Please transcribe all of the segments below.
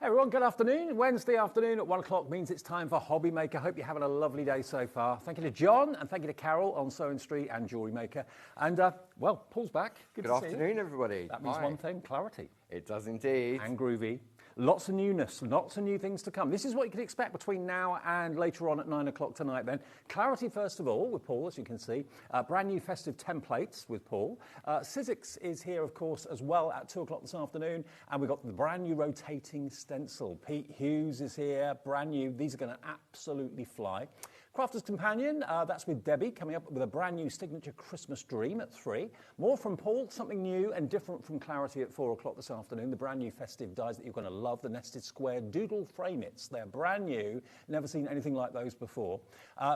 Hey everyone, good afternoon. Wednesday afternoon at 1 o'clock means it's time for HobbyMaker. Hope you're having a lovely day so far. Thank you to John and thank you to Carol on Sewing Street and Jewellery Maker. And well, Paul's back. Good afternoon, everybody. That means one thing, clarity. It does indeed. And Groovi. Lots of newness, lots of new things to come. This is what you can expect between now and later on at 9 o'clock tonight then. Clarity first of all with Paul, as you can see. Brand new festive templates with Paul. Sizzix is here, of course, as well at 2 o'clock this afternoon. And we've got the brand new rotating stencil. Pete Hughes is here, brand new. These are going to absolutely fly. Crafter's Companion, that's with Debbie, coming up with a brand new signature Christmas dream at 3. More from Paul, something new and different from Clarity at 4 o'clock this afternoon. The brand new festive dies that you're going to love, the nested square Doodle frame its. They're brand new, never seen anything like those before.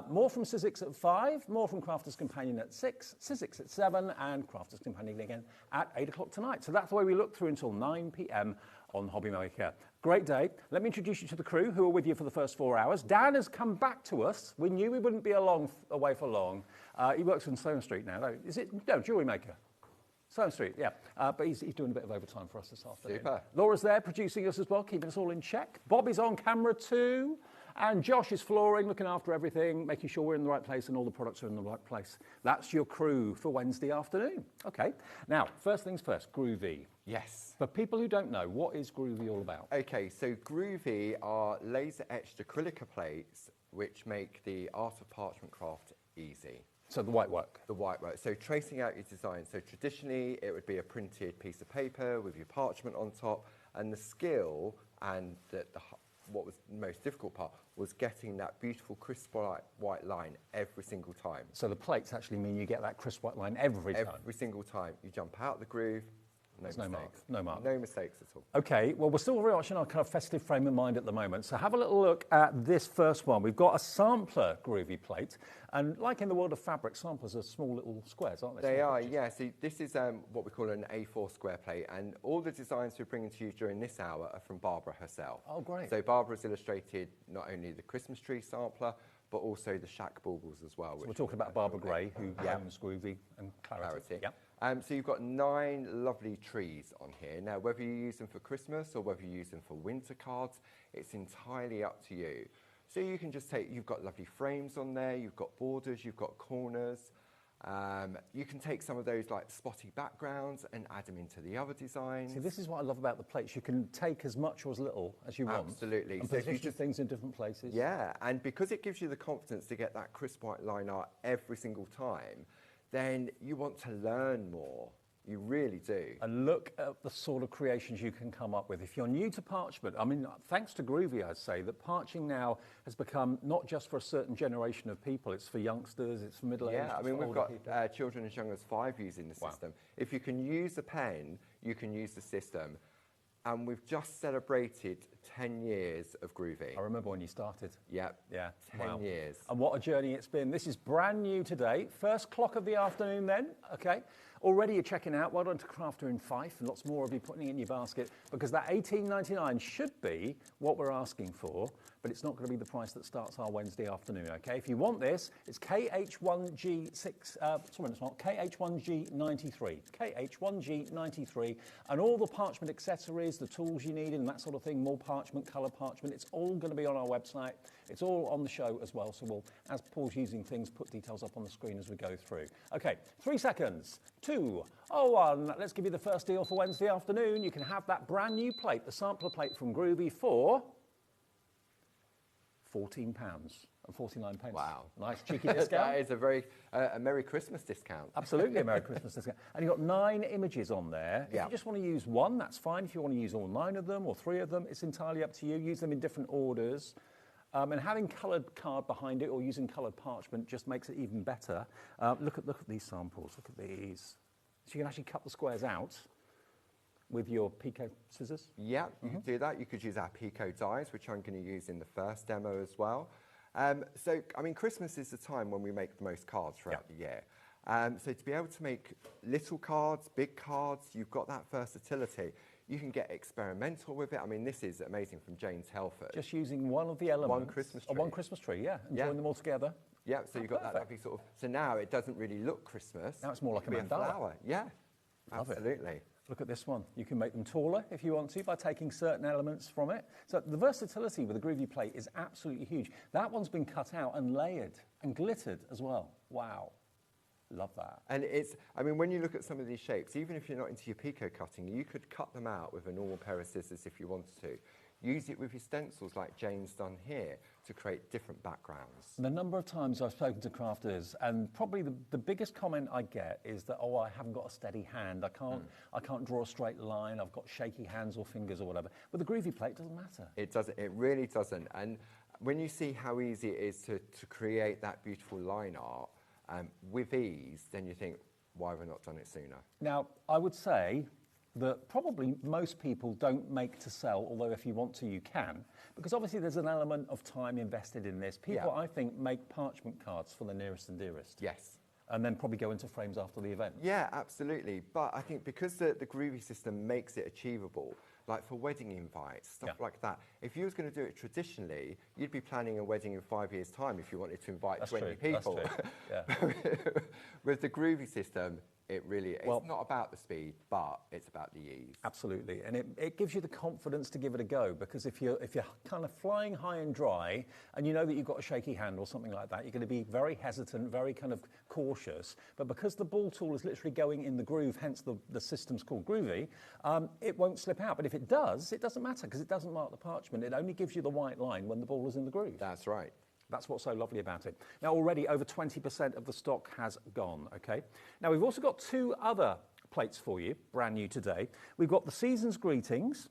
More from Sizzix at 5, more from Crafter's Companion at 6, Sizzix at 7, and Crafter's Companion again at 8 o'clock tonight. So that's the way we look through until 9 p.m. on HobbyMaker. Great day. Let me introduce you to the crew who are with you for the first 4 hours. Dan has come back to us. We knew we wouldn't be away for long. He works in Sewing Street now. No, Jewelry Maker. Sewing Street, yeah. But he's doing a bit of overtime for us this afternoon. Super. Laura's there producing us as well, keeping us all in check. Bobby's on camera too. And Josh is flooring, looking after everything, making sure we're in the right place and all the products are in the right place. That's your crew for Wednesday afternoon. Okay. Now, first things first, Groovi. Yes. For people who don't know, what is Groovi all about? Okay, so Groovi are laser-etched acrylic plates which make the art of parchment craft easy. So the white work. The white work. So tracing out your design. So traditionally, it would be a printed piece of paper with your parchment on top, and the skill and what was the most difficult part was getting that beautiful crisp white line every single time. So the plates actually mean you get that crisp white line every time? Every single time. You jump out the groove, no mistakes. No mark. No mistakes at all. Okay, well, we're still very much in our kind of festive frame of mind at the moment. So have a little look at this first one. We've got a sampler Groovi plate. And like in the world of fabric, samplers are small little squares, aren't they? They are, yeah. So this is what we call an A4 square plate. And all the designs we're bringing to you during this hour are from Barbara herself. Oh, great. So Barbara's illustrated not only the Christmas tree sampler, but also the shack baubles as well. So we're talking about Barbara Gray, who owns Groovi and Clarity. Yep. So you've got 9 lovely trees on here. Now, whether you use them for Christmas or whether you use them for winter cards, it's entirely up to you. So you can just you've got lovely frames on there, you've got borders, you've got corners. You can take some of those like spotty backgrounds and add them into the other designs. See, this is what I love about the plates. You can take as much or as little as you want. Absolutely. And position things in different places. Yeah, and because it gives you the confidence to get that crisp white line art every single time, then you want to learn more. You really do. And look at the sort of creations you can come up with. If you're new to parchment, I mean, thanks to Groovi, I'd say, that parching now has become not just for a certain generation of people, it's for youngsters, it's for middle-aged, yeah, I mean, we've got children as young as 5 using the system. If you can use a pen, you can use the system. And we've just celebrated 10 years of Groovi. I remember when you started. Yep. Yeah. 10 years. And what a journey it's been. This is brand new today. First clock of the afternoon then, okay? Already you're checking out. Well done to Crafter in Fife, and lots more of you putting it in your basket, because that $18.99 should be what we're asking for, but it's not going to be the price that starts our Wednesday afternoon, okay? If you want this, it's KH1G6, sorry, it's not, KH1G93. It's KH1G93, and all the parchment accessories, the tools you need and that sort of thing, more parchment, colour parchment, it's all going to be on our website. It's all on the show as well, so we'll, as Paul's using things, put details up on the screen as we go through. Okay, 3 seconds, 2, 1, let's give you the first deal for Wednesday afternoon. You can have that brand new plate, the sampler plate from Groovi for £14.49. Wow. Nice cheeky discount. That is a very, a Merry Christmas discount. Absolutely a Merry Christmas discount. And you've got 9 images on there. If you just want to use one, that's fine. If you want to use all 9 of them or 3 of them, it's entirely up to you. Use them in different orders. And having coloured card behind it or using coloured parchment just makes it even better. Look at these samples. Look at these. So you can actually cut the squares out with your Pico scissors? Yeah, you can do that. You could use our Pico dies, which I'm going to use in the first demo as well. So, I mean, Christmas is the time when we make the most cards throughout the year. So to be able to make little cards, big cards, you've got that versatility. You can get experimental with it. I mean, this is amazing from James Helford. Just using one of the elements. One Christmas tree. One Christmas tree, yeah. And join them all together. Yeah, so you've got that lovely sort of... So now it doesn't really look Christmas. Now it's more like a mandala. Flower. Yeah, Love absolutely. Look at this one. You can make them taller if you want to by taking certain elements from it. So the versatility with the Groovi plate is absolutely huge. That one's been cut out and layered and glittered as well. Wow. Love that. And it's, I mean, when you look at some of these shapes, even if you're not into your Pico cutting, you could cut them out with a normal pair of scissors if you wanted to. Use it with your stencils like Jane's done here to create different backgrounds. The number of times I've spoken to crafters, and probably the biggest comment I get is that, oh, I haven't got a steady hand. I can't draw a straight line. I've got shaky hands or fingers or whatever. With the Groovi plate, it doesn't matter. It doesn't. It really doesn't. And when you see how easy it is to create that beautiful line art with ease, then you think, why have I not done it sooner? Now, I would say that probably most people don't make to sell, although if you want to, you can, because obviously there's an element of time invested in this. People, I think, make parchment cards for the nearest and dearest. Yes. And then probably go into frames after the event. Yeah, absolutely. But I think because the Groovi system makes it achievable, like for wedding invites, stuff like that, if you was going to do it traditionally, you'd be planning a wedding in 5 years' time if you wanted to invite 20 people. That's true. Yeah. With the Groovi system, it really, it's not about the speed, but it's about the ease. Absolutely, and it gives you the confidence to give it a go, because if you're kind of flying high and dry, and you know that you've got a shaky hand or something like that, you're going to be very hesitant, very kind of cautious, but because the ball tool is literally going in the groove, hence the system's called Groovi, it won't slip out, but if it does, it doesn't matter, because it doesn't mark the parchment, it only gives you the white line when the ball is in the groove. That's right. That's what's so lovely about it. Now, already over 20% of the stock has gone, okay? Now, we've also got two other plates for you, brand new today. We've got the Season's Greetings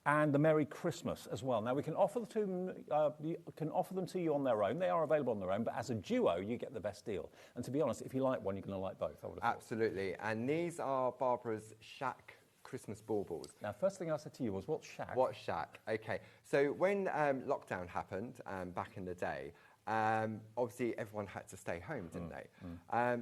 and the Merry Christmas as well. Now, we can offer them to you on their own. They are available on their own, but as a duo, you get the best deal. And to be honest, if you like one, you're going to like both, I would have thought. Absolutely. And these are Barbara's Shack Christmas baubles. Now, first thing I said to you was, what's Shack? What's Shack? Okay. So when lockdown happened back in the day, obviously everyone had to stay home, didn't they?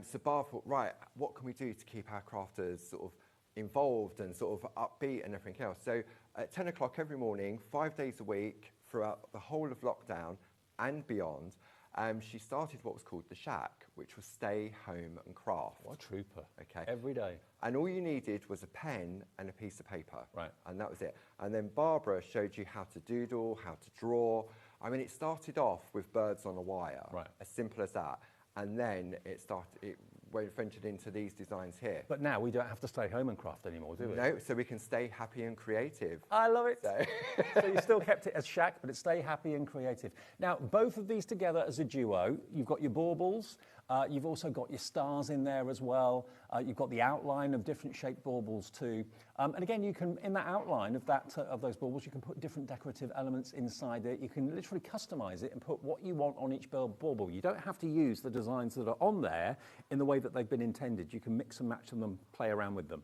So Barbara thought, right, what can we do to keep our crafters sort of involved and sort of upbeat and everything else? So at 10 o'clock every morning, 5 days a week, throughout the whole of lockdown and beyond, she started what was called the Shack, which was stay home and craft. What a trooper. Okay. Every day. And all you needed was a pen and a piece of paper. Right. And that was it. And then Barbara showed you how to doodle, how to draw. I mean, it started off with birds on a wire. Right. As simple as that. And then it ventured into these designs here. But now we don't have to stay home and craft anymore, do we? No, so we can stay happy and creative. I love it. So you still kept it as Shack, but it's stay happy and creative. Now, both of these together as a duo, you've got your baubles, you've also got your stars in there as well. You've got the outline of different shaped baubles too. And again, you can, in that outline of those baubles, you can put different decorative elements inside it. You can literally customize it and put what you want on each bauble. You don't have to use the designs that are on there in the way that they've been intended. You can mix and match them and play around with them.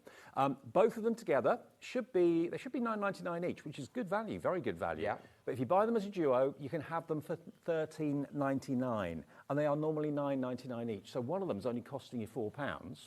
Both of them together should be $9.99 each, which is good value, very good value. Yeah. But if you buy them as a duo, you can have them for $13.99, and they are normally $9.99 each. So one of them is only costing you £4.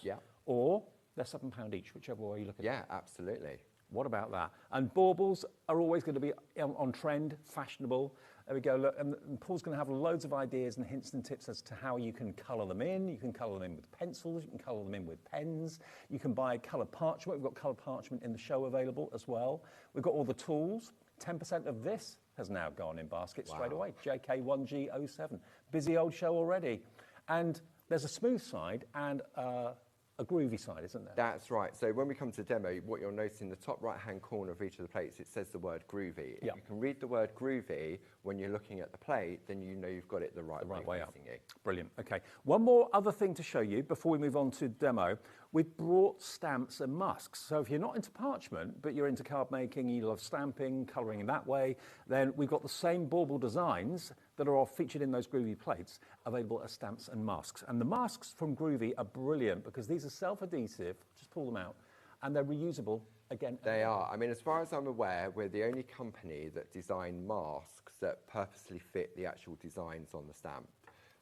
Yeah. Or they're £7 each, whichever way you look at it. Yeah, absolutely. What about that? And baubles are always going to be on trend, fashionable. There we go. Look, and Paul's going to have loads of ideas and hints and tips as to how you can colour them in. You can colour them in with pencils. You can colour them in with pens. You can buy coloured parchment. We've got coloured parchment in the show available as well. We've got all the tools. 10% of this has now gone in basket straight away. JK1G07. Busy old show already. And there's a smooth side and a groovy side, isn't there? That's right. So when we come to the demo, what you'll notice in the top right-hand corner of each of the plates, it says the word groovy. If you can read the word groovy when you're looking at the plate, then you know you've got it the right way up. Brilliant. Okay. One more other thing to show you before we move on to demo. We've brought stamps and musks. So if you're not into parchment, but you're into card making, you love stamping, colouring in that way, then we've got the same bauble designs that are all featured in those Groovi plates available as stamps and masks. And the masks from Groovi are brilliant because these are self-adhesive, just pull them out, and they're reusable again. They are. I mean, as far as I'm aware, we're the only company that design masks that purposely fit the actual designs on the stamp.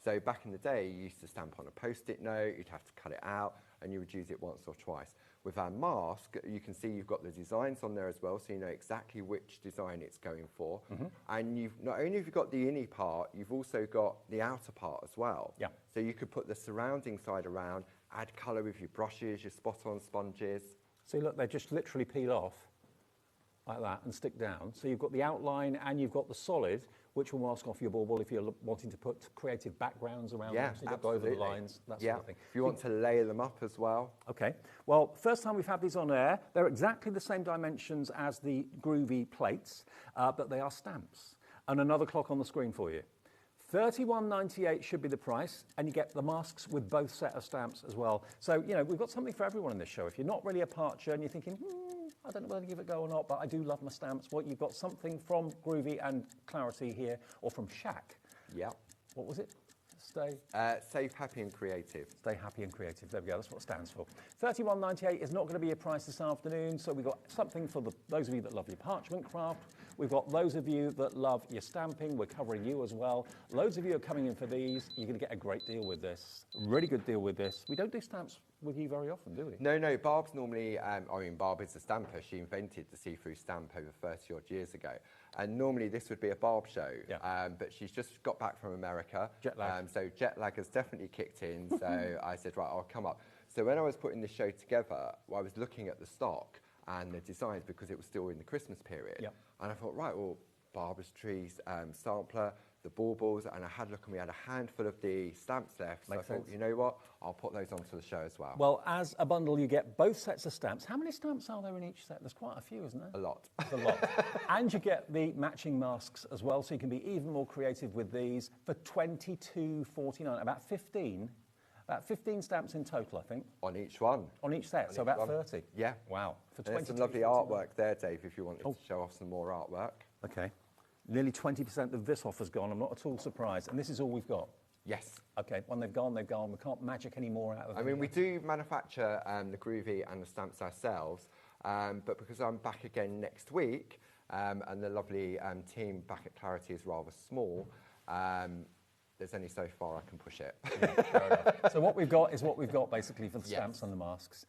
So back in the day, you used to stamp on a Post-it note, you'd have to cut it out, and you would use it once or twice. With our mask, you can see you've got the designs on there as well, so you know exactly which design it's going for. And you've not only have you got the inner part, you've also got the outer part as well. Yeah. So you could put the surrounding side around, add colour with your brushes, your spot-on sponges. See, look, they just literally peel off like that and stick down. So you've got the outline and you've got the solid, which will mask off your bauble if you're wanting to put creative backgrounds around them. So you don't go over the lines, that sort of thing. If you want to layer them up as well. Okay. Well, first time we've had these on air. They're exactly the same dimensions as the Groovi plates, but they are stamps. And another clock on the screen for you. $31.98 should be the price, and you get the masks with both set of stamps as well. So, you know, we've got something for everyone in this show. If you're not really a parcher and you're thinking, I don't know whether to give it a go or not, but I do love my stamps. Well, you've got something from Groovi and Clarity here, or from Shack. Yeah. What was it? Stay Safe, happy and creative. Stay happy and creative. There we go. That's what it stands for. $31.98 is not going to be your price this afternoon. So we've got something for those of you that love your parchment craft. We've got those of you that love your stamping. We're covering you as well. Loads of you are coming in for these. You're going to get a great deal with this. Really good deal with this. We don't do stamps with you very often, do we? No. Barb's normally, Barb is a stamper. She invented the see-through stamp over 30 odd years ago. And normally this would be a Barb show, but she's just got back from America. Jet lag. So jet lag has definitely kicked in. So I said, right, I'll come up. So when I was putting this show together, I was looking at the stock and the designs because it was still in the Christmas period. Yep. And I thought, right, well, Barbara's Trees sampler, the baubles, and I had a look and we had a handful of the stamps left. So I thought, you know what, I'll put those onto the show as well. Well, as a bundle, you get both sets of stamps. How many stamps are there in each set? There's quite a few, isn't there? A lot. It's a lot. And you get the matching masks as well, so you can be even more creative with these for $22.49, about 15 stamps in total, I think. On each one. On each set, so about 30. Yeah. Wow. For There's some lovely artwork there, Dave, if you wanted to show off some more artwork. Okay. Nearly 20% of this offer's gone. I'm not at all surprised. And this is all we've got? Yes. Okay, when they've gone, they've gone. We can't magic any more out of them. I mean, we do manufacture the Groovi and the stamps ourselves, but because I'm back again next week, and the lovely team back at Clarity is rather small, there's only so far I can push it. Yeah, fair enough. So what we've got is what we've got, basically, for the stamps and the masks.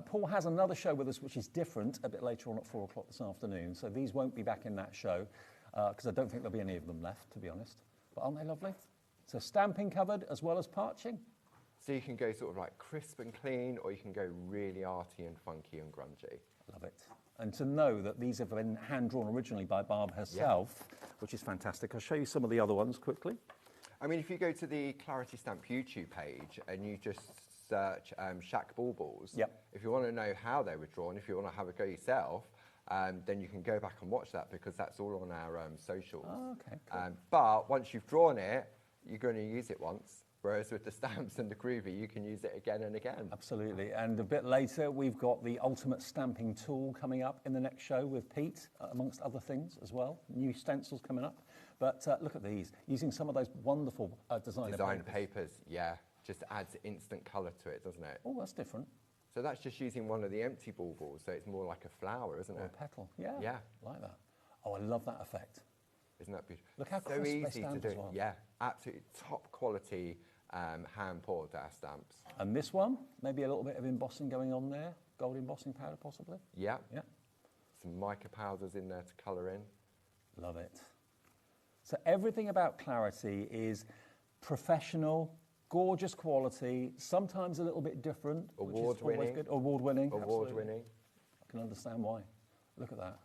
Paul has another show with us, which is different, a bit later on at 4 o'clock this afternoon. So these won't be back in that show, because I don't think there'll be any of them left, to be honest. But aren't they lovely? So stamping covered as well as parching. So you can go sort of like crisp and clean, or you can go really arty and funky and grungy. Love it. And to know that these have been hand-drawn originally by Barb herself, which is fantastic. I'll show you some of the other ones quickly. I mean, if you go to the Clarity Stamp YouTube page and you just search Shack Baubles, if you want to know how they were drawn, if you want to have a go yourself, then you can go back and watch that because that's all on our socials. Oh, okay, cool. But once you've drawn it, you're going to use it once. Whereas with the stamps and the Groovi, you can use it again and again. Absolutely. And a bit later, we've got the ultimate stamping tool coming up in the next show with Pete, amongst other things as well. New stencils coming up. But look at these, using some of those wonderful design papers. Yeah, just adds instant colour to it, doesn't it? Oh, that's different. So that's just using one of the empty baubles, so it's more like a flower, isn't it? Or a petal, yeah. Yeah. Like that. Oh, I love that effect. Isn't that beautiful? Look how so crisp easy they stamp to do. as well. Yeah, absolutely top quality hand poured stamps. And this one, maybe a little bit of embossing going on there, gold embossing powder possibly. Yeah. Yeah. Some mica powders in there to colour in. Love it. So everything about Clarity is professional, gorgeous quality, sometimes a little bit different, which is always good. Award-winning. Award-winning. I can understand why. Look at that.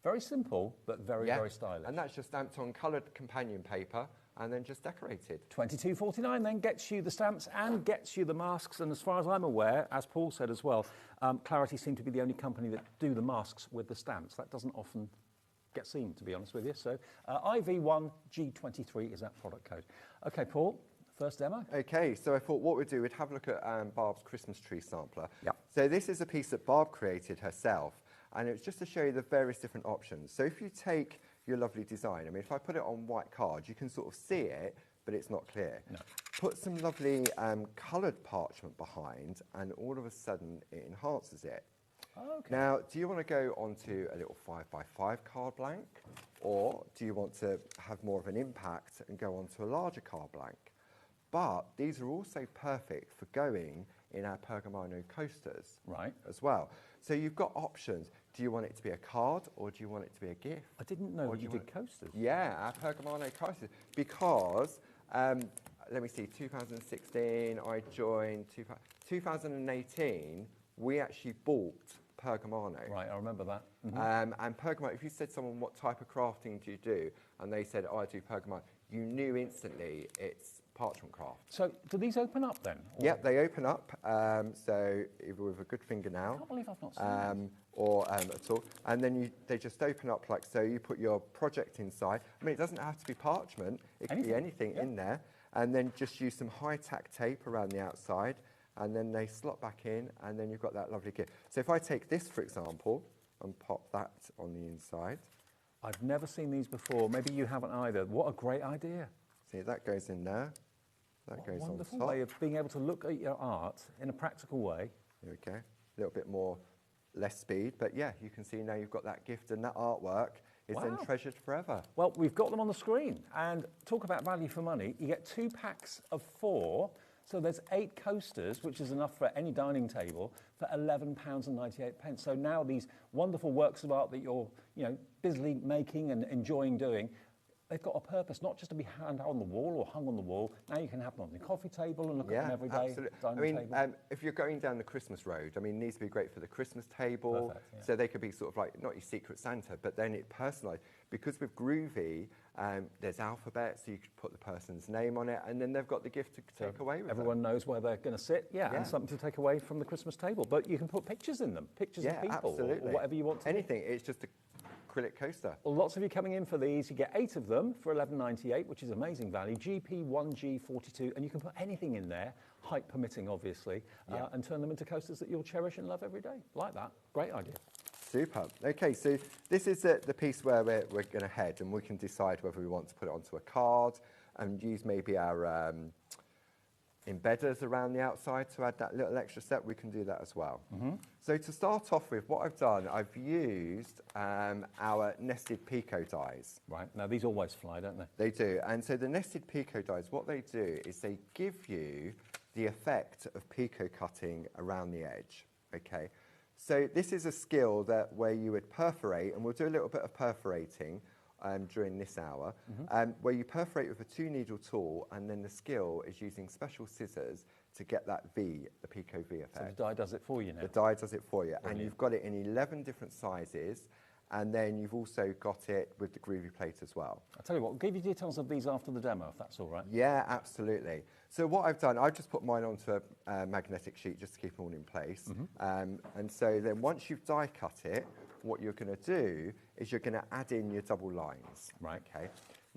Very simple, but very, very stylish. And that's just stamped on coloured companion paper and then just decorated. $22.49 then gets you the stamps and gets you the masks. And as far as I'm aware, as Paul said as well, Clarity seem to be the only company that do the masks with the stamps. That doesn't often get seen, to be honest with you. So IV1G23 is that product code. Okay, Paul, first demo. Okay, so I thought what we'd do, we'd have a look at Barb's Christmas tree sampler. Yep. So this is a piece that Barb created herself, and it's just to show you the various different options. So if you take your lovely design, I mean, if I put it on white card, you can sort of see it, but it's not clear. No. Put some lovely coloured parchment behind, and all of a sudden it enhances it. Okay. Now, do you want to go onto a little 5x5 card blank, or do you want to have more of an impact and go onto a larger card blank? But these are also perfect for going in our Pergamano coasters as well. So you've got options. Do you want it to be a card or do you want it to be a gift? I didn't know that you did coasters. Yeah, our Pergamano coasters. Because, let me see, 2016, I joined, 2018, we actually bought Pergamano. Right, I remember that. And Pergamano, if you said to someone, what type of crafting do you do? And they said, oh, I do Pergamano, you knew instantly it's parchment craft. So do these open up then? Yep, they open up, so either with a good fingernail. I can't believe I've not seen or at all. And then they just open up like so. You put your project inside. I mean, it doesn't have to be parchment. It can be anything in there. And then just use some high-tack tape around the outside. And then they slot back in, and then you've got that lovely gift. So if I take this, for example, and pop that on the inside. I've never seen these before. Maybe you haven't either. What a great idea. See, that goes in there. That goes on top. Wonderful way of being able to look at your art in a practical way. There we go. A little bit more, less speed. But yeah, you can see now you've got that gift, and that artwork is then treasured forever. Well, we've got them on the screen. And talk about value for money. You get 2 packs of 4. So there's 8 coasters, which is enough for any dining table, for £11.98. So now these wonderful works of art that you're, busily making and enjoying doing, they've got a purpose, not just to be hung on the wall or hung on the wall. Now you can have them on the coffee table and look at them every day. Absolutely. Dining table. If you're going down the Christmas road, it needs to be great for the Christmas table. Perfect, So they could be sort of like, not your Secret Santa, but then it personalised. Because with Groovi, there's alphabet, so you could put the person's name on it, and then they've got the gift to take away with them. Everyone knows where they're going to sit, and something to take away from the Christmas table. But you can put pictures in them, pictures of people, or whatever you want to. Anything, it's just a acrylic coaster. Well, lots of you coming in for these. You get 8 of them for £11.98, which is amazing value. GP1G42, and you can put anything in there, height permitting, obviously, and turn them into coasters that you'll cherish and love every day. Like that. Great idea. Super. Okay, so this is the piece where we're going to head, and we can decide whether we want to put it onto a card and use maybe our embedders around the outside to add that little extra step. We can do that as well. So to start off with, what I've done, I've used our nested Pico dies. Right. Now, these always fly, don't they? They do. And so the nested Pico dies, what they do is they give you the effect of Pico cutting around the edge. Okay. So this is a skill where you would perforate, and we'll do a little bit of perforating during this hour, where you perforate with a 2-needle tool, and then the skill is using special scissors to get that V, the Pico V effect. So the die does it for you now? The die does it for you. Brilliant. And you've got it in 11 different sizes, and then you've also got it with the Groovi plate as well. I'll tell you what, I'll give you details of these after the demo, if that's all right. Yeah, absolutely. So what I've done, I've just put mine onto a magnetic sheet just to keep them all in place. And so then once you've die cut it, what you're going to do is you're going to add in your double lines. Right. Okay.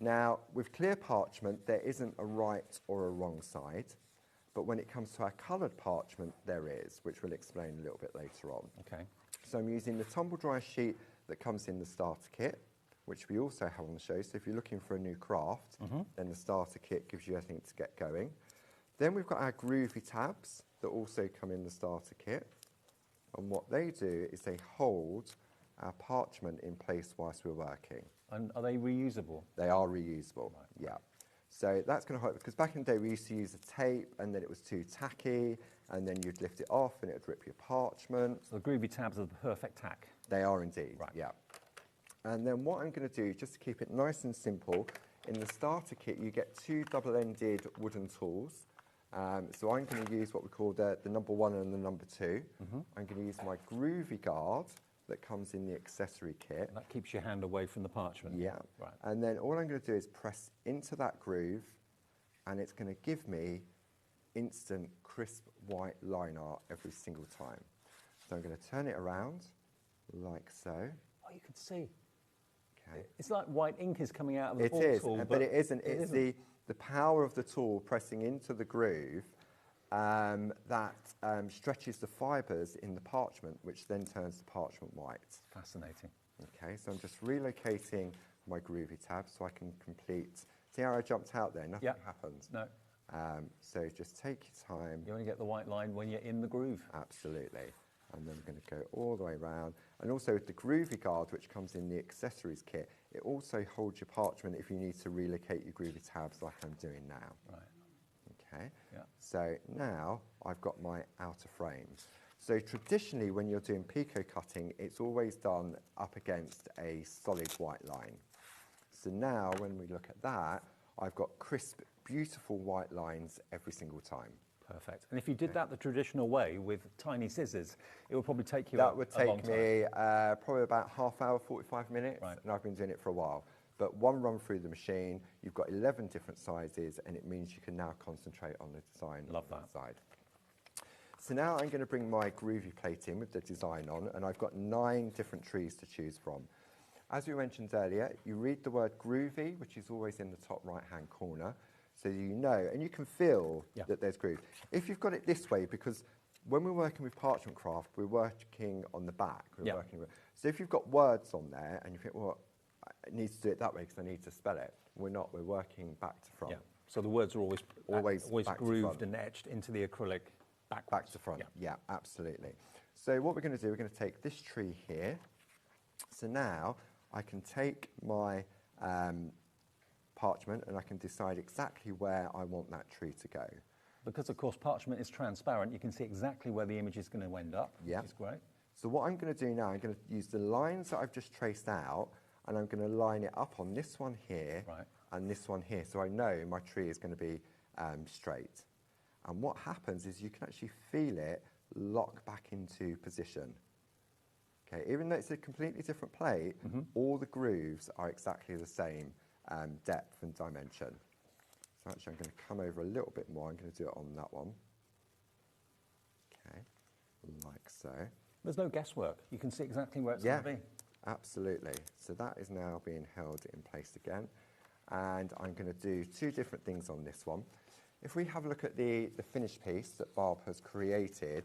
Now, with clear parchment, there isn't a right or a wrong side. But when it comes to our coloured parchment, there is, which we'll explain a little bit later on. Okay. So I'm using the tumble dry sheet that comes in the starter kit, which we also have on the show. So if you're looking for a new craft, then the starter kit gives you everything to get going. Then we've got our Groovi tabs that also come in the starter kit. And what they do is they hold our parchment in place whilst we're working. And are they reusable? They are reusable, yeah. So that's going to help, because back in the day we used to use a tape and then it was too tacky, and then you'd lift it off and it would rip your parchment. So the Groovi tabs are the perfect tack. They are indeed, right. Yeah. And then what I'm going to do, just to keep it nice and simple, in the starter kit you get 2 double-ended wooden tools. So I'm going to use what we call the number 1 and the number 2. I'm going to use my Groovi guard that comes in the accessory kit. That keeps your hand away from the parchment. Yeah. Right. And then all I'm going to do is press into that groove, and it's going to give me instant crisp white line art every single time. So I'm going to turn it around like so. Oh, you can see. Okay. It's like white ink is coming out of the It is, tool. but it isn't. It's the power of the tool pressing into the groove that stretches the fibres in the parchment, which then turns the parchment white. Fascinating. Okay, so I'm just relocating my Groovi tab so I can complete. See how I jumped out there? Nothing happened. No. So just take your time. You only get the white line when you're in the groove. Absolutely. And then we're going to go all the way around. And also with the Groovi guard, which comes in the accessories kit, it also holds your parchment if you need to relocate your Groovi tabs like I'm doing now. Right. Okay. Yeah. So now I've got my outer frames. So traditionally when you're doing Pico cutting, it's always done up against a solid white line. So now when we look at that, I've got crisp, beautiful white lines every single time. Perfect. And if you did that the traditional way with tiny scissors, it would probably take you That would a long take time. me probably about half hour, 45 minutes, Right. and I've been doing it for a while. But one run through the machine, you've got 11 different sizes, and it means you can now concentrate on the design Love on that. side. So now I'm going to bring my Groovi plate in with the design on, and I've got 9 different trees to choose from. As we mentioned earlier, you read the word Groovi, which is always in the top right-hand corner, so you know, and you can feel that there's groove. If you've got it this way, because when we're working with parchment craft, we're working on the back. So if you've got words on there, and you think, well, I need to do it that way because I need to spell it. We're not. We're working back to front. Yeah. So the words are always back to grooved front. and etched into the acrylic backwards. Back to front. Yeah, absolutely. So what we're going to do, we're going to take this tree here. So now I can take my parchment and I can decide exactly where I want that tree to go. Because, of course, parchment is transparent, you can see exactly where the image is going to end up, which is great. So what I'm going to do now, I'm going to use the lines that I've just traced out, and I'm going to line it up on this one here and this one here, so I know my tree is going to be straight. And what happens is you can actually feel it lock back into position. Okay, even though it's a completely different plate, all the grooves are exactly the same depth and dimension. So actually I'm going to come over a little bit more. I'm going to do it on that one. Okay, like so. There's no guesswork. You can see exactly where it's going to be. Absolutely. So that is now being held in place again. And I'm going to do 2 different things on this one. If we have a look at the finished piece that Barb has created,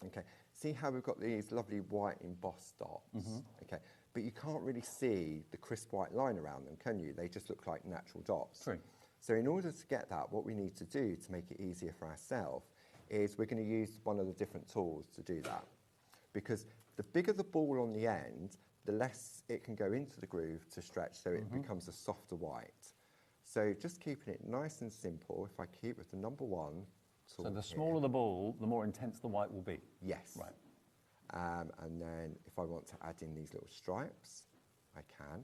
okay, see how we've got these lovely white embossed dots, okay, but you can't really see the crisp white line around them, can you? They just look like natural dots. True. So in order to get that, what we need to do to make it easier for ourselves is we're going to use one of the different tools to do that. Because the bigger the ball on the end, the less it can go into the groove to stretch, so it becomes a softer white. So just keeping it nice and simple, if I keep with the number 1 tool. So the smaller the ball, the more intense the white will be. Yes. Right. And then if I want to add in these little stripes, I can.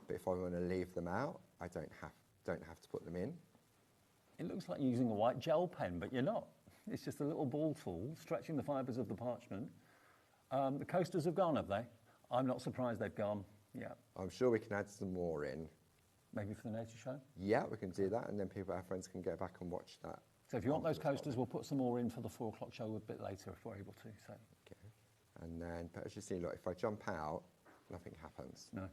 But if I want to leave them out, I don't have to put them in. It looks like you're using a white gel pen, but you're not. It's just a little ball tool stretching the fibres of the parchment. The coasters have gone, have they? I'm not surprised they've gone. Yeah. I'm sure we can add some more in. Maybe for the nature show? Yeah, we can do that, and then our friends can go back and watch that. So if you want those coasters, we'll put some more in for the 4 o'clock show a bit later if we're able to. So. Okay. And then, but as you see, look, if I jump out, nothing happens. No.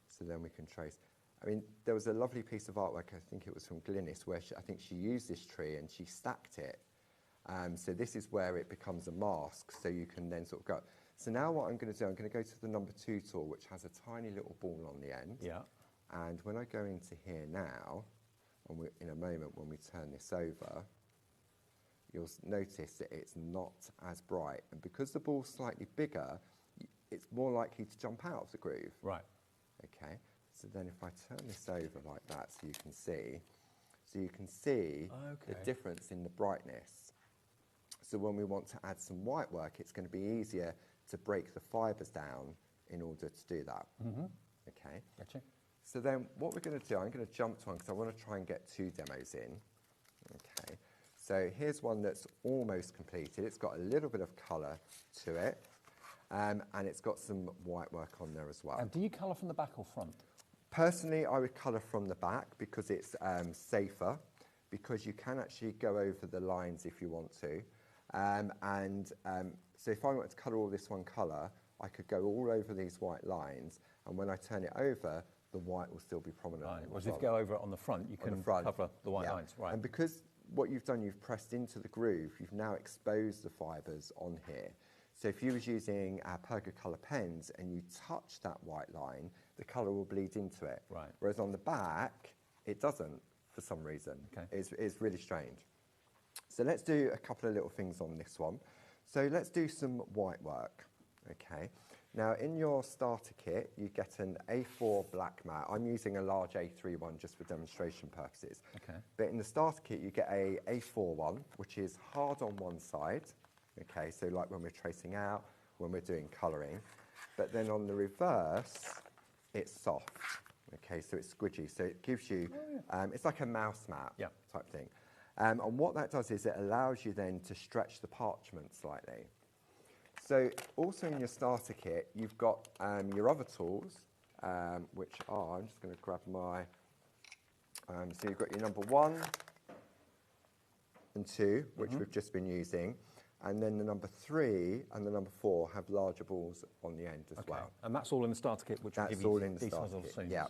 So then we can trace. I mean, there was a lovely piece of artwork, I think it was from Glynis, where I think she used this tree and she stacked it. So this is where it becomes a mask, so you can then sort of go. So now what I'm going to do, I'm going to go to the number 2 tool, which has a tiny little ball on the end. Yeah. And when I go into here now, and in a moment when we turn this over, you'll notice that it's not as bright. And because the ball's slightly bigger, it's more likely to jump out of the groove. Right. Okay. So then if I turn this over like that so you can see the difference in the brightness. So when we want to add some white work, it's going to be easier to break the fibres down in order to do that. Okay. Gotcha. So then what we're going to do, I'm going to jump to one because I want to try and get 2 demos in. Okay. So here's one that's almost completed. It's got a little bit of colour to it, and it's got some white work on there as well. And do you colour from the back or front? Personally, I would colour from the back because it's safer, because you can actually go over the lines if you want to. So if I wanted to colour all this one colour, I could go all over these white lines, and when I turn it over, the white will still be prominent. Right. Whereas if you go over it on the front, you can cover the white lines. Right. And because what you've done, you've pressed into the groove, you've now exposed the fibres on here. So if you was using Pergacolour pens and you touch that white line, the colour will bleed into it. Right. Whereas on the back, it doesn't for some reason. Okay. It's really strange. So let's do a couple of little things on this one. So let's do some white work. Okay. Now in your starter kit, you get an A4 black mat. I'm using a large A3 one just for demonstration purposes. Okay. But in the starter kit, you get a A4 one, which is hard on one side. Okay, so like when we're tracing out, when we're doing colouring. But then on the reverse, it's soft. Okay, so it's squidgy. So it gives you, it's like a mouse mat type thing. And what that does is it allows you then to stretch the parchment slightly. So also in your starter kit, you've got your other tools, which are, I'm just going to grab my, so you've got your number 1 and 2, which we've just been using. And then the number 3 and the number 4 have larger balls on the end as well. And that's all in the starter kit, which that's all in the starter kit. Soon, yeah.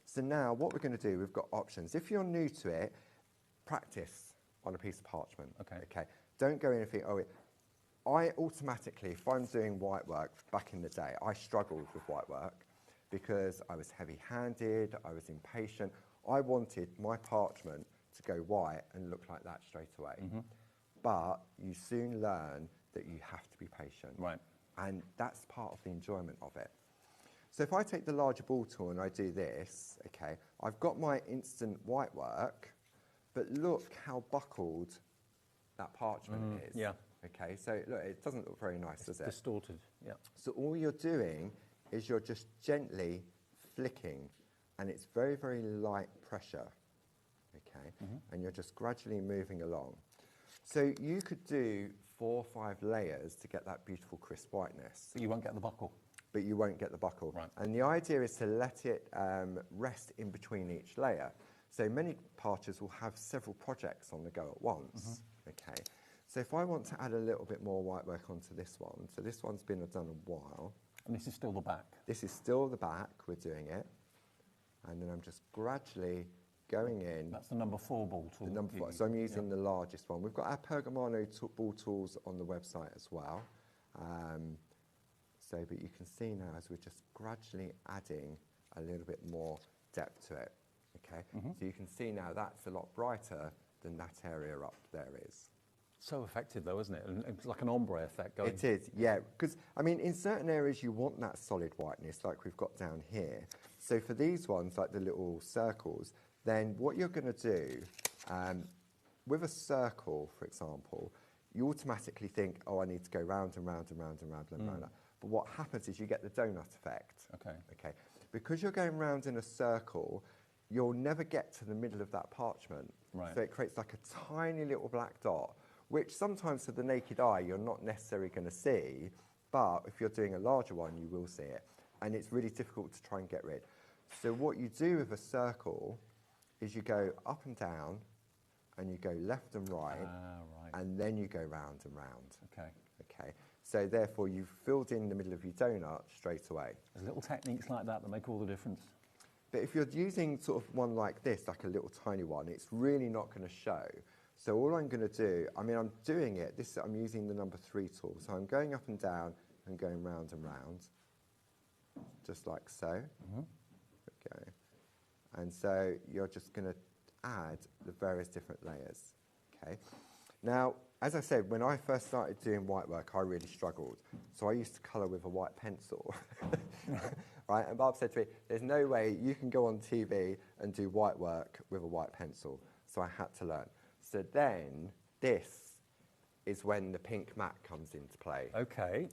So now what we're going to do, we've got options. If you're new to it, practice on a piece of parchment. Okay. Don't go in and think, oh, I automatically, if I'm doing white work back in the day, I struggled with white work because I was heavy-handed, I was impatient. I wanted my parchment to go white and look like that straight away. But you soon learn that you have to be patient. Right. And that's part of the enjoyment of it. So if I take the larger ball tool and I do this, okay, I've got my instant white work, but look how buckled that parchment is. Yeah. Okay, so look, it doesn't look very nice, does it? Distorted, yeah. So all you're doing is you're just gently flicking, and it's very, very light pressure, okay? And you're just gradually moving along. So you could do 4 or 5 layers to get that beautiful crisp whiteness. But you won't get the buckle. But you won't get the buckle. Right. And the idea is to let it rest in between each layer. So many parchers will have several projects on the go at once, okay? So if I want to add a little bit more white work onto this one, so this one's been done a while. And this is still the back. This is still the back, we're doing it. And then I'm just gradually going in. That's the number 4 ball tool. The number 4, so I'm using the largest one. We've got our Pergamano ball tools on the website as well. But you can see now as we're just gradually adding a little bit more depth to it, okay? So you can see now that's a lot brighter than that area up there is. So effective though, isn't it? And it's like an ombre effect going. It is, yeah, because, I mean, in certain areas you want that solid whiteness like we've got down here. So for these ones, like the little circles, then what you're going to do, with a circle, for example, you automatically think, oh, I need to go round and round and round and round and round. But what happens is you get the donut effect. Okay. Because you're going round in a circle, you'll never get to the middle of that parchment. Right. So it creates like a tiny little black dot, which sometimes to the naked eye you're not necessarily going to see, but if you're doing a larger one, you will see it. And it's really difficult to try and get rid. So what you do with a circle is you go up and down, and you go left and right, and then you go round and round. Okay. So therefore, you've filled in the middle of your donut straight away. There's little techniques like that that make all the difference. But if you're using sort of one like this, like a little tiny one, it's really not going to show. So all I'm going to do, I mean, I'm doing it. I'm using the number 3 tool. So I'm going up and down and going round and round, just like so. Okay. And so you're just going to add the various different layers. Okay. Now, as I said, when I first started doing white work, I really struggled. So I used to colour with a white pencil. Right? And Barb said to me, there's no way you can go on TV and do white work with a white pencil. So I had to learn. So then this is when the pink mat comes into play. Okay.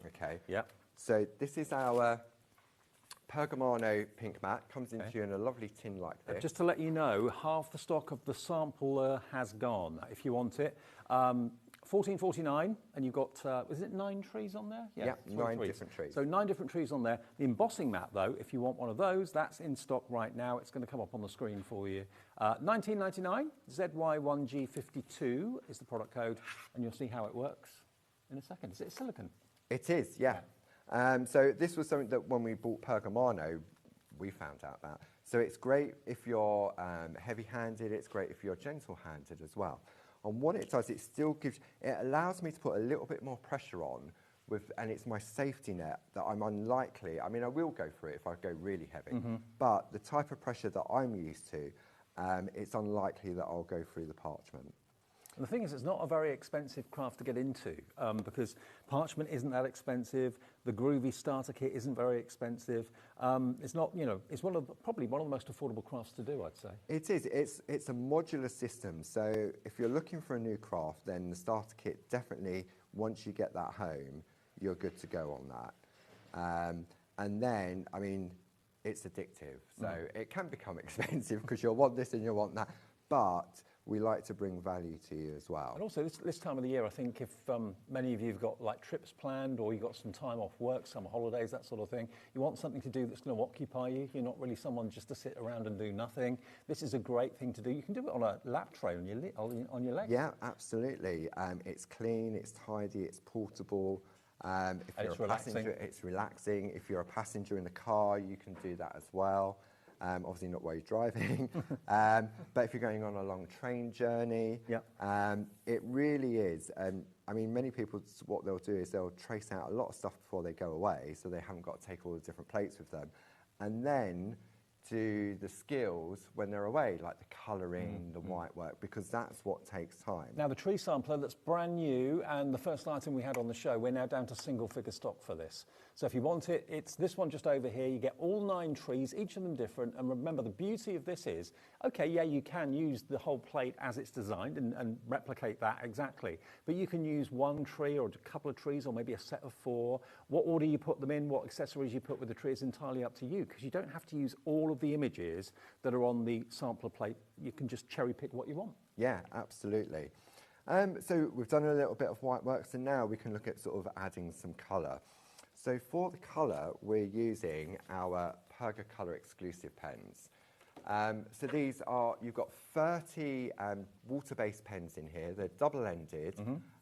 Yep. So this is our Pergamano pink mat. Comes into you in a lovely tin like this. Just to let you know, half the stock of the sampler has gone. If you want it, $14.49, and you've got is it 9 trees on there? Yeah, 9 different trees. So 9 different trees on there. The embossing mat, though, if you want one of those, that's in stock right now. It's going to come up on the screen for you. $19.99. ZY1G52 is the product code, and you'll see how it works in a second. Is it silicone? It is, yeah. So this was something that when we bought Pergamano, we found out about. So it's great if you're heavy-handed. It's great if you're gentle-handed as well. And what it does, it allows me to put a little bit more pressure on, and it's my safety net that I'm unlikely, I mean, I will go for it if I go really heavy, but the type of pressure that I'm used to, it's unlikely that I'll go through the parchment. And the thing is, it's not a very expensive craft to get into because parchment isn't that expensive. The Groovi starter kit isn't very expensive. It's not, it's probably one of the most affordable crafts to do, I'd say. It is. It's a modular system. So if you're looking for a new craft, then the starter kit definitely, once you get that home, you're good to go on that. And then, I mean, it's addictive. So it can become expensive because you'll want this and you'll want that. But we like to bring value to you as well. And also this time of the year, I think if many of you have got like trips planned or you've got some time off work, summer holidays, that sort of thing, you want something to do that's going to occupy you. You're not really someone just to sit around and do nothing. This is a great thing to do. You can do it on a lap tray on your legs. Yeah, absolutely. It's clean, it's tidy, it's portable. If you're it's a relaxing. passenger, it's relaxing. If you're a passenger in the car, you can do that as well. Obviously not while you're driving, but if you're going on a long train journey, it really is. I mean, many people, what they'll do is they'll trace out a lot of stuff before they go away, so they haven't got to take all the different plates with them. And then do the skills when they're away, like the colouring, the white work, because that's what takes time. Now the tree sampler that's brand new and the first item we had on the show, we're now down to single figure stock for this. So if you want it, it's this one just over here. You get all 9 trees, each of them different. And remember, the beauty of this is, okay, yeah, you can use the whole plate as it's designed and replicate that exactly. But you can use one tree or a couple of trees or maybe a set of 4. What order you put them in, what accessories you put with the tree is entirely up to you, because you don't have to use all of the images that are on the sampler plate. You can just cherry pick what you want. Yeah, absolutely. So we've done a little bit of white work, so now we can look at sort of adding some colour. So for the colour, we're using our Pergacolor exclusive pens. So these are, you've got 30 water-based pens in here. They're double-ended,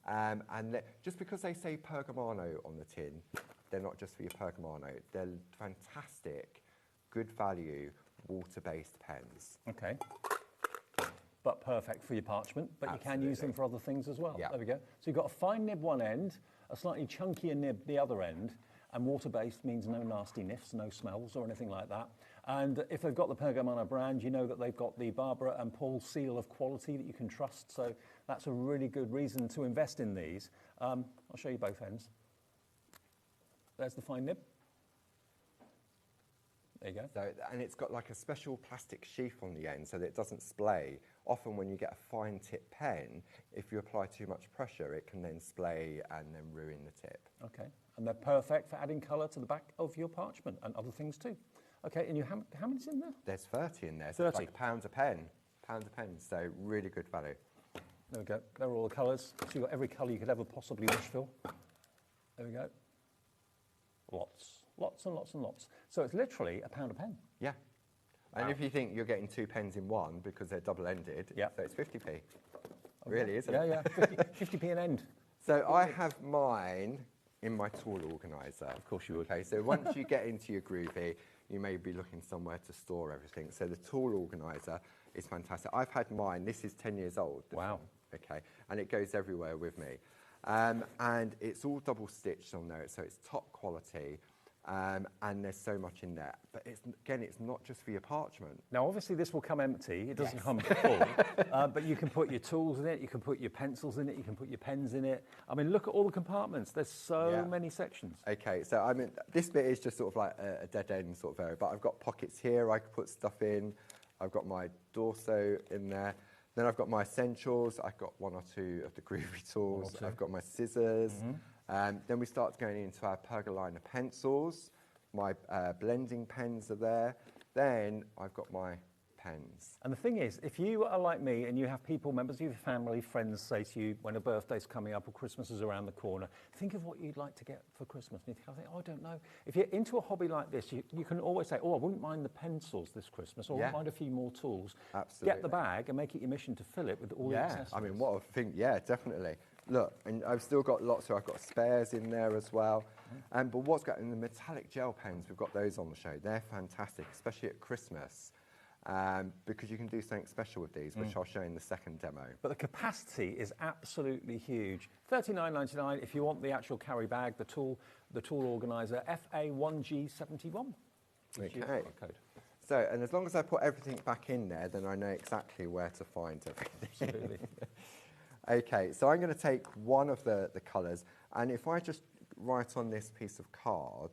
and just because they say Pergamano on the tin, they're not just for your Pergamano. They're fantastic, good value, water-based pens. Okay. But perfect for your parchment, but Absolutely. You can use them for other things as well. Yeah. There we go. So you've got a fine nib one end, a slightly chunkier nib the other end, and water-based means no nasty niffs, no smells or anything like that. And if they've got the Pergamano brand, you know that they've got the Barbara and Paul seal of quality that you can trust. So that's a really good reason to invest in these. I'll show you both ends. There's the fine nib. There you go. So, and it's got like a special plastic sheath on the end so that it doesn't splay. Often when you get a fine tip pen, if you apply too much pressure, it can then splay and then ruin the tip. Okay, and they're perfect for adding colour to the back of your parchment and other things too. Okay, and how many's in there? There's 30 in there, so it's like £1 a pen. £1 a pen, so really good value. There we go, there are all the colours. So you've got every colour you could ever possibly wish for. There we go. Lots and lots and lots. So it's literally £1 a pen. Yeah. And if you think you're getting 2 pens in one because they're double-ended, so it's 50p. Okay. Really, isn't it? Yeah, 50p an end. So I have mine in my tool organiser. Of course you would. Okay, so once you get into your Groovi, you may be looking somewhere to store everything. So the tool organiser is fantastic. I've had mine, this is 10 years old. Wow. Okay, and it goes everywhere with me. And it's all double stitched on there, so it's top quality. And there's so much in there. But again, it's not just for your parchment. Now, obviously, this will come empty. It doesn't come full. But you can put your tools in it. You can put your pencils in it. You can put your pens in it. I mean, look at all the compartments. There's so many sections. Okay, so I mean, this bit is just sort of like a dead end sort of area. But I've got pockets here. I can put stuff in. I've got my Dorso in there. Then I've got my essentials. I've got 1 or 2 of the Groovi tools. I've got my scissors. Then we start going into our Pergaliner pencils. My blending pens are there. Then I've got my pens. And the thing is, if you are like me and you have people, members of your family, friends say to you when a birthday's coming up or Christmas is around the corner, think of what you'd like to get for Christmas. And you think, oh, I don't know. If you're into a hobby like this, you can always say, oh, I wouldn't mind the pencils this Christmas, or I wouldn't mind a few more tools. Absolutely. Get the bag and make it your mission to fill it with all the accessories. I mean, what a thing. Yeah, definitely. Look, and I've still got lots, so I've got spares in there as well. But what's got in the metallic gel pens, we've got those on the show. They're fantastic, especially at Christmas, because you can do something special with these, which I'll show in the second demo. But the capacity is absolutely huge. $39.99 if you want the actual carry bag, the tool organizer, FA1G71. Okay. Code. So, and as long as I put everything back in there, then I know exactly where to find everything. Absolutely. Okay, so I'm going to take one of the colours, and if I just write on this piece of card,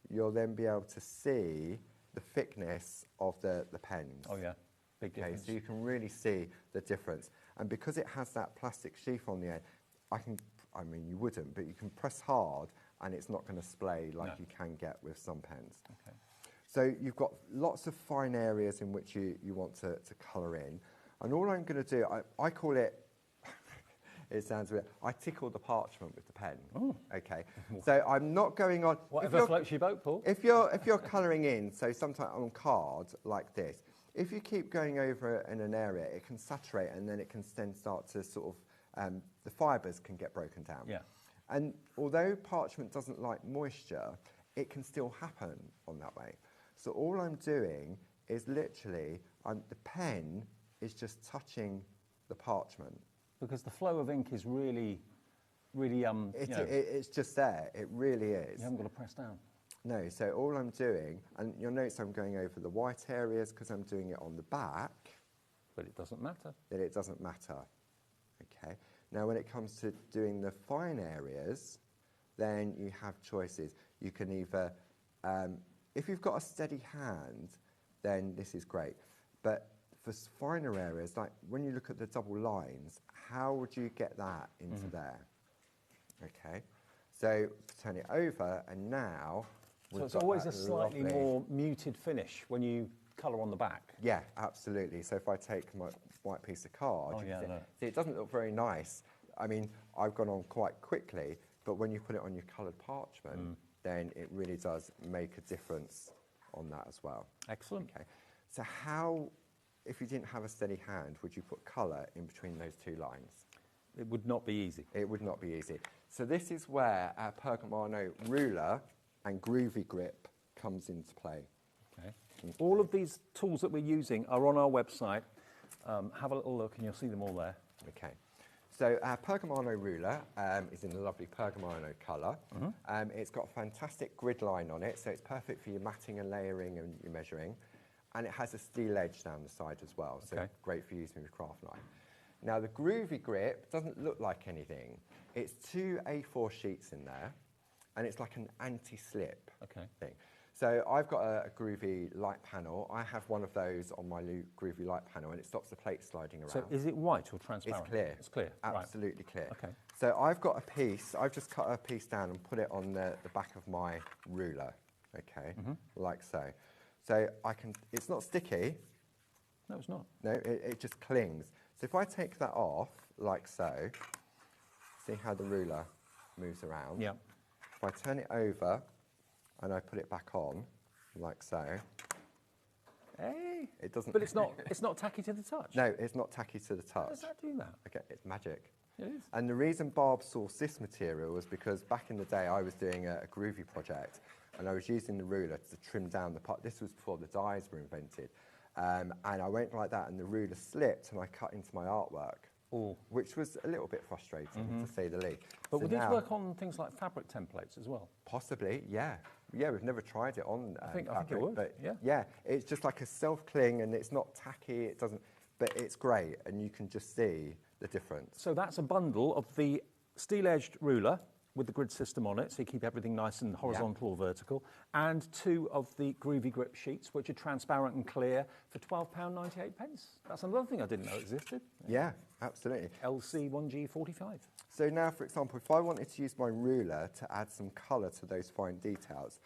you'll then be able to see the thickness of the pens. Oh yeah, big difference. So you can really see the difference. And because it has that plastic sheath on the end, I mean you wouldn't, but you can press hard and it's not going to splay like you can get with some pens. Okay. So you've got lots of fine areas in which you want to colour in. And all I'm going to do, I call it, it sounds weird, I tickle the parchment with the pen. Oh. Okay, so I'm not going on... Whatever floats your boat, Paul. If you're colouring in, so sometimes on cards like this, if you keep going over in an area, it can saturate and then it can then start to sort of, the fibres can get broken down. Yeah. And although parchment doesn't like moisture, it can still happen on that way. So all I'm doing is literally, the pen is just touching the parchment. Because the flow of ink is really, really, it's just there, it really is. You haven't got to press down. No, so all I'm doing, and you'll notice I'm going over the white areas because I'm doing it on the back. But it doesn't matter. That it doesn't matter. Okay. Now when it comes to doing the fine areas, then you have choices. You can either, if you've got a steady hand, then this is great. But for finer areas, like when you look at the double lines, how would you get that into there? Okay. So turn it over, and now so it's always a slightly more muted finish when you colour on the back. Yeah, absolutely. So if I take my white piece of card, see, it doesn't look very nice. I mean, I've gone on quite quickly, but when you put it on your coloured parchment, then it really does make a difference on that as well. Excellent. Okay. So how, if you didn't have a steady hand, would you put colour in between those two lines? It would not be easy. It would not be easy. So this is where our Pergamano ruler and Groovi grip comes into play. Okay. All of these tools that we're using are on our website. Have a little look and you'll see them all there. Okay. So our Pergamano ruler is in the lovely Pergamano colour. It's got a fantastic grid line on it, so it's perfect for your matting and layering and your measuring. And it has a steel edge down the side as well, so great for using with craft knife. Now the Groovi grip doesn't look like anything. It's 2 A4 sheets in there, and it's like an anti-slip thing. So I've got a Groovi light panel. I have one of those on my Groovi light panel, and it stops the plate sliding around. So is it white or transparent? It's clear. It's clear. Absolutely clear. Okay. So I've got a piece. I've just cut a piece down and put it on the back of my ruler. Okay, like so. So I can. It's not sticky. No, it's not. No, it just clings. So if I take that off, like so, see how the ruler moves around? Yeah. If I turn it over and I put it back on, like so. Hey! It doesn't... But it's not tacky to the touch? No, it's not tacky to the touch. How does that do that? Okay, it's magic. It is. And the reason Barb sourced this material was because back in the day I was doing a Groovi project and I was using the ruler to trim down the part. This was before the dies were invented. And I went like that and the ruler slipped and I cut into my artwork, which was a little bit frustrating to say the least. But would this work on things like fabric templates as well? Possibly, yeah. Yeah, we've never tried it on I think fabric, it would, but yeah. It's just like a self-cling and it's not tacky, it doesn't, but it's great and you can just see the difference. So that's a bundle of the steel-edged ruler with the grid system on it, so you keep everything nice and horizontal or vertical, and 2 of the Groovi grip sheets, which are transparent and clear, for £12.98. That's another thing I didn't know existed. Yeah, absolutely. LC1G45. So now, for example, if I wanted to use my ruler to add some colour to those fine details,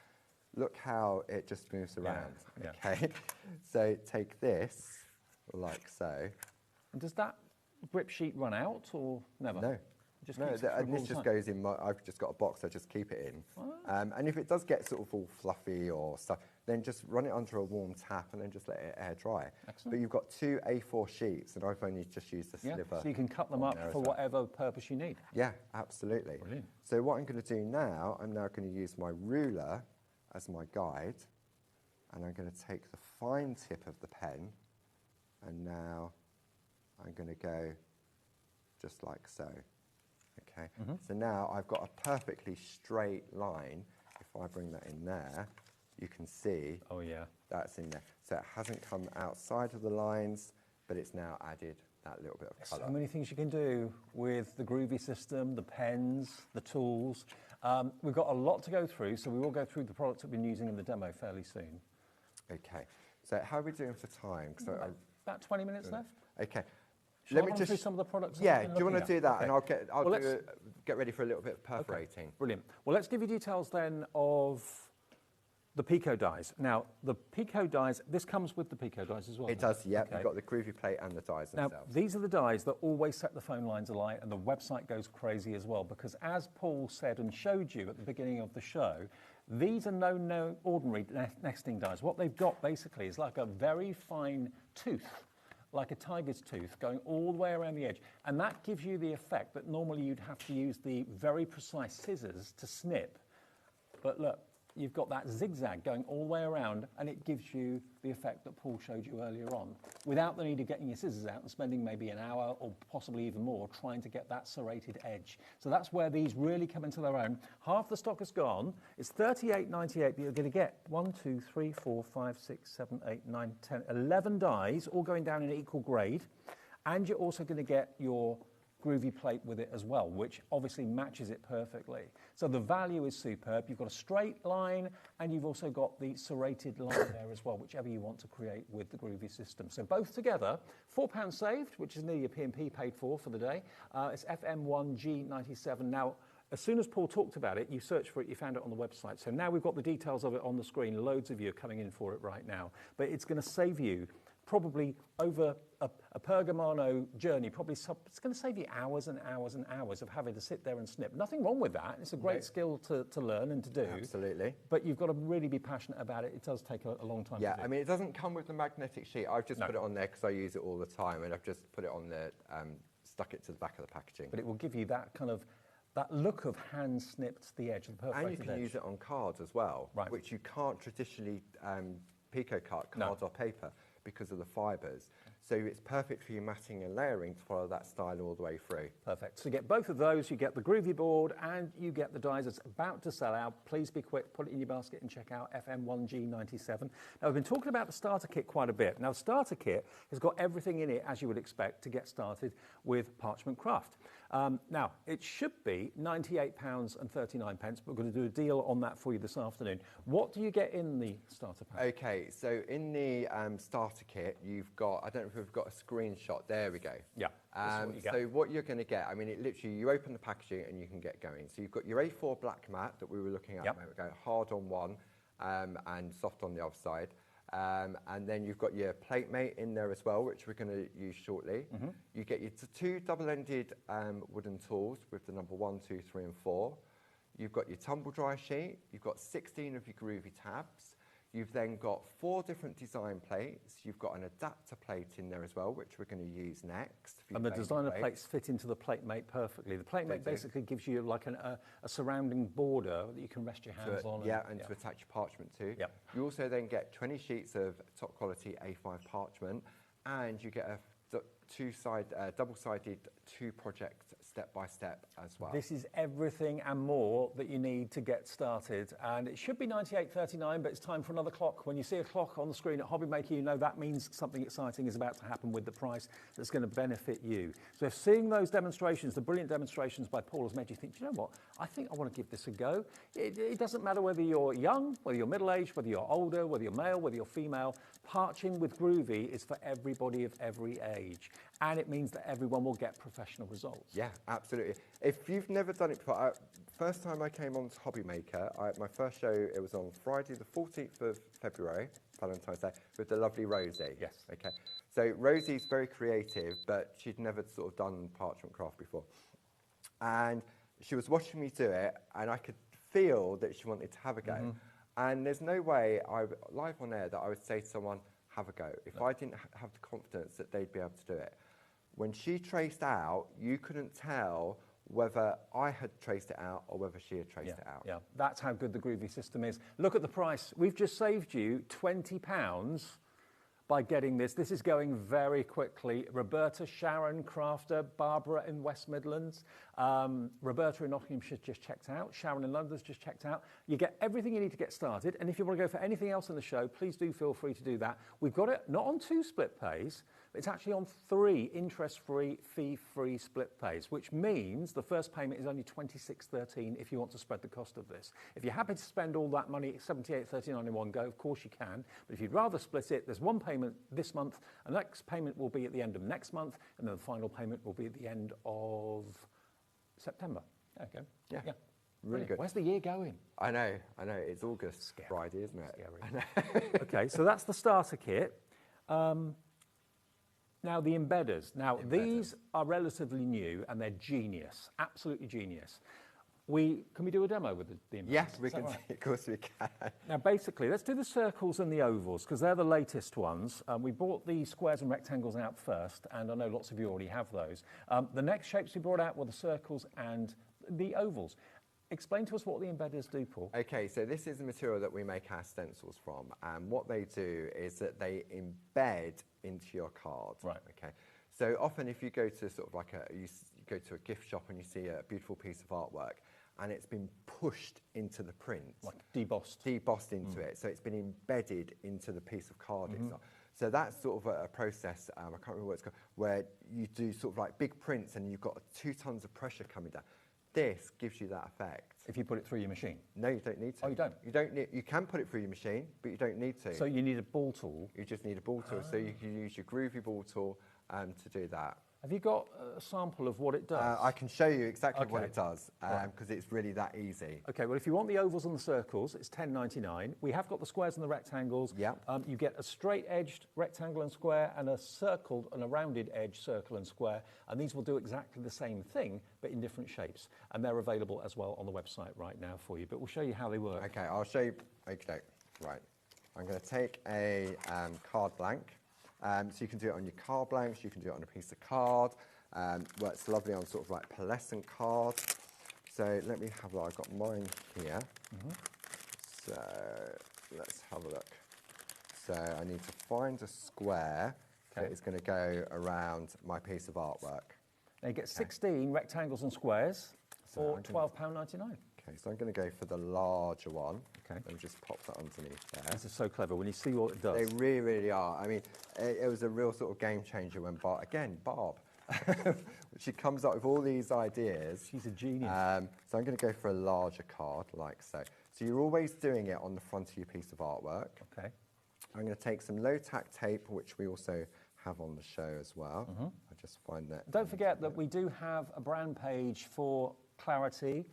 look how it just moves around, okay? So take this, like so. And does that grip sheet run out, or never? No. And this just goes in I've just got a box I just keep it in. And if it does get sort of all fluffy or stuff, then just run it under a warm tap and then just let it air dry. Excellent. But you've got 2 A4 sheets and I've only just used the sliver. So you can cut them up for whatever purpose you need. Yeah, absolutely. Brilliant. So what I'm going to do now, I'm now going to use my ruler as my guide, and I'm going to take the fine tip of the pen, and now I'm going to go just like so. Okay, so now I've got a perfectly straight line. If I bring that in there, you can see that's in there. So it hasn't come outside of the lines, but it's now added that little bit of colour. So many things you can do with the Groovi system, the pens, the tools. We've got a lot to go through, so we will go through the products that we've been using in the demo fairly soon. Okay, so how are we doing for time? About 20 minutes left. Okay. Let me just through some of the products. Do you want to do that? Okay. And I'll get ready for a little bit of perforating. Okay. Brilliant. Well, let's give you details then of The Pico dies. Now, the Pico dies, this comes with the Pico dies as well. It does, yeah. Okay. You've got the Groovi plate and the dies Now, themselves. these are the dies that always set the phone lines alight, and the website goes crazy as well, because as Paul said and showed you at the beginning of the show, these are no ordinary nesting dies. What they've got basically is like a very fine tooth, like a tiger's tooth, going all the way around the edge. And that gives you the effect that normally you'd have to use the very precise scissors to snip. But look, you've got that zigzag going all the way around, and it gives you the effect that Paul showed you earlier on, without the need of getting your scissors out and spending maybe an hour or possibly even more trying to get that serrated edge. So that's where these really come into their own. Half the stock is gone. It's $38.98, but you're going to get 1, 2, 3, 4, 5, 6, 7, 8, 9, 10, 11 dies, all going down in equal grade. And you're also going to get your Groovi plate with it as well, which obviously matches it perfectly. So the value is superb. You've got a straight line, and you've also got the serrated line there as well, whichever you want to create with the Groovi system. So both together, £4 saved, which is nearly a P&P paid for the day. It's FM1G97. Now, as soon as Paul talked about it, you searched for it, you found it on the website. So now we've got the details of it on the screen. Loads of you are coming in for it right now. But it's going to save you probably over a Pergamano journey, it's going to save you hours and hours and hours of having to sit there and snip. Nothing wrong with that. It's a great skill to learn and to do. Absolutely. But you've got to really be passionate about it. It does take a long time to do. I mean, it doesn't come with the magnetic sheet. I've just put it on there because I use it all the time, and I've just put it on there, stuck it to the back of the packaging. But it will give you that kind of, that look of hand-snipped the edge, the perforated edge. And you can use it on cards as well, which you can't traditionally Pico cut cards or paper because of the fibres. So it's perfect for your matting and layering to follow that style all the way through. Perfect. So you get both of those, you get the Groovi board and you get the dies that's about to sell out. Please be quick, put it in your basket and check out FM1G97. Now we've been talking about the starter kit quite a bit. Now the starter kit has got everything in it as you would expect to get started with Parchment Craft. Now, it should be £98.39, but we're going to do a deal on that for you this afternoon. What do you get in the starter pack? Okay, so in the starter kit, you've got, I don't know if we've got a screenshot, there we go. Yeah, so what you're going to get, I mean, it literally, you open the packaging and you can get going. So you've got your A4 black mat that we were looking at a moment ago, hard on one and soft on the other side. And then you've got your plate mate in there as well, which we're going to use shortly. You get your two double-ended wooden tools with the number 1, 2, 3, and 4. You've got your tumble dry sheet. You've got 16 of your Groovi tabs. You've then got 4 different design plates. You've got an adapter plate in there as well, which we're going to use next. And the designer plates fit into the plate mate perfectly. The plate mate basically gives you like a surrounding border that you can rest your hands on. Yeah, and to attach your parchment to. Yep. You also then get 20 sheets of top quality A5 parchment, and you get a double-sided 2-project step-by-step as well. This is everything and more that you need to get started, and it should be $98.39, but it's time for another clock. When you see a clock on the screen at HobbyMaker, you know that means something exciting is about to happen with the price that's going to benefit you. So if seeing those demonstrations, the brilliant demonstrations by Paul, has made you think, do you know what, I think I want to give this a go. It doesn't matter whether you're young, whether you're middle-aged, whether you're older, whether you're male, whether you're female. Parching with Groovi is for everybody of every age. And it means that everyone will get professional results. Yeah, absolutely. If you've never done it before, first time I came on to HobbyMaker, my first show, it was on Friday the 14th of February, Valentine's Day, with the lovely Rosie. Yes. Okay. So Rosie's very creative, but she'd never sort of done parchment craft before. And she was watching me do it, and I could feel that she wanted to have a go. And there's no way, live on air, that I would say to someone, have a go, if I didn't have the confidence that they'd be able to do it. When she traced out, you couldn't tell whether I had traced it out or whether she had traced it out. Yeah, that's how good the Groovi system is. Look at the price. We've just saved you £20 by getting this. This is going very quickly. Roberta, Sharon, Crafter, Barbara in West Midlands, Roberta in Nottinghamshire just checked out, Sharon in London's just checked out. You get everything you need to get started, and if you want to go for anything else in the show, please do feel free to do that. We've got it not on 2 split pays, but it's actually on 3 interest-free, fee-free split pays, which means the first payment is only $26.13 if you want to spread the cost of this. If you're happy to spend all that money, $78.39 in one go, of course you can, but if you'd rather split it, there's one payment this month, and the next payment will be at the end of next month, and then the final payment will be at the end of September. There you go. Yeah. Really good. Where's the year going? I know. It's August Friday, isn't it? Scary. Okay, so that's the starter kit. Now the embedders. Now these are relatively new and they're genius, absolutely genius. Can we do a demo with the embedders? Yes, we can. Right? Of course we can. Now basically, let's do the circles and the ovals because they're the latest ones. We brought the squares and rectangles out first, and I know lots of you already have those. The next shapes we brought out were the circles and the ovals. Explain to us what the embedders do, Paul. Okay, so this is the material that we make our stencils from, and what they do is that they embed into your card. Right. Okay. So often, if you go to sort of like you go to a gift shop and you see a beautiful piece of artwork, and it's been pushed into the print, like debossed into it. So it's been embedded into the piece of card itself. So that's sort of a process. I can't remember what it's called, where you do sort of like big prints, and you've got 2 tons of pressure coming down. This gives you that effect. If you put it through your machine? No, you don't need to. Oh, you don't? You don't need. You can put it through your machine, but you don't need to. So you need a ball tool? You just need a ball tool. So you can use your Groovi ball tool to do that. Have you got a sample of what it does? I can show you exactly what it does, because it's really that easy. Okay, well, if you want the ovals and the circles, it's $10.99. We have got the squares and the rectangles. Yeah. You get a straight-edged rectangle and square and a circled and a rounded edge circle and square, and these will do exactly the same thing, but in different shapes. And they're available as well on the website right now for you, but we'll show you how they work. Okay, I'll show you. Okay, right. I'm going to take a card blank. So you can do it on your card blanks, you can do it on a piece of card. Works lovely on sort of like pearlescent card. So let me have a look. I've got mine here. So let's have a look. So I need to find a square that is going to go around my piece of artwork. Now you get 16 rectangles and squares for £12.99. Okay, so I'm going to go for the larger one. Okay. And just pop that underneath there. This is so clever when you see what it does. They really, really are. I mean, it was a real sort of game changer when Barb, she comes up with all these ideas. She's a genius. So I'm going to go for a larger card, like so. So you're always doing it on the front of your piece of artwork. Okay. I'm going to take some low-tack tape, which we also have on the show as well. I just find that. Don't forget that we do have a brand page for Clarity.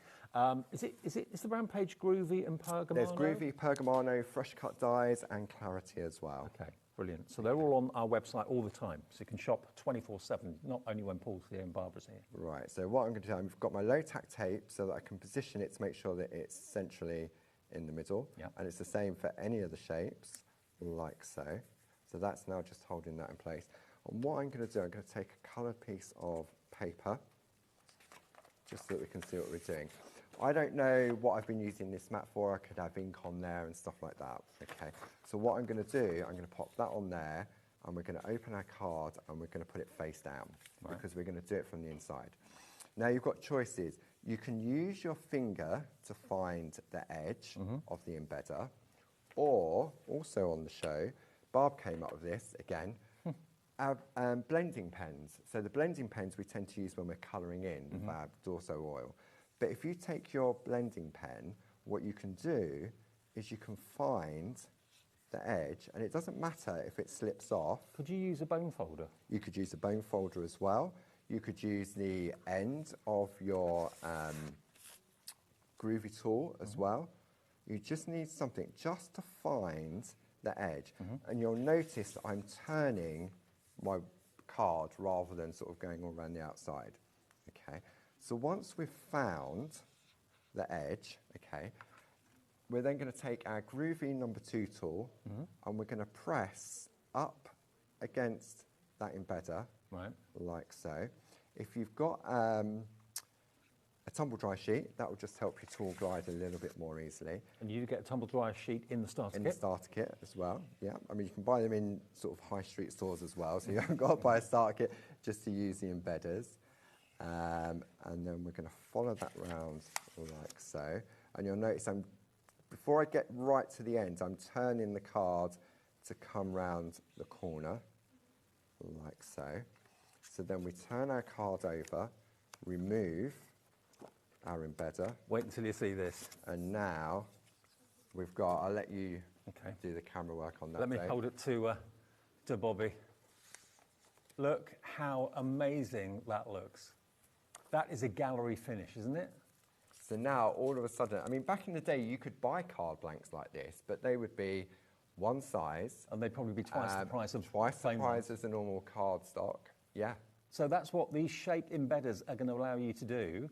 Is the brand page Groovi and Pergamano? There's Groovi, Pergamano, fresh cut dyes, and Clarity as well. Okay, brilliant. So they're all on our website all the time, so you can shop 24/7, not only when Paul's here and Barbara's here. Right, so what I'm going to do, I've got my low-tack tape so that I can position it to make sure that it's centrally in the middle. Yeah. And it's the same for any of the shapes, like so. So that's now just holding that in place. And what I'm going to do, I'm going to take a coloured piece of paper, just so that we can see what we're doing. I don't know what I've been using this mat for. I could have ink on there and stuff like that. Okay, so what I'm going to do, I'm going to pop that on there, and we're going to open our card and we're going to put it face down, because we're going to do it from the inside. Now you've got choices. You can use your finger to find the edge of the embedder, or also on the show, Barb came up with this again. Our blending pens. So the blending pens we tend to use when we're colouring in with our Dorso oil. But if you take your blending pen, what you can do is you can find the edge, and it doesn't matter if it slips off. Could you use a bone folder? You could use a bone folder as well. You could use the end of your Groovi tool as well. You just need something just to find the edge. And you'll notice that I'm turning my card rather than sort of going all around the outside. Okay. So once we've found the edge, okay, we're then going to take our Groovi number 2 tool and we're going to press up against that embedder, like so. If you've got a tumble dry sheet, that will just help your tool glide a little bit more easily. And you get a tumble dry sheet in the starter kit? In the starter kit as well, yeah. I mean, you can buy them in sort of high street stores as well, so you haven't got to buy a starter kit just to use the embedders. And then we're going to follow that round like so. And you'll notice before I get right to the end, I'm turning the card to come round the corner, like so. So then we turn our card over, remove our embedder. Wait until you see this. And now we've got, I'll let you do the camera work on that. Let me hold it to Bobby. Look how amazing that looks. That is a gallery finish, isn't it? So now, all of a sudden, I mean, back in the day, you could buy card blanks like this, but they would be one size. And they'd probably be twice the price of Twice the plain price ones. as a normal card stock. Yeah. So that's what these shaped embedders are going to allow you to do.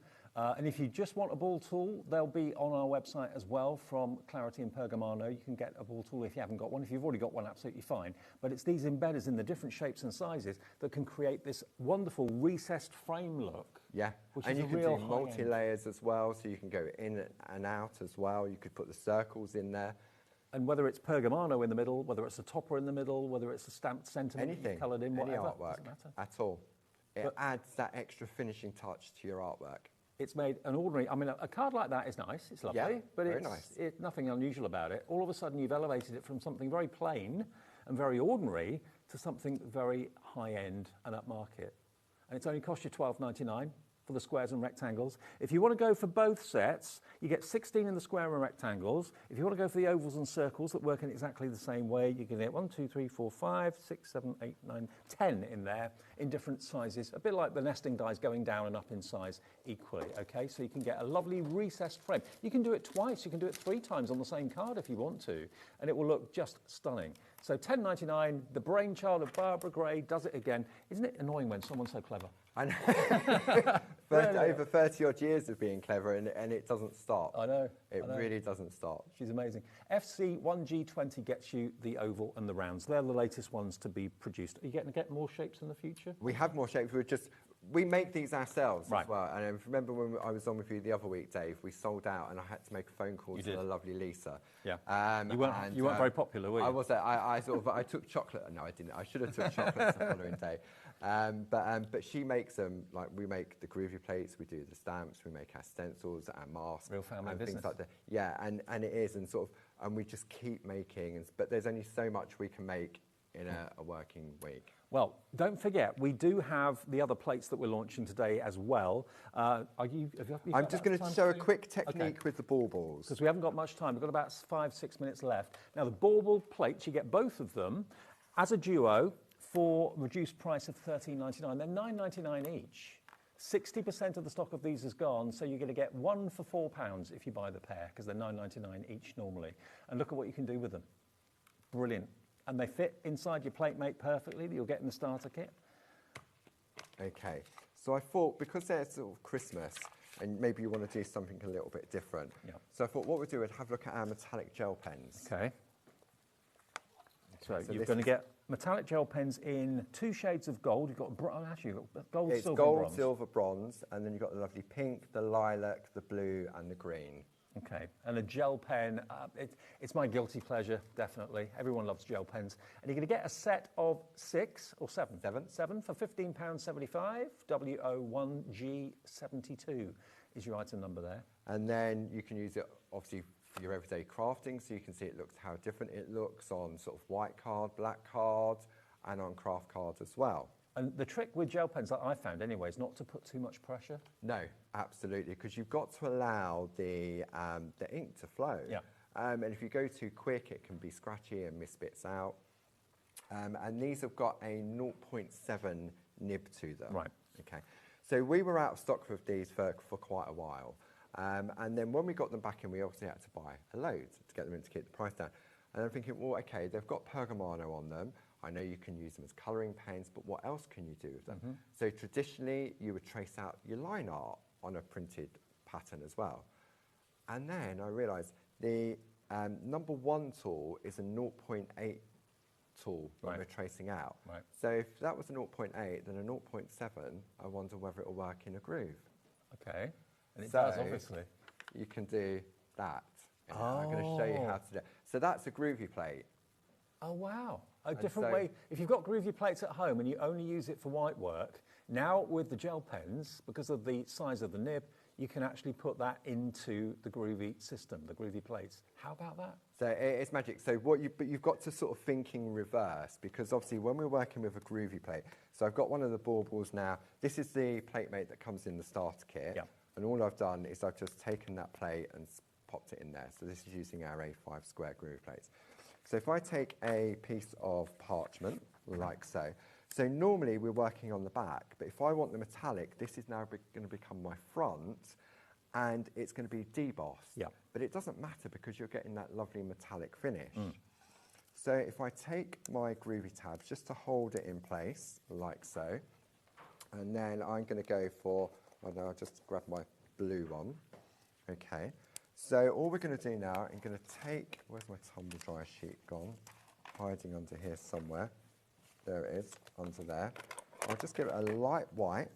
And if you just want a ball tool, they'll be on our website as well from Clarity and Pergamano. You can get a ball tool if you haven't got one. If you've already got one, absolutely fine. But it's these embedders in the different shapes and sizes that can create this wonderful recessed frame look. Yeah, which and is you a can real do multi-layers as well, so you can go in and out as well. You could put the circles in there. And whether it's Pergamano in the middle, whether it's a topper in the middle, whether it's a stamped sentiment Anything, coloured in, any whatever, artwork doesn't matter. at all. It adds that extra finishing touch to your artwork. It's made an ordinary, I mean, a card like that is nice, it's lovely, Yeah, but very it's nice. nothing unusual about it. All of a sudden you've elevated it from something very plain and very ordinary to something very high-end and upmarket. And it's only cost you $12.99 for the squares and rectangles. If you want to go for both sets, you get 16 in the square and rectangles. If you want to go for the ovals and circles that work in exactly the same way, you can get 1, 2, 3, 4, 5, 6, 7, 8, 9, 10 in there in different sizes, a bit like the nesting dies going down and up in size equally, okay? So you can get a lovely recessed frame. You can do it twice, you can do it 3 times on the same card if you want to, and it will look just stunning. So $10.99, the brainchild of Barbara Gray does it again. Isn't it annoying when someone's so clever? I know. Over 30 odd years of being clever, and it doesn't stop. I know. It really doesn't stop. She's amazing. FC1G20 gets you the oval and the rounds. They're the latest ones to be produced. Are you getting to get more shapes in the future? We have more shapes. We make these ourselves Right. as well. And I remember when I was on with you the other week, Dave, we sold out and I had to make a phone call to the lovely Lisa. Yeah. You weren't very popular, were you? I wasn't. I took chocolate. No, I didn't. I should have took chocolate the following day. But she makes them, like we make the Groovi plates, we do the stamps, we make our stencils, our masks. Real family and business. things like that. Yeah, and it is, and we just keep making, but there's only so much we can make in a working week. Well, don't forget, we do have the other plates that we're launching today as well. I'm just going to show a quick technique with the baubles. Because we haven't got much time. We've got about 5-6 minutes left. Now, the bauble plates, you get both of them as a duo for reduced price of $13.99. They're $9.99 each. 60% of the stock of these is gone, so you're going to get one for £4 if you buy the pair, because they're $9.99 each normally. And look at what you can do with them. Brilliant. And they fit inside your plate mate perfectly that you'll get in the starter kit. Okay, so I thought, because they're sort of Christmas, and maybe you want to do something a little bit different. Yeah. So I thought what we'd do is have a look at our metallic gel pens. Okay. So, so you're going to get metallic gel pens in 2 shades of gold. You've got actually you've got gold, It's silver, gold, bronze. silver, bronze, and then you've got the lovely pink, the lilac, the blue, and the green. Okay, and a gel pen, it's my guilty pleasure, definitely. Everyone loves gel pens. And you're going to get a set of 6 or 7? 7 for £15.75. W01G72 is your item number there. And then you can use it, obviously, for your everyday crafting, so you can see how different it looks on sort of white card, black card, and on craft cards as well. And the trick with gel pens that I found anyway is not to put too much pressure. No, absolutely, because you've got to allow the ink to flow. Yeah. And if you go too quick, it can be scratchy and miss bits out. And these have got a 0.7 nib to them. Right. Okay. So we were out of stock with these for quite a while. And then when we got them back in, we obviously had to buy a load to get them in to keep the price down. And I'm thinking, well, okay, they've got Pergamano on them. I know you can use them as colouring pens, but what else can you do with them? Mm-hmm. So traditionally, you would trace out your line art on a printed pattern as well. And then I realised the number 1 tool is a 0.8 tool when we're tracing out. Right. So if that was a 0.8, then a 0.7, I wonder whether it'll work in a groove. Okay, and it does, obviously. You can do that. I'm going to show you how to do it. So that's a Groovi plate. Oh, wow. A different way. If you've got Groovi plates at home and you only use it for white work, now with the gel pens, because of the size of the nib, you can actually put that into the Groovi system, the Groovi plates. How about that? So it's magic. So but you've got to sort of think in reverse, because obviously when we're working with a Groovi plate, so I've got one of the baubles now. This is the plate mate that comes in the starter kit. Yeah. And all I've done is I've just taken that plate and popped it in there. So this is using our A5 square Groovi plates. So if I take a piece of parchment, like so, so normally we're working on the back, but if I want the metallic, this is now going to become my front, and it's going to be debossed. Yeah. But it doesn't matter because you're getting that lovely metallic finish. So if I take my Groovi tabs just to hold it in place, like so, and then I'm going to go for, I'll just grab my blue one. Okay, so all we're going to do now, I'm going to take, where's my tumble dryer sheet gone? Hiding under here somewhere. There it is, under there. I'll just give it a light wipe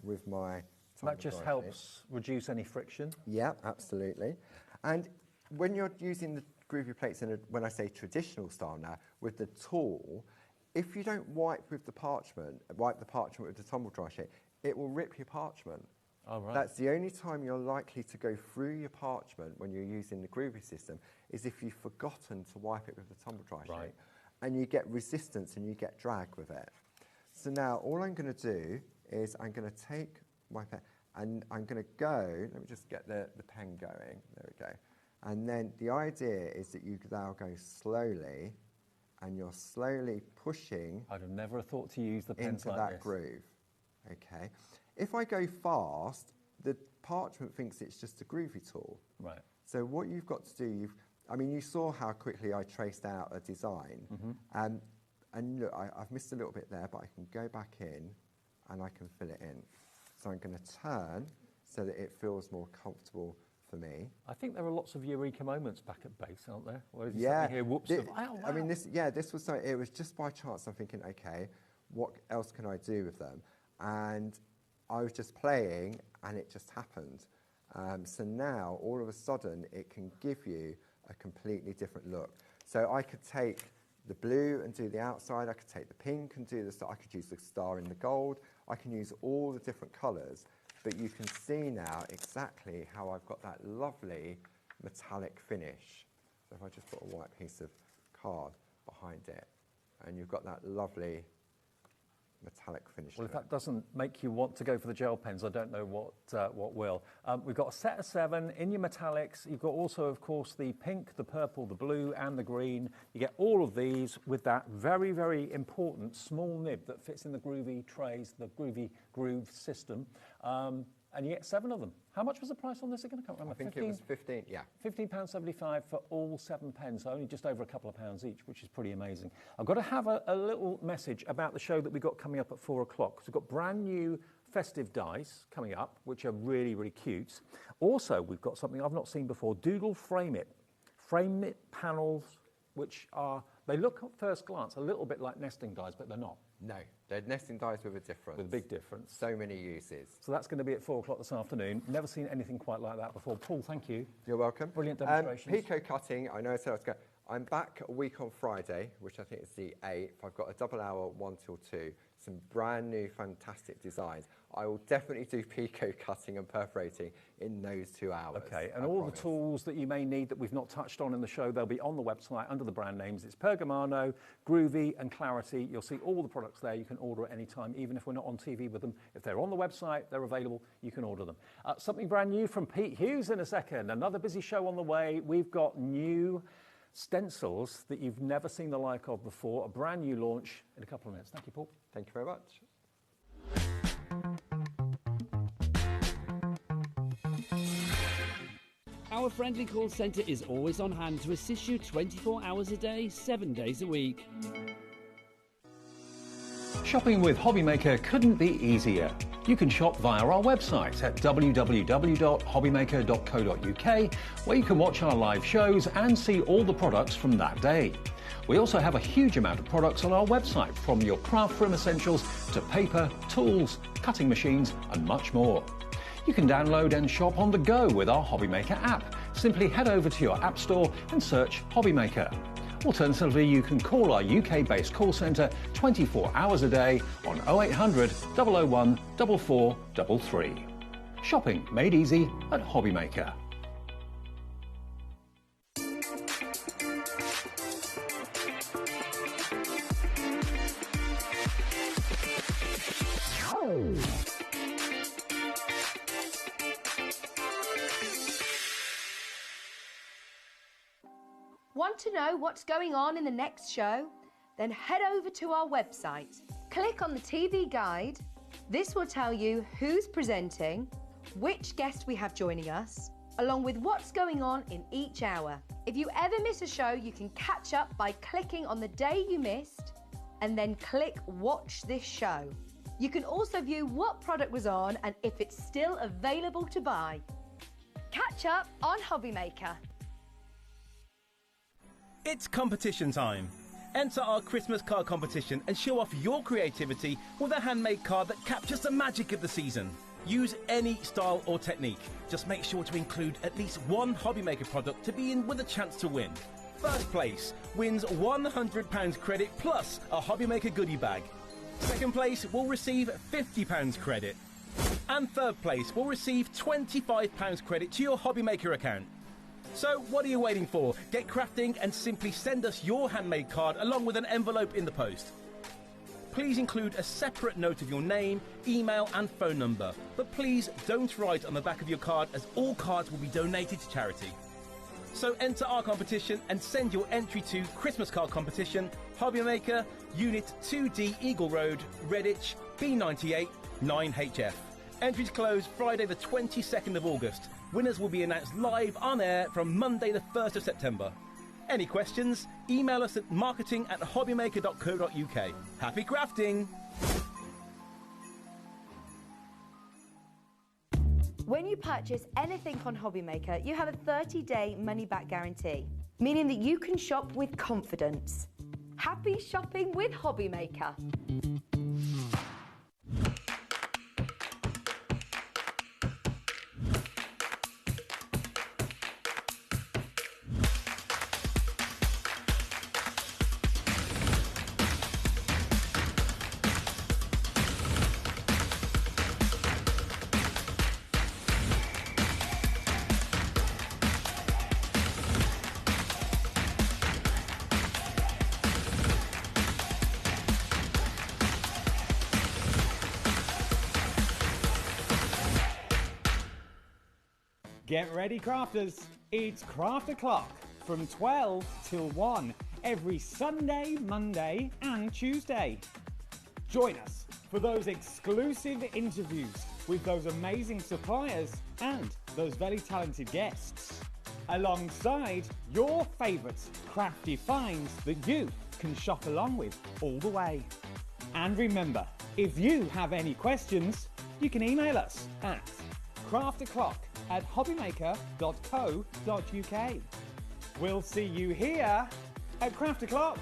with my tumble That just dryer helps sheet. reduce any friction. Yeah, absolutely. And when you're using the Groovi plates in when I say traditional style now, with the tool, if you don't wipe the parchment with the tumble dry sheet, it will rip your parchment. Oh, right. That's the only time you're likely to go through your parchment when you're using the Groovi system, is if you've forgotten to wipe it with the tumble dry sheet. And you get resistance and you get drag with it. So now all I'm going to do is I'm going to take my pen and I'm going to go, let me just get the pen going, there we go. And then the idea is that you now go slowly, and you're slowly pushing. I'd have never thought to use the pens into like that this. groove. Okay. If I go fast, the parchment thinks it's just a Groovi tool. Right. So what you've got to do, I mean, you saw how quickly I traced out a design. And look, I've missed a little bit there, but I can go back in and I can fill it in. So I'm going to turn so that it feels more comfortable for me. I think there are lots of eureka moments back at base, aren't there? Where you Yeah. suddenly hear whoops. Thi- Of, oh, wow. I mean, this was so, it was just by chance. I'm thinking, okay, what else can I do with them? And I was just playing, and it just happened. So now, all of a sudden, it can give you a completely different look. So I could take the blue and do the outside. I could take the pink and do the star. I could use the star in the gold. I can use all the different colours. But you can see now exactly how I've got that lovely metallic finish. So if I just put a white piece of card behind it, and you've got that lovely metallic finish. Well, if that doesn't make you want to go for the gel pens, I don't know what will. We've got a set of 7 in your metallics. You've got also, of course, the pink, the purple, the blue, and the green. You get all of these with that very, very important small nib that fits in the Groovi trays, the Groovi groove system. And you get 7 of them. How much was the price on this again? I can't remember. I think it was 15, yeah. £15.75 for all 7 pens, so only just over a couple of pounds each, which is pretty amazing. I've got to have a little message about the show that we've got coming up at 4 o'clock. We've got brand new festive dies coming up, which are really, really cute. Also, we've got something I've not seen before, Doodle Frame It. Frame It panels, which are, they look at first glance a little bit like nesting dies, but they're not. No, they're nesting dies with a difference. With a big difference. So many uses. So that's going to be at 4 o'clock this afternoon. Never seen anything quite like that before. Paul, thank you. You're welcome. Brilliant demonstrations. Pico cutting, I know I said I was going. I'm back a week on Friday, which I think is the 8th. I've got a double hour, 1 till 2. Some brand new, fantastic designs. I will definitely do Pico cutting and perforating in those 2 hours. Okay, and all the tools that you may need that we've not touched on in the show, they'll be on the website under the brand names. It's Pergamano, Groovi, and Clarity. You'll see all the products there. You can order at any time, even if we're not on TV with them. If they're on the website, they're available. You can order them. Something brand new from Pete Hughes in a second. Another busy show on the way. We've got new stencils that you've never seen the like of before. A brand new launch in a couple of minutes. Thank you, Paul. Thank you very much. Our friendly call centre is always on hand to assist you 24 hours a day, 7 days a week. Shopping with HobbyMaker couldn't be easier. You can shop via our website at www.hobbymaker.co.uk, where you can watch our live shows and see all the products from that day. We also have a huge amount of products on our website, from your craft room essentials to paper, tools, cutting machines and much more. You can download and shop on the go with our HobbyMaker app. Simply head over to your app store and search HobbyMaker. Alternatively, you can call our UK-based call centre 24 hours a day on 0800 001 4433. Shopping made easy at HobbyMaker. Want to know what's going on in the next show? Then head over to our website. Click on the TV guide. This will tell you who's presenting, which guest we have joining us, along with what's going on in each hour. If you ever miss a show, you can catch up by clicking on the day you missed and then click Watch This Show. You can also view what product was on and if it's still available to buy. Catch up on HobbyMaker. It's competition time. Enter our Christmas card competition and show off your creativity with a handmade card that captures the magic of the season. Use any style or technique. Just make sure to include at least one HobbyMaker product to be in with a chance to win. First place wins £100 credit plus a HobbyMaker goodie bag. Second place will receive £50 credit. And third place will receive £25 credit to your HobbyMaker account. So what are you waiting for? Get crafting and simply send us your handmade card along with an envelope in the post. Please include a separate note of your name, email and phone number. But please don't write on the back of your card, as all cards will be donated to charity. So enter our competition and send your entry to Christmas Card Competition, HobbyMaker, Unit 2D Eagle Road, Redditch, B98 9HF. Entries close Friday the 22nd of August. Winners will be announced live on air from Monday the 1st of September. Any questions? Email us at marketing@hobbymaker.co.uk. Happy crafting! When you purchase anything on HobbyMaker, you have a 30-day money-back guarantee, meaning that you can shop with confidence. Happy shopping with HobbyMaker. Get ready, crafters. It's Craft O'Clock from 12 till 1 every Sunday, Monday and Tuesday. Join us for those exclusive interviews with those amazing suppliers and those very talented guests, alongside your favourite crafty finds that you can shop along with all the way. And remember, if you have any questions, you can email us at crafto'clock@hobbymaker.co.uk. We'll see you here at Craft O'Clock.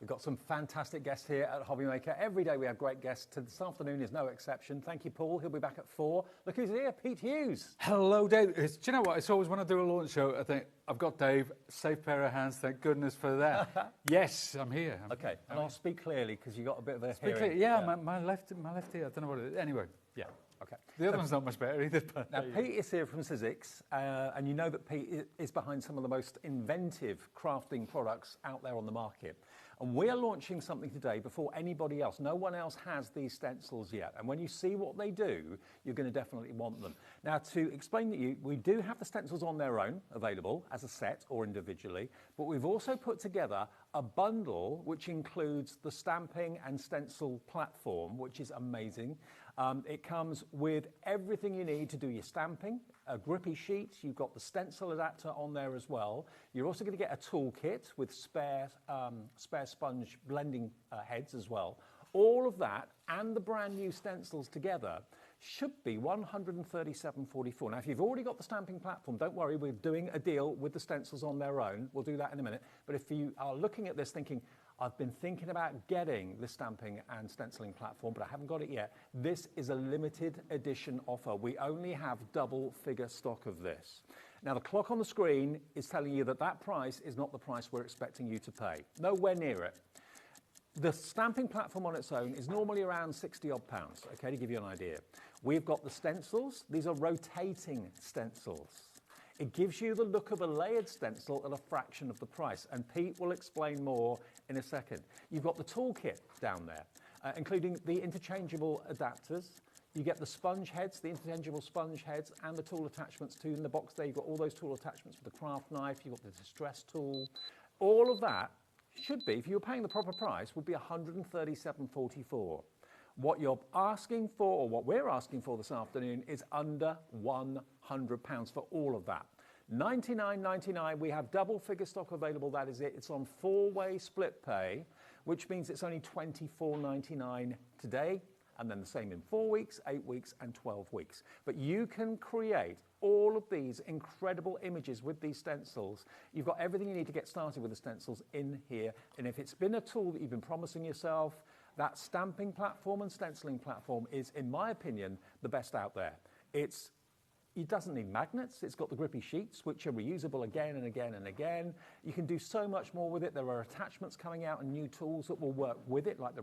We've got some fantastic guests here at HobbyMaker. Every day we have great guests. This afternoon is no exception. Thank you, Paul. He'll be back at 4. Look who's here, Pete Hughes. Hello, Dave. Do you know what? It's always when I do a launch show, I think, I've got Dave, safe pair of hands, thank goodness for that. Yes, I'm here. Okay, and I'll speak clearly because you've got a bit of a Speak hearing. clear. Yeah, my left ear, I don't know what it is. Anyway, yeah. Okay. The other one's not much better either. But Now, Pete is here from Sizzix, and you know that Pete is behind some of the most inventive crafting products out there on the market. And we are launching something today before anybody else. No one else has these stencils yet. And when you see what they do, you're going to definitely want them. Now, to explain to you, we do have the stencils on their own available as a set or individually, but we've also put together a bundle which includes the stamping and stencil platform, which is amazing. It comes with everything you need to do your stamping, a grippy sheet. You've got the stencil adapter on there as well. You're also going to get a toolkit with spare sponge blending heads as well. All of that and the brand new stencils together should be $137.44. Now, if you've already got the stamping platform, don't worry, we're doing a deal with the stencils on their own. We'll do that in a minute. But if you are looking at this thinking, I've been thinking about getting the stamping and stenciling platform, but I haven't got it yet, this is a limited edition offer. We only have double figure stock of this. Now, the clock on the screen is telling you that that price is not the price we're expecting you to pay. Nowhere near it. The stamping platform on its own is normally around 60 odd pounds, okay, to give you an idea. We've got the stencils. These are rotating stencils. It gives you the look of a layered stencil at a fraction of the price, and Pete will explain more in a second. You've got the toolkit down there, including the interchangeable adapters. You get the sponge heads, the interchangeable sponge heads, and the tool attachments too. In the box there, you've got all those tool attachments for the craft knife, you've got the distress tool. All of that should be, if you were paying the proper price, would be $137.44. What you're asking for, or what we're asking for this afternoon, is under £100 for all of that. $99.99, we have double figure stock available, that is it. It's on 4-way split pay, which means it's only $24.99 today, and then the same in 4 weeks, 8 weeks, and 12 weeks. But you can create all of these incredible images with these stencils. You've got everything you need to get started with the stencils in here. And if it's been a tool that you've been promising yourself, that stamping platform and stenciling platform is, in my opinion, the best out there. It doesn't need magnets. It's got the grippy sheets, which are reusable again and again and again. You can do so much more with it. There are attachments coming out and new tools that will work with it, like the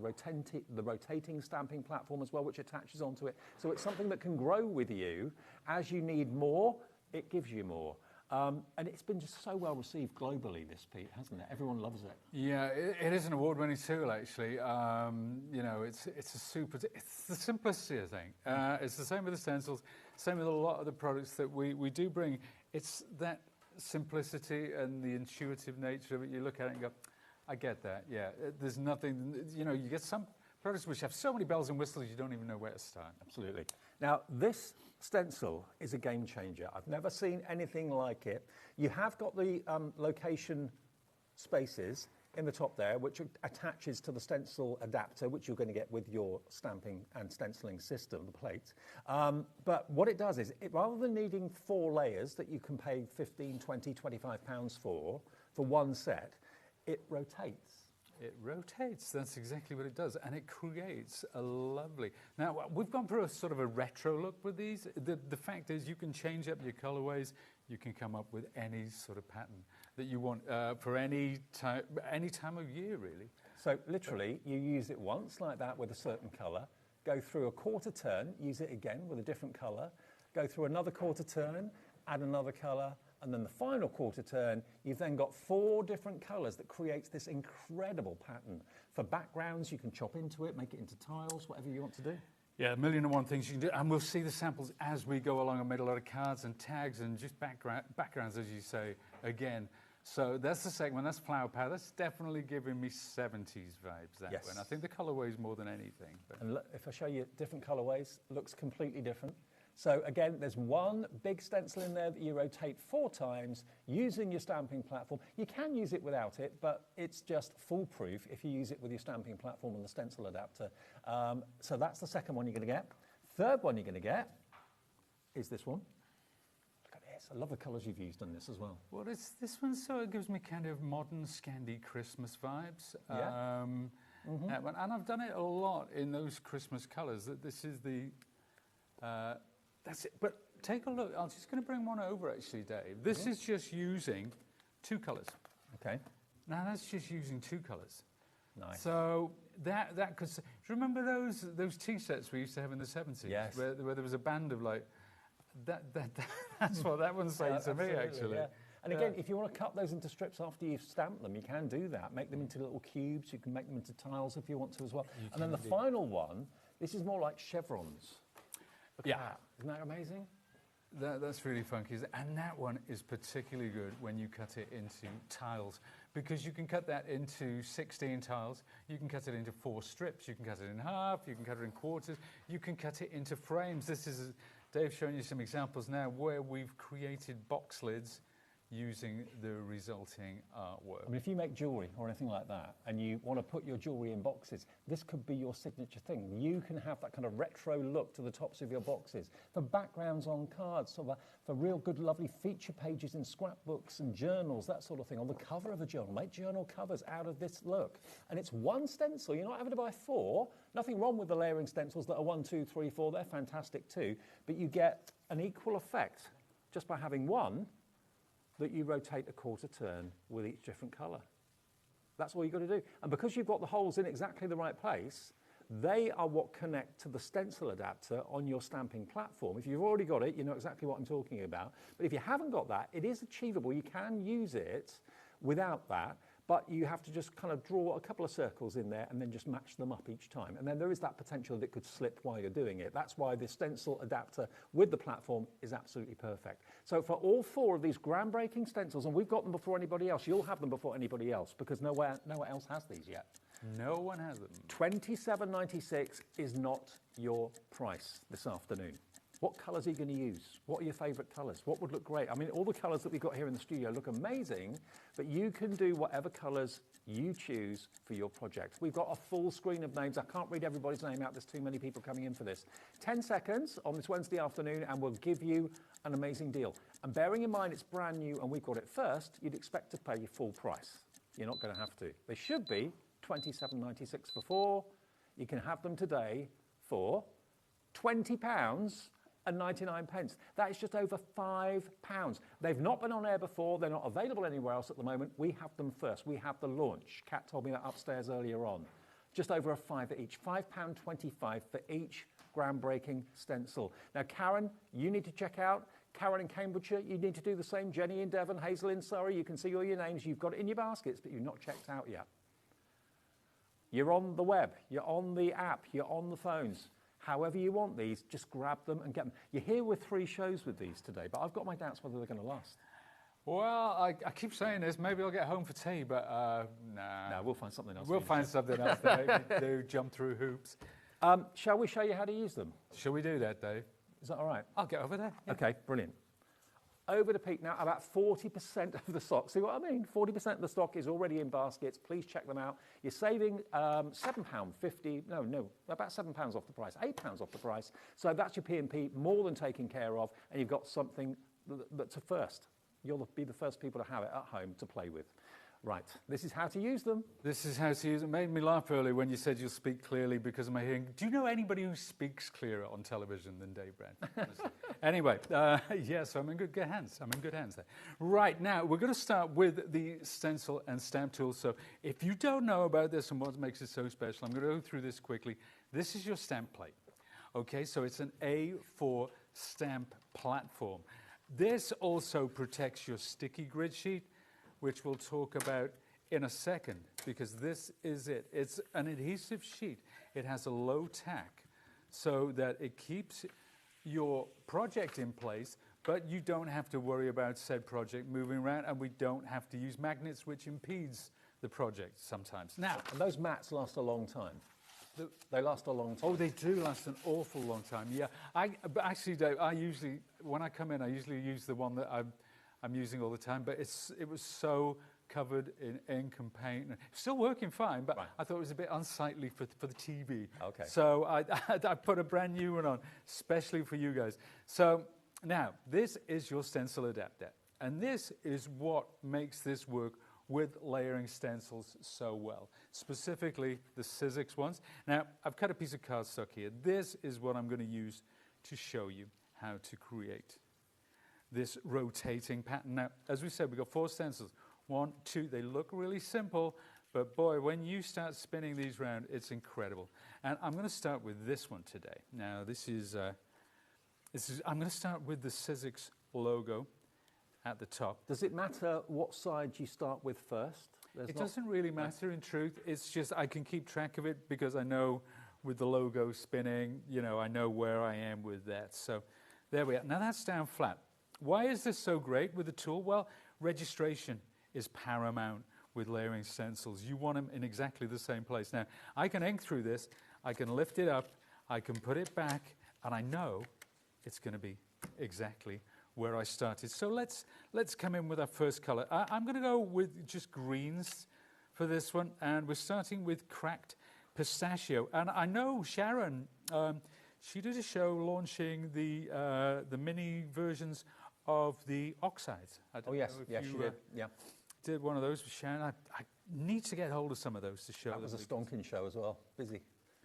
rotating stamping platform as well, which attaches onto it. So it's something that can grow with you. As you need more, it gives you more. And it's been just so well received globally, this, Pete, hasn't it? Everyone loves it. Yeah, it is an award-winning tool, actually. You know, it's the simplicity, I think. It's the same with the stencils, same with a lot of the products that we do bring. It's that simplicity and the intuitive nature of it. You look at it and go, I get that, yeah. There's nothing, you know, you get some products which have so many bells and whistles you don't even know where to start. Absolutely. Now, this stencil is a game changer. I've never seen anything like it. You have got the location spaces in the top there, which attaches to the stencil adapter, which you're going to get with your stamping and stenciling system, the plate. But what it does is, rather than needing 4 layers that you can pay 15, 20, 25 pounds for one set, it rotates. It rotates, that's exactly what it does, and it creates a lovely... Now, we've gone for a sort of a retro look with these. The fact is you can change up your colorways, you can come up with any sort of pattern that you want for any time of year, really. So, literally, you use it once, like that, with a certain color, go through a quarter turn, use it again with a different color, go through another quarter turn, add another color, and then the final quarter turn, you've then got 4 different colours that creates this incredible pattern. For backgrounds, you can chop into it, make it into tiles, whatever you want to do. Yeah, 1,000,001 things you can do, and we'll see the samples as we go along. I made a lot of cards and tags and just backgrounds, as you say, again. So that's the second one, that's Flower Power. That's definitely giving me 70s vibes, that Yes. one. I think the colourways more than anything. But And look, if I show you different colourways, looks completely different. So again, there's one big stencil in there that you rotate 4 times using your stamping platform. You can use it without it, but it's just foolproof if you use it with your stamping platform and the stencil adapter. So that's the second one you're going to get. Third one you're going to get is this one. Look at this. I love the colours you've used on this as well. well, this one sort of gives me kind of modern Scandi Christmas vibes. Yeah. That one. And I've done it a lot in those Christmas colours. This is the... that's it. But take a look. I'm just going to bring one over, actually, Dave. This is just using 2 colours. Okay. Now, that's just using 2 colours. Nice. So that could... Do you remember those tea sets we used to have in the 70s? Yes. Where there was a band of, like... That's what that one's saying to me, actually. Yeah. And again, if you want to cut those into strips after you've stamped them, you can do that. Make them into little cubes. You can make them into tiles if you want to as well. And then the final one, this is more like chevrons. Look at that. Isn't that amazing? That's really funky. And that one is particularly good when you cut it into tiles, because you can cut that into 16 tiles, you can cut it into 4 strips, you can cut it in half, you can cut it in quarters, you can cut it into frames. This is, Dave's showing you some examples now where we've created box lids using the resulting artwork. I mean, if you make jewellery or anything like that and you want to put your jewellery in boxes, this could be your signature thing. You can have that kind of retro look to the tops of your boxes. For backgrounds on cards, for real good, lovely feature pages in scrapbooks and journals, that sort of thing. On the cover of a journal, make journal covers out of this look. And it's 1 stencil. You're not having to buy 4. Nothing wrong with the layering stencils that are 1, 2, 3, 4. They're fantastic too. But you get an equal effect just by having 1 that you rotate a quarter turn with each different colour. That's all you've got to do. And because you've got the holes in exactly the right place, they are what connect to the stencil adapter on your stamping platform. If you've already got it, you know exactly what I'm talking about. But if you haven't got that, it is achievable. You can use it without that. but you have to just kind of draw a couple of circles in there and then just match them up each time. And then there is that potential that it could slip while you're doing it. That's why the stencil adapter with the platform is absolutely perfect. So for all 4 of these groundbreaking stencils, and we've got them before anybody else, you'll have them before anybody else because no one else has these yet. No one has them. $27.96 is not your price this afternoon. What colours are you going to use? What are your favourite colours? What would look great? I mean, all the colours that we've got here in the studio look amazing, but you can do whatever colours you choose for your project. We've got a full screen of names. I can't read everybody's name out. There's too many people coming in for this. 10 seconds on this Wednesday afternoon, and we'll give you an amazing deal. And bearing in mind it's brand new and we've got it first, you'd expect to pay your full price. You're not going to have to. They should be $27.96 for 4. You can have them today for £20 and 99 pence. That is just over £5. They've not been on air before. They're not available anywhere else at the moment. We have them first. We have the launch. Kat told me that upstairs earlier on. Just over a £5 each. £5.25 for each groundbreaking stencil. Now, Karen, you need to check out. Karen in Cambridgeshire, you need to do the same. Jenny in Devon, Hazel in Surrey, you can see all your names. You've got it in your baskets, but you've not checked out yet. You're on the web. You're on the app. You're on the phones. However you want these, just grab them and get them. You're here with 3 shows with these today, but I've got my doubts whether they're going to last. Well, I keep saying this. Maybe I'll get home for tea, but nah. No, we'll find something else. We'll find something else to make me do, jump through hoops. Shall we show you how to use them? Shall we do that, Dave? Is that all right? I'll get over there. Yeah. Okay, brilliant. Over to Pete now, about 40% of the stock. See what I mean? 40% of the stock is already in baskets. Please check them out. You're saving £7.50, about £7 off the price, £8 off the price. So that's your P&P, more than taken care of, and you've got something that's a first. You'll be the first people to have it at home to play with. Right, this is how to use them. This is how to use them. It made me laugh earlier when you said you'll speak clearly because of my hearing. Do you know anybody who speaks clearer on television than Dave Brand? Anyway, yes, I'm in good hands. I'm in good hands there. Right, now we're going to start with the stencil and stamp tool. So if you don't know about this and what makes it so special, I'm going to go through this quickly. This is your stamp plate. Okay, so it's an A4 stamp platform. This also protects your sticky grid sheet, which we'll talk about in a second, because this is it. It's an adhesive sheet. It has a low tack so that it keeps your project in place, but you don't have to worry about said project moving around, and we don't have to use magnets, which impedes the project sometimes. Now, and those mats last a long time. They last a long time. Oh, they do last an awful long time, yeah. But actually, Dave, when I come in, I usually use the one that I'm using all the time, but it was so covered in ink and paint. It's still working fine, but right. I thought it was a bit unsightly for the TV. Okay. So I put a brand new one on, especially for you guys. So now, this is your stencil adapter, and this is what makes this work with layering stencils so well, specifically the Sizzix ones. Now, I've cut a piece of cardstock here. This is what I'm going to use to show you how to create this rotating pattern. Now, as we said, we've got 4 stencils. 1, 2, they look really simple, but boy, when you start spinning these around, it's incredible. And I'm going to start with this one today. Now, I'm going to start with the Sizzix logo at the top. Does it matter what side you start with first? It doesn't really matter in truth. It's just I can keep track of it because I know with the logo spinning, I know where I am with that. So there we are. Now that's down flat. Why is this so great with the tool? Well, registration is paramount with layering stencils. You want them in exactly the same place. Now, I can ink through this, I can lift it up, I can put it back, and I know it's going to be exactly where I started. So let's come in with our first color. I'm going to go with just greens for this one, and we're starting with cracked pistachio. And I know Sharon, she did a show launching the mini versions of the oxides. Oh yes, she did. Yeah, did one of those with Sharon. I need to get hold of some of those to show. That was a stonking show as well. Busy.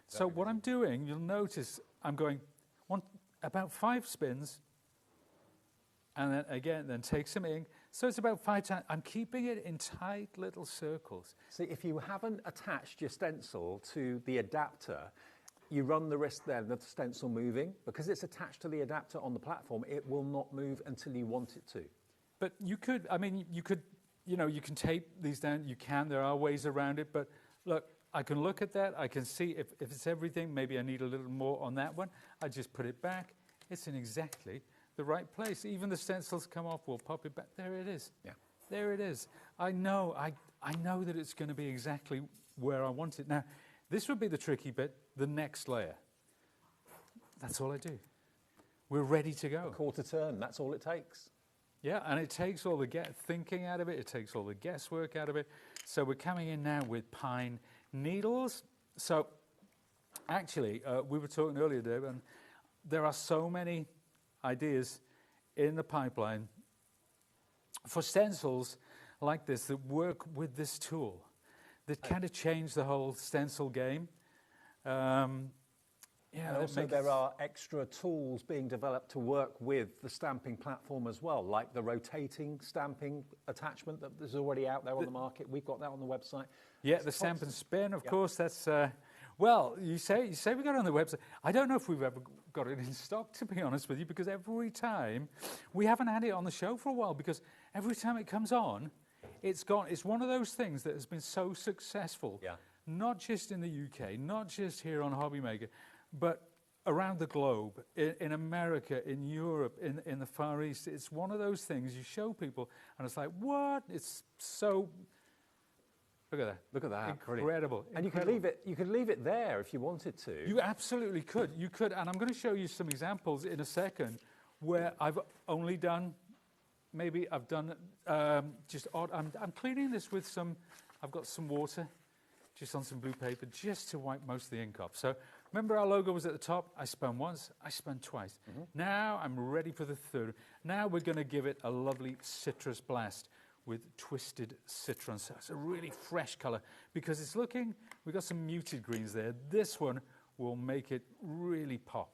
So what I'm doing, you'll notice, I'm going about 5 spins. And then take some ink. So it's about 5 times. I'm keeping it in tight little circles. See, if you haven't attached your stencil to the adapter, you run the risk then of the stencil moving. Because it's attached to the adapter on the platform, it will not move until you want it to. But you could you know, you can tape these down. There are ways around it. But look, I can look at that. I can see if it's everything, maybe I need a little more on that one. I just put it back. It's in exactly the right place. Even the stencils come off, we'll pop it back. There it is. Yeah. There it is. I know that it's going to be exactly where I want it. Now, this would be the tricky bit, the next layer. That's all I do. We're ready to go. A quarter turn, that's all it takes. Yeah, and it takes all the thinking out of it. It takes all the guesswork out of it. So we're coming in now with pine needles. So actually, we were talking earlier, Dave, and there are so many ideas in the pipeline for stencils like this that work with this tool that kind of change the whole stencil game. And also there are extra tools being developed to work with the stamping platform as well, like the rotating stamping attachment that is already out there on the market. We've got that on the website. Yeah, the stamp and spin, of course. That's well, you say we got it on the website. I don't know if we've ever got it in stock, to be honest with you, because every time we haven't had it on the show for a while, because every time it comes on, it's gone. It's one of those things that has been so successful, not just in the UK, not just here on HobbyMaker, but around the globe, in America, in Europe, in the Far East. It's one of those things you show people, and it's like, what? It's so... Look at that. Look at that. Incredible. And you could leave it there if you wanted to. You absolutely could. You could, and I'm going to show you some examples in a second where I've only done, maybe I've done just odd. I'm cleaning this with some, I've got some water just on some blue paper just to wipe most of the ink off. So remember our logo was at the top? I spun once, I spun twice. Now I'm ready for the third. Now we're going to give it a lovely citrus blast with twisted citron. So it's a really fresh color because it's looking, we've got some muted greens there. This one will make it really pop.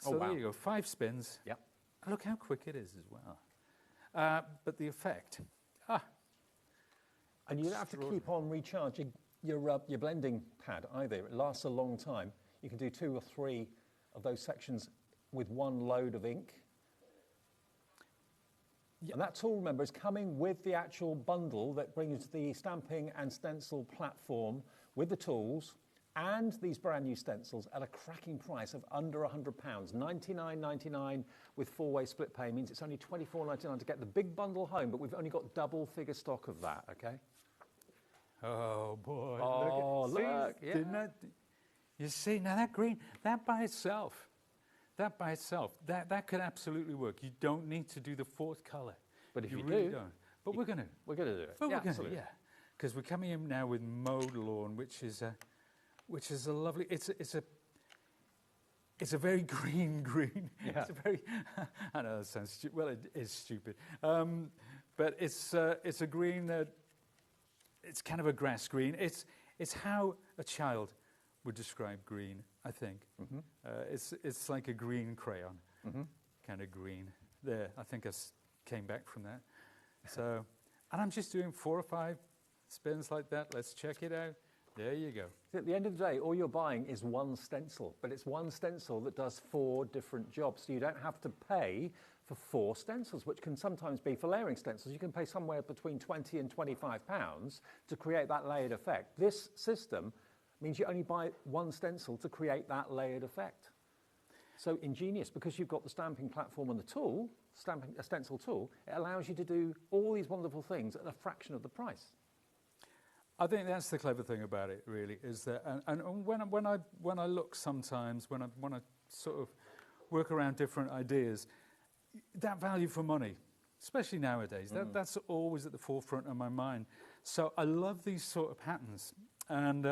So there you go, 5 spins. Yep. And look how quick it is as well. But the effect, and you don't have to keep on recharging your blending pad either. It lasts a long time. You can do 2 or 3 of those sections with one load of ink. Yep. And that tool, remember, is coming with the actual bundle that brings the stamping and stencil platform with the tools and these brand new stencils at a cracking price of under £100. $99.99 with 4-way split pay means it's only $24.99 to get the big bundle home, but we've only got double figure stock of that, okay? Oh, boy. Oh, look. See, yeah. You see, now that green, that by itself, that could absolutely work. You don't need to do the 4th color. But if you really do, don't. But we're going to. We're going to do it. But yeah, we're going to, yeah. Because we're coming in now with mowed lawn, which is a lovely. It's a very green. Yeah. It's a very. I know that sounds stupid. Well, it is stupid. But it's a green that. It's kind of a grass green. It's how a child would describe green, I think. It's like a green crayon, kind of green. There, I think I came back from that. So, and I'm just doing 4 or 5 spins like that. Let's check it out. There you go. At the end of the day, all you're buying is one stencil, but it's one stencil that does 4 different jobs. So you don't have to pay for 4 stencils, which can sometimes be for layering stencils. You can pay somewhere between £20 and £25 to create that layered effect. This system means you only buy 1 stencil to create that layered effect. So ingenious, because you've got the stamping platform and the tool, a stencil tool, it allows you to do all these wonderful things at a fraction of the price. I think that's the clever thing about it, really, is that, and when I look sometimes, when I sort of work around different ideas, that value for money, especially nowadays, that's always at the forefront of my mind. So I love these sort of patterns, and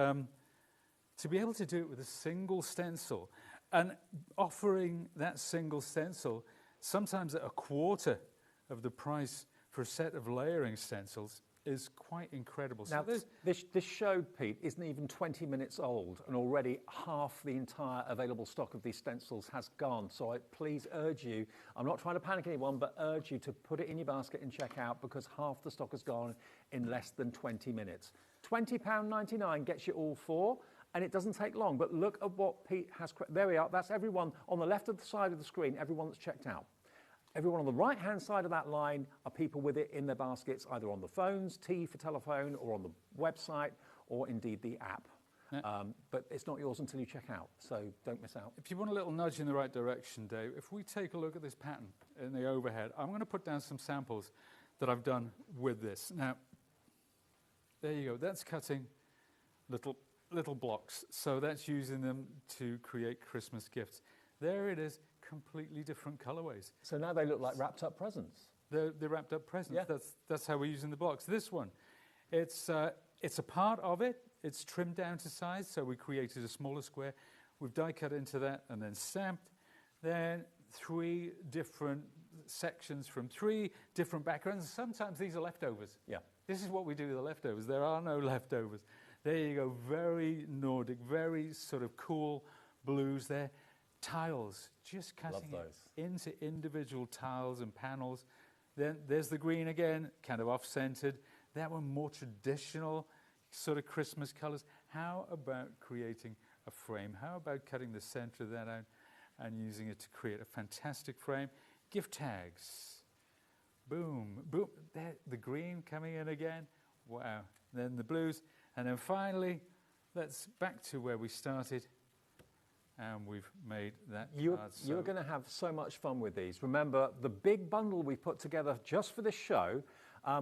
to be able to do it with a single stencil, and offering that single stencil sometimes at a quarter of the price for a set of layering stencils is quite incredible. Now, so this show, Pete, isn't even 20 minutes old, and already half the entire available stock of these stencils has gone. So I please urge you, I'm not trying to panic anyone, but urge you to put it in your basket and check out, because half the stock has gone in less than 20 minutes. £20.99 gets you all 4, and it doesn't take long. But look at what Pete has. There we are. That's everyone on the left of the side of the screen, everyone that's checked out. Everyone on the right-hand side of that line are people with it in their baskets, either on the phones, T for telephone, or on the website, or indeed the app. Yeah. But it's not yours until you check out, so don't miss out. If you want a little nudge in the right direction, Dave, if we take a look at this pattern in the overhead, I'm going to put down some samples that I've done with this. Now, there you go. That's cutting little blocks. So that's using them to create Christmas gifts. There it is, completely different colorways. So now they look like wrapped up presents. They're wrapped up presents. Yeah. That's how we're using the blocks. This one, it's a part of it. It's trimmed down to size, so we created a smaller square. We've die cut into that and then stamped. Then 3 different sections from 3 different backgrounds. Sometimes these are leftovers. Yeah. This is what we do with the leftovers. There are no leftovers. There you go, very Nordic, very sort of cool blues there. Tiles, just cutting it into individual tiles and panels. Then there's the green again, kind of off-centered. That one more traditional, sort of Christmas colors. How about creating a frame? How about cutting the center of that out and using it to create a fantastic frame? Gift tags. Boom, boom. There, the green coming in again. Wow. Then the blues. And then finally, let's back to where we started. And we've made that You're card. going to have so much fun with these. Remember, the big bundle we put together just for this show,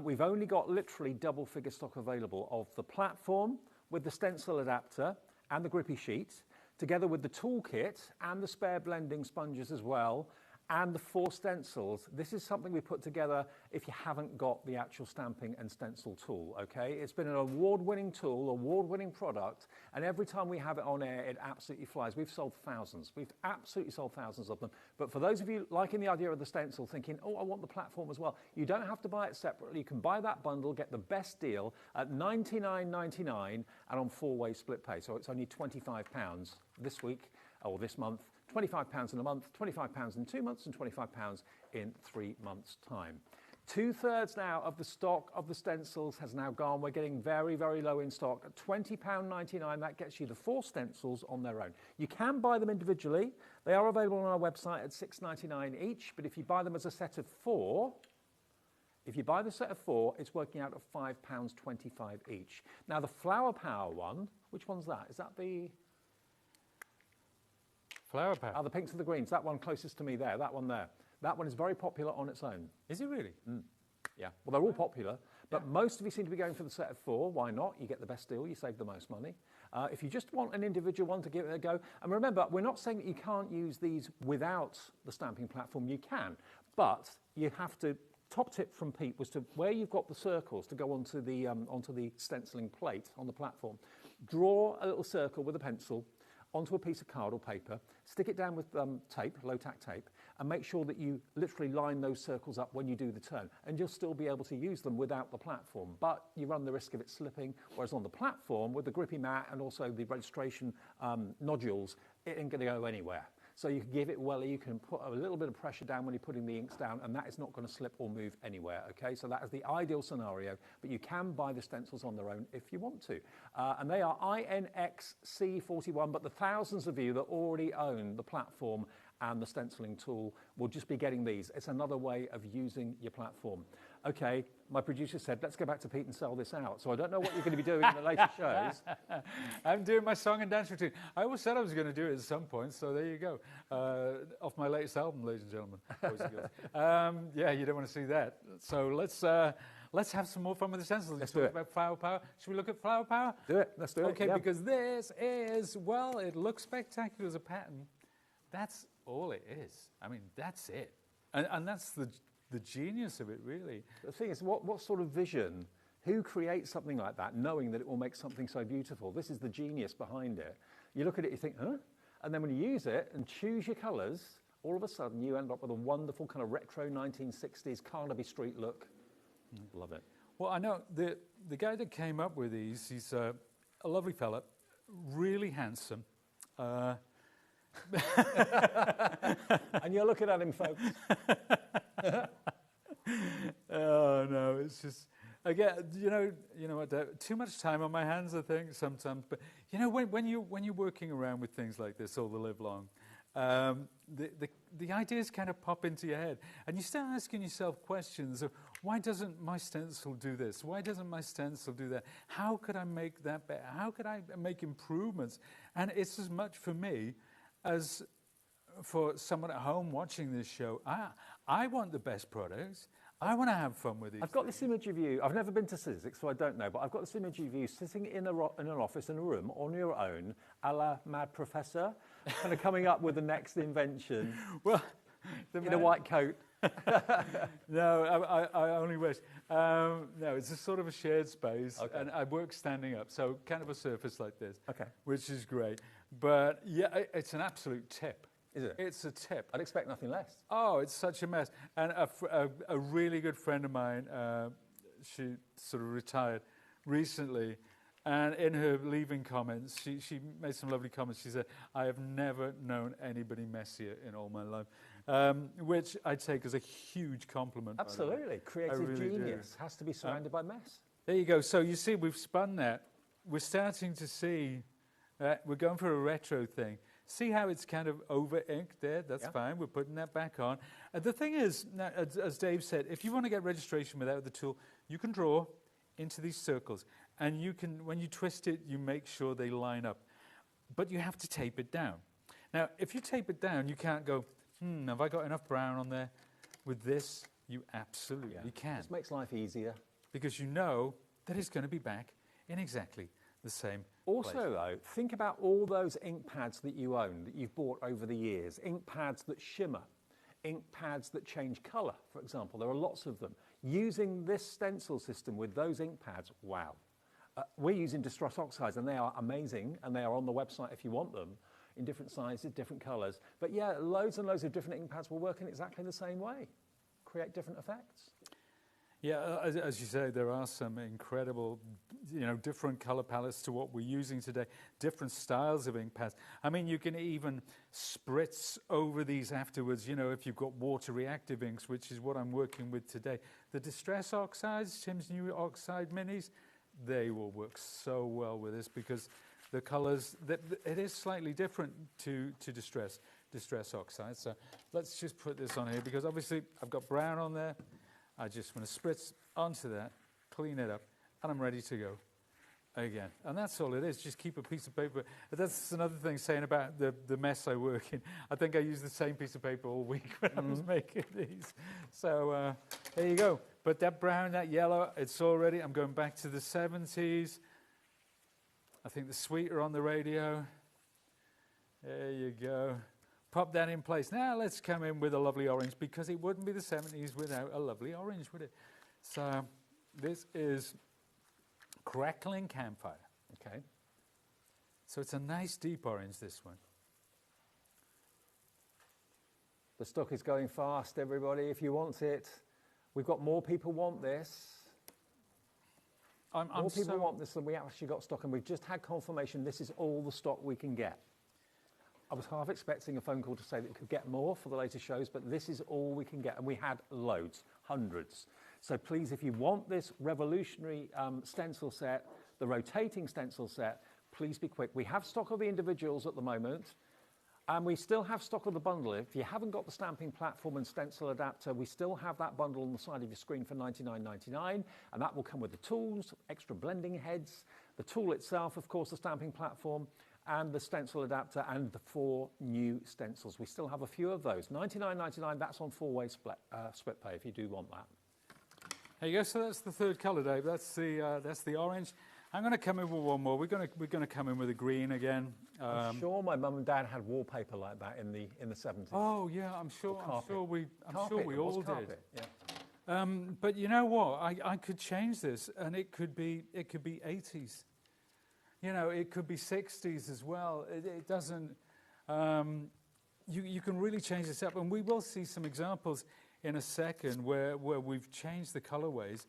we've only got literally double figure stock available of the platform with the stencil adapter and the grippy sheet, together with the toolkit and the spare blending sponges as well, and the 4 stencils. This is something we put together if you haven't got the actual stamping and stencil tool, okay? It's been an award-winning tool, award-winning product, and every time we have it on air, it absolutely flies. We've sold thousands. We've absolutely sold thousands of them. But for those of you liking the idea of the stencil, thinking, oh, I want the platform as well, you don't have to buy it separately. You can buy that bundle, get the best deal at $99.99 and on 4-way split pay. So it's only £25 this week or this month. £25 in a month, £25 in 2 months, and £25 in 3 months' time. 2/3 now of the stock of the stencils has now gone. We're getting very, very low in stock. At £20.99, that gets you the 4 stencils on their own. You can buy them individually. They are available on our website at $6.99 each, but if you buy them as a set of 4, if you buy the set of 4, it's working out at £5.25 each. Now, the Flower Power one, which one's that? Is that the... Flower Power. The pinks and the greens. That one closest to me there, that one there. That one is very popular on its own. Is it really? Yeah. Well, they're all popular, but most of you seem to be going for the set of 4. Why not? You get the best deal. You save the most money. If you just want an individual one to give it a go, and remember, we're not saying that you can't use these without the stamping platform. You can, but you have to. Top tip from Pete was to where you've got the circles to go onto the stenciling plate on the platform. Draw a little circle with a pencil onto a piece of card or paper, stick it down with tape, low-tack tape, and make sure that you literally line those circles up when you do the turn, and you'll still be able to use them without the platform, but you run the risk of it slipping, whereas on the platform, with the grippy mat and also the registration nodules, it ain't going to go anywhere. So you can give it welly, you can put a little bit of pressure down when you're putting the inks down, and that is not going to slip or move anywhere, okay? So that is the ideal scenario, but you can buy the stencils on their own if you want to. And they are INXC41, but the thousands of you that already own the platform and the stenciling tool will just be getting these. It's another way of using your platform. Okay, my producer said, let's go back to Pete and sell this out. So I don't know what you're going to be doing in the later shows. I'm doing my song and dance routine. I always said I was going to do it at some point, so there you go. Off my latest album, ladies and gentlemen. Yeah, you don't want to see that. So let's have some more fun with the stencils. Let's do it. About Flower Power. Should we look at Flower Power? Do it. Let's do it. Okay, yeah. because this is, well, it looks spectacular as a pattern. That's all it is. I mean, that's it. And that's the genius of it, really. The thing is, what sort of vision, who creates something like that, knowing that it will make something so beautiful? This is the genius behind it. You look at it, you think, huh? And then when you use it and choose your colours, all of a sudden you end up with a wonderful kind of retro 1960s Carnaby Street look. Love it. Well, I know the guy that came up with these, he's a lovely fella, really handsome. And you're looking at him, folks. Oh no, it's just again, you know what? Too much time on my hands, I think sometimes. But you know, when you're working around with things like this all the live long, the the ideas kind of pop into your head, and you start asking yourself questions of, why doesn't my stencil do this? Why doesn't my stencil do that? How could I make that better? How could I make improvements? And it's as much for me as for someone at home watching this show. I want the best products. I want to have fun with these. I've got this image of you. I've never been to Sizzix, so I don't know, but I've got this image of you sitting in an office, in a room, on your own, a la Mad Professor, kind of coming up with the next invention. Well, in a white coat. No, I only wish. No, it's a sort of a shared space, Okay. and I work standing up, so kind of a surface like this, Okay. which is great. But yeah, it's an absolute tip. Is it? It's a tip. I'd expect nothing less. Oh, it's such a mess. And a really good friend of mine, she sort of retired recently, and in her leaving comments, she made some lovely comments. She said, I have never known anybody messier in all my life, which I take as a huge compliment. by the way. Absolutely. Creative really do. genius has to be surrounded by mess. There you go. So you see, we've spun that. We're starting to see, we're going for a retro thing. See how it's kind of over-inked there? That's fine. We're putting that back on. The thing is, now, as Dave said, if you want to get registration without the tool, you can draw into these circles. And you can, when you twist it, you make sure they line up. But you have to tape it down. Now, if you tape it down, you can't go, have I got enough brown on there? With this, you absolutely can. This makes life easier. Because you know that it's going to be back in exactly the same Also, place. though, think about all those ink pads that you own, that you've bought over the years. Ink pads that shimmer, ink pads that change colour, for example. There are lots of them. Using this stencil system with those ink pads, wow. We're using distress oxides, and they are amazing, and they are on the website if you want them, in different sizes, different colours. But yeah, loads and loads of different ink pads will work in exactly the same way, create different effects. Yeah, as you say, there are some incredible, different color palettes to what we're using today, different styles of ink pads. I mean, you can even spritz over these afterwards, if you've got water-reactive inks, which is what I'm working with today. The Distress Oxides, Tim's new Oxide Minis, they will work so well with this because the colors, it is slightly different to Distress Oxides. So let's just put this on here because obviously I've got brown on there. I just want to spritz onto that, clean it up, and I'm ready to go again. And that's all it is, just keep a piece of paper. That's another thing saying about the mess I work in. I think I used the same piece of paper all week when I was making these. So there you go. But that brown, that yellow, it's all ready. I'm going back to the 70s. I think the Sweet are on the radio. There you go. Pop that in place. Now let's come in with a lovely orange because it wouldn't be the 70s without a lovely orange, would it? So this is Crackling Campfire. Okay. So it's a nice deep orange, this one. The stock is going fast, everybody. If you want it, we've got more people want this. More people want this than we actually got stock, and we've just had confirmation this is all the stock we can get. I was half expecting a phone call to say that we could get more for the later shows, but this is all we can get, and we had loads, hundreds. So please, if you want this revolutionary stencil set, the rotating stencil set, please be quick. We have stock of the individuals at the moment, and we still have stock of the bundle. If you haven't got the stamping platform and stencil adapter, we still have that bundle on the side of your screen for $99.99, and that will come with the tools, extra blending heads, the tool itself, of course, the stamping platform, and the stencil adapter, and the 4 new stencils. We still have a few of those. $99.99, that's on 4-way split pay if you do want that. There you go. So that's the third colour, Dave. That's the orange. I'm going to come in with one more. We're going to come in with a green again. I'm sure my mum and dad had wallpaper like that in the 70s. Oh yeah, I'm sure we all did. Carpet, yeah. But you know what? I could change this, and it could be 80s. It could be 60s as well. It doesn't. You can really change this up, and we will see some examples in a second where we've changed the colorways,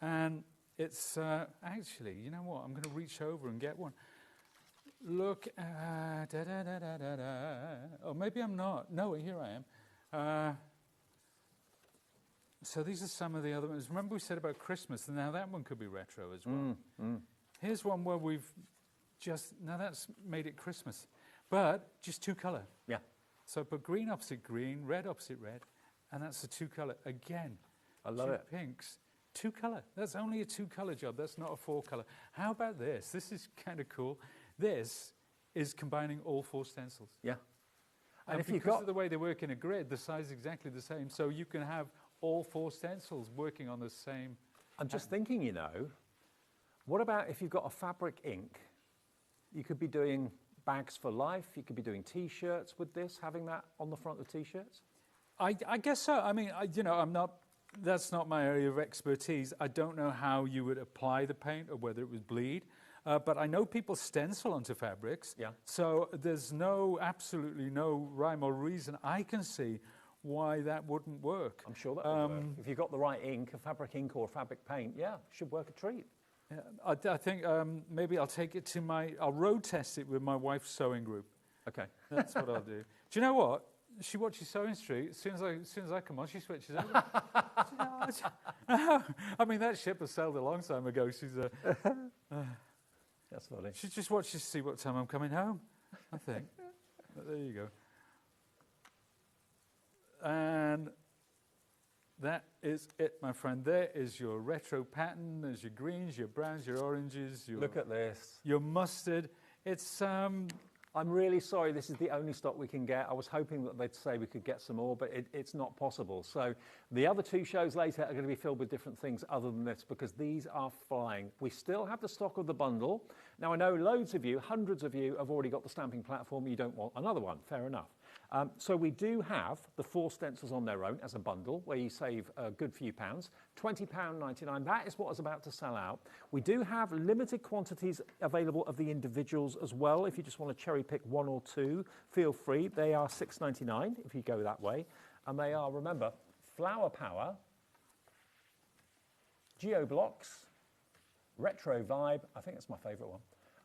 and it's actually, you know what? I'm going to reach over and get one. Look, or maybe I'm not. No, here I am. So these are some of the other ones. Remember we said about Christmas, and now that one could be retro as well. Here's one where we've now that's made it Christmas, but just 2 color. Yeah. So I put green opposite green, red opposite red, and that's a 2-color. Again, I love it. pinks, 2-color. That's only a 2-color job. That's not a 4-color. How about this? This is kind of cool. This is combining all 4 stencils. Yeah. And if because of the way they work in a grid, the size is exactly the same. So you can have all 4 stencils working on the same. I'm just thinking, you know, what about if you've got a fabric ink? You could be doing bags for life. You could be doing T-shirts with this, having that on the front of T-shirts. I guess so. I mean, that's not my area of expertise. I don't know how you would apply the paint or whether it would bleed. But I know people stencil onto fabrics. Yeah. So there's absolutely no rhyme or reason I can see why that wouldn't work. I'm sure that would work. If you've got the right ink, a fabric ink or a fabric paint, yeah, should work a treat. Yeah, I think maybe I'll take it to I'll road test it with my wife's sewing group. Okay. That's what I'll do. Do you know what? She watches Sewing Street. As soon as I come on, she switches over. I mean, that ship has sailed a long time ago. She's That's funny. she just watches to see what time I'm coming home, I think. But there you go. And that is it, my friend. There is your retro pattern. There's your greens, your browns, your oranges. Look at this. Your mustard. It's I'm really sorry, this is the only stock we can get. I was hoping that they'd say we could get some more, but it's not possible. So the other 2 shows later are going to be filled with different things other than this, because these are flying. We still have the stock of the bundle. Now, I know loads of you, hundreds of you, have already got the stamping platform. You don't want another one, fair enough. So we do have the 4 stencils on their own as a bundle, where you save a good few pounds, £20.99. That is what is about to sell out. We do have limited quantities available of the individuals as well. If you just want to cherry pick 1 or 2, feel free. They are £6.99 if you go that way. And they are, remember, Flower Power, Geo Blocks, Retro Vibe, I think that's my favourite one,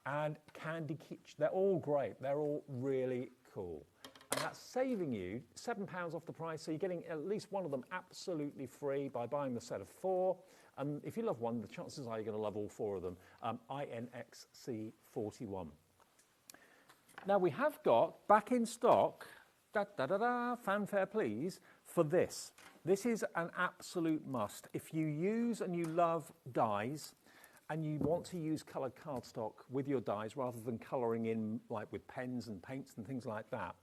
and Candy Kitsch. They're all great. They're all really cool. And that's saving you £7 off the price, so you're getting at least one of them absolutely free by buying the set of 4. And if you love one, the chances are you're going to love all 4 of them. INXC41. Now we have got back in stock, fanfare please, for this. This is an absolute must. If you use and you love dies, and you want to use coloured cardstock with your dies rather than colouring in like with pens and paints and things like that,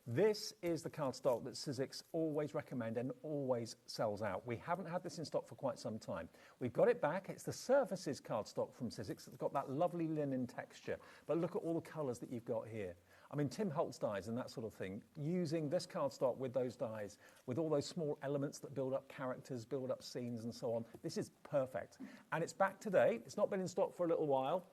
this is the cardstock that Sizzix always recommend and always sells out. We haven't had this in stock for quite some time. We've got it back. It's the Surfaces cardstock from Sizzix. It's got that lovely linen texture. But look at all the colours that you've got here. I mean, Tim Holtz dies and that sort of thing, using this cardstock with those dies, with all those small elements that build up characters, build up scenes and so on. This is perfect. And it's back today. It's not been in stock for a little while.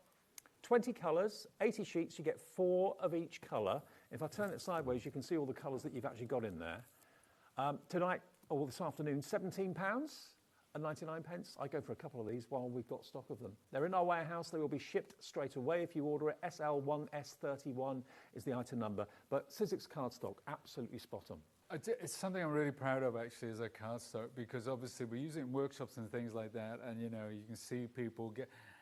20 colours, 80 sheets, you get 4 of each colour. If I turn it sideways, you can see all the colours that you've actually got in there. Tonight, or this afternoon, £17.99. I go for a couple of these while we've got stock of them. They're in our warehouse. They will be shipped straight away if you order it. SL1S31 is the item number. But Sizzix cardstock, absolutely spot on. It's something I'm really proud of, actually, as a cardstock, because obviously we use it in workshops and things like that, and, you know, you can see people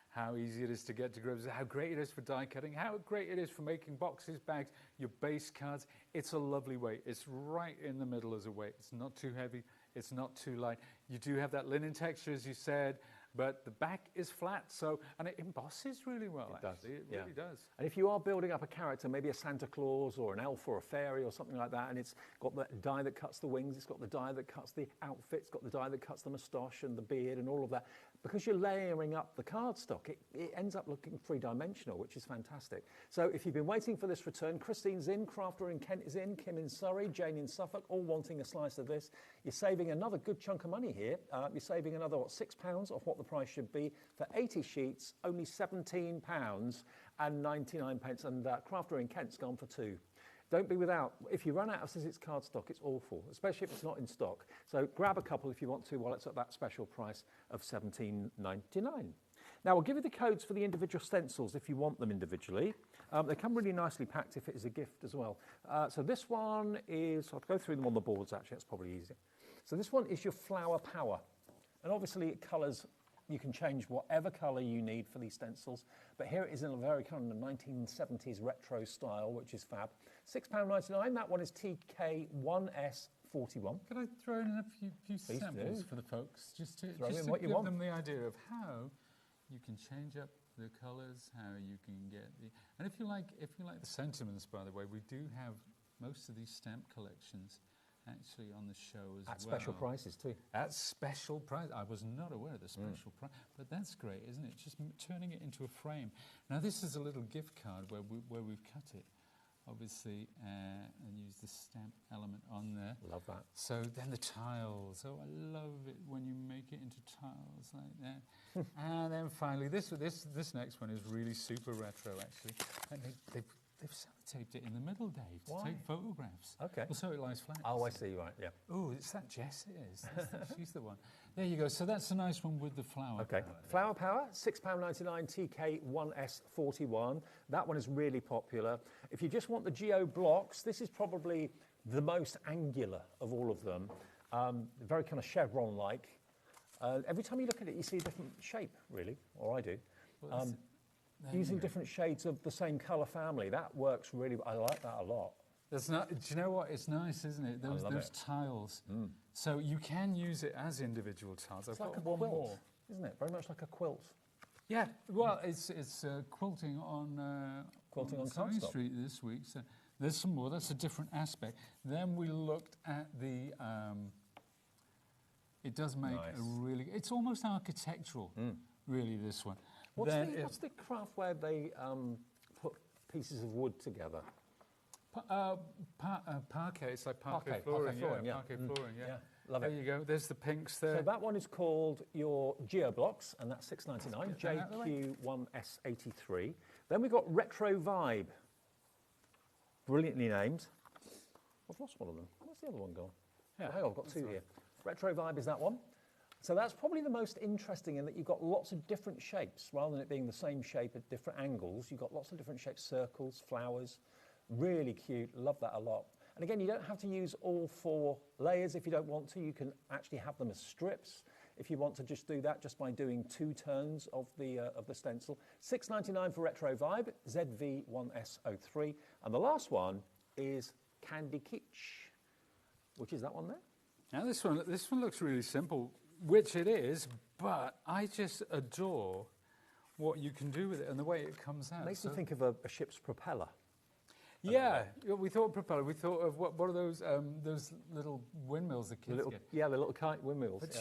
how easy it is to get to grips, how great it is for die cutting, how great it is for making boxes, bags, your base cards. It's a lovely weight. It's right in the middle as a weight. It's not too heavy. It's not too light. You do have that linen texture, as you said, but the back is flat, and it embosses really well, actually. It really does. And if you are building up a character, maybe a Santa Claus or an elf or a fairy or something like that, and it's got the die that cuts the wings, it's got the die that cuts the outfit, it's got the die that cuts the moustache and the beard and all of that, because you're layering up the cardstock, it ends up looking three-dimensional, which is fantastic. So if you've been waiting for this return, Christine's in, Crafter in Kent is in, Kim in Surrey, Jane in Suffolk, all wanting a slice of this. You're saving another good chunk of money here. You're saving another, £6 off what the price should be. For 80 sheets, only £17.99, and Crafter in Kent's gone for 2. Don't be without. If you run out of Sizzix cardstock, it's awful, especially if it's not in stock. So grab a couple if you want to while it's at that special price of £17.99. Now, I'll give you the codes for the individual stencils if you want them individually. They come really nicely packed if it is a gift as well. So this one is, I'll go through them on the boards actually, that's probably easier. So this one is your Flower Power. And obviously it colours You can change whatever colour you need for these stencils. But here it is in a very kind of 1970s retro style, which is fab. £6.99. That one is TK1S41. Could I throw in a few samples for the folks, just to give them the idea of how you can change up the colours, how you can get the... And if you like the sentiments, by the way, we do have most of these stamp collections actually on the show as well. At special prices too. At special price. I was not aware of the special price, but that's great, isn't it? Just turning it into a frame. Now this is a little gift card where we've cut it, obviously, and use the stamp element on there. Love that. So then the tiles. Oh, I love it when you make it into tiles like that. And then finally, this next one is really super retro, actually. And they've sellotaped it in the middle, Dave, to take photographs. Okay. Well, so it lies flat. Oh, I see, right, yeah. Oh, it's that Jess it is. She's the one. There you go. So that's a nice one with the flower. Okay. Flower Power, £6.99, TK1S41. That one is really popular. If you just want the Geo blocks, this is probably the most angular of all of them. Very kind of chevron-like. Every time you look at it, you see a different shape, really, or I do. Using different shades of the same colour family, that works really well. I like that a lot. That's not, do you know what? It's nice, isn't it? Those tiles. So you can use it as individual tiles. It's like a quilt, isn't it? Very much like a quilt. Yeah, well, it's quilting on Sewing cardstock. Street this week. So there's some more. That's a different aspect. Then we looked at the... it does make a really... It's almost architectural, really, this one. What's the craft where they put pieces of wood together? Parquet. It's like parquet flooring. Parquet flooring, yeah. Love it. There you go. There's the pinks there. So that one is called your Geo blocks, and that's £6.99. JQ1S83. Then we've got Retro Vibe. Brilliantly named. I've lost one of them. Where's the other one gone? Yeah, hang on, I've got two here. Retro Vibe is that one. So that's probably the most interesting in that you've got lots of different shapes. Rather than it being the same shape at different angles, you've got lots of different shapes, circles, flowers. Really cute, love that a lot. And again, you don't have to use all 4 layers if you don't want to. You can actually have them as strips if you want to just do that, just by doing 2 turns of the stencil. £6.99 for Retro Vibe, ZV1S03. And the last one is Candy Kitsch, which is that one there. Now this one looks really simple, which it is, but I just adore what you can do with it and the way it comes out. Makes me think of a ship's propeller. Yeah, we thought propeller. We thought of what are those little windmills the kids get? Yeah, the little kite windmills. But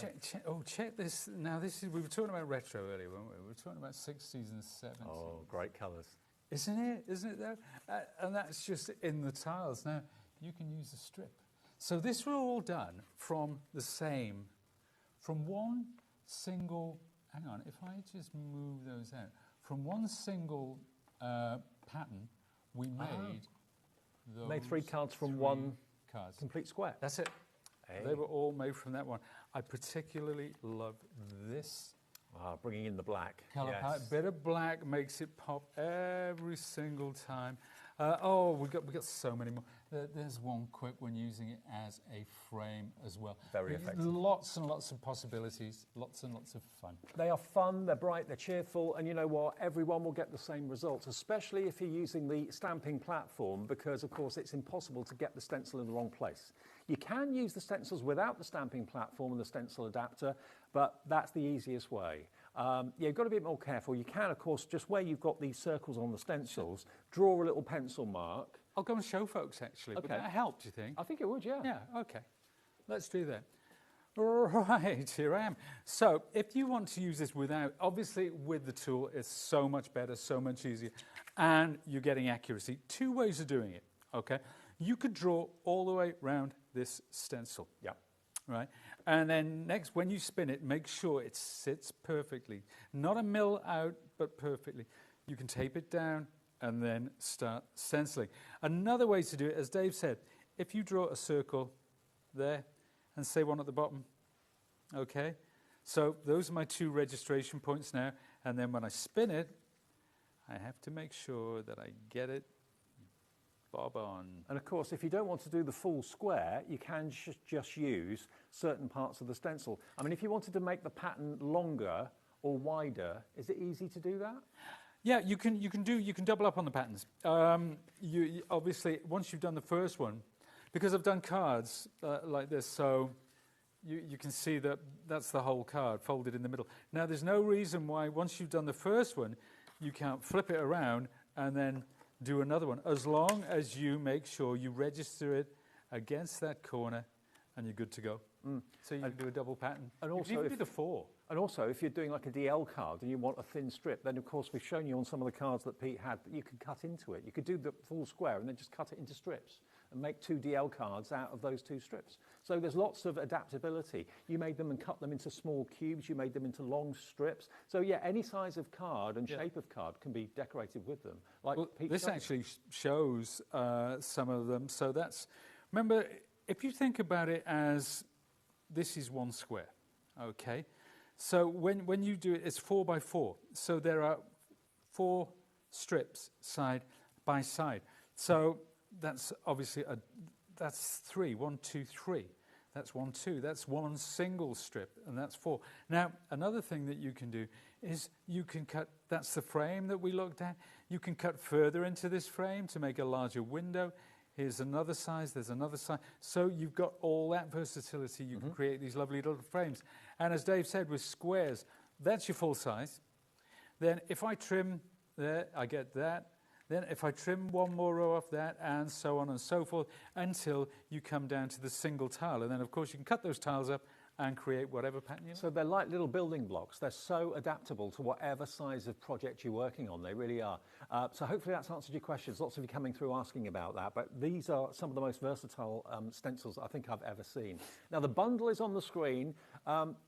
check this. Now we were talking about retro earlier, weren't we? We were talking about 60s and 70s. Oh, great colours. Isn't it? Isn't it though? And that's just in the tiles. Now you can use a strip. So this were all done from one single. Hang on, if I just move those out from one single pattern. We made 3 cards from one complete square. That's it. Hey. They were all made from that one. I particularly love this. Bringing in the black. Colour palette. Bit of black makes it pop every single time. We got so many more. There's one quick one using it as a frame as well. Very effective. Lots and lots of possibilities. Lots and lots of fun. They are fun, they're bright, they're cheerful, and you know what? Everyone will get the same results, especially if you're using the stamping platform, because of course it's impossible to get the stencil in the wrong place. You can use the stencils without the stamping platform and the stencil adapter, but that's the easiest way. You've got to be a bit more careful. You can, of course, just where you've got these circles on the stencils, draw a little pencil mark. I'll go and show folks, actually. Okay. Would that help, do you think? I think it would, yeah. Yeah, OK. Let's do that. Right, here I am. So if you want to use this without, obviously with the tool, it's so much better, so much easier, and you're getting accuracy. 2 ways of doing it, OK? You could draw all the way around this stencil. Yeah. Right? And then next, when you spin it, make sure it sits perfectly. Not a mill out, but perfectly. You can tape it down and then start stenciling. Another way to do it, as Dave said, if you draw a circle there and say one at the bottom, okay? So those are my 2 registration points now. And then when I spin it, I have to make sure that I get it bob on. And of course, if you don't want to do the full square, you can just use certain parts of the stencil. I mean, if you wanted to make the pattern longer or wider. Is it easy to do that? Yeah, you can double up on the patterns. You obviously, once you've done the first one, because I've done cards like this, so you can see that that's the whole card folded in the middle. Now, there's no reason why once you've done the first one, you can't flip it around and then do another one, as long as you make sure you register it against that corner and you're good to go. So you can do a double pattern. And also, you can even do the 4. And also, if you're doing like a DL card and you want a thin strip, then of course we've shown you on some of the cards that Pete had that you could cut into it. You could do the full square and then just cut it into strips and make 2 DL cards out of those 2 strips. So there's lots of adaptability. You made them and cut them into small cubes. You made them into long strips. So yeah, any size of card and shape of card can be decorated with them. Like Pete this actually shows some of them. So that's, remember, if you think about it as this is 1 square, okay? So when you do it, it's 4 by 4. So there are 4 strips side by side. So that's obviously that's 3. 1, 2, 3. That's 1, 2. That's 1 single strip, and that's 4. Now, another thing that you can do is you can cut. That's the frame that we looked at. You can cut further into this frame to make a larger window. Here's another size, there's another size. So you've got all that versatility. You can create these lovely little frames. And as Dave said, with squares, that's your full size. Then if I trim there, I get that. Then if I trim 1 more row off that, and so on and so forth, until you come down to the single tile. And then, of course, you can cut those tiles up and create whatever pattern you like. So they're like little building blocks. They're so adaptable to whatever size of project you're working on. They really are. So hopefully that's answered your questions. Lots of you coming through asking about that. But these are some of the most versatile stencils I think I've ever seen. Now, the bundle is on the screen.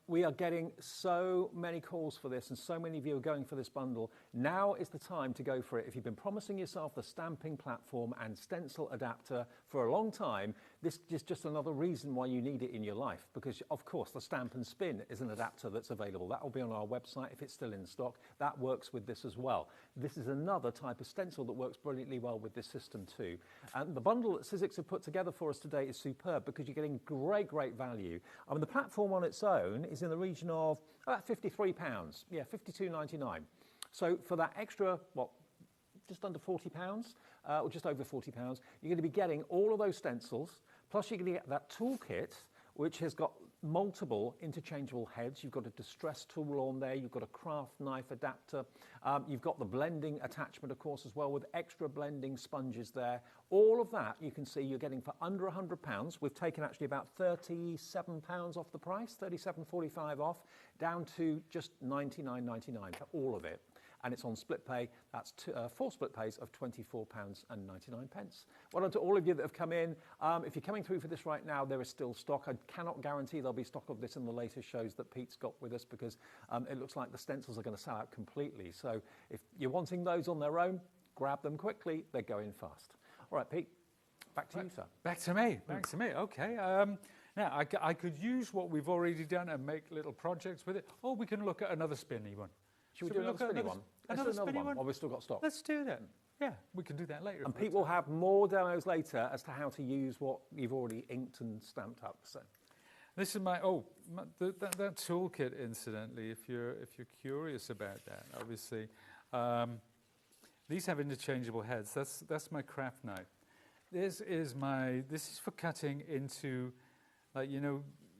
We are getting so many calls for this, and so many of you are going for this bundle. Now is the time to go for it. If you've been promising yourself the stamping platform and stencil adapter for a long time, this is just another reason why you need it in your life, because of course the Stamp and Spin is an adapter that's available. That will be on our website if it's still in stock. That works with this as well. This is another type of stencil that works brilliantly well with this system too. And the bundle that Sizzix have put together for us today is superb because you're getting great value. I mean, the platform on its own is in the region of about £53. Yeah, £52.99. So for that extra, what, just under £40, or just over £40, you're going to be getting all of those stencils, plus you're going to get that toolkit, which has got multiple interchangeable heads. You've got a distress tool on there. You've got a craft knife adapter. You've got the blending attachment, of course, as well, with extra blending sponges there. All of that you can see you're getting for under £100. We've taken actually about £37 off the price, £37.45 off, down to just £99.99 for all of it. And it's on split pay. That's 4 split pays of £24.99. Well done to all of you that have come in. If you're coming through for this right now, there is still stock. I cannot guarantee there'll be stock of this in the latest shows that Pete's got with us, because it looks like the stencils are going to sell out completely. So if you're wanting those on their own, grab them quickly. They're going fast. All right, Pete, back to you, sir. Back to me. Back to me. Okay. Now, I could use what we've already done and make little projects with it, or we can look at another spinny one. Should we do another spinny one? Let's do another one while we've still got stock. Let's do that. Yeah, we can do that later. And Pete will have more demos later as to how to use what you've already inked and stamped up. So, this is my that toolkit. Incidentally, if you're curious about that, obviously, these have interchangeable heads. That's my craft knife. This is for cutting into, like,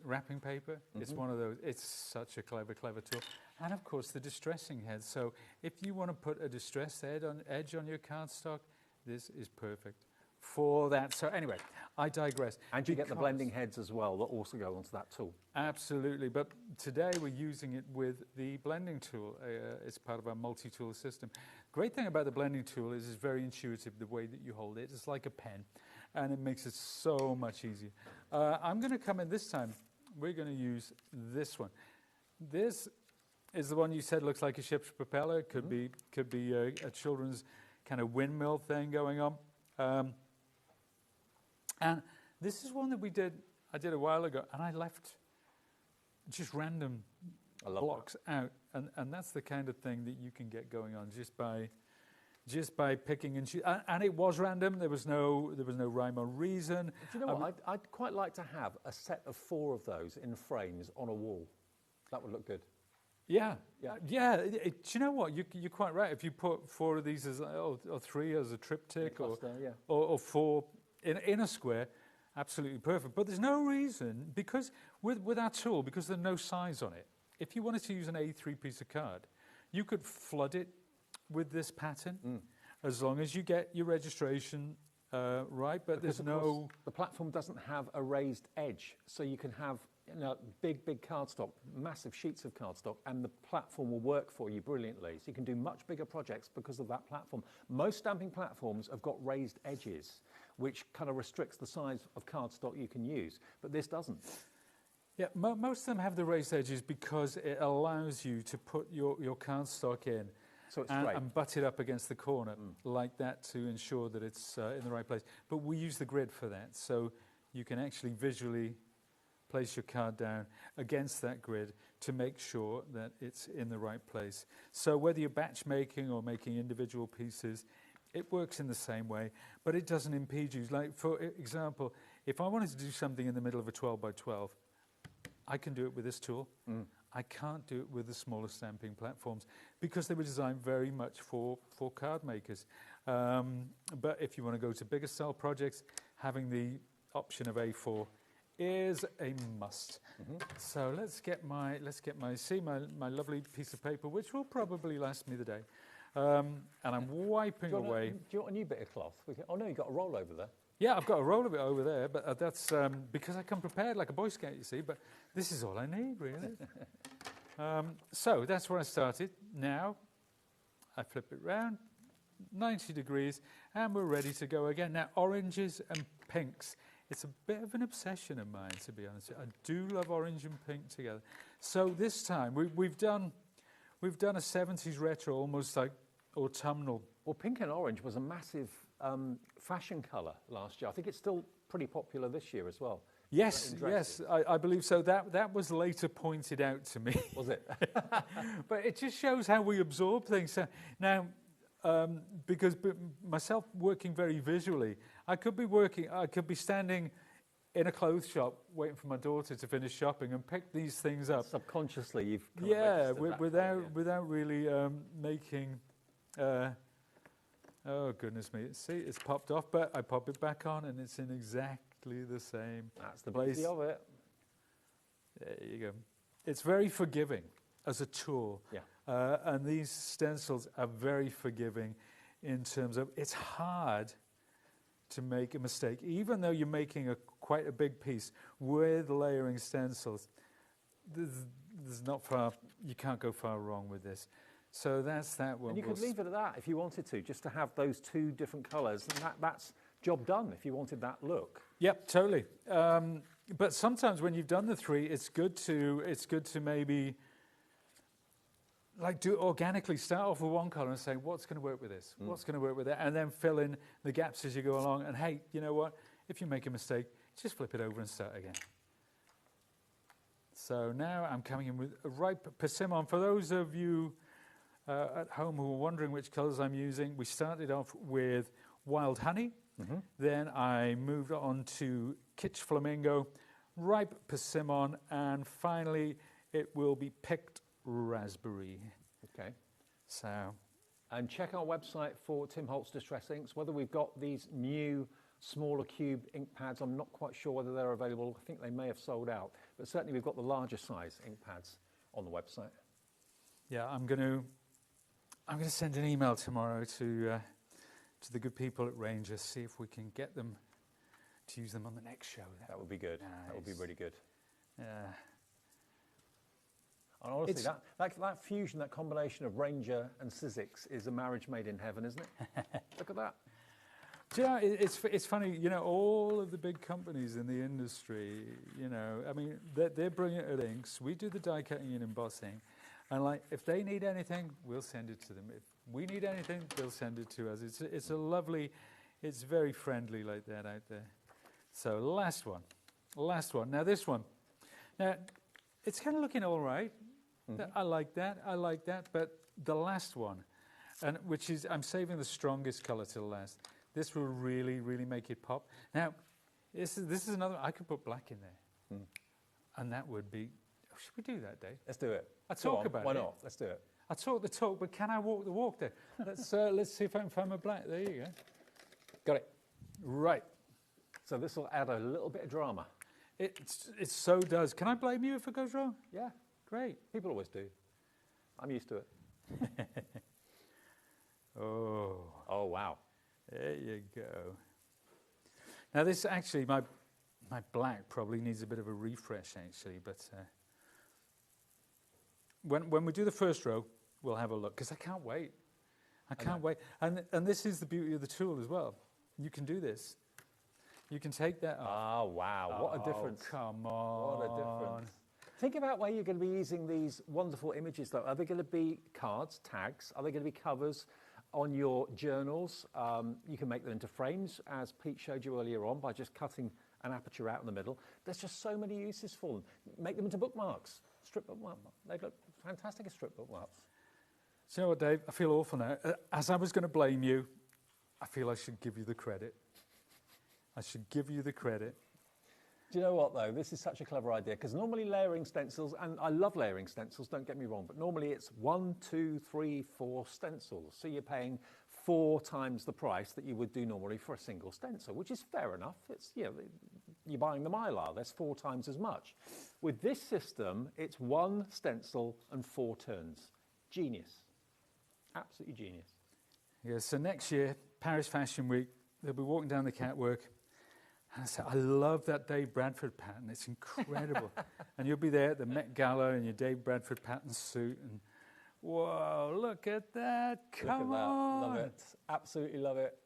wrapping paper. It's one of those. It's such a clever tool. And of course the distressing head. So if you want to put a distressed edge on your cardstock, this is perfect for that. So anyway, I digress. And you get the blending heads as well that also go onto that tool. Absolutely. But today we're using it with the blending tool. It's part of our multi-tool system. Great thing about the blending tool is it's very intuitive, the way that you hold it. It's like a pen, and it makes it so much easier. I'm going to come in this time. We're going to use this one. This is the one you said looks like a ship's propeller. Could be a children's kind of windmill thing going on. And this is one that I did a while ago, and I left just random blocks out, and that's the kind of thing that you can get going on just by picking and choosing. And it was random. There was no rhyme or reason. Do you know what? I'd quite like to have a set of 4 of those in frames on a wall. That would look good. Yeah. Do you know what? You're quite right. If you put 4 of these as, or 3 as a triptych, or 4 in a square, absolutely perfect. But there's no reason, because with our tool, because there's no size on it, if you wanted to use an A3 piece of card, you could flood it with this pattern, as long as you get your registration right. But because there's no... The platform doesn't have a raised edge, so you can have big cardstock, massive sheets of cardstock, and the platform will work for you brilliantly. So you can do much bigger projects because of that platform. Most stamping platforms have got raised edges, which kind of restricts the size of cardstock you can use, but this doesn't. Yeah, most of them have the raised edges because it allows you to put your cardstock in, so it's straight, and butt it up against the corner like that to ensure that it's in the right place. But we use the grid for that, so you can actually visually place your card down against that grid to make sure that it's in the right place. So whether you're batch making or making individual pieces, it works in the same way, but it doesn't impede you. Like, for example, if I wanted to do something in the middle of a 12 by 12, I can do it with this tool. I can't do it with the smaller stamping platforms because they were designed very much for card makers. But if you want to go to bigger style projects, having the option of A4 is a must. So let's get my lovely piece of paper, which will probably last me the day. And I'm wiping away. Do you want a new bit of cloth? Oh no, you've got a roll over there. Yeah, I've got a roll of it over there, but that's because I come prepared like a Boy Scout, you see, but this is all I need, really. So that's where I started. Now, I flip it round, 90 degrees, and we're ready to go again. Now, oranges and pinks, it's a bit of an obsession of mine, to be honest. I do love orange and pink together. So this time, we've done a 70s retro, almost like autumnal. Well, pink and orange was a massive fashion colour last year. I think it's still pretty popular this year as well. Yes, I believe so. That was later pointed out to me. Was it? But it just shows how we absorb things. So now, because myself working very visually, I could be standing in a clothes shop waiting for my daughter to finish shopping and pick these things up. Subconsciously, you've without really making. Oh goodness me! See, it's popped off, but I pop it back on, and it's in exactly the same. That's the place. beauty of it. There you go. It's very forgiving as a tool. Yeah. And these stencils are very forgiving in terms of it's hard to make a mistake, even though you're making quite a big piece with layering stencils. There's not far. You can't go far wrong with this. So that's that one. And you could leave it at that if you wanted to, just to have those 2 different colours, and that's job done if you wanted that look. Yep, totally. But sometimes when you've done the 3, it's good to maybe like do it organically. Start off with one colour and say, what's going to work with this? What's going to work with that? And then fill in the gaps as you go along. And hey, you know what? If you make a mistake, just flip it over and start again. So now I'm coming in with a ripe persimmon. For those of you at home who are wondering which colours I'm using, we started off with Wild Honey. Then I moved on to Kitsch Flamingo, Ripe Persimmon, and finally it will be Picked Raspberry. Okay. So, and check our website for Tim Holt's Distress Inks. Whether we've got these new smaller cube ink pads, I'm not quite sure whether they're available. I think they may have sold out, but certainly we've got the larger size ink pads on the website. Yeah, I'm going to send an email tomorrow to the good people at Rangers, see if we can get them to use them on the next show. That would be good. Nice. That would be really good. Yeah. And honestly, that fusion, that combination of Ranger and Sizzix is a marriage made in heaven, isn't it? Look at that. Do you know, it's funny, you know, all of the big companies in the industry, you know, I mean, they're brilliant at inks. We do the die cutting and embossing. And like, if they need anything, we'll send it to them. If we need anything, they'll send it to us. It's a lovely, it's very friendly like that out there. So last one. Now this one. Now, it's kind of looking all right. I like that. But the last one, and which is, I'm saving the strongest colour till last. This will really, really make it pop. Now, this is another, I could put black in there. And that would be Should we do that, Dave? Let's do it. I talk about Why it. not? Let's do it. I talk the talk, but can I walk the walk there? Let's see if I can find my black. There you go. Got it. Right. So this will add a little bit of drama. It so does. Can I blame you if it goes wrong? Yeah, Great. people always do. I'm used to it. Oh, Oh, wow. there you go. Now this actually, my black probably needs a bit of a refresh actually, but when we do the first row, we'll have a look, because I can't wait. I can't wait. And this is the beauty of the tool as well. You can do this. You can take that off. Ah, wow. What a difference. Come on. What a difference. Think about where you're going to be using these wonderful images, though. Are they going to be cards, tags? Are they going to be covers on your journals? You can make them into frames, as Pete showed you earlier on, by just cutting an aperture out in the middle. There's just so many uses for them. Make them into bookmarks. Strip bookmarks. They look fantastic as strip bookmarks. So you know what, Dave? I feel awful now. As I was going to blame you, I feel I should give you the credit. I should give you the credit. Do you know what, though? This is such a clever idea, because normally layering stencils, and I love layering stencils, don't get me wrong, but normally it's 1, 2, 3, 4 stencils. So you're paying 4 times the price that you would do normally for a single stencil, which is fair enough. It's, you know, you're buying the Mylar, that's 4 times as much. With this system, it's 1 stencil and 4 turns. Genius. Absolutely genius. Yeah, so next year, Paris Fashion Week, they'll be walking down the catwalk. And I said, I love that Dave Bradford pattern. It's incredible. And you'll be there at the Met Gala in your Dave Bradford pattern suit. And whoa, look at that. Come Look at on. that. Love it. Absolutely love it.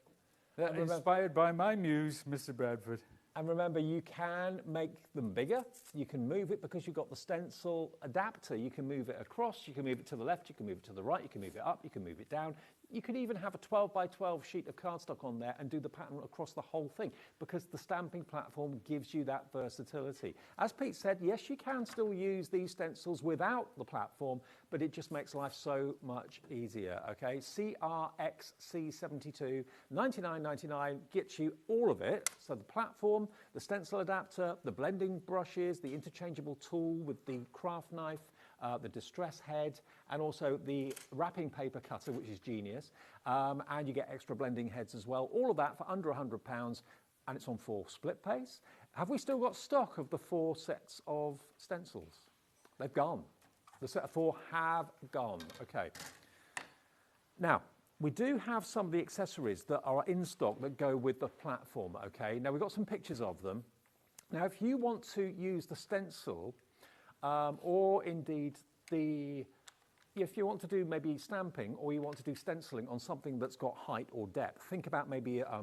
That inspired by my muse, Mr. Bradford. And remember, you can make them bigger. You can move it because you've got the stencil adapter. You can move it across, you can move it to the left, you can move it to the right, you can move it up, you can move it down. You could even have a 12 by 12 sheet of cardstock on there and do the pattern across the whole thing, because the stamping platform gives you that versatility. As Pete said, yes, you can still use these stencils without the platform, but it just makes life so much easier, okay? CRXC72, $99.99 gets you all of it. So the platform, the stencil adapter, the blending brushes, the interchangeable tool with the craft knife, the distress head, and also the wrapping paper cutter, which is genius. And you get extra blending heads as well. All of that for under £100, and it's on 4 split pace. Have we still got stock of the 4 sets of stencils? They've gone. The set of 4 have gone. Okay. Now, we do have some of the accessories that are in stock that go with the platform, okay? Now, we've got some pictures of them. Now, if you want to use the stencil, or indeed if you want to do maybe stamping, or you want to do stenciling on something that's got height or depth, think about maybe a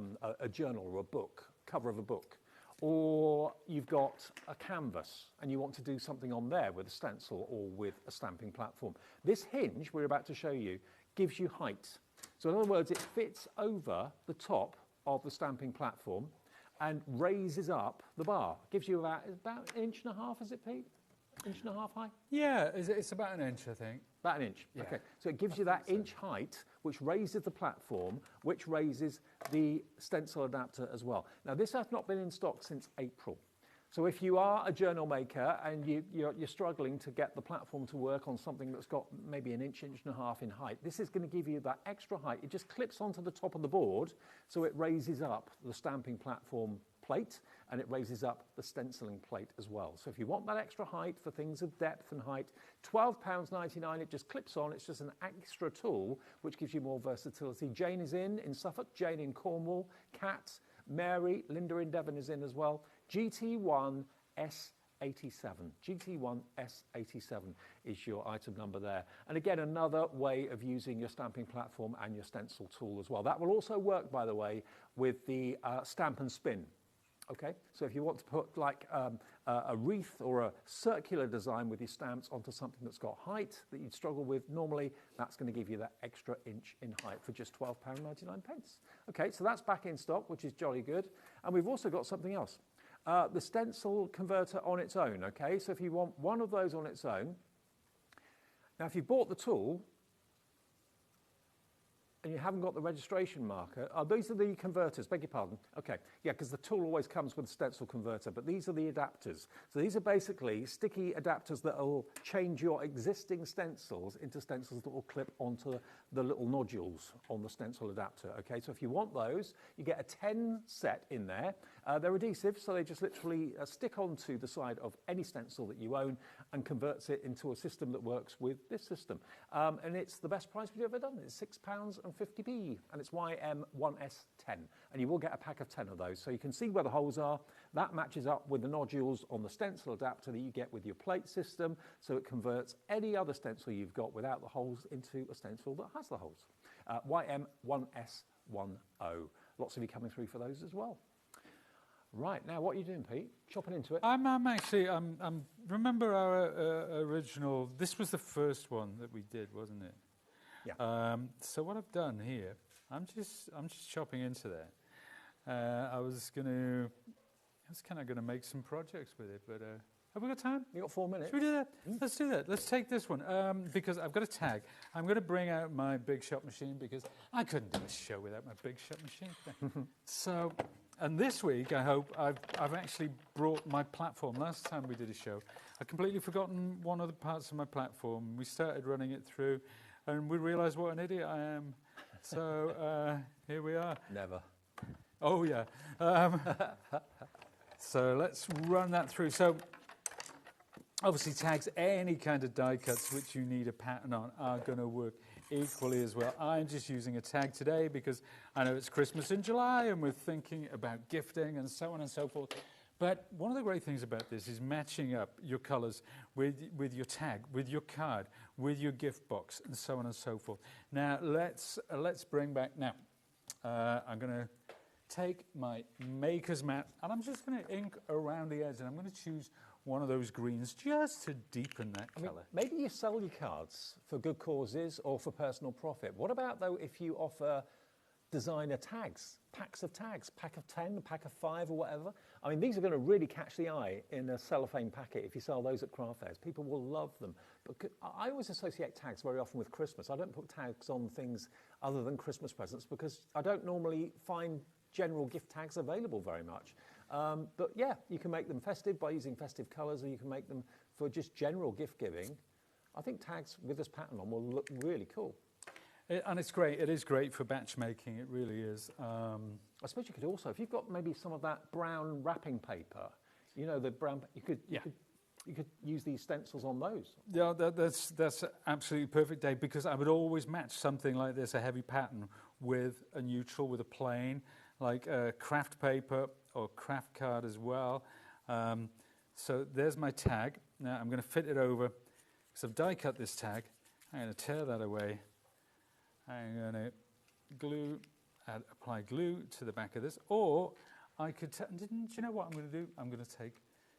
journal or a book, cover of a book, or you've got a canvas and you want to do something on there with a stencil or with a stamping platform. This hinge we're about to show you gives you height. So in other words, it fits over the top of the stamping platform and raises up the bar. Gives you about 1.5 inches, is it, Pete? 1.5 inches high? Yeah, it's about an inch, I think. About an inch, Yeah. okay. So it gives you that inch height, which raises the platform, which raises the stencil adapter as well. Now, this has not been in stock since April. So if you are a journal maker and you're struggling to get the platform to work on something that's got maybe 1 inch, 1.5 inches in height, this is going to give you that extra height. It just clips onto the top of the board, so it raises up the stamping platform plate, and it raises up the stenciling plate as well. So if you want that extra height for things of depth and height, £12.99, it just clips on. It's just an extra tool which gives you more versatility. Jane is in Suffolk, Jane in Cornwall, Kat, Mary, Linda in Devon is in as well. GT1 S87. GT1 S87 is your item number there. And again, another way of using your stamping platform and your stencil tool as well. That will also work, by the way, with the stamp and spin. Okay, so if you want to put like a wreath or a circular design with your stamps onto something that's got height that you'd struggle with normally, that's going to give you that extra inch in height for just £12.99. Okay, so that's back in stock, which is jolly good. And we've also got something else. The stencil converter on its own, okay? So if you want one of those on its own, now if you bought the tool, and you haven't got the registration marker, these are the converters, beg your pardon. Okay, yeah, because the tool always comes with a stencil converter, but these are the adapters. So these are basically sticky adapters that will change your existing stencils into stencils that will clip onto the little nodules on the stencil adapter. Okay, so if you want those, you get a 10 set in there. They're adhesive, so they just literally stick onto the side of any stencil that you own and converts it into a system that works with this system. And it's the best price we've ever done. It's £6.50p, and it's YM1S10. And you will get a pack of 10 of those. So you can see where the holes are. That matches up with the nodules on the stencil adapter that you get with your plate system. So it converts any other stencil you've got without the holes into a stencil that has the holes. YM1S10. Lots of you coming through for those as well. Right, now what are you doing, Pete? Chopping into it? I'm remember our original, this was the first one that we did, wasn't it? Yeah. So what I've done here, I'm just chopping into that. I was kind of gonna make some projects with it, but have we got time? You got 4 minutes. Should we do that? Let's do that. Let's take this one because I've got a tag. I'm going to bring out my big shot machine because I couldn't do a show without my big shot machine. So, and this week I hope I've actually brought my platform. Last time we did a show, I'd completely forgotten one of the parts of my platform. We started running it through, and we realised what an idiot I am. So here we are. Never. Oh yeah. So let's run that through. So. Obviously, tags, any kind of die cuts which you need a pattern on are going to work equally as well. I'm just using a tag today because I know it's Christmas in July and we're thinking about gifting and so on and so forth. But one of the great things about this is matching up your colours with your tag, with your card, with your gift box, and so on and so forth. Now, let's bring back... Now, I'm going to take my maker's mat and I'm just going to ink around the edge and I'm going to choose one of those greens just to deepen that colour. Maybe you sell your cards for good causes or for personal profit. What about, though, if you offer designer tags, packs of tags, pack of 10, a pack of 5 or whatever? I mean, these are going to really catch the eye in a cellophane packet if you sell those at craft fairs. People will love them. But I always associate tags very often with Christmas. I don't put tags on things other than Christmas presents because I don't normally find general gift tags available very much. But yeah, you can make them festive by using festive colours, or you can make them for just general gift giving. I think tags with this pattern on will look really cool. And it's great. It is great for batch making. It really is. I suppose you could also, if you've got maybe some of that brown wrapping paper, you know, the brown, you could use these stencils on those. Yeah, that's absolutely perfect, Dave, because I would always match something like this, a heavy pattern, with a neutral, with a plain, like craft paper or craft card as well. So there's my tag. Now I'm going to fit it over, because I've die cut this tag. I'm going to tear that away. I'm going to apply glue to the back of this, or I could, do you know what I'm going to do? I'm going to take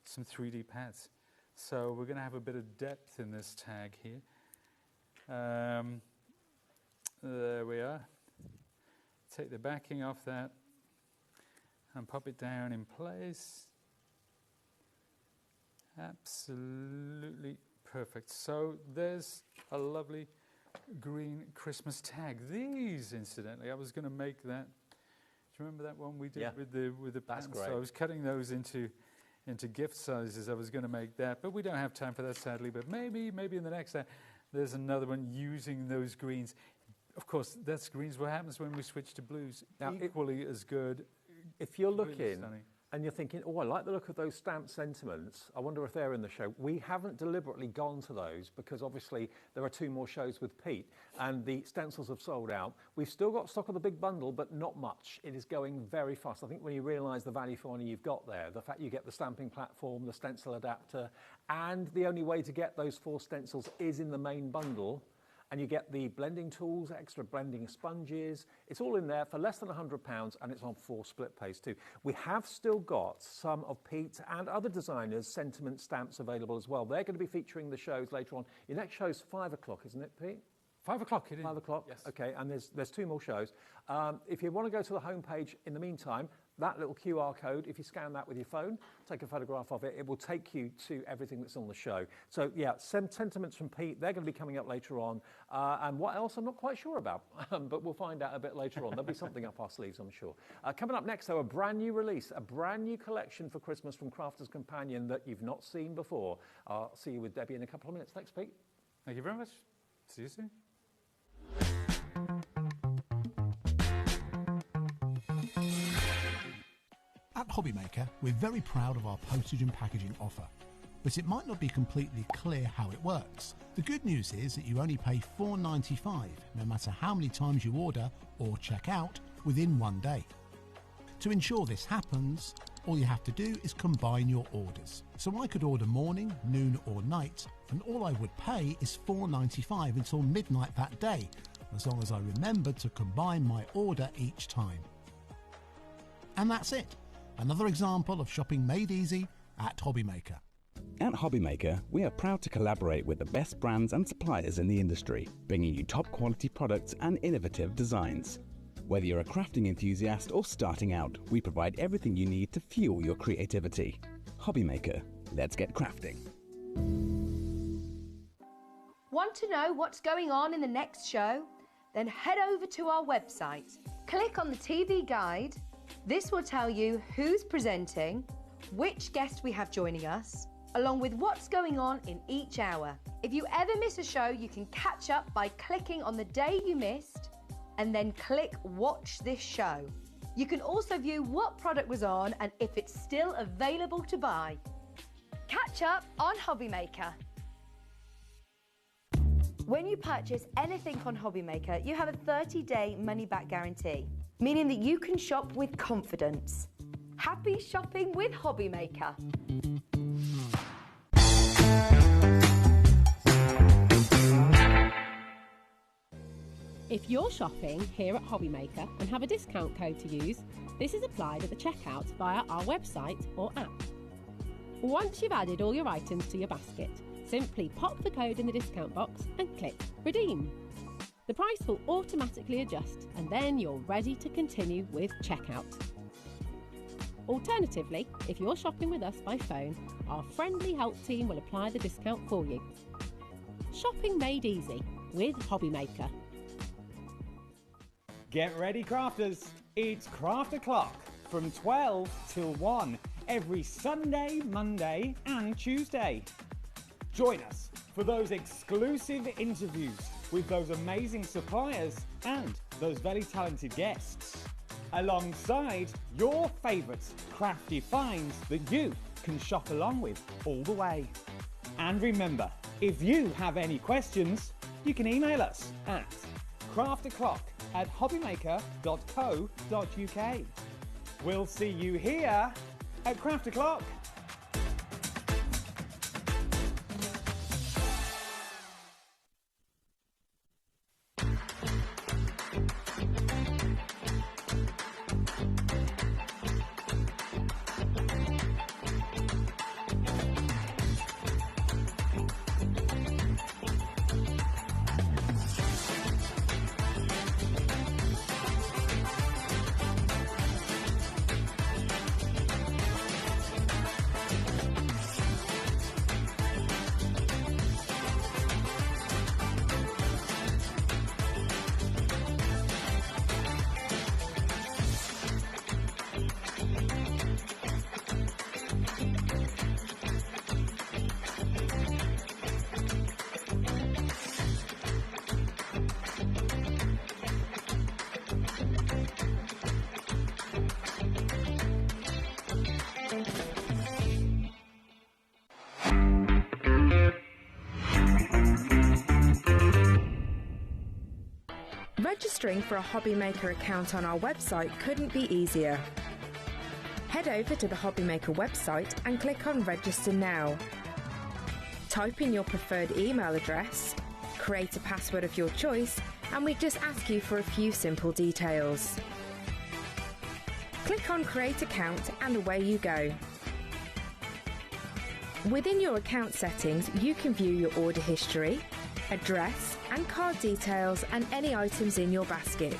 some 3D pads. So we're going to have a bit of depth in this tag here. There we are. Take the backing off that and pop it down in place. Absolutely perfect. So there's a lovely green Christmas tag. These, incidentally, I was going to make that. Do you remember that one we did with the That's pants? great. So I was cutting those into gift sizes. I was going to make that, but we don't have time for that, sadly. But maybe in the next there's another one using those greens. Of course, that's greens. What happens when we switch to blues? Now, equally as good. If you're looking and you're thinking, oh, I like the look of those stamped sentiments, I wonder if they're in the show. We haven't deliberately gone to those because obviously there are 2 more shows with Pete and the stencils have sold out. We've still got stock of the big bundle, but not much. It is going very fast. I think when you realise the value for money you've got there, the fact you get the stamping platform, the stencil adapter, and the only way to get those 4 stencils is in the main bundle. And you get the blending tools, extra blending sponges. It's all in there for less than £100, and it's on 4 split pays too. We have still got some of Pete and other designers' sentiment stamps available as well. They're going to be featuring the shows later on. Your next show's 5 o'clock, isn't it, Pete? 5 o'clock, it is. 5 o'clock? Yes. Okay, and there's 2 more shows. If you want to go to the homepage in the meantime, that little QR code, if you scan that with your phone, take a photograph of it, it will take you to everything that's on the show. So yeah, sentiments from Pete, they're going to be coming up later on. And what else, I'm not quite sure about, but we'll find out a bit later on. There'll be something up our sleeves, I'm sure. Coming up next, though, a brand new release, a brand new collection for Christmas from Crafter's Companion that you've not seen before. I'll see you with Debbie in a couple of minutes. Thanks, Pete. Thank you very much. See you soon. At HobbyMaker, we're very proud of our postage and packaging offer, but it might not be completely clear how it works. The good news is that you only pay $4.95 no matter how many times you order or check out within 1 day. To ensure this happens, all you have to do is combine your orders. So I could order morning, noon or night, and all I would pay is $4.95 until midnight that day, as long as I remembered to combine my order each time. And that's it. Another example of shopping made easy at HobbyMaker. At HobbyMaker, we are proud to collaborate with the best brands and suppliers in the industry, bringing you top quality products and innovative designs. Whether you're a crafting enthusiast or starting out, we provide everything you need to fuel your creativity. HobbyMaker, let's get crafting. Want to know what's going on in the next show? Then head over to our website. Click on the TV guide. This will tell you who's presenting, which guest we have joining us, along with what's going on in each hour. If you ever miss a show, you can catch up by clicking on the day you missed and then click Watch This Show. You can also view what product was on and if it's still available to buy. Catch up on HobbyMaker. When you purchase anything on HobbyMaker, you have a 30-day money-back guarantee, meaning that you can shop with confidence. Happy shopping with HobbyMaker. If you're shopping here at HobbyMaker and have a discount code to use, this is applied at the checkout via our website or app. Once you've added all your items to your basket, simply pop the code in the discount box and click Redeem. The price will automatically adjust and then you're ready to continue with checkout. Alternatively, if you're shopping with us by phone, our friendly help team will apply the discount for you. Shopping made easy with HobbyMaker. Get ready, crafters. It's Craft O'Clock from 12 till 1 every Sunday, Monday and Tuesday. Join us for those exclusive interviews with those amazing suppliers and those very talented guests, alongside your favourite crafty finds that you can shop along with all the way. And remember, if you have any questions, you can email us at craftoclock@hobbymaker.co.uk. We'll see you here at Craft O'Clock. Registering for a HobbyMaker account on our website couldn't be easier. Head over to the HobbyMaker website and click on Register Now. Type in your preferred email address, create a password of your choice, and we just ask you for a few simple details. Click on Create Account and away you go. Within your account settings, you can view your order history, address and card details and any items in your basket.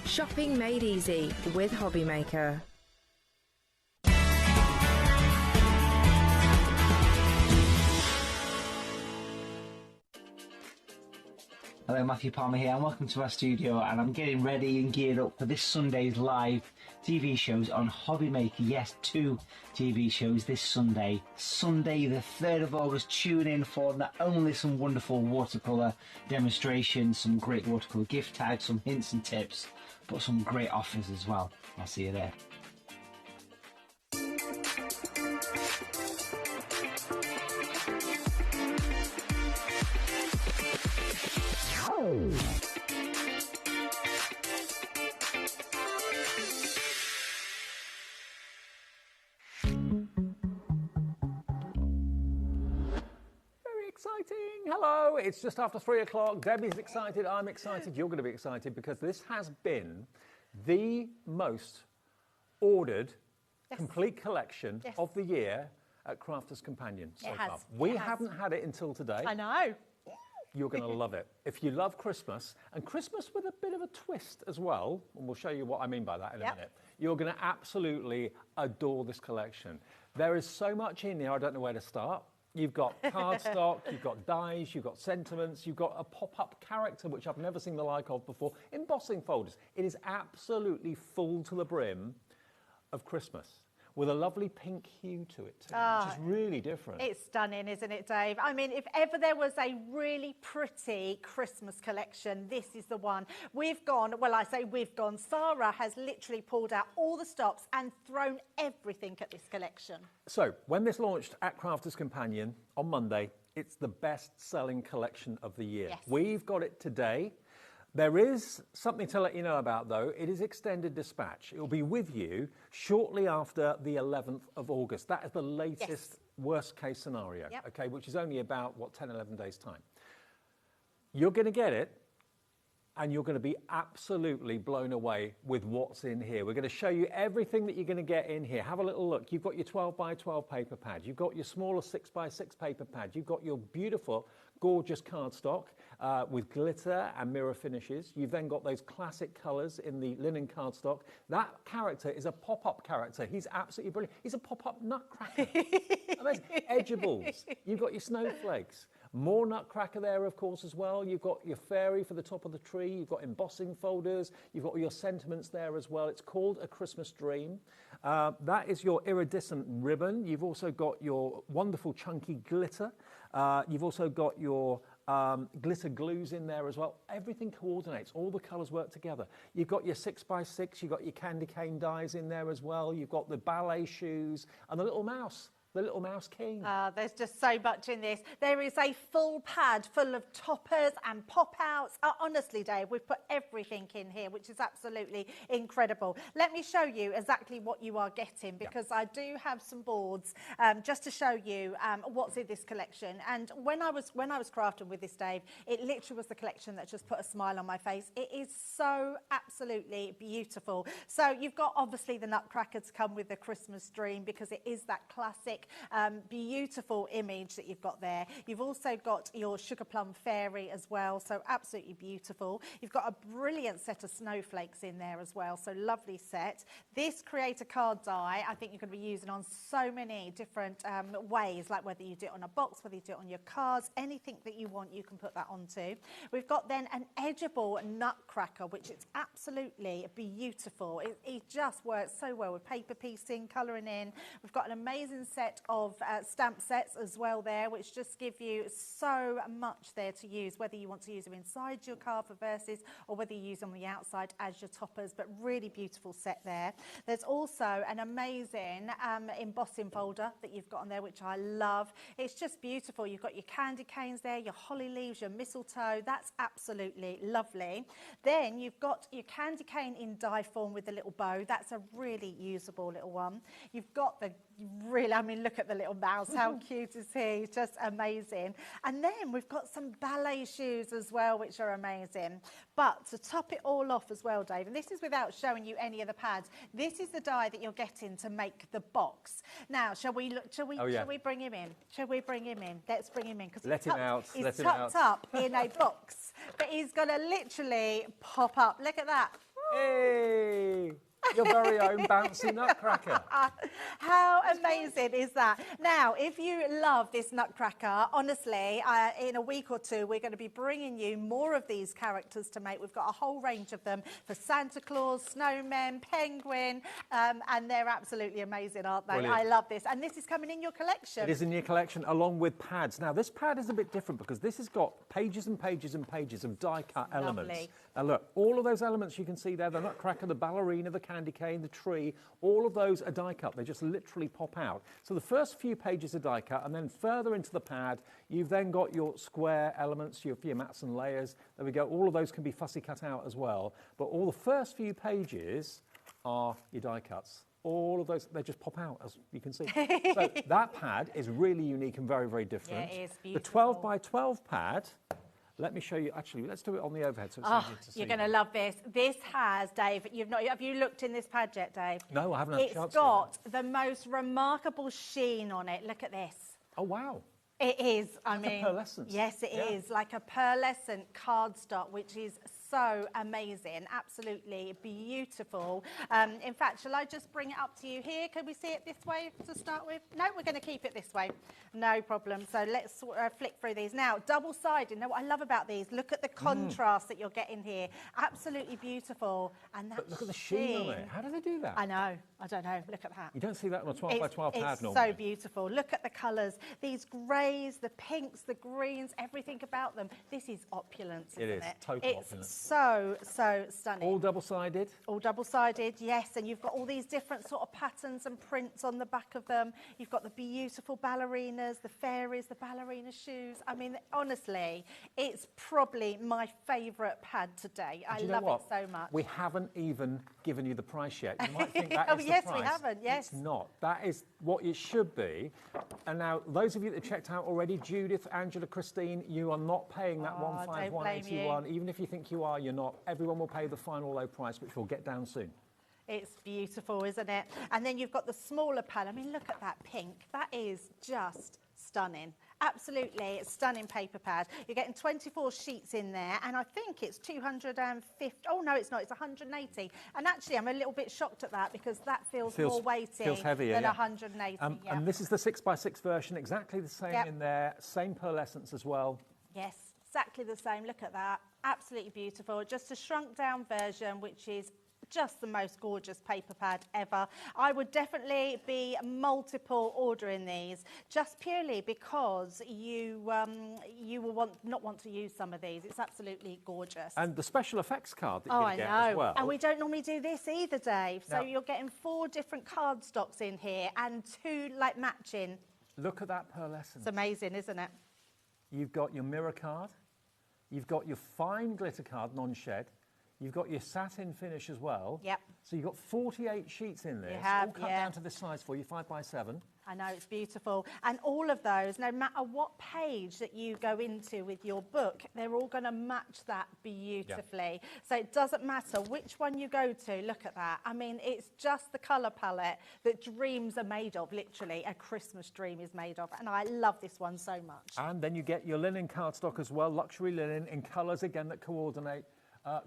Shopping made easy with HobbyMaker. Hello, Matthew Palmer here, and welcome to our studio. And I'm getting ready and geared up for this Sunday's live TV shows on HobbyMaker. Yes, 2 TV shows this Sunday. Sunday, the 3rd of August. Tune in for not only some wonderful watercolour demonstrations, some great watercolour gift tags, some hints and tips, but some great offers as well. I'll see you there. Hello, it's just after 3 o'clock. Debbie's excited, I'm excited, you're going to be excited because this has been the most ordered complete collection of the year at Crafters Companion so far. We haven't had it until today. I know. You're going to love it. If you love Christmas, and Christmas with a bit of a twist as well, and we'll show you what I mean by that in a minute, you're going to absolutely adore this collection. There is so much in here, I don't know where to start. You've got cardstock, you've got dies, you've got sentiments, you've got a pop-up character, which I've never seen the like of before, embossing folders. It is absolutely full to the brim of Christmas, with a lovely pink hue to it, too, which is really different. It's stunning, isn't it, Dave? I mean, if ever there was a really pretty Christmas collection, this is the one. We've gone, well, I say we've gone, Sarah has literally pulled out all the stops and thrown everything at this collection. So, when this launched at Crafters Companion on Monday, it's the best-selling collection of the year. Yes. We've got it today. There is something to let you know about, though. It is extended dispatch. It will be with you shortly after the 11th of August. That is the latest worst-case scenario, okay, which is only about, 10, 11 days' time. You're going to get it, and you're going to be absolutely blown away with what's in here. We're going to show you everything that you're going to get in here. Have a little look. You've got your 12 by 12 paper pad. You've got your smaller 6 by 6 paper pad. You've got your beautiful, gorgeous cardstock with glitter and mirror finishes. You've then got those classic colours in the linen cardstock. That character is a pop-up character. He's absolutely brilliant. He's a pop-up nutcracker. Amazing. Edgeables. You've got your snowflakes. More Nutcracker there, of course, as well. You've got your fairy for the top of the tree. You've got embossing folders. You've got all your sentiments there as well. It's called A Christmas Dream. That is your iridescent ribbon. You've also got your wonderful chunky glitter. You've also got your glitter glues in there as well. Everything coordinates. All the colours work together. You've got your 6 by 6. You've got your candy cane dies in there as well. You've got the ballet shoes and the little mouse. The Little Mouse King. There's just so much in this. There is a full pad full of toppers and pop-outs. Honestly, Dave, we've put everything in here, which is absolutely incredible. Let me show you exactly what you are getting, because I do have some boards just to show you what's in this collection. And when I was crafting with this, Dave, it literally was the collection that just put a smile on my face. It is so absolutely beautiful. So you've got obviously the Nutcracker to come with the Christmas Dream, because it is that classic beautiful image that you've got there. You've also got your sugar plum fairy as well, so absolutely beautiful. You've got a brilliant set of snowflakes in there as well, so lovely set. This creator card die, I think you're going to be using on so many different ways, like whether you do it on a box, whether you do it on your cards, anything that you want, you can put that onto. We've got then an edgeable Nutcracker, which is absolutely beautiful. It just works so well with paper piecing, colouring in. We've got an amazing set of stamp sets as well there, which just give you so much there to use, whether you want to use them inside your card for verses or whether you use them on the outside as your toppers, but really beautiful set there. There's also an amazing embossing folder that you've got on there, which I love. It's just beautiful. You've got your candy canes there, your holly leaves, your mistletoe. That's absolutely lovely. Then you've got your candy cane in die form with the little bow. That's a really usable little one. You've got the really, I mean, look at the little mouse. How cute is he? He's just amazing. And then we've got some ballet shoes as well, which are amazing. But to top it all off as well, Dave, and this is without showing you any of the pads, this is the die that you're getting to make the box. Now, shall we bring him in? Shall we bring him in? Let's bring him in. Let him out. He's tucked up in a box, but he's going to literally pop up. Look at that. Hey! your very own bouncy Nutcracker. How amazing is that? Now, if you love this Nutcracker, honestly, in a week or two, we're going to be bringing you more of these characters to make. We've got a whole range of them for Santa Claus, snowmen, penguin, and they're absolutely amazing, aren't they? Brilliant. I love this. And this is coming in your collection. It is in your collection along with pads. Now, this pad is a bit different because this has got pages and pages and pages of die-cut elements. Lovely. Now, look, all of those elements you can see there, the Nutcracker, the ballerina, the candy cane, the tree, all of those are die-cut. They just literally pop out. So the first few pages are die-cut, and then further into the pad, you've then got your square elements, your mats and layers. There we go. All of those can be fussy cut out as well. But all the first few pages are your die-cuts. All of those, they just pop out, as you can see. So that pad is really unique and very, very different. Yeah, it is the beautiful. 12 by 12 pad, let me show you. Actually, let's do it on the overhead so it's easier to see. You're going to love this. This has, Dave, have you looked in this pad yet, Dave? No, I haven't had a chance It's got the most remarkable sheen on it. Look at this. Oh, wow. It is, Like a pearlescence. Yes, it is, like a pearlescent cardstock, which is so amazing, absolutely beautiful. In fact, shall I just bring it up to you here? Can we see it this way to start with? No, we're going to keep it this way. No problem. So let's flick through these. Now, double-sided. Now, what I love about these, look at the contrast that you're getting here. Absolutely beautiful. And that But look at the sheen on it. How do they do that? I know. I don't know. Look at that. You don't see that on a 12 by 12 pad It's normally. so beautiful. Look at the colours. These greys, the pinks, the greens, everything about them. This is opulence, isn't it? It is, total it's opulence. so, so stunning. All double-sided? All double-sided, yes. And you've got all these different sort of patterns and prints on the back of them. You've got the beautiful ballerinas, the fairies, the ballerina shoes. I mean, honestly, it's probably my favourite pad today. I Do you know love what? it so much. We haven't even given you the price yet. You might think that Oh, is the yes, price. we haven't, yes. It's not. That is what it should be. And now, those of you that checked out already, Judith, Angela, Christine, you are not paying that Oh, don't blame 15181. Even if you think you are, you're not. Everyone will pay the final low price, which we'll get down soon. It's beautiful, isn't it? And then you've got the smaller pad. I mean, look at that pink. That is just stunning. Absolutely stunning paper pad. You're getting 24 sheets in there, and I think it's 250. Oh, no, it's not. It's 180. And actually, I'm a little bit shocked at that because that feels more weighty heavier, than yeah. 180. Yeah. And this is the 6x6 version, exactly the same Yep. in there, same pearlescence as well. Yes, exactly the same. Look at that. Absolutely beautiful. Just a shrunk down version, which is just the most gorgeous paper pad ever. I would definitely be multiple ordering these, just purely because you will not want to use some of these. It's absolutely gorgeous. And the special effects card that Oh, you're I going to know. get as well. And we don't normally do this either, Dave. So No. you're getting 4 different card stocks in here and 2 like matching. Look at that pearlescence. It's amazing, isn't it? You've got your mirror card. You've got your fine glitter card, non-shed. You've got your satin finish as well. Yep. So you've got 48 sheets in there. You It's have, all cut yeah. down to this size for you, 5x7. I know, it's beautiful. And all of those, no matter what page that you go into with your book, they're all going to match that beautifully. So it doesn't matter which one you go to, look at that. I mean, it's just the colour palette that dreams are made of, literally. A Christmas dream is made of. And I love this one so much. And then you get your linen cardstock as well, luxury linen in colours, again, that coordinate.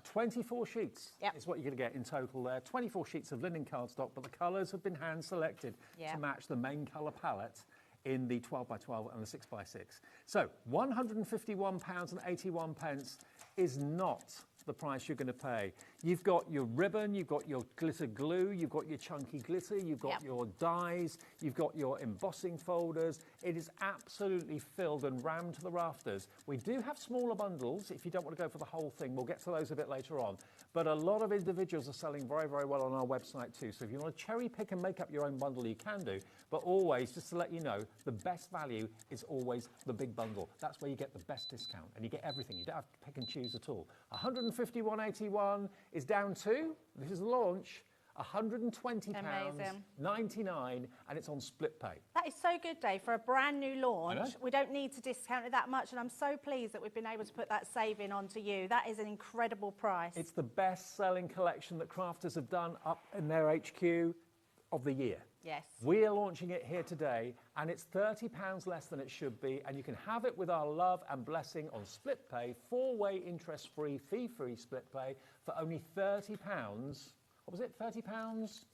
24 sheets is what you're going to get in total there. 24 sheets of linen cardstock, but the colours have been hand-selected to match the main colour palette in the 12x12 and the 6x6. So £151.81 is not the price you're going to pay. You've got your ribbon, you've got your glitter glue, you've got your chunky glitter, you've got your dies, you've got your embossing folders. It is absolutely filled and rammed to the rafters. We do have smaller bundles if you don't want to go for the whole thing. We'll get to those a bit later on. But a lot of individuals are selling very, very well on our website too. So if you want to cherry pick and make up your own bundle, you can do. But always, just to let you know, the best value is always the big bundle. That's where you get the best discount and you get everything. You don't have to pick and choose at all. 151.81 is down to, this is the launch, £120.99, and it's on split pay. That is so good, Dave, for a brand new launch. We don't need to discount it that much, and I'm so pleased that we've been able to put that saving onto you. That is an incredible price. It's the best-selling collection that crafters have done up in their HQ of the year. Yes. We're launching it here today, and it's £30 less than it should be, and you can have it with our love and blessing on split pay, 4-way interest-free, fee-free split pay for only £30 what was it, £30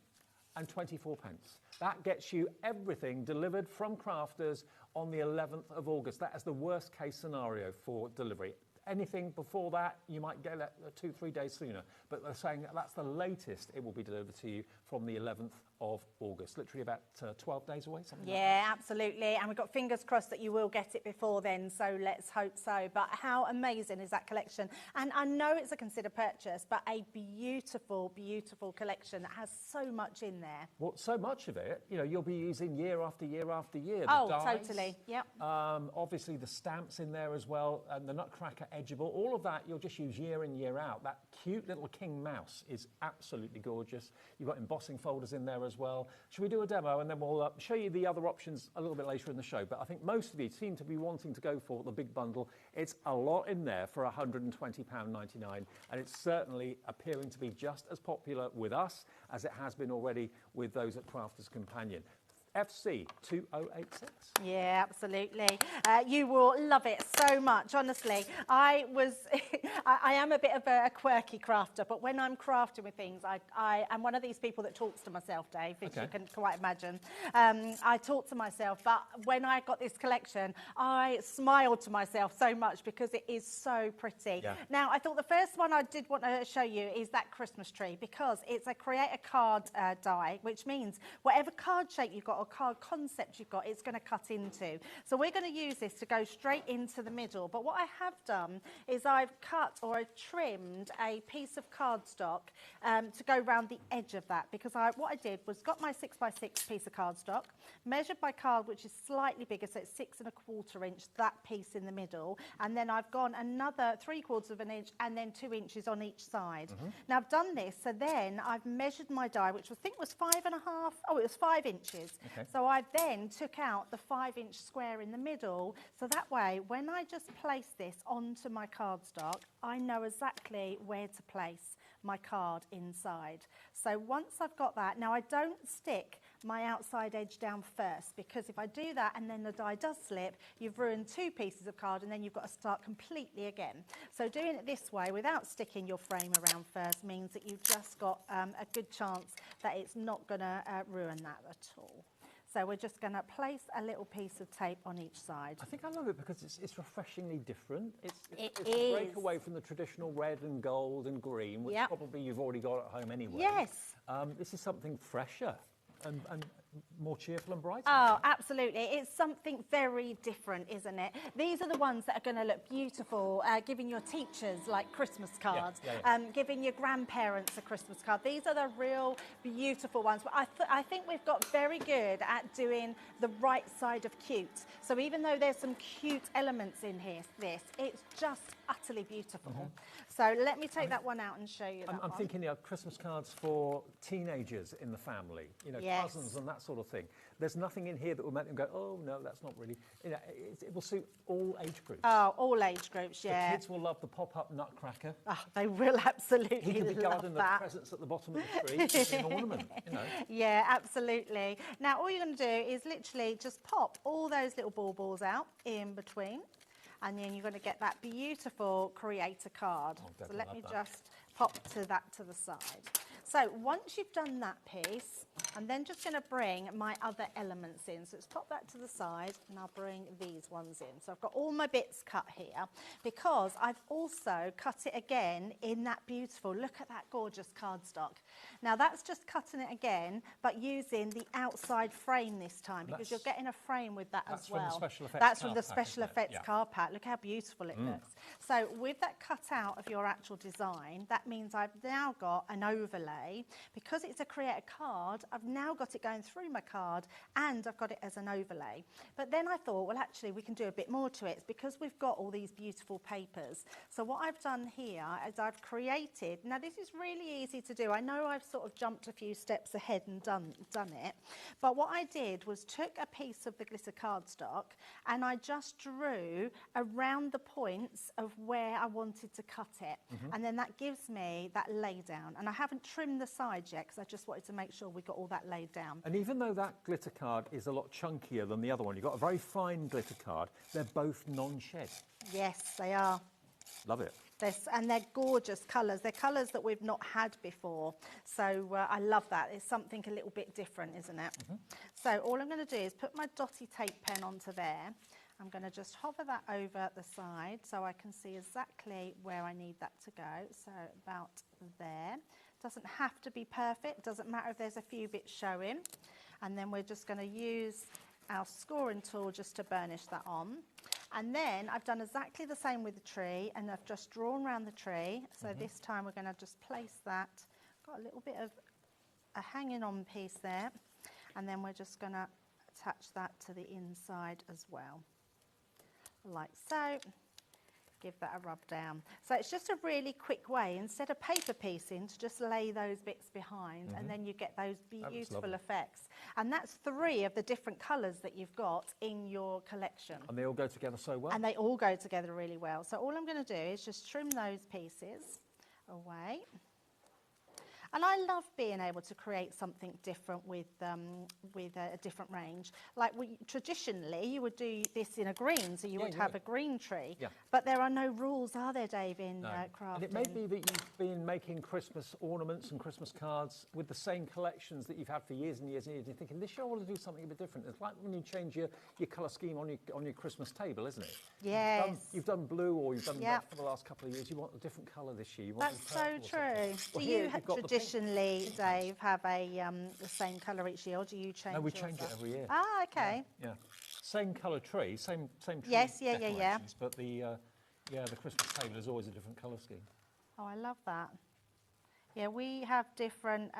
and 24 pence. That gets you everything delivered from Crafters on the 11th of August. That is the worst case scenario for delivery. Anything before that, you might get it 2-3 days sooner. But they're saying that's the latest it will be delivered to you from the 11th of August. Literally about 12 days away, something like that. Yeah, absolutely. And we've got fingers crossed that you will get it before then, so let's hope so. But how amazing is that collection? And I know it's a considered purchase, but a beautiful, beautiful collection that has so much in there. Well, so much of it, you know, you'll be using year after year after year. The Oh, dies, totally, yep. Obviously the stamps in there as well, and the Nutcracker edgeable, all of that you'll just use year in, year out. That cute little king mouse is absolutely gorgeous. You've got embossing folders in there as well. Should we do a demo and then we'll show you the other options a little bit later in the show? But I think most of you seem to be wanting to go for the big bundle. It's a lot in there for £120.99, and it's certainly appearing to be just as popular with us as it has been already with those at Crafters Companion. FC 2086. Yeah, absolutely. You will love it so much, honestly. I am a bit of a quirky crafter, but when I'm crafting with things, I am one of these people that talks to myself, Dave, which you can quite imagine. I talk to myself, but when I got this collection, I smiled to myself so much because it is so pretty. Yeah. Now, I thought the first one I did want to show you is that Christmas tree, because it's a create a card die, which means whatever card shape you've got or card concept you've got, it's going to cut into. So we're going to use this to go straight into the middle. But what I have done is I've cut or I've trimmed a piece of cardstock to go around the edge of that, because what I did was got my 6x6 piece of cardstock, measured my card, which is slightly bigger, so it's 6¼ inch, that piece in the middle, and then I've gone another 3/4 inch and then 2 inches on each side. Now I've done this, so then I've measured my die, which I think was 5½, oh, it was 5 inches. Okay. So I then took out the 5-inch square in the middle, so that way when I just place this onto my cardstock, I know exactly where to place my card inside. So once I've got that, now I don't stick my outside edge down first, because if I do that and then the die does slip, you've ruined 2 pieces of card and then you've got to start completely again. So doing it this way without sticking your frame around first means that you've just got a good chance that it's not going to ruin that at all. So we're just going to place a little piece of tape on each side. I think I love it because it's refreshingly different. It's It a break is. away from the traditional red and gold and green, which Yep. probably you've already got at home anyway. Yes. This is something fresher and more cheerful and brighter. Oh, absolutely. It's something very different, isn't it? These are the ones that are going to look beautiful, giving your teachers like Christmas cards, giving your grandparents a Christmas card. These are the real beautiful ones. But I think we've got very good at doing the right side of cute. So even though there's some cute elements in here, it's just utterly beautiful. So let me take that one out and show you that I'm one. thinking Christmas cards for teenagers in the family, you know, Yes. cousins and that sort of thing. There's nothing in here that will make them go, oh, no, that's not really... You know, it will suit all age groups. Oh, all age groups, yeah. The kids will love the pop-up Nutcracker. Oh, they will absolutely He can be love guarding the that. presents at the bottom of the tree. It can be an ornament, you know. Yeah, absolutely. Now, all you're going to do is literally just pop all those little baubles out in between, and then you're going to get that beautiful creator card. Oh, so let me love that. just pop that to the side. So once you've done that piece, I'm then just going to bring my other elements in. So let's pop that to the side, and I'll bring these ones in. So I've got all my bits cut here, because I've also cut it again in that beautiful, look at that gorgeous cardstock. Now that's just cutting it again, but using the outside frame this time, because you're getting a frame with that as well. That's from the special effects That's from card the pack, special isn't it? effects Yeah. card pack. Look how beautiful it looks. So with that cut out of your actual design, that means I've now got an overlay. Because it's a create a card, I've now got it going through my card, and I've got it as an overlay. But then I thought, well, actually, we can do a bit more to it. It's because we've got all these beautiful papers. So what I've done here is I've created, now this is really easy to do. I know I've sort of jumped a few steps ahead and done it. But what I did was took a piece of the glitter cardstock and I just drew around the points of where I wanted to cut it. And then that gives me that lay down. And I haven't trimmed the sides yet, because I just wanted to make sure we got all that laid down. And even though that glitter card is a lot chunkier than the other one, you've got a very fine glitter card, they're both non-shed. Yes, they are. Love it. And they're gorgeous colours. They're colours that we've not had before. So I love that. It's something a little bit different, isn't it? So all I'm going to do is put my dotty tape pen onto there. I'm going to just hover that over the side so I can see exactly where I need that to go. So about there. Doesn't have to be perfect. Doesn't matter if there's a few bits showing. And then we're just going to use our scoring tool just to burnish that on. And then I've done exactly the same with the tree, and I've just drawn around the tree. So this time we're going to just place that. Got a little bit of a hanging on piece there. And then we're just going to attach that to the inside as well. Like so. Give that a rub down. So it's just a really quick way, instead of paper piecing, to just lay those bits behind, and then you get those beautiful effects. And that's 3 of the different colours that you've got in your collection. And they all go together so well. And they all go together really well. So all I'm going to do is just trim those pieces away. And I love being able to create something different with a different range. Like traditionally, you would do this in a green, so you would have a green tree. Yeah. But there are no rules, are there, Dave, in crafting? And it may be that you've been making Christmas ornaments and Christmas cards with the same collections that you've had for years and years and years. You're thinking, this year I want to do something a bit different. It's like when you change your colour scheme on your Christmas table, isn't it? Yes. You've done blue, or you've done red for the last couple of years. You want a different colour this year. You want That's so true. Well, do you traditionally, Dave, have the same colour each year, or do you change? No, we change it every year. Ah, okay. Yeah. Same colour tree, same tree. Yes, yeah. But the Christmas table is always a different colour scheme. Oh, I love that. Yeah, we have different.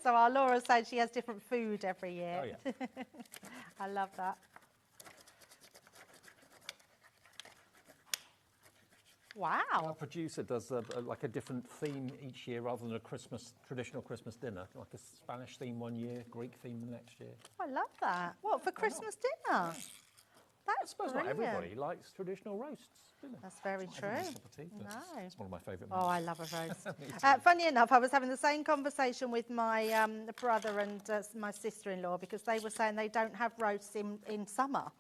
So our Laura said she has different food every year. Oh, yeah. I love that. Wow. Our producer does like a different theme each year rather than a traditional Christmas dinner. Like a Spanish theme one year, Greek theme the next year. I love that. What, for Christmas dinner? That's I suppose brilliant. not everybody likes traditional roasts, do they? That's very true. No. It's one of my favourite Oh, I love a roast. Funny enough, I was having the same conversation with my brother and my sister-in-law, because they were saying they don't have roasts in summer.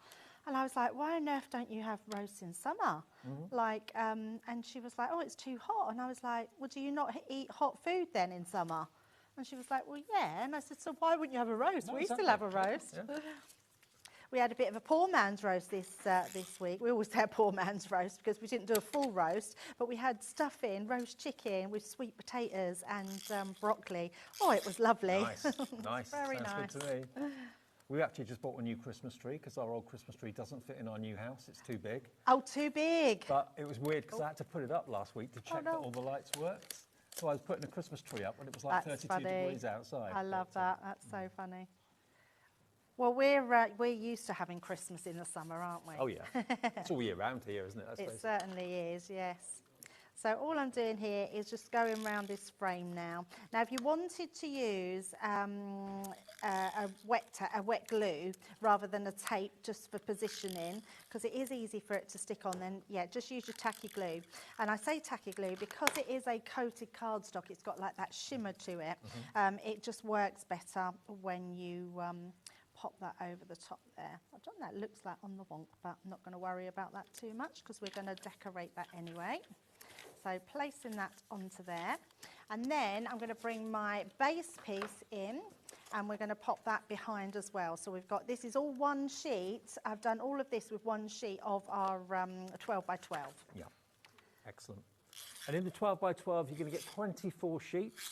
And I was like, why on earth don't you have roasts in summer? Like, and she was like, oh, it's too hot. And I was like, well, do you not eat hot food then in summer? And she was like, well, yeah. And I said, so why wouldn't you have a roast? No, we still have a roast. Yeah. We had a bit of a poor man's roast this week. We always had poor man's roast because we didn't do a full roast, but we had stuffing, roast chicken with sweet potatoes and broccoli. Oh, it was lovely. Nice, nice. Very Sounds nice. good to me. We actually just bought a new Christmas tree because our old Christmas tree doesn't fit in our new house. It's too big. Oh, too big. But it was weird because I had to put it up last week to check that all the lights worked. So I was putting a Christmas tree up and it was like That's 32 funny. degrees outside. I love that. That's so funny. Well, we're used to having Christmas in the summer, aren't we? Oh, yeah. It's all year round here, isn't it? I It suppose. certainly is, yes. So all I'm doing here is just going around this frame now. Now, if you wanted to use a wet glue rather than a tape just for positioning, because it is easy for it to stick on, then yeah, just use your tacky glue. And I say tacky glue because it is a coated cardstock. It's got like that shimmer to it. It just works better when you pop that over the top there. I don't know, it looks like on the wonk, but I'm not going to worry about that too much because we're going to decorate that anyway. So placing that onto there, and then I'm going to bring my base piece in and we're going to pop that behind as well. So we've got, this is all one sheet. I've done all of this with one sheet of our 12 by 12. Yeah, excellent. And in the 12 by 12, you're going to get 24 sheets.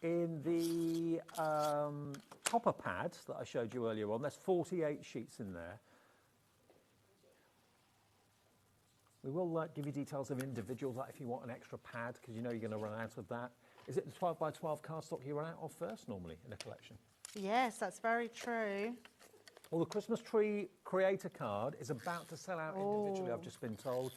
In the topper pad that I showed you earlier on, there's 48 sheets in there. We will give you details of individuals, like if you want an extra pad, because you know you're going to run out of that. Is it the 12 by 12 cardstock you run out of first, normally, in a collection? Yes, that's very true. Well, the Christmas tree creator card is about to sell out individually, I've just been told.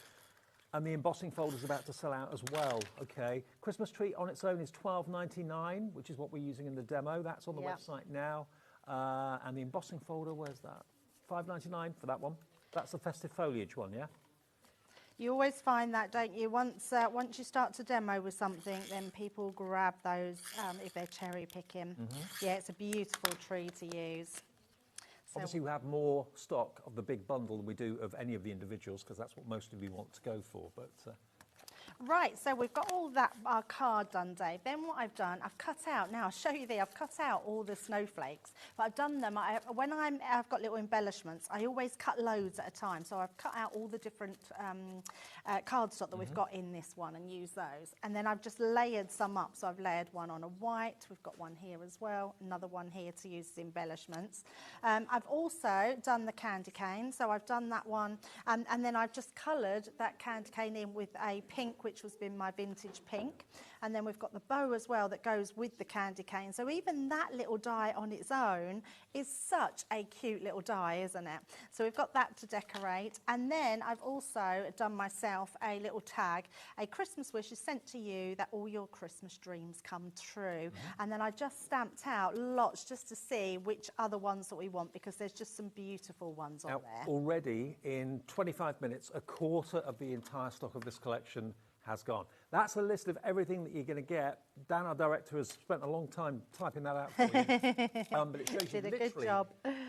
And the embossing folder is about to sell out as well, okay? Christmas tree on its own is $12.99, which is what we're using in the demo. That's on the website now. And the embossing folder, where's that? $5.99 for that one. That's the festive foliage one, yeah? You always find that, don't you? Once you start to demo with something, then people grab those if they're cherry picking. Yeah, it's a beautiful tree to use. Obviously, we have more stock of the big bundle than we do of any of the individuals, because that's what most of you want to go for. But Right, so we've got all that, our card done, Dave. Then what I've done, I've cut out, now I'll show you there, I've cut out all the snowflakes, but I've done them, when I've got little embellishments, I always cut loads at a time. So I've cut out all the different cardstock that we've got in this one and use those. And then I've just layered some up. So I've layered one on a white, we've got one here as well, another one here to use as embellishments. I've also done the candy cane, so I've done that one, and then I've just coloured that candy cane in with a pink, which was been my vintage pink, and then we've got the bow as well that goes with the candy cane. So even that little die on its own is such a cute little die, isn't it? So we've got that to decorate, and then I've also done myself a little tag. A Christmas wish is sent to you that all your Christmas dreams come true. And then I just stamped out lots just to see which other ones that we want, because there's just some beautiful ones on there. Already in 25 minutes, a quarter of the entire stock of this collection has gone. That's a list of everything that you're going to get. Dan, our director, has spent a long time typing that out for you. But it shows you Did a good literally job.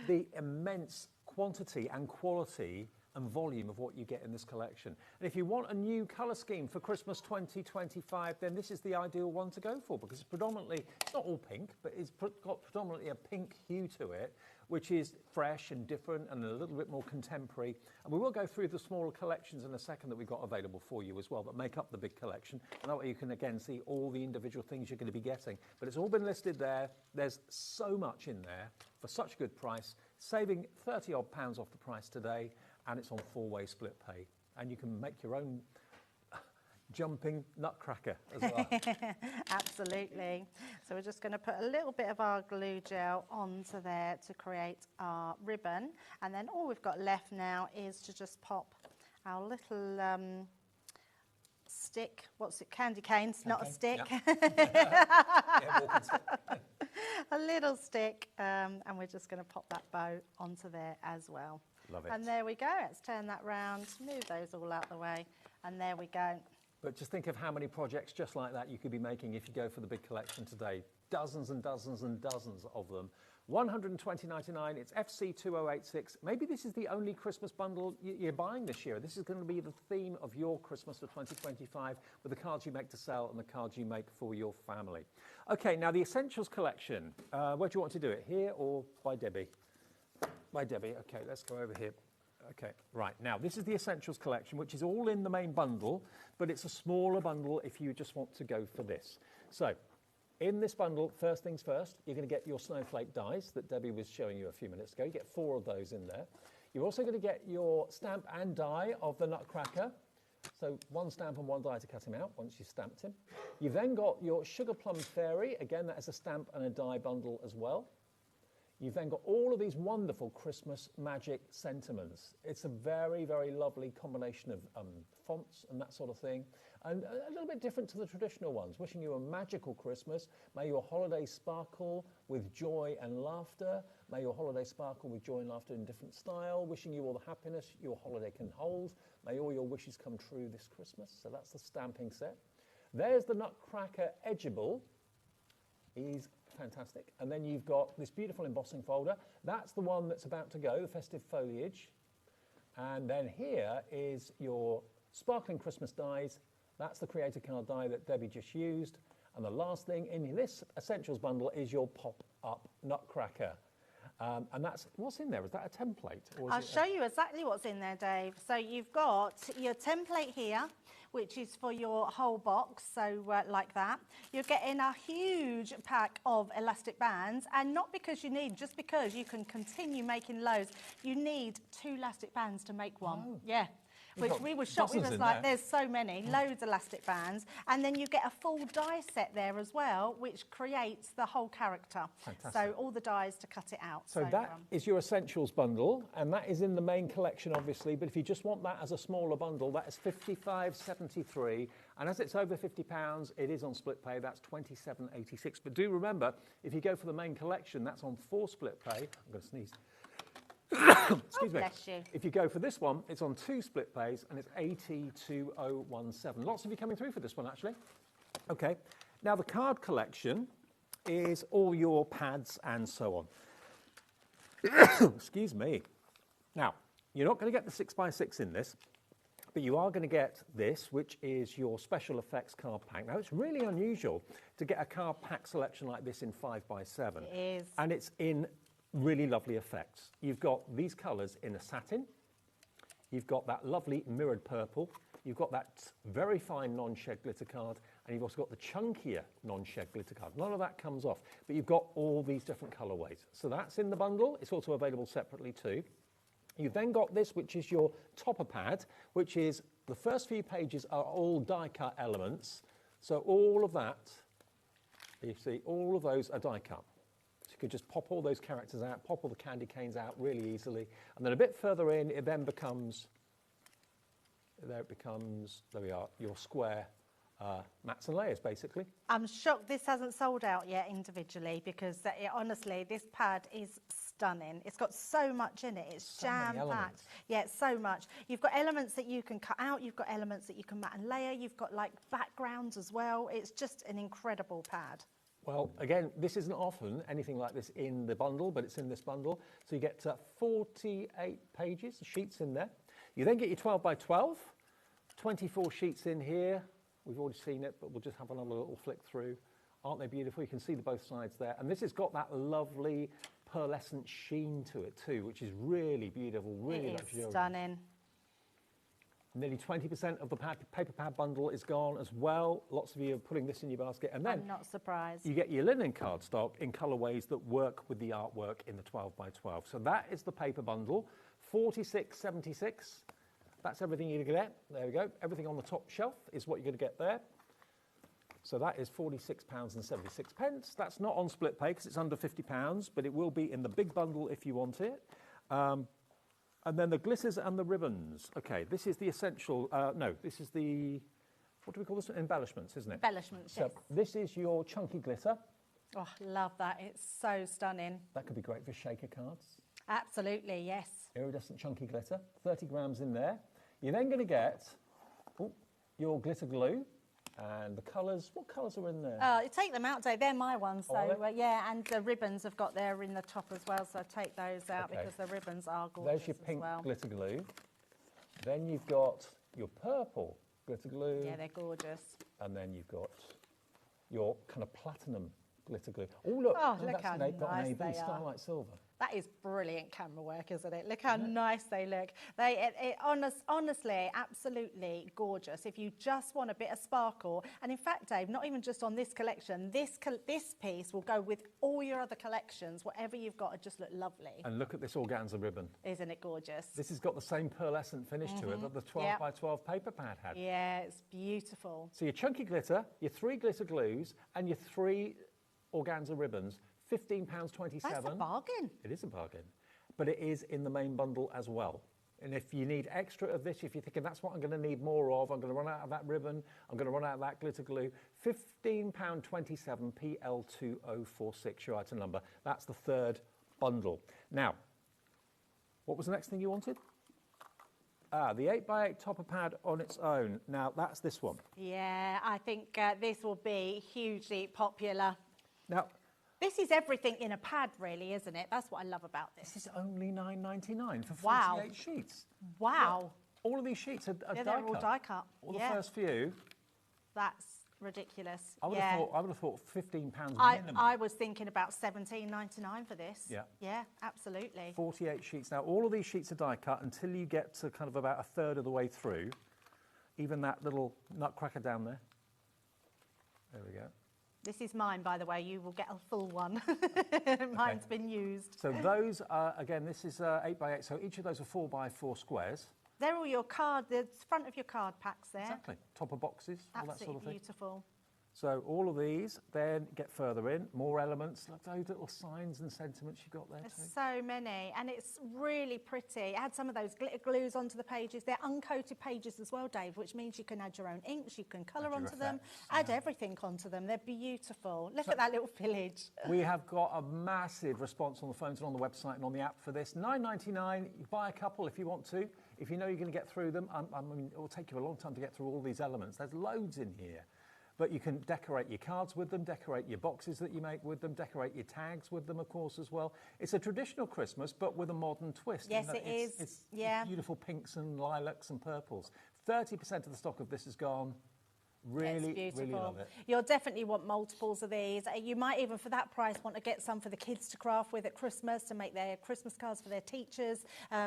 the immense quantity and quality and volume of what you get in this collection. And if you want a new colour scheme for Christmas 2025, then this is the ideal one to go for, because it's predominantly, it's not all pink, but it's got predominantly a pink hue to it, which is fresh and different and a little bit more contemporary. And we will go through the smaller collections in a second that we've got available for you as well, that make up the big collection. And that way you can again see all the individual things you're going to be getting. But it's all been listed there. There's so much in there for such a good price, saving 30 odd pounds off the price today, and it's on 4-way split pay. And you can make your own jumping nutcracker as well. Absolutely. So we're just going to put a little bit of our glue gel onto there to create our ribbon, and then all we've got left now is to just pop our little stick, what's it, candy canes, not a stick. A little stick, and we're just going to pop that bow onto there as well. Love it. And there we go. Let's turn that round, move those all out the way, and there we go. But just think of how many projects just like that you could be making if you go for the big collection today. Dozens and dozens and dozens of them. $120.99, it's FC2086. Maybe this is the only Christmas bundle you're buying this year. This is going to be the theme of your Christmas for 2025 with the cards you make to sell and the cards you make for your family. Okay, now the Essentials collection. Where do you want to do it, here or by Debbie? By Debbie, okay, let's go over here. Okay, right, now this is the Essentials collection, which is all in the main bundle, but it's a smaller bundle if you just want to go for this. So, in this bundle, first things first, you're going to get your snowflake dies that Debbie was showing you a few minutes ago. You get 4 of those in there. You're also going to get your stamp and die of the Nutcracker. So 1 stamp and 1 die to cut him out once you've stamped him. You've then got your Sugar Plum Fairy. Again, that is a stamp and a die bundle as well. You've then got all of these wonderful Christmas magic sentiments. It's a very, very lovely combination of fonts and that sort of thing. And a little bit different to the traditional ones. Wishing you a magical Christmas. May your holiday sparkle with joy and laughter. May your holiday sparkle with joy and laughter in different style. Wishing you all the happiness your holiday can hold. May all your wishes come true this Christmas. So that's the stamping set. There's the Nutcracker Edgeable. He's fantastic. And then you've got this beautiful embossing folder. That's the one that's about to go, the Festive Foliage. And then here is your sparkling Christmas dies. That's the creator card die that Debbie just used. And the last thing in this Essentials bundle is your pop-up Nutcracker. And that's, what's in there? Is that a template? Or is I'll show you exactly what's in there, Dave. So you've got your template here, which is for your whole box, so like that. You're getting a huge pack of elastic bands, and not because you need, just because you can continue making loads. You need 2 elastic bands to make one. Oh. Yeah. Which we were shocked. We was like, there's so many, loads of elastic bands. And then you get a full die set there as well, which creates the whole character. Fantastic. So all the dies to cut it out. So that is your Essentials bundle, and that is in the main collection, obviously. But if you just want that as a smaller bundle, that is $55.73. And as it's over £50, it is on split pay. That's $27.86. But do remember, if you go for the main collection, that's on 4 split pay. I'm going to sneeze. Excuse me. Bless you. If you go for this one, it's on 2 split pays and it's 802017. Lots of you coming through for this one, actually. Okay. Now, the card collection is all your pads and so on. Excuse me. Now, you're not going to get the 6x6 in this, but you are going to get this, which is your special effects card pack. Now, it's really unusual to get a card pack selection like this in 5x7. It is. And it's in really lovely effects. You've got these colours in a satin. You've got that lovely mirrored purple. You've got that very fine non-shed glitter card, and you've also got the chunkier non-shed glitter card. None of that comes off, but you've got all these different colourways. So that's in the bundle. It's also available separately too. You've then got this, which is your topper pad, which is the first few pages are all die-cut elements. So all of that, you see, all of those are die-cut. So you could just pop all those characters out, pop all the candy canes out really easily. And then a bit further in, it then becomes, there we are, your square mats and layers, basically. I'm shocked this hasn't sold out yet individually, because honestly, this pad is stunning. It's got so much in it. It's jam-packed. Yeah, it's so much. You've got elements that you can cut out. You've got elements that you can mat and layer. You've got like backgrounds as well. It's just an incredible pad. Well, again, this isn't often anything like this in the bundle, but it's in this bundle. So you get 48 pages, sheets in there. You then get your 12x12, 24 sheets in here. We've already seen it, but we'll just have another little flick through. Aren't they beautiful? You can see the both sides there. And this has got that lovely pearlescent sheen to it too, which is really beautiful, really luxurious. Stunning. Nearly 20% of the paper pad bundle is gone as well. Lots of you are putting this in your basket. And then I'm not surprised. you get your linen cardstock in colourways that work with the artwork in the 12x12. So that is the paper bundle, $46.76. That's everything you're going to get. There we go. Everything on the top shelf is what you're going to get there. So that is £46.76. That's not on split pay because it's under £50, but it will be in the big bundle if you want it. And then the glitters and the ribbons. Okay, this is the essential, no, this is the, what do we call this? Embellishments, isn't it? Embellishments, so yes. This is your chunky glitter. Oh, love that. It's so stunning. That could be great for shaker cards. Absolutely, yes. Iridescent chunky glitter, 30 grams in there. You're then going to get your glitter glue. And the colours, what colours are in there? Take them out, Dave. They're my ones. So, Oh, yeah, and the ribbons have got there in the top as well. So take those out because the ribbons are gorgeous. There's your pink glitter glue. Then you've got your purple glitter glue. Yeah, they're gorgeous. And then you've got your kind of platinum glitter glue. Oh, look. Look how nice they are. Starlight Silver. That is brilliant camera work, isn't it? Look how nice they look. Honestly, absolutely gorgeous. If you just want a bit of sparkle, and in fact, Dave, not even just on this collection, this piece will go with all your other collections. Whatever you've got, it just look lovely. And look at this organza ribbon. Isn't it gorgeous? This has got the same pearlescent finish to it that the 12x12 paper pad had. Yeah, it's beautiful. So your chunky glitter, your 3 glitter glues, and your 3 organza ribbons. £15.27. That's a bargain. It is a bargain, but it is in the main bundle as well. And if you need extra of this, if you're thinking that's what I'm going to need more of, I'm going to run out of that ribbon, I'm going to run out of that glitter glue, £15.27 PL2046, your item number. That's the third bundle. Now, what was the next thing you wanted? The 8x8 topper pad on its own. Now, that's this one. Yeah, I think this will be hugely popular. Now, this is everything in a pad, really, isn't it? That's what I love about this. This is only $9.99 for 48 sheets. Wow. Look, all of these sheets are die-cut. They're all die-cut. All the first few. That's ridiculous. I would have thought £15 minimum. I was thinking about $17.99 for this. Yeah. Yeah, absolutely. 48 sheets. Now, all of these sheets are die-cut until you get to kind of about a third of the way through. Even that little nutcracker down there. There we go. This is mine, by the way. You will get a full one. Mine's been used. So those are, again, this is 8x8. So each of those are 4x4 squares. They're all your card, the front of your card packs there. Exactly. Topper boxes, all that Absolutely sort of thing. beautiful. So all of these then get further in, more elements, like those little signs and sentiments you've got there too. There's so many, and it's really pretty. Add some of those glitter glues onto the pages. They're uncoated pages as well, Dave, which means you can add your own inks, you can colour onto them, add everything onto them. They're beautiful. Look at that little village. We have got a massive response on the phones and on the website and on the app for this. $9.99, you buy a couple if you want to. If you know you're going to get through them, I mean, it will take you a long time to get through all these elements. There's loads in here. But you can decorate your cards with them, decorate your boxes that you make with them, decorate your tags with them, of course, as well. It's a traditional Christmas, but with a modern twist. Yes, it is. It's yeah. beautiful pinks and lilacs and purples. 30% of the stock of this is gone. Really love it. You'll definitely want multiples of these. You might even, for that price, want to get some for the kids to craft with at Christmas, to make their Christmas cards for their teachers.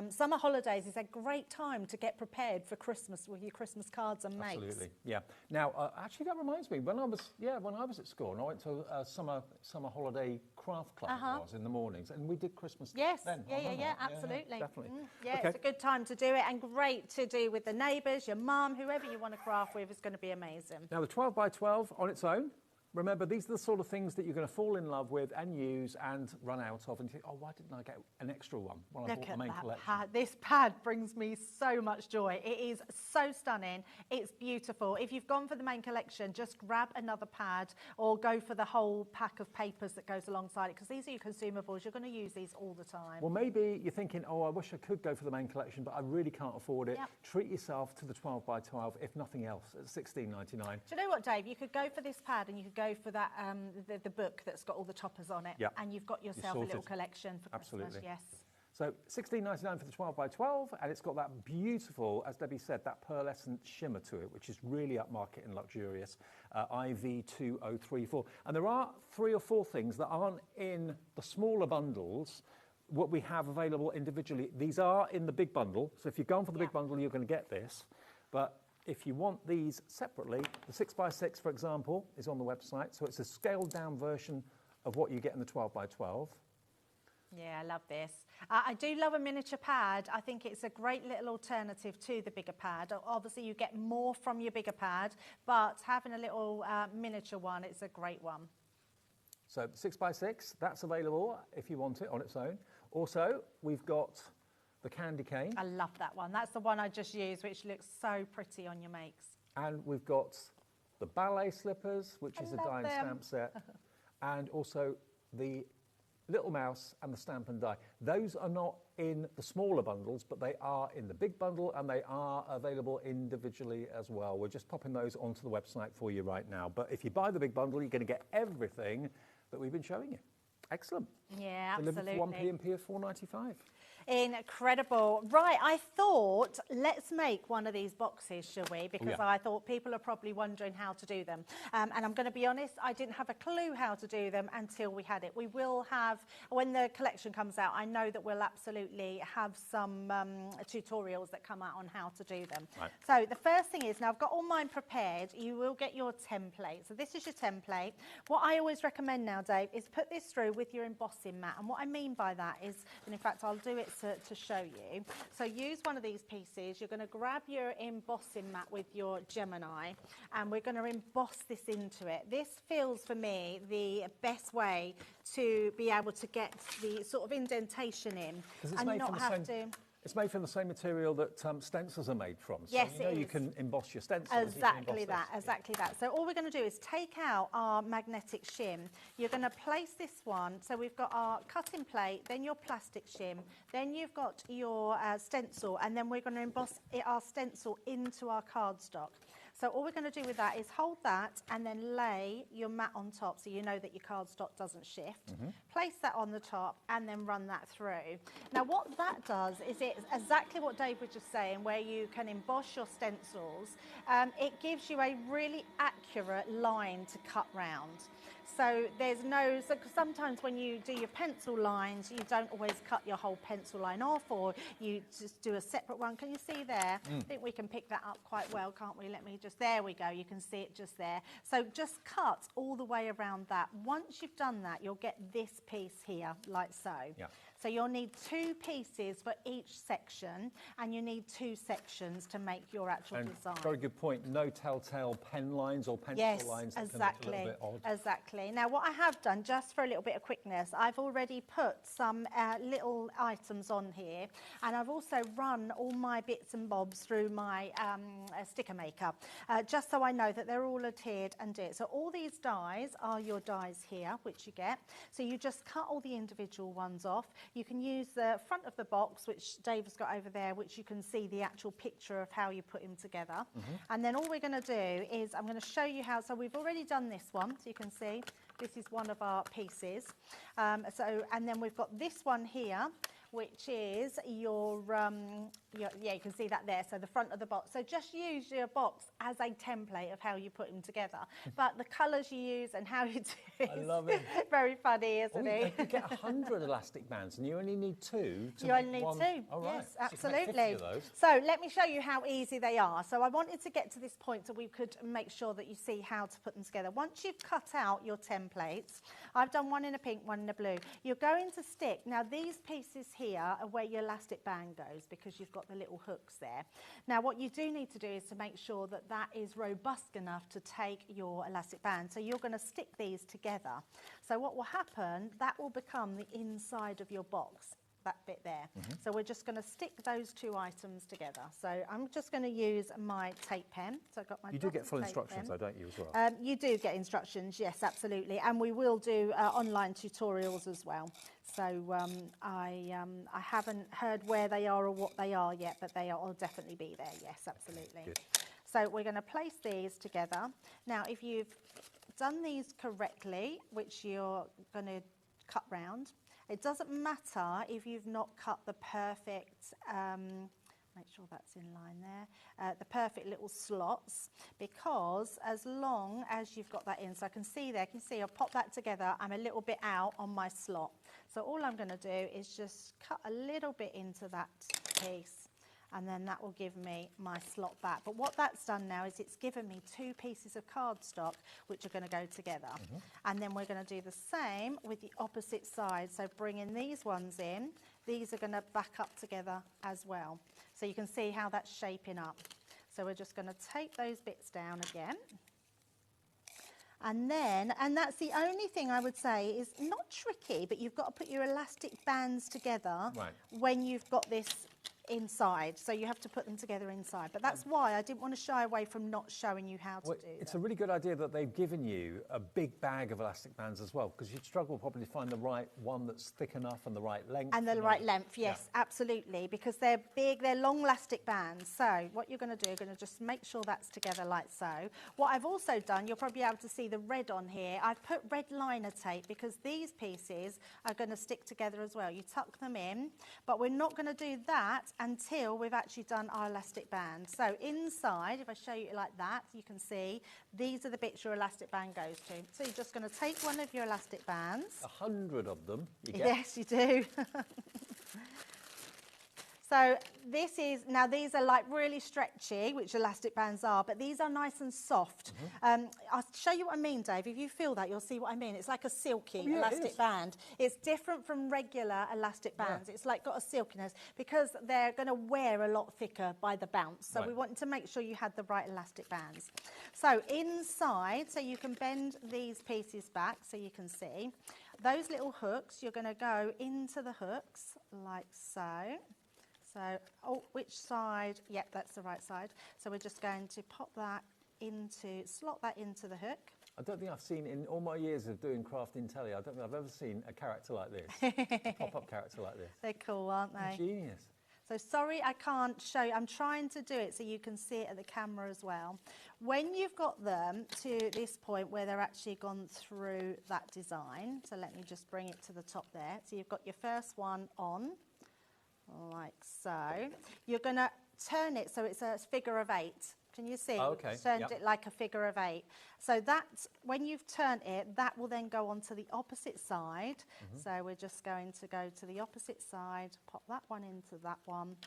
Summer holidays is a great time to get prepared for Christmas with your Christmas cards and makes. Absolutely, yeah. Now, actually, that reminds me. When I was at school, and I went to a summer holiday craft club it was in the mornings, and we did Christmas. Yes, then. yeah, absolutely. Definitely. Yeah, okay. It's a good time to do it, and great to do with the neighbours, your mum, whoever you want to craft with is going to be amazing. Now, the 12 by 12 on its own, remember, these are the sort of things that you're going to fall in love with and use and run out of and think, oh, why didn't I get an extra one when I bought the main collection? Pad. This pad brings me so much joy. It is so stunning. It's beautiful. If you've gone for the main collection, just grab another pad or go for the whole pack of papers that goes alongside it, because these are your consumables. You're going to use these all the time. Well, maybe you're thinking, oh, I wish I could go for the main collection, but I really can't afford it. Yep. Treat yourself to the 12 by 12, if nothing else, at $16.99. Do you know what, Dave? You could go for this pad and you could go for that the book that's got all the toppers on it, and you've got yourself a little collection for Christmas. Yes. So $16.99 for the 12 by 12, and it's got that beautiful, as Debbie said, that pearlescent shimmer to it, which is really upmarket and luxurious. IV2034, and there are 3 or 4 things that aren't in the smaller bundles. What we have available individually, these are in the big bundle. So if you're going for the big bundle, you're going to get this, but if you want these separately, the 6 by 6, for example, is on the website. So it's a scaled down version of what you get in the 12 by 12. Yeah, I love this. I do love a miniature pad. I think it's a great little alternative to the bigger pad. Obviously, you get more from your bigger pad, but having a little miniature one, it's a great one. So 6 by 6, that's available if you want it on its own. Also, we've got the candy cane. I love that one. That's the one I just used, which looks so pretty on your makes. And we've got the ballet slippers, which is a die and stamp set, and also the little mouse and the stamp and die. Those are not in the smaller bundles, but they are in the big bundle, and they are available individually as well. We're just popping those onto the website for you right now. But if you buy the big bundle, you're going to get everything that we've been showing you. Excellent. Yeah, absolutely. Delivered for 1p of $4.95. Incredible. Right, I thought, let's make one of these boxes, shall we? Because I thought people are probably wondering how to do them. And I'm going to be honest, I didn't have a clue how to do them until we had it. We will have, when the collection comes out, I know that we'll absolutely have some tutorials that come out on how to do them. Right. So the first thing is, now I've got all mine prepared, you will get your template. So this is your template. What I always recommend now, Dave, is put this through with your embossing mat. And what I mean by that is, and in fact, I'll do it to show you. So use one of these pieces. You're going to grab your embossing mat with your Gemini, and we're going to emboss this into it. This feels for me the best way to be able to get the sort of indentation in and not have to. It's made from the same material that stencils are made from. So yes, you can emboss your stencils. Exactly that. So all we're going to do is take out our magnetic shim. You're going to place this one. So we've got our cutting plate, then your plastic shim, then you've got your stencil, and then we're going to emboss our stencil into our cardstock. So all we're going to do with that is hold that and then lay your mat on top so you know that your cardstock doesn't shift. Place that on the top and then run that through. Now what that does is it's exactly what Dave was just saying, where you can emboss your stencils. It gives you a really accurate line to cut round. So there's no, so sometimes when you do your pencil lines, you don't always cut your whole pencil line off, or you just do a separate one. Can you see there? I think we can pick that up quite well, can't we? Let me just, there we go. You can see it just there. So just cut all the way around that. Once you've done that, you'll get this piece here, like so. Yeah. So you'll need 2 pieces for each section, and you need 2 sections to make your actual design. Very good point. No telltale pen lines or pencil lines that can look a little bit odd. Exactly. Now what I have done, just for a little bit of quickness, I've already put some little items on here, and I've also run all my bits and bobs through my sticker maker, just so I know that they're all adhered and do it. So all these dies are your dies here, which you get. So you just cut all the individual ones off. You can use the front of the box, which Dave's got over there, which you can see the actual picture of how you put him together. And then all we're going to do is I'm going to show you how. So we've already done this one, so you can see this is one of our pieces. And then we've got this one here, which is your, yeah, you can see that there, so the front of the box. So just use your box as a template of how you put them together. But the colours you use and how you do it, I love it. Very funny, isn't it? You get 100 elastic bands and you only need 2 to You only need one. 2, Oh, right. yes, So you can make 50 absolutely. of those. So let me show you how easy they are. So I wanted to get to this point so we could make sure that you see how to put them together. Once you've cut out your templates, I've done one in a pink, one in a blue. You're going to stick, now these pieces here are where your elastic band goes because you've got the little hooks there. Now what you do need to do is to make sure that that is robust enough to take your elastic band. So you're going to stick these together. So what will happen, that will become the inside of your box, that bit there. So we're just going to stick those 2 items together. So I'm just going to use my tape pen. So I've got my You do get full tape instructions, pen. though, don't you, as well? You do get instructions, yes, absolutely. And we will do online tutorials as well. So I haven't heard where they are or what they are yet, but will definitely be there, yes, absolutely. Good. So we're going to place these together. Now, if you've done these correctly, which you're going to cut round, it doesn't matter if you've not cut the perfect, make sure that's in line there, the perfect little slots, because as long as you've got that in, so I can see there, can you see I'll pop that together, I'm a little bit out on my slot. So all I'm going to do is just cut a little bit into that piece, and then that will give me my slot back. But what that's done now is it's given me 2 pieces of cardstock which are going to go together. And then we're going to do the same with the opposite side. So bringing these ones in, these are going to back up together as well. So you can see how that's shaping up. So we're just going to take those bits down again. And then, and that's the only thing I would say is not tricky, but you've got to put your elastic bands together when you've got this inside. So you have to put them together inside. But that's why I didn't want to shy away from not showing you how to do it. It's a really good idea that they've given you a big bag of elastic bands as well, because you'd struggle probably to find the right one that's thick enough and the right length. And the right length, yes, absolutely, because they're big, they're long elastic bands. So what you're going to do, you're going to just make sure that's together like so. What I've also done, you'll probably be able to see the red on here. I've put red liner tape because these pieces are going to stick together as well. You tuck them in, but we're not going to do that until we've actually done our elastic band. So inside, if I show you like that, you can see these are the bits your elastic band goes to. So you're just going to take one of your elastic bands. 100 of them you get. Yes, you do. So this is, now these are like really stretchy, which elastic bands are, but these are nice and soft. I'll show you what I mean, Dave. If you feel that, you'll see what I mean. It's like a silky elastic band. It's different from regular elastic bands. It's like got a silkiness because they're going to wear a lot thicker by the bounce. So we wanted to make sure you had the right elastic bands. So inside, so you can bend these pieces back so you can see. Those little hooks, you're going to go into the hooks like so. So, which side? Yep, that's the right side. So we're just going to pop that into, slot that into the hook. I don't think I've seen, in all my years of doing craft in telly, I don't think I've ever seen a character like this, a pop-up character like this. They're cool, aren't they? Genius. So sorry I can't show you. I'm trying to do it so you can see it at the camera as well. When you've got them to this point where they're actually gone through that design, so let me just bring it to the top there. So you've got your first one on, like so. You're going to turn it so it's a figure of 8. Can you see? Okay. Turned it like a figure of 8. So that, when you've turned it, that will then go onto the opposite side. So we're just going to go to the opposite side, pop that one into that one,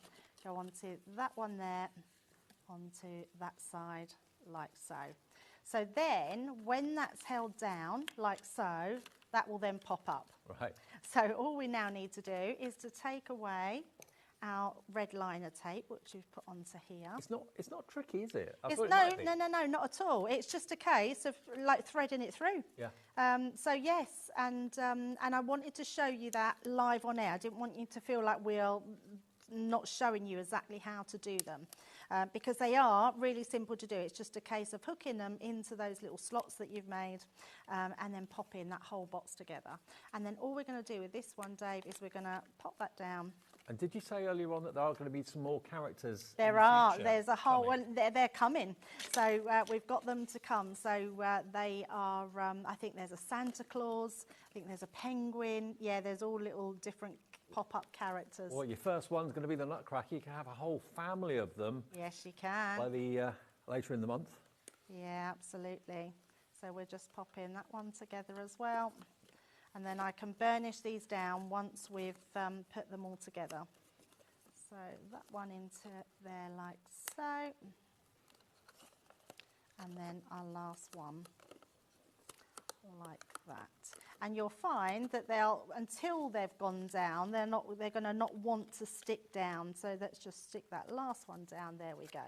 go onto that one there, onto that side, like so. So then, when that's held down, like so, that will then pop up. Right. So all we now need to do is to take away our red liner tape, which we've put onto here. It's not tricky, is it? No, not at all. It's just a case of like threading it through. Yeah. So yes, and I wanted to show you that live on air. I didn't want you to feel like we're not showing you exactly how to do them because they are really simple to do. It's just a case of hooking them into those little slots that you've made and then popping that whole box together. And then all we're going to do with this one, Dave, is we're going to pop that down. And did you say earlier on that there are going to be some more characters? There are. There's a whole one. They're coming. So we've got them to come. So they are, I think there's a Santa Claus. I think there's a penguin. Yeah, there's all little different pop-up characters. Well, your first one's going to be the Nutcracker. You can have a whole family of them. Yes, you can. By the later in the month. Yeah, absolutely. So we're just popping that one together as well. And then I can burnish these down once we've put them all together. So that one into there like so. And then our last one like that. And you'll find that they'll, until they've gone down, they're going to not want to stick down. So let's just stick that last one down. There we go.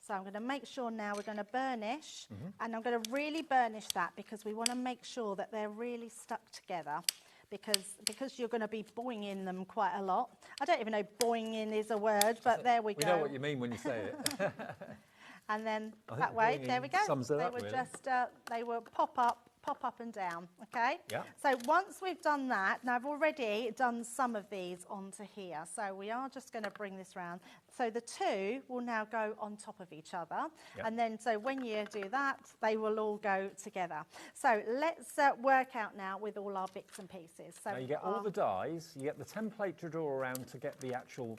So I'm going to make sure now we're going to burnish, and I'm going to really burnish that because we want to make sure that they're really stuck together because you're going to be boinging them quite a lot. I don't even know boinging is a word, but there we go. We know what you mean when you say it. And then that way, there we go. Sums it they up, were really. just, they will pop up and down, okay? Yeah. So once we've done that, now I've already done some of these onto here, so we are just going to bring this round. So the two will now go on top of each other, and then so when you do that, they will all go together. So let's work out now with all our bits and pieces. So now you get all the dies, you get the template to draw around to get the actual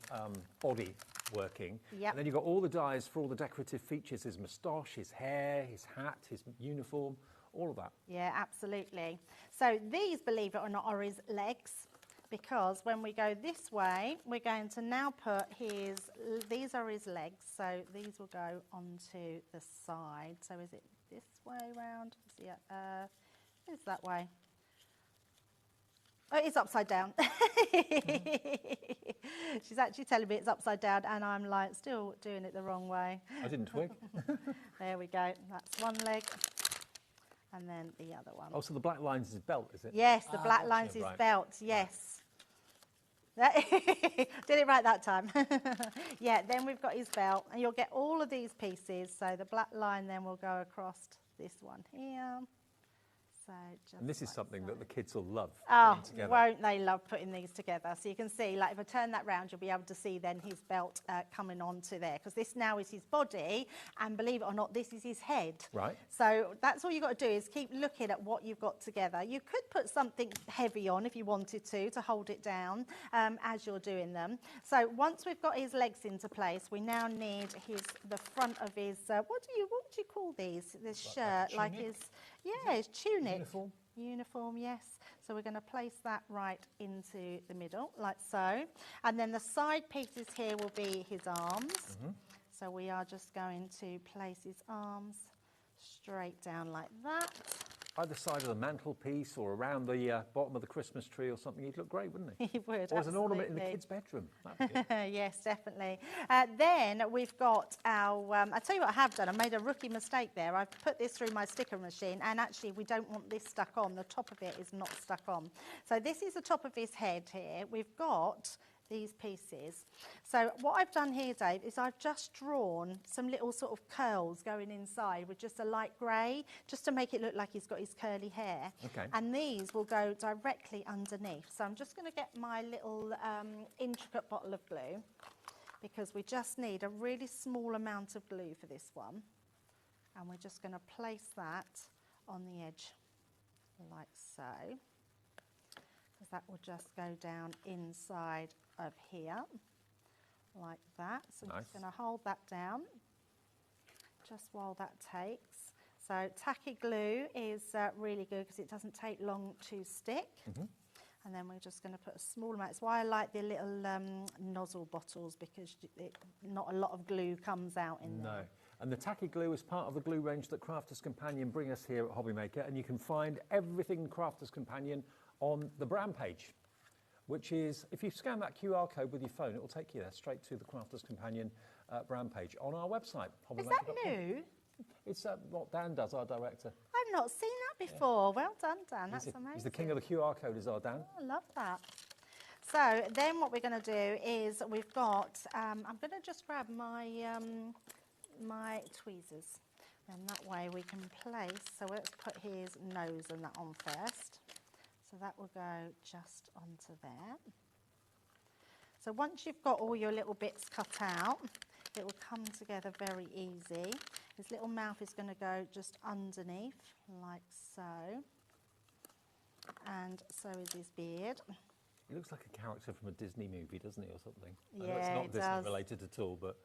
body working, and then you've got all the dies for all the decorative features, his moustache, his hair, his hat, his uniform, all of that. Yeah, absolutely. So these, believe it or not, are his legs, because when we go this way, we're going to now put these are his legs, so these will go onto the side. So is it this way round? It's that way. Oh, it's upside down. She's actually telling me it's upside down, and I'm like still doing it the wrong way. I didn't twig. There we go. That's one leg. And then the other one. Oh, so the black line's his belt, is it? Yes, the black line's his belt, yes. Did it right that time. Yeah, then we've got his belt, and you'll get all of these pieces. So the black line then will go across this one here. So just and this is something that the kids will love. Oh, won't they love putting these together? So you can see, like if I turn that round, you'll be able to see then his belt coming onto there, because this now is his body, and believe it or not, this is his head. Right. So that's all you've got to do is keep looking at what you've got together. You could put something heavy on if you wanted to hold it down as you're doing them. So once we've got his legs into place, we now need the front of his, what do you call these? This shirt, like his, his tunic. Uniform, yes. So we're going to place that right into the middle, like so. And then the side pieces here will be his arms. So we are just going to place his arms straight down like that. Either side of the mantelpiece or around the bottom of the Christmas tree or something, he'd look great, wouldn't he? He would, or as an ornament in the kids' bedroom. That'd be good. Yes, definitely. Then we've got our, I'll tell you what I have done. I made a rookie mistake there. I've put this through my sticker machine, and actually we don't want this stuck on. The top of it is not stuck on. So this is the top of his head here. We've got these pieces. So what I've done here, Dave, is I've just drawn some little sort of curls going inside with just a light grey, just to make it look like he's got his curly hair. Okay. And these will go directly underneath. So I'm just going to get my little intricate bottle of glue, because we just need a really small amount of glue for this one. And we're just going to place that on the edge like so. Because that will just go down inside of here, like that. So I'm just going to hold that down, just while that takes. So tacky glue is really good because it doesn't take long to stick. And then we're just going to put a small amount. It's why I like the little nozzle bottles, because not a lot of glue comes out in there. No. And the tacky glue is part of the glue range that Crafters Companion bring us here at HobbyMaker, and you can find everything Crafters Companion on the brand page, which is, if you scan that QR code with your phone, it will take you there straight to the Crafters Companion brand page on our website. Is that new? It's what Dan does, our director. I've not seen that before. Well done, Dan. That's amazing. He's the king of the QR code, is our Dan. Oh, I love that. So then what we're going to do is we've got, I'm going to just grab my, my tweezers. And that way we can place, so let's put his nose and that on first. So that will go just onto there. So once you've got all your little bits cut out, it will come together very easy. His little mouth is going to go just underneath, like so. And so is his beard. He looks like a character from a Disney movie, doesn't he, or something? Yeah, I know it's not Disney does. related at all, but...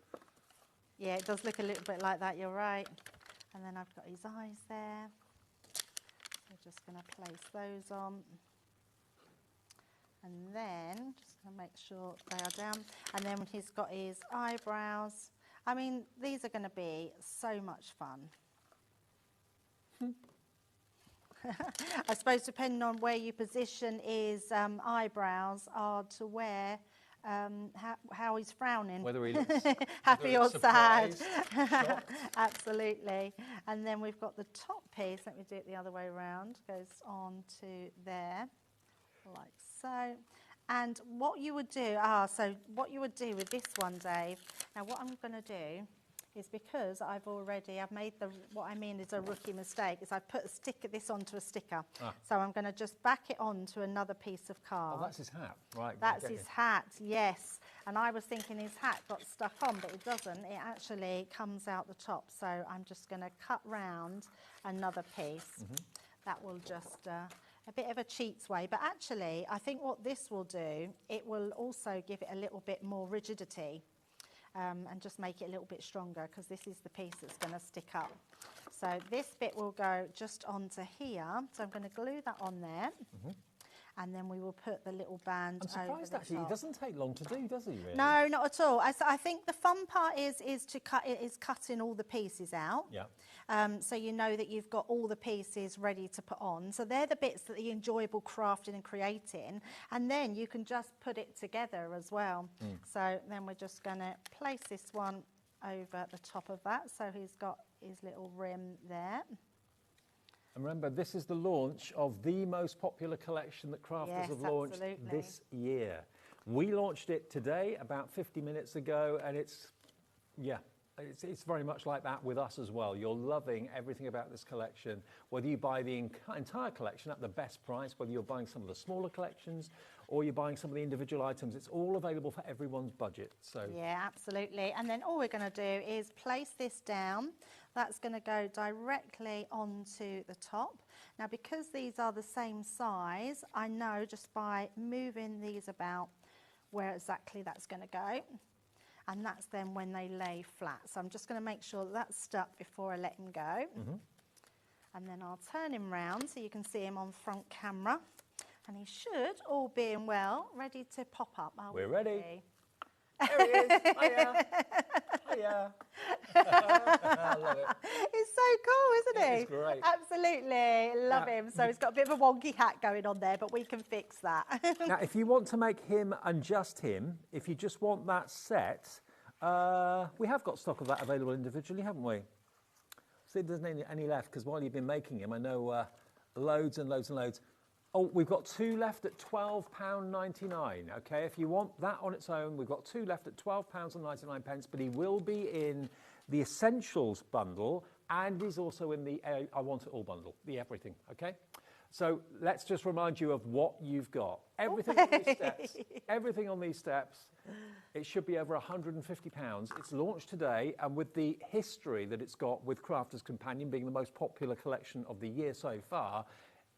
Yeah, it does look a little bit like that, you're right. And then I've got his eyes there. So just going to place those on. And then, just going to make sure they are down. And then he's got his eyebrows. I mean, these are going to be so much fun. I suppose depending on where you position his eyebrows are to where, how he's frowning. Whether he looks happy or sad. shocked. Absolutely. And then we've got the top piece, let me do it the other way around, goes on to there, like so. And what you would do, what you would do with this one, Dave, now what I'm going to do is, because I've made what I mean is a rookie mistake, is I put this onto a sticker. So I'm going to just back it onto another piece of card. Oh, that's his hat, right. That's his hat, yes. And I was thinking his hat got stuck on, but it doesn't. It actually comes out the top. So I'm just going to cut round another piece. That will just, a bit of a cheats way. But actually, I think what this will do, it will also give it a little bit more rigidity. And just make it a little bit stronger, because this is the piece that's going to stick up. So this bit will go just onto here. So I'm going to glue that on there. And then we will put the little band over the top. I'm surprised actually, it doesn't take long to do, does he, really? No, not at all. I think the fun part is cutting all the pieces out. Yeah. So you know that you've got all the pieces ready to put on. So they're the bits that are enjoyable crafting and creating. And then you can just put it together as well. So then we're just going to place this one over the top of that. So he's got his little rim there. And remember, this is the launch of the most popular collection that crafters have launched this year. We launched it today, about 50 minutes ago, and it's very much like that with us as well. You're loving everything about this collection, whether you buy the entire collection at the best price, whether you're buying some of the smaller collections or you're buying some of the individual items. It's all available for everyone's budget. So yeah, absolutely. And then all we're going to do is place this down. That's going to go directly onto the top. Now, because these are the same size, I know just by moving these about where exactly that's going to go. And that's then when they lay flat. So I'm just going to make sure that that's stuck before I let him go. And then I'll turn him round so you can see him on front camera. And he should, all being well, ready to pop up. We're ready. There he is. Hiya. Hiya. I love it. It's so cool, isn't he? It's great. Absolutely. Love him. So he's got a bit of a wonky hat going on there, but we can fix that. Now, if you want to make him and just him, if you just want that set, we have got stock of that available individually, haven't we? See, there isn't any left, because while you've been making him, I know loads and loads and loads. Oh, we've got two left at £12.99, okay? If you want that on its own, we've got two left at £12.99, but he will be in the Essentials bundle, and he's also in the I Want It All bundle, the everything, okay? So let's just remind you of what you've got. Everything on these steps, everything on these steps, it should be over £150. It's launched today, and with the history that it's got with Crafter's Companion being the most popular collection of the year so far,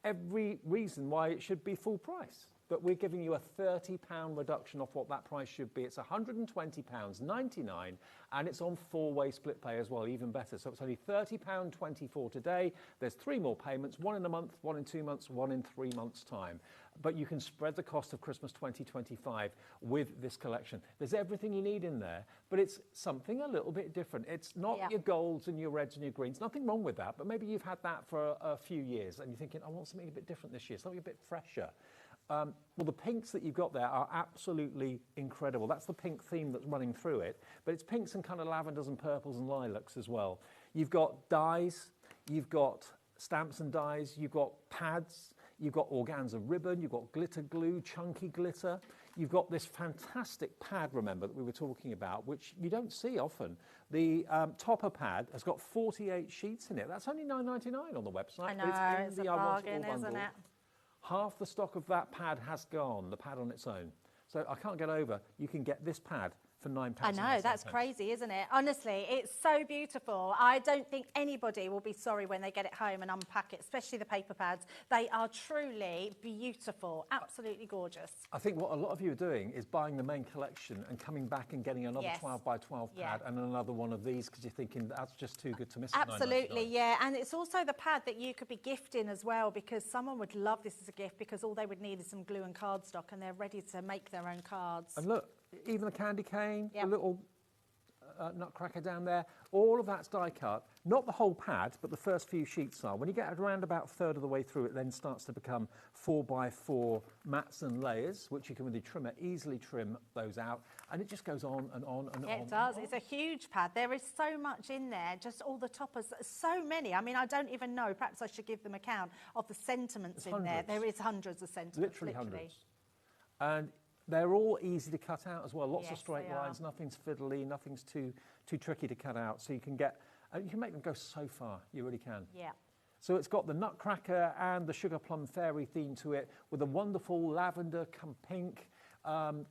every reason why it should be full price. But we're giving you a £30 reduction off what that price should be. It's £120.99, and it's on four-way split pay as well, even better. So it's only £30.24 today. There's 3 more payments, 1 in a month, 1 in 2 months, 1 in 3 months' time. But you can spread the cost of Christmas 2025 with this collection. There's everything you need in there, but it's something a little bit different. It's not your golds and your reds and your greens. Nothing wrong with that, but maybe you've had that for a few years and you're thinking, I want something a bit different this year, something a bit fresher. Well, the pinks that you've got there are absolutely incredible. That's the pink theme that's running through it, but it's pinks and kind of lavenders and purples and lilacs as well. You've got dyes, you've got stamps and dyes, you've got pads, you've got organza ribbon, you've got glitter glue, chunky glitter, you've got this fantastic pad, remember, that we were talking about, which you don't see often. The topper pad has got 48 sheets in it. That's only $9.99 on the website. I know, it's a bargain, isn't it? Half the stock of that pad has gone, the pad on its own. So I can't get over, you can get this pad for £9. I know, that's crazy, isn't it? Honestly, it's so beautiful. I don't think anybody will be sorry when they get it home and unpack it, especially the paper pads. They are truly beautiful, absolutely gorgeous. I think what a lot of you are doing is buying the main collection and coming back and getting another 12 by 12 pad and another one of these because you're thinking that's just too good to miss. Absolutely, yeah. And it's also the pad that you could be gifting as well, because someone would love this as a gift because all they would need is some glue and cardstock and they're ready to make their own cards. And look, even the candy cane, the little nutcracker down there, all of that's die cut. Not the whole pad, but the first few sheets are. When you get around about a third of the way through, it then starts to become 4 by 4 mats and layers, which you can with the trimmer easily trim those out. And it just goes on and on and on. It does. It's a huge pad. There is so much in there, just all the toppers, so many. I mean, I don't even know. Perhaps I should give them account of the sentiments in there. There is hundreds of sentiments. Literally hundreds. And they're all easy to cut out as well. Lots of straight lines, nothing's fiddly, nothing's too tricky to cut out. So you can make them go so far, you really can. Yeah. So it's got the Nutcracker and the Sugar Plum Fairy theme to it with a wonderful lavender come pink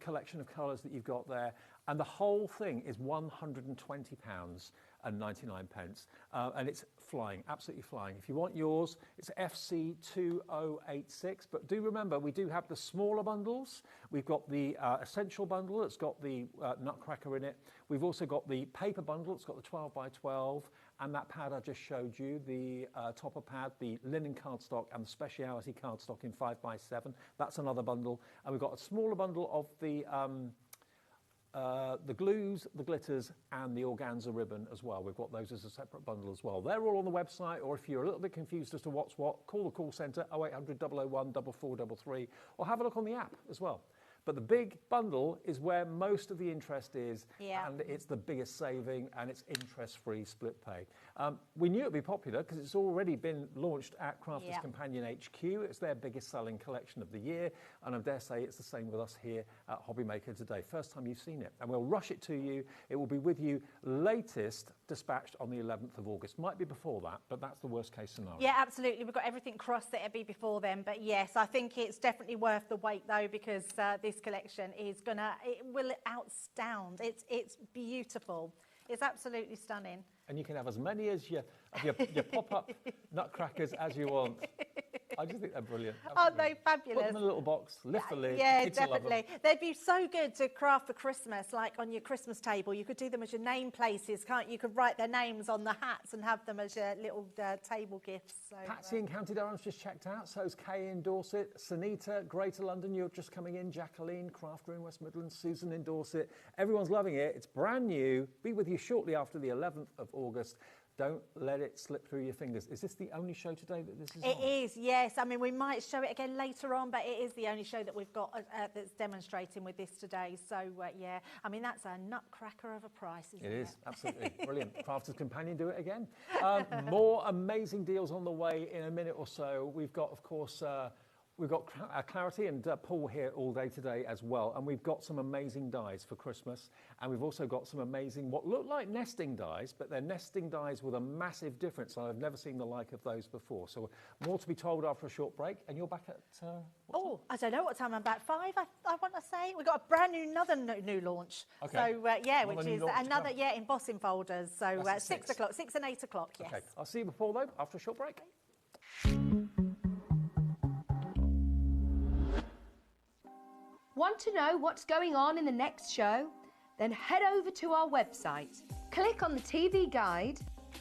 collection of colours that you've got there. And the whole thing is £120.99. And it's flying, absolutely flying. If you want yours, it's FC2086. But do remember, we do have the smaller bundles. We've got the Essential bundle that's got the Nutcracker in it. We've also got the paper bundle. It's got the 12 by 12. And that pad I just showed you, the topper pad, the linen cardstock and the speciality cardstock in 5 by 7. That's another bundle. And we've got a smaller bundle of the glues, the glitters, and the organza ribbon as well. We've got those as a separate bundle as well. They're all on the website, or if you're a little bit confused as to what's what, call the call centre 0800 001 4433, or have a look on the app as well. But the big bundle is where most of the interest is, and it's the biggest saving, and it's interest-free split pay. We knew it'd be popular because it's already been launched at Crafters Companion HQ. It's their biggest selling collection of the year, and I dare say it's the same with us here at HobbyMaker today. First time you've seen it, and we'll rush it to you. It will be with you latest dispatched on the 11th of August. Might be before that, but that's the worst case scenario. Yeah, absolutely. We've got everything crossed that it'll be before then, but yes, I think it's definitely worth the wait though, because this collection is it will outstand. It's beautiful. It's absolutely stunning. And you can have as many as your pop-up nutcrackers as you want. I just think they're brilliant. Aren't they fabulous? Put them in a little box, lift the lid. Yeah, kids will love definitely. them. They'd be so good to craft for Christmas, like on your Christmas table. You could do them as your name places, can't you? You could write their names on the hats and have them as your little table gifts. So, Patsy in County Durham's just checked out. So's Kay in Dorset. Sanita, Greater London, you're just coming in. Jacqueline, Craft Room, West Midlands. Susan in Dorset. Everyone's loving it. It's brand new. Be with you shortly after the 11th of August. Don't let it slip through your fingers. Is this the only show today that this is on? It is, yes. I mean, we might show it again later on, but it is the only show that we've got that's demonstrating with this today. So, yeah, I mean, that's a nutcracker of a price, isn't it? It is, absolutely. Brilliant. Crafters Companion, do it again. More amazing deals on the way in a minute or so. We've got, of course... we've got Clarity and Paul here all day today as well, and we've got some amazing dies for Christmas, and we've also got some amazing, what look like nesting dies, but they're nesting dies with a massive difference, and I've never seen the like of those before. So more to be told after a short break, and you're back at... I don't know what time I'm back. 5, I want to say. We've got a brand new, new launch. Okay. So, yeah, which is another, embossing folders. So 6 o'clock, 6 and 8 o'clock, yes. Okay, I'll see you before, though, after a short break. Want to know what's going on in the next show? Then head over to our website. Click on the TV guide.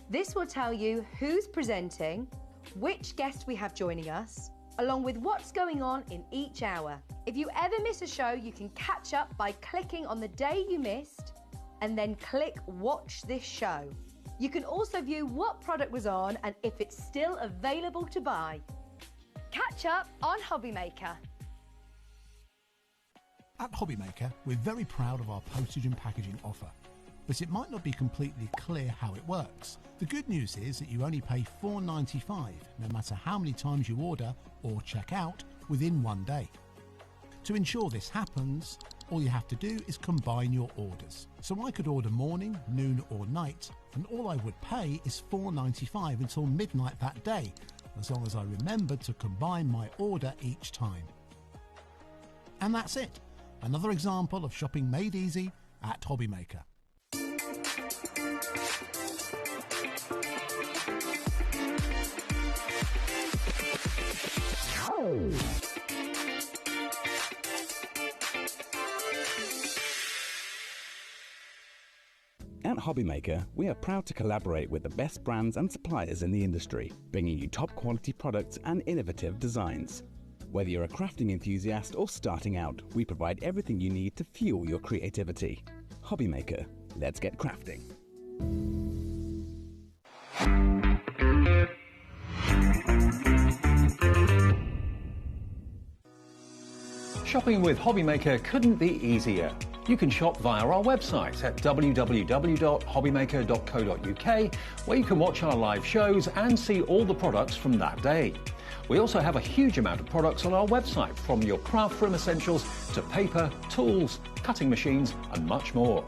This will tell you who's presenting, which guest we have joining us, along with what's going on in each hour. If you ever miss a show, you can catch up by clicking on the day you missed and then click Watch This Show. You can also view what product was on and if it's still available to buy. Catch up on HobbyMaker. At HobbyMaker, we're very proud of our postage and packaging offer, but it might not be completely clear how it works. The good news is that you only pay $4.95 no matter how many times you order or check out within one day. To ensure this happens, all you have to do is combine your orders. So I could order morning, noon or night, and all I would pay is $4.95 until midnight that day, as long as I remembered to combine my order each time. And that's it. Another example of shopping made easy at HobbyMaker. At HobbyMaker, we are proud to collaborate with the best brands and suppliers in the industry, bringing you top quality products and innovative designs. Whether you're a crafting enthusiast or starting out, we provide everything you need to fuel your creativity. HobbyMaker, let's get crafting. Shopping with HobbyMaker couldn't be easier. You can shop via our website at www.hobbymaker.co.uk, where you can watch our live shows and see all the products from that day. We also have a huge amount of products on our website, from your craft room essentials to paper, tools, cutting machines and much more.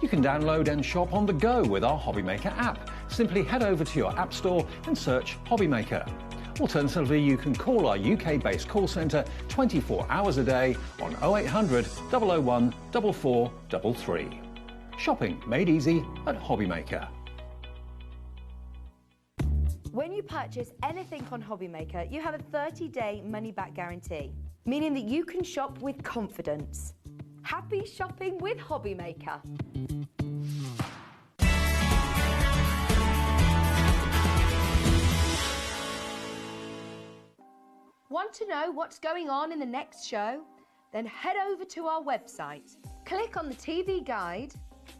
You can download and shop on the go with our HobbyMaker app. Simply head over to your app store and search HobbyMaker. Alternatively, you can call our UK-based call centre 24 hours a day on 0800 001 4433. Shopping made easy at HobbyMaker. When you purchase anything on HobbyMaker, you have a 30-day money-back guarantee, meaning that you can shop with confidence. Happy shopping with HobbyMaker. Want to know what's going on in the next show? Then head over to our website. Click on the TV guide.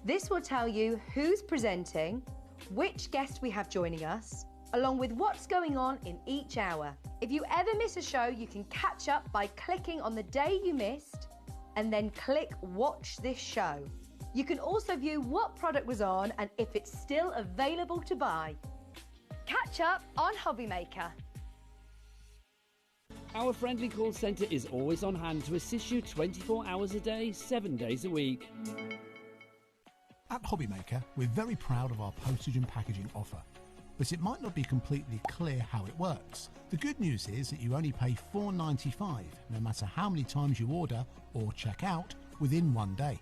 This will tell you who's presenting, which guest we have joining us, along with what's going on in each hour. If you ever miss a show, you can catch up by clicking on the day you missed and then click Watch This Show. You can also view what product was on and if it's still available to buy. Catch up on HobbyMaker. Our friendly call centre is always on hand to assist you 24 hours a day, 7 days a week. At HobbyMaker, we're very proud of our postage and packaging offer, but it might not be completely clear how it works. The good news is that you only pay $4.95 no matter how many times you order or check out within 1 day.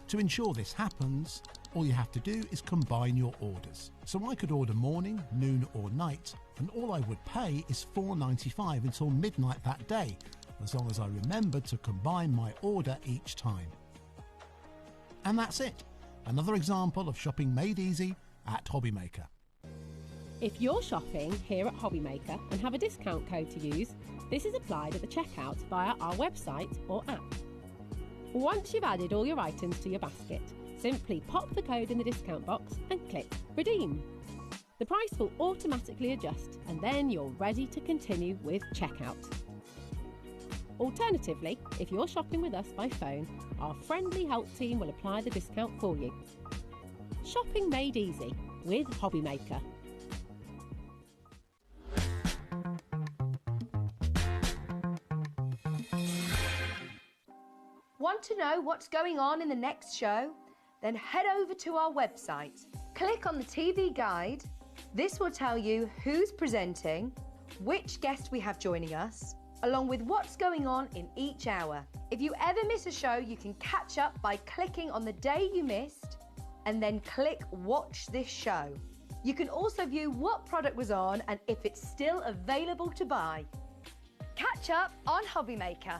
To ensure this happens, all you have to do is combine your orders. So I could order morning, noon or night, and all I would pay is $4.95 until midnight that day, as long as I remembered to combine my order each time. And that's it. Another example of shopping made easy at HobbyMaker. If you're shopping here at HobbyMaker and have a discount code to use, this is applied at the checkout via our website or app. Once you've added all your items to your basket, simply pop the code in the discount box and click Redeem. The price will automatically adjust and then you're ready to continue with checkout. Alternatively, if you're shopping with us by phone, our friendly help team will apply the discount for you. Shopping made easy with HobbyMaker. Want to know what's going on in the next show? Then head over to our website. Click on the TV guide. This will tell you who's presenting, which guest we have joining us, along with what's going on in each hour. If you ever miss a show, you can catch up by clicking on the day you missed and then click Watch This Show. You can also view what product was on and if it's still available to buy. Catch up on HobbyMaker.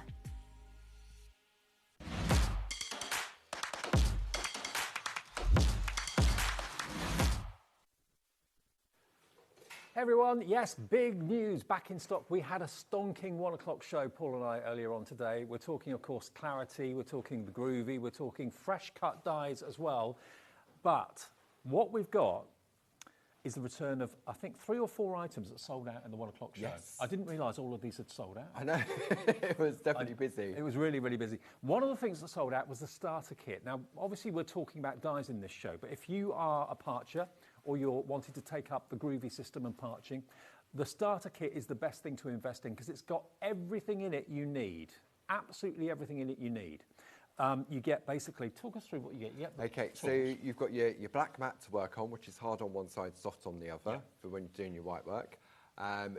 Hey everyone, yes, big news back in stock. We had a stonking 1 o'clock show, Paul and I, earlier on today. We're talking, of course, Clarity, we're talking the Groovi, we're talking fresh cut dies as well. But what we've got is the return of, I think, 3 or 4 items that sold out in the 1 o'clock show. Yes. I didn't realise all of these had sold out. I know, it was definitely busy. It was really, really busy. One of the things that sold out was the starter kit. Now, obviously, we're talking about dies in this show, but if you are a parcher, or you're wanting to take up the Groovi system and parching, the starter kit is the best thing to invest in because it's got everything in it you need. absolutely everything in it you need. You get basically, talk us through what you get. You get Okay, so you've got your black mat to work on, which is hard on one side, soft on the other, for when you're doing your white work.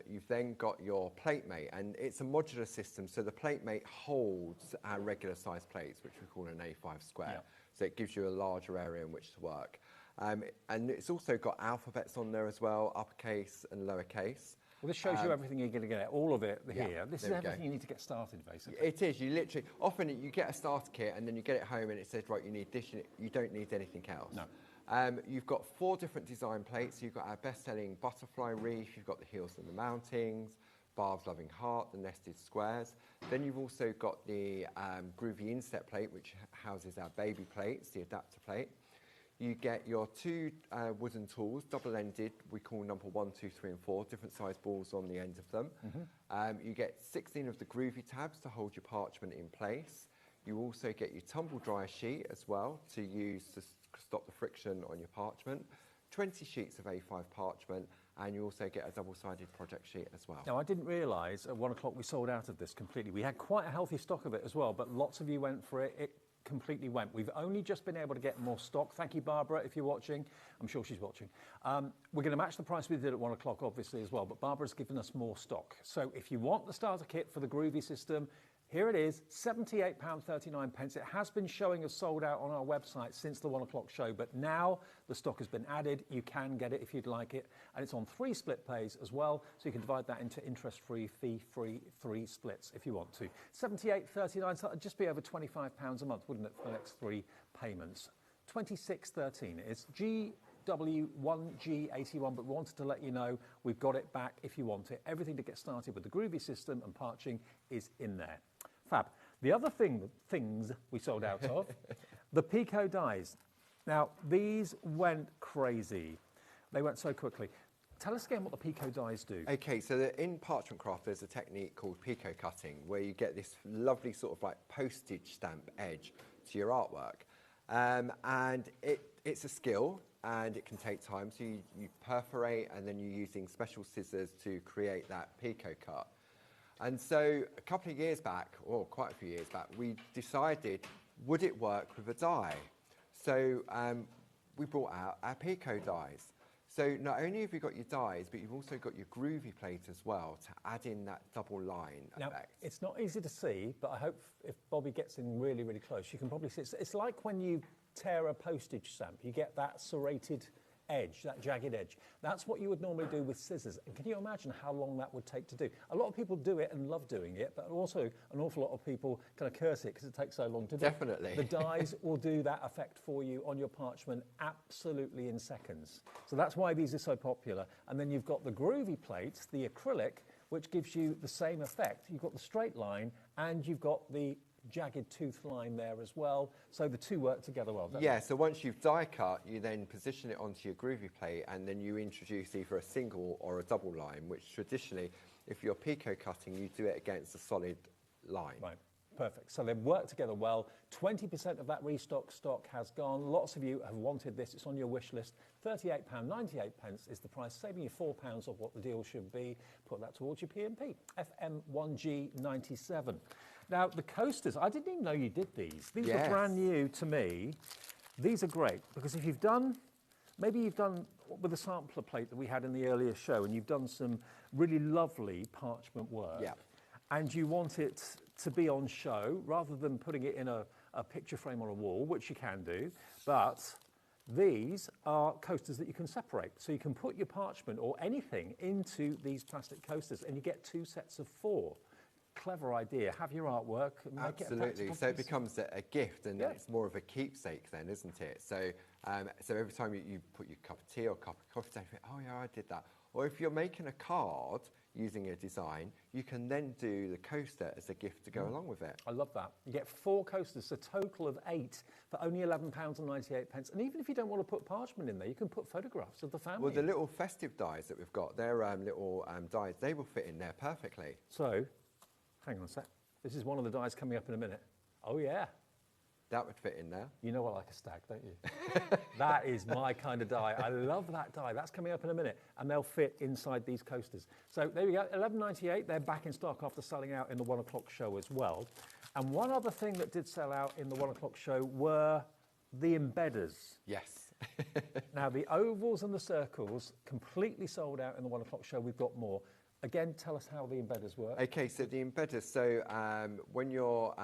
You've then got your plate mate, and it's a modular system, so the plate mate holds our regular size plates, which we call an A5 square. So it gives you a larger area in which to work. And it's also got alphabets on there as well, uppercase and lowercase. Well, this shows you everything you're going to get, all of it here. This is everything you need to get started, basically. It is. You literally, often you get a starter kit and then you get it home and it says, right, you need this, you don't need anything else. No. You've got 4 different design plates. You've got our best-selling butterfly reef, you've got the heels and the mountings, Barb's Loving Heart, the nested squares. Then you've also got the Groovi inset plate, which houses our baby plates, the adapter plate. You get your 2 wooden tools, double-ended, we call number 1, 2, 3 and 4, different size balls on the end of them. You get 16 of the Groovi tabs to hold your parchment in place. You also get your tumble dryer sheet as well to use to stop the friction on your parchment. 20 sheets of A5 parchment, and you also get a double-sided project sheet as well. Now, I didn't realise at 1 o'clock we sold out of this completely. We had quite a healthy stock of it as well, but lots of you went for it. It completely went. We've only just been able to get more stock. Thank you, Barbara, if you're watching. I'm sure she's watching. We're going to match the price we did at 1 o'clock, obviously, as well, but Barbara's given us more stock. So if you want the starter kit for the Groovi system, here it is, £78.39. It has been showing as sold out on our website since the 1 o'clock show, but now the stock has been added. You can get it if you'd like it, and it's on 3 split pays as well, so you can divide that into interest-free, fee-free 3 splits if you want to. £78.39, so that'd just be over £25 a month, wouldn't it, for the next 3 payments? £26.13 is GW1G81, but we wanted to let you know we've got it back if you want it. Everything to get started with the Groovi system and parching is in there. Fab. The other things we sold out of, the Pico dies. Now, these went crazy. They went so quickly. Tell us again what the Pico dies do. Okay, so in parchment craft, there's a technique called Pico cutting, where you get this lovely sort of like postage stamp edge to your artwork. And it's a skill, and it can take time. So you perforate, and then you're using special scissors to create that Pico cut. And so a couple of years back, or quite a few years back, we decided, would it work with a die? So we brought out our Pico dies. So not only have you got your dies, but you've also got your Groovi plate as well to add in that double line now, effect. It's not easy to see, but I hope if Bobby gets in really, really close, you can probably see. It's like when you tear a postage stamp, you get that serrated edge, that jagged edge. That's what you would normally do with scissors. And can you imagine how long that would take to do? A lot of people do it and love doing it, but also an awful lot of people kind of curse it because it takes so long to do. Definitely. The dies will do that effect for you on your parchment absolutely in seconds. So that's why these are so popular. And then you've got the Groovi plates, the acrylic, which gives you the same effect. You've got the straight line and you've got the jagged tooth line there as well, so the two work together well, don't they? So once you've die cut, you then position it onto your Groovi plate, and then you introduce either a single or a double line, which traditionally, if you're Pico cutting, you do it against a solid line. Right, perfect. So they work together well. 20% of that restock stock has gone. Lots of you have wanted this. It's on your wish list. £38.98 is the price, saving you £4 off what the deal should be. Put that towards your P&P. FM1G97. Now, the coasters, I didn't even know you did these. These are brand new to me. These are great, because if you've done, maybe you've done with the sampler plate that we had in the earlier show, and you've done some really lovely parchment work, and you want it to be on show, rather than putting it in a picture frame on a wall, which you can do, but these are coasters that you can separate. So you can put your parchment or anything into these plastic coasters, and you get 2 sets of 4. Clever idea. Have your artwork. Make Absolutely. It so it becomes a gift, and it's more of a keepsake then, isn't it? So, so every time you put your cup of tea or cup of coffee, you think, oh yeah, I did that. Or if you're making a card using a design, you can then do the coaster as a gift to go along with it. I love that. You get 4 coasters, a total of 8 for only £11.98. And even if you don't want to put parchment in there, you can put photographs of the family. Well, the little festive dies that we've got, they're little dies, they will fit in there perfectly. So, hang on a sec. This is one of the dies coming up in a minute. Oh, yeah. That would fit in there. You know I like a stag, don't you? That is my kind of die. I love that die. That's coming up in a minute, and they'll fit inside these coasters. So there we go, $11.98. They're back in stock after selling out in the 1 o'clock show as well. And one other thing that did sell out in the 1 o'clock show were the embedders. Yes. Now, the ovals and the circles completely sold out in the 1 o'clock show. We've got more. Again, tell us how the embedders work. Okay, so the embedders, so when you're,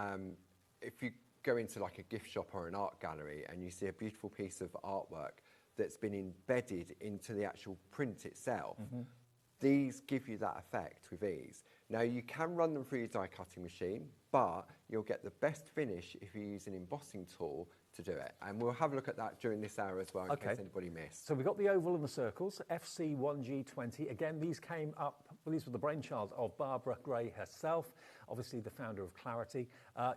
if you go into like a gift shop or an art gallery and you see a beautiful piece of artwork that's been embedded into the actual print itself, these give you that effect with ease. Now, you can run them through your die cutting machine, but you'll get the best finish if you use an embossing tool to do it. And we'll have a look at that during this hour as well, in case anybody missed. So we've got the oval and the circles, FC1G20. Again, these came up, well, these were the brainchild of Barbara Gray herself, obviously the founder of Clarity.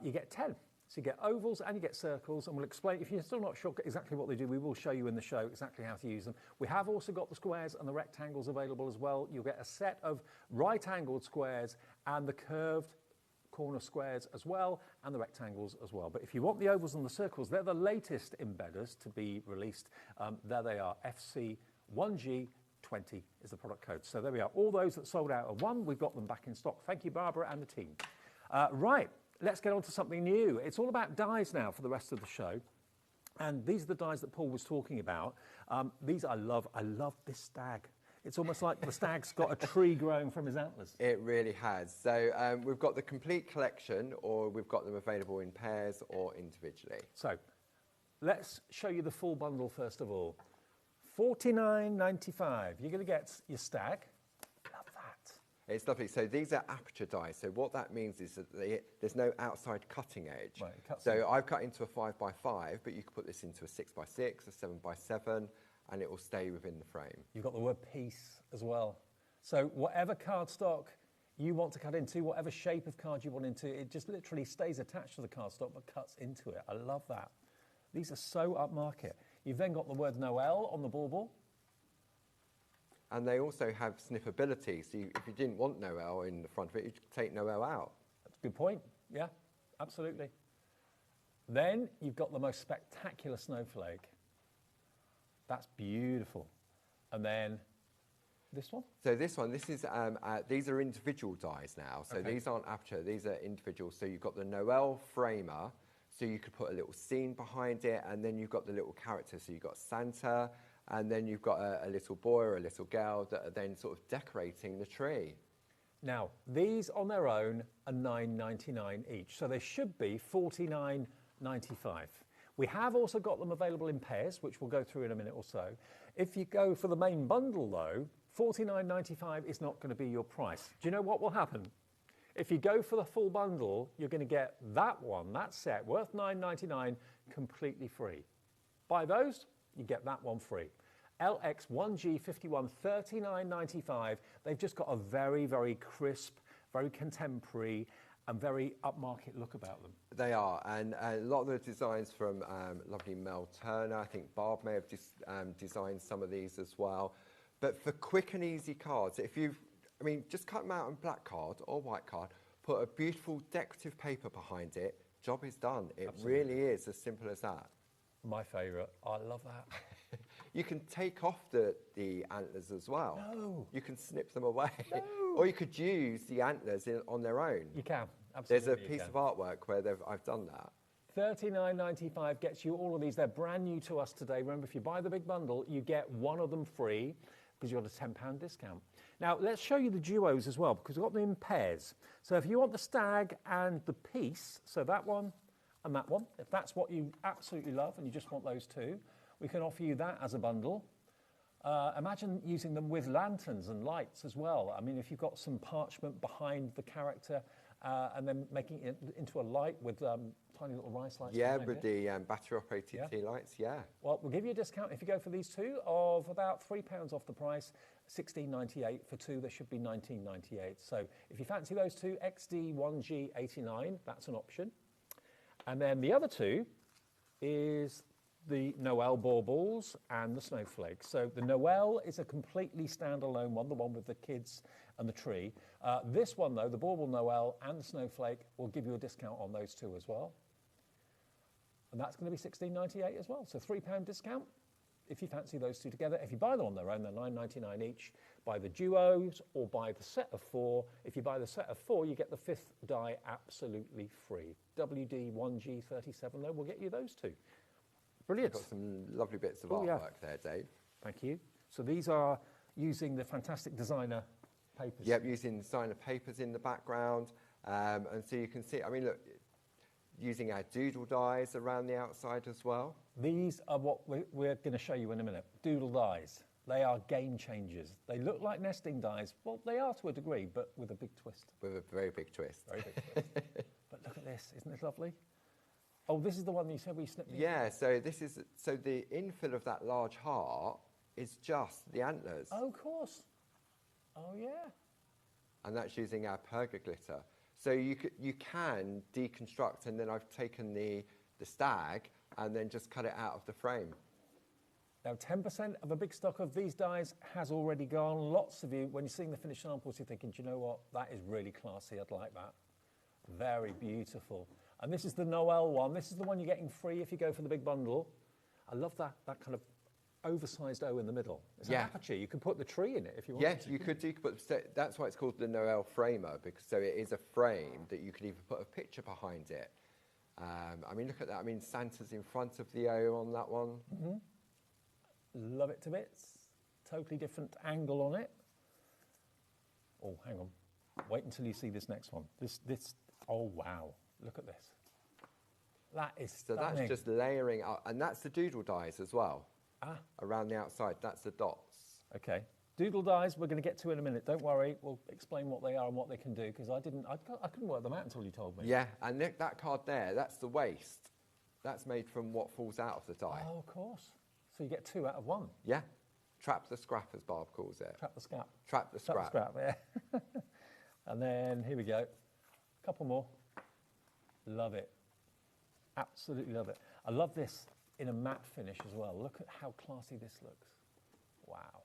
You get 10. So you get ovals and you get circles, and we'll explain, if you're still not sure exactly what they do, we will show you in the show exactly how to use them. We have also got the squares and the rectangles available as well. You'll get a set of right-angled squares and the curved corner squares as well, and the rectangles as well. But if you want the ovals and the circles, they're the latest embedders to be released. There they are, FC1G20 is the product code. So there we are. All those that sold out of one, we've got them back in stock. Thank you, Barbara and the team. Right. Let's get on to something new. It's all about dies now for the rest of the show. And these are the dies that Paul was talking about. These I love. I love this stag. It's almost like the stag's got a tree growing from his antlers. It really has. So we've got the complete collection, or we've got them available in pairs or individually. So let's show you the full bundle first of all. $49.95. You're going to get your stag. Love that. It's lovely. So these are aperture dies. So what that means is that there's no outside cutting edge. Right, so I've cut into a 5x5, but you could put this into a 6x6, a 7x7, and it will stay within the frame. You've got the word piece as well. So whatever cardstock you want to cut into, whatever shape of card you want into, it just literally stays attached to the cardstock but cuts into it. I love that. These are so upmarket. You've then got the word Noel on the bauble. And they also have sniffability. So if you didn't want Noel in the front of it, you could take Noel out. That's a good point. Yeah, absolutely. Then you've got the most spectacular snowflake. That's beautiful. And then this one? So this one, this is these are individual dies now. So these aren't aperture, these are individual. So you've got the Noel framer, so you could put a little scene behind it, and then you've got the little character. So you've got Santa, and then you've got a little boy or a little girl that are then sort of decorating the tree. Now, these on their own are $9.99 each, so they should be $49.95. We have also got them available in pairs, which we'll go through in a minute or so. If you go for the main bundle, though, $49.95 is not going to be your price. Do you know what will happen? If you go for the full bundle, you're going to get that one, that set, worth $9.99, completely free. Buy those, you get that one free. LX1G51, $39.95. They've just got a very, very crisp, very contemporary, and very upmarket look about them. They are, and a lot of the designs from lovely Mel Turner. I think Barb may have designed some of these as well. But for quick and easy cards, just cut them out on black card or white card, put a beautiful decorative paper behind it, job is done. It really is as simple as that. My favourite. I love that. You can take off the antlers as well. No. You can snip them away. No. Or you could use the antlers on their own. You can, absolutely. There's a piece of artwork where I've done that. $39.95 gets you all of these. They're brand new to us today. Remember, if you buy the big bundle, you get one of them free because you've got a £10 discount. Now, let's show you the duos as well, because we've got them in pairs. So if you want the stag and the piece, so that one and that one, if that's what you absolutely love and you just want those two, we can offer you that as a bundle. Imagine using them with lanterns and lights as well. I mean, if you've got some parchment behind the character and then making it into a light with tiny little rice lights. Yeah, with the battery-operated tea lights, yeah. Well, we'll give you a discount if you go for these two of about £3 off the price, $16.98 for two. They should be $19.98. So if you fancy those two, XD1G89, that's an option. And then the other two is the Noel baubles and the snowflakes. So the Noel is a completely standalone one, the one with the kids and the tree. This one, though, the bauble Noel and the snowflake, will give you a discount on those two as well. And that's going to be £16.98 as well. So £3 discount if you fancy those two together. If you buy them on their own, they're £9.99 each. Buy the duos or buy the set of 4. If you buy the set of 4, you get the 5th die absolutely free. WD1G37 though will get you those two. Brilliant. Got some lovely bits of artwork there, Dave. Thank you. So these are using the fantastic designer papers. Yep, using designer papers in the background. And so you can see, I mean, look, using our doodle dies around the outside as well. These are what we're going to show you in a minute. Doodle dies. They are game changers. They look like nesting dies. Well, they are to a degree, but with a big twist. With a very big twist. Very big twist. But look at this. Isn't this lovely? Oh, this is the one you said we snipped. Yeah, so this is, so the infill of that large heart is just the antlers. Oh, of course. Oh, yeah. And that's using our Perga glitter. So you can deconstruct, and then I've taken the stag and then just cut it out of the frame. Now, 10% of a big stock of these dies has already gone. Lots of you, when you're seeing the finished samples, you're thinking, do you know what? That is really classy. I'd like that. Very beautiful. And this is the Noel one. This is the one you're getting free if you go for the big bundle. I love that kind of oversized O in the middle. It's an aperture. You can put the tree in it if you want. Yes, you could do, but that's why it's called the Noel framer, because so it is a frame that you could even put a picture behind it. I mean, look at that. I mean, Santa's in front of the O on that one. Mm-hmm. Love it to bits. Totally different angle on it. Oh, hang on. Wait until you see this next one. This. Oh, wow. Look at this. That is stunning. So that's just layering up, and that's the doodle dies as well. Around the outside, that's the dots. Okay. Doodle dies we're going to get to in a minute. Don't worry, we'll explain what they are and what they can do, because I couldn't work them out until you told me. Yeah, and look, that card there, that's the waste. That's made from what falls out of the die. Oh, of course. So you get 2 out of 1. Yeah. Trap the scrap, as Barb calls it. Trap the scrap. Trap the scrap. Trap the scrap, yeah. And then, here we go. A couple more. Love it. Absolutely love it. I love this in a matte finish as well. Look at how classy this looks. Wow.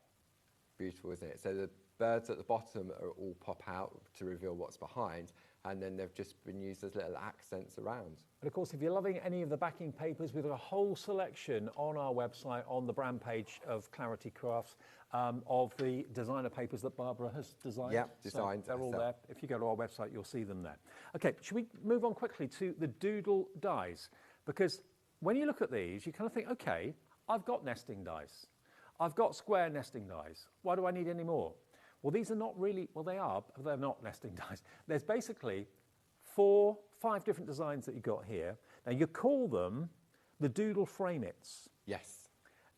Beautiful, isn't it? So the birds at the bottom are all pop out to reveal what's behind, and then they've just been used as little accents around. And of course, if you're loving any of the backing papers, we've got a whole selection on our website, on the brand page of Clarity Crafts, of the designer papers that Barbara has designed. Yeah, designed. So they're all there. If you go to our website, you'll see them there. Okay, should we move on quickly to the doodle dies? Because when you look at these, you kind of think, okay, I've got nesting dies. I've got square nesting dies. Why do I need any more? Well, these are not really, well, they are, but they're not nesting dies. There's basically 5 different designs that you've got here. Now, you call them the doodle frame-its. Yes.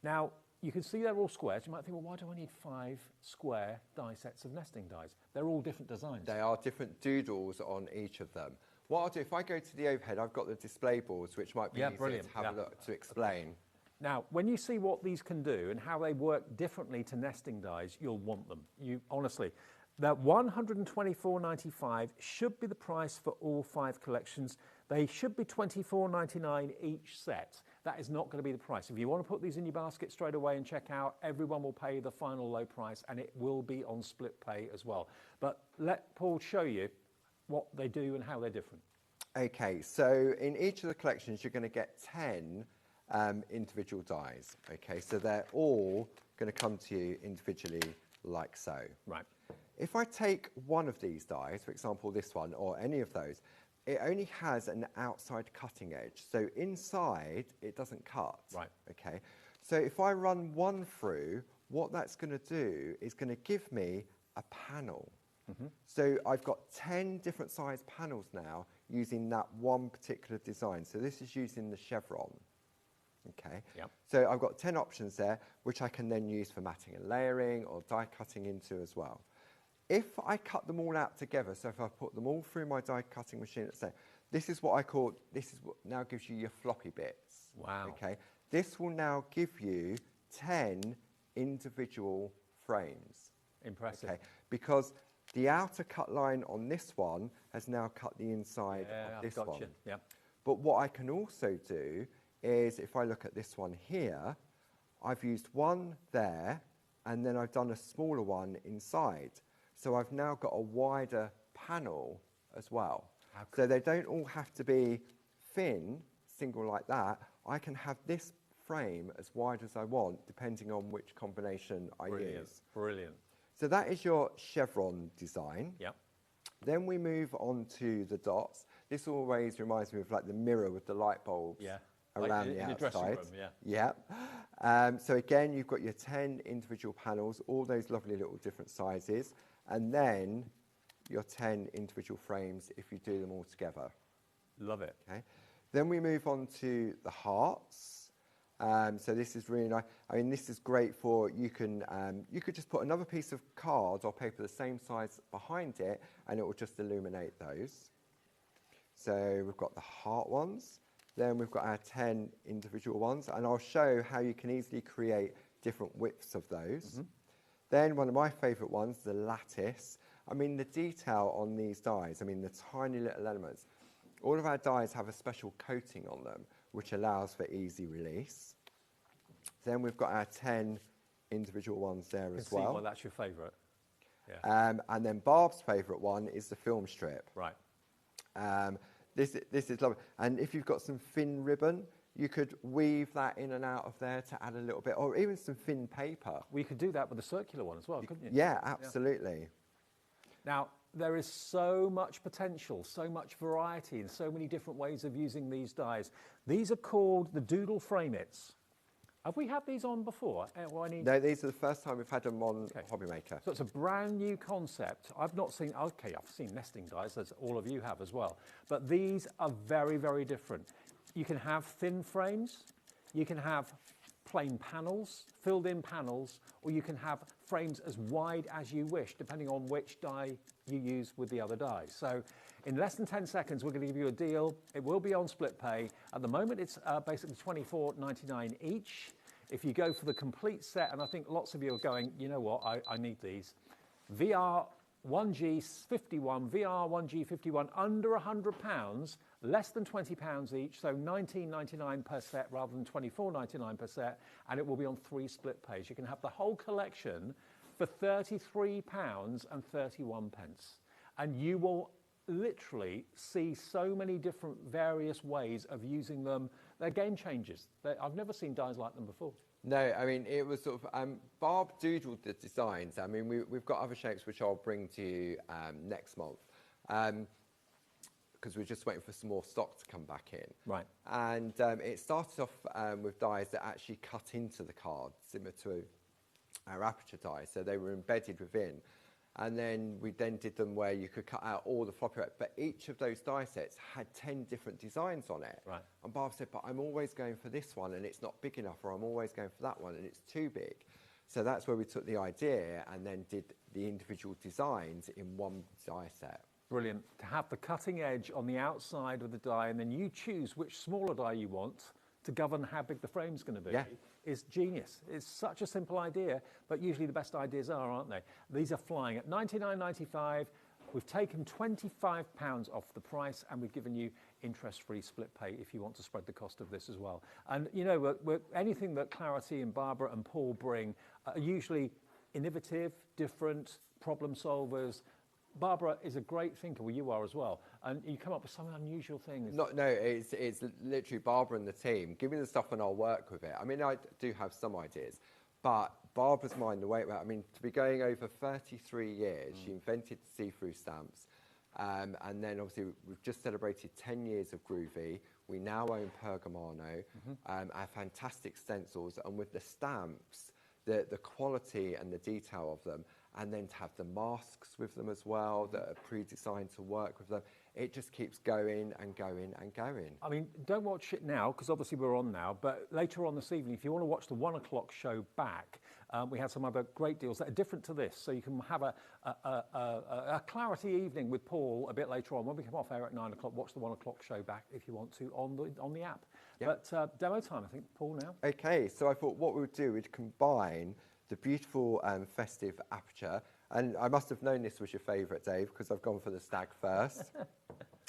Now, you can see they're all squares. You might think, well, why do I need 5 square die sets of nesting dies? They're all different designs. They are different doodles on each of them. What I'll do, if I go to the overhead, I've got the display boards, which might be easier to have a look to explain. Now, when you see what these can do and how they work differently to nesting dies, you'll want them. You honestly, that $124.95 should be the price for all 5 collections. They should be $24.99 each set. That is not going to be the price. If you want to put these in your basket straight away and check out, everyone will pay the final low price, and it will be on split pay as well. But let Paul show you what they do and how they're different. Okay, so in each of the collections, you're going to get 10 individual dies. Okay, so they're all going to come to you individually like so. Right. If I take one of these dies, for example this one, or any of those, it only has an outside cutting edge. So inside, it doesn't cut. Right. Okay, so if I run one through, what that's going to do is going to give me a panel. Mm-hmm. So I've got 10 different size panels now using that one particular design. So this is using the chevron. Okay, yep. So I've got 10 options there, which I can then use for matting and layering or die cutting into as well. If I cut them all out together, so if I put them all through my die cutting machine, let's say, this is what I call, this is what now gives you your floppy bits. Wow. Okay, this will now give you 10 individual frames. Impressive. Okay, because the outer cut line on this one has now cut the inside of this one. Yeah. But what I can also do is, if I look at this one here, I've used one there, and then I've done a smaller one inside. So I've now got a wider panel as well. So they don't all have to be thin single like that, I can have this frame as wide as I want, depending on which combination I use. Brilliant. So that is your chevron design. Yep. Then we move on to the dots. This always reminds me of like the mirror with the light bulbs around like the in a dressing outside. room, Yeah. So again, you've got your 10 individual panels, all those lovely little different sizes, and then your 10 individual frames if you do them all together. Love it. Okay. Then we move on to the hearts. So this is really nice. I mean, this is great for, you could just put another piece of card or paper the same size behind it, and it will just illuminate those. So we've got the heart ones. Then we've got our 10 individual ones, and I'll show how you can easily create different widths of those. Then one of my favourite ones, the lattice. I mean, the detail on these dies, I mean, the tiny little elements. All of our dies have a special coating on them, which allows for easy release. Then we've got our 10 individual ones there as well. Well, that's your favourite. Yeah. And then Barb's favourite one is the film strip. Right. This is lovely. And if you've got some thin ribbon, you could weave that in and out of there to add a little bit, or even some thin paper. Well, you could do that with a circular one as well, couldn't you? Yeah, absolutely. Yeah. Now, there is so much potential, so much variety, and so many different ways of using these dies. These are called the Doodle Frame-Its. Have we had these on before? No, these are the first time we've had them on HobbyMaker. So it's a brand new concept. I've not seen, I've seen nesting dies, as all of you have as well. But these are very, very different. You can have thin frames, you can have plain panels, filled in panels, or you can have frames as wide as you wish, depending on which die you use with the other dies. So in less than 10 seconds, we're going to give you a deal. It will be on split pay. At the moment, it's basically $24.99 each. If you go for the complete set, and I think lots of you are going, you know what, I need these. VR 1G51, VR 1G51, under £100, less than £20 each, so $19.99 per set rather than $24.99 per set, and it will be on 3 split pays. You can have the whole collection for £33.31, and you will literally see so many different various ways of using them. They're game changers. I've never seen dies like them before. No, I mean, it was sort of, Barb doodled the designs. I mean, we've got other shapes which I'll bring to you next month, because we're just waiting for some more stock to come back in. Right. And it started off with dies that actually cut into the card, similar to our aperture dies, so they were embedded within. And then we then did them where you could cut out all the floppy, but each of those die sets had 10 different designs on it. Right. And Barb said, but I'm always going for this one and it's not big enough, or I'm always going for that one and it's too big. So that's where we took the idea and then did the individual designs in one die set. Brilliant. To have the cutting edge on the outside of the die, and then you choose which smaller die you want to govern how big the frame's going to be. Yeah. Is genius. It's such a simple idea, but usually the best ideas are, aren't they? These are flying at $99.95. We've taken £25 off the price, and we've given you interest-free split pay if you want to spread the cost of this as well. And you know, anything that Clarity and Barbara and Paul bring are usually innovative, different problem solvers. Barbara is a great thinker, well, you are as well, and you come up with some unusual things. No, it's literally Barbara and the team. Give me the stuff and I'll work with it. I mean, I do have some ideas, but Barbara's mind, the way it went, I mean, to be going over 33 years, she invented see-through stamps, and then obviously we've just celebrated 10 years of Groovi. We now own Pergamano, our fantastic stencils, and with the stamps, the quality and the detail of them, and then to have the masks with them as well that are pre-designed to work with them. It just keeps going and going and going. I mean, don't watch it now, because obviously we're on now, but later on this evening, if you want to watch the 1 o'clock show back, we had some other great deals that are different to this, so you can have a Clarity evening with Paul a bit later on. When we come off air at 9 o'clock, watch the 1 o'clock show back if you want to on the app. Yep. But demo time, I think, Paul, now. Okay, so I thought what we would do is combine the beautiful Festive aperture, and I must have known this was your favourite, Dave, because I've gone for the stag first.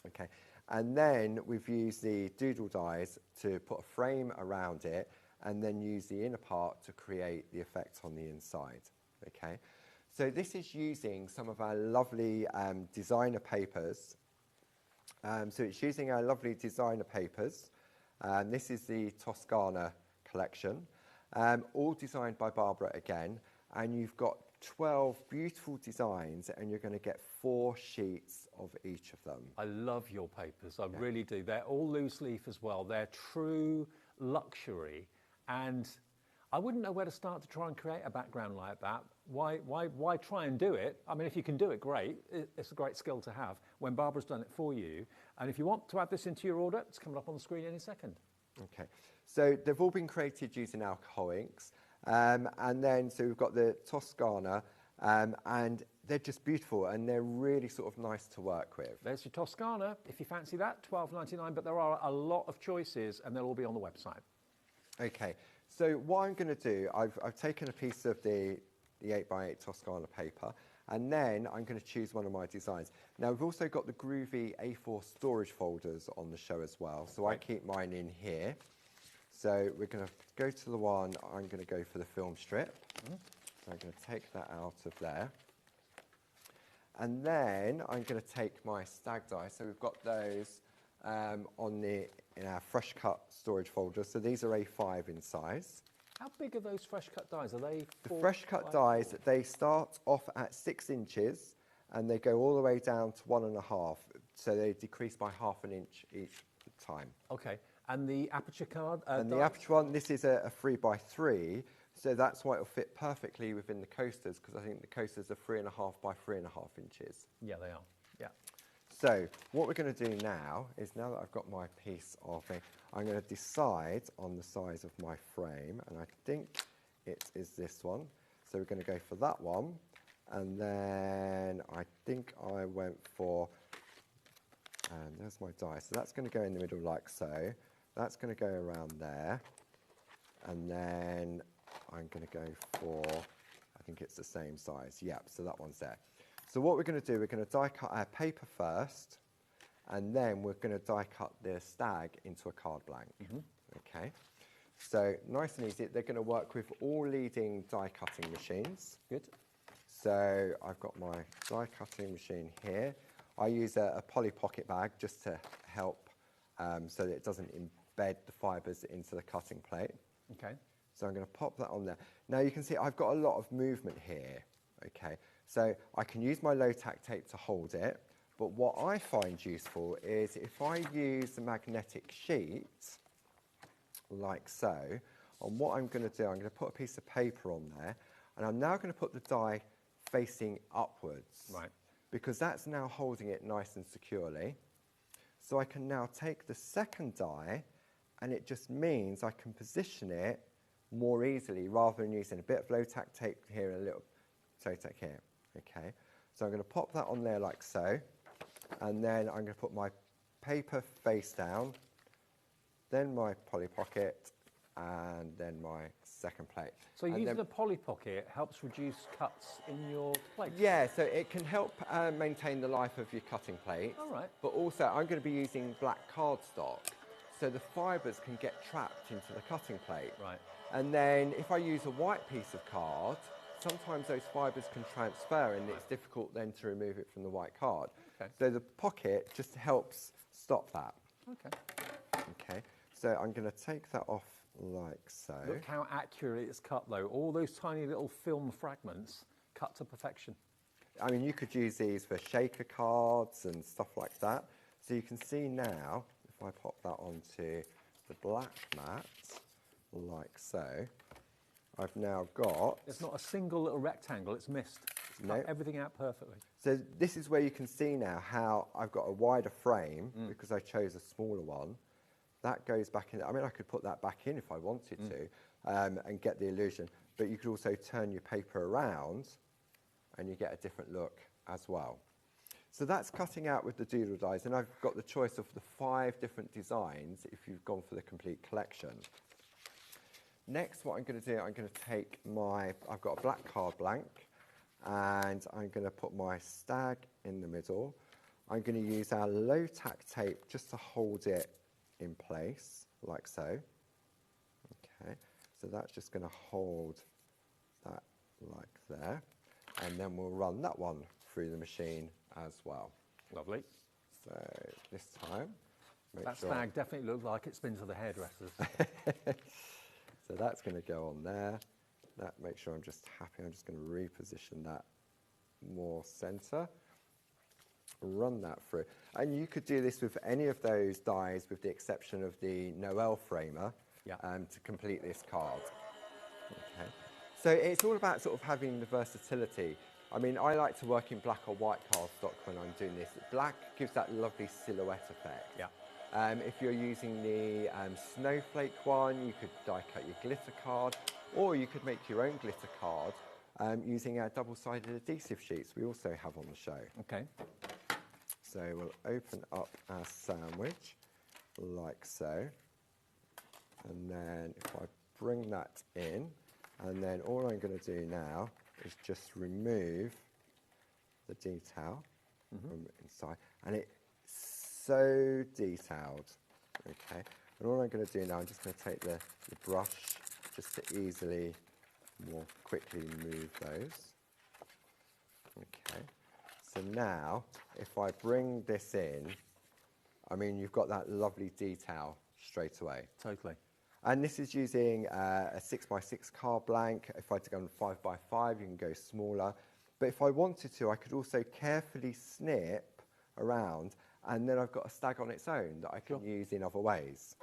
Okay, and then we've used the doodle dies to put a frame around it, and then use the inner part to create the effect on the inside. Okay, so this is using some of our lovely designer papers. So it's using our lovely designer papers, And this is the Toscana collection, all designed by Barbara again. And you've got 12 beautiful designs, and you're going to get 4 sheets of each of them. I love your papers, I really do. They're all loose leaf as well. They're true luxury, and I wouldn't know where to start to try and create a background like that. Why try and do it? I mean, if you can do it, great. It's a great skill to have when Barbara's done it for you. And if you want to add this into your order, it's coming up on the screen any second. Okay, so they've all been created using alcohol inks. And then, so we've got the Toscana, and they're just beautiful, and they're really sort of nice to work with. There's your Toscana, if you fancy that, $12.99, but there are a lot of choices, and they'll all be on the website. Okay, so what I'm going to do, I've taken a piece of the 8x8 Toscana paper, and then I'm going to choose one of my designs. Now, we've also got the Groovi A4 storage folders on the show as well, so I keep mine in here. So we're going to go to the one, I'm going to go for the film strip. So I'm going to take that out of there. And then I'm going to take my stag die. So we've got those in our fresh cut storage folder. So these are A5 in size. How big are those fresh cut dies? Are they The fresh cut dies, they start off at 6 inches and they go all the way down to 1.5. So they decrease by ½ an inch each time. Okay. And the aperture card? And the aperture one, this is a 3x3, so that's why it'll fit perfectly within the coasters, because I think the coasters are 3.5 by 3.5 inches. Yeah, they are. Yeah. So what we're going to do now is, now that I've got my piece of it, I'm going to decide on the size of my frame, and I think it is this one. So we're going to go for that one, and then I think I went for, and there's my die. So that's going to go in the middle like so. That's going to go around there, and then I'm going to go for, I think it's the same size. Yep, so that one's there. So what we're going to do, we're going to die cut our paper first, and then we're going to die cut the stag into a card blank. Okay, so nice and easy. They're going to work with all leading die cutting machines. Good. So I've got my die cutting machine here. I use a poly pocket bag just to help so that it doesn't embed the fibres into the cutting plate. Okay. So I'm going to pop that on there. Now you can see I've got a lot of movement here. Okay. So I can use my low tack tape to hold it, but what I find useful is if I use the magnetic sheet, like so, and what I'm going to do, I'm going to put a piece of paper on there, and I'm now going to put the die facing upwards. Right. Because that's now holding it nice and securely. So I can now take the second die, and it just means I can position it more easily rather than using a bit of low tack tape here and a little toe tack here. Okay, so I'm going to pop that on there like so, and then I'm going to put my paper face down, then my Polly Pocket, and then my second plate. So using a Polly Pocket helps reduce cuts in your plate? Yeah, so it can help maintain the life of your cutting plate. All right. But also I'm going to be using black cardstock, so the fibres can get trapped into the cutting plate. Right. And then if I use a white piece of card, sometimes those fibres can transfer, and it's difficult then to remove it from the white card. Okay. So the pocket just helps stop that. Okay. Okay, so I'm going to take that off like so. Look how accurately it's cut though. All those tiny little film fragments cut to perfection. I mean, you could use these for shaker cards and stuff like that. So you can see now, if I pop that onto the black mat, like so, I've now got... It's not a single little rectangle, it's missed. It's cut everything out perfectly. So this is where you can see now how I've got a wider frame because I chose a smaller one. That goes back in. I mean, I could put that back in if I wanted to and get the illusion, but you could also turn your paper around and you get a different look as well. So that's cutting out with the Doodle dies, and I've got the choice of the 5 different designs if you've gone for the complete collection. Next, what I'm going to do, I'm going to take I've got a black card blank, and I'm going to put my stag in the middle. I'm going to use our low tack tape just to hold it in place, like so. Okay, so that's just going to hold that like there, and then we'll run that one through the machine as well. Lovely. So this time That stag definitely looks like it's been to the hairdressers. So that's going to go on there. That make sure I'm just happy. I'm just going to reposition that more centre. Run that through. And you could do this with any of those dies with the exception of the Noel framer to complete this card. Okay. So it's all about sort of having the versatility. I mean, I like to work in black or white cardstock when I'm doing this. Black gives that lovely silhouette effect. Yeah. If you're using the snowflake one, you could die cut your glitter card, or you could make your own glitter card using our double-sided adhesive sheets we also have on the show. Okay. So we'll open up our sandwich like so, and then if I bring that in, and then all I'm going to do now is just remove the detail from inside, and it's so detailed. Okay, and all I'm going to do now, I'm just going to take the brush just to easily, more quickly move those. Okay, so now if I bring this in, I mean, you've got that lovely detail straight away. Totally. And this is using a 6x6 card blank. If I had to go on 5x5, you can go smaller. But if I wanted to, I could also carefully snip around, and then I've got a stag on its own that I can use in other ways.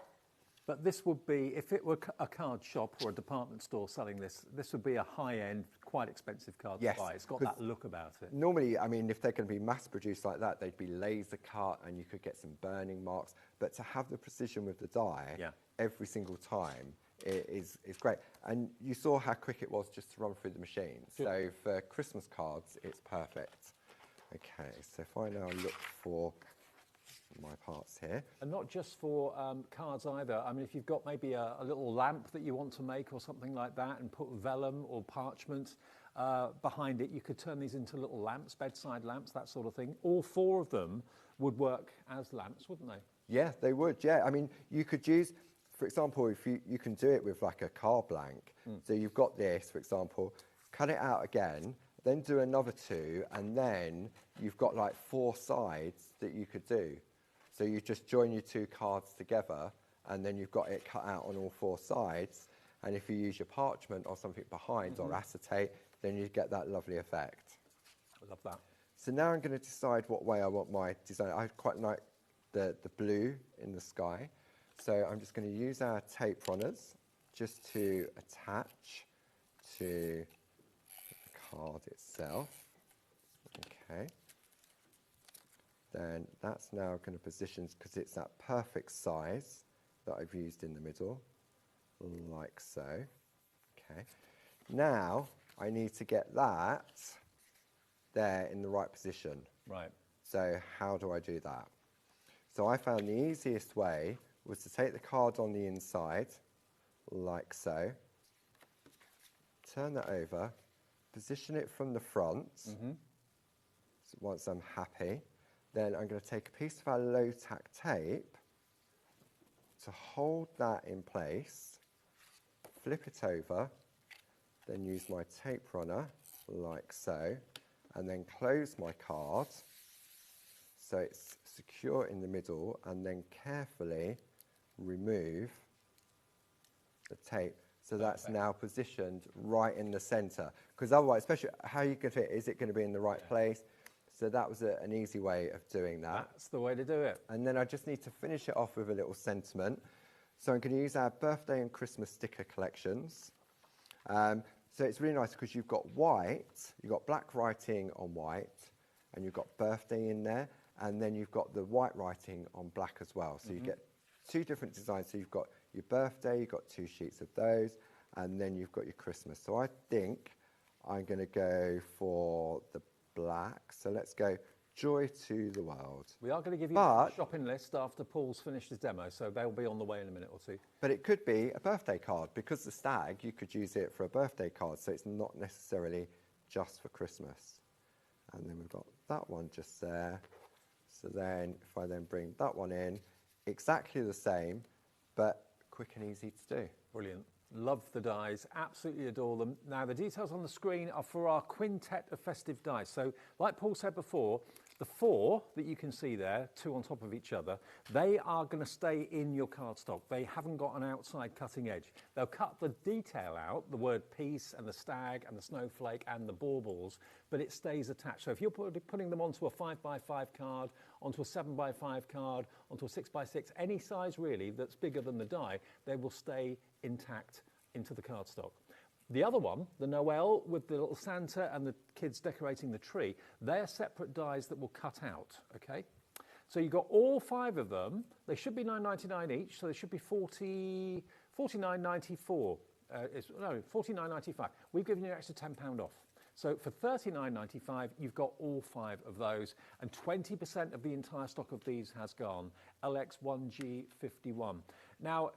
But this would be, if it were a card shop or a department store selling this, this would be a high-end, quite expensive card to buy. It's got that look about it. Normally, I mean, if they're going to be mass-produced like that, they'd be laser cut and you could get some burning marks. But to have the precision with the die every single time is great. And you saw how quick it was just to run through the machine. So for Christmas cards, it's perfect. Okay, so if I now look for my parts here. And not just for cards either. I mean, if you've got maybe a little lamp that you want to make or something like that and put vellum or parchment behind it, you could turn these into little lamps, bedside lamps, that sort of thing. All four of them would work as lamps, wouldn't they? Yeah, they would, yeah. I mean, you could use, for example, if you can do it with like a card blank. So you've got this, for example, cut it out again, then do another two, and then you've got like 4 sides that you could do. So you just join your 2 cards together, and then you've got it cut out on all 4 sides. And if you use your parchment or something behind or acetate, then you get that lovely effect. I love that. So now I'm going to decide what way I want my design. I quite like the blue in the sky. So I'm just going to use our tape runners just to attach to the card itself. Okay. Then that's now going to position, because it's that perfect size that I've used in the middle, like so. Okay. Now I need to get that there in the right position. Right. So how do I do that? So I found the easiest way was to take the card on the inside, like so, turn that over, position it from the front. So once I'm happy, then I'm going to take a piece of our low-tack tape to hold that in place, flip it over, then use my tape runner like so, and then close my card so it's secure in the middle, and then carefully remove the tape. So that's now positioned right in the centre. Because otherwise, especially how you can fit, is it going to be in the right place? So that was an easy way of doing that. That's the way to do it. And then I just need to finish it off with a little sentiment. So I'm going to use our birthday and Christmas sticker collections. So it's really nice because you've got white, you've got black writing on white, and you've got birthday in there, and then you've got the white writing on black as well. So you get 2 different designs. So you've got your birthday, you've got 2 sheets of those, and then you've got your Christmas. So I think I'm going to go for the black. So let's go Joy to the World. We are going to give you a shopping list after Paul's finished his demo, so they'll be on the way in a minute or 2. But it could be a birthday card. Because the stag, you could use it for a birthday card, so it's not necessarily just for Christmas. And then we've got that one just there. So then if I then bring that one in, exactly the same, but quick and easy to do. Brilliant. Love the dies, absolutely adore them. Now, the details on the screen are for our quintet of festive dies. So, like Paul said before, The 4 that you can see there, 2 on top of each other, they are going to stay in your cardstock. They haven't got an outside cutting edge. They'll cut the detail out, the word peace and the stag and the snowflake and the baubles, but it stays attached. So if you're putting them onto a 5x5 card, onto a 7x5 card, onto a 6x6, any size really that's bigger than the die, they will stay intact into the cardstock. The other one, the Noel with the little Santa and the kids decorating the tree, they're separate dies that will cut out, okay? So you've got all 5 of them. They should be $9.99 each, so they should be $49.94. No, $49.95. We've given you an extra £10 off. So for $39.95, you've got all 5 of those, and 20% of the entire stock of these has gone. LX1G51. Now,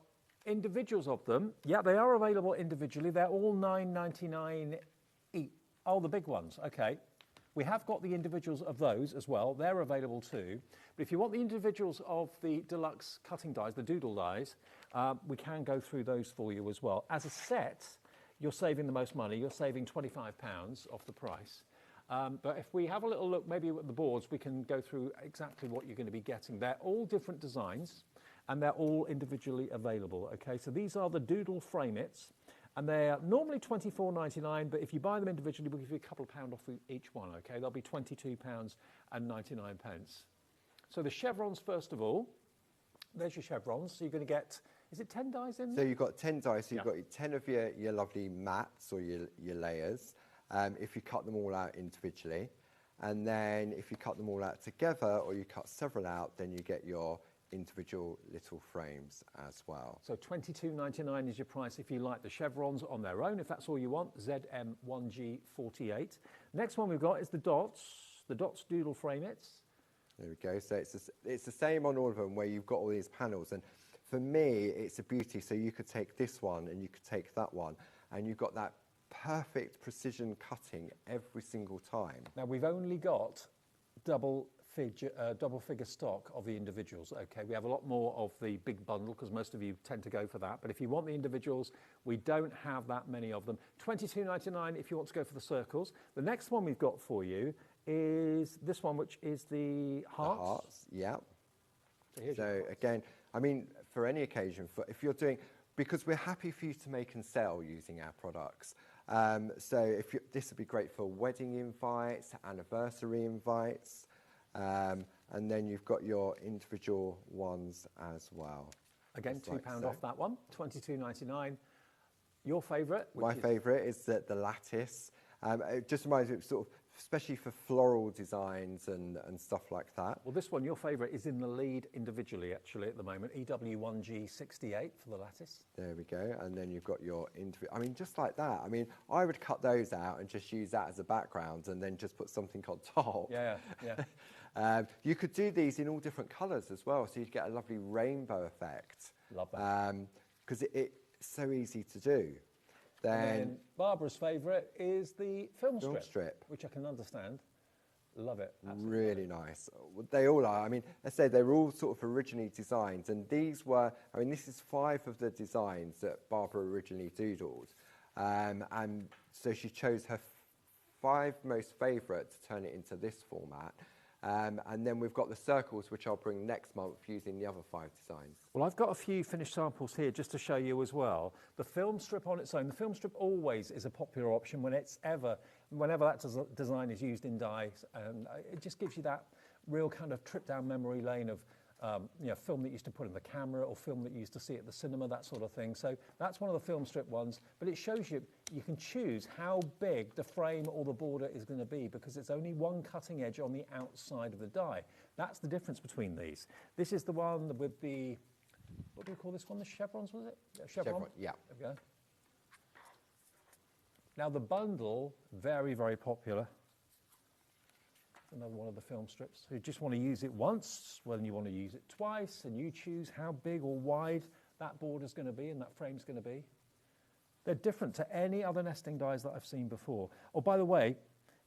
individuals of them, yeah, they are available individually. They're all $9.99 each. Oh, the big ones, okay. We have got the individuals of those as well. They're available too. But if you want the individuals of the deluxe cutting dies, the Doodle dies, we can go through those for you as well. As a set, you're saving the most money. You're saving £25 off the price. But if we have a little look maybe at the boards, we can go through exactly what you're going to be getting. They're all different designs, and they're all individually available, okay? So these are the Doodle frame-its, and they're normally £24.99, but if you buy them individually, we'll give you a couple of pounds off each one, okay? They'll be £22.99. So the chevrons, first of all, there's your chevrons. So you're going to get, is it 10 dies in there? So you've got 10 dies, so you've got 10 of your lovely mats or your layers, if you cut them all out individually. And then if you cut them all out together or you cut several out, then you get your individual little frames as well. So $22.99 is your price if you like the chevrons on their own, if that's all you want, ZM1G48. Next one we've got is the dots Doodle frame-its. There we go. So it's the same on all of them, where you've got all these panels. And for me, it's a beauty. So you could take this one and you could take that one, and you've got that perfect precision cutting every single time. Now, we've only got double figure stock of the individuals. Okay, we have a lot more of the big bundle because most of you tend to go for that. But if you want the individuals, we don't have that many of them. $22.99 if you want to go for the circles. The next one we've got for you is this one, which is the hearts. The hearts, yeah. So again, I mean, for any occasion, if you're doing, because we're happy for you to make and sell using our products. So this would be great for wedding invites, anniversary invites. And then you've got your individual ones as well. Again, £2 off that one, $22.99. Your favourite? My favourite is the lattice. It just reminds me of sort of, especially for floral designs and stuff like that. Well, this one, your favourite, is in the lead individually, actually, at the moment. EW1G68 for the lattice. There we go. And then you've got your individual. I mean, just like that. I mean, I would cut those out and just use that as a background and then just put something on top. Yeah. You could do these in all different colours as well, so you'd get a lovely rainbow effect. Love that. Because it's so easy to do. Then Barbara's favourite is the film strip, which I can understand. Love it. Absolutely. Really nice. They all are. I mean, I say they were all sort of originally designed, and these were, I mean, this is 5 of the designs that Barbara originally doodled. And so she chose her 5 most favourite to turn it into this format. And then we've got the circles, which I'll bring next month using the other 5 designs. Well, I've got a few finished samples here just to show you as well. The film strip on its own, the film strip always is a popular option whenever that design is used in dies, and it just gives you that real kind of trip down memory lane of film that you used to put in the camera or film that you used to see at the cinema, that sort of thing. So that's one of the film strip ones, but it shows you can choose how big the frame or the border is going to be because it's only one cutting edge on the outside of the die. That's the difference between these. This is the one with the, what do we call this one? The chevrons, was it? Chevron? Yeah. There we go. Now the bundle, very, very popular. Another one of the film strips. So you just want to use it once, well, then you want to use it twice, and you choose how big or wide that border's going to be and that frame's going to be. They're different to any other nesting dies that I've seen before. Oh, by the way,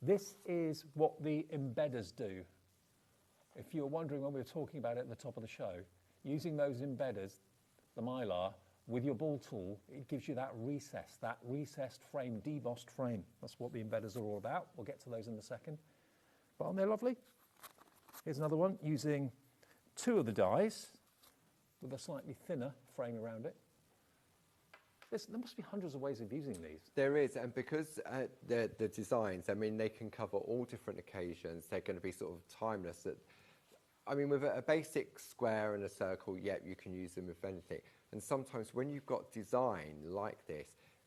this is what the embedders do. If you were wondering when we were talking about it at the top of the show, using those embedders, the Mylar, with your ball tool, it gives you that recessed frame, debossed frame. That's what the embedders are all about. We'll get to those in a second. But aren't they lovely? Here's another one using 2 of the dies with a slightly thinner frame around it. There must be hundreds of ways of using these. There is, and because the designs, I mean, they can cover all different occasions. They're going to be sort of timeless. I mean, with a basic square and a circle, yep, you can use them with anything. And sometimes when you've got design like this,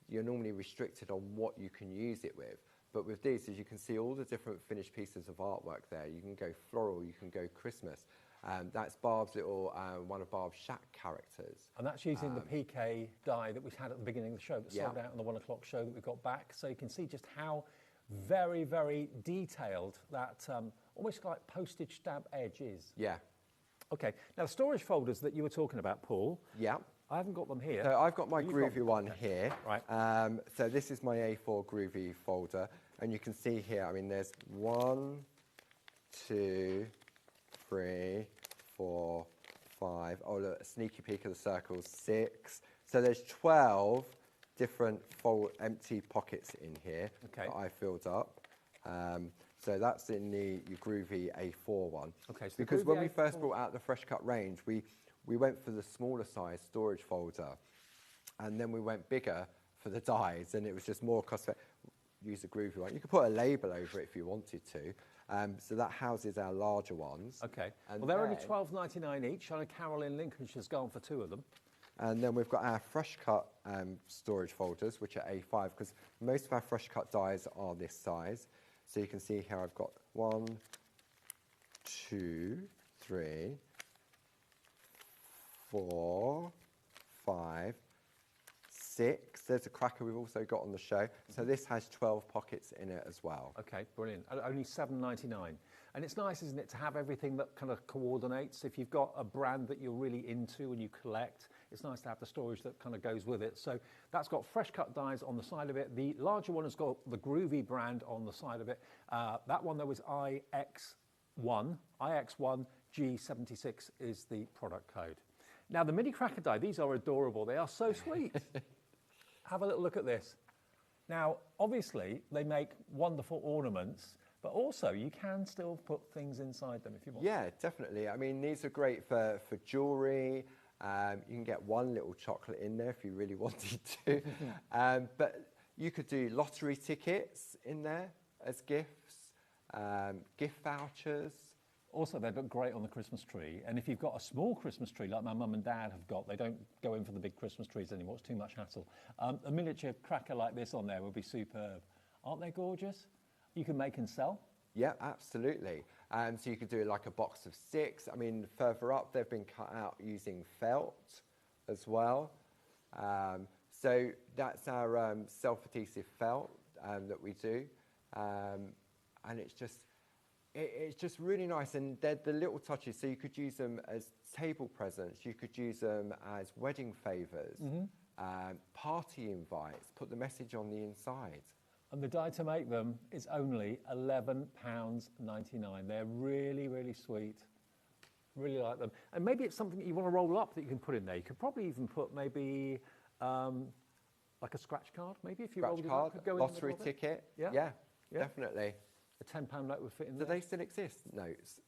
you're normally restricted on what you can use it with. But with these, as you can see, all the different finished pieces of artwork there. You can go floral, you can go Christmas. That's Barb's little, one of Barb's shack characters. And that's using the Pico die that we had at the beginning of the show that sold out on the 1 o'clock show that we got back. So you can see just how very, very detailed that almost like postage stamp edge is. Yeah. Okay, now the storage folders that you were talking about, Paul. Yeah. I haven't got them here. So I've got my Groovi one here. Right. So this is my A4 Groovi folder. And you can see here, I mean, there's 1, 2, 3, 4, 5. Oh, look, a sneaky peek of the circles, 6. So there's 12 different empty pockets in here that I filled up. So that's in your Groovi A4 one. Okay, so because when we first brought out the Fresh Cut range, we went for the smaller size storage folder, and then we went bigger for the dies, and it was just more cost effective. Use the Groovi one. You could put a label over it if you wanted to. So that houses our larger ones. Okay. And well, they're only £12.99 each. I know Carol in Lincolnshire's gone for 2 of them. And then we've got our Fresh Cut storage folders, which are A5, because most of our Fresh Cut dies are this size. So you can see here I've got 1, 2, 3, 4, 5, 6. There's a cracker we've also got on the show. So this has 12 pockets in it as well. Okay, brilliant. Only £7.99. And it's nice, isn't it, to have everything that kind of coordinates. If you've got a brand that you're really into and you collect, it's nice to have the storage that kind of goes with it. So that's got Fresh Cut dies on the side of it. The larger one has got the Groovi brand on the side of it. That one, though, is IX1. IX1 G76 is the product code. Now, the mini cracker die, these are adorable. They are so sweet. Have a little look at this. Now, obviously, they make wonderful ornaments, but also you can still put things inside them if you want. Yeah, definitely. I mean, these are great for jewellery. You can get one little chocolate in there if you really wanted to. But you could do lottery tickets in there as gifts, gift vouchers. Also, they look great on the Christmas tree. And if you've got a small Christmas tree, like my mum and dad have got, they don't go in for the big Christmas trees anymore. It's too much hassle. A miniature cracker like this on there would be superb. Aren't they gorgeous? You can make and sell. Yeah, absolutely. So you could do like a box of 6. I mean, further up, they've been cut out using felt as well. So that's our self-adhesive felt that we do. And it's just really nice. And they're the little touches. So you could use them as table presents. You could use them as wedding favours, party invites, put the message on the inside. And the die to make them is only £11.99. They're really, really sweet. Really like them. And maybe it's something that you want to roll up that you can put in there. You could probably even put maybe like a scratch card, maybe if you rolled it up. Lottery ticket. Yeah, definitely. A £10 note would fit in there. Do they still exist, notes?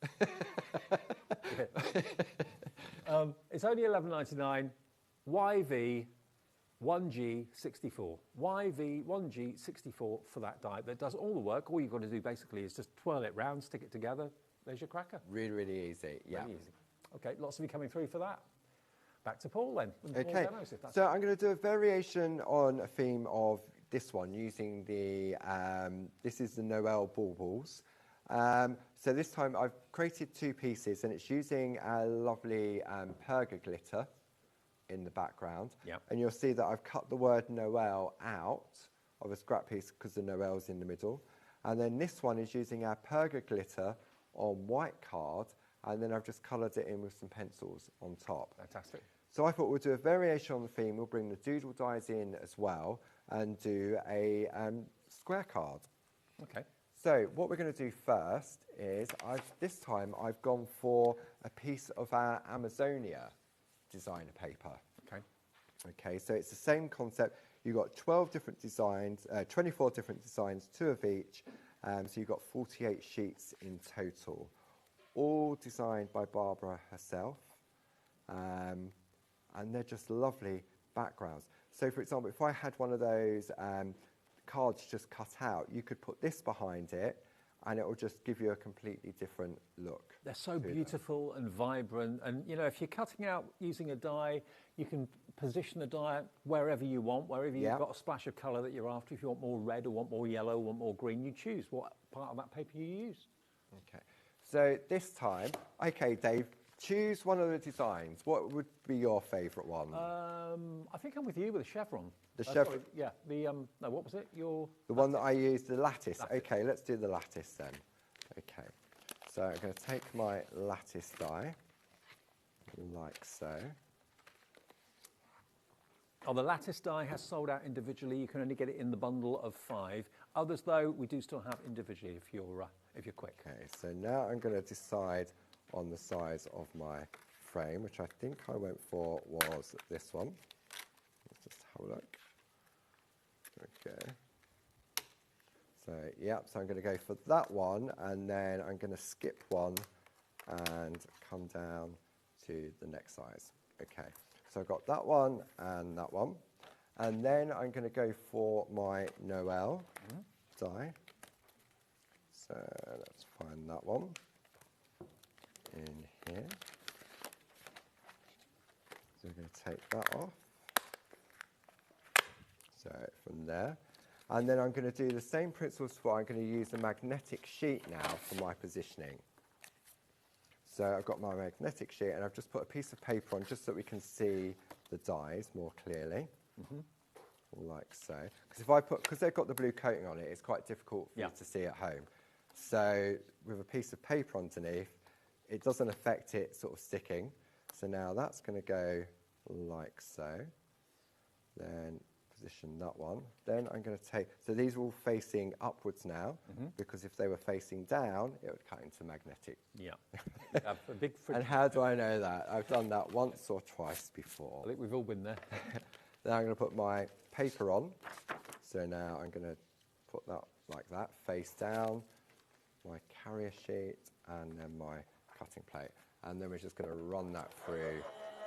It's only £11.99. YV 1G64. YV1G64 for that die. That does all the work. All you've got to do basically is just twirl it round, stick it together. There's your cracker. Really, really easy. Yeah. Really easy. Okay, lots of you coming through for that. Back to Paul then. Okay. Demos, so I'm going to do a variation on a theme of this one using the, this is the Noel baubles. So this time I've created 2 pieces and it's using a lovely Perga glitter in the background. Yep. And you'll see that I've cut the word Noel out of a scrap piece because the Noel's in the middle. And then this one is using our Perga glitter on white card, and then I've just coloured it in with some pencils on top. Fantastic. So I thought we'll do a variation on the theme. We'll bring the doodle dies in as well and do a square card. Okay. So what we're going to do first is, this time I've gone for a piece of our Amazonia designer paper. Okay. Okay, so it's the same concept. You've got 12 different designs, 24 different designs, 2 of each. So you've got 48 sheets in total. all designed by Barbara herself. And they're just lovely backgrounds. So for example, if I had one of those cards just cut out, you could put this behind it and it will just give you a completely different look. They're so beautiful and vibrant, and you know, if you're cutting out using a die, you can position the die wherever you want, wherever you've got a splash of colour that you're after. If you want more red or want more yellow or want more green, you choose what part of that paper you use. Okay, so this time, okay, Dave, choose one of the designs. What would be your favourite one? I think I'm with you with the chevron. The chevron? Sorry, yeah, no, what was it? The one that I used, the lattice. Okay, let's do the lattice then. Okay, so I'm going to take my lattice die, like so. Oh, the lattice die has sold out individually. You can only get it in the bundle of 5. Others, though, we do still have individually if you're quick. Okay, so now I'm going to decide on the size of my frame, which I think I went for was this one. Let's just have a look. Okay. So, so I'm going to go for that one, and then I'm going to skip one and come down to the next size. Okay, so I've got that one and that one. And then I'm going to go for my Noel die. So let's find that one in here. So we're going to take that off. So from there. And then I'm going to do the same principles for, I'm going to use a magnetic sheet now for my positioning. So I've got my magnetic sheet and I've just put a piece of paper on just so we can see the dies more clearly. Like so. Because they've got the blue coating on it, it's quite difficult for you to see at home. So with a piece of paper underneath, it doesn't affect it sort of sticking. So now that's going to go like so. Then position that one. Then I'm going to take, so these are all facing upwards now, because if they were facing down, it would cut into magnetic. Yeah. A big and how do I know that? I've done that once or twice before. I think we've all been there. Then I'm going to put my paper on. So now I'm going to put that like that, face down, my carrier sheet, and then my cutting plate. And then we're just going to run that through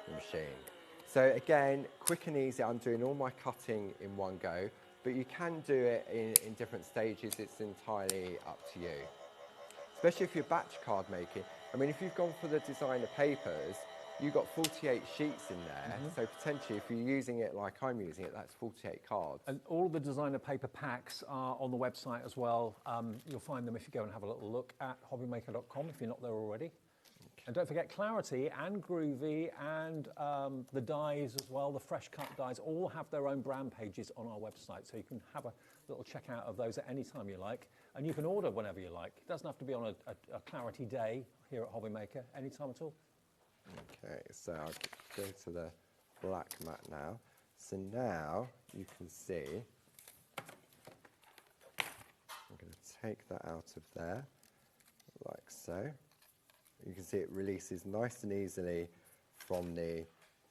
the machine. So again, quick and easy. I'm doing all my cutting in one go, but you can do it in different stages. It's entirely up to you. Especially if you're batch card making. I mean, if you've gone for the designer papers, you've got 48 sheets in there. So potentially, if you're using it like I'm using it, that's 48 cards. And all of the designer paper packs are on the website as well. You'll find them if you go and have a little look at hobbymaker.com if you're not there already. And don't forget Clarity and Groovi and the dies as well, the fresh cut dies, all have their own brand pages on our website. So you can have a little check out of those at any time you like. And you can order whenever you like. It doesn't have to be on a Clarity day here at HobbyMaker, any time at all. Okay, so I'll go to the black mat now. So now you can see, I'm going to take that out of there, like so. You can see it releases nice and easily from the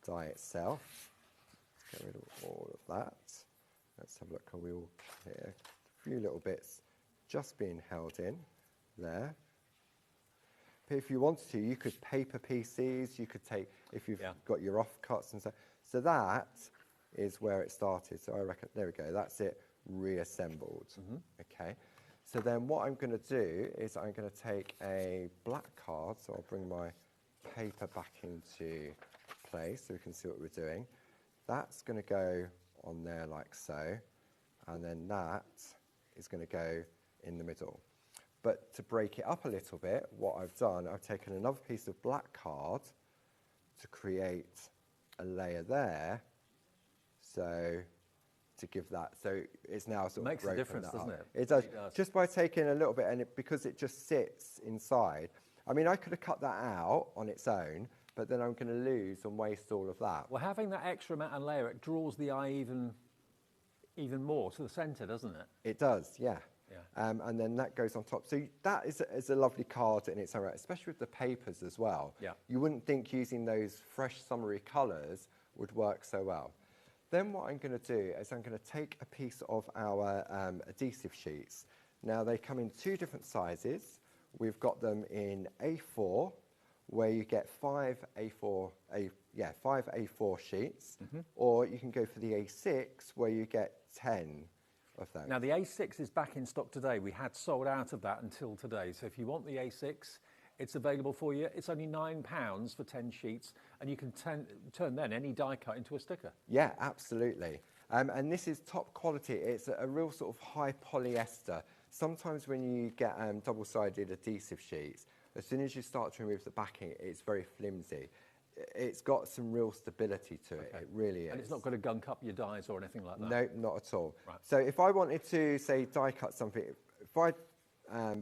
die itself. Let's get rid of all of that. Let's have a look, are we all clear? A few little bits just being held in there. But if you wanted to, you could paper pieces, you could take, if you've got your offcuts and so. So that is where it started. So I reckon, there we go, that's it reassembled. Okay. So then what I'm going to do is I'm going to take a black card, so I'll bring my paper back into place so we can see what we're doing. That's going to go on there like so, and then that is going to go in the middle. But to break it up a little bit, what I've done, I've taken another piece of black card to create a layer there, so to give that, so it's now sort of makes a difference, doesn't it? It does. Just by taking a little bit, and because it just sits inside. I mean, I could have cut that out on its own, but then I'm going to lose and waste all of that. Well, having that extra amount of layer, it draws the eye even more to the centre, doesn't it? It does, yeah. And then that goes on top. So that is a lovely card in its own right, especially with the papers as well. Yeah. You wouldn't think using those fresh summery colours would work so well. Then what I'm going to do is I'm going to take a piece of our adhesive sheets. Now they come in 2 different sizes. we've got them in A4, where you get 5 A4 sheets, or you can go for the A6, where you get 10 of those. Now, the A6 is back in stock today. We had sold out of that until today. So if you want the A6, it's available for you. It's only £9 for 10 sheets, and you can turn then any die cut into a sticker. Yeah, absolutely. And this is top quality. It's a real sort of high polyester. Sometimes when you get double-sided adhesive sheets, as soon as you start to remove the backing, it's very flimsy. It's got some real stability to it. It really is. And it's not going to gunk up your dies or anything like that? No, not at all. Right. So if I wanted to, say, die cut something, if I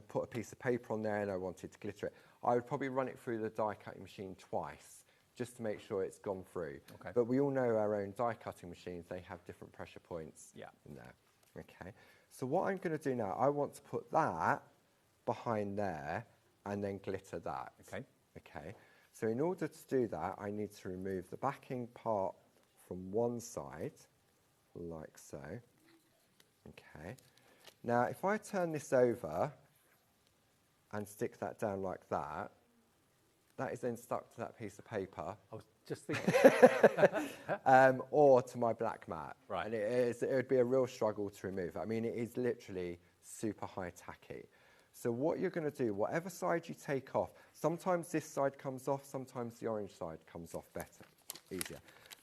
put a piece of paper on there and I wanted to glitter it, I would probably run it through the die cutting machine twice, just to make sure it's gone through. Okay. But we all know our own die cutting machines, they have different pressure points in there. Okay. So what I'm going to do now, I want to put that behind there and then glitter that. Okay. Okay. So in order to do that, I need to remove the backing part from one side, like so. Okay. Now, if I turn this over and stick that down like that, that is then stuck to that piece of paper. I was just thinking. Or to my black mat. Right. And it would be a real struggle to remove. I mean, it is literally super high tacky. So what you're going to do, whatever side you take off, sometimes this side comes off, sometimes the orange side comes off better, easier.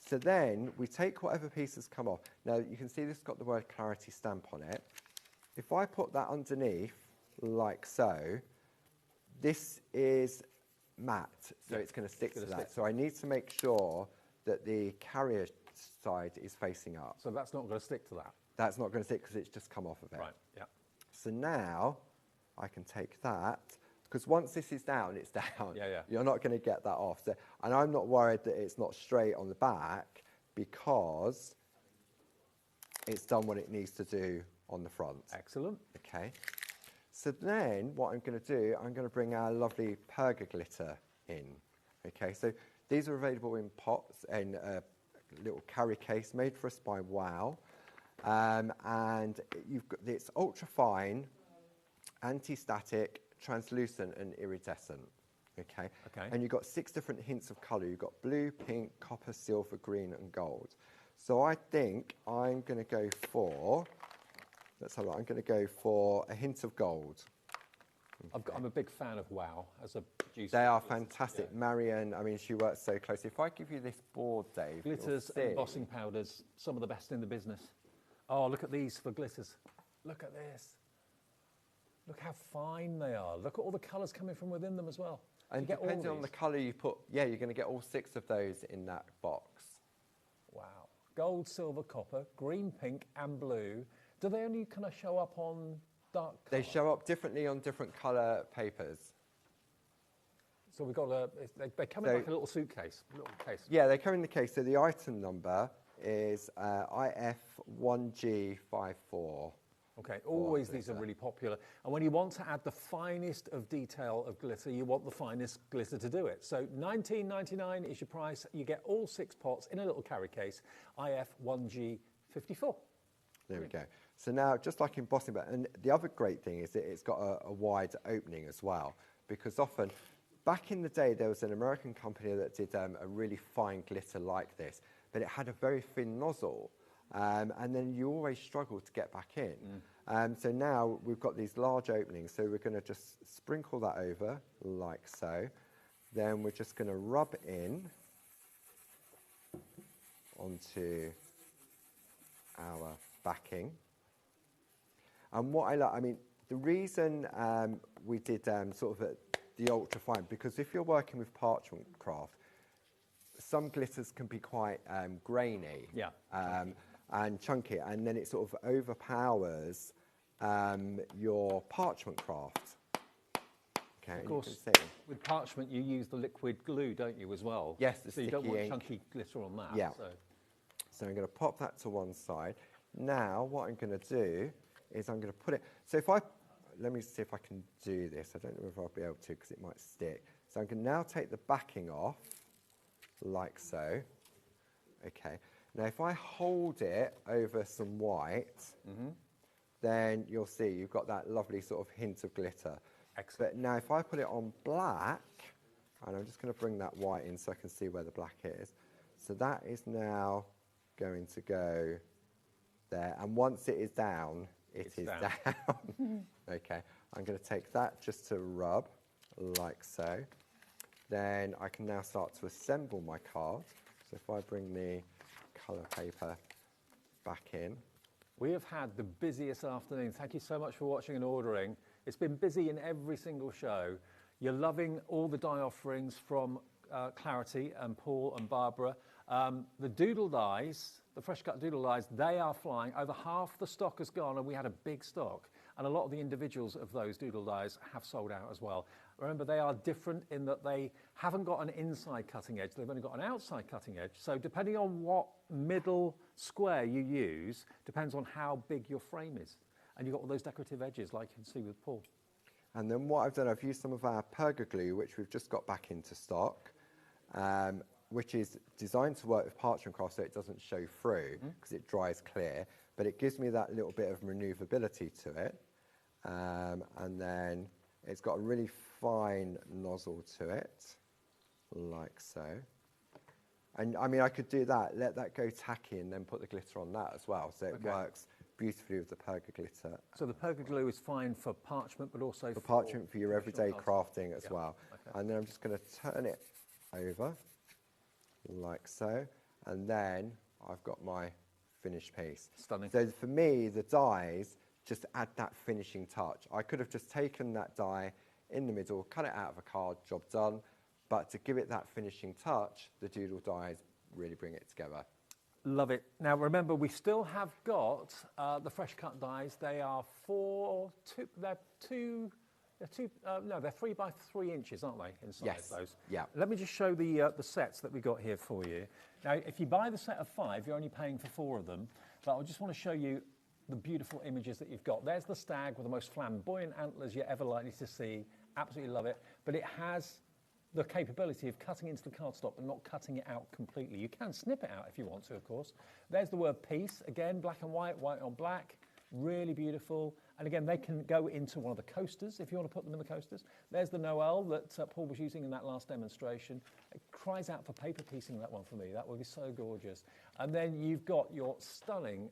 So then we take whatever pieces come off. Now you can see this has got the word Clarity stamp on it. If I put that underneath, like so, this is matte, so it's going to stick to that. So I need to make sure that the carrier side is facing up. So that's not going to stick to that? That's not going to stick because it's just come off of it. Right, yeah. So now I can take that, because once this is down, it's down. Yeah, yeah. You're not going to get that off. So, and I'm not worried that it's not straight on the back, because it's done what it needs to do on the front. Excellent. Okay. So then what I'm going to do, I'm going to bring our lovely Perga glitter in. Okay, so these are available in pots and a little carry case made for us by Wow. And it's ultra fine, anti-static, translucent and iridescent. Okay. And you've got 6 different hints of colour. You've got blue, pink, copper, silver, green and gold. So I think I'm going to go for, let's have a look, I'm going to go for a hint of gold. Okay. I'm a big fan of Wow as a producer. They are fantastic. Yeah. Marion, I mean, she works so closely. If I give you this board, Dave, glitters, embossing powders, some of the best in the business. Oh, look at these for glitters. Look at this. Look how fine they are. Look at all the colours coming from within them as well. And depending on the colour you put, yeah, you're going to get all 6 of those in that box. Wow. Gold, silver, copper, green, pink and blue. Do they only kind of show up on dark colour? They show up differently on different colour papers. So we've got they come in like a little suitcase, little case. Yeah, they come in the case. So the item number is IF1G54. Okay, always these are really popular. And when you want to add the finest of detail of glitter, you want the finest glitter to do it. So $19.99 is your price. You get all 6 pots in a little carry case, IF1G54. There we go. So now, just like embossing, and the other great thing is that it's got a wide opening as well, because often, back in the day, there was an American company that did a really fine glitter like this, but it had a very thin nozzle. And then you always struggle to get back in. So now we've got these large openings, so we're going to just sprinkle that over like so. Then we're just going to rub in onto our backing. And what I like, I mean, the reason we did sort of the ultra fine, because if you're working with parchment craft, some glitters can be quite grainy. Yeah. And chunky, and then it sort of overpowers your parchment craft. Okay, of course, with parchment you use the liquid glue, don't you, as well? Yes, the so you don't want ink. chunky glitter on that. Yeah. So I'm going to pop that to one side. Now, what I'm going to do is I'm going to put it. So let me see if I can do this. I don't know if I'll be able to because it might stick. So I'm going to now take the backing off, like so. Okay. Now, if I hold it over some white, then you'll see you've got that lovely sort of hint of glitter. Excellent. But now if I put it on black, and I'm just going to bring that white in so I can see where the black is. So that is now going to go there. And once it is down, it is down. Okay, I'm going to take that just to rub, like so. Then I can now start to assemble my card. So if I bring the colour paper back in. We have had the busiest afternoon. Thank you so much for watching and ordering. It's been busy in every single show. You're loving all the die offerings from Clarity and Paul and Barbara. The Doodle dies, the fresh cut Doodle dies, they are flying. Over half the stock has gone, and we had a big stock. And a lot of the individuals of those Doodle dies have sold out as well. Remember, they are different in that they haven't got an inside cutting edge, they've only got an outside cutting edge. So depending on what middle square you use, depends on how big your frame is. And you've got all those decorative edges like you can see with Paul. And then what I've done, I've used some of our Perga glue, which we've just got back into stock, which is designed to work with parchment craft so it doesn't show through because it dries clear, but it gives me that little bit of maneuverability to it. And then it's got a really fine nozzle to it, like so. And I mean, I could do that, let that go tacky and then put the glitter on that as well. So it works beautifully with the Perga glitter. So the Perga glue is fine for parchment, but also for parchment for your everyday crafting as well. Okay. And then I'm just going to turn it over, like so. And then I've got my finished piece. Stunning. So for me, the dies just add that finishing touch. I could have just taken that die in the middle, cut it out of a card, job done. But to give it that finishing touch, the Doodle dies really bring it together. Love it. Now remember, we still have got the fresh cut dies. They are they're 3 by 3 inches, aren't they? Inside those. Yeah. Let me just show the sets that we got here for you. Now, if you buy the set of 5, you're only paying for 4 of them. But I just want to show you the beautiful images that you've got. There's the stag with the most flamboyant antlers you're ever likely to see. Absolutely love it. But it has the capability of cutting into the cardstock and not cutting it out completely. You can snip it out if you want to, of course. There's the word peace, again, black and white on black, really beautiful. And again, they can go into one of the coasters if you want to put them in the coasters. There's the Noel that Paul was using in that last demonstration. It cries out for paper piecing, that one for me. That would be so gorgeous. And then you've got your stunning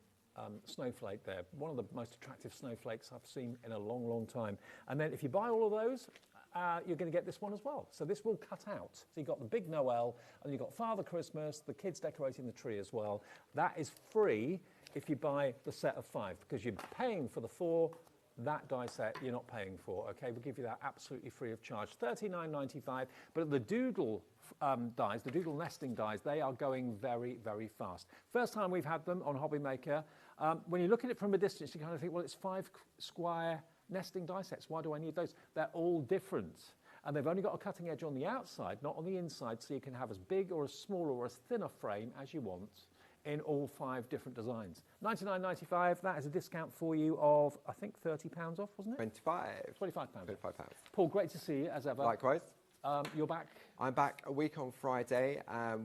snowflake there, one of the most attractive snowflakes I've seen in a long, long time. And then if you buy all of those, you're going to get this one as well. So this will cut out. So you've got the big Noel, and you've got Father Christmas, the kids decorating the tree as well. That is free if you buy the set of 5, because you're paying for the 4. That die set you're not paying for. Okay, we'll give you that absolutely free of charge, $39.95. But the Doodle dies, the Doodle nesting dies, they are going very, very fast. First time we've had them on HobbyMaker. When you look at it from a distance, you kind of think, well, it's 5 square nesting die sets. Why do I need those? They're all different. And they've only got a cutting edge on the outside, not on the inside, so you can have as big or as small or as thin a frame as you want in all 5 different designs. $99.95, that is a discount for you of, I think, £30 off, wasn't it? £25. £25. £25. Paul, great to see you, as ever. Likewise. You're back? I'm back a week on Friday,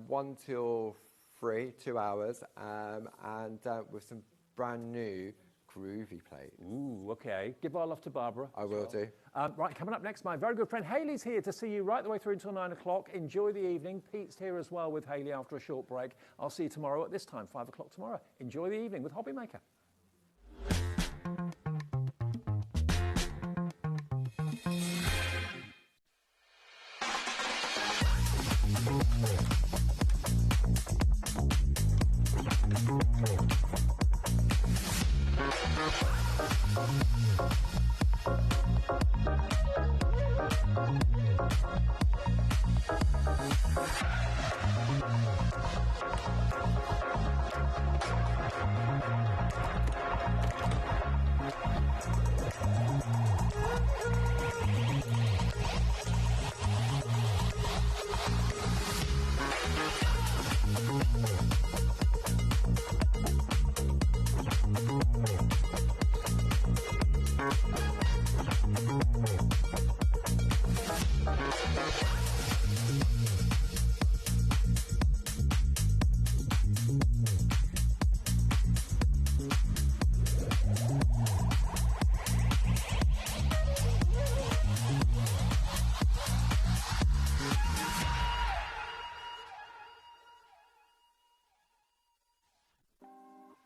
1 till 3, 2 hours, and with some brand new Groovi plates. Ooh, okay. Give our love to Barbara. I will do. Right, coming up next, my very good friend Hayley's here to see you right the way through until 9 o'clock. Enjoy the evening. Pete's here as well with Hayley after a short break. I'll see you tomorrow at this time, 5 o'clock tomorrow. Enjoy the evening with HobbyMaker.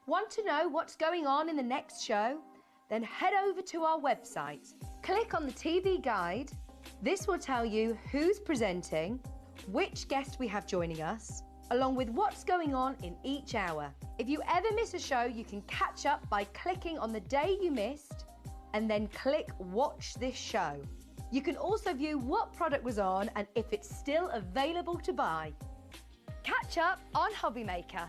Want to know what's going on in the next show? Then head over to our website. Click on the TV guide. This will tell you who's presenting, which guest we have joining us, along with what's going on in each hour. If you ever miss a show, you can catch up by clicking on the day you missed and then click Watch This Show. You can also view what product was on and if it's still available to buy. Catch up on HobbyMaker.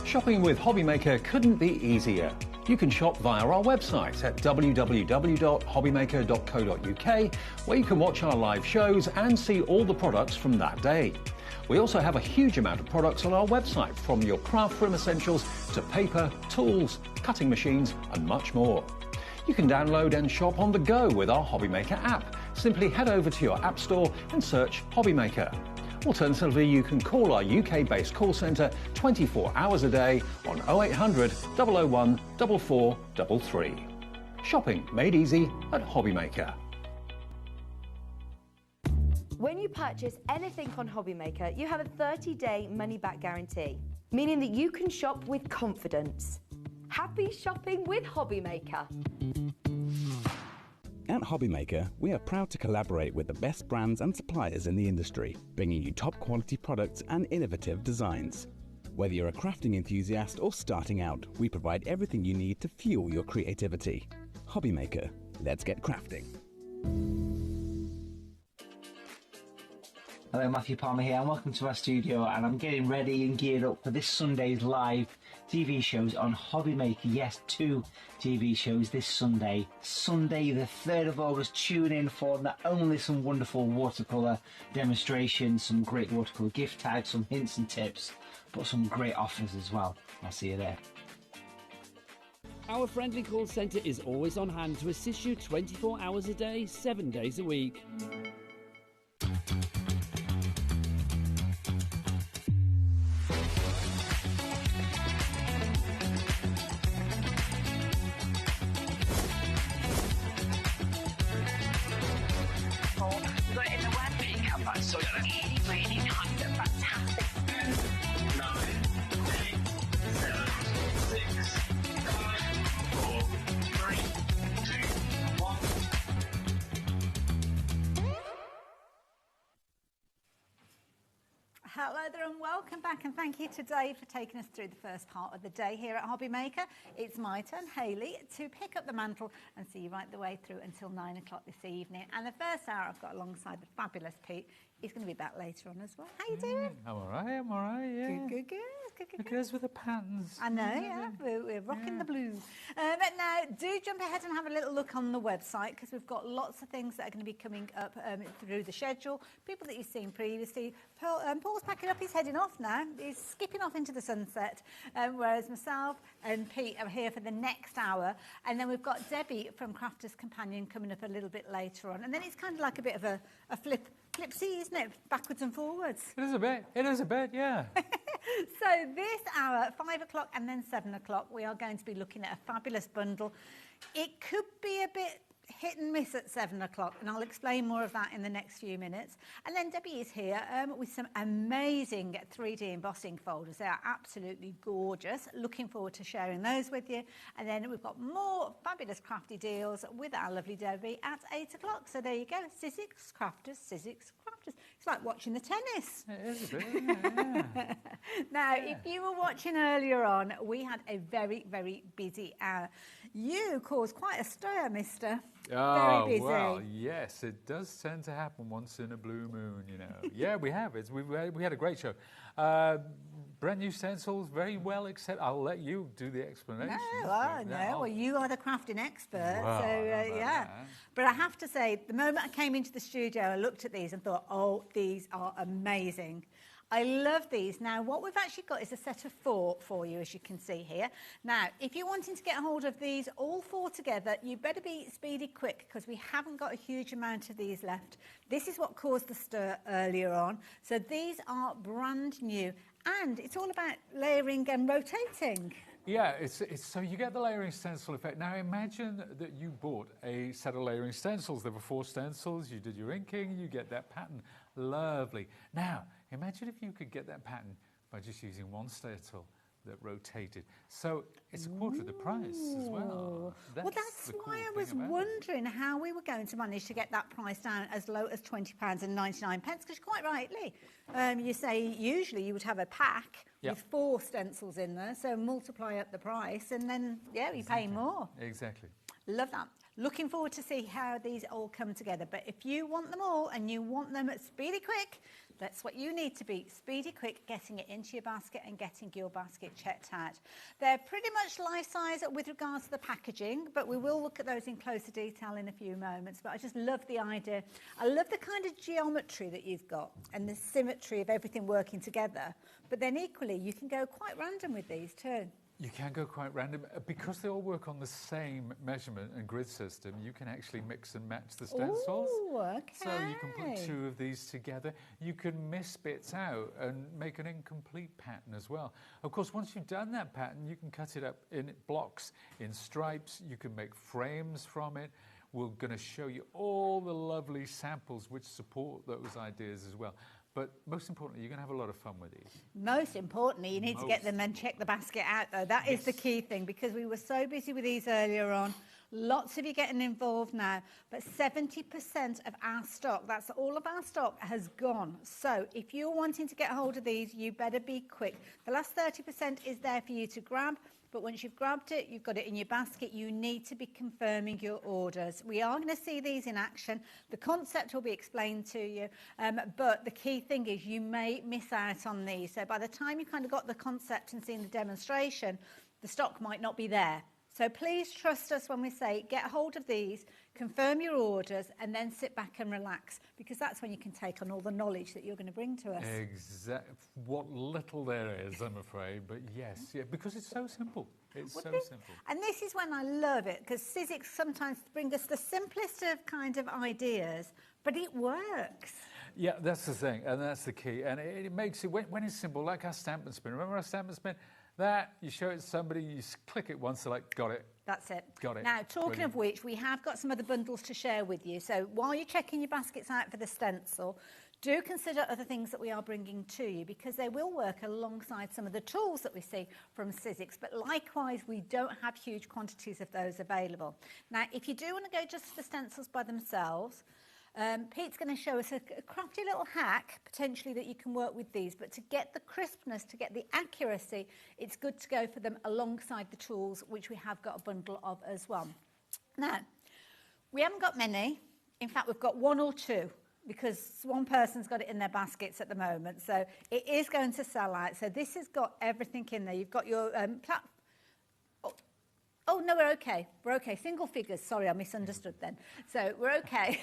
Shopping with HobbyMaker couldn't be easier. You can shop via our website at www.hobbymaker.co.uk, where you can watch our live shows and see all the products from that day. We also have a huge amount of products on our website, from your craft room essentials to paper, tools, cutting machines and much more. You can download and shop on the go with our HobbyMaker app. Simply head over to your app store and search HobbyMaker. Alternatively, you can call our UK-based call centre 24 hours a day on 0800 001 4433. Shopping made easy at HobbyMaker. When you purchase anything on HobbyMaker, you have a 30-day money-back guarantee, meaning that you can shop with confidence. Happy shopping with HobbyMaker. At HobbyMaker, we are proud to collaborate with the best brands and suppliers in the industry, bringing you top quality products and innovative designs. Whether you're a crafting enthusiast or starting out, we provide everything you need to fuel your creativity. HobbyMaker, let's get crafting. Hello, Matthew Palmer here, and welcome to our studio. And I'm getting ready and geared up for this Sunday's live TV shows on HobbyMaker. Yes, 2 TV shows this Sunday. Sunday, the 3rd of August. Tune in for not only some wonderful watercolour demonstrations, some great watercolour gift tags, some hints and tips, but some great offers as well. I'll see you there. Our friendly call centre is always on hand to assist you 24 hours a day, 7 days a week. So really nice and fantastic. 9, 8, 7, 6, 5, 4, 3, 2, 1. Hello there and welcome back, and thank you to Dave for taking us through the first part of the day here at HobbyMaker. It's my turn, Hayley, to pick up the mantle and see you right the way through until 9 o'clock this evening. And the first hour I've got alongside the fabulous Pete. He's going to be back later on as well. How you doing? I'm all right, yeah. Good. It goes with the patterns. I know, yeah. We're rocking the blues. But now, do jump ahead and have a little look on the website, because we've got lots of things that are going to be coming up through the schedule. People that you've seen previously. Paul's packing up, he's heading off now. He's skipping off into the sunset, whereas myself and Pete are here for the next hour. And then we've got Debbie from Crafter's Companion coming up a little bit later on. And then it's kind of like a bit of a flipsy, isn't it? Backwards and forwards. It is a bit, yeah. So this hour, 5 o'clock and then 7 o'clock, we are going to be looking at a fabulous bundle. It could be a bit hit and miss at 7 o'clock, and I'll explain more of that in the next few minutes. And then Debbie is here with some amazing 3D embossing folders. They are absolutely gorgeous. Looking forward to sharing those with you. And then we've got more fabulous crafty deals with our lovely Debbie at 8 o'clock. So there you go, Sizzix Crafters, Sizzix Crafters. It's like watching the tennis. It is a bit, yeah. Now, if you were watching earlier on, we had a very, very busy hour. You caused quite a stir, mister. Oh, very busy. Well, yes, it does tend to happen once in a blue moon, you know. Yeah, we have. We had a great show. Brand new stencils, very well accepted. I'll let you do the explanation. Well, you are the crafting expert, Wow, so yeah. But I have to say, the moment I came into the studio, I looked at these and thought, oh, these are amazing. I love these. Now, what we've actually got is a set of 4 for you, as you can see here. Now, if you're wanting to get hold of these all 4 together, you better be speedy quick because we haven't got a huge amount of these left. This is what caused the stir earlier on. So these are brand new, and it's all about layering and rotating. Yeah, it's so you get the layering stencil effect. Now imagine that you bought a set of layering stencils. There were 4 stencils, you did your inking, you get that pattern. Lovely. Now, imagine if you could get that pattern by just using one stencil that rotated. So it's a quarter of the price as well. Well, that's why I was wondering how we were going to manage to get that price down as low as £20.99, because quite rightly, you say usually you would have a pack with 4 stencils in there, so multiply up the price and then, yeah, you pay more. Exactly. Love that. Looking forward to see how these all come together. But if you want them all and you want them at speedy quick, that's what you need to be. Speedy quick, getting it into your basket and getting your basket checked out. They're pretty much life size with regards to the packaging, but we will look at those in closer detail in a few moments. But I just love the idea. I love the kind of geometry that you've got and the symmetry of everything working together. But then equally, you can go quite random with these too. You can go quite random. Because they all work on the same measurement and grid system, you can actually mix and match the stencils. Ooh, okay. So you can put 2 of these together. You can miss bits out and make an incomplete pattern as well. Of course, once you've done that pattern, you can cut it up in blocks, in stripes. You can make frames from it. We're going to show you all the lovely samples which support those ideas as well. But most importantly, you're going to have a lot of fun with these. Most importantly, you need to get them and check the basket out, though. That is the key thing, because we were so busy with these earlier on. Lots of you getting involved now, but 70% of our stock, that's all of our stock, has gone. So if you're wanting to get hold of these, you better be quick. The last 30% is there for you to grab. But once you've grabbed it, you've got it in your basket, you need to be confirming your orders. We are going to see these in action. The concept will be explained to you, but the key thing is you may miss out on these. So by the time you've kind of got the concept and seen the demonstration, the stock might not be there. So please trust us when we say get hold of these, confirm your orders, and then sit back and relax, because that's when you can take on all the knowledge that you're going to bring to us. Exactly. What little there is, I'm afraid, but yes, because it's so simple. It's so simple. And this is when I love it, because Sizzix sometimes bring us the simplest of kind of ideas, but it works. Yeah, that's the thing, and that's the key. And it makes it, when it's simple, like our stamp and spin. Remember our stamp and spin? That, you show it to somebody, you click it once, they're like, got it. That's it. Got it. Now, talking of which, we have got some other bundles to share with you. So while you're checking your baskets out for the stencil, do consider other things that we are bringing to you, because they will work alongside some of the tools that we see from Sizzix. But likewise, we don't have huge quantities of those available. Now, if you do want to go just for the stencils by themselves, Pete's going to show us a crafty little hack, potentially, that you can work with these. But to get the crispness, to get the accuracy, it's good to go for them alongside the tools, which we have got a bundle of as well. Now, we haven't got many. In fact, we've got 1 or 2, because one person's got it in their baskets at the moment. So it is going to sell out. So this has got everything in there. You've got your Oh, no, we're okay. We're okay. Single figures. Sorry, I misunderstood then. So we're okay.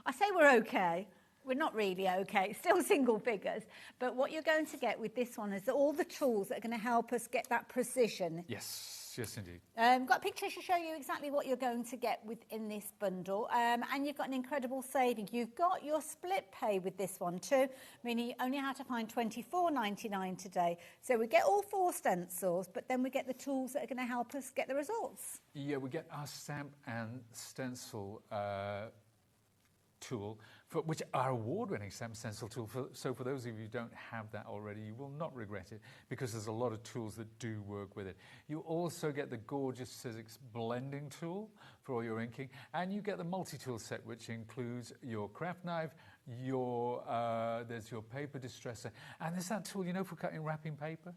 I say we're okay. We're not really okay. Still single figures. But what you're going to get with this one is all the tools that are going to help us get that precision. Yes. Yes, indeed. Got a picture to show you exactly what you're going to get within this bundle. And you've got an incredible saving. You've got your split pay with this one too, meaning you only have to find £24.99 today. So we get all 4 stencils, but then we get the tools that are going to help us get the results. Yeah, we get our stamp and stencil tool, which our award-winning stamp stencil tool. So for those of you who don't have that already, you will not regret it, because there's a lot of tools that do work with it. You also get the gorgeous Sizzix blending tool for all your inking, and you get the multi-tool set, which includes your craft knife, there's your paper distresser, and there's that tool, for cutting wrapping paper.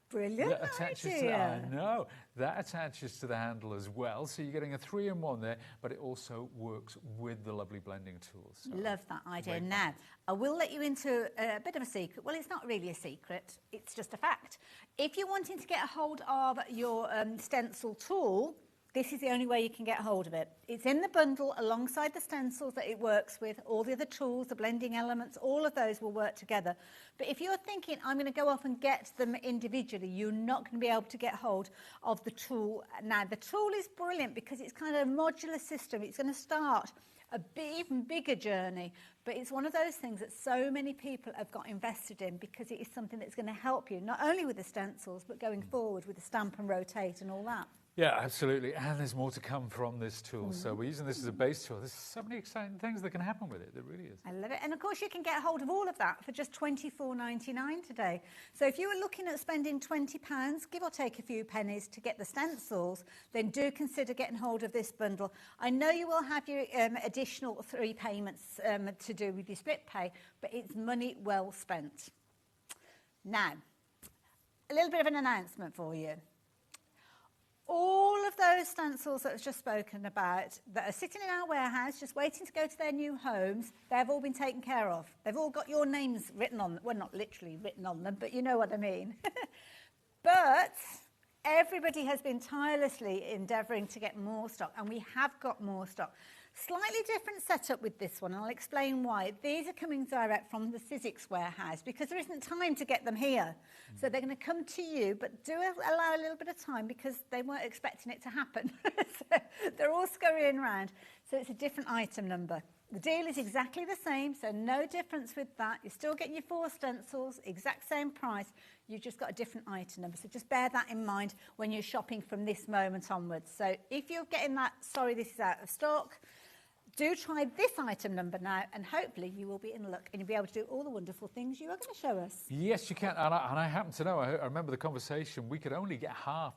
Brilliant That attaches idea. I know. That attaches to the handle as well. So you're getting a 3-in-1 there, but it also works with the lovely blending tools. So love that idea. Now, I will let you into a bit of a secret. Well, it's not really a secret. It's just a fact. If you're wanting to get a hold of your stencil tool, This is the only way you can get hold of it. It's in the bundle alongside the stencils that it works with, all the other tools, the blending elements, all of those will work together. But if you're thinking, I'm going to go off and get them individually, you're not going to be able to get hold of the tool. Now, the tool is brilliant because it's kind of a modular system. It's going to start even bigger journey, but it's one of those things that so many people have got invested in because it is something that's going to help you, not only with the stencils, but going forward with the stamp and rotate and all that. Yeah, absolutely. And there's more to come from this tool. So we're using this as a base tool. There's so many exciting things that can happen with it. There really is. I love it. And of course, you can get hold of all of that for just £24.99 today. So if you were looking at spending £20, give or take a few pennies to get the stencils, then do consider getting hold of this bundle. I know you will have your additional 3 payments to do with your split pay, but it's money well spent. Now, a little bit of an announcement for you. All of those stencils that I've just spoken about that are sitting in our warehouse just waiting to go to their new homes, they've all been taken care of. They've all got your names written on them. Well, not literally written on them, but you know what I mean. But everybody has been tirelessly endeavouring to get more stock, and we have got more stock. Slightly different setup with this one, and I'll explain why. These are coming direct from the Sizzix warehouse because there isn't time to get them here. So they're going to come to you, but do allow a little bit of time because they weren't expecting it to happen. So they're all scurrying around. So it's a different item number. The deal is exactly the same, so no difference with that. You're still getting your 4 stencils, exact same price. You've just got a different item number. So just bear that in mind when you're shopping from this moment onwards. So if you're getting that, sorry, this is out of stock, do try this item number now, and hopefully you will be in luck and you'll be able to do all the wonderful things you are going to show us. Yes, you can. And I happen to know, I remember the conversation, we could only get half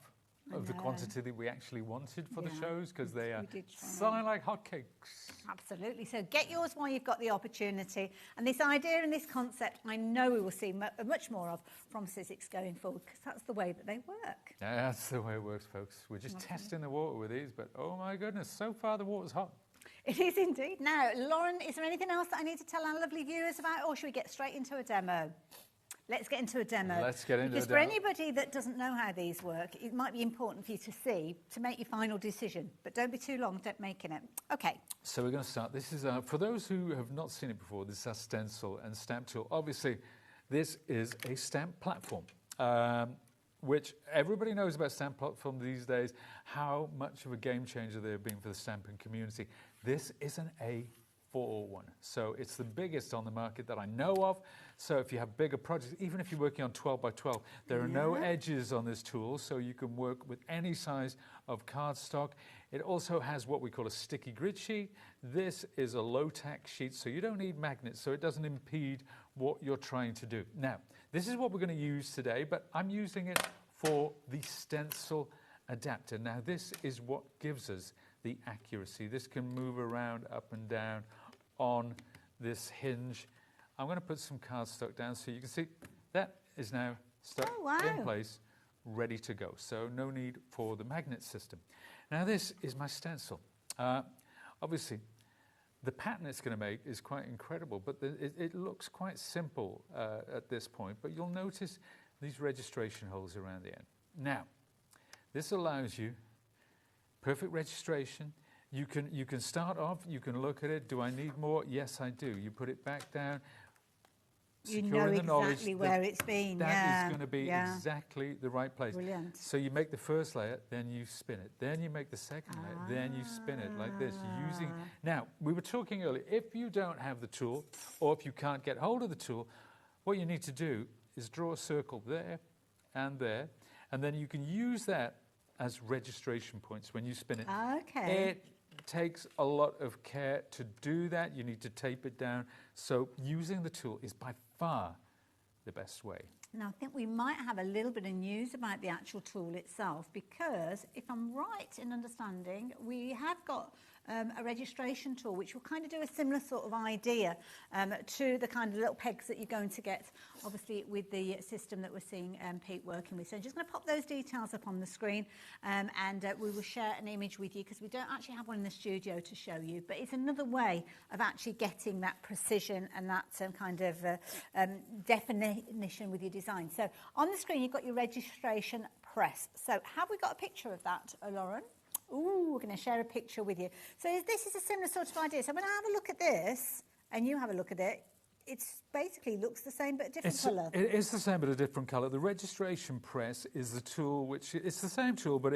of the quantity that we actually wanted for the shows because they are selling like hotcakes. Absolutely. So get yours while you've got the opportunity. And this idea and this concept, I know we will see much more of from Sizzix going forward because that's the way that they work. Yeah, that's the way it works, folks. We're just testing the water with these, but oh my goodness, so far the water's hot. It is indeed. Now, Lauren, is there anything else that I need to tell our lovely viewers about, or should we get straight into a demo? Let's get into a demo. Let's get into because a demo. for anybody that doesn't know how these work, it might be important for you to see to make your final decision. But don't be too long making it. Okay. So we're going to start. This is, for those who have not seen it before, this is our stencil and stamp tool. Obviously, this is a stamp platform, which everybody knows about stamp platform these days, how much of a game changer they've been for the stamping community. This is an A4 one. So it's the biggest on the market that I know of. So if you have bigger projects, even if you're working on 12 by 12, there are no edges on this tool, so you can work with any size of cardstock. It also has what we call a sticky grid sheet. This is a low-tack sheet, so you don't need magnets, so it doesn't impede what you're trying to do. Now, this is what we're going to use today, but I'm using it for the stencil adapter. Now, this is what gives us the accuracy. This can move around up and down on this hinge. I'm going to put some cardstock down so you can see that is now stuck in place, ready to go. So no need for the magnet system. Now this is my stencil. Obviously, the pattern it's going to make is quite incredible, but it looks quite simple at this point, but you'll notice these registration holes around the end. Now, this allows you perfect registration. You can start off, you can look at it. Do I need more? Yes, I do. You put it back down. You know exactly where it's been. That is going to be exactly the right place. Brilliant. So you make the first layer, then you spin it. Then you make the second layer, then you spin it like this. Now, we were talking earlier, if you don't have the tool, or if you can't get hold of the tool, what you need to do is draw a circle there, and then you can use that as registration points when you spin it. Okay. It takes a lot of care to do that. You need to tape it down. So using the tool is by far the best way. Now, I think we might have a little bit of news about the actual tool itself because, if I'm right in understanding, we have got a registration tool which will kind of do a similar sort of idea to the kind of little pegs that you're going to get, obviously, with the system that we're seeing Pete working with. So I'm just going to pop those details up on the screen and we will share an image with you because we don't actually have one in the studio to show you, but it's another way of actually getting that precision and that kind of definition with your design. So on the screen, you've got your registration press. So have we got a picture of that, Lauren? Ooh, we're going to share a picture with you. So this is a similar sort of idea. So when I have a look at this, and you have a look at it, it's basically looks the same but a different colour. It is the same but a different colour. The registration press is the tool which it's the same tool, but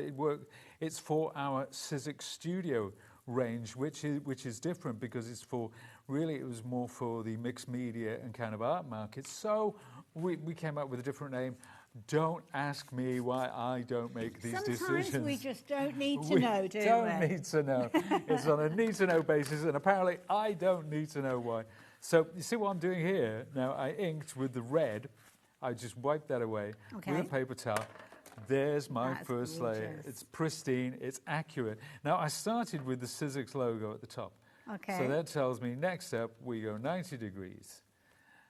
it's for our Sizzix Studio range, which is different because it's for really it was more for the mixed media and kind of art market. So we came up with a different name. Don't ask me why I don't make these decisions. Sometimes we just don't need to know, do we? Don't need to know. It's on a need-to-know basis, and apparently I don't need to know why. So you see what I'm doing here? Now I inked with the red. I just wiped that away with a paper towel. There's my first layer. It's pristine. It's accurate. Now I started with the Sizzix logo at the top. Okay. So that tells me next up we go 90 degrees.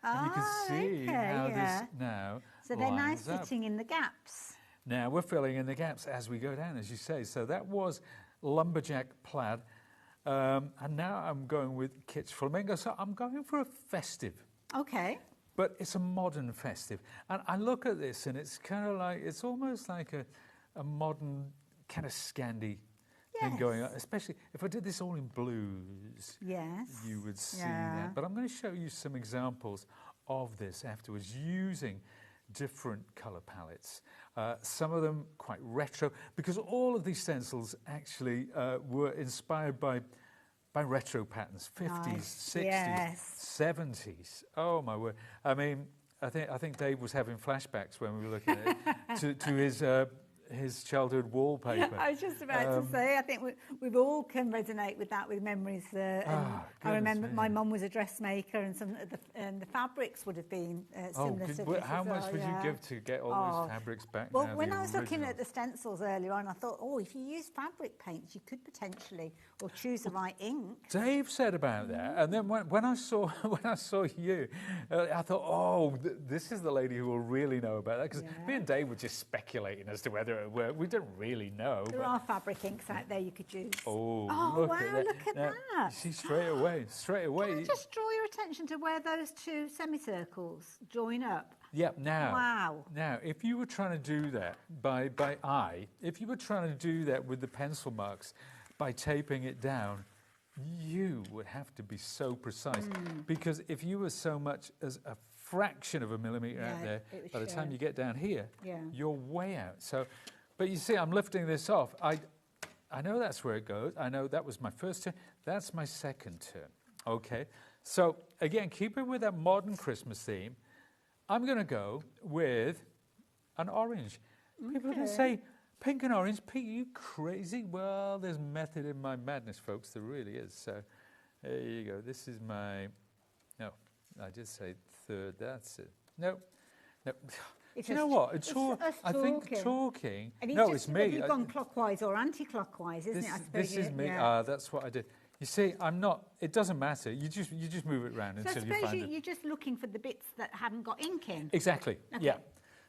And you can see how this now So they're nice lines up. fitting in the gaps. Now we're filling in the gaps as we go down, as you say. So that was lumberjack plaid. And now I'm going with kitsch flamingo. So I'm going for a festive. Okay. But it's a modern festive. And I look at this and it's kind of like, it's almost like a modern kind of Scandi thing going on. Especially if I did this all in blues, you would see that. But I'm going to show you some examples of this afterwards using different colour palettes. Some of them quite retro, because all of these stencils actually were inspired by retro patterns, 50s, 60s, 70s. Oh my word! I mean, I think Dave was having flashbacks when we were looking at it to his childhood wallpaper. I was just about to say, I think we've all can resonate with that, with memories. I remember my mum was a dressmaker, and some of the fabrics would have been similar to this. How much would you give to get all those fabrics back? Well, when I was looking at the stencils earlier on, I thought, if you use fabric paints, you could potentially, or choose the right ink. Dave said about that, and then when I saw you, I thought, this is the lady who will really know about that, because me and Dave were just speculating as to whether we don't really know. There are fabric inks out there you could use. Look wow, look at that. You see, straight away. Can I just draw your attention to where those two semicircles join up? Yep, now. Wow. Now, if you were trying to do that by eye, if you were trying to do that with the pencil marks, by taping it down, you would have to be so precise. Because if you were so much as a fraction of a millimetre out there, by the time you get down here, you're way out. So, but you see, I'm lifting this off. I know that's where it goes. I know that was my first turn. That's my second turn. Okay. So again, keeping with that modern Christmas theme, I'm going to go with an orange. People are going to say, pink and orange. Pink, you crazy? Well, there's method in my madness, folks. There really is. So there you go. This is my... No, I did say third. That's it. No. Do you know what? I think talking... And it's me. You've gone clockwise or anti-clockwise, isn't it? I suppose this is me. That's what I did. You see, I'm not... It doesn't matter. You just move it around until you find it. So I suppose you're just looking for the bits that haven't got ink in. Exactly. Okay. Yeah.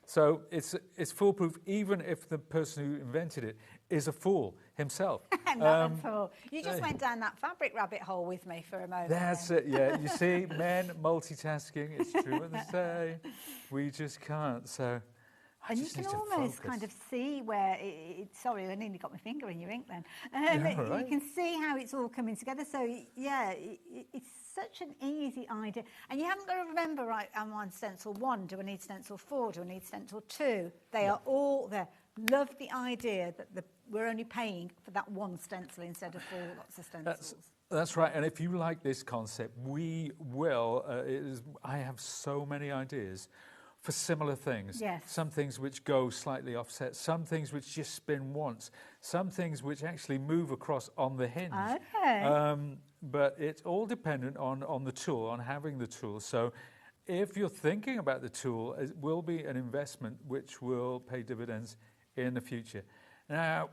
So it's foolproof, even if the person who invented it is a fool himself. Not at all. You just went down that fabric rabbit hole with me for a moment. That's it, yeah. You see, men multitasking, it's true what they say. We just can't, so... And you can almost kind of see where sorry, I nearly got my finger in your ink then. Right. You can see how it's all coming together. So, it's such an easy idea. And you haven't got to remember, right, I'm on stencil 1. Do I need stencil 4? Do I need stencil 2? They are all there. Love the idea that we're only paying for that one stencil instead of 4 lots of stencils. That's right. And if you like this concept, we will. I have so many ideas for similar things. Yes. Some things which go slightly offset, some things which just spin once, some things which actually move across on the hinge. Okay. But it's all dependent on the tool, on having the tool. So if you're thinking about the tool, it will be an investment which will pay dividends in the future. Now,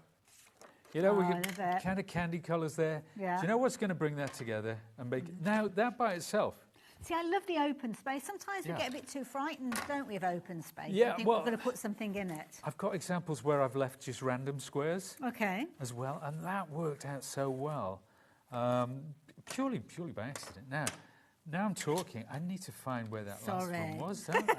we get kind of candy colours there. Yeah. Do you know what's going to bring that together and make it? Now, that by itself. See, I love the open space. Sometimes we get a bit too frightened, don't we, of open space? Yeah, I think we're going to put something in it. I've got examples where I've left just random squares. Okay. As well, and that worked out so well, purely by accident. Now I'm talking. I need to find where that last one was. Don't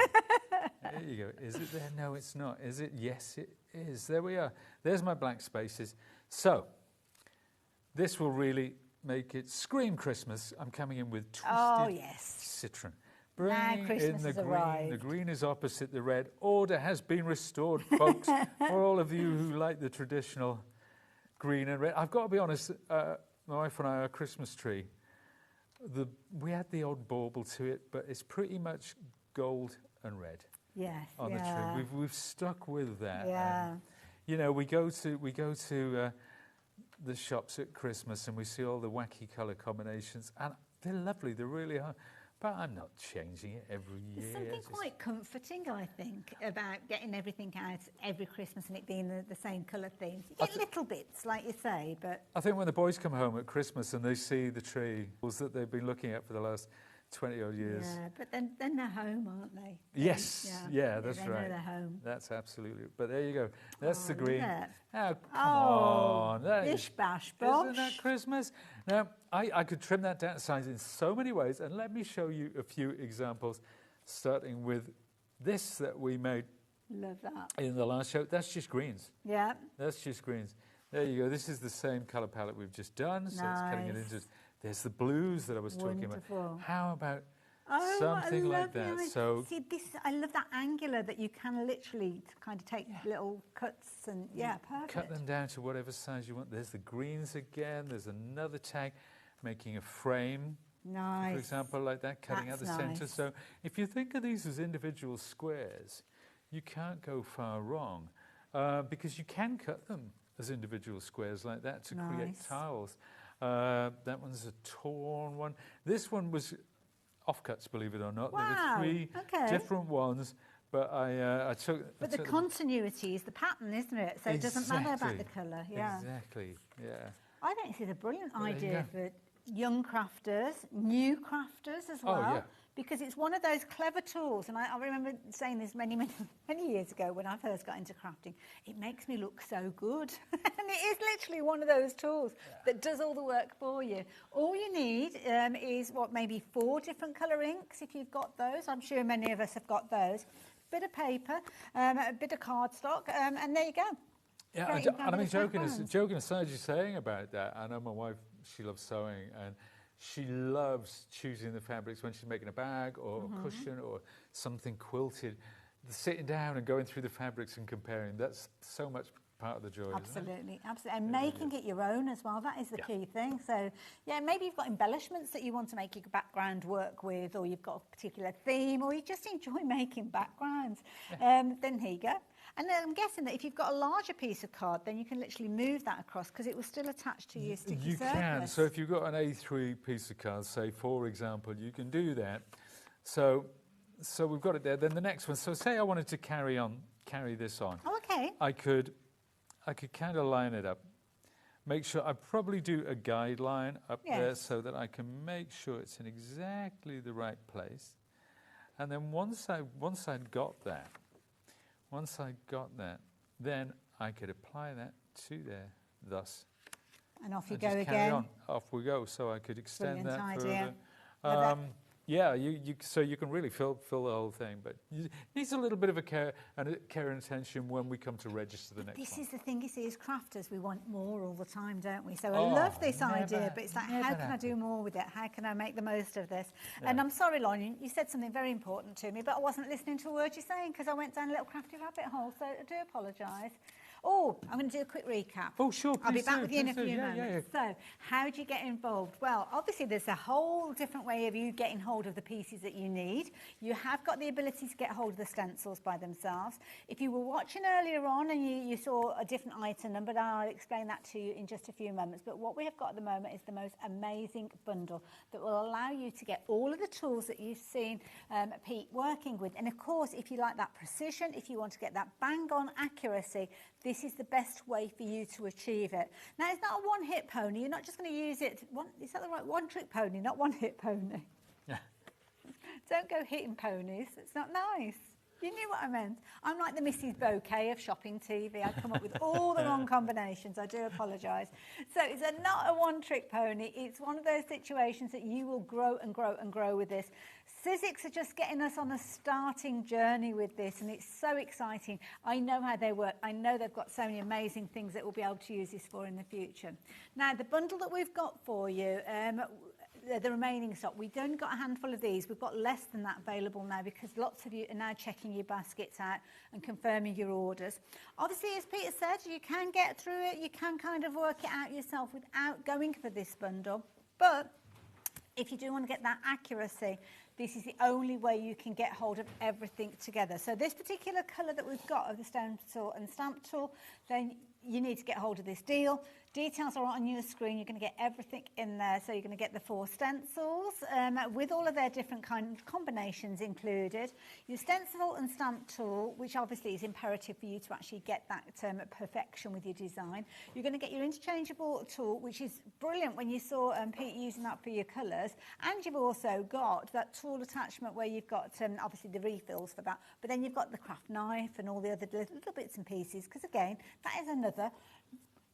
I? There you go. Is it there? No, it's not. Is it? Yes, it is. There we are. There's my blank spaces. So, this will really make it scream Christmas. I'm coming in with Twisted Citron. Bringing in the green. Arrived. The green is opposite the red. Order has been restored, folks. For all of you who like the traditional green and red. I've got to be honest, my wife and I, our Christmas tree, we had the odd bauble to it, but it's pretty much gold and red. Yes, on the tree. We've stuck with that. Yeah. You know, we go to the shops at Christmas and we see all the wacky colour combinations, and they're lovely. They really are. But I'm not changing it every year. There's something quite comforting, I think, about getting everything out every Christmas and it being the same colour themes. You get little bits, like you say, but... I think when the boys come home at Christmas and they see the tree that they've been looking at for the last 20-odd years. Yeah, but then they're home, aren't they? Yes, yeah, that's they right. know they're home. That's absolutely... But there you go. That's the green. Oh, come on. Bish, bash, bosh. Isn't that Christmas? Now, I could trim that down to size in so many ways, and let me show you a few examples, starting with this that we made Love that. in the last show. That's just greens. Yeah. That's just greens. There you go. This is the same colour palette we've just done, so it's cutting it into... There's the blues that I was talking about. How about something like that? So see, I love that angular that you can literally kind of take little cuts and perfect. Cut them down to whatever size you want. There's the greens again. There's another tag, making a frame. Nice. For example, like that, cutting out the centre. So if you think of these as individual squares, you can't go far wrong because you can cut them as individual squares like that to create tiles. That one's a torn one. This one was offcuts, believe it or not. Wow. There were 3 different ones, but I took... But the continuity is the pattern, isn't it? So it doesn't matter about the colour. Yeah. Exactly, yeah. I think this is a brilliant idea for young crafters, new crafters as well. Oh, yeah. Because it's one of those clever tools, and I remember saying this many years ago when I first got into crafting, it makes me look so good. And it is literally one of those tools that does all the work for you. All you need is, maybe 4 different colour inks, if you've got those. I'm sure many of us have got those. A bit of paper, a bit of cardstock, and there you go. Yeah, and I mean, joking aside, you're saying about that, I know my wife, she loves sewing, and she loves choosing the fabrics when she's making a bag or a cushion or something quilted. Sitting down and going through the fabrics and comparing, that's so much part of the joy. Absolutely, absolutely. And making it your own as well, that is the key thing. So, maybe you've got embellishments that you want to make your background work with, or you've got a particular theme, or you just enjoy making backgrounds. Then here you go. And then I'm guessing that if you've got a larger piece of card, then you can literally move that across because it will still attach to your sticky surface. You can. So if you've got an A3 piece of card, say, for example, you can do that. So we've got it there. Then the next one. So say I wanted to carry this on. Oh, okay. I could kind of line it up. Make sure I probably do a guideline up there so that I can make sure it's in exactly the right place. And then once I'd got that, then I could apply that to there, thus. And off you and go just again. Carry on. Off we go. So I could extend Brilliant that idea. further. So you can really fill the whole thing, but it needs a little bit of care and attention when we come to register the next one. This is the thing, you see, as crafters, we want more all the time, don't we? So I love this idea, but it's like, how can I do more with it? How can I make the most of this? Yeah. And I'm sorry, Lauren, you said something very important to me, but I wasn't listening to a word you're saying because I went down a little crafty rabbit hole, so I do apologise. Oh, I'm going to do a quick recap. Oh, sure. I'll be back with you in a few moments. So, how do you get involved? Well, obviously, there's a whole different way of you getting hold of the pieces that you need. You have got the ability to get hold of the stencils by themselves. If you were watching earlier on and you saw a different item number, I'll explain that to you in just a few moments. But what we have got at the moment is the most amazing bundle that will allow you to get all of the tools that you've seen Pete working with. And of course, if you like that precision, if you want to get that bang-on accuracy, this is the best way for you to achieve it. Now, it's not a one-hit pony. You're not just going to use it. Is that the right? One-trick pony, not one-hit pony. Yeah. Don't go hitting ponies. It's not nice. You knew what I meant. I'm like the Mrs. Bouquet of shopping TV. I come up with all the wrong combinations. I do apologise. So it's not a one-trick pony. It's one of those situations that you will grow and grow and grow with this. Sizzix are just getting us on a starting journey with this, and it's so exciting. I know how they work. I know they've got so many amazing things that we'll be able to use this for in the future. Now, the bundle that we've got for you, the remaining stock, we've only got a handful of these. We've got less than that available now because lots of you are now checking your baskets out and confirming your orders. Obviously, as Peter said, you can get through it. You can kind of work it out yourself without going for this bundle. But if you do want to get that accuracy, this is the only way you can get hold of everything together. So this particular colour that we've got of the stencil and stamp tool, then you need to get hold of this deal. Details are on your screen. You're going to get everything in there. So you're going to get the 4 stencils with all of their different kind of combinations included. Your stencil and stamp tool, which obviously is imperative for you to actually get that perfection with your design. You're going to get your interchangeable tool, which is brilliant when you saw Pete using that for your colours. And you've also got that tool attachment where you've got obviously the refills for that. But then you've got the craft knife and all the other little bits and pieces. Because again, that is another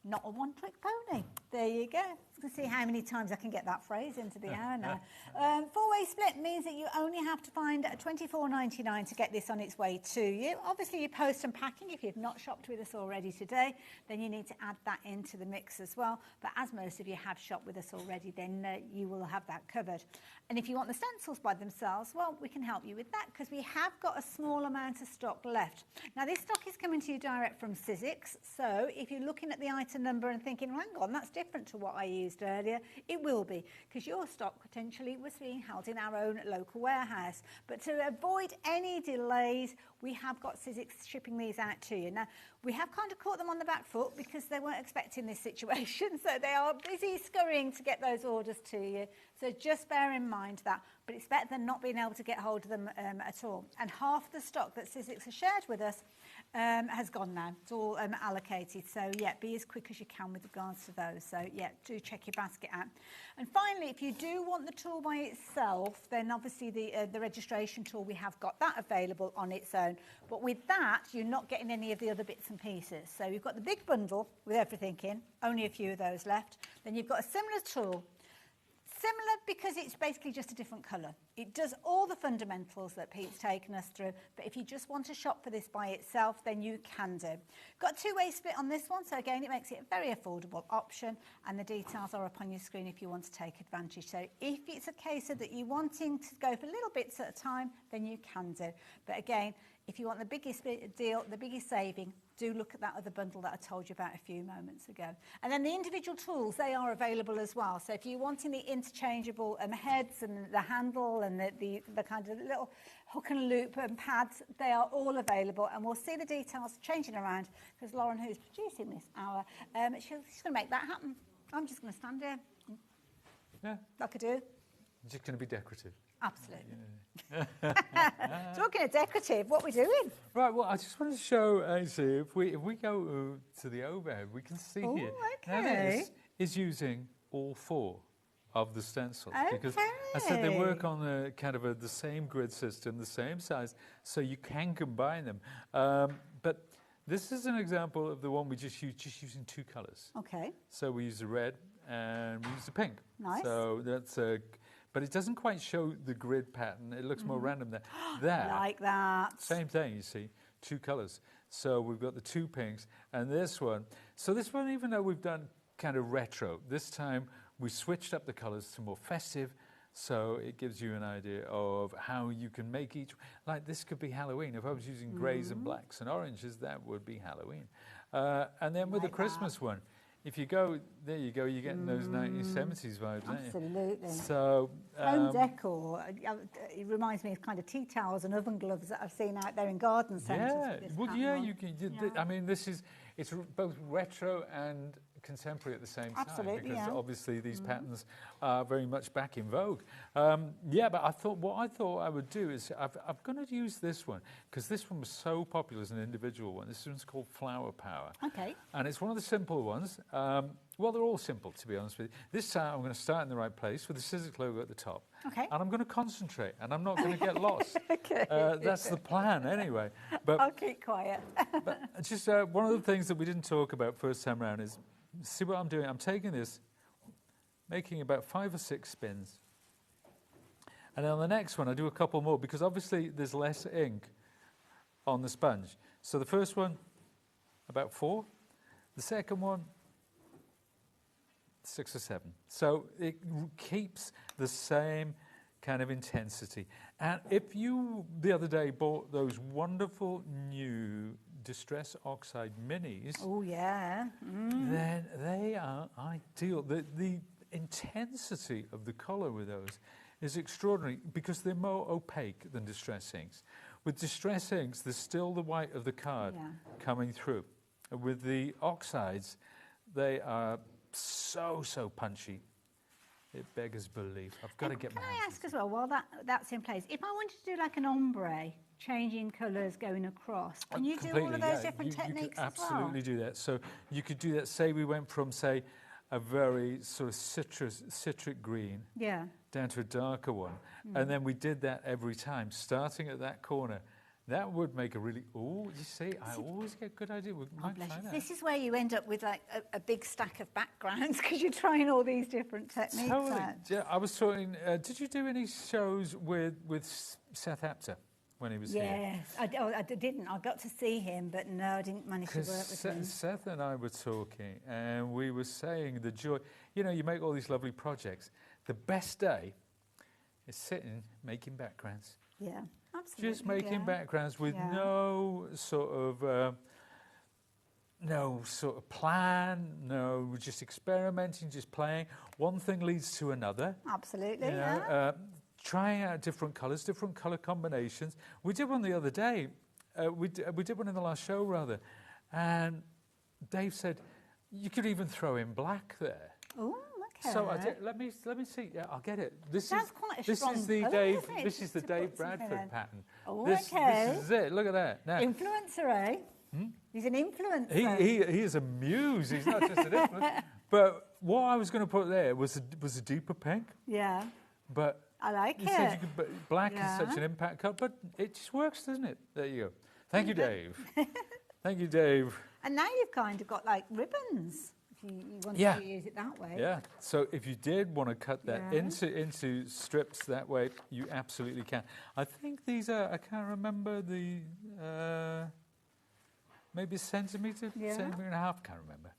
not a one-trick pony. There you go. Let's see how many times I can get that phrase into the hour now. 4-way split means that you only have to find $24.99 to get this on its way to you. Obviously, your post and packing, if you've not shopped with us already today, then you need to add that into the mix as well. But as most of you have shopped with us already, then you will have that covered. And if you want the stencils by themselves, well, we can help you with that because we have got a small amount of stock left. Now, this stock is coming to you direct from Sizzix. So if you're looking at the item number and thinking, hang on, that's different to what I used earlier, it will be because your stock potentially was being held in our own local warehouse. But to avoid any delays, we have got Sizzix shipping these out to you. Now, we have kind of caught them on the back foot because they weren't expecting this situation, so they are busy scurrying to get those orders to you. So just bear in mind that, but it's better than not being able to get hold of them at all. And half the stock that Sizzix has shared with us has gone now. It's all allocated. So, yeah, be as quick as you can with regards to those. So, yeah, do check your basket out. And finally, if you do want the tool by itself, then obviously the registration tool, we have got that available on its own. But with that, you're not getting any of the other bits and pieces. So you've got the big bundle with everything in, only a few of those left. Then you've got a similar tool. Similar because it's basically just a different colour. It does all the fundamentals that Pete's taken us through, but if you just want to shop for this by itself, then you can do. Got a 2-way split on this one, so again, it makes it a very affordable option, and the details are up on your screen if you want to take advantage. So if it's a case of that you're wanting to go for little bits at a time, then you can do. But again, if you want the biggest deal, the biggest saving, do look at that other bundle that I told you about a few moments ago. And then the individual tools, they are available as well. So if you're wanting the interchangeable heads and the handle and the kind of little hook and loop and pads, they are all available. And we'll see the details changing around because Lauren, who's producing this hour, she's going to make that happen. I'm just going to stand here. Yeah. Like I do. Just going to be decorative. Absolutely. Yeah. Talking of decorative, what are we doing? Right, well, I just wanted to show, actually, if we go to the overhead, we can see here. Okay. Now this is using all 4 of the stencils. Because I said they work on a kind of the same grid system, the same size, so you can combine them. But this is an example of the one we just using 2 colours. Okay. So we use the red and we use the pink. Nice. So that's but it doesn't quite show the grid pattern. It looks more random there. There, like that. Same thing, you see, 2 colours. So we've got the 2 pinks and this one. So this one, even though we've done kind of retro, this time we switched up the colours to more festive. So it gives you an idea of how you can make each. Like this could be Halloween. If I was using greys and blacks and oranges, that would be Halloween. And then with the Christmas one, if you go, there you go, you're getting those 1970s vibes, aren't you? Absolutely. So, home decor, it reminds me of kind of tea towels and oven gloves that I've seen out there in garden centres. Yeah, well, yeah, you can. I mean, it's both retro and contemporary at the same time. Absolutely, Because yeah. obviously these patterns are very much back in vogue. Yeah, but what I thought I would do is I'm going to use this one because this one was so popular as an individual one. This one's called Flower Power. Okay. And it's one of the simple ones. Well, they're all simple, to be honest with you. This time I'm going to start in the right place with the Sizzix logo at the top. Okay. And I'm going to concentrate, and I'm not going to get lost. Okay. That's the plan, anyway. But I'll keep quiet. but just one of the things that we didn't talk about first time round is, see what I'm doing? I'm taking this, making about 5 or 6 spins. And then on the next one, I do a couple more, because obviously there's less ink on the sponge. So the first one, about 4. The second one, 6 or 7. So it keeps the same kind of intensity. And if you, the other day, bought those wonderful new Distress Oxide Minis, Oh, yeah. then they are ideal. The intensity of the colour with those is extraordinary because they're more opaque than Distress inks. With Distress inks, there's still the white of the card coming through. With the oxides, they are so punchy. It beggars belief. I've got to get my Can hands I ask as well, while that's in place, if I wanted to do like an ombre, changing colours going across, can you do all of those different techniques you could as well? absolutely do that. So you could do that. Say we went from, say, a very sort of citric green down to a darker one. And then we did that every time, starting at that corner. That would make a really, you see, I always get good ideas. We might try that. This is where you end up with like a big stack of backgrounds because you're trying all these different techniques Totally. out. Yeah, I was talking, did you do any shows with Seth Apter when he was here? Yes, I didn't. I got to see him, but no, I didn't manage to work with him. Seth and I were talking, and we were saying the joy. You know, you make all these lovely projects. The best day is sitting making backgrounds. Yeah, absolutely. Just making backgrounds with no sort of plan. No, we're just experimenting, just playing. One thing leads to another. Absolutely. You know, trying out different colours, different colour combinations. We did one the other day. We did one in the last show, rather. And Dave said, you could even throw in black there. Oh, okay. So I did, let me see. Yeah, I'll get it. That's quite a strong is the colour, Dave. isn't it? This is Just the to Dave put something Bradford in. pattern. Oh, this is it. Look at that. Now, influencer, eh? He's an influencer. he is a muse. He's not just an influencer. But what I was going to put there was a deeper pink. Yeah. But I like you it. said you could, black is such an impact cut, but it just works, doesn't it? There you go. Thank you, Dave. Thank you, Dave. And now you've kind of got like ribbons. If you want to use it that way. Yeah. So if you did want to cut that into strips that way, you absolutely can. I think these are, I can't remember the, maybe a centimetre, centimetre and a half, can't remember.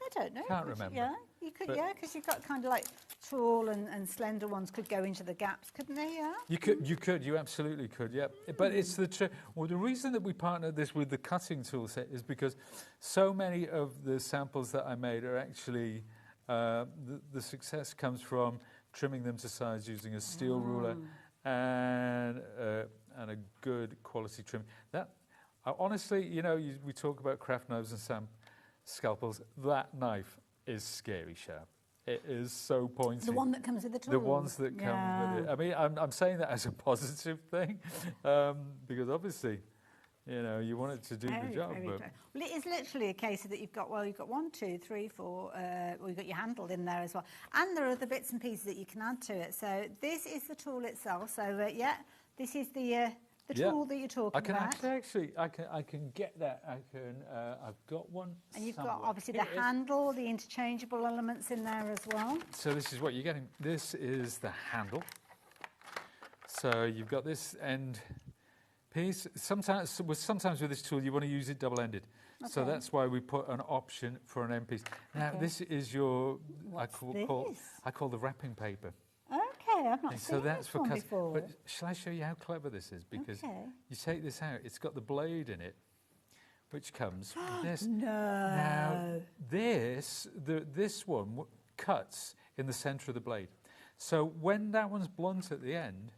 I don't know. Can't remember. Yeah, you could. But Because you've got kind of like tall and slender ones could go into the gaps, couldn't they? Yeah. You absolutely could. Yeah. But it's the well, the reason that we partnered this with the cutting tool set is because so many of the samples that I made are actually the success comes from trimming them to size using a steel ruler and a good quality trim. That honestly, you know, we talk about craft knives and scalpels. That knife is scary sharp. It is so pointy. The one that comes with the tool. The ones that come with it. I mean, I'm saying that as a positive thing because obviously, you know, you want it to do the job. But well, it is literally a case of that you've got 1, 2, 3, 4. Well, you've got your handle in there as well, and there are other bits and pieces that you can add to it. So this is the tool itself. So this is the tool that you're talking about. I can get that. I've got one. And you've somewhere. got obviously the handle, the interchangeable elements in there as well. So this is what you're getting. This is the handle. So you've got this end piece. Sometimes with this tool you want to use it double-ended. Okay. So that's why we put an option for an end piece. Now this is your I call the wrapping paper. Okay, I've not seen that's this one before. But shall I show you how clever this is? Because you take this out, it's got the blade in it, which comes with this. No. Now, this cuts in the centre of the blade. So when that one's blunt at the end,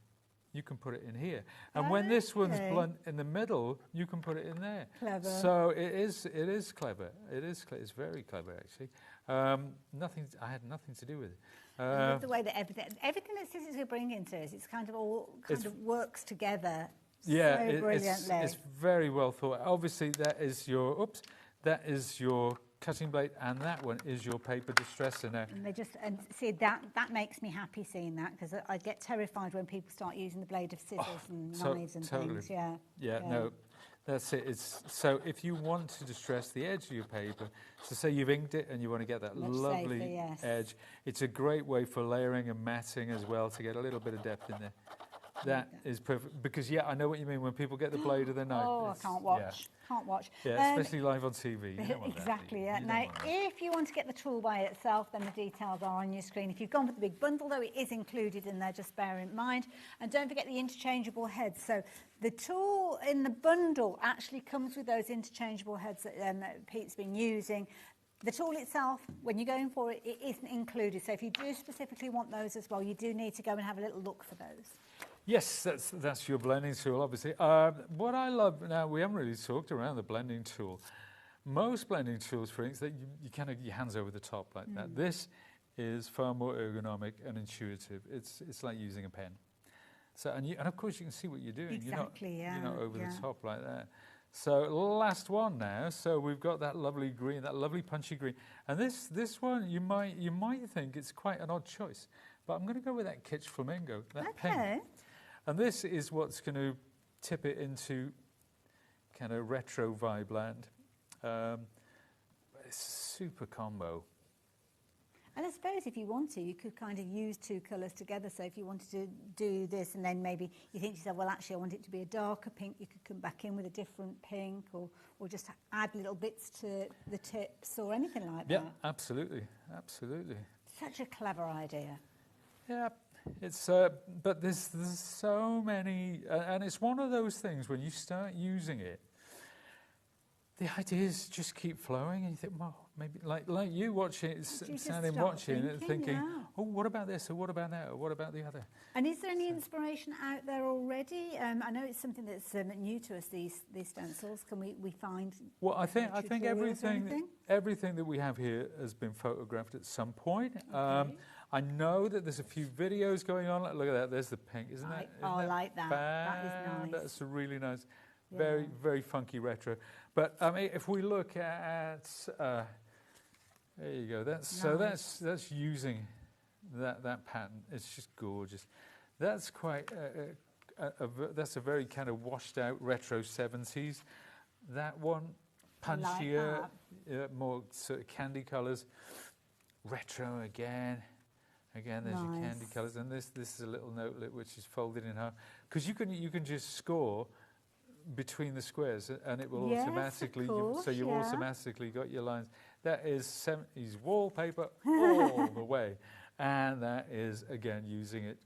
you can put it in here. And when this one's blunt in the middle, you can put it in there. Clever. So it is clever. It's very clever, actually. I had nothing to do with it. I love the way that everything that Sizzix will bring into us, it's kind of all works together so brilliantly. It's very well thought. Obviously, that is your cutting blade, and that one is your paper distresser now. And see that makes me happy seeing that, because I get terrified when people start using the blade of scissors and knives and things. Yeah. No, that's it. So if you want to distress the edge of your paper, so say you've inked it and you want to get that lovely edge, it's a great way for layering and matting as well to get a little bit of depth in there. That is perfect, because I know what you mean when people get the blade of their knife. Oh, I can't watch. Can't watch. Yeah, especially live on TV. You don't want exactly. That, Now, if you want to get the tool by itself, then the details are on your screen. If you've gone for the big bundle, though, it is included in there. Just bear in mind, and don't forget the interchangeable heads. So the tool in the bundle actually comes with those interchangeable heads that Pete's been using. The tool itself, when you're going for it, it isn't included. So if you do specifically want those as well, you do need to go and have a little look for those. Yes, that's your blending tool, obviously. What I love, now we haven't really talked around the blending tool. Most blending tools, for instance, you kind of your hands over the top like that. This is far more ergonomic and intuitive. It's like using a pen. So and of course you can see what you're doing. Exactly, you're not over the top like that. So last one now. So we've got that lovely green, that lovely punchy green, and this one you might think it's quite an odd choice, but I'm going to go with that Kitsch Flamingo, that pink. And this is what's going to tip it into kind of retro vibe land. It's a super combo. And I suppose if you want to, you could kind of use two colours together. So if you wanted to do this and then maybe you think to yourself, well, actually, I want it to be a darker pink, you could come back in with a different pink or just add little bits to the tips or anything like that. Yeah, absolutely. Such a clever idea. Yeah. It's but there's so many, and it's one of those things when you start using it, the ideas just keep flowing, and you think, well, maybe like you watching it, standing watching it, thinking, oh, what about this, or what about that, or what about the other? And is there any inspiration out there already? I know it's something that's new to us. These stencils, can we find? Well, I think everything that we have here has been photographed at some point. Okay. I know that there's a few videos going on. Look at that. There's the pink, isn't that? I like that. That is nice. That's a really nice, very, very funky retro. But I mean, if we look at, there you go. That's nice. So that's using that pattern. It's just gorgeous. That's quite that's a very kind of washed out retro 70s. That one punchier, more sort of candy colours. Retro again. Again, there's your candy colours, and this is a little notelet which is folded in half, because you can just score between the squares, and it will automatically. You've automatically got your lines. That is 70s wallpaper all the way, and that is again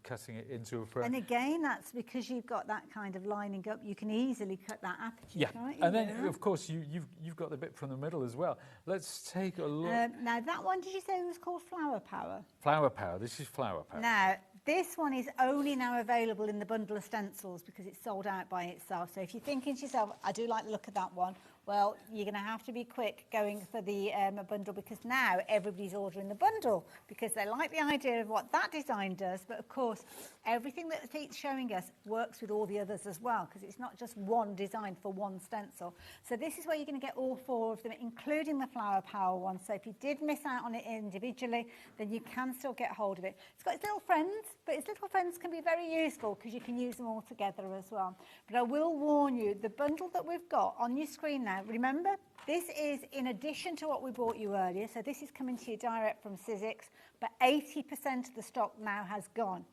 cutting it into a frame. And again, that's because you've got that kind of lining up. You can easily cut that aperture. Can't you? And then of course you've got the bit from the middle as well. Let's take a look. Now that one, did you say it was called Flower Power? Flower Power. This is Flower Power. Now this one is only now available in the bundle of stencils because it's sold out by itself. So if you're thinking to yourself, I do like the look of that one, well, you're going to have to be quick going for the bundle, because now everybody's ordering the bundle because they like the idea of what that design does. But of course, everything that Pete's showing us works with all the others as well, because it's not just one design for one stencil. So this is where you're going to get all four of them, including the Flower Power one. So if you did miss out on it individually, then you can still get hold of it. It's got its little friends, but its little friends can be very useful because you can use them all together as well. But I will warn you, the bundle that we've got on your screen now, remember, this is in addition to what we bought you earlier. So this is coming to you direct from Sizzix, but 80% of the stock now has gone.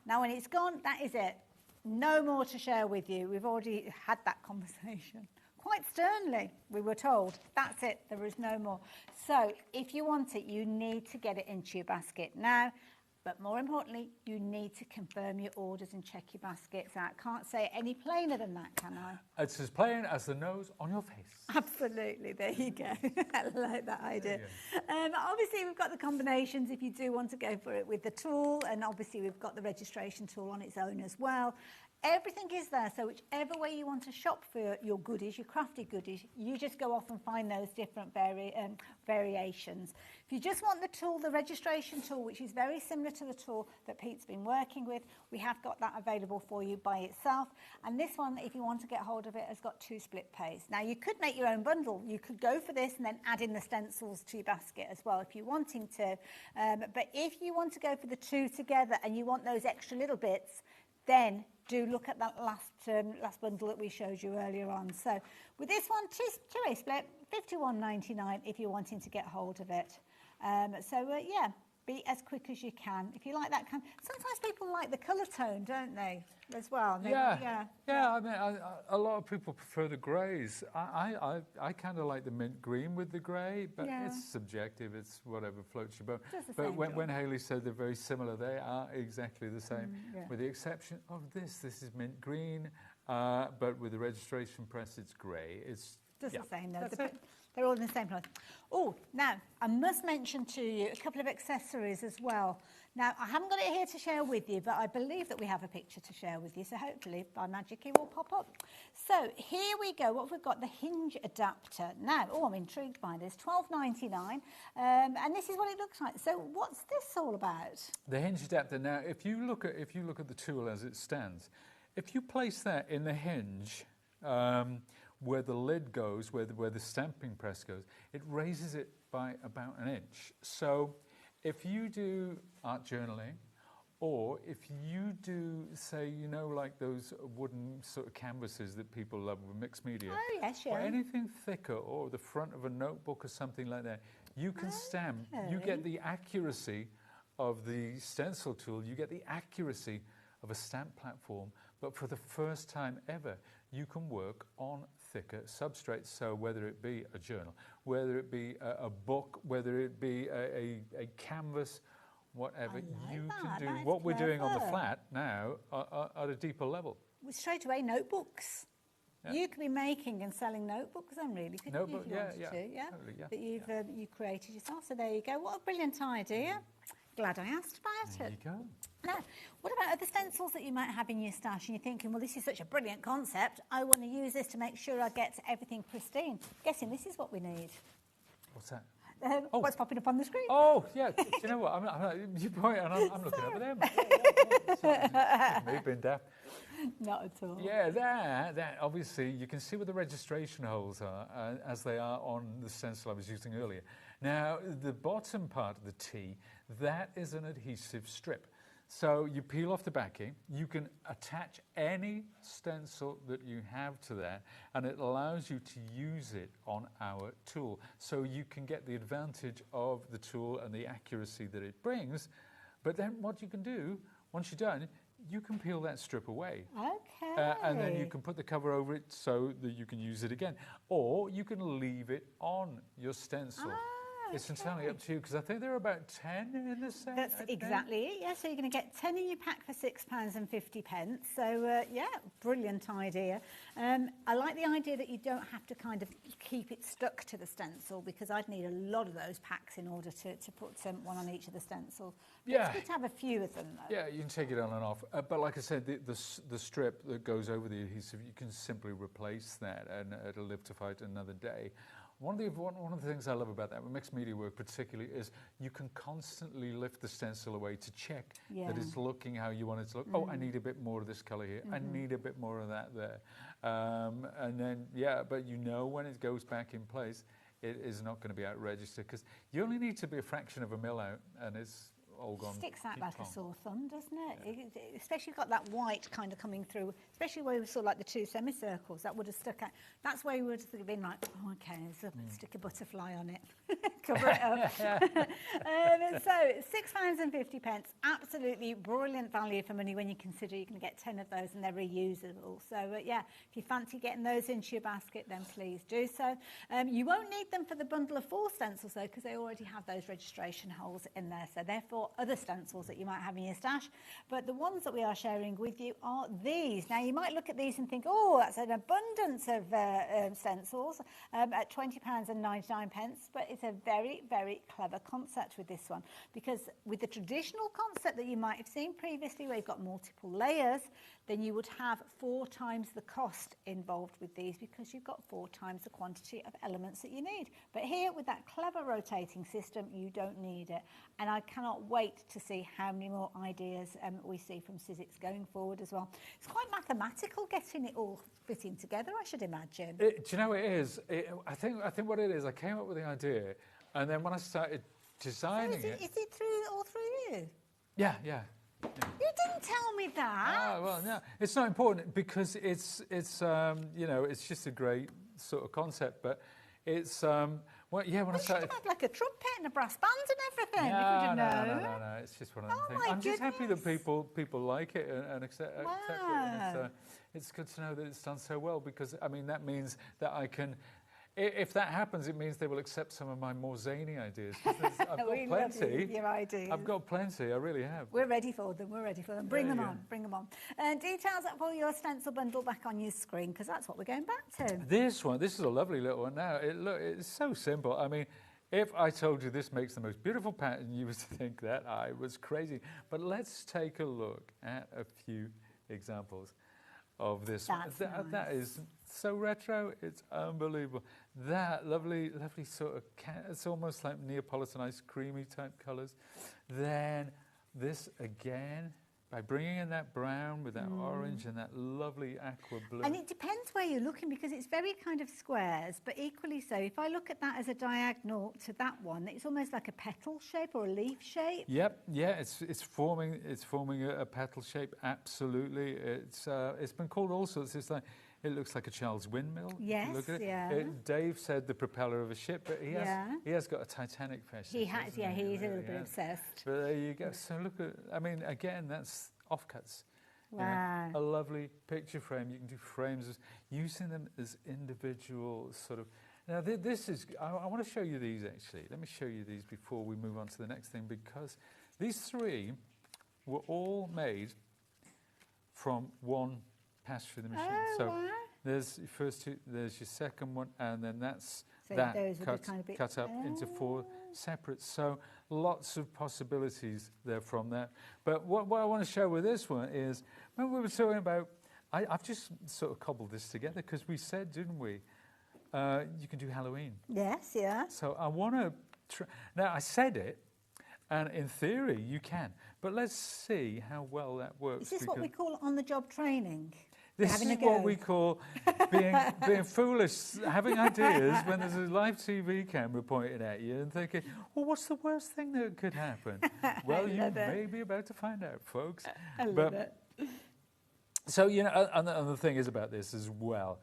Now, when it's gone, that is it. No more to share with you. We've already had that conversation. Quite sternly, we were told, that's it, there is no more. So if you want it, you need to get it into your basket now. But more importantly, you need to confirm your orders and check your baskets out. Can't say it any plainer than that, can I? It's as plain as the nose on your face. Absolutely, there you go. I like that idea. Obviously, we've got the combinations if you do want to go for it with the tool, and obviously we've got the registration tool on its own as well. Everything is there, so whichever way you want to shop for your goodies, your crafty goodies, you just go off and find those different variations. If you just want the tool, the registration tool, which is very similar to the tool that Pete's been working with, we have got that available for you by itself. And this one, if you want to get hold of it, has got 2 split pays. Now, you could make your own bundle. You could go for this and then add in the stencils to your basket as well if you're wanting to. But if you want to go for the 2 together and you want those extra little bits, then do look at that last bundle that we showed you earlier on. So with this one, two-way split, $51.99 if you're wanting to get hold of it. Yeah, be as quick as you can. If you like that kind, sometimes people like the colour tone, don't they, as well? Yeah. I mean, a lot of people prefer the greys. I kind of like the mint green with the grey, but it's subjective. It's whatever floats your boat. But when Hayley said they're very similar, they are exactly the same, with the exception of this. This is mint green, but with the registration press, it's grey. It's just the same, though. They're all in the same place. Oh, now, I must mention to you a couple of accessories as well. Now, I haven't got it here to share with you, but I believe that we have a picture to share with you, so hopefully, by magic, it will pop up. So, here we go. What we've got, the hinge adapter. Now, I'm intrigued by this, $12.99, and this is what it looks like. So, what's this all about? The hinge adapter. Now, if you look at the tool as it stands, if you place that in the hinge, where the lid goes, where the stamping press goes, it raises it by about 1 inch. So if you do art journaling, or if you do, say, like those wooden sort of canvases that people love with mixed media, or anything thicker, or the front of a notebook or something like that, you can stamp. You get the accuracy of the stencil tool, you get the accuracy of a stamp platform, but for the first time ever, you can work on thicker substrates. So whether it be a journal, whether it be a book, whether it be a canvas, whatever, you can do what we're doing on the flat now at a deeper level. Straight away, notebooks. Yeah. You could be making and selling notebooks then, really, couldn't you? Totally, that you created yourself. So there you go. What a brilliant idea. Glad I asked about there it. You go. Now, what about other stencils that you might have in your stash and you're thinking, well, this is such a brilliant concept, I want to use this to make sure I get everything pristine. Guessing this is what we need. What's that? What's popping up on the screen? Oh, yeah. Do you know what? You point and I'm looking over them. Maybe been daft. Not at all. Yeah, that obviously, you can see where the registration holes are, as they are on the stencil I was using earlier. Now, the bottom part of the T, that is an adhesive strip. So you peel off the backing, you can attach any stencil that you have to that, and it allows you to use it on our tool. So you can get the advantage of the tool and the accuracy that it brings, but then what you can do, once you're done, you can peel that strip away. Okay. And then you can put the cover over it so that you can use it again. Or you can leave it on your stencil. It's entirely up to you, because I think there are about 10 in the set. That's exactly it, yeah. So you're going to get 10 in your pack for £6.50. So, yeah, brilliant idea. I like the idea that you don't have to kind of keep it stuck to the stencil, because I'd need a lot of those packs in order to put one on each of the stencils. But it's good to have a few of them, though. Yeah, you can take it on and off. But like I said, the strip that goes over the adhesive, you can simply replace that, and it'll live to fight another day. One of the things I love about that, with mixed media work particularly, is you can constantly lift the stencil away to check that it's looking how you want it to look. Oh, I need a bit more of this colour here. I need a bit more of that there. And then, but when it goes back in place, it is not going to be out registered, because you only need to be a fraction of a mil out, and it's all gone. Sticks out like a sore thumb, doesn't it? Especially got that white kind of coming through, especially where we saw like the 2 semicircles, that would have stuck out. That's where you would have been like, oh, okay, there's a stick a butterfly on it. Cover it up. So £6.50, absolutely brilliant value for money when you consider you can get 10 of those and they're reusable. So if you fancy getting those into your basket, then please do so. You won't need them for the bundle of 4 stencils though, because they already have those registration holes in there. So therefore, other stencils that you might have in your stash, but the ones that we are sharing with you are these. Now you might look at these and think, oh, that's an abundance of stencils at £20.99, but it's a very very, very clever concept with this one, because with the traditional concept that you might have seen previously, where you've got multiple layers, then you would have 4 times the cost involved with these, because you've got 4 times the quantity of elements that you need. But here, with that clever rotating system, you don't need it. And I cannot wait to see how many more ideas we see from Sizzix going forward as well. It's quite mathematical getting it all fitting together, I should imagine. Do you know what it is? I think what it is, I came up with the idea, and then when I started designing it... Is it all through you? Yeah. You didn't tell me that. Oh, well, no, it's not important because it's you know, it's just a great sort of concept, but it's well, yeah, when I started... You should have like a trumpet and a brass band and everything. No, it's just one of them things. I'm just happy that people like it and accept it. And it's good to know that it's done so well, because, I mean, that means that I can... If that happens, it means they will accept some of my more zany ideas. I've got plenty. Your ideas. I've got plenty. I really have. We're ready for them. Bring them on. Details for your stencil bundle back on your screen, because that's what we're going back to. This is a lovely little one. Now, it's so simple. I mean, if I told you this makes the most beautiful pattern, you would think that I was crazy. But let's take a look at a few examples of this. That is so retro, it's unbelievable. That lovely sort of, it's almost like Neapolitanized creamy type colours. Then this again, by bringing in that brown with that orange and that lovely aqua blue. And it depends where you're looking, because it's very kind of squares, but equally so. If I look at that as a diagonal to that one, it's almost like a petal shape or a leaf shape. Yep, yeah, it's forming a petal shape. Absolutely, it's been called all sorts. It's like, it looks like a Charles windmill. Yes, look at it. yeah. Dave said the propeller of a ship, but he has got a Titanic fashion. He has, yeah, he's a little bit obsessed. But there you go. So look at, I mean, again, that's offcuts. Wow. You know, a lovely picture frame. You can do frames using them as individual sort of. Now this is, I want to show you these actually. Let me show you these before we move on to the next thing, because these 3 were all made from one pass through the machine. There's your first 2, there's your second one, and then that's cut up into 4 separate. So lots of possibilities there from that. But what I want to show with this one is, when we were talking about, I've just sort of cobbled this together, because we said, didn't we, you can do Halloween. Yes, yeah. So I want to now I said it, and in theory you can, but let's see how well that works. Is this what we call on-the-job training? This is what we call being foolish, having ideas when there's a live TV camera pointing at you and thinking, well, what's the worst thing that could happen? Well, you may be about to find out, folks. I love it. So, you know, and the thing is about this as well,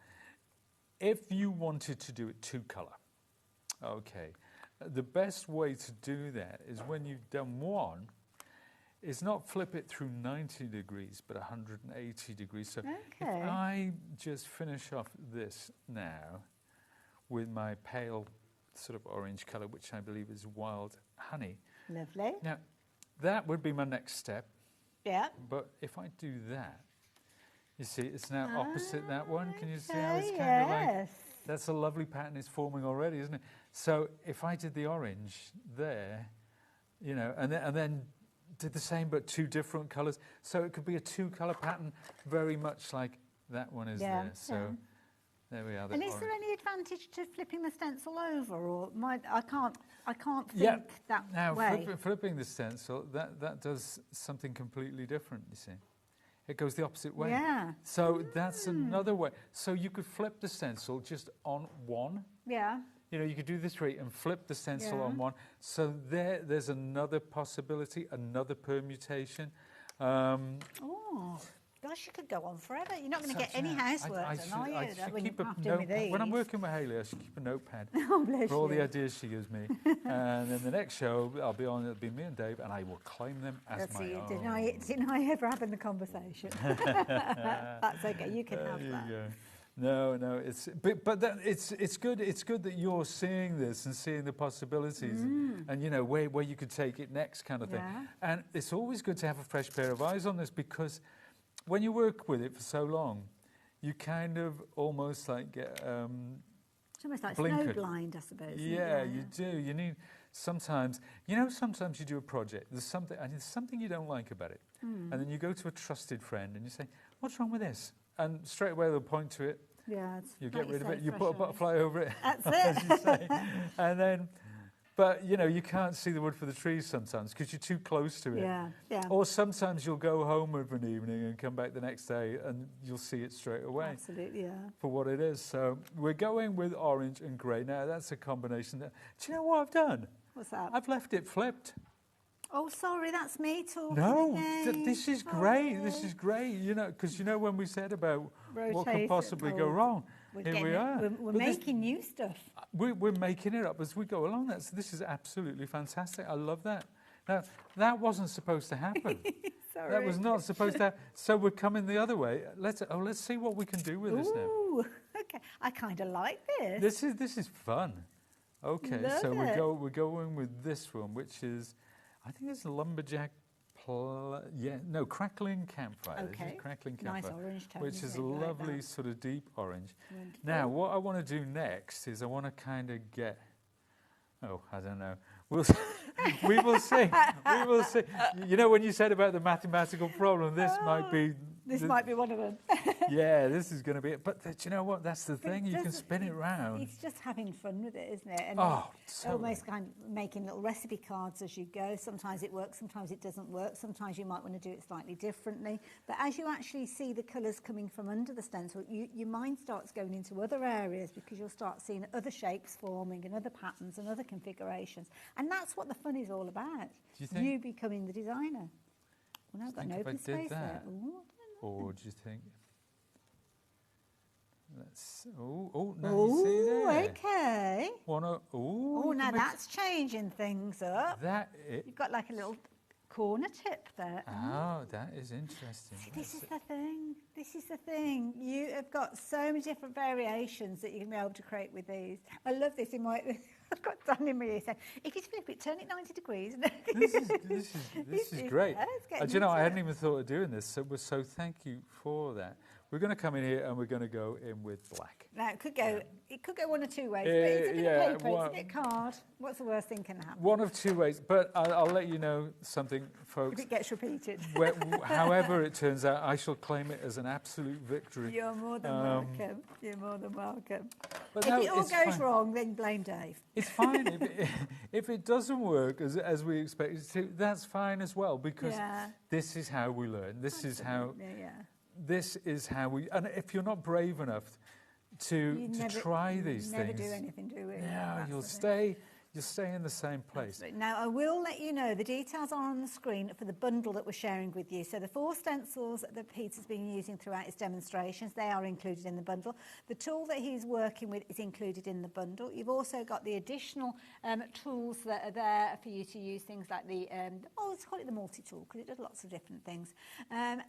if you wanted to do it 2-color, okay, the best way to do that is when you've done one, is not flip it through 90 degrees, but 180 degrees. So if I just finish off this now with my pale sort of orange colour, which I believe is wild honey. Lovely. Now, that would be my next step. Yeah. But if I do that, you see, it's now opposite that one. Can you see how it's kind of like... That's a lovely pattern it's forming already, isn't it? So if I did the orange there, you know, and then did the same but 2 different colours, so it could be a 2-colour pattern, very much like that one is there. So there we are. And is there any advantage to flipping the stencil over, or I can't think that way? Now, flipping the stencil, that does something completely different. You see, it goes the opposite way. Yeah. So that's another way. So you could flip the stencil just on one. Yeah. You know, you could do this 3 and flip the stencil on one. So there's another possibility, another permutation. Oh, gosh, you could go on forever. You're not going to get any housework done, are you? I should keep a notepad. When I'm working with Hayley, I should keep a notepad for all the ideas she gives me. And then the next show I'll be on, it'll be me and Dave, and I will claim them as my own. Deny ever having the conversation. That's okay, you can have that. Go. No, it's good. It's good that you're seeing this and seeing the possibilities, and you know where you could take it next, kind of thing. And it's always good to have a fresh pair of eyes on this, because when you work with it for so long, you kind of almost like get almost like blinkered. snowblind, I suppose. isn't it? Yeah, you do. You need sometimes, sometimes you do a project, there's something you don't like about it. And then you go to a trusted friend and you say, what's wrong with this? And straight away they'll point to it. Yeah, You get rid of it, you put a butterfly over it. That's as it. you say. And then, but you can't see the wood for the trees sometimes because you're too close to it. Yeah, yeah. Or sometimes you'll go home of an evening and come back the next day and you'll see it straight away. Absolutely, yeah. For what it is. So we're going with orange and grey. Now that's a combination that, do you know what I've done? What's that? I've left it flipped. Oh, sorry, that's me talking No, again. this is great. This is great. Because when we said about what could Rotate possibly it. go wrong, We're here we getting it. are. We're But this- making new stuff. We're making it up as we go along. This is absolutely fantastic. I love that. Now, that wasn't supposed to happen. Sorry. That was not supposed to happen. So we're coming the other way. Let's see what we can do with this now. Ooh, okay. I kind of like this. This is fun. Okay, Love so it. we're going with this one, which is, I think it's lumberjack. Crackling campfire. This Okay. is crackling Nice campfire, orange tone, which isn't is it? a Like lovely that. sort of deep orange. Wonderful. Now, what I want to do next is I want to kind of get. Oh, I don't know. We will see. We will see. When you said about the mathematical problem, this might be. This might be one of them. Yeah, this is going to be it. But do you know what? That's the thing. You can spin it round. It's just having fun with it, isn't it? And almost kind of making little recipe cards as you go. Sometimes it works, sometimes it doesn't work. Sometimes you might want to do it slightly differently. But as you actually see the colours coming from under the stencil, your mind starts going into other areas because you'll start seeing other shapes forming and other patterns and other configurations. And that's what the fun is all about. Do you think? You becoming the designer. Well, now I've got an open space there. Ooh, I don't know. Or do you think? You see there. Okay. Now that's changing things up. You've got like a little corner tip there. Oh, that is interesting. See, this is the thing. This is the thing. You have got so many different variations that you can be able to create with these. I love this in my. I've got Dan in my ear saying, if you flip it, turn it 90 degrees. This is great. Yeah, Do you know, I hadn't even thought of doing this, so thank you for that. We're going to come in here and we're going to go in with black. Now, it could go one or two ways. But it's a bit of paper, it's a bit card. What's the worst thing can happen? One of two ways, but I'll let you know something, folks. If it gets repeated. However it turns out, I shall claim it as an absolute victory. You're more than welcome. You're more than welcome. But if no, it all it's goes fine. wrong, then blame Dave. It's fine. If it doesn't work as we expect it to, that's fine as well, because this is how we learn. This is how we. And if you're not brave enough to try these never things, do anything, do we? no, you'll stay in the same place. Absolutely. Now, I will let you know the details are on the screen for the bundle that we're sharing with you. So the 4 stencils that Peter's been using throughout his demonstrations, they are included in the bundle. The tool that he's working with is included in the bundle. You've also got the additional tools that are there for you to use, things like the, let's call it the multi-tool, because it does lots of different things. And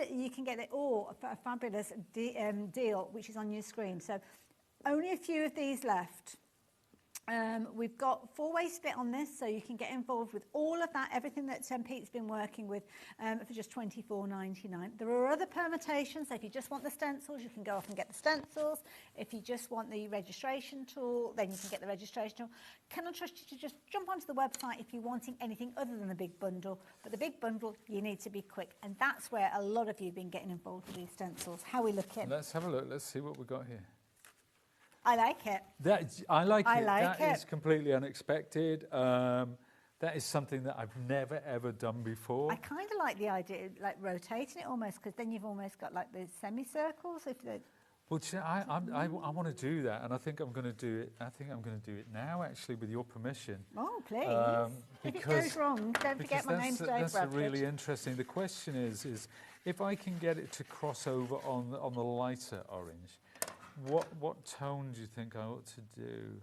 you can get it all for a fabulous deal, which is on your screen. So only a few of these left. We've got 4-way split on this, so you can get involved with all of that, everything that Pete's been working with for just $24.99. There are other permutations, so if you just want the stencils, you can go off and get the stencils. If you just want the registration tool, then you can get the registration tool. Can I trust you to just jump onto the website if you're wanting anything other than the big bundle? But the big bundle, you need to be quick, and that's where a lot of you have been getting involved with these stencils. How are we looking? Let's have a look. Let's see what we've got here. I like it. I like it. That is completely unexpected. That is something that I've never, ever done before. I kind of like the idea, like rotating it almost, because then you've almost got like the semicircles. Well, I want to do that, and I think I'm going to do it. I think I'm going to do it now, actually, with your permission. Oh, please! If it goes wrong, don't forget my name's Dave Bradford. That's really interesting. The question is if I can get it to cross over on the lighter orange. What tone do you think I ought to do?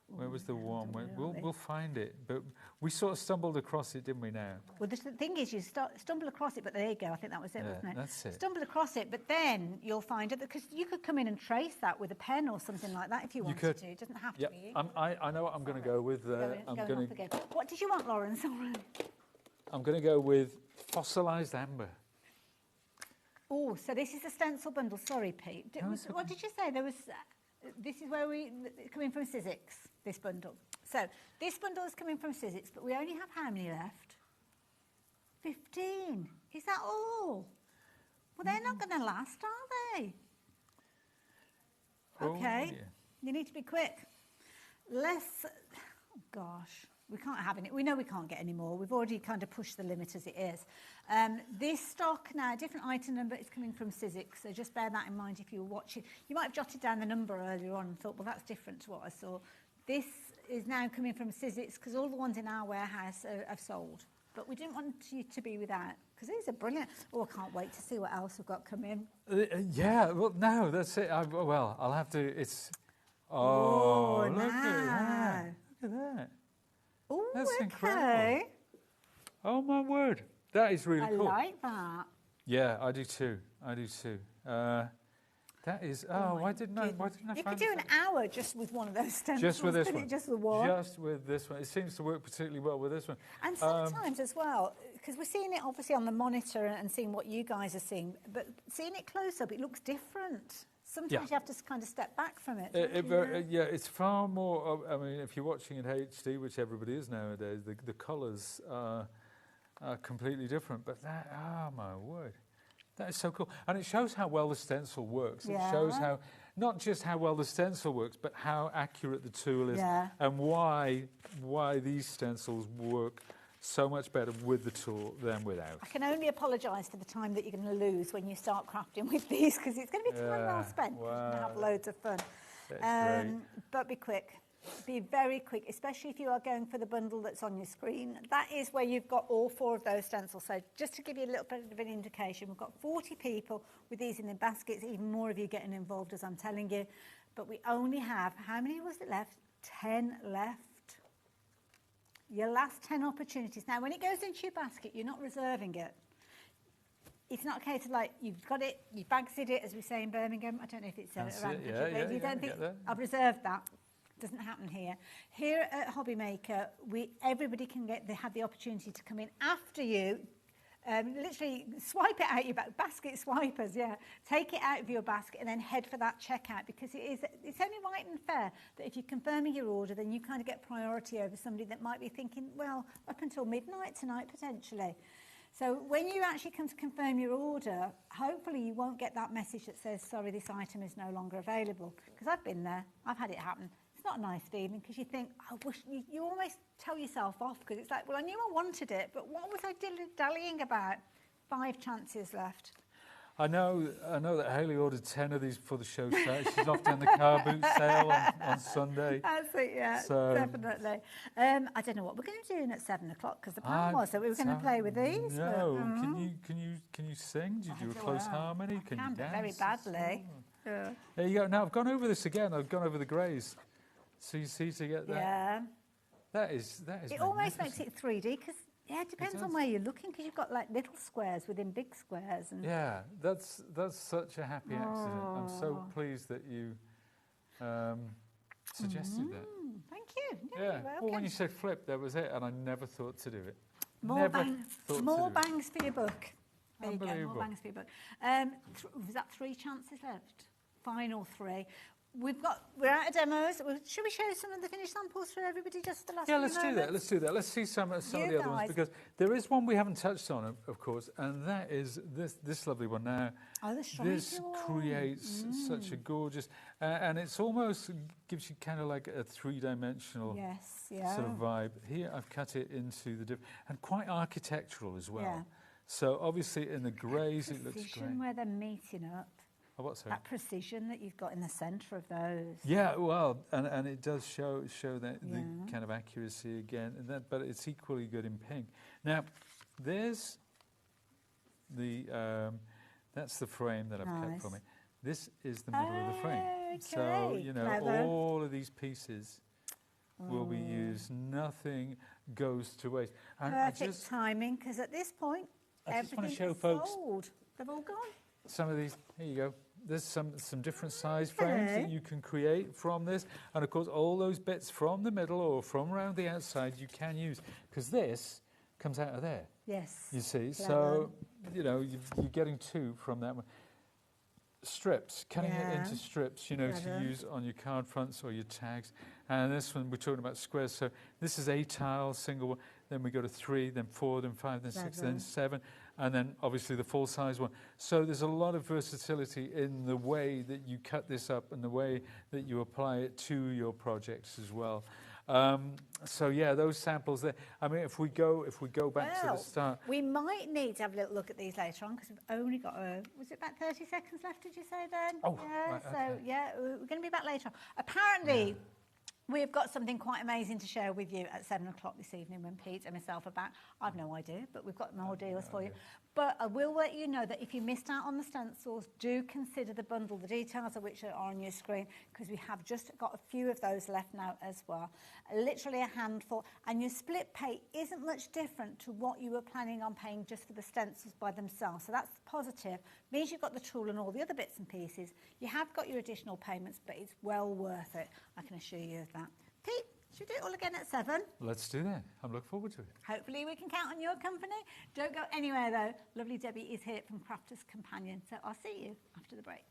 Where was the one? We'll find it. But we sort of stumbled across it, didn't we, now? Well, the thing is, you stumble across it, but there you go. I think that was it, wasn't it? That's it. Stumble across it, but then you'll find it, because you could come in and trace that with a pen or something like that if you wanted to. It doesn't have to be you. I know what I'm going to go with. What did you want, Lawrence? I'm going to go with fossilised amber. Oh, so this is a stencil bundle. Sorry, Pete. What did you say? There was this is where coming from Sizzix, this bundle. So this bundle is coming from Sizzix, but we only have how many left? 15. Is that all? Well, they're not going to last, are they? Okay, you need to be quick. Oh gosh, we can't have any. We know we can't get any more. We've already kind of pushed the limit as it is. This stock now, different item number, is coming from Sizzix, so just bear that in mind if you were watching. You might have jotted down the number earlier on and thought, well, that's different to what I saw. This is now coming from Sizzix because all the ones in our warehouse have sold. But we didn't want you to be without, because these are brilliant. Oh, I can't wait to see what else we've got coming. Yeah, well, no, that's it. I'll have to, it's... Oh, look at that. Look at that. Oh, that's okay. incredible. Oh, my word. That is really cool. I like that. Yeah, I do too. I do too. That is, why didn't I You could do an hour just with one of those stencils. Just with this one. Just with one. Just with this one. It seems to work particularly well with this one. And sometimes as well, because we're seeing it obviously on the monitor and seeing what you guys are seeing, but seeing it close up, it looks different. Sometimes you have to kind of step back from it. It's far more, I mean, if you're watching in HD, which everybody is nowadays, the colours are completely different. But that, oh my word. That is so cool. And it shows how well the stencil works. Yeah. It shows how, not just how well the stencil works, but how accurate the tool is and why these stencils work so much better with the tool than without. I can only apologise for the time that you're going to lose when you start crafting with these, because it's going to be time well spent. You're going to have loads of fun. But be quick. Be very quick, especially if you are going for the bundle that's on your screen. That is where you've got all 4 of those stencils. So just to give you a little bit of an indication, we've got 40 people with these in the baskets, even more of you getting involved, as I'm telling you. But we only have, how many was it left? 10 left. Your last 10 opportunities. Now, when it goes into your basket, you're not reserving it. It's not a case of like, you've got it, you bagsed it, as we say in Birmingham. I don't know if it's around. You don't think, I've reserved that. Doesn't happen here. Here at HobbyMaker, everybody can have the opportunity to come in after you. Literally swipe it out your basket swipers, take it out of your basket and then head for that checkout, because it's only right and fair that if you're confirming your order, then you kind of get priority over somebody that might be thinking, well, up until midnight tonight potentially. So when you actually come to confirm your order, hopefully you won't get that message that says, sorry, this item is no longer available, because I've been there, I've had it happen. It's not a nice feeling, because you think, I wish you almost tell yourself off, because it's like, well, I knew I wanted it, but what was I dallying about? 5 chances left. I know that Hayley ordered 10 of these for the show start. She's off down the car boot sale on Sunday. That's it, yeah, so, definitely. I don't know what we're going to do at 7 o'clock, because the plan was that we were going to play with these. No, but, can you sing? Did you do a close harmony? Can you dance? Very badly. There you go. Now I've gone over this again. I've gone over the greys. So you see to get that. Yeah. That is. It almost makes it 3D, because it depends on where you're looking, because you've got like little squares within big squares. And yeah, that's such a happy accident. I'm so pleased that you suggested that. Thank you. Yeah. Well, when you said flip, that was it, and I never thought to do it. More bangs for your buck. There you go. More bangs for your buck. Was that 3 chances left? Final 3. We're out of demos. Should we show some of the finished samples for everybody just the last let's do that. Let's do that. Let's see some of the other ones, because there is one we haven't touched on, of course, and that is this lovely one now. Oh, the stripy This creates such a gorgeous, and it's almost gives you kind of like a 3-dimensional sort of vibe. Here I've cut it into the and quite architectural as well. Yeah. So obviously in the greys it looks great. Where they're meeting up. Oh, what's that precision that you've got in the centre of those. Yeah, well, and it does show that the kind of accuracy again, but it's equally good in pink. Now, there's the that's the frame that I've cut from it. This is the middle of the frame. Okay. So all of these pieces will be used. Nothing goes to waste. And perfect timing, because at this point, everything is sold. They've all gone. Some of these, here you go. There's some different size frames that you can create from this. And of course, all those bits from the middle or from around the outside you can use, because this comes out of there. Yes. You see, so, you're getting 2 from that one. strips, cutting it Yeah. into strips, you know, to use on your card fronts or your tags. And this one, we're talking about squares. So this is a tile, single one. Then we go to 3, then 4, then 5, then 6, then 7. And then obviously the full size one. So there's a lot of versatility in the way that you cut this up and the way that you apply it to your projects as well. So yeah, those samples there. I mean, if we go back to the start, we might need to have a little look at these later on because we've only got was it about 30 seconds left? Did you say then? Oh, yeah. right, So okay. yeah, we're going to be back later on. Apparently. We've got something quite amazing to share with you at 7 o'clock this evening when Pete and myself are back. I've no idea, but we've got more deals for you. But I will let you know that if you missed out on the stencils, do consider the bundle, the details of which are on your screen, because we have just got a few of those left now as well. Literally a handful. And your split pay isn't much different to what you were planning on paying just for the stencils by themselves. So that's positive. Means you've got the tool and all the other bits and pieces. You have got your additional payments, but it's well worth it. I can assure you of that. Pete, should we do it all again at 7? let's do that. I'm looking forward to it. Hopefully we can count on your company. Don't go anywhere though. Lovely Debbie is here from Crafter's Companion. So I'll see you after the break.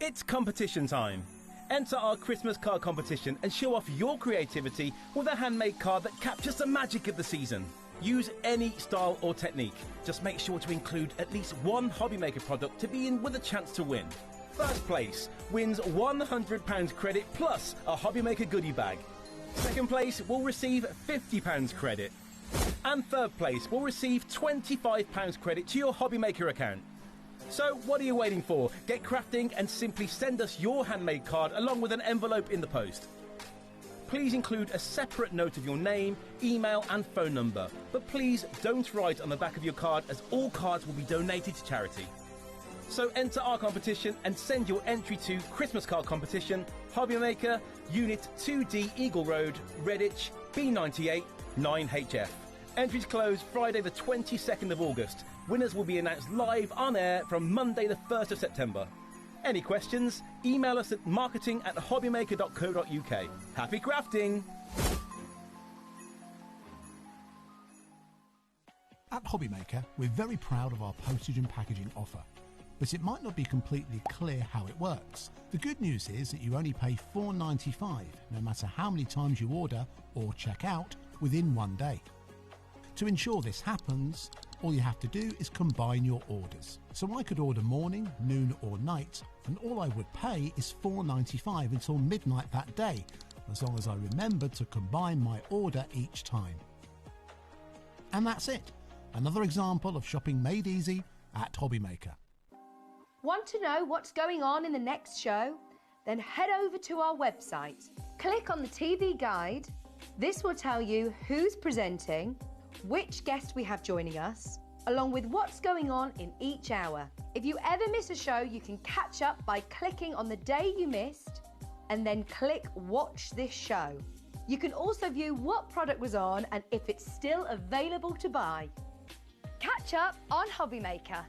It's competition time. Enter our Christmas card competition and show off your creativity with a handmade card that captures the magic of the season. Use any style or technique. Just make sure to include at least one HobbyMaker product to be in with a chance to win. First place wins £100 credit plus a HobbyMaker goodie bag. Second place will receive £50 credit. And third place will receive £25 credit to your HobbyMaker account. So what are you waiting for? Get crafting and simply send us your handmade card along with an envelope in the post. Please include a separate note of your name, email and phone number. But please don't write on the back of your card, as all cards will be donated to charity. So enter our competition and send your entry to Christmas Card Competition, HobbyMaker, Unit 2D Eagle Road, Redditch, B98 9HF. Entries close Friday the 22nd of August. Winners will be announced live on air from Monday the 1st of September. Any questions? Email us at marketing@hobbymaker.co.uk. Happy crafting! At HobbyMaker, we're very proud of our postage and packaging offer, but it might not be completely clear how it works. The good news is that you only pay $4.95 no matter how many times you order or check out within 1 day. To ensure this happens, all you have to do is combine your orders. So I could order morning, noon or night, and all I would pay is $4.95 until midnight that day, as long as I remembered to combine my order each time. And that's it. Another example of shopping made easy at HobbyMaker. Want to know what's going on in the next show? Then head over to our website. Click on the TV guide. This will tell you who's presenting, which guest we have joining us, along with what's going on in each hour. If you ever miss a show, you can catch up by clicking on the day you missed and then click Watch This Show. You can also view what product was on and if it's still available to buy. Catch up on HobbyMaker.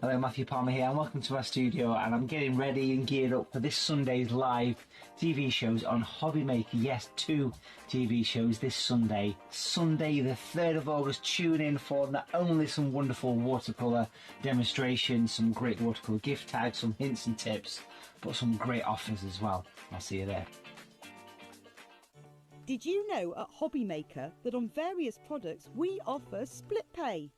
Hello, Matthew Palmer here and welcome to our studio, and I'm getting ready and geared up for this Sunday's live TV shows on HobbyMaker. Yes, 2 TV shows this Sunday. Sunday the 3rd of August. Tune in for not only some wonderful watercolour demonstrations, some great watercolour gift tags, some hints and tips, but some great offers as well. I'll see you there. Did you know at HobbyMaker that on various products we offer split pay?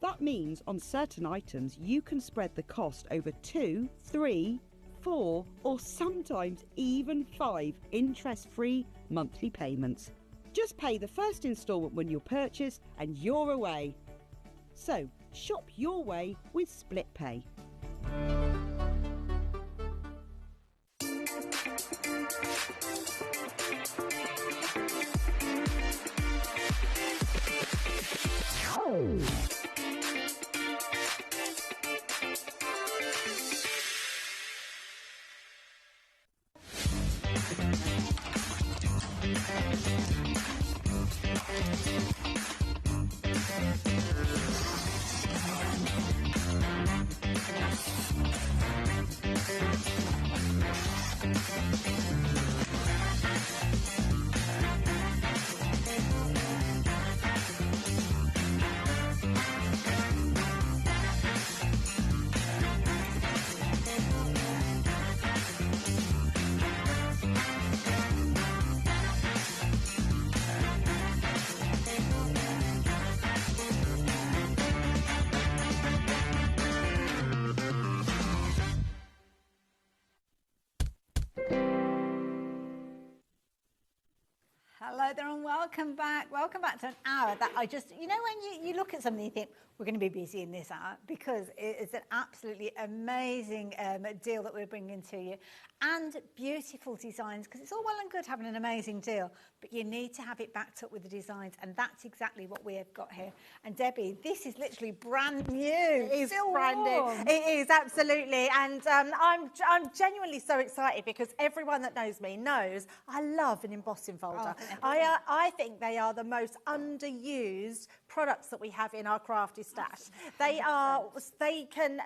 That means on certain items you can spread the cost over 2, 3, 4 or sometimes even 5 interest-free monthly payments. Just pay the first instalment when you purchase and you're away. So shop your way with split pay. Hello there and welcome back. Welcome back to an hour that I just, you know, when you look at something, you think, we're going to be busy in this hour because it's an absolutely amazing deal that we're bringing to you. And beautiful designs, because it's all well and good having an amazing deal, but you need to have it backed up with the designs, and that's exactly what we have got here. And Debbie, this is literally brand new. It is brand new. It is, absolutely. And I'm genuinely so excited because everyone that knows me knows I love an embossing folder. Oh, I think they are the most underused products that we have in our crafty stash. They can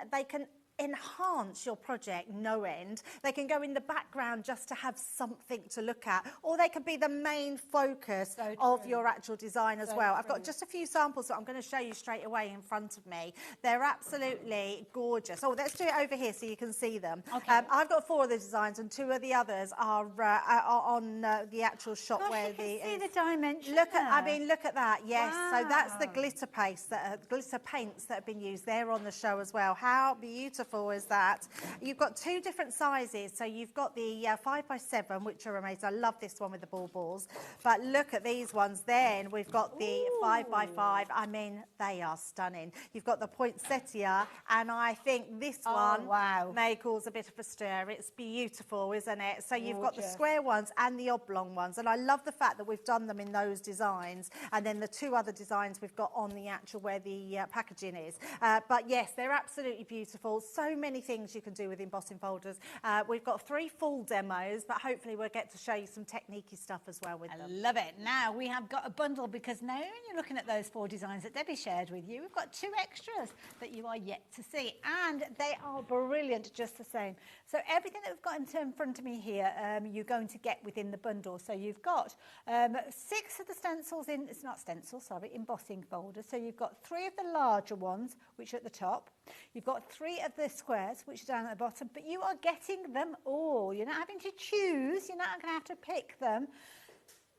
enhance your project no end. They can go in the background just to have something to look at, or they can be the main focus of your actual design as well. I've got just a few samples that I'm going to show you straight away in front of me. They're absolutely gorgeous. Oh, let's do it over here so you can see them. Okay. I've got 4 of the designs and 2 of the others are on the actual shop. Gosh, where you can see the dimension. Look at that. Yes. Wow. So that's the glitter paste glitter paints that have been used. They're on the show as well. How beautiful is that? You've got 2 different sizes. So you've got the 5x7, which are amazing. I love this one with the balls. But look at these ones. Then we've got the 5x5. I mean, they are stunning. You've got the poinsettia, and I think this one may cause a bit of a stir. It's beautiful, isn't it? So you've got the square ones and the oblong ones, and I love the fact that we've done them in those designs, and then the 2 other designs we've got on the actual where the packaging is. But yes, they're absolutely beautiful. So many things you can do with embossing folders. We've got 3 full demos, but hopefully we'll get to show you some techniquey stuff as well with them. I love it. Now we have got a bundle, because now when you're looking at those 4 designs that Debbie shared with you, we've got 2 extras that you are yet to see, and they are brilliant just the same. So everything that we've got in front of me here, you're going to get within the bundle. So you've got 6 of the stencils in, it's not stencils, sorry, embossing folders. So you've got 3 of the larger ones, which are at the top. You've got 3 of the squares, which are down at the bottom, but you are getting them all. You're not having to choose, you're not going to have to pick them.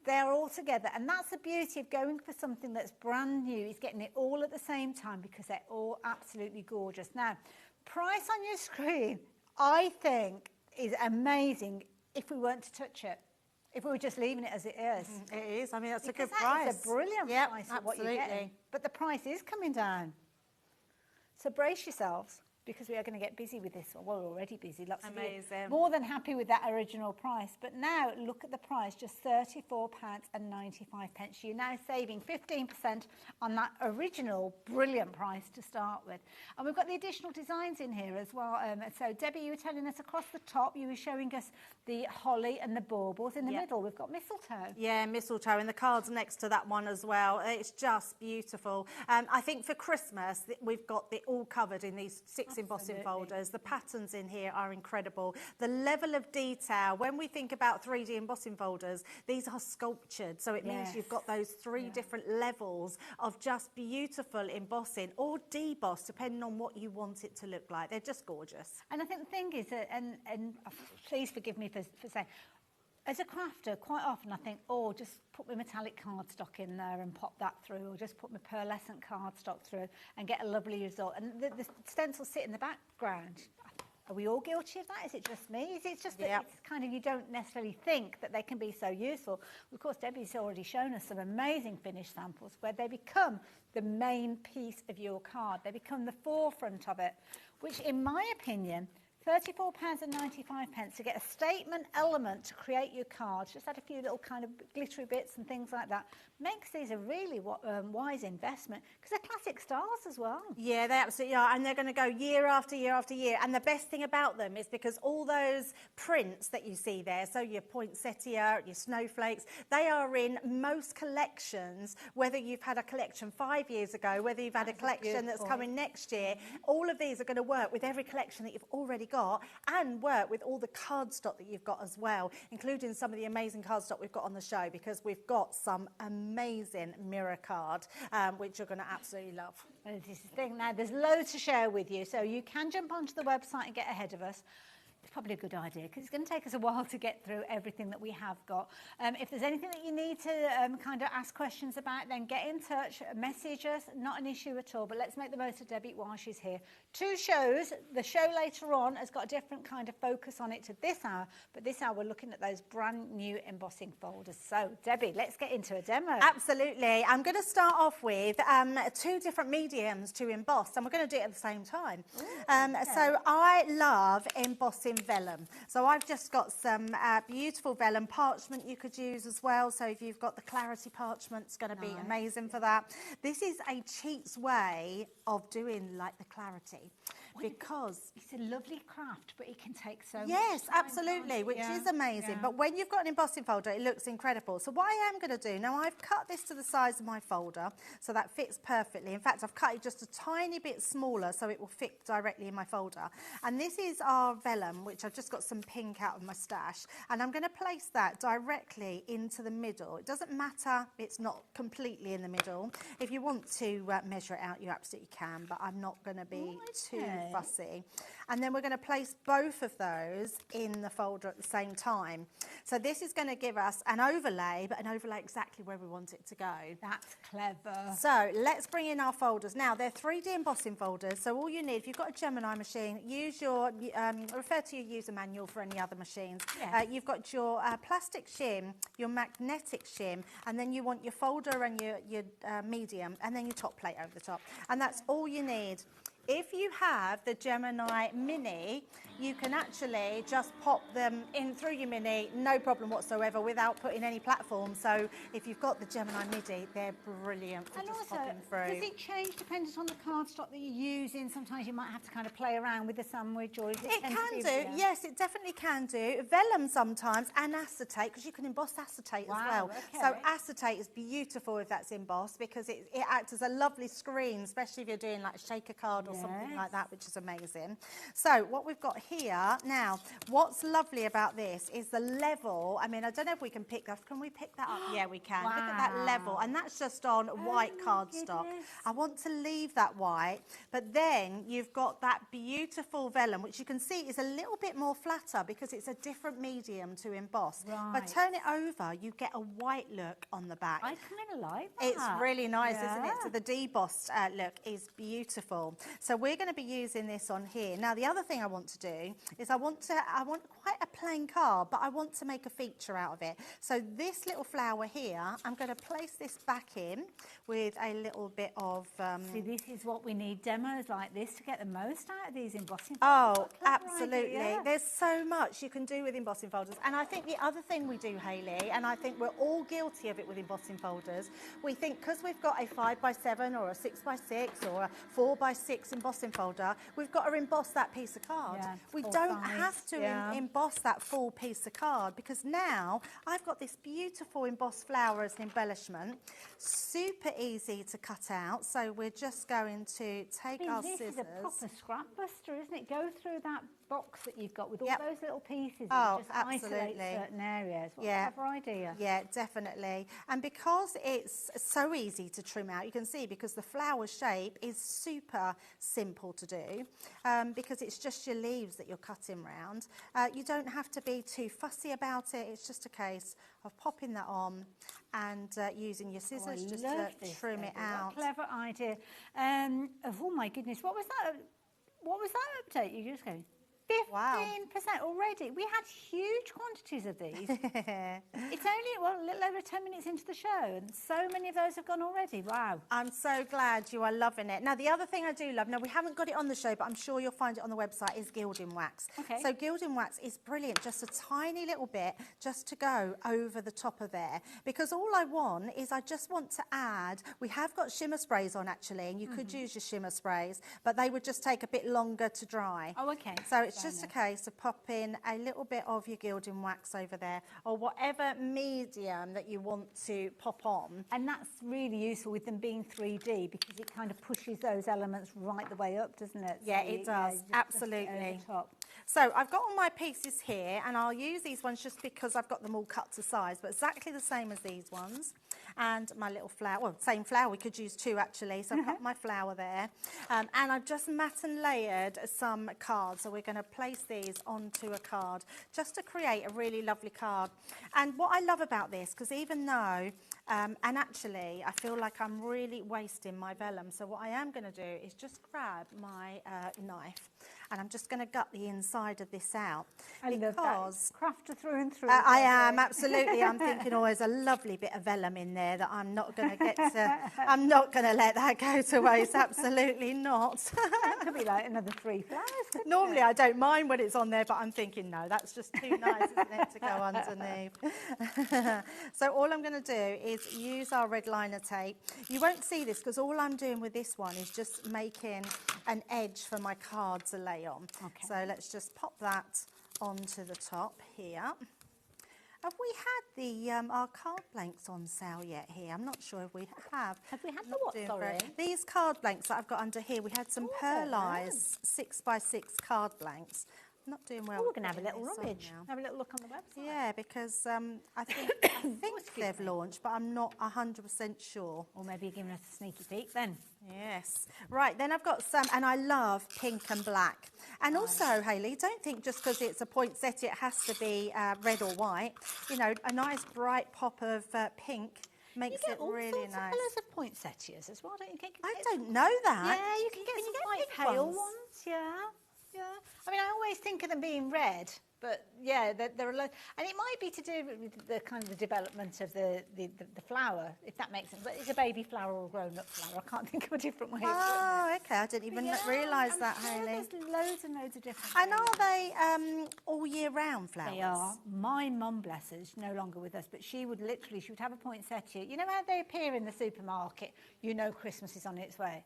They're all together, and that's the beauty of going for something that's brand new, is getting it all at the same time, because they're all absolutely gorgeous. Now, price on your screen, I think, is amazing if we weren't to touch it. If we were just leaving it as it is. It is. I mean, that's because a good price. It's a brilliant price of what you're getting. But the price is coming down. So brace yourselves, because we are going to get busy with this one. Well, we're already busy. Lots of you. More than happy with that original price. But now, look at the price, just £34.95. You're now saving 15% on that original brilliant price to start with. And we've got the additional designs in here as well. So, Debbie, you were telling us across the top, you were showing us the holly and the baubles. In the middle, we've got mistletoe. Yeah, mistletoe, and the cards next to that one as well. It's just beautiful. I think for Christmas, we've got it all covered in these 6 embossing folders. The patterns in here are incredible. The level of detail, when we think about 3D embossing folders, these are sculptured. So it means you've got those three different levels of just beautiful embossing or deboss, depending on what you want it to look like. They're just gorgeous. And I think the thing is that, and please forgive me for saying, as a crafter, quite often I think, oh, just put my metallic cardstock in there and pop that through, or just put my pearlescent cardstock through and get a lovely result. And the stencils sit in the background. Are we all guilty of that? Is it just me? Is it just that it's kind of, you don't necessarily think that they can be so useful? Of course, Debbie's already shown us some amazing finished samples where they become the main piece of your card. They become the forefront of it, which in my opinion, £34.95 to get a statement element to create your cards, just add a few little kind of glittery bits and things like that, makes these a really wise investment, because they're classic stars as well. Yeah, they absolutely are, and they're going to go year after year after year. And the best thing about them is because all those prints that you see there, so your poinsettia, your snowflakes, they are in most collections, whether you've had a collection 5 years ago, whether you've had a collection that's coming next year, all of these are going to work with every collection that you've already got, and work with all the cardstock that you've got as well, including some of the amazing cardstock we've got on the show, because we've got some amazing mirror card, which you're going to absolutely love. And this is the thing, now there's loads to share with you, so you can jump onto the website and get ahead of us. It's probably a good idea, because it's going to take us a while to get through everything that we have got. If there's anything that you need to kind of ask questions about, then get in touch, message us, not an issue at all, but let's make the most of Debbie while she's here. 2 shows. The show later on has got a different kind of focus on it to this hour, but this hour we're looking at those brand new embossing folders. So Debbie, let's get into a demo. Absolutely. I'm going to start off with 2 different mediums to emboss, and we're going to do it at the same time. So I love embossing vellum. So I've just got some beautiful vellum. Parchment you could use as well. So if you've got the clarity parchment, it's going to be amazing for that. This is a cheats way of doing like the clarity, because it's a lovely craft, but it can take so much yes, time, absolutely, which is amazing. But when you've got an embossing folder, it looks incredible. So what I am going to do now, I've cut this to the size of my folder, so that fits perfectly. In fact, I've cut it just a tiny bit smaller so it will fit directly in my folder. And this is our vellum, which I've just got some pink out of my stash, and I'm going to place that directly into the middle. It doesn't matter, it's not completely in the middle. If you want to measure it out, you absolutely can, but I'm not going to be too fussy. And then we're going to place both of those in the folder at the same time. So this is going to give us an overlay, but an overlay exactly where we want it to go. That's clever. So let's bring in our folders. Now, they're 3D embossing folders, so all you need, if you've got a Gemini machine, use your, refer to your user manual for any other machines. You've got your plastic shim, your magnetic shim, and then you want your folder and your medium, and then your top plate over the top. And that's all you need. If you have the Gemini Mini, you can actually just pop them in through your Mini, no problem whatsoever, without putting any platform. So if you've got the Gemini Mini, they're brilliant for just popping through. Does it change depending on the cardstock that you're using? Sometimes you might have to kind of play around with the sandwich, or it can do. Yes, it definitely can do. Vellum sometimes, and acetate, because you can emboss acetate as well. So acetate is beautiful if that's embossed, because it acts as a lovely screen, especially if you're doing like a shaker card or something like that, which is amazing. So what we've got here now, what's lovely about this is the level. I mean, I don't know if we can pick that. Can we pick that up? Yeah, we can. Look at that level, and that's just on white cardstock. I want to leave that white, but then you've got that beautiful vellum, which you can see is a little bit more flatter because it's a different medium to emboss. But turn it over, you get a white look on the back. I kind of like that. It's really nice, isn't it? So the debossed look is beautiful. So we're going to be using this on here. Now, the other thing I want to do is I want quite a plain card, but I want to make a feature out of it. So this little flower here, I'm going to place this back in with a little bit of... See, this is what we need, demos like this to get the most out of these embossing folders. Oh, absolutely. There's so much you can do with embossing folders. And I think the other thing we do, Hayley, and I think we're all guilty of it with embossing folders, we think because we've got a 5x7 or a 6x6 or a 4x6 6 embossing folder, we've got to emboss that piece of card. Yeah, We full don't size, have to yeah. emboss that full piece of card, because now I've got this beautiful embossed flower as an embellishment. Super easy to cut out. So we're just going to take our This scissors. is a proper scrap buster, isn't it? Go through that box that you've got with all Yep. those little pieces Oh, and just isolate absolutely. certain areas. What Yeah. a clever idea. Yeah, definitely. And because it's so easy to trim out, you can see, because the flower shape is super simple to do, because it's just your leaves that you're cutting round. You don't have to be too fussy about it. It's just a case of popping that on and using your scissors just to trim it out. What a clever idea. Oh my goodness, what was that? What was that update? You just go 15% already. We had huge quantities of these. It's only, well, a little over 10 minutes into the show, and so many of those have gone already. Wow. I'm so glad you are loving it. Now, the other thing I do love, now we haven't got it on the show, but I'm sure you'll find it on the website, is gilding wax. Okay. So gilding wax is brilliant, just a tiny little bit just to go over the top of there, because all I want is, I just want to add, we have got shimmer sprays on actually, and you could use your shimmer sprays, but they would just take a bit longer to dry. Oh, okay. So it's just a case of popping a little bit of your gilding wax over there, or whatever medium that you want to pop on. And that's really useful with them being 3D, because it kind of pushes those elements right the way up, doesn't it? Yeah, So it you- does, just absolutely. over the top. So I've got all my pieces here, and I'll use these ones just because I've got them all cut to size, but exactly the same as these ones. And my little flower, well, same flower, we could use 2 actually, so I've got my flower there. And I've just mat and layered some cards, so we're going to place these onto a card just to create a really lovely card. And what I love about this, because even though, and actually I feel like I'm really wasting my vellum, so what I am going to do is just grab my knife, and I'm just going to gut the inside of this out. I love that. Because Crafter through and through. I am, absolutely. I'm thinking always a lovely bit of vellum in there that I'm not going to get to, I'm not going to let that go to waste, absolutely not. That could be like another 3 flowers. Normally I don't mind when it's on there, but I'm thinking, no, that's just too nice, isn't it, to go underneath. So all I'm going to do is use our red liner tape. You won't see this because all I'm doing with this one is just making an edge for my card to lay on. Okay. So let's just pop that onto the top here. Have we had the our card blanks on sale yet here? I'm not sure if we have. Have we had the Not what, doing sorry? very- These card blanks that I've got under here, we had some pearlized 6x6 card blanks. I'm not doing well. Oh, we're going to have a putting little this on rummage. now. Have a little look on the website. Yeah, because I think, they've launched, but I'm not 100% sure. Or maybe you're giving us a sneaky peek then. Yes. Right, then I've got some, and I love pink and black. And also, Hayley, don't think just because it's a poinsettia it has to be red or white. You know, a nice bright pop of pink makes it really nice. Colours of poinsettias as well, don't you think? I don't know that. Yeah, you can get some quite pink pale ones? ones. Yeah, yeah. I mean, I always think of them being red, but yeah, there are loads. And it might be to do with the kind of the development of the flower, if that makes sense. But it's a baby flower or a grown-up flower. I can't think of a different way of putting it. Oh, okay. I didn't even realise that, I'm sure Hayley. there's loads and loads of different And are they all year round flowers? They are. My mum, bless her, is no longer with us, but she would have a poinsettia. You know how they appear in the supermarket? You know Christmas is on its way.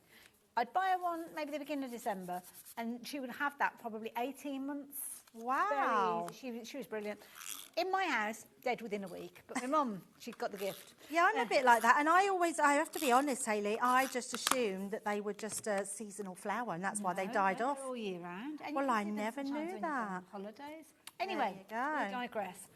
I'd buy her one maybe the beginning of December, and she would have that probably 18 months. Wow. Very easy. She was brilliant. In my house, dead within a week. But my mum, she'd got the gift. Yeah, I'm a bit like that. And I have to be honest, Hayley, I just assumed that they were just a seasonal flower, and that's why they died off. All year round. And Well, you can I see them never sometimes knew when you go on that. Holidays. Anyway, you go. we digress.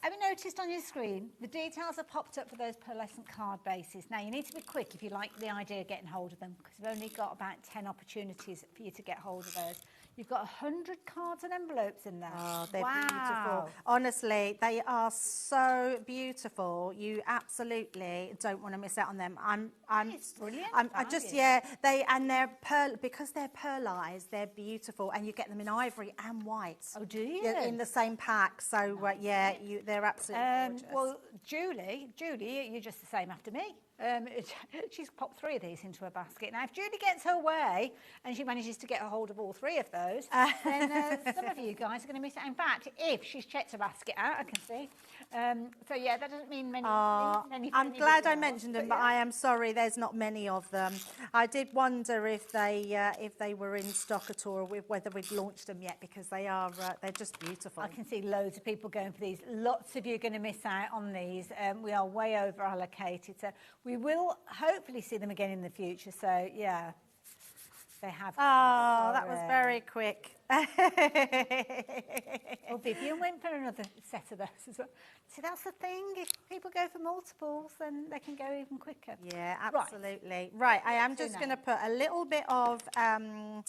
Have you noticed on your screen, the details are popped up for those pearlescent card bases. Now, you need to be quick if you like the idea of getting hold of them, because we've only got about 10 opportunities for you to get hold of those. You've got 100 cards and envelopes in there. Oh, they're wow. beautiful. Honestly, they are so beautiful. You absolutely don't want to miss out on them. It's brilliant. They're because they're pearlized, they're beautiful, and you get them in ivory and white. Oh, do you? Yeah, in the same pack. So they're absolutely gorgeous. Well, Julie, you're just the same after me. She's popped 3 of these into her basket. Now, if Julie gets her way and she manages to get a hold of all 3 of those, then some of you guys are going to miss out. In fact, if she's checked her basket out, I can see, So yeah, that doesn't mean many. I'm glad I mentioned them, but I am sorry there's not many of them. I did wonder if they were in stock at all, or whether we'd launched them yet, because they're just beautiful. I can see loads of people going for these. Lots of you are going to miss out on these. We are way over allocated, so we will hopefully see them again in the future. So yeah. They have. Oh, that was very quick. Well, Vivian went for another set of those as well. See, that's the thing. If people go for multiples, then they can go even quicker. Yeah, absolutely. Right, I am just going to put a little bit of, can't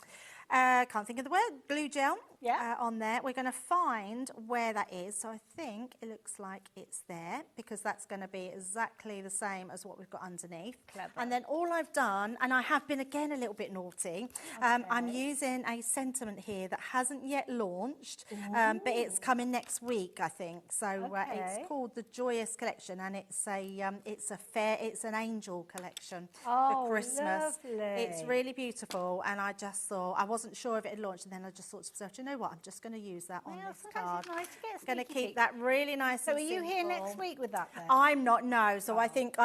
think of the word, glue gel on there. We're going to find where that is. So I think it looks like it's there, because that's going to be exactly the same as what we've got underneath. Clever. And then all I've done, and I have been again a little bit naughty, I'm using a sentiment here that hasn't yet launched, but it's coming next week, I think. So it's called the Joyous Collection, and it's an angel collection for Christmas. Lovely. It's really beautiful, and I just thought, I wasn't sure if it had launched, and then I just thought to myself, you know what, I'm just going to use that on this card. It's nice to get going to keep that really nice. So and are you simple. here next week with that then? I'm not, no. So I think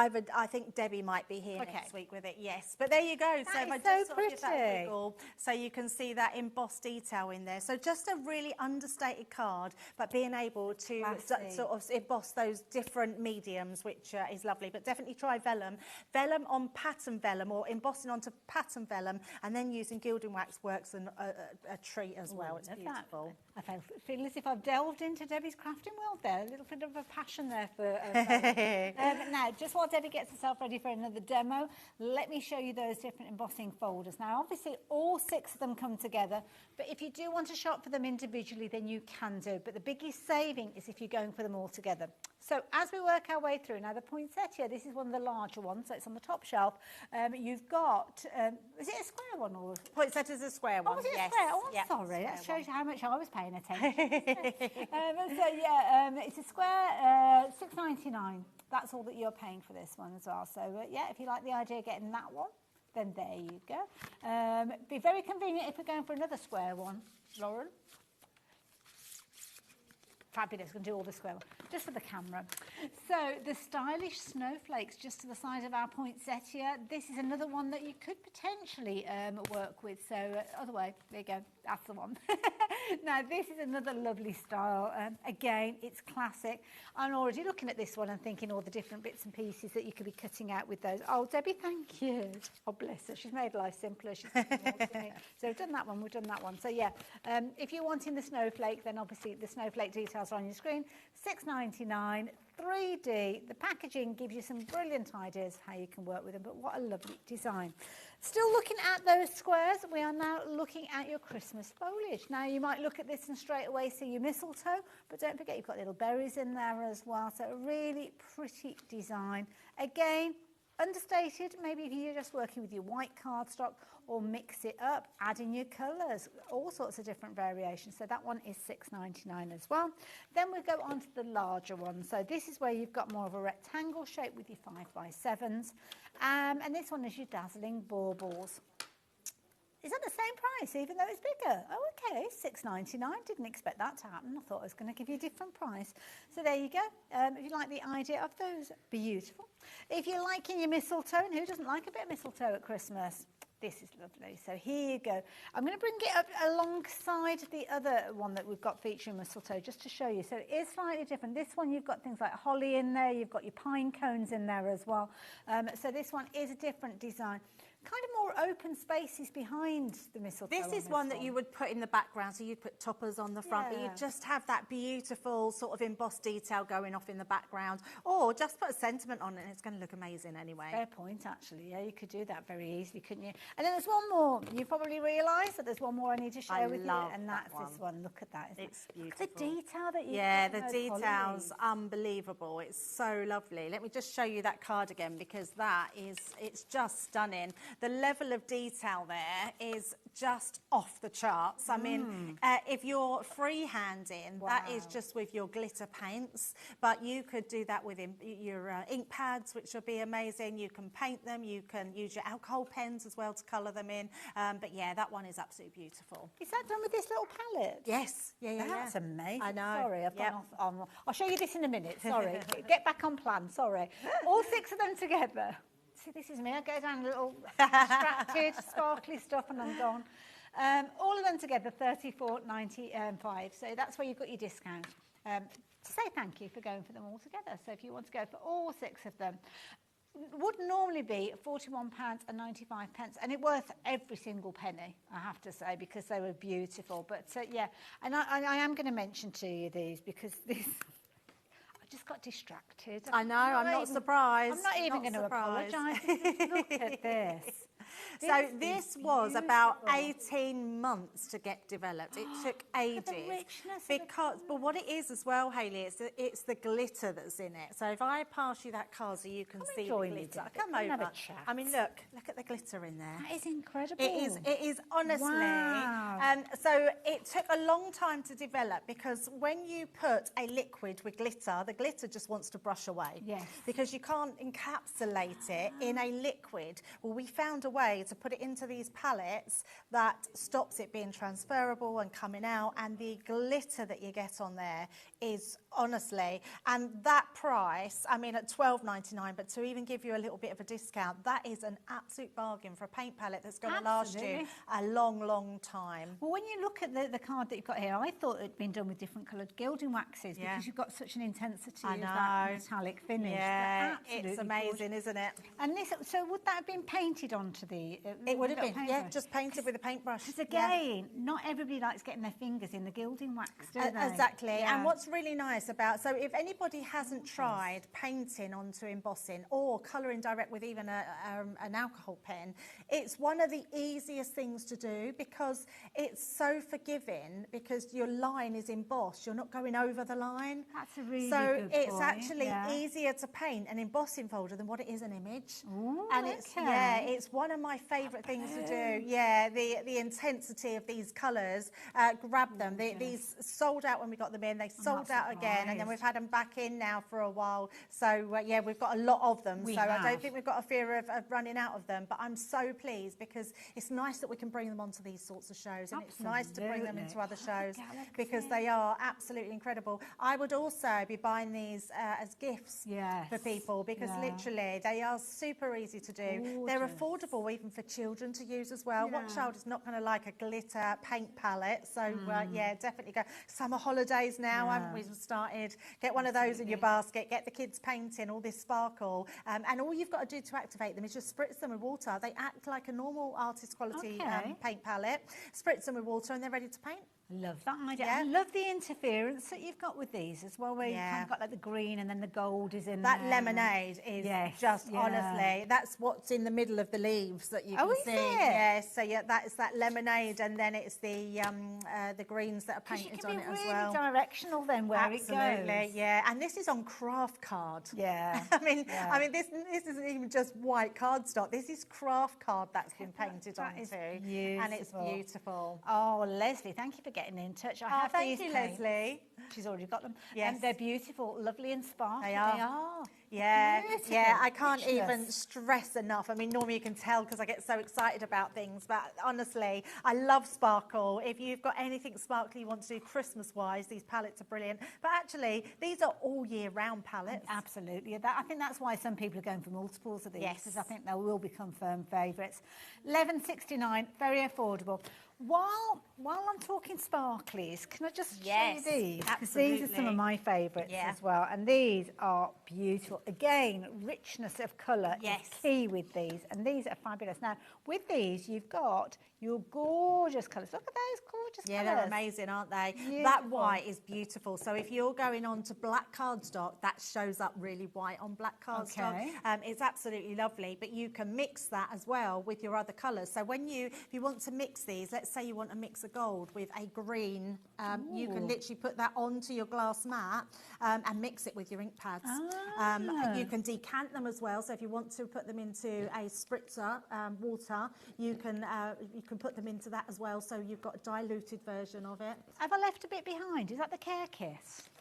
Debbie might be here next week with it. Yes, but there you go. That so if is I just so sort of give that pretty. wiggle, so you can see that embossed detail in there. So just a really understated card, but being able to sort of emboss those different mediums, which is lovely. But definitely try vellum. Vellum on pattern vellum, or embossing onto pattern vellum, and then using gilding wax works a treat as well. It's beautiful. I feel as if I've delved into Debbie's crafting world there. A little bit of a passion there for now, just while Debbie gets herself ready for another demo, let me show you those different embossing folders. Now, obviously, all 6 of them come together, but if you do want to shop for them individually, then you can do. But the biggest saving is if you're going for them all together. So as we work our way through, now the poinsettia, this is one of the larger ones, so it's on the top shelf. You've got, is it a square one? Or poinsettia is a square one, was it yes. a square? Oh, I'm sorry, that shows you how much I was paying attention. It's a square, $6.99. That's all that you're paying for this one as well. So yeah, if you like the idea of getting that one, then there you go. Be very convenient if we're going for another square one, Lauren. Fabulous, going to do all the square one, just for the camera. So the stylish snowflakes just to the side of our poinsettia. This is another one that you could potentially work with. So other way, there you go, that's the one. Now this is another lovely style. Again, it's classic. I'm already looking at this one and thinking all the different bits and pieces that you could be cutting out with those. Oh, Debbie, thank you. Oh, bless her. She's made life simpler. She's so we've done that one, we've done that one. So yeah, if you're wanting the snowflake, then obviously the snowflake details are on your screen. $6.99, 3D. The packaging gives you some brilliant ideas how you can work with them, but what a lovely design. Still looking at those squares, we are now looking at your Christmas foliage. Now you might look at this and straight away see your mistletoe, but don't forget you've got little berries in there as well, so a really pretty design. Again, understated, maybe if you're just working with your white cardstock, or mix it up, add in your colours, all sorts of different variations. So that one is $6.99 as well. Then we go on to the larger one. So this is where you've got more of a rectangle shape with your 5x7s. And this one is your dazzling baubles. Is that the same price, even though it's bigger? Oh, okay, $6.99. Didn't expect that to happen. I thought I was going to give you a different price. So there you go. If you like the idea of those, beautiful. If you're liking your mistletoe, and who doesn't like a bit of mistletoe at Christmas? This is lovely. So here you go. I'm going to bring it up alongside the other one that we've got featuring mistletoe, just to show you. So it is slightly different. This one, you've got things like holly in there. You've got your pine cones in there as well. So this one is a different design. Kind of more open spaces behind the mistletoe. This is one that you would put in the background, so you'd put toppers on the front, but you'd just have that beautiful sort of embossed detail going off in the background, or just put a sentiment on it and it's going to look amazing anyway. Fair point, actually. Yeah, you could do that very easily, couldn't you? And then there's one more. You probably realise that there's one more I need to share with you, and that's this one. Look at that. It's beautiful. Look at the detail that you the detail's unbelievable. It's so lovely. Let me just show you that card again, because that is, it's just stunning. The level of detail there is just off the charts. I mean, if you're freehanding, that is just with your glitter paints, but you could do that with your ink pads, which would be amazing. You can paint them, you can use your alcohol pens as well to colour them in. But yeah, that one is absolutely beautiful. Is that done with this little palette? Yes. Yeah. That's amazing. I know. Sorry, I've gone off on. I'll show you this in a minute. Sorry. Get back on plan. Sorry. All 6 of them together. See, this is me. I go down a little distracted, sparkly stuff, and I'm gone. All of them together, $34.95. So that's where you've got your discount. To say thank you for going for them all together. So if you want to go for all 6 of them, would normally be £41.95, and it's worth every single penny, I have to say, because they were beautiful. But yeah, and I am going to mention to you these because this. I just got distracted. I know, I'm not surprised. I'm not even going to apologise. Look at this. So this was about 18 months to get developed. It took ages. But what it is as well, Hayley, it's the glitter that's in it. So if I pass you that card so you can see the glitter. Come over. Have a chat. I mean, look at the glitter in there. That is incredible. It is honestly. Wow. So it took a long time to develop because when you put a liquid with glitter, the glitter just wants to brush away. Yes. Because you can't encapsulate it in a liquid. Well, we found a way to put it into these palettes that stops it being transferable and coming out, and the glitter that you get on there is honestly, and that price, I mean at $12.99, but to even give you a little bit of a discount, that is an absolute bargain for a paint palette that's going to last you a long time. Well, when you look at the card that you've got here, I thought it'd been done with different coloured gilding waxes because you've got such an intensity of that metallic finish. Yeah, it's amazing, isn't it? And this, so would that have been painted onto the? It would have been, just painted with a paintbrush. Because again, not everybody likes getting their fingers in the gilding wax, do they? Exactly. Yeah. And what's really nice about, so if anybody hasn't tried painting onto embossing or colouring direct with even an alcohol pen, it's one of the easiest things to do because it's so forgiving because your line is embossed. You're not going over the line. That's a really good point. So it's actually easier to paint an embossing folder than what it is an image. Ooh, and it's one of my favourite things to do. Yeah, the intensity of these colours. Grab them. These sold out when we got them in. They sold out again, and then we've had them back in now for a while. So yeah, we've got a lot of them. I don't think we've got a fear of running out of them. But I'm so pleased because it's nice that we can bring them onto these sorts of shows, and it's nice to bring them into other shows because they are absolutely incredible. I would also be buying these as gifts for people because literally they are super easy to do. They're affordable even for children to use as well. What child is not going to like a glitter paint palette? So yeah, definitely go. Summer holidays now, haven't we started? Get one of those in your basket, get the kids painting, all this sparkle, and all you've got to do to activate them is just spritz them with water. They act like a normal artist quality paint palette. Spritz them with water and they're ready to paint. Love that idea. I love the interference that you've got with these as well, where you've kind of got like the green and then the gold is in that there. Lemonade is just honestly, that's what's in the middle of the leaves that you can see. Yes, so that is that lemonade, and then it's the greens that are painted on it as well. Really directional then where it goes. Absolutely, yeah. And this is on craft card. Yeah. I mean, this isn't even just white cardstock. This is craft card that's been painted onto, and it's beautiful. Oh, Leslie, thank you for getting in touch. Thank you, Leslie. She's already got them. Yes. They're beautiful, lovely and sparkly. They are. Yeah, I can't even stress enough. I mean, normally you can tell because I get so excited about things, but honestly, I love sparkle. If you've got anything sparkly you want to do Christmas-wise, these palettes are brilliant. But actually, these are all year-round palettes. Absolutely. I think that's why some people are going for multiples of these, because I think they will become firm favourites. $11.69, very affordable. While I'm talking sparklies, can I just show you these? Because these are some of my favourites as well. And these are beautiful. Again, richness of colour is key with these. And these are fabulous. Now, with these, you've got your gorgeous colours. Look at those gorgeous colours. Yeah, they're amazing, aren't they? Beautiful. That white is beautiful. So if you're going on to black cardstock, that shows up really white on black cardstock. It's absolutely lovely. But you can mix that as well with your other colours. So if you want to mix these, let's say you want to mix a gold with a green, you can literally put that onto your glass mat and mix it with your ink pads. You can decant them as well. So if you want to put them into a spritzer water, you can put them into that as well. So you've got a diluted version of it. Have I left a bit behind? Is that the care kit?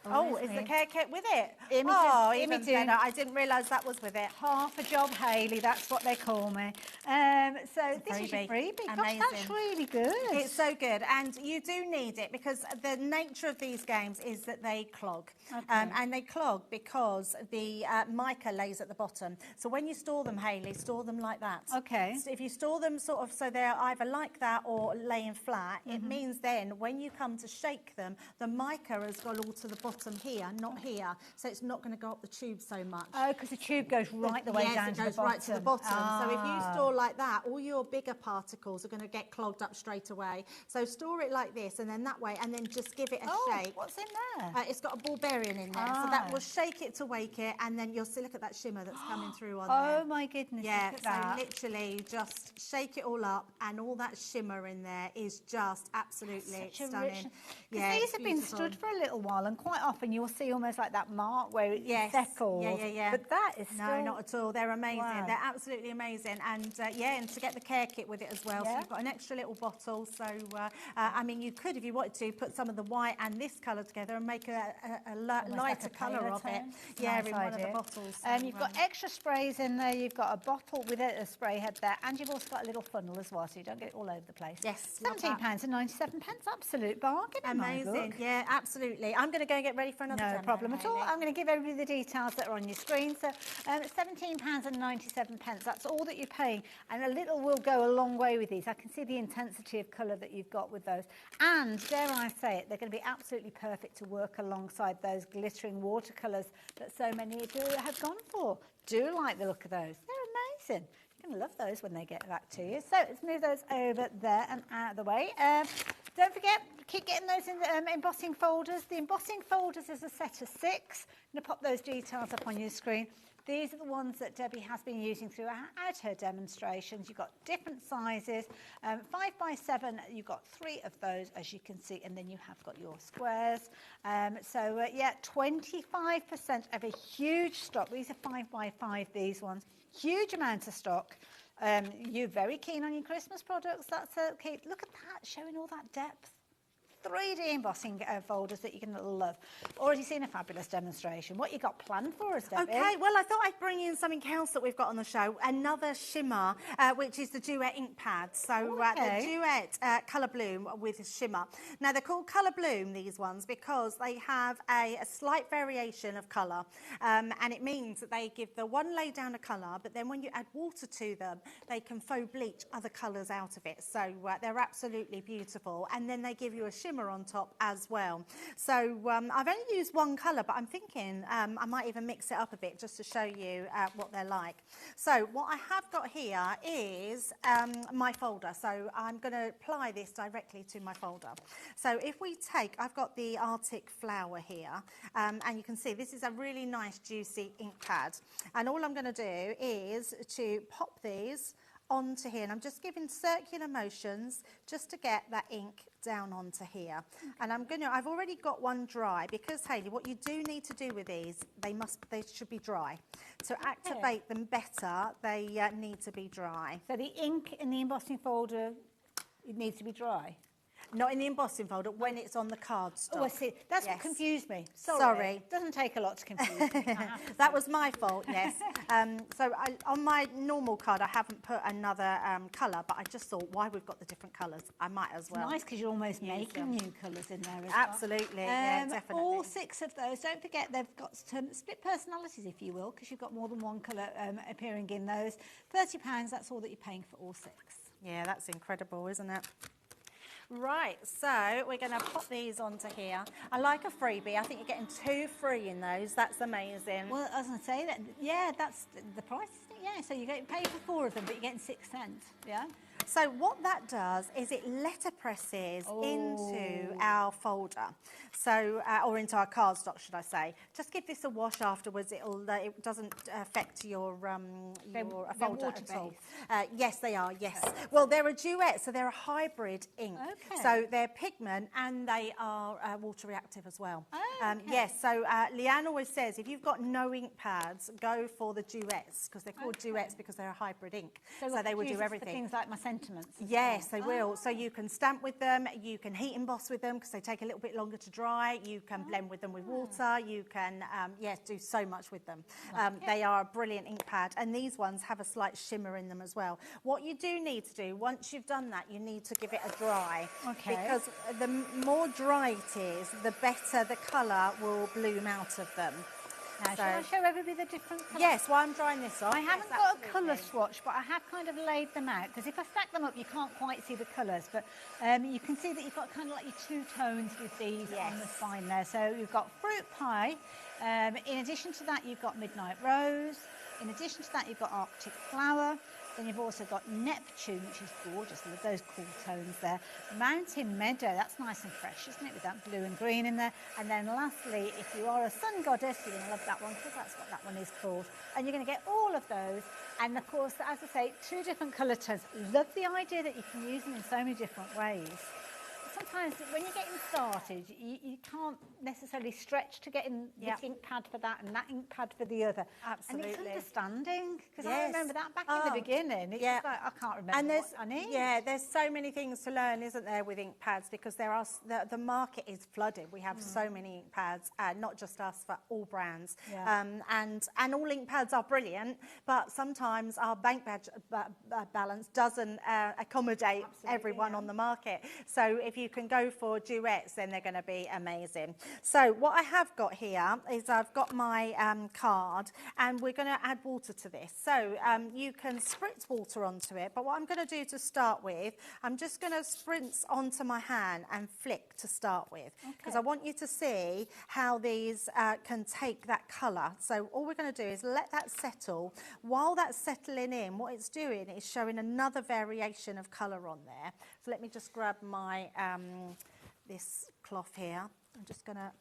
Oh, is the care kit with it? Even better. I didn't realise that was with it. Half a job, Hayley. That's what they call me. So this is your freebie. Amazing. Gosh, that's really good. It's so good, and you do need it because the nature of these games is that they clog, and they clog because the mica lays at the bottom. So when you store them, Hayley, store them like that. Okay. So if you store them sort of so they're either like that or laying flat, it means then when you come to shake them, the mica has gone all to the bottom here, not here. So it's not going to go up the tube so much. Oh, because the tube goes right the way down to the bottom. Yes, it goes right to the bottom. So if you store like that, all your bigger particles are going to get clogged up straight away. So store it like this, and then that way, and then just give it a shake. What's in there? It's got a barbarian in there, so that will shake it to wake it, and then you'll see, look at that shimmer that's coming through on there. Oh my goodness, yeah, look at that. So literally just shake it all up, and all that shimmer in there is just absolutely stunning. Yeah, these have been stood for a little while, and quite often you'll see almost like that mark where it's settled. Yeah. But that is still... No, not at all. They're amazing. Wow. They're absolutely amazing. And and to get the care kit with it as well. So you've got an extra little bottle. So, I mean, you could, if you wanted to, put some of the white and this colour together and make a lighter colour of it. Yeah, in one of the bottles. You've got extra sprays in there. You've got a bottle with a spray head there. And you've also got a little funnel as well, so you don't get it all over the place. Yes. £17.97. Absolute bargain. Amazing. Yeah, absolutely. I'm going to go and get ready for another demo. No problem at all. I'm going to give everybody the details that are on your screen. So £17.97. That's all that you're paying. And a little will go a long way with these. I can see the intensity of colour that you've got with those. And dare I say it, they're going to be absolutely perfect to work alongside those glittering watercolours that so many have gone for. Do like the look of those. They're amazing. You're going to love those when they get back to you. So let's move those over there and out of the way. Don't forget, keep getting those in the embossing folders. The embossing folders is a set of 6. I'm going to pop those details up on your screen. These are the ones that Debbie has been using throughout her demonstrations. You've got different sizes. 5x7, you've got 3 of those, as you can see, and then you have got your squares. 25% of a huge stock. These are 5x5, these ones. Huge amount of stock. You're very keen on your Christmas products. That's key. Look at that, showing all that depth. 3D embossing folders that you're going to love. Already seen a fabulous demonstration. What you got planned for us, Debbie? Okay, well, I thought I'd bring in something else that we've got on the show, another shimmer, which is the Duet ink pad. So the Duet Colour Bloom with shimmer. Now, they're called Colour Bloom, these ones, because they have a slight variation of colour, and it means that they give the one lay down of colour, but then when you add water to them, they can faux bleach other colours out of it. So they're absolutely beautiful, and then they give you a shimmer on top as well. So I've only used one colour, but I'm thinking I might even mix it up a bit just to show you what they're like. So what I have got here is my folder. So I'm going to apply this directly to my folder. So if we take, I've got the Arctic flower here, and you can see this is a really nice juicy ink pad. And all I'm going to do is to pop these onto here, and I'm just giving circular motions just to get that ink down onto here. And I've already got one dry, because Hayley, what you do need to do with these, they should be dry. To activate them better, they need to be dry. So the ink in the embossing folder, it needs to be dry? Not in the embossing folder, when it's on the cardstock. Oh, I see. That's what confused me. Sorry. It doesn't take a lot to confuse me. That was my fault, yes. So on my normal card, I haven't put another colour, but I just thought, why we've got the different colours, I might as well. It's nice, because you're almost making new colours in there as Absolutely, yeah, definitely. All 6 of those. Don't forget, they've got split personalities, if you will, because you've got more than one colour appearing in those. £30, that's all that you're paying for all 6. Yeah, that's incredible, isn't it? Right, so we're going to pop these onto here. I like a freebie. I think you're getting 2 free in those. That's amazing. Well, I was going to say that, yeah, that's the price, isn't it? Yeah, so you get paid for 4 of them, but you're getting 6 cents, yeah? So what that does is it letterpresses into our folder. So, or into our cardstock, should I say. Just give this a wash afterwards. It doesn't affect your folder at all. Yes, they are, yes. Well, they're a duet, so they're a hybrid ink. Okay. So they're pigment and they are water reactive as well. Yes, so Leanne always says, if you've got no ink pads, go for the duets, because they're called duets because they're a hybrid ink. So they will do everything. Things like my sentiments. Yes, they will. So you can stamp with them, you can heat emboss with them because they take a little bit longer to dry. You can blend with them with water. You can, do so much with them. They are a brilliant ink pad, and these ones have a slight shimmer in them as well. What you do need to do, once you've done that, you need to give it a dry. Okay. Because the more dry it is, the better the colour will bloom out of them. Now, shall I show everybody the different colours? Yes, while I'm drying this off. I haven't got a colour swatch, but I have kind of laid them out, because if I stack them up, you can't quite see the colours, but you can see that you've got kind of like your two tones with these on the spine there. So you've got Fruit Pie. In addition to that, you've got Midnight Rose. In addition to that, you've got Arctic Flower. Then you've also got Neptune, which is gorgeous. Look at those cool tones there. Mountain Meadow, that's nice and fresh, isn't it, with that blue and green in there. And then lastly, if you are a sun goddess, you're going to love that one, because that's what that one is called. And you're going to get all of those. And of course, as I say, two different colour tones. Love the idea that you can use them in so many different ways. Sometimes when you're getting started, you can't necessarily stretch to get in this ink pad for that and that ink pad for the other. Absolutely. And it's understanding, because I remember that back in the beginning. It's like, I can't remember what I need. Yeah, there's so many things to learn, isn't there, with ink pads, because there are the market is flooded. We have so many ink pads, not just us, but all brands. And all ink pads are brilliant, but sometimes our bank balance doesn't accommodate everyone on the market. So if you can go for duets, then they're going to be amazing. So what I have got here is I've got my card, and we're going to add water to this. So you can spritz water onto it, but what I'm going to do to start with, I'm just going to spritz onto my hand and flick to start with, because I want you to see how these can take that colour. So all we're going to do is let that settle. While that's settling in, what it's doing is showing another variation of colour on there. So let me just grab my this cloth here. I'm just going to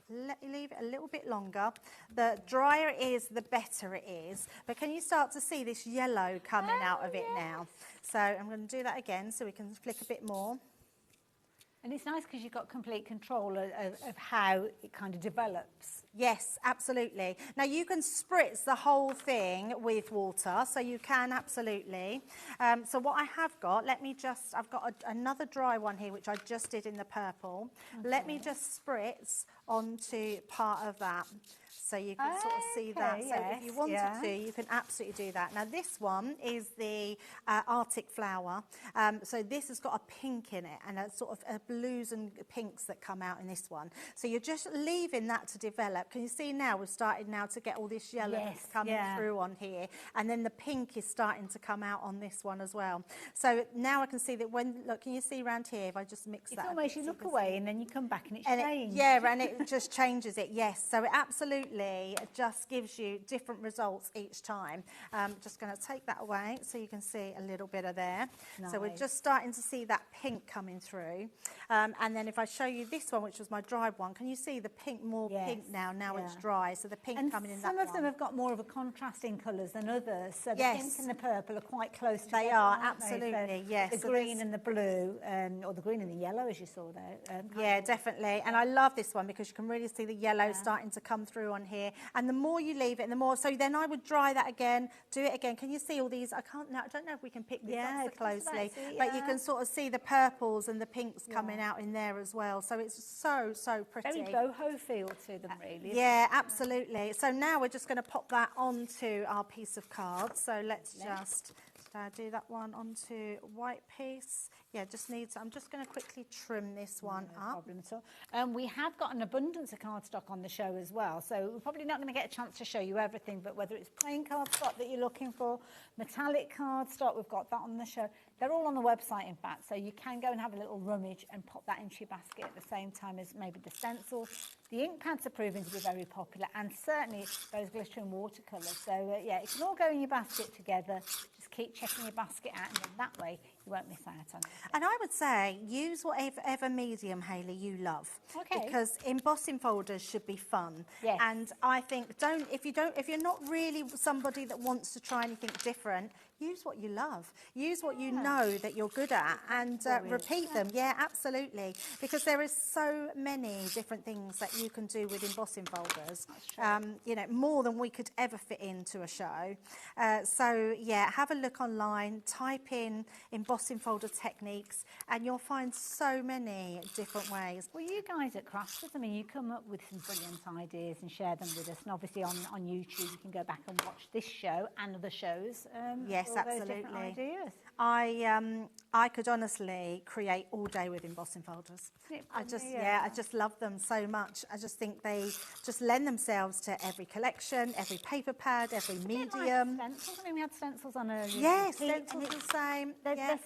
leave it a little bit longer. The drier it is, the better it is. But can you start to see this yellow coming out of it now? So I'm going to do that again so we can flick a bit more. And it's nice because you've got complete control of how it kind of develops. Yes, absolutely. Now you can spritz the whole thing with water, so you can absolutely. So what I have got, I've got another dry one here, which I just did in the purple. Let me just spritz onto part of that. So you can sort of see that. So if you wanted to, you can absolutely do that. Now this one is the Arctic Flower. So this has got a pink in it, and a sort of blues and pinks that come out in this one. So you're just leaving that to develop. Can you see now we've started now to get all this yellow coming through on here, and then the pink is starting to come out on this one as well. So now I can see that look, can you see around here if I just mix that? It's almost you look away and then you come back and it's changed. And it just changes it, yes. So it absolutely just gives you different results each time. Just going to take that away so you can see a little bit of there. Nice. So we're just starting to see that pink coming through. And then if I show you this one, which was my dry one, can you see the pink pink now? Now it's dry, so the pink coming in that one. Some of them have got more of a contrast in colours than others. So the pink and the purple are quite close together. They are, absolutely, yes. The green and the blue, or the green and the yellow, as you saw there. Yeah, definitely. And I love this one because you can really see the yellow starting to come through on here. And the more you leave it, the more. So then I would dry that again, do it again. Can you see all these? I don't know if we can pick these up so closely, but you can sort of see the purples and the pinks coming out in there as well. So it's so pretty. Very boho feel to them, really. Yeah, absolutely. So now we're just going to pop that onto our piece of card. So let's just do that one onto a white piece. Yeah, I'm just going to quickly trim this one up. Problem at all. We have got an abundance of cardstock on the show as well, so we're probably not going to get a chance to show you everything, but whether it's plain cardstock that you're looking for, metallic cardstock, we've got that on the show. They're all on the website, in fact, so you can go and have a little rummage and pop that into your basket at the same time as maybe the stencils. The ink pads are proving to be very popular, and certainly those glittering watercolours. So, yeah, it can all go in your basket together. Just keep checking your basket out, and then that way You won't miss out on it. And I would say use whatever medium, Hayley, you love. Okay. Because embossing folders should be fun. Yes. And I think if you're not really somebody that wants to try anything different, use what you love. Use what you know that you're good at and repeat them. Yeah, absolutely. Because there is so many different things that you can do with embossing folders. You know, more than we could ever fit into a show. So yeah, have a look online, type in embossing folder techniques, and you'll find so many different ways. Well, you guys at Crafters, I mean, you come up with some brilliant ideas and share them with us. And obviously on YouTube, you can go back and watch this show and other shows. Yes, all those absolutely. different ideas. I could honestly create all day with embossing folders. I just love them so much. I just think they just lend themselves to every collection, every paper pad, every medium. Like stencils. I mean, we had stencils on earlier. Yes, stencils are the same. They're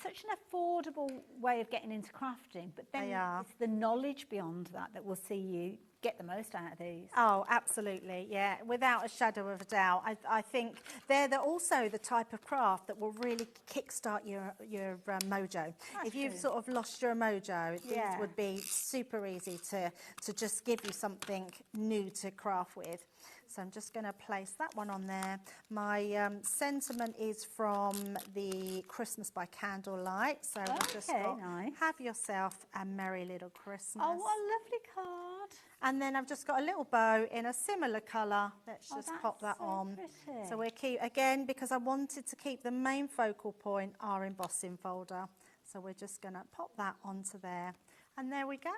such an affordable way of getting into crafting, but then it's the knowledge beyond that will see you get the most out of these. Oh, absolutely, yeah, without a shadow of a doubt. I think they're also the type of craft that will really kickstart your mojo. If you've sort of lost your mojo, these would be super easy to just give you something new to craft with. So I'm just going to place that one on there. My sentiment is from the Christmas by Candlelight. So we've just got, have yourself a merry little Christmas. Oh, what a lovely card. And then I've just got a little bow in a similar colour. Let's just pop that on. Pretty. So we'll keep, again, because I wanted to keep the main focal point, our embossing folder. So we're just going to pop that onto there. And there we go.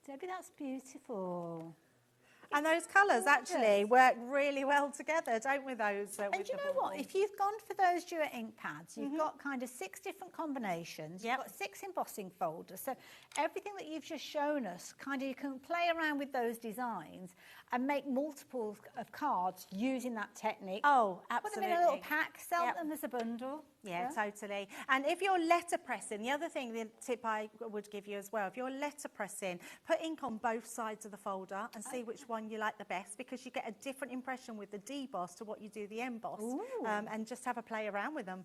Debbie, that's beautiful. And those colours actually work really well together, don't we, those? And you know what? If you've gone for those dual ink pads, you've got kind of 6 different combinations. You've got 6 embossing folders. So everything that you've just shown us, kind of you can play around with those designs and make multiples of cards using that technique. Oh, absolutely. Put them in a little pack, sell them as a bundle. Yeah, totally. And if you're letter pressing, the other thing, the tip I would give you as well, if you're letter pressing, put ink on both sides of the folder and see which one you like the best, because you get a different impression with the deboss to what you do the emboss, and just have a play around with them.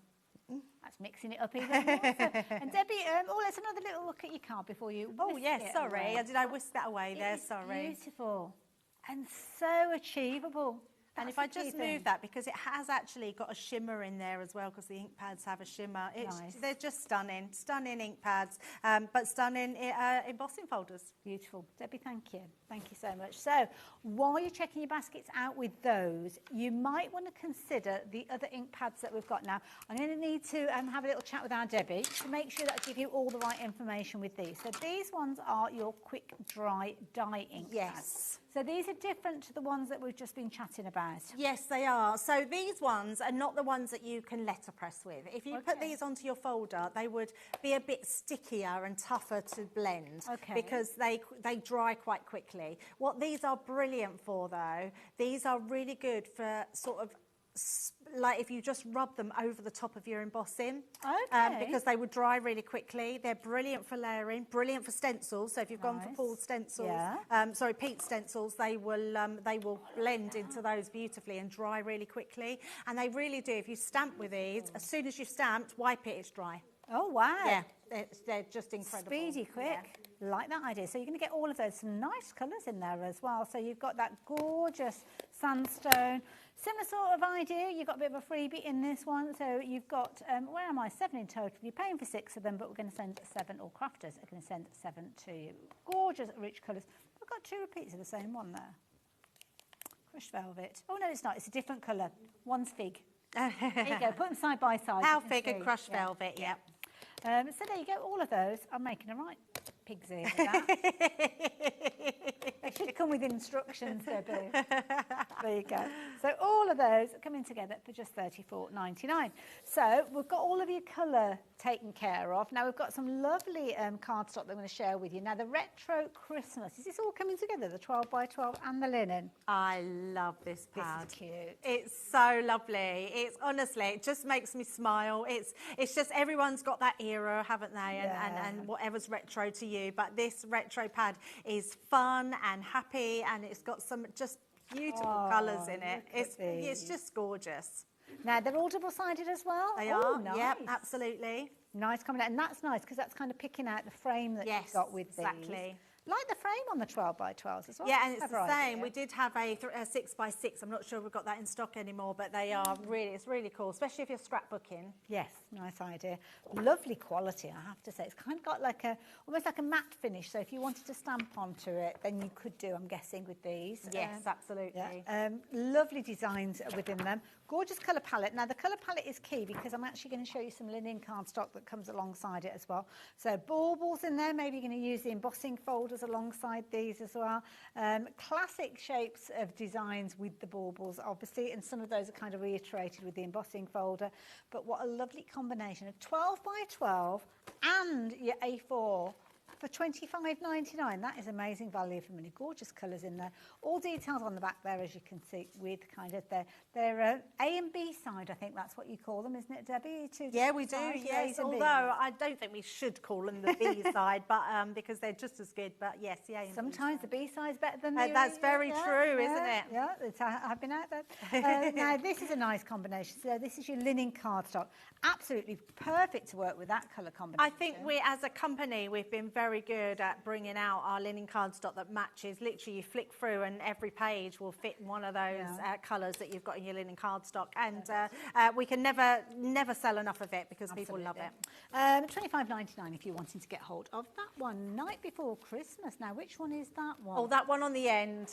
That's mixing it up even more. And Debbie, let's another little look at your card before you whisk it sorry. away. Did I whisk that away there? Sorry. Beautiful and so achievable. And if I just move that, because it has actually got a shimmer in there as well, because the ink pads have a shimmer. They're just stunning, stunning ink pads, but stunning embossing folders. Beautiful. Debbie, thank you. Thank you so much. So while you're checking your baskets out with those, you might want to consider the other ink pads that we've got now. I'm going to need to have a little chat with our Debbie to make sure that I give you all the right information with these. So these ones are your quick dry dye ink pads. So these are different to the ones that we've just been chatting about. Yes, they are. So these ones are not the ones that you can letter press with. If you put these onto your folder, they would be a bit stickier and tougher to blend because they dry quite quickly. What these are brilliant for, though, these are really good for sort of like if you just rub them over the top of your embossing, because they would dry really quickly. They're brilliant for layering, brilliant for stencils. So if you've gone for Paul's stencils, Pete's stencils, they will blend into those beautifully and dry really quickly. And they really do. If you stamp with these, as soon as you've stamped, wipe it, it's dry. Oh wow! Yeah, they're just incredible. Speedy, quick. Like that idea. So you're going to get all of those, some nice colours in there as well. So you've got that gorgeous sandstone. Similar sort of idea. You've got a bit of a freebie in this one. So you've got, where am I? 7 in total. You're paying for 6 of them, but we're going to send 7, or crafters are going to send 7 to you. Gorgeous, rich colours. We've got 2 repeats of the same one there. Crushed velvet. Oh, no, it's not. It's a different colour. One's fig. There you go. Put them side by side. Our fig and crushed velvet, So there you go. All of those. I'm making a right pig's ear with that. They should come with instructions, Debbie. There you go. So all of those are coming together for just $34.99. So we've got all of your colour taken care of. Now we've got some lovely cardstock that I'm going to share with you. Now the retro Christmas. Is this all coming together? The 12 by 12 and the linen. I love this pad. This is cute. It's so lovely. It's honestly, it just makes me smile. It's just everyone's got that era, haven't they? And whatever's retro to you. But this retro pad is fun and happy, and it's got some just beautiful colours in it. It's just gorgeous. Now, they're all double-sided as well? They Oh, are, nice. yep, absolutely. Nice combination. And that's nice because that's kind of picking out the frame that you've got with these. Exactly. Like the frame on the 12x12s as well. Yeah, and it's Clever the same. idea. We did have a 6x6. I'm not sure we've got that in stock anymore, but they are really, it's really cool, especially if you're scrapbooking. Yes, nice idea. Lovely quality, I have to say. It's kind of got like almost like a matte finish. So if you wanted to stamp onto it, then you could do, I'm guessing, with these. Yes, absolutely. Yeah. Lovely designs within them. Gorgeous colour palette. Now, the colour palette is key because I'm actually going to show you some linen cardstock that comes alongside it as well. So baubles in there. Maybe you're going to use the embossing folders alongside these as well. Classic shapes of designs with the baubles, obviously, and some of those are kind of reiterated with the embossing folder. But what a lovely combination of 12x12 and your A4 for £25.99. That is amazing value for money. Gorgeous colours in there. All details on the back there, as you can see, with kind of their A and B side. I think that's what you call them, isn't it, Debbie? Yeah, we do, yes. Although I don't think we should call them the B side, but because they're just as good. But yes, the A and sometimes B the B side's better than the A. that's very true, isn't it? Yeah, I've been out there. Now, this is a nice combination. So this is your linen cardstock. Absolutely perfect to work with that colour combination. I think we, as a company, we've been very good at bringing out our linen cardstock that matches. Literally, you flick through and every page will fit one of those colours that you've got in your linen cardstock. And we can never sell enough of it because people love it. £25.99 if you're wanting to get hold of that one. Night Before Christmas. Now, which one is that one? Oh, that one on the end.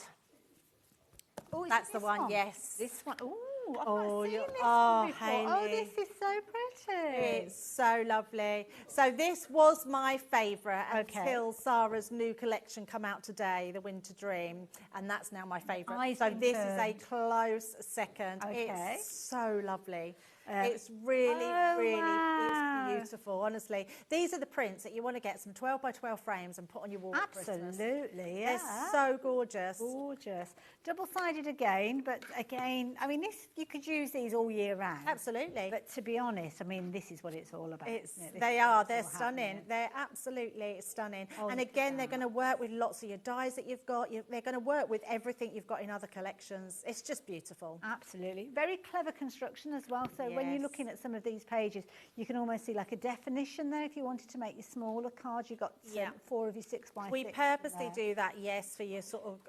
Oh, that's the one, yes. This one. Ooh, Oh, I've seen this oh, one before. Oh, Hayley. this is so pretty. It's so lovely. So this was my favourite until Sarah's new collection come out today, the Winter Dream, and that's now my favourite. So this is a close second. Okay. It's so lovely. It's really, it's beautiful, honestly. These are the prints that you want to get some 12x12 frames and put on your wall at Christmas. Absolutely, yeah. They're so gorgeous. Gorgeous. Double-sided again, but again, I mean, this you could use these all year round. Absolutely. But to be honest, I mean, this is what it's all about. They're stunning. They're absolutely stunning. And again, they're going to work with lots of your dyes that you've got. They're going to work with everything you've got in other collections. It's just beautiful. Absolutely. Very clever construction as well. So when you're looking at some of these pages, you can almost see like a definition there. If you wanted to make your smaller cards, you've got 4 of your 6x6. We purposely do that, yes, for your sort of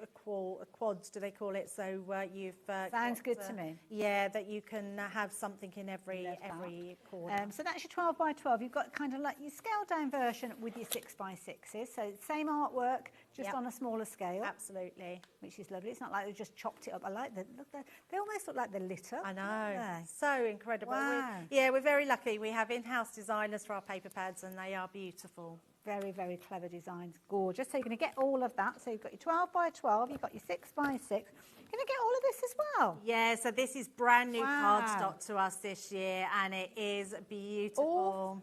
quads, do they call it? So you've sounds good to me. Yeah, that you can have something in every corner. So that's your 12x12. You've got kind of like your scaled down version with your 6x6s. So same artwork, just on a smaller scale. Absolutely. Which is lovely. It's not like they've just chopped it up. I like the look. They almost look like they're lit up. I know. So incredible. Wow. We're very lucky. We have in-house designers for our paper pads and they are beautiful. Very, very clever designs. Gorgeous. So you're going to get all of that. So you've got your 12x12, you've got your 6x6. You're going to get all of this as well. Yeah, so this is brand new cardstock to us this year and it is beautiful.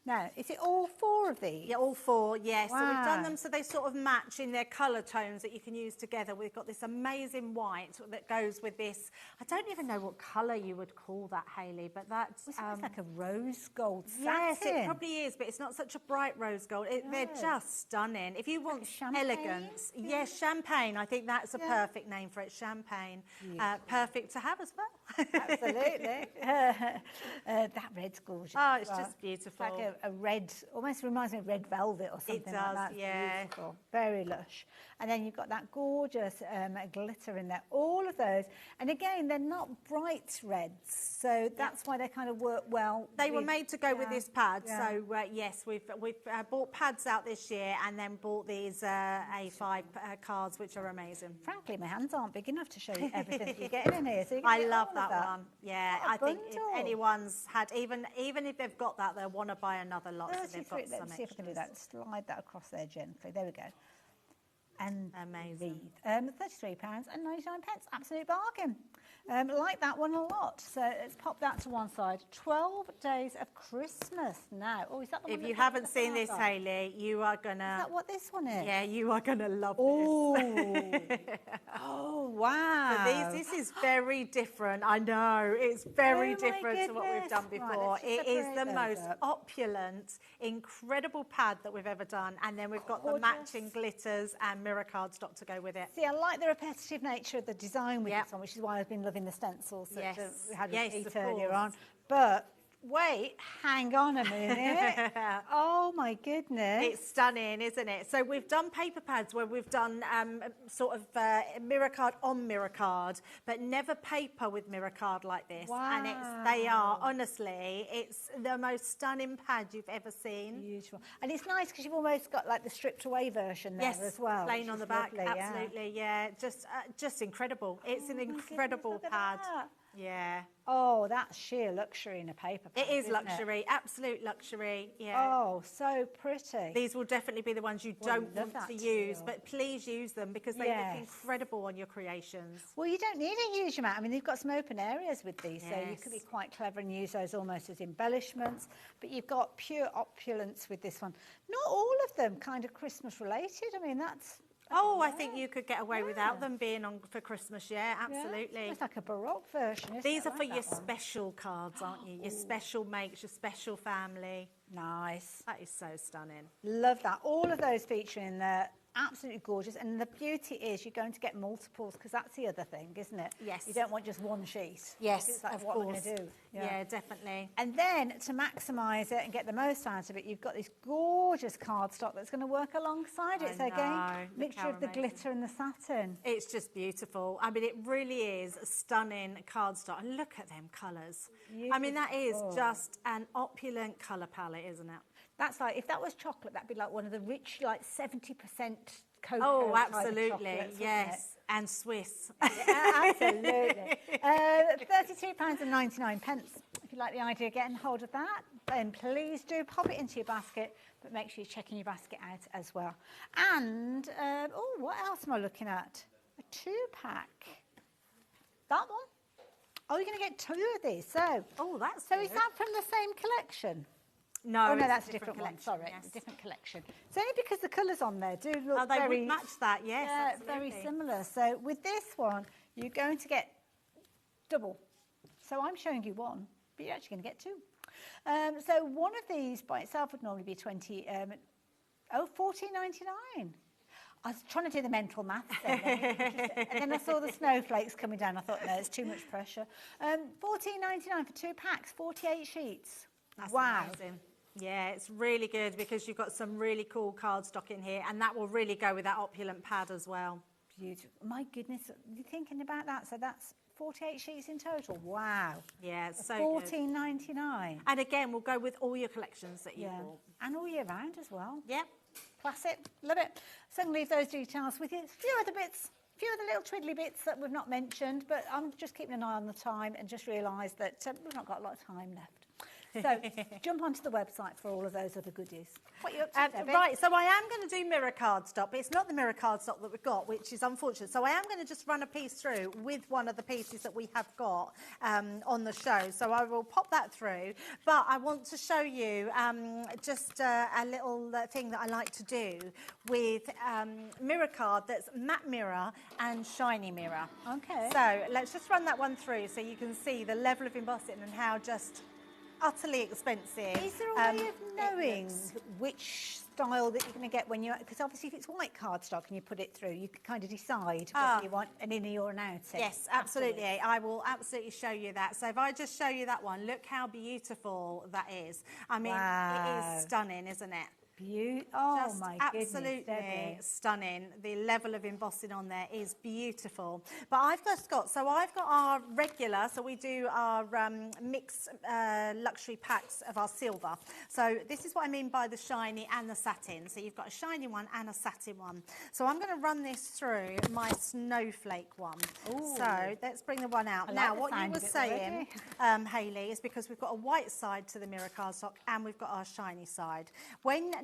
Now, is it all 4 of these? Yeah, all 4, yes. So we've done them so they sort of match in their colour tones that you can use together. We've got this amazing white that goes with this. I don't even know what colour you would call that, Hayley, but that's... It's like a rose gold satin. Yes, it probably is, but it's not such a bright rose gold. They're just stunning. If you want elegance, yes, champagne. I think that's a perfect name for it, champagne. Perfect to have as well. Absolutely. That red's gorgeous. Oh, it's just beautiful. It's like a red, almost reminds me of red velvet or something. It does, like that. yeah. Beautiful. Very lush. And then you've got that gorgeous glitter in there. All of those. And again, they're not bright reds, so that's why they kind of work well. They were made to go with this pad. So yes, we've bought pads out this year and then bought these A5 cards, which are amazing. Frankly, my hands aren't big enough to show you everything that you're getting in here. So you I love that one. Yeah, I think if anyone's had, even if they've got that, they'll want to buy another lot. So they've got Let's see if I can do that. Slide that across there gently. There we go. And amazing. £33.99. Absolute bargain. Like that one a lot. So let's pop that to one side. 12 Days of Christmas now. Oh, is that the one? If you haven't seen this, Hayley, you are gonna. Is that what this one is? Yeah, you are gonna love this. Oh wow! So this is very different. I know it's very different to what we've done before. It is the most opulent, incredible pad that we've ever done, and then we've got the matching glitters and mirror cardstock to go with it. See, I like the repetitive nature of the design with this one, which is why I've been loving the stencils that Yes. we had Yes, with of Pete earlier course. on. But wait, hang on a minute. Oh my goodness. It's stunning, isn't it? So we've done paper pads where we've done sort of mirror card on mirror card, but never paper with mirror card like this. And they are, honestly, it's the most stunning pad you've ever seen. Beautiful. And it's nice because you've almost got like the stripped away version there as well. Plain which on is the back, lovely, absolutely, yeah. Just incredible. It's an incredible pad. Yeah. Oh, that's sheer luxury in a paper pad. It is isn't luxury, absolute luxury. Yeah. Oh, so pretty. These will definitely be the ones you Well, don't love want to that use, teal. but please use them because they Yes. look incredible on your creations. Well, you don't need a huge amount. I mean, they've got some open areas with these, so you could be Yes. quite clever and use those almost as embellishments. But you've got pure opulence with this one. Not all of them kind of Christmas related. I mean, that's... Oh, I think you could get away without them being on for Christmas, yeah, absolutely. It's like a Baroque version, isn't These it? are I for like your that one. special cards, aren't you? Your special makes, your special family. Nice. That is so stunning. Love that. All of those featuring there. Absolutely gorgeous. And the beauty is you're going to get multiples because that's the other thing, isn't it? Yes. You don't want just one sheet. Yes, It's like, of what am I course. going to do? Yeah, definitely. And then to maximise it and get the most out of it, you've got this gorgeous cardstock that's going to work alongside it. So again, Look mixture how of the amazing. glitter and the satin. It's just beautiful. I mean, it really is a stunning cardstock. And look at them colours. I mean, that is Beautiful. just an opulent colour palette, isn't it? That's like, if that was chocolate, that'd be like one of the rich, like 70% cocoa Oh, type of absolutely. chocolates, wouldn't Yes. And Swiss. Yeah, absolutely. £32.99. If you like the idea of getting hold of that, then please do pop it into your basket, but make sure you're checking your basket out as well. And, oh, what else am I looking at? A 2-pack. That one? Oh, you're going to get 2 of these. So, that's so is good. that from the same collection? No, oh, no, it's that's a a different one. collection, Sorry, yes. a different collection. It's only because the colours on there do look Oh, they very would match that, yes, yeah, absolutely. very similar. So with this one, you're going to get double. So I'm showing you one, but you're actually going to get 2. So one of these by itself would normally be $14.99. I was trying to do the mental maths then, and then I saw the snowflakes coming down. I thought, no, it's too much pressure. $14.99 for 2 packs, 48 sheets. That's wow. amazing. Yeah, it's really good because you've got some really cool cardstock in here, and that will really go with that opulent pad as well. Beautiful. My goodness, you're thinking about that. So that's 48 sheets in total. Wow. Yeah, it's so good. $14.99. And again, we'll go with all your collections that you bought. And all year round as well. Yep. Classic. Love it. So I'm going to leave those details with you. A few other bits, a few other little twiddly bits that we've not mentioned, but I'm just keeping an eye on the time and just realised that we've not got a lot of time left. So jump onto the website for all of those other goodies. What are you up to, Debbie? Right, so I am going to do mirror cardstock, but it's not the mirror cardstock that we've got, which is unfortunate. So I am going to just run a piece through with one of the pieces that we have got on the show. So I will pop that through. But I want to show you just a little thing that I like to do with mirror card that's matte mirror and shiny mirror. Okay. So let's just run that one through so you can see the level of embossing and how just utterly expensive. Is there a way of knowing which style that you're going to get when you... Because obviously if it's white cardstock and you put it through, you can kind of decide whether you want an innie or an outie. Yes, absolutely. I will absolutely show you that. So if I just show you that one, look how beautiful that is. I mean, it is stunning, isn't it? Oh Just my absolutely goodness, Debbie. stunning. The level of embossing on there is beautiful. But I've just got, so I've got our regular, so we do our mixed luxury packs of our silver. So this is what I mean by the shiny and the satin. So you've got a shiny one and a satin one. So I'm going to run this through my snowflake one. Ooh. So let's bring the one out. I like Now, the what you sound were of it saying, Hayley, is because we've got a white side to the mirror cardstock and we've got our shiny side.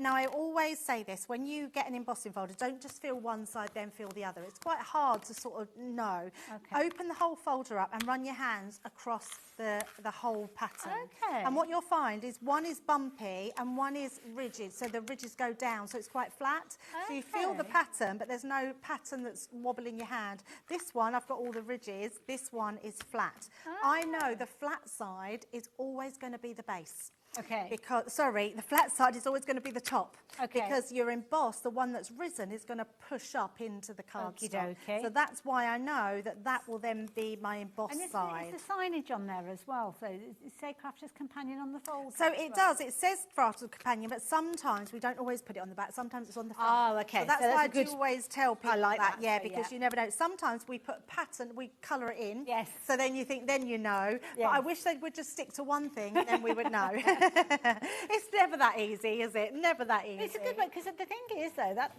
Now, I always say this, when you get an embossing folder, don't just feel one side, then feel the other. It's quite hard to sort of know. Okay. Open the whole folder up and run your hands across the whole pattern. Okay. And what you'll find is one is bumpy and one is rigid, so the ridges go down, so it's quite flat. So you feel the Okay. pattern, but there's no pattern that's wobbling your hand. This one, I've got all the ridges. This one is flat. I know the flat side is always going to be the base. Okay. Because, sorry, the flat side is always going to be the top. Okay. Because your emboss, the one that's risen, is going to push up into the cardstock. Okey-dokey. So that's why I know that that will then be my embossed And side. it's the signage on there as well. So it say Crafter's Companion on the fold. So it does. It says Crafter's Companion, but sometimes we don't always put it on the back. Sometimes it's on the front. Oh, okay. So that's So that's why a I good- do always tell people I like that, yeah, so because yeah. you never know. Sometimes we put pattern, we colour it in. Yes. So then you think, then you know. Yes. But I wish they would just stick to one thing, and then we would know. It's never that easy, is it? Never that easy. It's a good one, because the thing is, though, that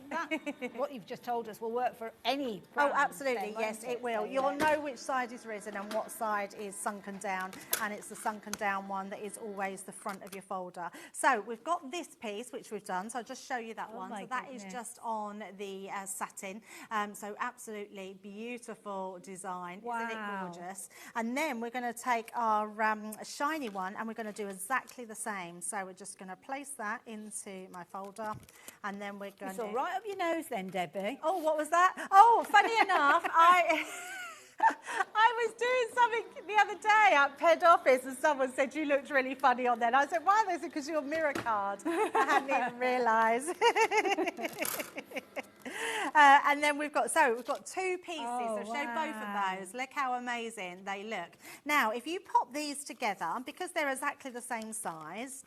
what you've just told us will work for any Oh, brand absolutely, then, yes, won't it will. So, You'll yeah. know which side is risen and what side is sunken down, and it's the sunken down one that is always the front of your folder. So we've got this piece, which we've done, so I'll just show you that Oh one. my So that is goodness. just on the satin, so absolutely beautiful design, isn't it Wow. gorgeous? And then we're going to take our shiny one, and we're going to do exactly the same. So we're just going to place that into my folder, and then we're going It's to... all right up your nose then, Debbie. Oh, what was that? Oh, funny enough, I was doing something the other day at Ped Office, and someone said you looked really funny on there. And I said, why? They said, because you're mirror card. I hadn't even realised. And then we've got two pieces. Oh, so show both wow. of those. Look how amazing they look. Now, if you pop these together, because they're exactly the same size,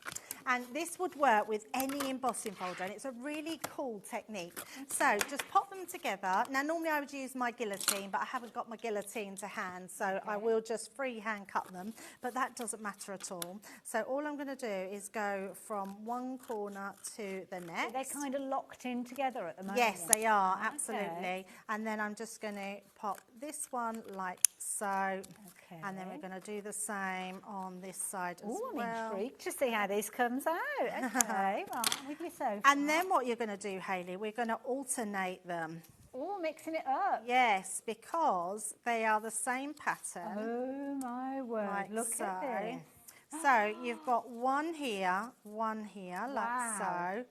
and this would work with any embossing folder, and it's a really cool technique. So just pop them together. Now, normally I would use my guillotine, but I haven't got my guillotine to hand, so I will just freehand cut them, but that doesn't matter at all. So all I'm going to do is go from one corner to the next. They're kind of locked in together at the moment. Yes, they are, Okay. absolutely. And then I'm just going to pop this one like so. Okay. And then we're going to do the same on this side as Oh, I'm well. intrigued to see how this comes out. Okay, right, with you, Sophie. And then what you're going to do, Hayley, we're going to alternate them. Oh, mixing it up. Yes, because they are the same pattern. Oh, my word. Like Look so. at this. So you've got one here, like Wow. so.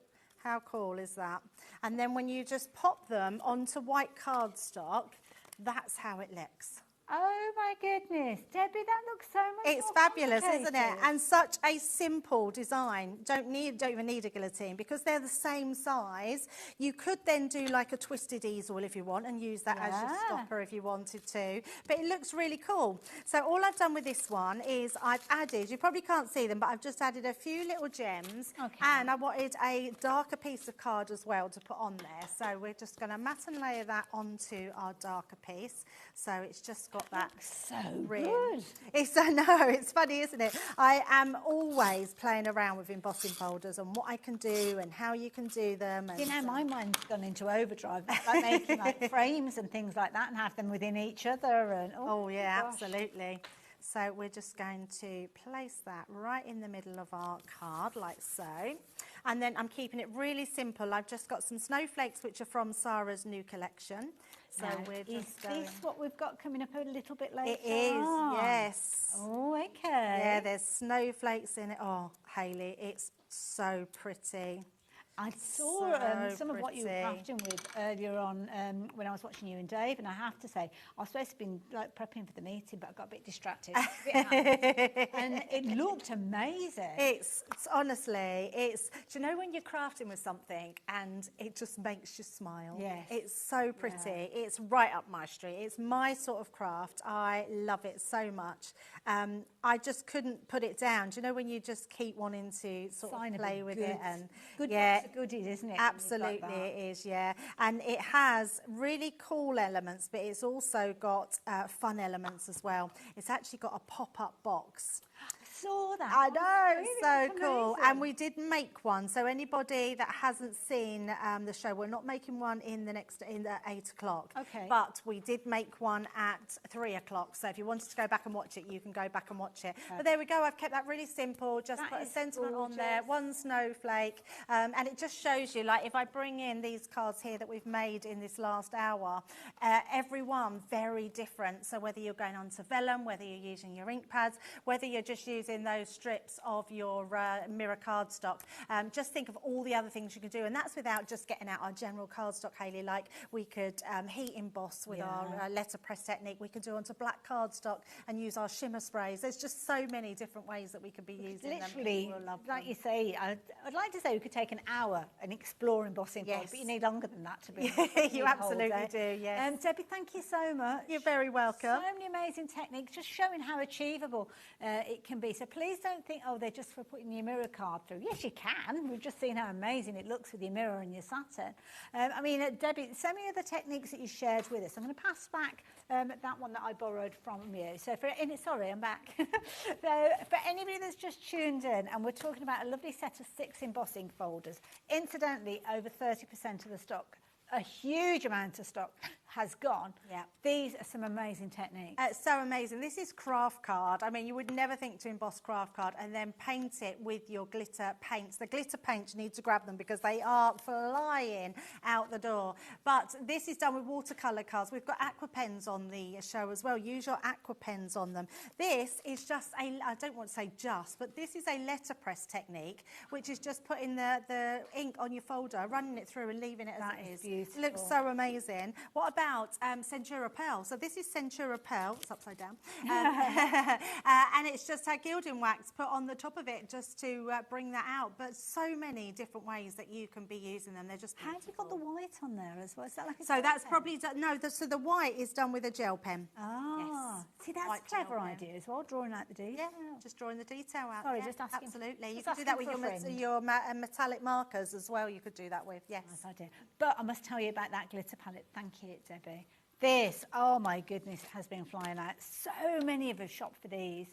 How cool is that? And then when you just pop them onto white cardstock, that's how it looks. Oh, my goodness. Debbie, that looks so much It's more fabulous, isn't it? complicated. And such a simple design. Don't even need a guillotine because they're the same size. You could then do like a twisted easel if you want and use that as your Yeah. stopper if you wanted to. But it looks really cool. So all I've done with this one is I've added, you probably can't see them, but I've just added a few little gems. Okay. And I wanted a darker piece of card as well to put on there. So we're just going to matte and layer that onto our darker piece. So it's just got that so rim. good. I know, it's funny, isn't it? I am always playing around with embossing folders and what I can do and how you can do them. And You know, my mind's gone into overdrive, like making like frames and things like that and have them within each other. And oh yeah, gosh. absolutely. So we're just going to place that right in the middle of our card, like so. And then I'm keeping it really simple. I've just got some snowflakes, which are from Sarah's new collection. So Now, we're is just going... this what we've got coming up a little bit later? It is, on? yes. Oh, okay. Yeah, there's snowflakes in it. Oh, Hayley, it's so pretty. I saw So some of what you were pretty. crafting with earlier on when I was watching you and Dave, and I have to say, I was supposed to be like prepping for the meeting, but I got a bit distracted. And it looked amazing. It's honestly, do you know when you're crafting with something and it just makes you smile? Yes. It's so pretty. It's right up my street. It's my sort of craft. I love it so much. I just couldn't put it down. Do you know when you just keep wanting to sort Sign of of a play with good- it? And good yeah, box of goodies, isn't it? when you've got absolutely that? it is, yeah. And it has really cool elements, but it's also got fun elements as well. It's actually got a pop-up box. Saw that. I know, Really? so That's cool. amazing. And we did make one. So anybody that hasn't seen the show, we're not making one in the 8 o'clock. Okay. But we did make one at 3 o'clock. So if you wanted to go back and watch it, you can go back and watch it. But there we go. I've kept that really simple. Just That put a is sentiment on there, gorgeous. one snowflake. And it just shows you, like, if I bring in these cards here that we've made in this last hour, every one very different. So whether you're going on to vellum, whether you're using your ink pads, whether you're just using using those strips of your mirror cardstock. Just think of all the other things you can do, and that's without just getting out our general cardstock, Hayley. Like we could heat emboss with our letterpress technique. We could do onto black cardstock and use our shimmer sprays. There's just so many different ways that we could be using them. Literally, like you say, I'd like to say we could take an hour and explore embossing folders, but you need longer than that to be. You absolutely do, yes. Debbie, thank you so much. You're very welcome. So many amazing techniques, just showing how achievable it can be. So please don't think, oh, they're just for putting your mirror card through. Yes, you can. We've just seen how amazing it looks with your mirror and your satin. I mean, Debbie, so many of the techniques that you shared with us, I'm going to pass back that one that I borrowed from you. So sorry, I'm back. So for anybody that's just tuned in, and we're talking about a lovely set of 6 embossing folders. Incidentally, over 30% of the stock, a huge amount of stock has gone. Yeah. These are some amazing techniques. So amazing. This is craft card. I mean, you would never think to emboss craft card and then paint it with your glitter paints. The glitter paints, you need to grab them because they are flying out the door. But this is done with watercolour cards. We've got aqua pens on the show as well. Use your aqua pens on them. This is just I don't want to say just, but this is a letterpress technique, which is just putting the ink on your folder, running it through and leaving it as it is. Beautiful. It looks so amazing. What about Centura Pearl? So this is Centura Pearl, it's upside down, and it's just a gilding wax put on the top of it just to bring that out. But so many different ways that you can be using them. They're just beautiful. How have you got the white on there as well? Is that like a so that's pen? probably so the white is done with a gel pen. Ah, yes. See, that's White a clever gel pen. idea as well, drawing out the detail. Yeah, just drawing the detail out. Sorry, yeah, just asking. Absolutely. You Just could do that with asking for a friend. your metallic markers as well. You could do that with, yes. Nice idea. But I must tell you about that glitter palette. Thank you, Debbie. This, oh my goodness, has been flying out. So many of us shop for these.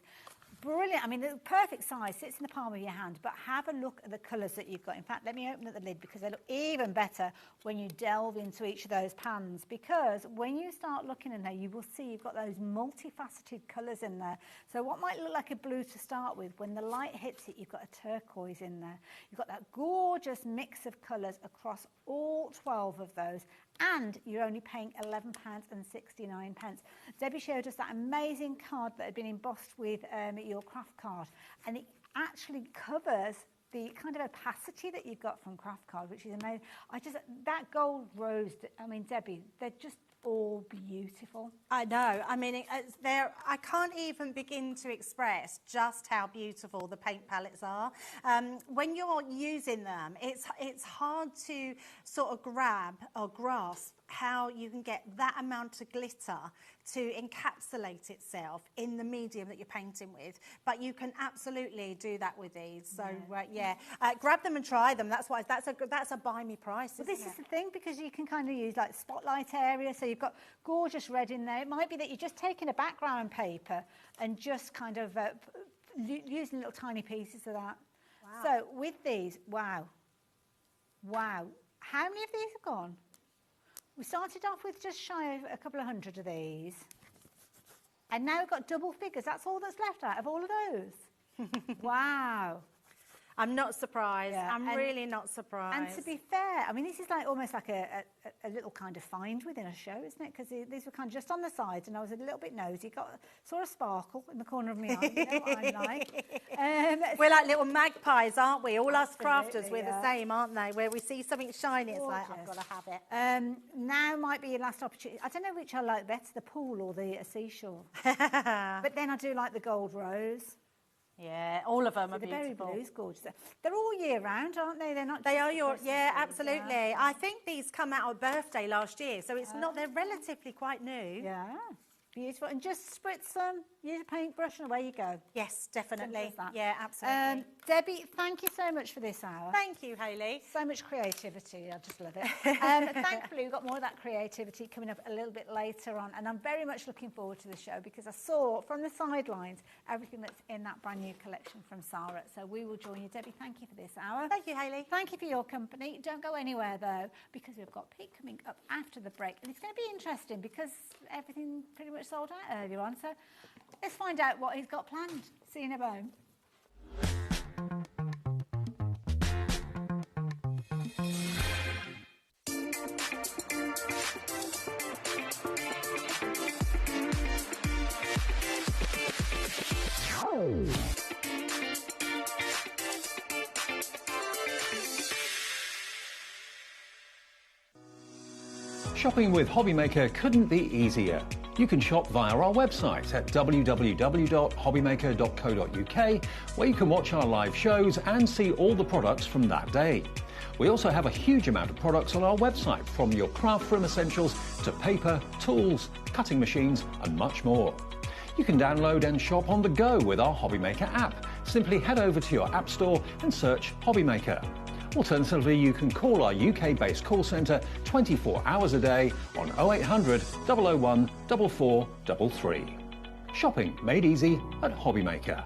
Brilliant. I mean, the perfect size, sits in the palm of your hand, but have a look at the colours that you've got. In fact, let me open up the lid because they look even better when you delve into each of those pans, because when you start looking in there, you will see you've got those multifaceted colours in there. So what might look like a blue to start with, when the light hits it, you've got a turquoise in there. You've got that gorgeous mix of colours across all 12 of those, and you're only paying £11.69. Debbie showed us that amazing card that had been embossed with your craft card, and it actually covers the kind of opacity that you've got from craft card, which is amazing. That gold rose, I mean, Debbie, they're just all beautiful. I know. I mean, I can't even begin to express just how beautiful the paint palettes are. When you're using them, it's hard to sort of grab or grasp how you can get that amount of glitter to encapsulate itself in the medium that you're painting with. But you can absolutely do that with these. So grab them and try them. That's a buy me price. Well, this is the thing, because you can kind of use like spotlight area. So you've got gorgeous red in there. It might be that you're just taking a background paper and just kind of using little tiny pieces of that. Wow. So with these, wow. How many of these have gone? We started off with just shy of a couple of hundred of these. And now we've got double figures. That's all that's left out of all of those. Wow. I'm not surprised. Yeah. I'm really not surprised. And to be fair, I mean, this is like almost like a little kind of find within a show, isn't it? Because these were kind of just on the sides, and I was a little bit nosy. Saw a sparkle in the corner of my eye. You know what I'm like. We're like little magpies, aren't we? All us crafters, we're the same, aren't they? Where we see something shiny, it's like, I've got to have it. Now might be your last opportunity. I don't know which I like better, the pool or the seashore. But then I do like the gold rose. Yeah, all of them are the beautiful. Berry blue's gorgeous. They're all year round, aren't they? They're not. They are your. Yeah, absolutely. Yeah. I think these come out of birthday last year, so it's not. They're relatively quite new. Yeah, beautiful. And just spritz them. Use a paintbrush, and away you go. Yes, definitely. Yeah, absolutely. Debbie, thank you so much for this hour. Thank you, Hayley. So much creativity. I just love it. Thankfully, we've got more of that creativity coming up a little bit later on, and I'm very much looking forward to the show because I saw from the sidelines everything that's in that brand new collection from Sarah. So we will join you. Debbie, thank you for this hour. Thank you, Hayley. Thank you for your company. Don't go anywhere, though, because we've got Pete coming up after the break, and it's going to be interesting because everything pretty much sold out earlier on. So let's find out what he's got planned. See you in a moment. Shopping with HobbyMaker couldn't be easier. You can shop via our website at www.hobbymaker.co.uk, where you can watch our live shows and see all the products from that day. We also have a huge amount of products on our website, from your craft room essentials to paper, tools, cutting machines and much more. You can download and shop on the go with our HobbyMaker app. Simply head over to your app store and search HobbyMaker. Alternatively, you can call our UK-based call centre 24 hours a day on 0800 001 4433. Shopping made easy at HobbyMaker.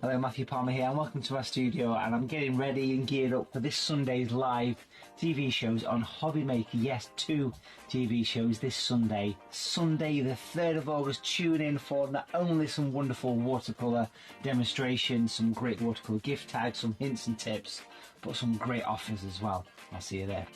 Hello, Matthew Palmer here and welcome to our studio, and I'm getting ready and geared up for this Sunday's live TV shows on HobbyMaker. Yes, 2 TV shows this Sunday. Sunday the 3rd of August, tune in for not only some wonderful watercolour demonstrations, some great watercolour gift tags, some hints and tips, but some great offers as well. I'll see you there.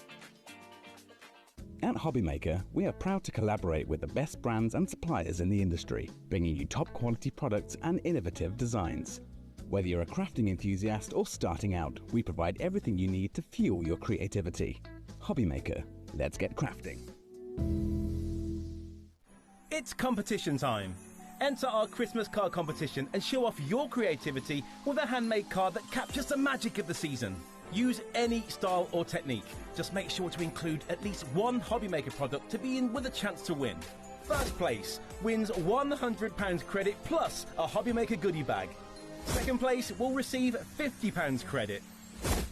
At HobbyMaker, we are proud to collaborate with the best brands and suppliers in the industry, bringing you top quality products and innovative designs. Whether you're a crafting enthusiast or starting out, we provide everything you need to fuel your creativity. HobbyMaker, let's get crafting. It's competition time. Enter our Christmas card competition and show off your creativity with a handmade card that captures the magic of the season. Use any style or technique. Just make sure to include at least one HobbyMaker product to be in with a chance to win. First place wins £100 credit plus a HobbyMaker goodie bag. Second place will receive £50 credit.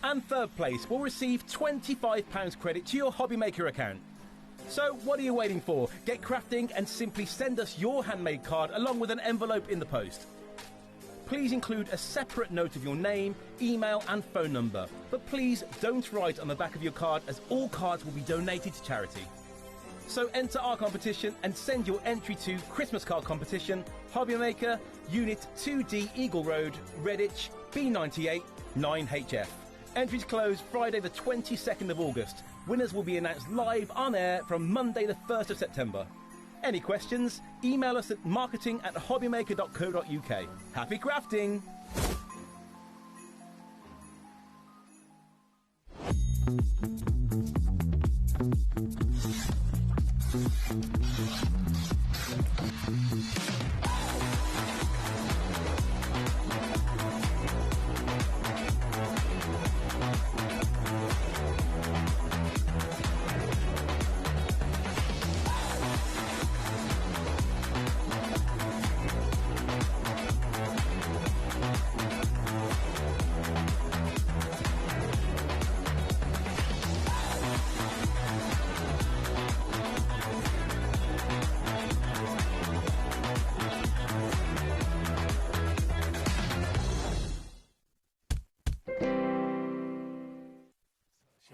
And third place will receive £25 credit to your HobbyMaker account. So what are you waiting for? Get crafting and simply send us your handmade card along with an envelope in the post. Please include a separate note of your name, email and phone number. But please don't write on the back of your card, as all cards will be donated to charity. So enter our competition and send your entry to Christmas Card Competition, HobbyMaker, Unit 2D Eagle Road, Redditch, B98 9HF. Entries close Friday the 22nd of August. Winners will be announced live on air from Monday the 1st of September. Any questions? Email us at marketing@hobbymaker.co.uk. Happy crafting!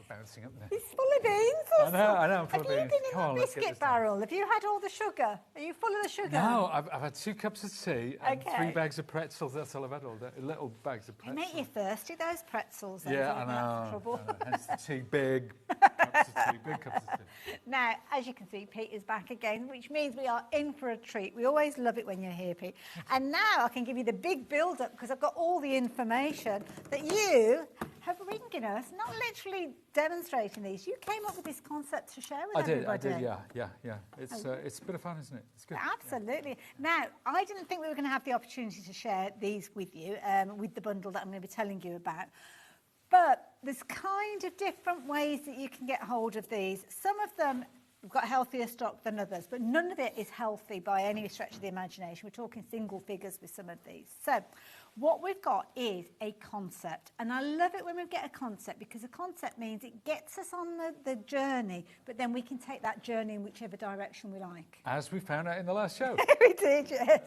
Bouncing up there. He's full of beans. Or I know, I'm full Have of beans. you been in Come on, the let's get biscuit this done. barrel? Have you had all the sugar? Are you full of the sugar? No, I've had 2 cups of tea and Okay. 3 bags of pretzels. That's all I've had all day. Little bags of They pretzels. make you thirsty, those pretzels. Then, Yeah, so I you're not know. trouble. Hence the tea, big cups of tea, big cups of tea. Now, as you can see, Pete is back again, which means we are in for a treat. We always love it when you're here, Pete. And now I can give you the big build-up, because I've got all the information that you have ringing us, not literally demonstrating these. You came up with this concept to share with everybody. Yeah. It's a bit of fun, isn't it? It's good. Absolutely. Now, I didn't think we were going to have the opportunity to share these with you, with the bundle that I'm going to be telling you about. But there's kind of different ways that you can get hold of these. Some of them We've got healthier stock than others, but none of it is healthy by any stretch of the imagination. We're talking single figures with some of these. So what we've got is a concept, and I love it when we get a concept, because a concept means it gets us on the journey, but then we can take that journey in whichever direction we like. As we found out in the last show. We did, yes.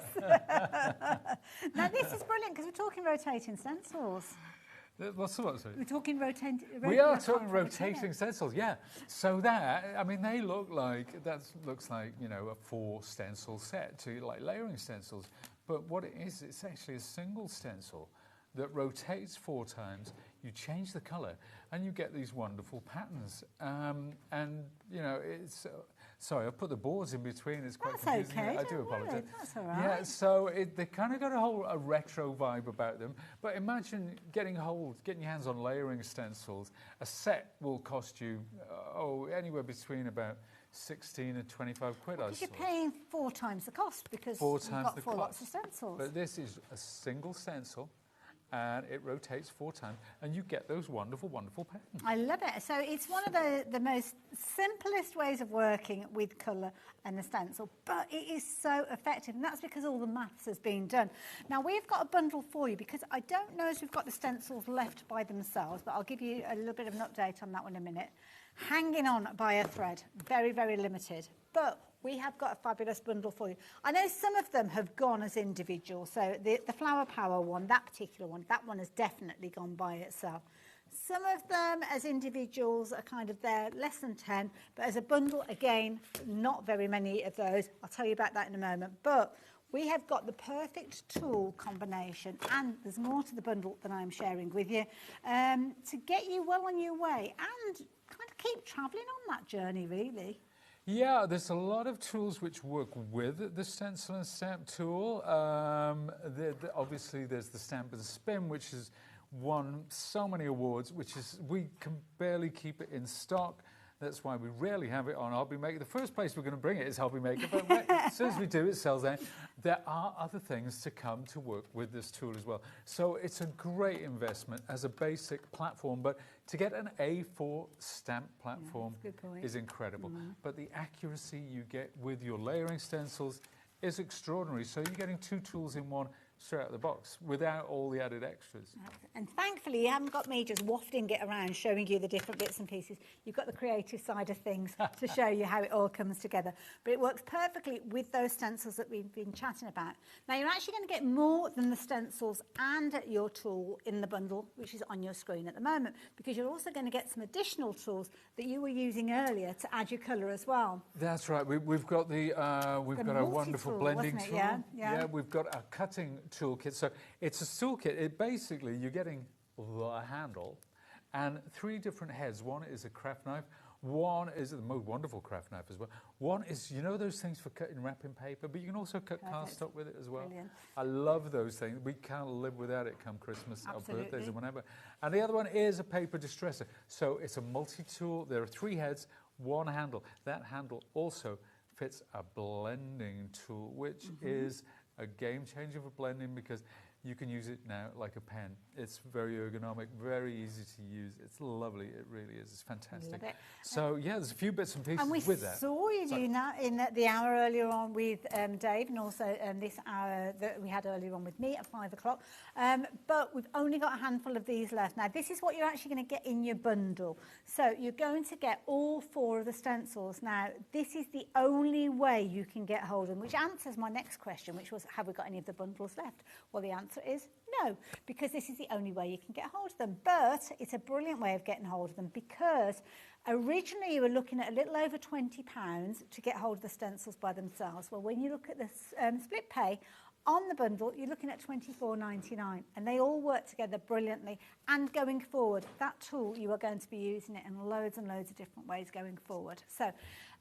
Now this is brilliant because we're talking rotating stencils. What's the what? Sorry? We're talking rotating. We are talking rotating stencils, yeah. So that, I mean, they look like, that looks like, you know, a 4 stencil set to like layering stencils. But what it is, it's actually a single stencil that rotates 4 times. You change the color and you get these wonderful patterns. And, you know, it's... sorry, I've put the boards in between. It's quite confusing. Okay, I do apologise. That's all right. Yeah, so they kind of got a retro vibe about them. But imagine getting your hands on layering stencils. A set will cost you anywhere between about 16 and 25 quid. Because you're paying 4 times the cost because 4 you've times got the 4 cost. lots of stencils. But this is a single stencil, and it rotates 4 times, and you get those wonderful, wonderful patterns. I love it. So it's one of the most simplest ways of working with colour and the stencil, but it is so effective, and that's because all the maths has been done. Now, we've got a bundle for you, because I don't know if we've got the stencils left by themselves, but I'll give you a little bit of an update on that one in a minute. Hanging on by a thread, very, very limited, but we have got a fabulous bundle for you. I know some of them have gone as individuals, so the Flower Power one, that particular one, that one has definitely gone by itself. Some of them as individuals are kind of there, less than 10, but as a bundle, again, not very many of those. I'll tell you about that in a moment. But we have got the perfect tool combination, and there's more to the bundle than I'm sharing with you, to get you well on your way and kind of keep travelling on that journey, really. Yeah, there's a lot of tools which work with the Stencil and Stamp tool. Obviously, there's the Stamp and Spin, which has won so many awards, we can barely keep it in stock. That's why we rarely have it on HobbyMaker. The first place we're going to bring it is HobbyMaker, but as soon as we do, it sells out. There are other things to come to work with this tool as well. So it's a great investment as a basic platform, but to get an A4 stamp platform is incredible. But the accuracy you get with your layering stencils is extraordinary. So you're getting 2 tools in one straight out of the box without all the added extras. And thankfully, you haven't got me just wafting it around, showing you the different bits and pieces. You've got the creative side of things to show you how it all comes together. But it works perfectly with those stencils that we've been chatting about. Now, you're actually going to get more than the stencils and your tool in the bundle, which is on your screen at the moment, because you're also going to get some additional tools that you were using earlier to add your colour as well. That's right. We've got our wonderful blending tool. Yeah, we've got our cutting toolkit. So it's a toolkit. Basically, you're getting the handle and 3 different heads. One is a craft knife. One is the most wonderful craft knife as well. One is, you know, those things for cutting wrapping paper, but you can also cut cardstock with it as well. Brilliant. I love those things. We can't live without it come Christmas or birthdays or whenever. And the other one is a paper distresser. So it's a multi-tool. There are 3 heads, 1 handle. That handle also fits a blending tool, which is a game changer for blending because you can use it now like a pen. It's very ergonomic, very easy to use. It's lovely, it really is. It's fantastic. Love it. So yeah, there's a few bits and pieces and we with that. saw you doing that in the hour earlier on with Dave, and also this hour that we had earlier on with me at 5 o'clock. But we've only got a handful of these left. Now, this is what you're actually going to get in your bundle. So you're going to get all 4 of the stencils. Now, this is the only way you can get hold of them, which answers my next question, which was, have we got any of the bundles left? Well, the answer is no, because this is the only way you can get hold of them. But it's a brilliant way of getting hold of them because originally you were looking at a little over £20 to get hold of the stencils by themselves. Well, when you look at the split pay on the bundle, you're looking at £24.99, and they all work together brilliantly. And going forward, that tool, you are going to be using it in loads and loads of different ways going forward. So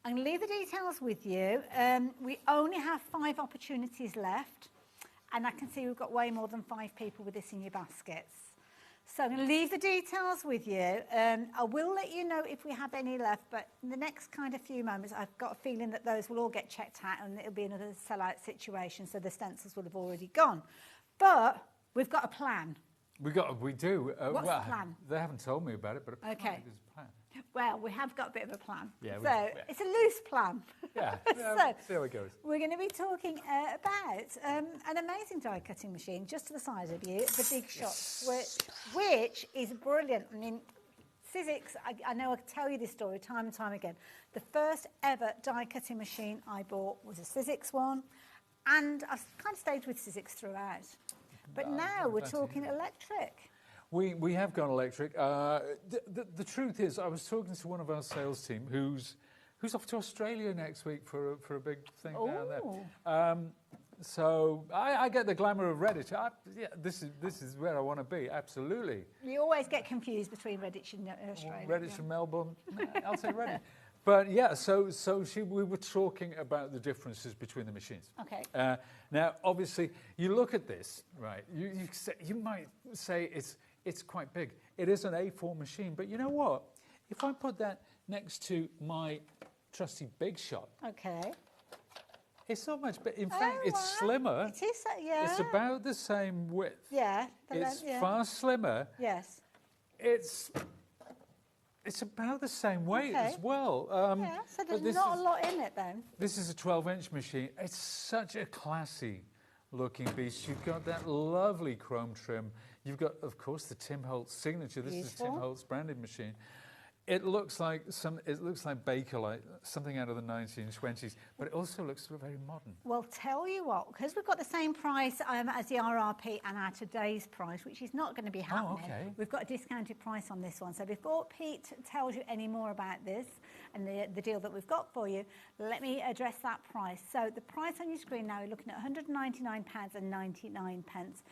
I'm going to leave the details with you. We only have 5 opportunities left. And I can see we've got way more than 5 people with this in your baskets. So I'm going to leave the details with you. I will let you know if we have any left, but in the next kind of few moments, I've got a feeling that those will all get checked out and it'll be another sellout situation, so the stencils will have already gone. But we've got a plan. We do. What's the plan? They haven't told me about it, but apparently Okay. there's a plan. Well, we have got a bit of a plan. Yeah, we so do, yeah. it's a loose plan. Yeah, So see how it goes. we're going to be talking about an amazing die cutting machine just to the side of you, the Big Shot Switch, which is brilliant. I mean, Sizzix, I know I tell you this story time and time again. The first ever die cutting machine I bought was a Sizzix one, and I've kind of stayed with Sizzix throughout. But now we're talking electric. We have gone electric. The truth is, I was talking to one of our sales team who's off to Australia next week for a big thing down there. So I get the glamour of Redditch. This is where I want to be. Absolutely. You always get confused between Redditch and Australia. Redditch and Melbourne. I'll say Redditch. But yeah, so we were talking about the differences between the machines. Okay. Now, obviously, you look at this, right? You might say it's quite big. It is an A4 machine, but you know what? If I put that next to my trusty Big Shot, okay, it's not much, but in fact, it's slimmer. It is, yeah. It's about the same width. Yeah. It's far slimmer. Yes. It's about the same weight as well. Yeah, so there's not a lot in it then. This is a 12-inch machine. It's such a classy looking beast. You've got that lovely chrome trim. You've got, of course, the Tim Holtz signature. This is a Tim Holtz branded machine. It looks like Bakelite, something out of the 1920s, but it also looks very modern. Well, tell you what, because we've got the same price as the RRP and our today's price, which is not going to be happening. Oh, okay. We've got a discounted price on this one. So before Pete tells you any more about this and the deal that we've got for you, let me address that price. So the price on your screen now, you're looking at £199.99.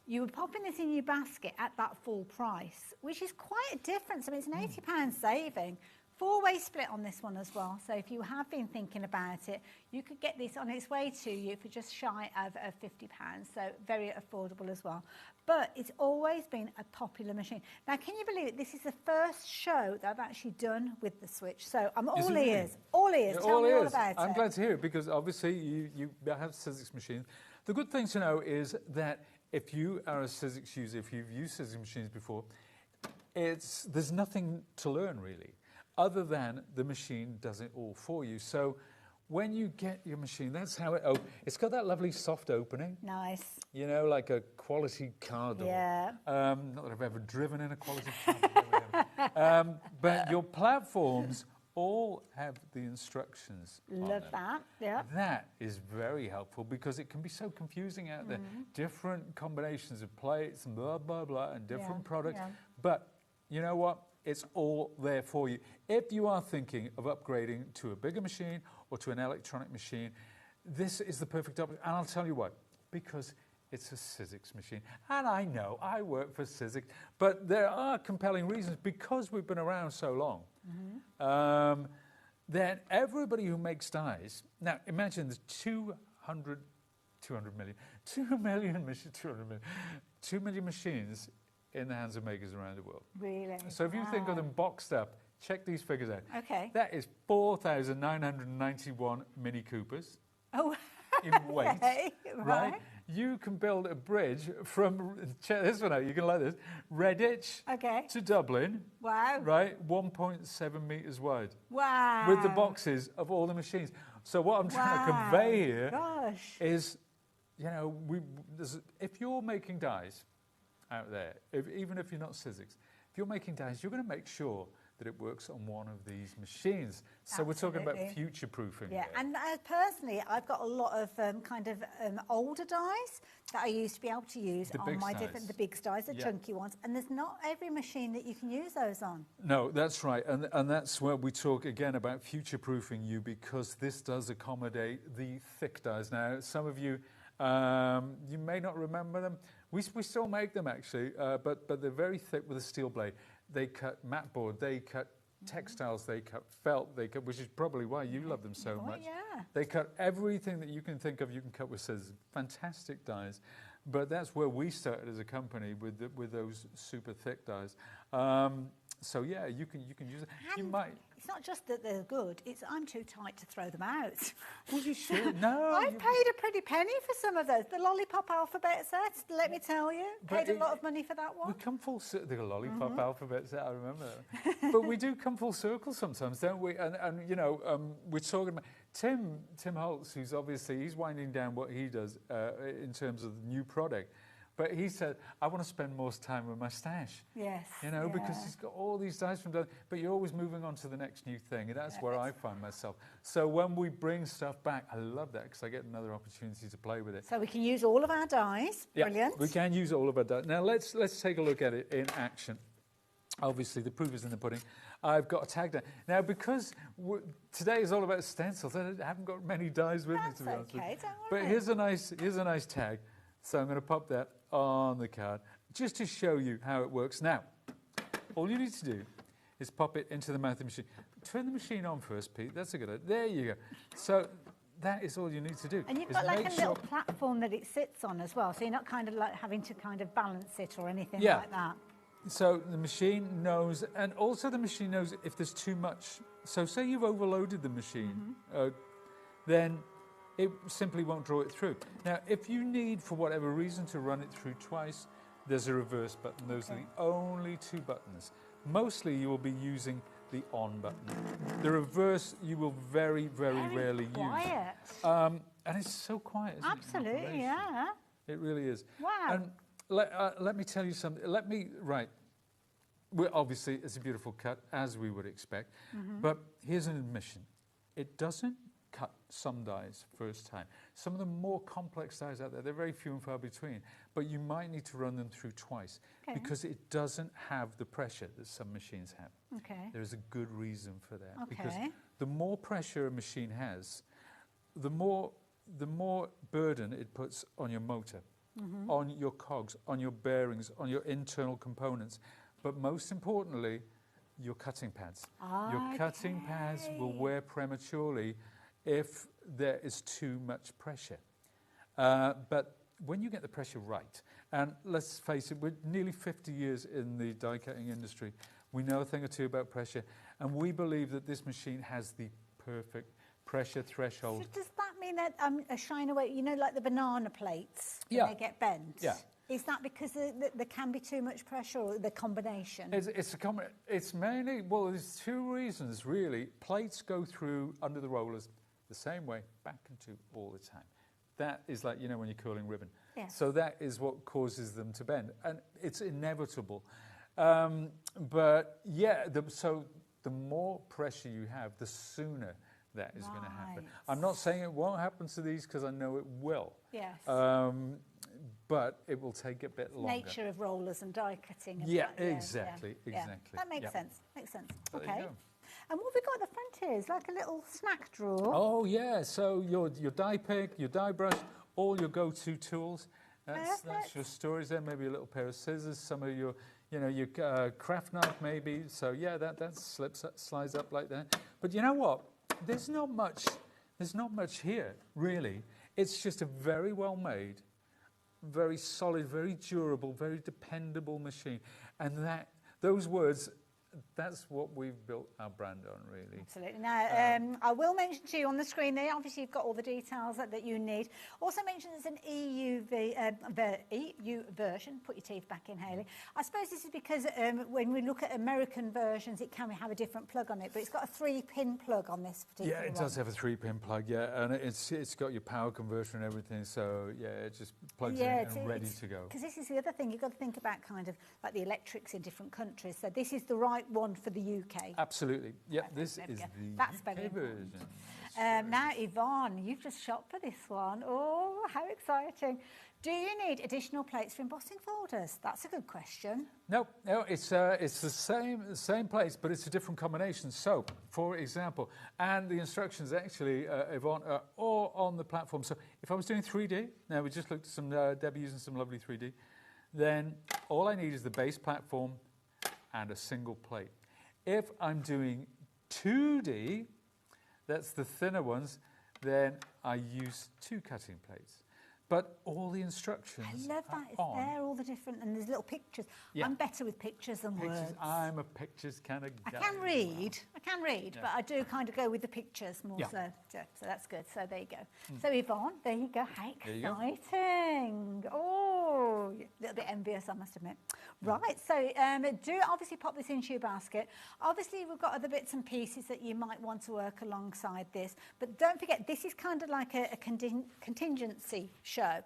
You were popping this in your basket at that full price, which is quite a difference. I mean, it's an £80 saving. 4-way split on this one as well. So if you have been thinking about it, you could get this on its way to you for just shy of £50. So very affordable as well. But it's always been a popular machine. Now, can you believe it? This is the first show that I've actually done with the Switch. So I'm all ears. All ears. Tell me all about it. I'm glad to hear it because obviously you have Sizzix machines. The good thing to know is that if you are a Sizzix user, if you've used Sizzix machines before, there's nothing to learn really, other than the machine does it all for you. So when you get your machine, that's how it's got that lovely soft opening. Nice. You know, like a quality car door. Yeah. Not that I've ever driven in a quality car door. But your platforms all have the instructions. Love that, yeah. That is very helpful because it can be so confusing out there. Different combinations of plates and blah, blah, blah, and different products. Yeah. But you know what? It's all there for you. If you are thinking of upgrading to a bigger machine or to an electronic machine, this is the perfect option. And I'll tell you what, because it's a Sizzix machine. And I know I work for Sizzix, but there are compelling reasons because we've been around so long. Then everybody who makes dies, now imagine there's 2 million machines in the hands of makers around the world. Really? So if you think of them boxed up, check these figures out. Okay. That is 4,991 Mini Coopers in weight. Okay, right. You can build a bridge from, check this one out, you can like this, Redditch to Dublin. Wow. Right, 1.7 metres wide. Wow. With the boxes of all the machines. So what I'm trying to convey here is, you know, if you're making dies out there, even if you're not Sizzix, if you're making dies, you're going to make sure that it works on one of these machines. So we're talking about future-proofing. Yeah, and personally, I've got a lot of older dies that I used to be able to use on my the big dies, the chunky ones, and there's not every machine that you can use those on. No, that's right, and that's where we talk again about future-proofing you, because this does accommodate the thick dies. Now, some of you, you may not remember them. We still make them actually, but they're very thick with a steel blade. They cut mat board, they cut textiles, they cut felt, they cut, which is probably why you love them so much. Yeah. They cut everything that you can think of, you can cut with scissors. Fantastic dies. But that's where we started as a company with those super thick dies. So yeah, you can use it. And You might. It's not just that they're good, it's I'm too tight to throw them out. Well, you should. No. I paid a pretty penny for some of those. The lollipop alphabet sets, let me tell you. Paid a lot of money for that one. We come full circle. The lollipop alphabet set, I remember that. But we do come full circle sometimes, don't we? And you know, we're talking about Tim Holtz, who's obviously, he's winding down what he does in terms of the new product. But he said, I want to spend more time with my stash. Yes. You know, because he's got all these dies from done, but you're always moving on to the next new thing. And that's where I find myself. So when we bring stuff back, I love that because I get another opportunity to play with it. So we can use all of our dies. Yeah, Brilliant. we can use all of our dies. Now let's take a look at it in action. Obviously, the proof is in the pudding. I've got a tag down. Now, because today is all about stencils, I haven't got many dies with me, to be honest with you. Don't But worry. here's a nice tag. So I'm going to pop that on the card just to show you how it works. Now, all you need to do is pop it into the mouth of the machine. Turn the machine on first, Pete. That's a good idea. There you go. So that is all you need to do. And you've got like a little platform that it sits on as well, so you're not kind of like having to kind of balance it or anything like that. So the machine knows, and also the machine knows if there's too much. So say you've overloaded the machine, then it simply won't draw it through. Now, if you need, for whatever reason, to run it through twice, there's a reverse button. Those are the only two buttons. Mostly you will be using the on button. The reverse you will very, very rarely quiet. use. And it's so quiet, isn't it? Absolutely, yeah. It really is. Wow. And let me tell you something. Obviously, it's a beautiful cut, as we would expect. But here's an admission. It doesn't cut some dies first time. Some of the more complex dies out there, they're very few and far between, but you might need to run them through twice because it doesn't have the pressure that some machines have. Okay. There's a good reason for that. Okay. Because the more pressure a machine has, the more burden it puts on your motor, on your cogs, on your bearings, on your internal components, but most importantly, your cutting pads. Your cutting pads will wear prematurely if there is too much pressure. But when you get the pressure right, and let's face it, we're nearly 50 years in the die cutting industry. We know a thing or two about pressure, and we believe that this machine has the perfect pressure threshold. So does that mean that shying away, you know, like the banana plates, when they get bent? Yeah. Is that because there can be too much pressure, or the combination? It's mainly, well, there's two reasons, really. Plates go through under the rollers the same way, back and to all the time. That is like, you know, when you're curling ribbon. Yes. So that is what causes them to bend. And it's inevitable. But yeah, so the more pressure you have, the sooner that is going to happen. I'm not saying it won't happen to these because I know it will. Yes. But it will take a bit longer. Nature of rollers and die cutting. And Exactly. That makes sense. There you Okay. go. And what have we got at the front is like a little snack drawer. Oh yeah, so your die pick, your die brush, all your go-to tools. That's your storage there. Maybe a little pair of scissors, some of your, your craft knife maybe. So yeah, that slides up like that. But you know what? There's not much here really. It's just a very well made, very solid, very durable, very dependable machine, and those words. That's what we've built our brand on, really. Absolutely. Now, I will mention to you on the screen there, obviously you've got all the details that you need. Also mention there's an EU version. Put your teeth back in, Hayley. I suppose this is because when we look at American versions, it can have a different plug on it, but it's got a 3-pin plug on this particular one. Yeah, it does have a 3-pin plug, and it's got your power converter and everything, so yeah, it just plugs in and ready to go. Because this is the other thing, you've got to think about kind of like the electrics in different countries. So this is the right one for the UK. Absolutely. Yep, this is the UK version. Now, Yvonne, you've just shopped for this one. Oh, how exciting. Do you need additional plates for embossing folders? That's a good question. No, it's the same plates, but it's a different combination. So, for example, and the instructions actually, Yvonne, are all on the platform. So if I was doing 3D, now we just looked at some, Debbie using some lovely 3D, then all I need is the base platform and a single plate. If I'm doing 2D, that's the thinner ones, then I use 2 cutting plates. but all the instructions I love that. It's are on. there, all the different, and there's little pictures. Yeah. I'm better with pictures than words. I'm a pictures kind of guy. I can read, Yeah. but I do kind of go with the pictures more Yeah. so that's good. So there you go. So Yvonne, there you go. How There you go. exciting. Oh, a little bit envious, I must admit. Right, so do obviously pop this into your basket. Obviously, we've got other bits and pieces that you might want to work alongside this, but don't forget, this is kind of like a contingency show.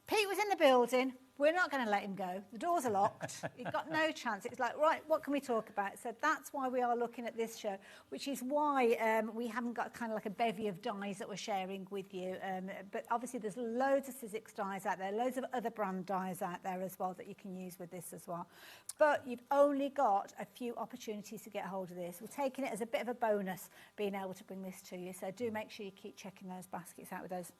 Pete was in the building. We're not going to let him go. The doors are locked. He's got no chance. It's like, right, what can we talk about? So that's why we are looking at this show, which is why we haven't got kind of like a bevy of dies that we're sharing with you. But obviously there's loads of Sizzix dies out there, loads of other brand dies out there as well that you can use with this as well. But you've only got a few opportunities to get hold of this. We're taking it as a bit of a bonus, being able to bring this to you. So do make sure you keep checking those baskets out with those.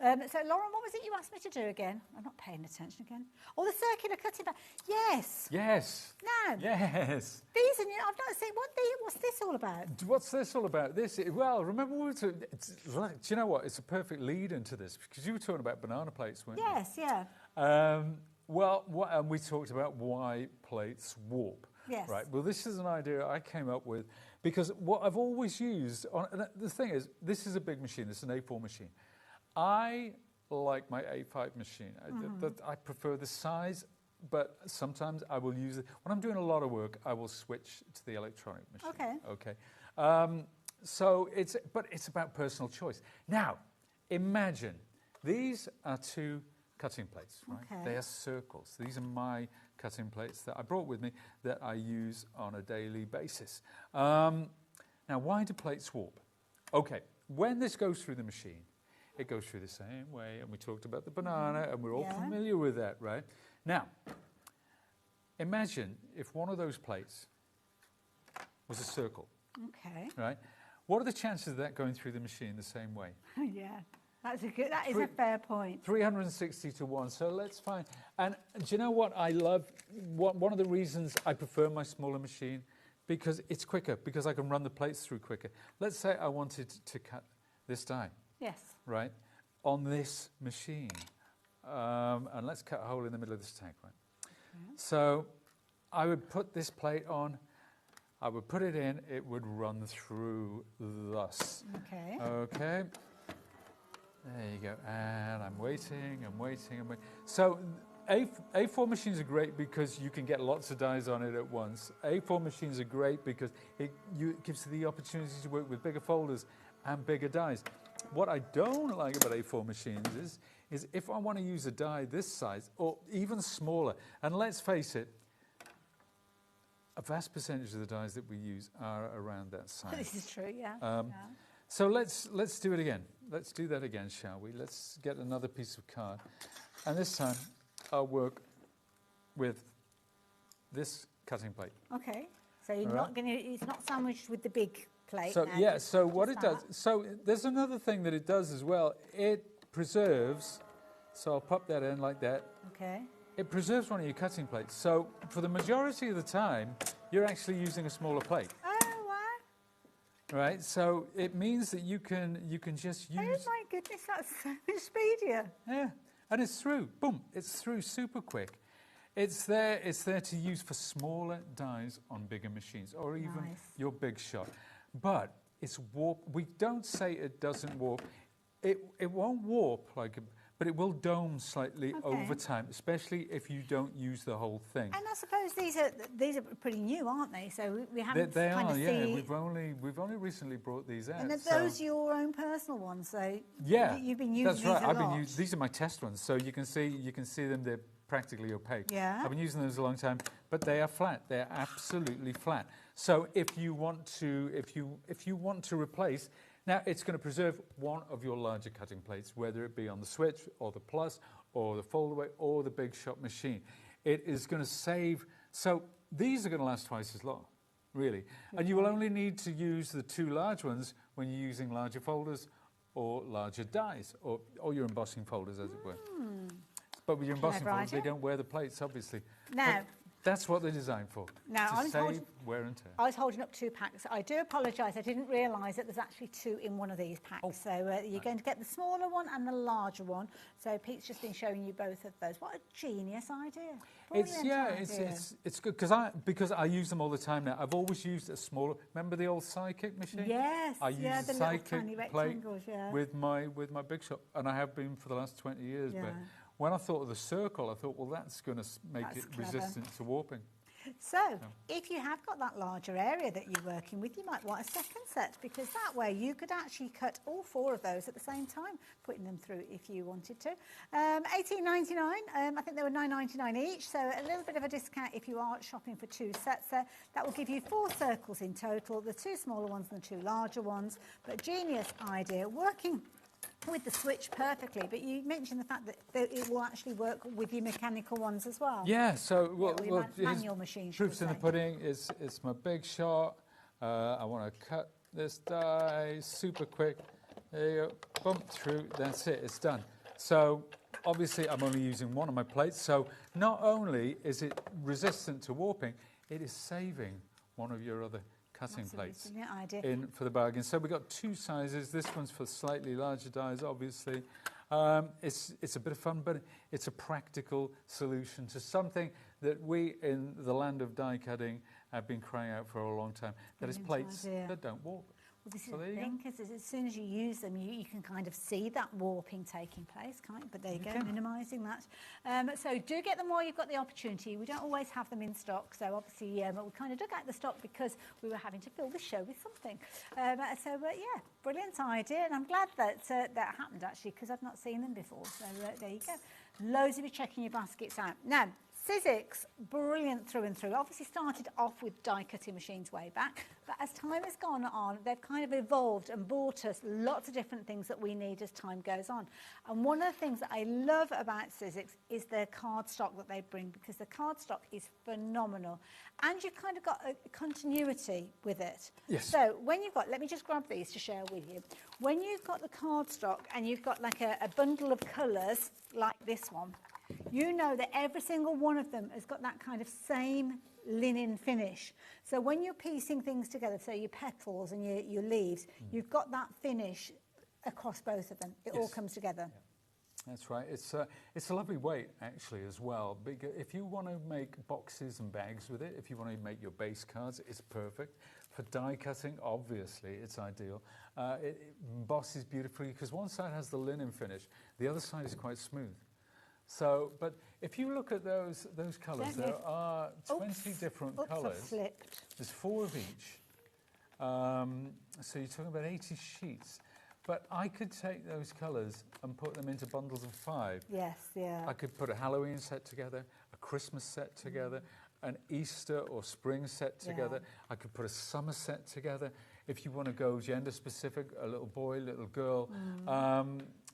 So Lauren, what was it you asked me to do again? I'm not paying attention again. Oh, the circular cutting back. Yes. Yes. No. Yes. These are new. I've not seen. What's this all about? What's this all about? Well, remember we were talking, do you know what? It's a perfect lead into this because you were talking about banana plates, weren't Yes, yeah. you? And we talked about why plates warp. Yes. Right. Well, this is an idea I came up with because what I've always used and the thing is, this is a big machine. It's an A4 machine. I like my A5 machine. I prefer the size, but sometimes I will use it. When I'm doing a lot of work, I will switch to the electronic machine. Okay. So it's about personal choice. Now, imagine these are two cutting plates, right? Okay. They are circles. These are my cutting plates that I brought with me that I use on a daily basis. Now, why do plates warp? Okay, when this goes through the machine, it goes through the same way, and we talked about the banana, and we're all familiar with that, right? Now, imagine if one of those plates was a circle. Okay. Right? What are the chances of that going through the machine the same way? Yeah. That is a fair point. 360 to 1. So let's find. And do you know what I love? One of the reasons I prefer my smaller machine, because it's quicker, because I can run the plates through quicker. Let's say I wanted to cut this die. Yes. Right? On this machine. And let's cut a hole in the middle of this tank, right? Okay. So I would put this plate on. I would put it in. It would run through thus. Okay. Okay. There you go. And I'm waiting. So A4 machines are great because you can get lots of dies on it at once. A4 machines are great because it gives you the opportunity to work with bigger folders and bigger dies. What I don't like about A4 machines is if I want to use a die this size or even smaller, and let's face it, a vast percentage of the dies that we use are around that size. This is true, yeah. So let's do it again. Let's do that again, shall we? Let's get another piece of card. And this time, I'll work with this cutting plate. Okay. So you're not going to, it's not sandwiched with the big plate. So, now, yeah, so what it that. does, so there's another thing that it does as well. It preserves, so I'll pop that in like that. Okay. It preserves one of your cutting plates. So for the majority of the time, you're actually using a smaller plate. Oh, wow. Right, so it means that you can just use. Oh my goodness, that's so much speedier. Yeah, and it's through. Boom, it's through super quick. It's there to use for smaller dies on bigger machines or even your big shot. But it's warp. We don't say it doesn't warp. It won't warp but it will dome slightly over time, especially if you don't use the whole thing. And I suppose these are pretty new, aren't they? So we haven't They kind are, of yeah. seen. We've only recently brought these out. And are those your own personal ones? So yeah, you've been using that's these right. a lot. These are my test ones, so you can see them. They're practically opaque. Yeah. I've been using those a long time, but they are flat. They're absolutely flat. So if you want to replace. Now, it's going to preserve one of your larger cutting plates, whether it be on the Switch or the Plus or the foldaway or the Big Shot machine. It is going to save. So these are going to last twice as long, really. And you will only need to use the two large ones when you're using larger folders or larger dies or your embossing folders, as it were. But with your embossing folders, they don't wear the plates, obviously. Now, That's what they're designed for, Now, to save wear and tear. I was holding up 2 packs. I do apologise, I didn't realise that there's actually 2 in one of these packs. So you're going to get the smaller one and the larger one. So Pete's just been showing you both of those. What a genius idea. It's good because I use them all the time now. I've always used a smaller. Remember the old Sidekick machine? Yes, I use the a little tiny Sidekick plate rectangles, with my big shop, and I have been for the last 20 years. Yeah. But when I thought of the circle, I thought, well, that's going to make it clever. resistant to warping. So, if you have got that larger area that you're working with, you might want a second set, because that way you could actually cut all 4 of those at the same time, putting them through if you wanted to. $18.99, I think they were $9.99 each, so a little bit of a discount if you are shopping for 2 sets there. That will give you 4 circles in total, the 2 smaller ones and the 2 larger ones. But genius idea, working with the switch perfectly, but you mentioned the fact that it will actually work with your mechanical ones as well. Yeah, so manual machine. Proofs in the pudding. It's my big shot. I want to cut this die super quick. There you go, bump through. That's it. It's done. So obviously, I'm only using one of my plates. So not only is it resistant to warping, it is saving one of your other cutting plates in for the bargain. So we've got 2 sizes. This one's for slightly larger dies, obviously. It's a bit of fun, but it's a practical solution to something that we in the land of die cutting have been crying out for a long time. That is plates that don't warp. Well, this is the thing, because as soon as you use them, you can kind of see that warping taking place, can't you? But there you go, minimising that. So do get them while you've got the opportunity. We don't always have them in stock, so obviously we kind of dug out the stock because we were having to fill the show with something. Yeah, brilliant idea, and I'm glad that that happened, actually, because I've not seen them before. So there you go. Loads of you checking your baskets out. Now, Sizzix, brilliant through and through. Obviously started off with die cutting machines way back, but as time has gone on, they've kind of evolved and brought us lots of different things that we need as time goes on. And one of the things that I love about Sizzix is their cardstock that they bring, because the cardstock is phenomenal. And you've kind of got a continuity with it. Yes. So when you've got, let me just grab these to share with you. When you've got the cardstock and you've got like a bundle of colours like this one, you know that every single one of them has got that kind of same linen finish. So when you're piecing things together, so your petals and your leaves, you've got that finish across both of them. It all comes together. Yeah. That's right. It's a lovely weight, actually, as well. If you want to make boxes and bags with it, if you want to make your base cards, it's perfect. For die cutting, obviously, it's ideal. It embosses beautifully, because one side has the linen finish, the other side is quite smooth. So, but if you look at those colours, there are 20 different colours. There's 4 of each. So you're talking about 80 sheets. But I could take those colours and put them into bundles of 5. Yes, yeah. I could put a Halloween set together, a Christmas set together, an Easter or spring set together. I could put a summer set together. If you want to go gender specific, a little boy, little girl.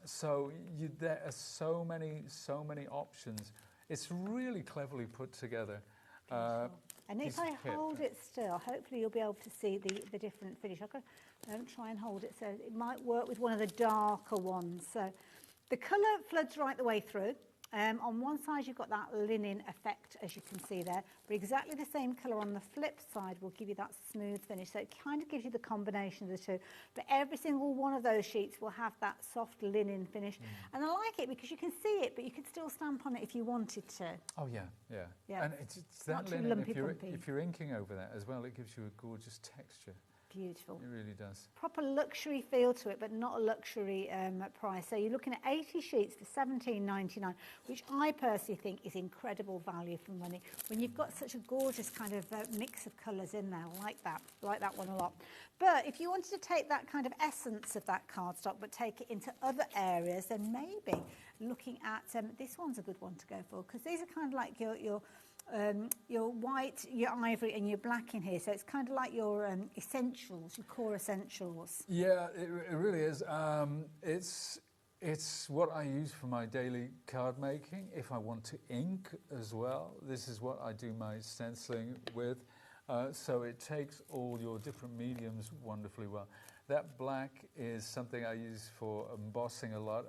So there are so many options. It's really cleverly put together. And if I hold it still, hopefully you'll be able to see the different finish. Don't try and hold it, so it might work with one of the darker ones. So the colour floods right the way through. On one side you've got that linen effect, as you can see there, but exactly the same colour on the flip side will give you that smooth finish. So it kind of gives you the combination of the two. But every single one of those sheets will have that soft linen finish. And I like it because you can see it, but you could still stamp on it if you wanted to. Oh, yeah. And it's that linen, if you're inking over that as well, it gives you a gorgeous texture. Beautiful. It really does. Proper luxury feel to it, but not a luxury price. So you're looking at 80 sheets for $17.99, which I personally think is incredible value for money. When you've got such a gorgeous kind of mix of colours in there, like that one a lot. But if you wanted to take that kind of essence of that cardstock, but take it into other areas, then maybe looking at this one's a good one to go for, because these are kind of like your white, your ivory and your black in here, so it's kind of like your essentials, your core essentials. Yeah, it really is. It's what I use for my daily card making. If I want to ink as well, this is what I do my stenciling with. So it takes all your different mediums wonderfully well. That black is something I use for embossing a lot,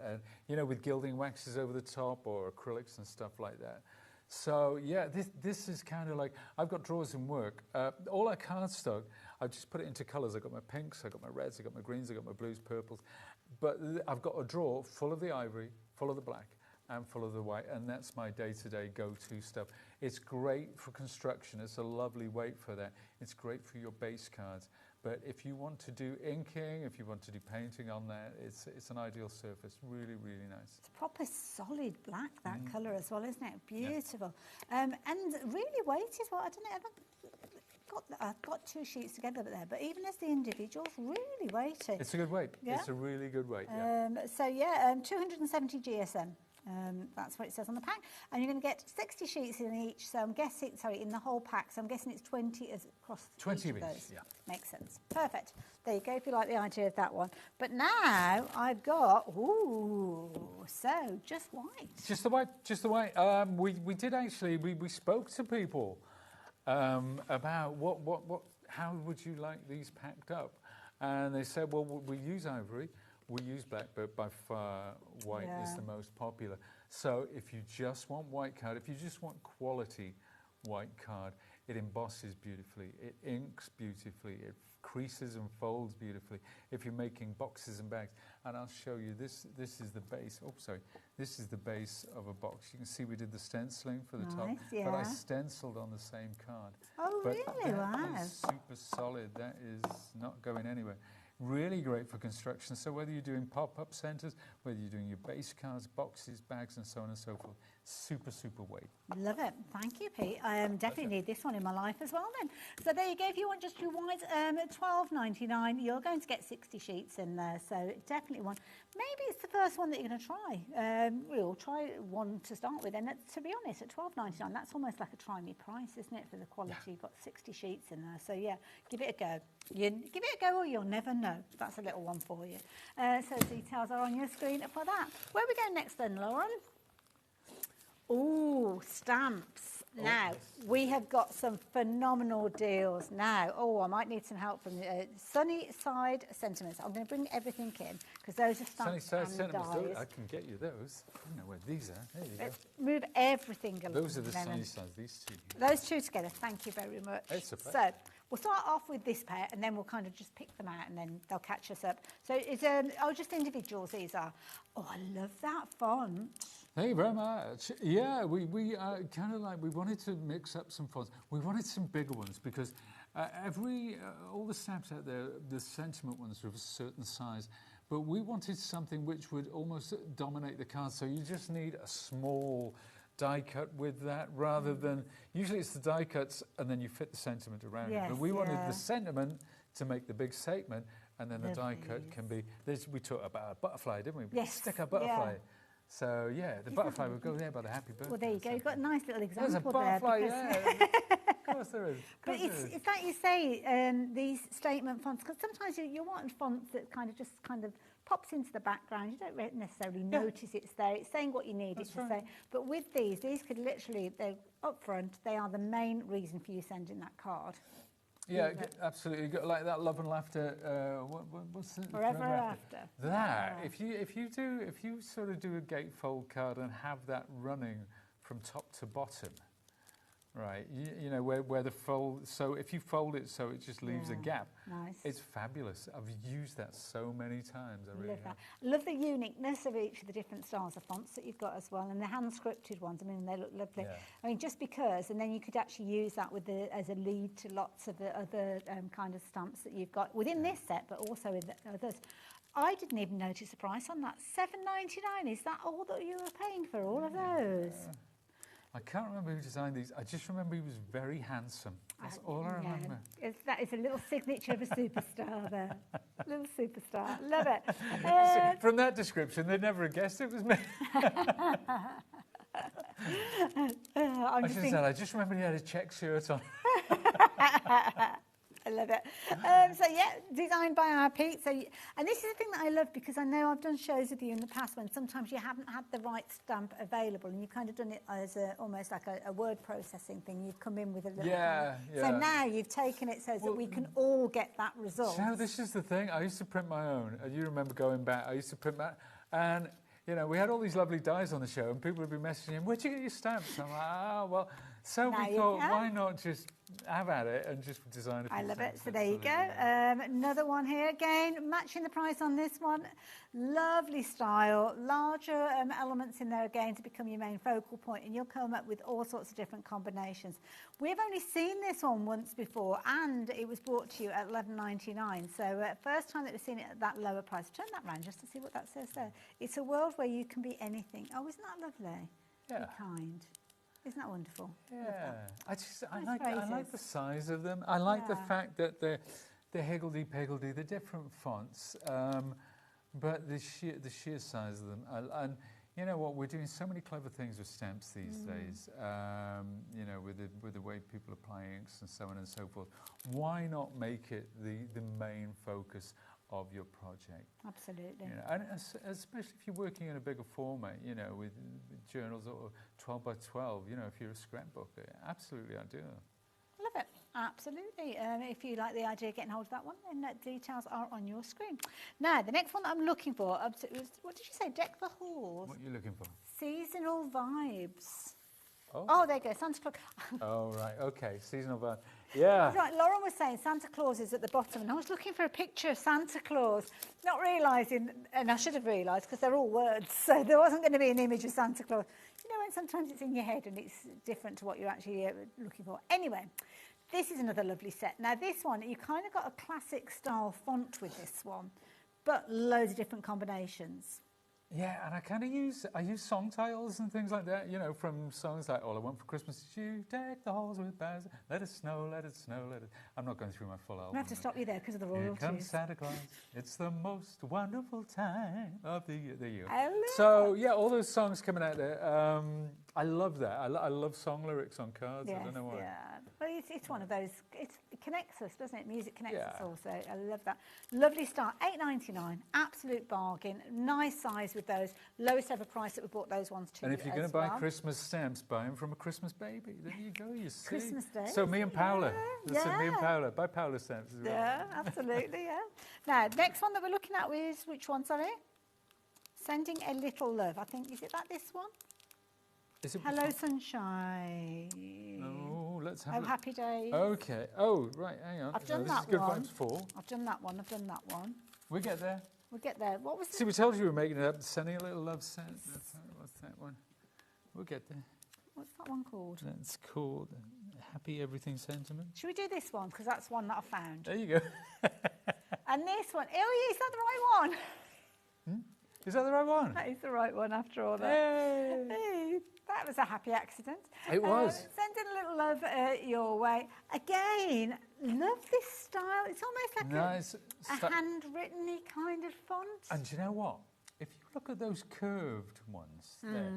and with gilding waxes over the top or acrylics and stuff like that. So yeah, this is kind of like, I've got drawers in work. All our cardstock, I've just put it into colours. I've got my pinks, I've got my reds, I've got my greens, I've got my blues, purples. But I've got a drawer full of the ivory, full of the black, and full of the white, and that's my day-to-day go-to stuff. It's great for construction. It's a lovely weight for that. It's great for your base cards. But if you want to do inking, if you want to do painting on that, it's an ideal surface. Really, really nice. It's proper solid black, that colour as well, isn't it? Beautiful. Yeah. And really weighty as well. I don't know, I've got 2 sheets together there, but even as the individuals, really weighty. It's a good weight. Yeah? It's a really good weight, yeah. 270 GSM. That's what it says on the pack. And you're going to get 60 sheets in each, so I'm guessing, in the whole pack, so I'm guessing it's 20 across 20 each of those. each, yeah. Makes sense. Perfect. There you go, if you like the idea of that one. But now I've got, just white. Just the white, just the white. We did actually, we spoke to people about how would you like these packed up? And they said, well, we use ivory. We use black, but by far white is the most popular. So if you just want white card, if you just want quality white card, it embosses beautifully, it inks beautifully, it creases and folds beautifully. If you're making boxes and bags, and I'll show you, this is the base, this is the base of a box. You can see we did the stenciling for the top, but I stenciled on the same card. Oh, but really? Wow. That is super solid, that is not going anywhere. Really great for construction. So whether you're doing pop-up centres, whether you're doing your base cards, boxes, bags, and so on and so forth, super, super weight. Love it. Thank you, Pete. I definitely need this one in my life as well then. So there you go. If you want just your white at $12.99, you're going to get 60 sheets in there. So definitely one. Maybe it's the first one that you're going to try. We'll try one to start with. And to be honest, at $12.99, that's almost like a try me price, isn't it, for the quality? You've got 60 sheets in there. So yeah, give it a go. Give it a go or you'll never know. That's a little one for you. So details are on your screen for that. Where are we going next then, Lauren? Oh, stamps. Now, we have got some phenomenal deals now. Oh, I might need some help from Sunny Side Sentiments. I'm going to bring everything in because those are stamps Sunny Side and Sentiments, dies. I can get you those. I know where these are. There you go. Move everything along. Those are the Sunny Sides, these two. Those two together. Thank you very much. It's a So, we'll start off with this pair and then we'll kind of just pick them out and then they'll catch us up. So it's just individuals these are. Oh, I love that font. Thank you very much. Yeah, we kind of like, we wanted to mix up some fonts. We wanted some bigger ones because all the stamps out there, the sentiment ones are of a certain size, but we wanted something which would almost dominate the card. So you just need a small die cut with that rather than, usually it's the die cuts and then you fit the sentiment around it. But we wanted the sentiment to make the big statement and then the die cut can be, we talked about a butterfly, didn't we? Yes. Stick a butterfly. So yeah, the butterfly would go there by the happy birthday. Well, there you go. You've got a nice little example there. There's a butterfly, there. Of course there is. But it's like you say, these statement fonts, because sometimes you want fonts that kind of pops into the background. You don't necessarily notice it's there. It's saying what you need it to say. But with these could literally, they're up front. They are the main reason for you sending that card. Yeah, absolutely. Like that love and laughter. What's it? Forever after. That if you sort of do a gatefold card and have that running from top to bottom, right? You know where the fold. So if you fold it so it just leaves a gap. Nice. It's fabulous. I've used that so many times. I really have. Love the uniqueness of each of the different styles of fonts that you've got as well, and the hand scripted ones. I mean, they look lovely. Yeah. I mean, just because, and then you could actually use that as a lead to lots of the other kind of stamps that you've got within this set, but also in the others. I didn't even notice the price on that. $7.99. Is that all that you were paying for all of those? I can't remember who designed these. I just remember he was very handsome. That's all I remember. That is a little signature of a superstar there. Little superstar. Love it. From that description, they'd never have guessed it was me. I just remember he had a check shirt on. I love it. So yeah, designed by our Pete. So, and this is the thing that I love because I know I've done shows with you in the past when sometimes you haven't had the right stamp available and you've kind of done it as almost like a word processing thing. You've come in with a little So now you've taken it so that we can all get that result. So this is the thing. I used to print my own. You remember going back, I used to print that. And you know, we had all these lovely dies on the show, and people would be messaging him, where'd you get your stamps? I'm like, oh, well, so Now we you thought, can. why not just have at it and just design a few I love it. stamps? So there you go. Another one here again, matching the price on this one. Lovely style, larger elements in there again to become your main focal point, and you'll come up with all sorts of different combinations. We've only seen this one once before, and it was brought to you at $11.99. So first time that we've seen it at that lower price. Turn that round just to see what that says there. It's a world where you can be anything. Oh, isn't that lovely? Yeah. Be kind. Isn't that wonderful? Yeah, I Nice like the size of them. I like the fact that they're higgledy-piggledy, they're different fonts, but the sheer size of them. And you know what? We're doing so many clever things with stamps these days. You know, with the way people apply inks and so on and so forth. Why not make it the main focus of your project? Absolutely. You know, and especially if you're working in a bigger format, you know, with journals or 12 by 12, you know, if you're a scrapbooker, absolutely ideal. Love it. Absolutely. If you like the idea of getting hold of that one, then details are on your screen. Now, the next one that I'm looking for, what did you say? Deck the halls. What are you looking for? Seasonal vibes. Oh, there you go, Santa Claus. Oh, right, okay, seasonal vibe. Yeah. Right, Lauren was saying Santa Claus is at the bottom, and I was looking for a picture of Santa Claus, not realising, and I should have realised because they're all words, so there wasn't going to be an image of Santa Claus. You know when sometimes it's in your head and it's different to what you're actually looking for. Anyway, this is another lovely set. Now this one, you kind of got a classic style font with this one, but loads of different combinations. Yeah, and I use song titles and things like that, you know, from songs like All I Want for Christmas Is You, Deck the Halls with Boughs, Let It Snow, Let It Snow, Let It... I'm not going through my full album. I have to stop you there because of the royalties. Here comes Santa Claus, it's the most wonderful time of the year. I love So, yeah, all those songs coming out there, I love that. I love song lyrics on cards, Yes, I don't know why. yeah. Well, it's one of those, it connects us, doesn't it? Music connects us also. I love that. Lovely start, $8.99, absolute bargain, nice size with those, lowest ever price that we bought those ones to. And if you're going to buy Christmas stamps, buy them from a Christmas baby. There you go, you see. Christmas Day. So me and Paola. Yeah. Me and Paola. Buy Paola stamps as well. Yeah, absolutely, yeah. Now, next one that we're looking at is, which one, sorry? Sending a Little Love. I think, is it this one? Is it Hello, Sunshine. Oh, let's have Oh, a look. Happy Days. Okay. Oh, right, hang on. I've done this that is Good one. Vibes 4. I've done that one. I've done that one. We get there. We'll get there. What was See, we told you we were making it up. Sending a Little Love set. What's that one? We'll get there. What's that one called? That's called Happy Everything Sentiment. Should we do this one? Because that's one that I found. There you go. And this one. Oh, yeah, is that the right one? Is that the right one? That is the right one after all that. Hey, that was a happy accident. It was. Sending a little love your way. Again, love this style. It's almost like Nice. a handwritten-y kind of font. And do you know what? If you look at those curved ones there,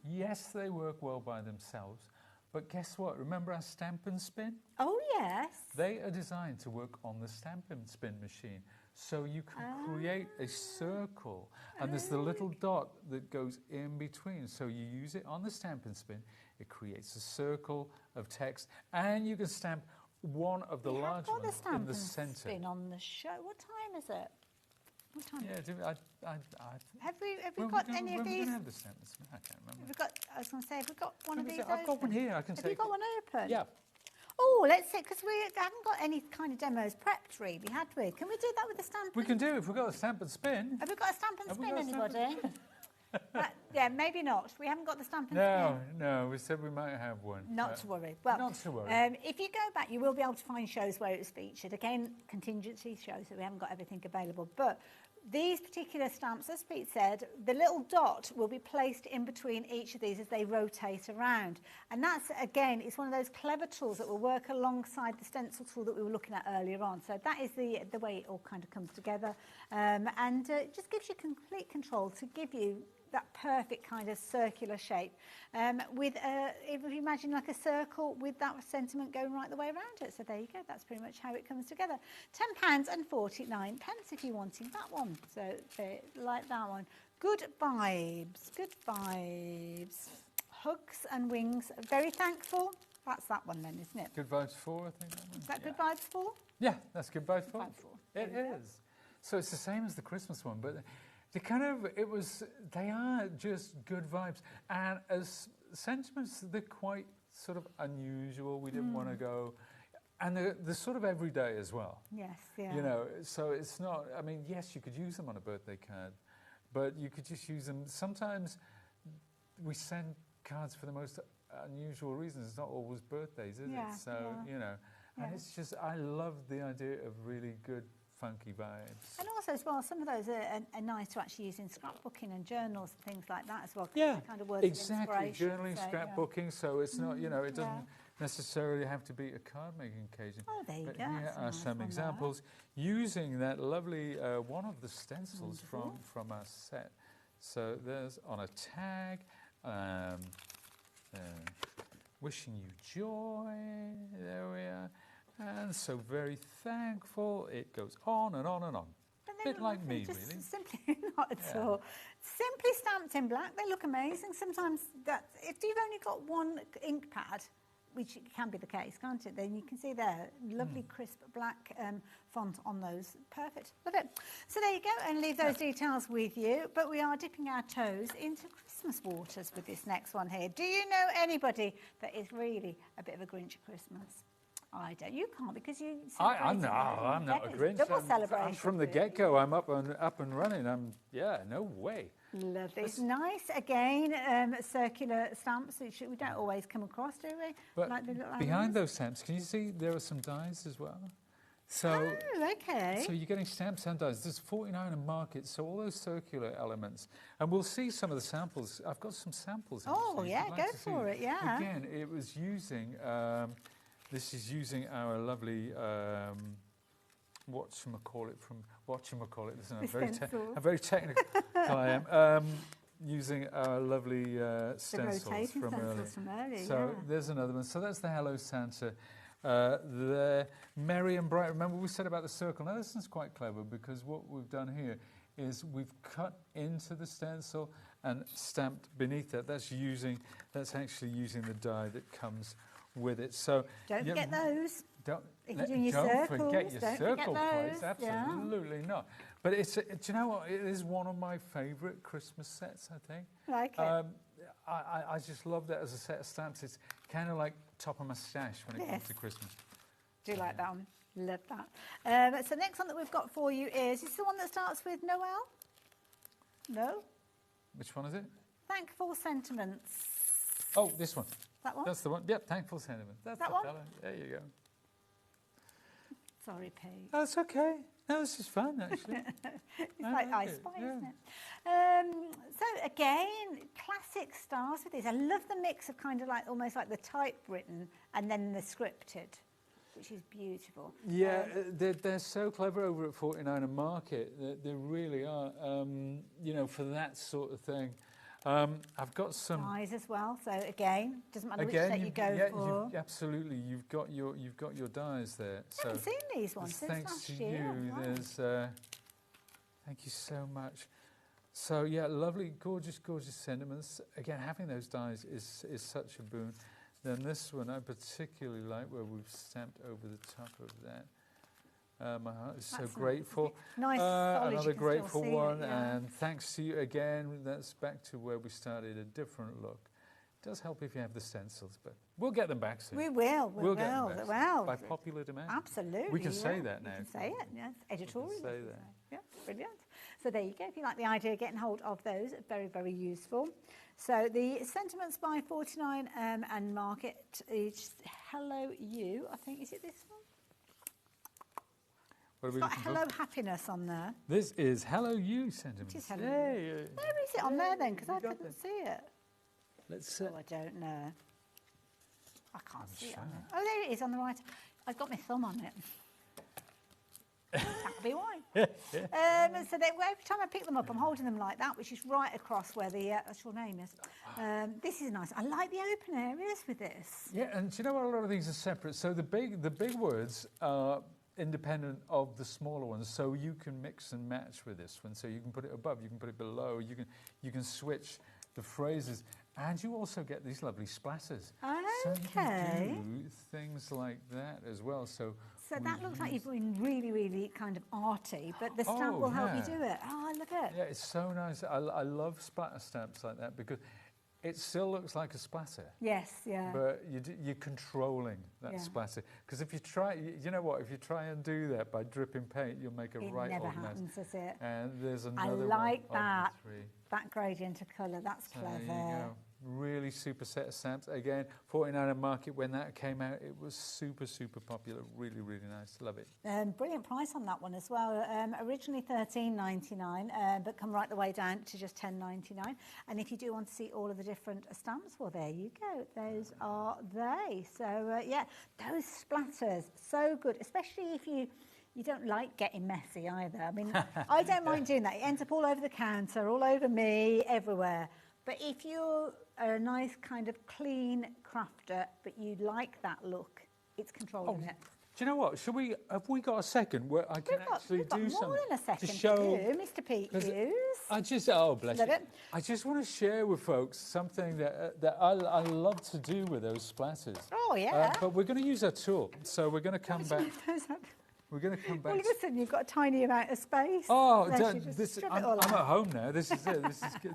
yes, they work well by themselves, but guess what? Remember our stamp and spin? Oh, yes. They are designed to work on the stamp and spin machine. So you can create a circle, and there's the little dot that goes in between. So you use it on the stamp and spin, it creates a circle of text, and you can stamp one of the large ones in the centre. Spin on the show. What time is it? What time? Yeah, Have we got any of these? We're going to have the stamp and spin. I can't remember. I was going to say, have we got one of these I've got one here. I can Have take you got one open? Yeah. Oh, let's see, because we haven't got any kind of demos prepped, really, had we? Can we do that with the stamp? We can do it if we've got a stamp and spin. Have we got a stamp and Have we spin, got a stamp anybody? Yeah, maybe not. We haven't got the stamp and No, spin. no, we said we might have one. Not to worry. Well, not to worry. If you go back, you will be able to find shows where it was featured. Again, contingency shows, so we haven't got everything available. But these particular stamps, as Pete said, the little dot will be placed in between each of these as they rotate around. And that's, again, it's one of those clever tools that will work alongside the stencil tool that we were looking at earlier on. So that is the way it all kind of comes together. And it just gives you complete control to give you that perfect kind of circular shape if you imagine like a circle with that sentiment going right the way around it. So there you go, that's pretty much how it comes together. £10.49 if you're wanting that one. So like that one. Good vibes, good vibes. Hugs and wings, very thankful. That's that one then, isn't it? Good Vibes 4, I think that one. Is that Good Vibes 4? Yeah, that's Good Vibes 4. Vibes 4. It is. So it's the same as the Christmas one, but they are just good vibes. And as sentiments, they're quite sort of unusual. We didn't want to go, and they're sort of everyday as well. Yes, yeah. You know, so it's not, I mean, yes, you could use them on a birthday card, but you could just use them. Sometimes we send cards for the most unusual reasons. It's not always birthdays, is it? So, you know, and it's just, I love the idea of really good, funky vibes. And also as well, some of those are nice to actually use in scrapbooking and journals and things like that as well. Yeah, kind of words exactly. Of inspiration, Journaling, scrapbooking, so it's not, you know, it doesn't necessarily have to be a card-making occasion. Oh, there you but go. Here are some examples using that lovely, one of the stencils from our set. So there's on a tag, wishing you joy, there we are. And so very thankful. It goes on and on and on. A bit like me, just really. Simply not at all. Simply stamped in black. They look amazing. Sometimes if you've only got one ink pad, which can be the case, can't it? Then you can see there, lovely crisp black font on those. Perfect. Love it. So there you go, and leave those details with you. But we are dipping our toes into Christmas waters with this next one here. Do you know anybody that is really a bit of a Grinch at Christmas? I don't. You can't because you. I'm not a Grinch. Double celebration. From the get-go, I'm up and running. No way. Lovely. It's nice again. Circular stamps, which we don't always come across, do we? But like the little behind those stamps, can you see there are some dies as well? So, okay. So you're getting stamps and dies. There's 49 in market, so all those circular elements. And we'll see some of the samples. I've got some samples. Oh, yeah, go for it, yeah. Again, it was using, this is using our lovely, whatchamacallit. Listen, I'm very technical, I am. Using our lovely stencils from earlier. So there's another one. So that's the Hello Santa. The merry and bright. Remember we said about the circle. Now this one's quite clever because what we've done here is we've cut into the stencil and stamped beneath it. That's actually using the die that comes with it. So don't forget those. Don't forget your circle plates. Absolutely not. But do you know what? It is one of my favourite Christmas sets, I think. Like it. I just love that as a set of stamps. It's kind of like top of my stash when it comes to Christmas. Do you like that one? Love that. So next one that we've got for you is the one that starts with Noel? No? Which one is it? Thankful Sentiments. Oh, this one. That one? That's the one. Yep, Thankful Sentiments. That's that the one? colour. There you go. Sorry, Pete. That's okay. No, this is fun, actually. It's like I Spy, isn't it? So again, classic stars with this. I love the mix of kind of like almost like the typewritten and then the scripted, which is beautiful. Yeah, they're so clever over at 49 and Market. They really are. You know, for that sort of thing. I've got some dies as well. So again, doesn't matter which set you go for. Absolutely, you've got your dies there. I haven't seen these ones since last year. There's thank you so much. So yeah, lovely, gorgeous sentiments. Again, having those dies is such a boon. Then this one I particularly like, where we've stamped over the top of that. My heart is so grateful. Nice, another grateful one, and thanks to you again. That's back to where we started, a different look. It does help if you have the stencils, but we'll get them back soon. We will. We'll get them back soon, by popular demand. Absolutely. We can say that now. We can say it, yes. Editorial. Say that. Yeah, brilliant. So there you go. If you like the idea of getting hold of those, very, very useful. So the Sentiments by 49 and Market is Hello You. I think, is it this one? It's got Hello Happiness on there. This is Hello You Sentiments. It is Hello You. Where is it on there then? Because I couldn't see it. Let's see. Oh, I don't know. I can't see it on there. Oh, there it is on the right. I've got my thumb on it. That'll be why. So every time I pick them up, I'm holding them like that, which is right across where the actual name is. This is nice. I like the open areas with this. Yeah, and do you know what? A lot of these are separate. So the big words are independent of the smaller ones, so you can mix and match with this one. So you can put it above, you can put it below, you can switch the phrases, and you also get these lovely splatters. Okay. So you can do things like that as well. So that looks like you've been really, really kind of arty, but the stamp will help you do it. Oh, I love it. Yeah, it's so nice. I love splatter stamps like that because it still looks like a splatter. Yes, yeah. But you're controlling that splatter. Because if you try, you know what, if you try and do that by dripping paint, you'll make a right old mess. It never happens, does it? And there's another I one like of that. the three. That gradient of colour, that's So clever. there you go. Really super set of stamps. Again, 49er market, when that came out, it was super, super popular. Really, really nice. Love it. Brilliant price on that one as well. Originally $13.99, but come right the way down to just $10.99. And if you do want to see all of the different stamps, well, there you go. Those are they. So, yeah, those splatters, so good, especially if you don't like getting messy either. I mean, I don't mind doing that. It ends up all over the counter, all over me, everywhere. But if you're a nice kind of clean crafter, but you like that look, it's controlling it. Do you know what? Have we got a second where I can actually do something? More than a second to show, to do, Mr. Pete Hughes. Oh, bless Love you. it. I just want to share with folks something that I love to do with those splatters. Oh, yeah. But we're going to use our tool, so we're going to come back. We're going to come back. Well, listen, you've got a tiny amount of space. Oh, I'm at home now. This is it.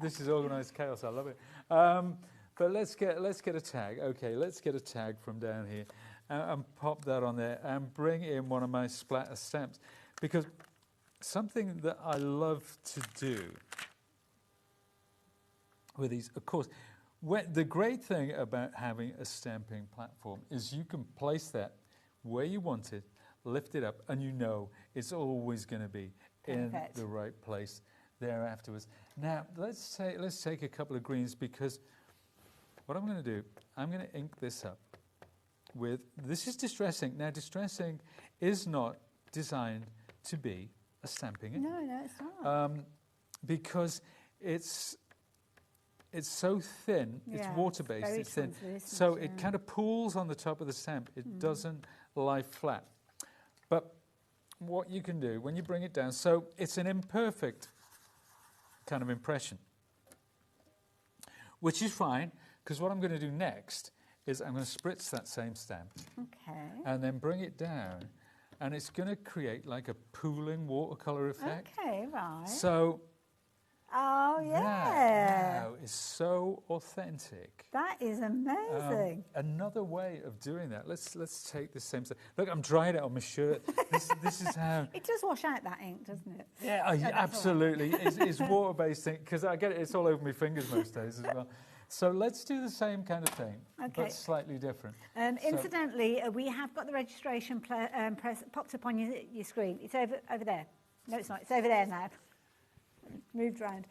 This is organised chaos. I love it. But let's get a tag. Okay, let's get a tag from down here and pop that on there and bring in one of my splatter stamps, because something that I love to do with these, of course, the great thing about having a stamping platform is you can place that where you want it, lift it up, and you know it's always going to be in the right place there afterwards. Now, let's take a couple of greens, because what I'm going to do, I'm going to ink this up with, this is Distress ink. Now, Distress ink is not designed to be a stamping ink. No, it's not. Because it's so thin, it's water-based, it's thin, so it kind of pools on the top of the stamp. It doesn't lie flat. But what you can do when you bring it down, so it's an imperfect kind of impression, which is fine, because what I'm going to do next is I'm going to spritz that same stamp and then bring it down, and it's going to create like a pooling watercolour effect. Okay, right. So oh, yeah. That now is so authentic. That is amazing. Another way of doing that, let's take the same stuff. Look, I'm drying it on my shirt. This is how... It does wash out that ink, doesn't it? Yeah, absolutely. It's water-based ink, because I get it, it's all over my fingers most days as well. So let's do the same kind of thing, but slightly different. Incidentally, we have got the registration popped up on your screen. It's over there. No, it's not. It's over there now. Moved around.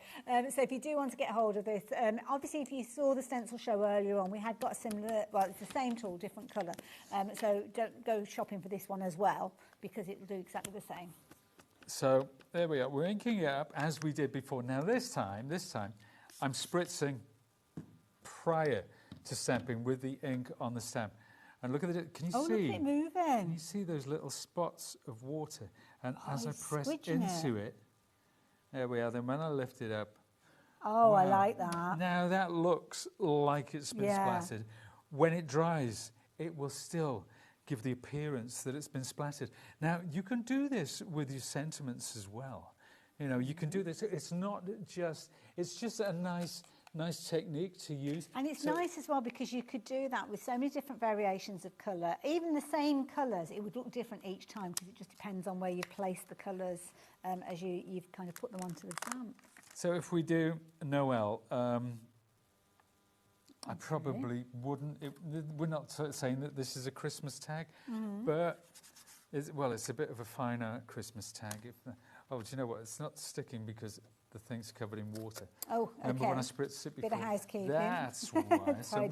So if you do want to get hold of this, obviously if you saw the stencil show earlier on, we had got a similar, well, it's the same tool, different colour. So don't go shopping for this one as well, because it will do exactly the same. So there we are. We're inking it up as we did before. Now this time, I'm spritzing prior to stamping with the ink on the stamp. And look at it. Can you see? Oh, look at it moving. Can you see those little spots of water? And as I press into it, there we are. Then when I lift it up. Oh, wow. I like that. Now that looks like it's been splattered. When it dries, it will still give the appearance that it's been splattered. Now, you can do this with your sentiments as well. You know, you can do this. It's not just, it's just a nice technique to use. And it's nice as well, because you could do that with so many different variations of colour. Even the same colours, it would look different each time, because it just depends on where you place the colours as you've kind of put them onto the stamp. So if we do Noel, I probably wouldn't. We're not saying that this is a Christmas tag, but it's a bit of a finer Christmas tag. Oh, do you know what? It's not sticking because the thing's covered in water. Oh, okay. Remember when I spritzed it before? Bit of housekeeping. That's why. So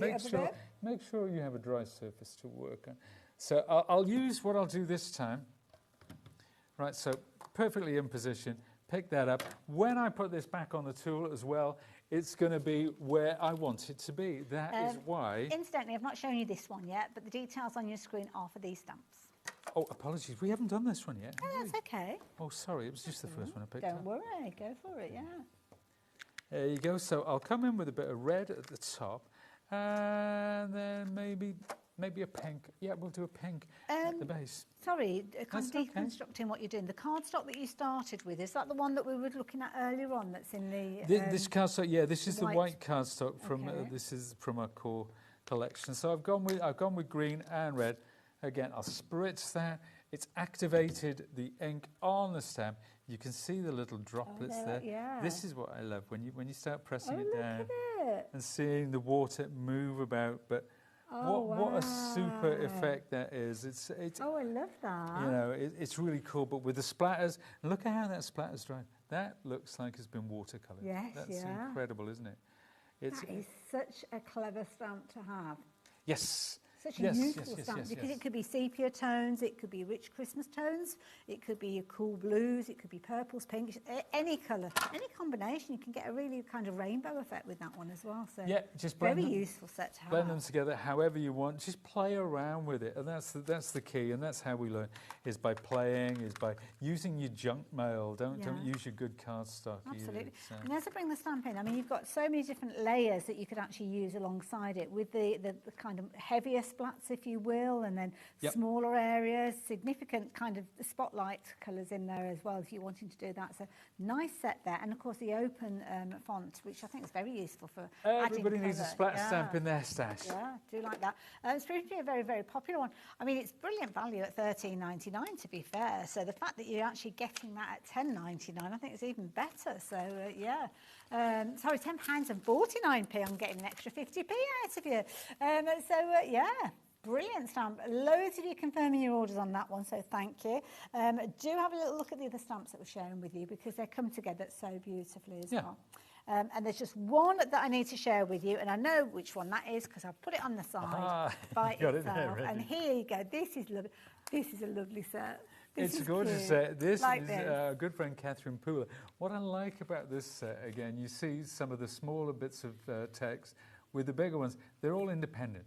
make sure you have a dry surface to work on. So I'll use what I'll do this time. Right, so perfectly in position. Pick that up. When I put this back on the tool as well, it's going to be where I want it to be. That is why... Incidentally, I've not shown you this one yet, but the details on your screen are for these stamps. Oh, apologies. We haven't done this one yet. Oh, that's okay. Oh, sorry. It was just the first one I picked up. Don't worry. Go for it, yeah. There you go. So I'll come in with a bit of red at the top, and then maybe a pink. Yeah, we'll do a pink at the base. Sorry, kind of That's okay. deconstructing what you're doing. The cardstock that you started with, is that the one that we were looking at earlier on that's in the... This cardstock, yeah, this is the white cardstock from, Okay. this is from our core collection. So I've gone with green and red. Again, I'll spritz that. It's activated the ink on the stamp. You can see the little droplets there. Yeah. This is what I love when you start pressing it look down at it. and seeing the water move about. But what a super effect that is! It's I love that. you know it's really cool. But with the splatters, look at how that splatter's dried. That looks like it's been watercolored. Yes, That's yeah. incredible, isn't it? It's That is such a clever stamp to have. yes. Such a Yes, beautiful yes, stamp yes, because yes. it could be sepia tones, it could be rich Christmas tones, it could be cool blues, it could be purples, pinks, any colour, any combination. You can get a really kind of rainbow effect with that one as well. So Yeah, just blend very them, useful set to have. blend them together however you want. Just play around with it, and that's the key. And that's how we learn: is by playing, is by using your junk mail. Don't use your good cardstock. Absolutely. Either. So. And as I bring the stamp in, I mean, you've got so many different layers that you could actually use alongside it with the kind of heavier splats, if you will, and then smaller areas, significant kind of spotlight colours in there as well if you're wanting to do that. So nice set there. And of course the open font, which I think is very useful for Everybody adding needs a colour. splat stamp in their stash. Yeah, do like that. It's proved to be a very, very popular one. I mean, it's brilliant value at $13.99 to be fair. So the fact that you're actually getting that at $10.99, I think is even better. So yeah. Sorry, £10 and 49p. I'm getting an extra 50p out of you. Yeah. Brilliant stamp. Loads of you confirming your orders on that one, so thank you. Do have a little look at the other stamps that we're sharing with you because they come together so beautifully as well. And there's just one that I need to share with you, and I know which one that is because I've put it on the side by got itself. it there, ready. And here you go. This is lovely. This is a lovely set. It's a gorgeous set. This is a good friend Catherine Pooler. What I like about this set, again, you see some of the smaller bits of text. With the bigger ones, they're all independent.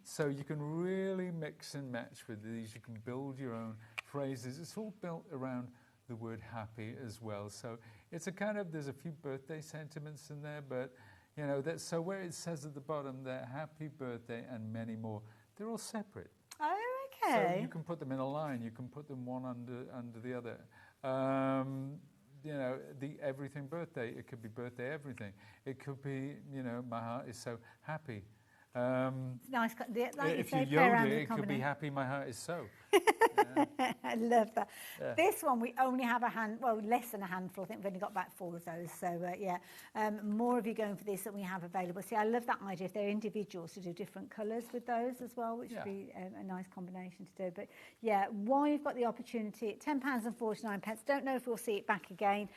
So you can really mix and match with these. You can build your own phrases. It's all built around the word happy as well. So it's a kind of, there's a few birthday sentiments in there, but you know, so where it says at the bottom there, happy birthday and many more, they're all separate. Oh, okay. So you can put them in a line. You can put them one under the other. You know, the everything birthday, it could be birthday everything. It could be, you know, my heart is so happy. It's nice. Like if you you say, yodel it, it could be happy, my heart is so. I love that. Yeah. This one, we only have less than a handful. I think we've only got about 4 of those. So, more of you going for this that we have available. See, I love that idea. If they're individuals, to do different colours with those as well, which would be a nice combination to do. But, yeah, while you've got the opportunity, £10 and 49 pence. Don't know if we'll see it back again.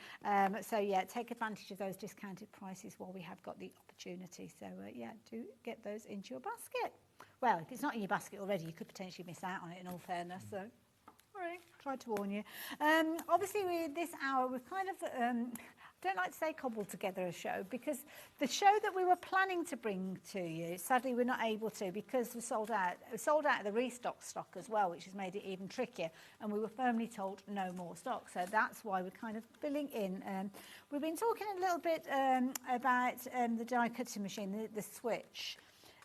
So, yeah, take advantage of those discounted prices while we have got the opportunity. So, do get those into your basket. Well, if it's not in your basket already, you could potentially miss out on it, in all fairness. So, all right, tried to warn you. Obviously, this hour, we've kind of, I don't like to say cobbled together a show, because the show that we were planning to bring to you, sadly, we're not able to because we sold out. We sold out of the restock stock as well, which has made it even trickier. And we were firmly told no more stock. So that's why we're kind of filling in. We've been talking a little bit about the die cutting machine, the switch.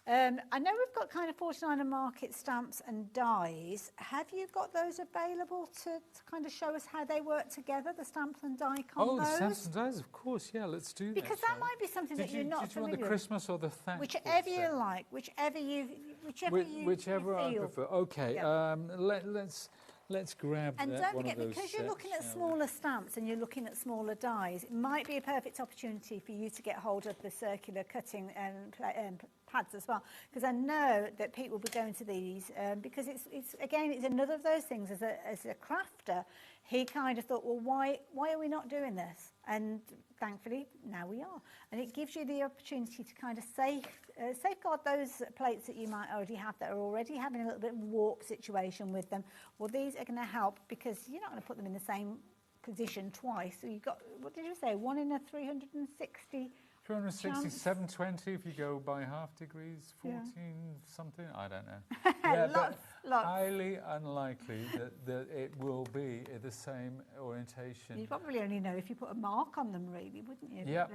I know we've got kind of 49er market stamps and dies. Have you got those available to kind of show us how they work together, the stamp and die combos? Oh, the stamps and dies, of course, yeah, let's do that. Because that might be something that you're not familiar with. Did you familiar want the Christmas or the thankful Whichever you set? like, whichever you Whichever I feel. prefer. Okay, let's grab And that, don't one forget, of those because you're sets, looking at shall we? smaller stamps and you're looking at smaller dies, it might be a perfect opportunity for you to get hold of the circular cutting pads as well. Because I know that Pete will be going to these because it's another of those things. As a crafter, he kind of thought, well, why are we not doing this? And thankfully, now we are. And it gives you the opportunity to kind of safeguard those plates that you might already have that are already having a little bit of a warp situation with them. Well, these are going to help because you're not going to put them in the same position twice. So you've got, what did you say, 1 in a 360 360, chance. 720 if you go by half degrees, 14 something, I don't know. Lots. Highly unlikely that it will be the same orientation. You probably only know if you put a mark on them, really, wouldn't you? Yeah,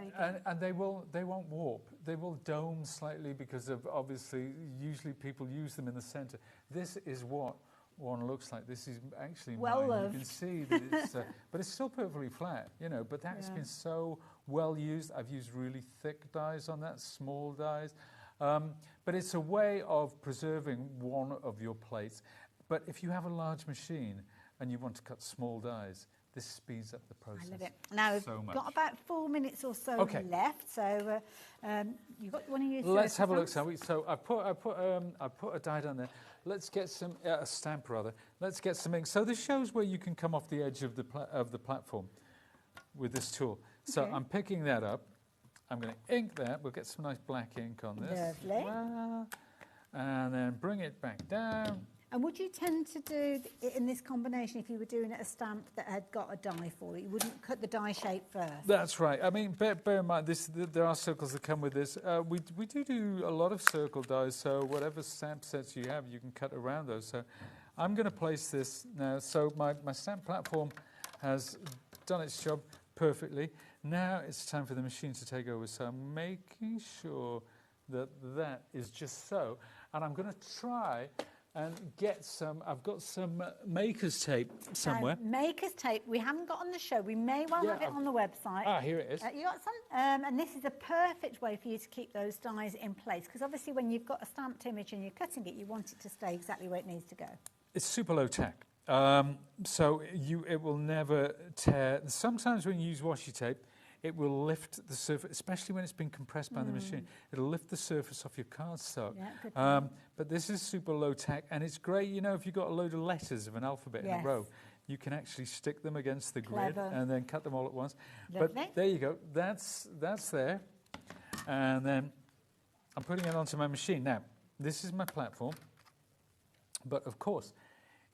and they won't warp. They will dome slightly because of, obviously, usually people use them in the centre. This is what one looks like. This is actually well mine. loved. You can see that it's, but it's still perfectly flat, you know, but that's been so well used. I've used really thick dies on that, small dies. But it's a way of preserving one of your plates. But if you have a large machine and you want to cut small dies, this speeds up the process. I love it. Now, we've got about 4 minutes or so left, so you've got one of your Let's have a look, shall we? So I put a die down there. Let's get some, a stamp rather. Let's get some ink. So this shows where you can come off the edge of the platform with this tool. So I'm picking that up. I'm going to ink that. We'll get some nice black ink on this. Lovely. And then bring it back down. And would you tend to do it in this combination if you were doing a stamp that had got a die for it? You wouldn't cut the die shape first? That's right. I mean, bear in mind, there are circles that come with this. We do a lot of circle dies, so whatever stamp sets you have, you can cut around those. So I'm going to place this now. So my stamp platform has done its job perfectly. Now it's time for the machine to take over. So I'm making sure that that is just so. And I'm going to try and get some, I've got some maker's tape somewhere. Maker's tape, we haven't got on the show. We may well have it on the website. Ah, here it is. You got some? And this is a perfect way for you to keep those dies in place, because obviously when you've got a stamped image and you're cutting it, you want it to stay exactly where it needs to go. It's super low tack. So it will never tear. Sometimes when you use washi tape, it will lift the surface, especially when it's been compressed by the machine. It'll lift the surface off your cardstock. Yeah, but this is super low tech, and it's great, you know, if you've got a load of letters of an alphabet in a row, you can actually stick them against the grid and then cut them all at once. Lovely. But there you go, that's there. And then I'm putting it onto my machine. Now, this is my platform, but of course,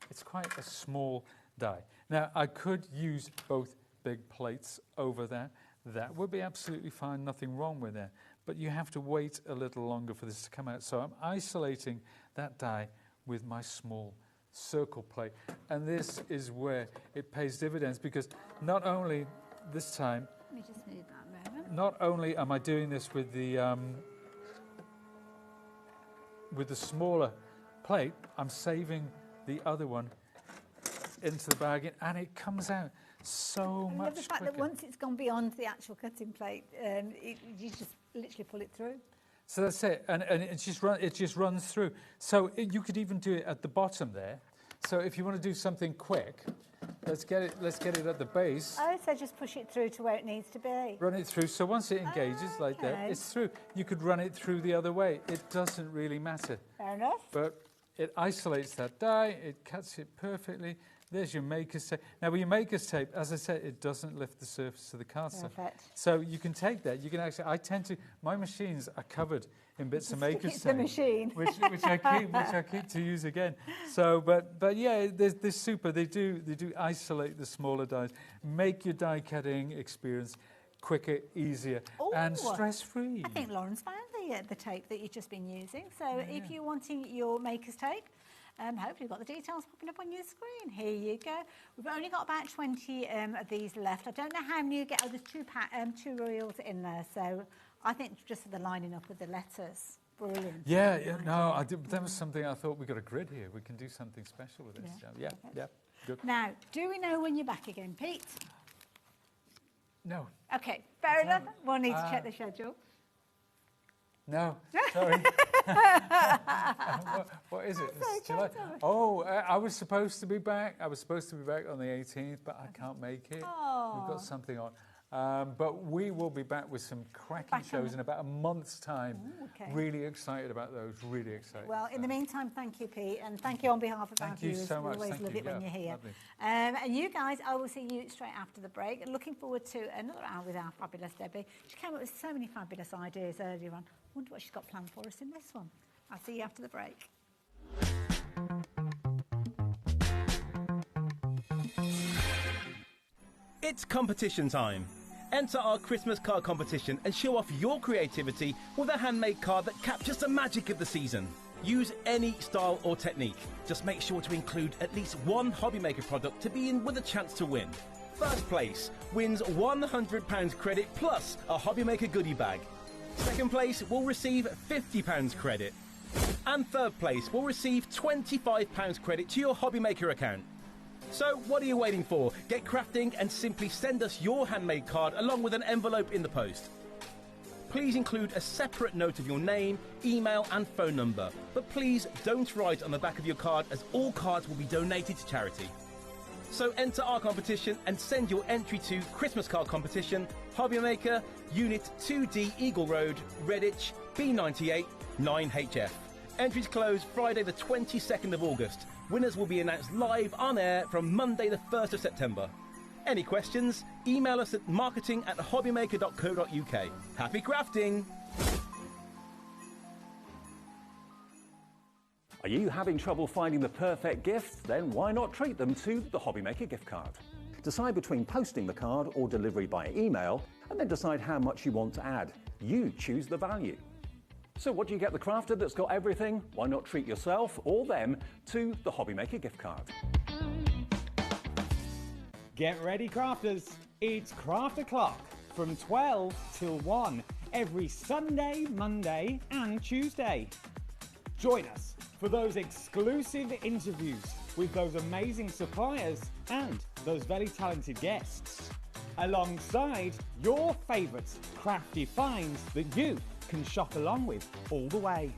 it's quite a small die. Now, I could use both big plates over that. That would be absolutely fine, nothing wrong with that. But you have to wait a little longer for this to come out. So I'm isolating that die with my small circle plate. And this is where it pays dividends, because not only this time, Let me just move that a moment. not only am I doing this with the smaller plate, I'm saving the other one into the bag, and it comes out so much I love the fact quicker. that once it's gone beyond the actual cutting plate, you just literally pull it through. So that's it, and it just runs through. So you could even do it at the bottom there. So if you want to do something quick, let's get it at the base. Oh, so just push it through to where it needs to be. Run it through. So once it engages like that, it's through. You could run it through the other way. It doesn't really matter. Fair enough. But it isolates that die. It cuts it perfectly. There's your maker's tape. Now, with your maker's tape, as I said, it doesn't lift the surface of the cardstock. Perfect. So you can take that. You can actually, my machines are covered in bits of maker's It's tape. the machine. Which I keep to use again. So, but yeah, there's super. They do isolate the smaller dies, make your die cutting experience quicker, easier, and stress-free. I think Lauren's found the tape that you've just been using. So if you're wanting your maker's tape, hopefully you've got the details popping up on your screen. Here you go. We've only got about 20 of these left. I don't know how many you get. Oh, there's two reels in there. So I think just for the lining up with the letters. Brilliant. Yeah, no, that was something I thought we got a grid here. We can do something special with this. Yeah, good. Now, do we know when you're back again, Pete? No. Okay, fair enough. We'll need to check the schedule. No, sorry. What is it? It's July. Oh, I was supposed to be back. I was supposed to be back on the 18th, but I can't make it. We've got something on. But we will be back with some cracking shows in about a month's time. Ooh, okay. Really excited about those, really excited. Well, in the meantime, thank you, Pete, and thank you on behalf of our viewers. Thank you so much. We always love it when you're here. And you guys, I will see you straight after the break. Looking forward to another hour with our fabulous Debbie. She came up with so many fabulous ideas earlier on. Wonder what she's got planned for us in this one. I'll see you after the break. It's competition time. Enter our Christmas card competition and show off your creativity with a handmade card that captures the magic of the season. Use any style or technique. Just make sure to include at least one HobbyMaker product to be in with a chance to win. First place wins £100 credit plus a HobbyMaker goodie bag. Second place will receive £50 credit. And third place will receive £25 credit to your HobbyMaker account. So what are you waiting for? Get crafting and simply send us your handmade card along with an envelope in the post. Please include a separate note of your name, email and phone number. But please don't write on the back of your card, as all cards will be donated to charity. So enter our competition and send your entry to Christmas Card Competition, HobbyMaker, Unit 2D Eagle Road, Redditch, B98 9HF. Entries close Friday the 22nd of August. Winners will be announced live on air from Monday the 1st of September. Any questions? Email us at marketing@hobbymaker.co.uk. Happy crafting! Are you having trouble finding the perfect gift? Then why not treat them to the HobbyMaker gift card? Decide between posting the card or delivery by email, and then decide how much you want to add. You choose the value. So what do you get the crafter that's got everything? Why not treat yourself or them to the HobbyMaker gift card? Get ready, crafters. It's Craft O'Clock from 12 till 1 every Sunday, Monday and Tuesday. Join us for those exclusive interviews with those amazing suppliers and those very talented guests, alongside your favourite crafty finds that you can shop along with all the way.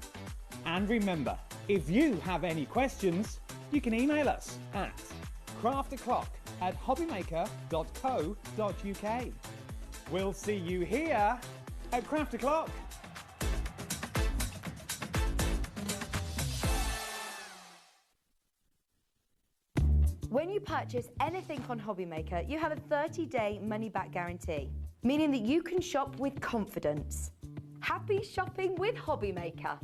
And remember, if you have any questions, you can email us at crafto'clock@hobbymaker.co.uk. We'll see you here at Craft O'Clock. When you purchase anything on HobbyMaker, you have a 30-day money-back guarantee, meaning that you can shop with confidence. Happy shopping with HobbyMaker.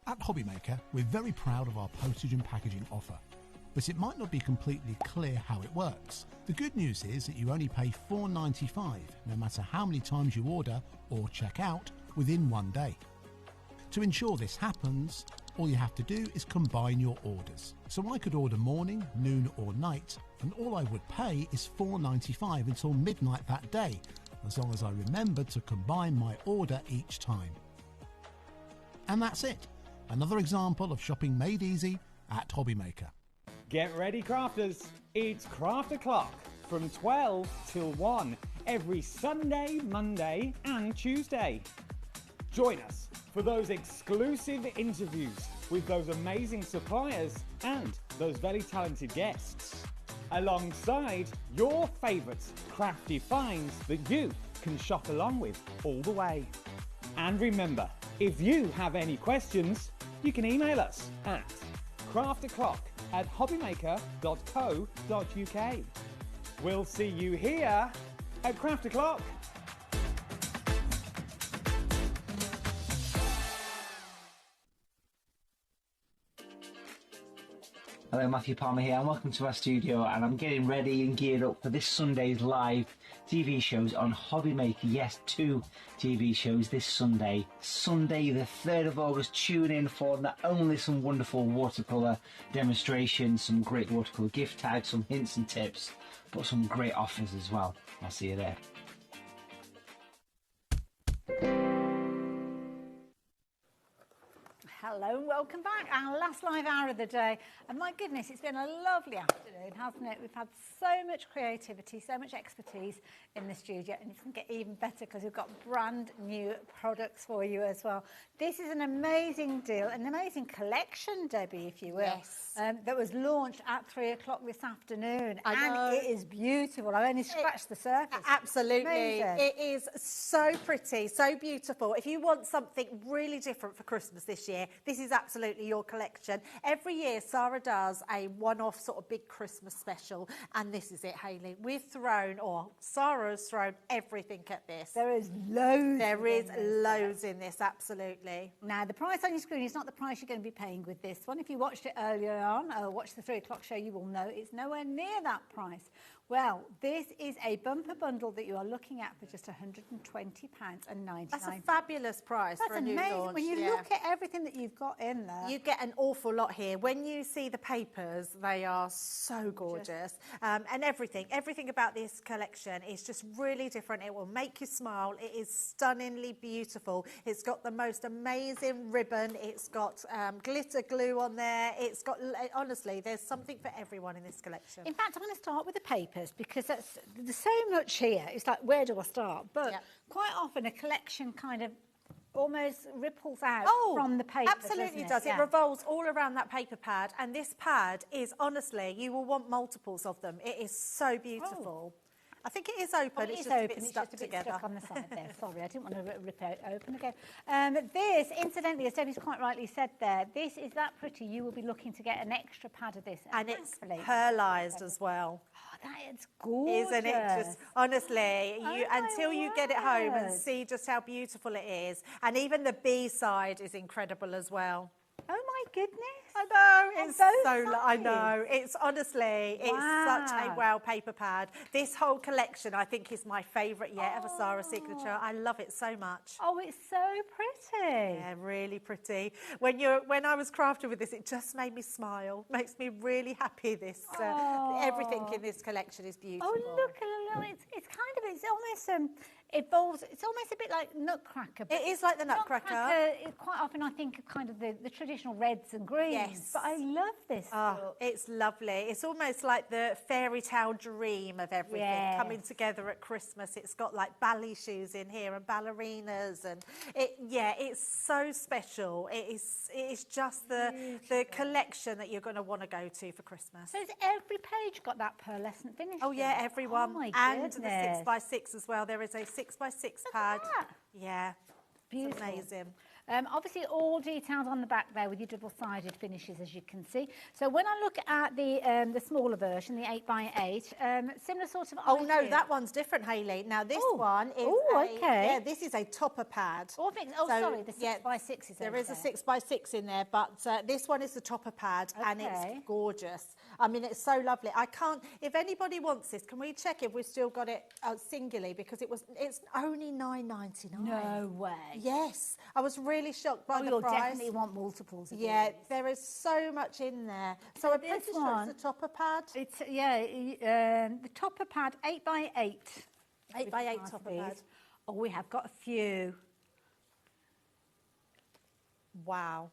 At HobbyMaker, we're very proud of our postage and packaging offer, but it might not be completely clear how it works. The good news is that you only pay $4.95 no matter how many times you order or check out within 1 day. To ensure this happens, all you have to do is combine your orders. So I could order morning, noon or night, and all I would pay is $4.95 until midnight that day, as long as I remember to combine my order each time. And that's it. Another example of shopping made easy at HobbyMaker. Get ready, crafters. It's Craft O'Clock from 12 till 1 every Sunday, Monday and Tuesday. Join us for those exclusive interviews with those amazing suppliers and those very talented guests, alongside your favourite crafty finds that you can shop along with all the way. And remember, if you have any questions, you can email us at crafto'clock@hobbymaker.co.uk. We'll see you here at Craft O'Clock. Hello, Matthew Palmer here and welcome to our studio, and I'm getting ready and geared up for this Sunday's live TV shows on HobbyMaker. Yes, 2 TV shows this Sunday. Sunday the 3rd of August, tune in for not only some wonderful watercolour demonstrations, some great watercolour gift tags, some hints and tips, but some great offers as well. I'll see you there. Hello and welcome back. Our last live hour of the day. And my goodness, it's been a lovely afternoon, hasn't it? We've had so much creativity, so much expertise in the studio, and it's going to get even better because we've got brand new products for you as well. This is an amazing deal, an amazing collection, Debbie, if you will, Yes. that was launched at 3 o'clock this afternoon. I know. And it is beautiful. I only scratched the surface. Absolutely. Amazing. It is so pretty, so beautiful. If you want something really different for Christmas this year, This is absolutely your collection. Every year, Sarah does a one-off sort of big Christmas special, and this is it, Hayley. We've thrown, or Sarah has thrown everything at this. There is loads. There is loads in this, absolutely. Now, the price on your screen is not the price you're going to be paying with this one. If you watched it earlier on, or watched the 3 o'clock show, you will know it's nowhere near that price. Well, this is a bumper bundle that you are looking at for just £120.99. That's a fabulous price for a new amazing. launch. When you look at everything that you've got in there. You get an awful lot here. When you see the papers, they are so gorgeous. And everything about this collection is just really different. It will make you smile. It is stunningly beautiful. It's got the most amazing ribbon. It's got glitter glue on there. It's got, honestly, there's something for everyone in this collection. In fact, I'm going to start with the papers because there's so much here. It's like, where do I start? But quite often a collection kind of almost ripples out from the paper. Absolutely does. It revolves all around that paper pad, and this pad is, honestly, you will want multiples of them. It is so beautiful. I think it is open. It's just a bit stuck together. Stuck on the side there. Sorry, I didn't want to rip it open again. This, incidentally, as Debbie's quite rightly said there, this is that pretty. You will be looking to get an extra pad of this. And it's pearlised as well. Oh, that is gorgeous. Isn't it just, honestly, until you get it home and see just how beautiful it is. And even the B side is incredible as well. Oh my goodness. I know, it's so, I know, it's honestly, it's such a wow paper pad. This whole collection, I think, is my favourite yet of a Sarah signature. I love it so much. Oh, it's so pretty. Yeah, really pretty. When I was crafting with this, it just made me smile. Makes me really happy. This everything in this collection is beautiful. Oh, look, it's kind of, it's almost evolves. It's almost a bit like Nutcracker. It is like the Nutcracker. Quite often I think of kind of the traditional reds and greens. Yes. But I love this look. It's lovely. It's almost like the fairy tale dream of everything coming together at Christmas. It's got like ballet shoes in here and ballerinas, and it's so special. It's just the collection that you're going to want to go to for Christmas. So has every page got that pearlescent finish? Oh yeah, everyone. Oh my and goodness. the 6x6 as well. There is a 6x6 pad. Yeah. Beautiful. It's amazing. Obviously, all details on the back there with your double-sided finishes, as you can see. So when I look at the smaller version, the 8x8, similar sort of idea. No, that one's different, Hayley. Now this one is this is a topper pad. Sorry, the 6x6 is there is a 6x6 in there, but this one is the topper pad, and it's gorgeous. I mean, it's so lovely. I can't. If anybody wants this, can we check if we've still got it singly, because it's only £9.99. No way. Yes, I was really shocked by the you'll price. definitely want multiples of these. There is so much in there. So I'm pretty sure it's a topper pad. It's the topper pad 8x8. 8x8 topper pad. Oh, we have got a few. Wow.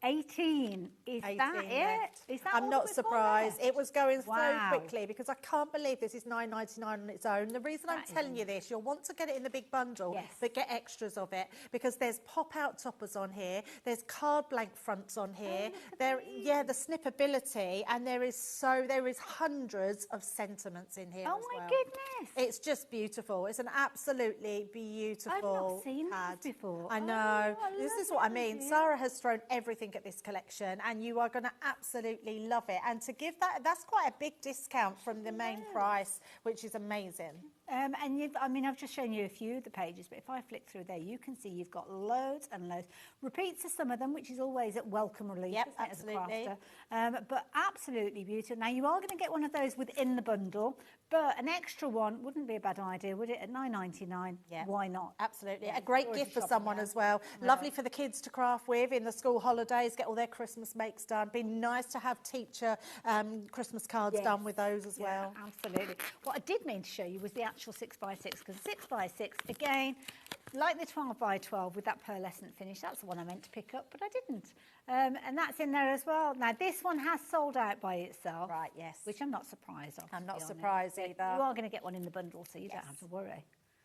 18. Is 18 that it? left. Is that I'm all not that we've got surprised. left? It was going so Wow. quickly because I can't believe this is £9.99 on its own. The reason I'm telling you this, you'll want to get it in the big bundle, but get extras of it, because there's pop-out toppers on here. There's card blank fronts on here. The snippability, and there is hundreds of sentiments in here. Oh as my well. goodness. It's just beautiful. It's an absolutely beautiful I've not seen pad. this before. I know. Oh, I This love is what I it, mean. yeah. Sarah has thrown everything at this collection, and you are going to absolutely love it. And to give that's quite a big discount from the main price, which is amazing. And I've just shown you a few of the pages, but if I flick through there, you can see you've got loads and loads. Repeats of some of them, which is always at welcome relief, Yep, isn't it, absolutely. as a crafter? But absolutely beautiful. Now, you are going to get one of those within the bundle, but an extra one wouldn't be a bad idea, would it? At $9.99, why not? Absolutely. Yeah, A great already gift for shopping someone now. as well. Yeah. Lovely for the kids to craft with in the school holidays, get all their Christmas makes done. Be nice to have teacher Christmas cards done with those as well. Absolutely. What I did mean to show you was the actual 6x6, because 6x6, again, like the 12x12 with that pearlescent finish, that's the one I meant to pick up, but I didn't. And that's in there as well. Now, this one has sold out by itself. Right, yes. Which I'm not surprised of. I'm not to be surprised honest. either. You are going to get one in the bundle, so you don't have to worry.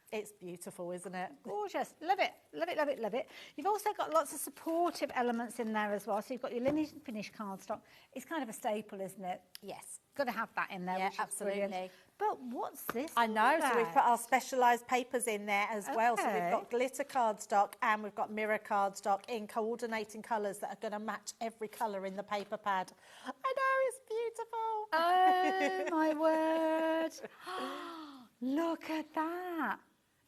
It's beautiful, isn't it? Gorgeous. Love it. Love it, love it, love it. You've also got lots of supportive elements in there as well. So you've got your lineage and finish cardstock. It's kind of a staple, isn't it? Yes. Got to have that in there, Yeah, which is brilliant. absolutely. But what's this? I know, so we've all put our specialised papers in there as well. So we've Okay. got glitter cardstock and we've got mirror cardstock in coordinating colours that are going to match every colour in the paper pad. I know, it's beautiful. Oh, my word. Look at that.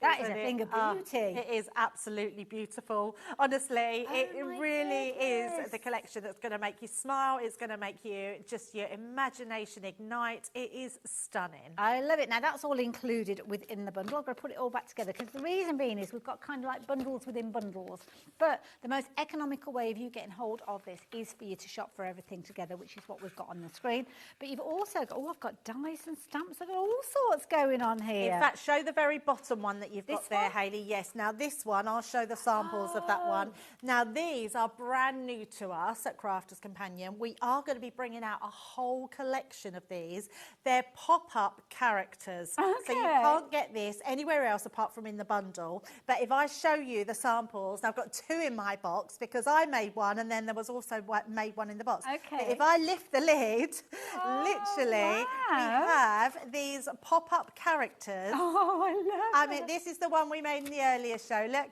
That is a Isn't thing it? of beauty. It is absolutely beautiful. Honestly, it really is the collection that's going to make you smile. It's going to make you just your imagination ignite. It is stunning. I love it. Now, that's all included within the bundle. I'm going to put it all back together because the reason being is we've got kind of like bundles within bundles. But the most economical way of you getting hold of this is for you to shop for everything together, which is what we've got on the screen. But you've also got, I've got dies and stamps. I've got all sorts going on here. In fact, show the very bottom one that you've This got there, one? Hayley. Yes. Now, this one, I'll show the samples of that one. Now, these are brand new to us at Crafters Companion. We are going to be bringing out a whole collection of these. They're pop-up characters. So you can't get this anywhere else apart from in the bundle. But if I show you the samples, now I've got 2 in my box because I made one and then there was also made one in the box. But if I lift the lid, literally, we have these pop-up characters. Oh, I love I mean, this is the one we made in the earlier show. Look.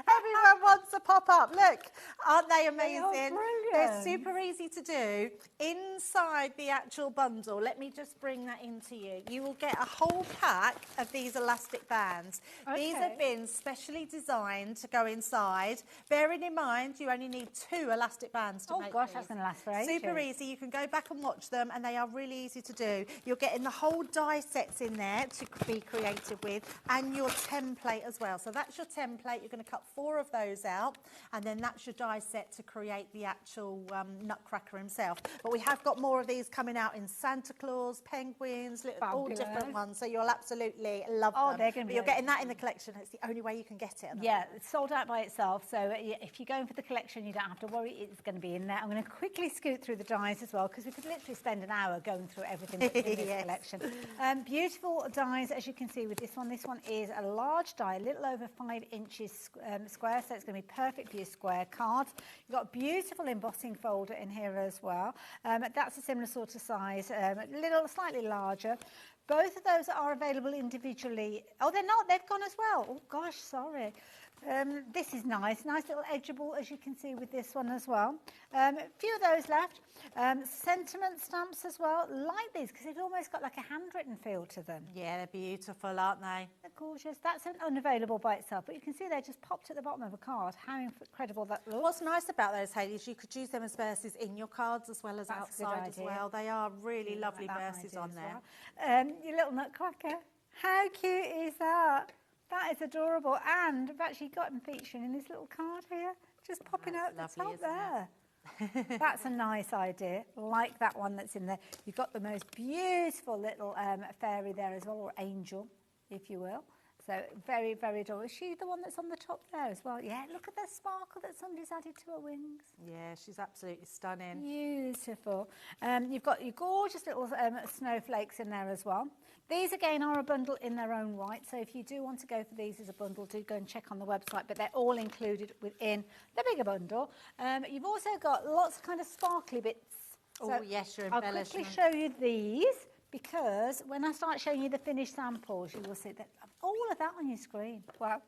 Everyone wants a pop-up. Look, aren't they amazing? They're super easy to do. Inside the actual bundle, let me just bring that into you. You will get a whole pack of these elastic bands. These have been specially designed to go inside. Bearing in mind, you only need 2 elastic bands to make Oh, gosh, these. that's going to last for ages. Super easy. You can go back and watch them, and they are really easy to do. You're getting the whole die sets in there to be creative with, and your template as well. So that's your template. You're going to cut 4 of those out, and then that's your die set to create the actual Nutcracker himself. But we have got more of these coming out in Santa Claus, penguins, all different ones. So you'll absolutely love them. They're going to But be you're getting that in the collection. It's the only way you can get it. Yeah, it's sold out by itself. So if you're going for the collection, you don't have to worry. It's going to be in there. I'm going to quickly scoot through the dies as well because we could literally spend an hour going through everything that's in this collection. Beautiful dies, as you can see with this one. This one is a large die, a little over 5 inches square, so it's going to be perfect for your square cards. You've got a beautiful embossing folder in here as well. That's a similar sort of size, slightly larger. Both of those are available individually. Oh, they're not. They've gone as well. Oh, gosh, sorry. This is nice. Nice little edgeable, as you can see with this one as well. A few of those left. Sentiment stamps as well. Like these, because they've almost got like a handwritten feel to them. Yeah, they're beautiful, aren't they? They're gorgeous. That's unavailable by itself, but you can see they're just popped at the bottom of a card. How incredible that looks. What's nice about those, Hayley, is you could use them as verses in your cards as well as outside as well. They are really lovely verses on there. Well. Your little Nutcracker. How cute is that? That is adorable. And I've actually got him featuring in this little card here, just popping out the top there. That's a nice idea, like that one that's in there. You've got the most beautiful little fairy there as well, or angel, if you will. So very, very adorable. Is she the one that's on the top there as well? Yeah, look at the sparkle that somebody's added to her wings. Yeah, she's absolutely stunning. Beautiful. You've got your gorgeous little snowflakes in there as well. These, again, are a bundle in their own right. So if you do want to go for these as a bundle, do go and check on the website. But they're all included within the bigger bundle. You've also got lots of kind of sparkly bits. Oh, yes, your I'll quickly show you these, because when I start showing you the finished samples, you will see that all of that on your screen. Wow.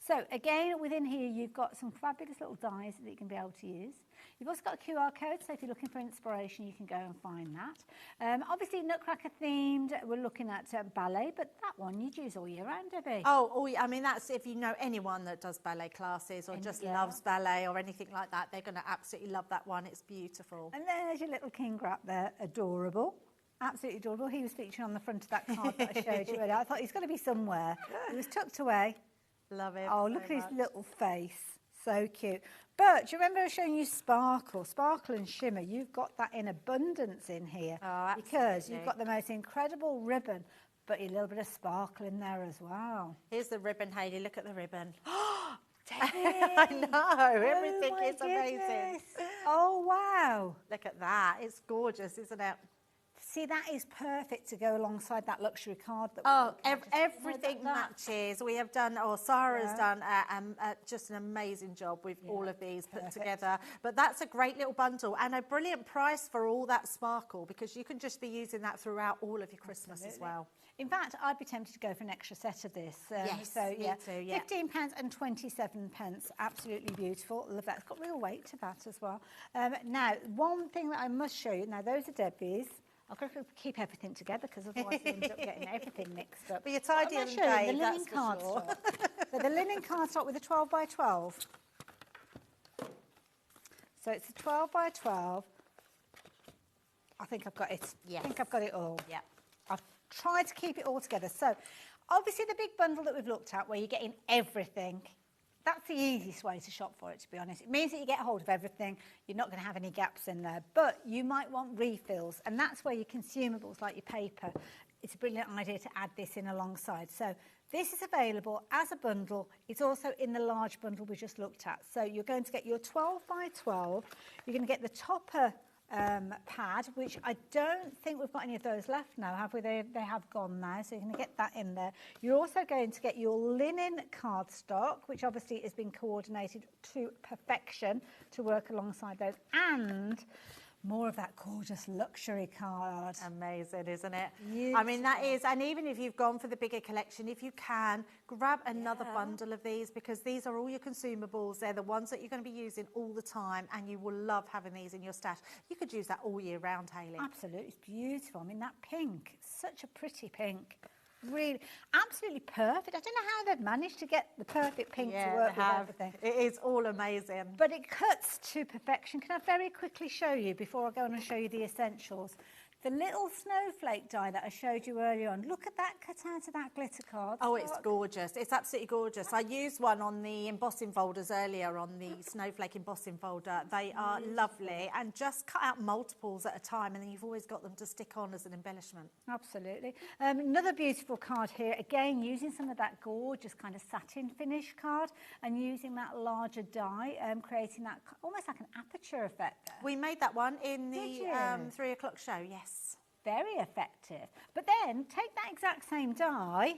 So again, within here, you've got some fabulous little dies that you can be able to use. You've also got a QR code, so if you're looking for inspiration, you can go and find that. Obviously, Nutcracker themed, we're looking at ballet, but that one you'd use all year round, Debbie. Oh, I mean, that's if you know anyone that does ballet classes or just loves ballet or anything like that, they're going to absolutely love that one. It's beautiful. And there's your little king rat there, adorable. Absolutely adorable. He was featured on the front of that card that I showed you earlier. I thought he's got to be somewhere. He was tucked away. Love him. Oh, look at his little face. So cute. But do you remember I was showing you sparkle and shimmer? You've got that in abundance in here. Oh, absolutely. Because you've got the most incredible ribbon, but a little bit of sparkle in there as well. Here's the ribbon, Hayley. Look at the ribbon. I know. Everything is amazing. Oh, wow. Look at that. It's gorgeous, isn't it? See, that is perfect to go alongside that luxury card. That everything matches. We have done, Sarah's done just an amazing job with all of these put together. But that's a great little bundle and a brilliant price for all that sparkle, because you can just be using that throughout all of your Christmas as well. In fact, I'd be tempted to go for an extra set of this. Me too, yeah. £15 and 27 pence. Absolutely beautiful. Love that. It's got real weight to that as well. Now, one thing that I must show you. Now, those are Debbie's. I've got to keep everything together because otherwise I end up getting everything mixed up. But you're tidy on the linen cardstock. So the linen cardstock with a 12 by 12. So it's a 12 by 12. I think I've got it. Yes. I think I've got it all. Yeah. I've tried to keep it all together. So obviously the big bundle that we've looked at where you're getting everything, that's the easiest way to shop for it, to be honest. It means that you get hold of everything. You're not going to have any gaps in there. But you might want refills, and that's where your consumables, like your paper, it's a brilliant idea to add this in alongside. So this is available as a bundle. It's also in the large bundle we just looked at. So you're going to get your 12 by 12. You're going to get the topper pad, which I don't think we've got any of those left now, have we? They have gone now, so you're going to get that in there. You're also going to get your linen cardstock, which obviously has been coordinated to perfection to work alongside those, and more of that gorgeous luxury card. Amazing, isn't it? Beautiful. I mean, that is, and even if you've gone for the bigger collection, if you can, grab another bundle of these, because these are all your consumables. They're the ones that you're going to be using all the time, and you will love having these in your stash. You could use that all year round, Hayley. Absolutely, it's beautiful. I mean, that pink, such a pretty pink. Really, absolutely perfect. I don't know how they've managed to get the perfect pink to work with everything. It is all amazing. But it cuts to perfection. Can I very quickly show you, before I go on and show you the essentials, the little snowflake die that I showed you earlier on? Look at that cut out of that glitter card. Oh, it's gorgeous. It's absolutely gorgeous. I used one on the embossing folders earlier, on the snowflake embossing folder. They are lovely, and just cut out multiples at a time, and then you've always got them to stick on as an embellishment. Absolutely. Another beautiful card here, again using some of that gorgeous kind of satin finish card and using that larger die, creating that almost like an aperture effect there. We made that one in the 3 o'clock show, yes. Very effective. But then take that exact same die,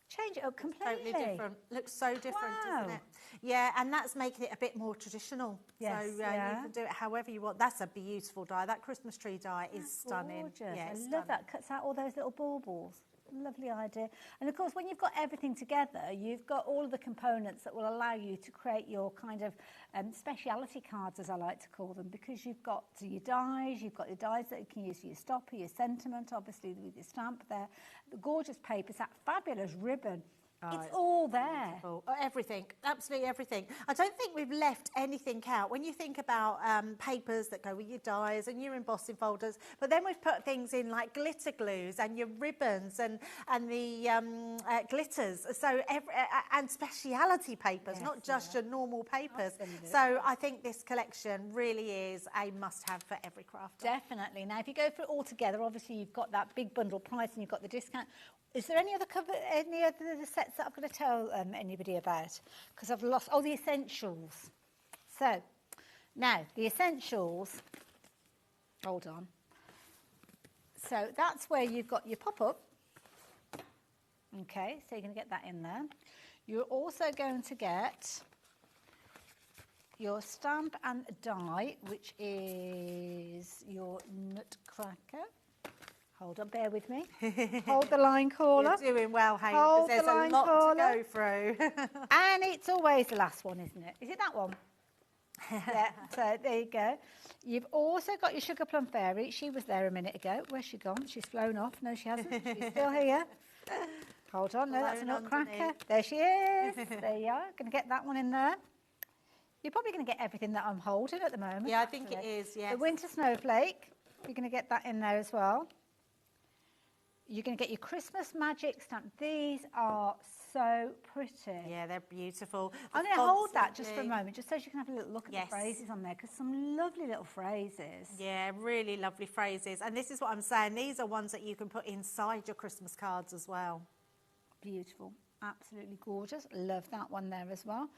change it up completely. Totally different. Looks so different, doesn't it? Yeah, and that's making it a bit more traditional. Yes, so you can do it however you want. That's a beautiful die. That Christmas tree die is stunning. Gorgeous. Yeah, I love that. Cuts out all those little baubles. Lovely idea. And of course, when you've got everything together, you've got all of the components that will allow you to create your kind of speciality cards, as I like to call them, because you've got your dies, you've got your dies that you can use for your stopper, your sentiment, obviously with your stamp there, the gorgeous papers, that fabulous ribbon. It's all there. Beautiful. Everything, absolutely everything. I don't think we've left anything out. When you think about papers that go with your dies and your embossing folders, but then we've put things in like glitter glues and your ribbons and the glitters. So and speciality papers, not just your normal papers. Absolutely. So I think this collection really is a must-have for every crafter. Definitely. Now, if you go for it all together, obviously you've got that big bundle price and you've got the discount. Is there any other sets that I've got to tell anybody about? Because I've lost... Oh, the essentials. So, now, the essentials... Hold on. So, that's where you've got your pop-up. Okay, so you're going to get that in there. You're also going to get your stamp and die, which is your Nutcracker. Hold on, bear with me. Hold the line, caller. You're doing well, Hayley, Hold because the there's line, a lot caller. to go through. And it's always the last one, isn't it? Is it that one? Yeah, so there you go. You've also got your Sugar Plum Fairy. She was there a minute ago. Where's she gone? She's flown off. No, she hasn't. She's still here. Hold on. No, that's a Nutcracker. Underneath. There she is. There you are. Going to get that one in there. You're probably going to get everything that I'm holding at the moment. Yeah, I think it is, yes. The Winter Snowflake. You're going to get that in there as well. You're going to get your Christmas Magic stamp. These are so pretty. Yeah, they're beautiful. I'm going to hold that just for a moment, just so you can have a little look at the phrases on there, because some lovely little phrases. Yeah, really lovely phrases. And this is what I'm saying. These are ones that you can put inside your Christmas cards as well. Beautiful. Absolutely gorgeous. Love that one there as well.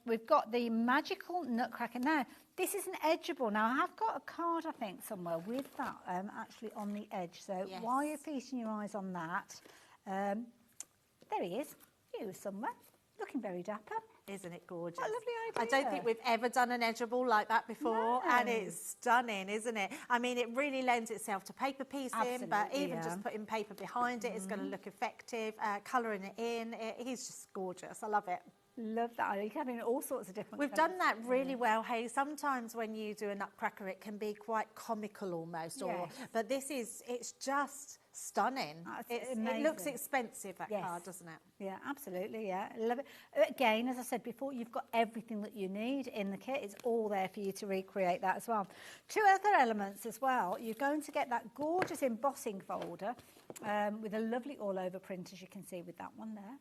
We've got the magical Nutcracker. Now, this is an edgeable. Now, I have got a card, I think, somewhere with that actually on the edge. So while you're feasting your eyes on that, there he is. He was somewhere. Looking very dapper. Isn't it gorgeous? What a lovely idea. I don't think we've ever done an edgeable like that before, and it's stunning, isn't it? I mean, it really lends itself to paper piecing, but even just putting paper behind it is going to look effective. Colouring it in, he's just gorgeous. I love it. Love that. You're having all sorts of different We've colours. done that really well, Hayley. Sometimes when you do a Nutcracker, it can be quite comical almost, but this is, it's just stunning. It looks expensive, that card, doesn't it? Yeah, absolutely, yeah. Love it. Again, as I said before, you've got everything that you need in the kit. It's all there for you to recreate that as well. Two other elements as well. You're going to get that gorgeous embossing folder with a lovely all-over print, as you can see with that one there.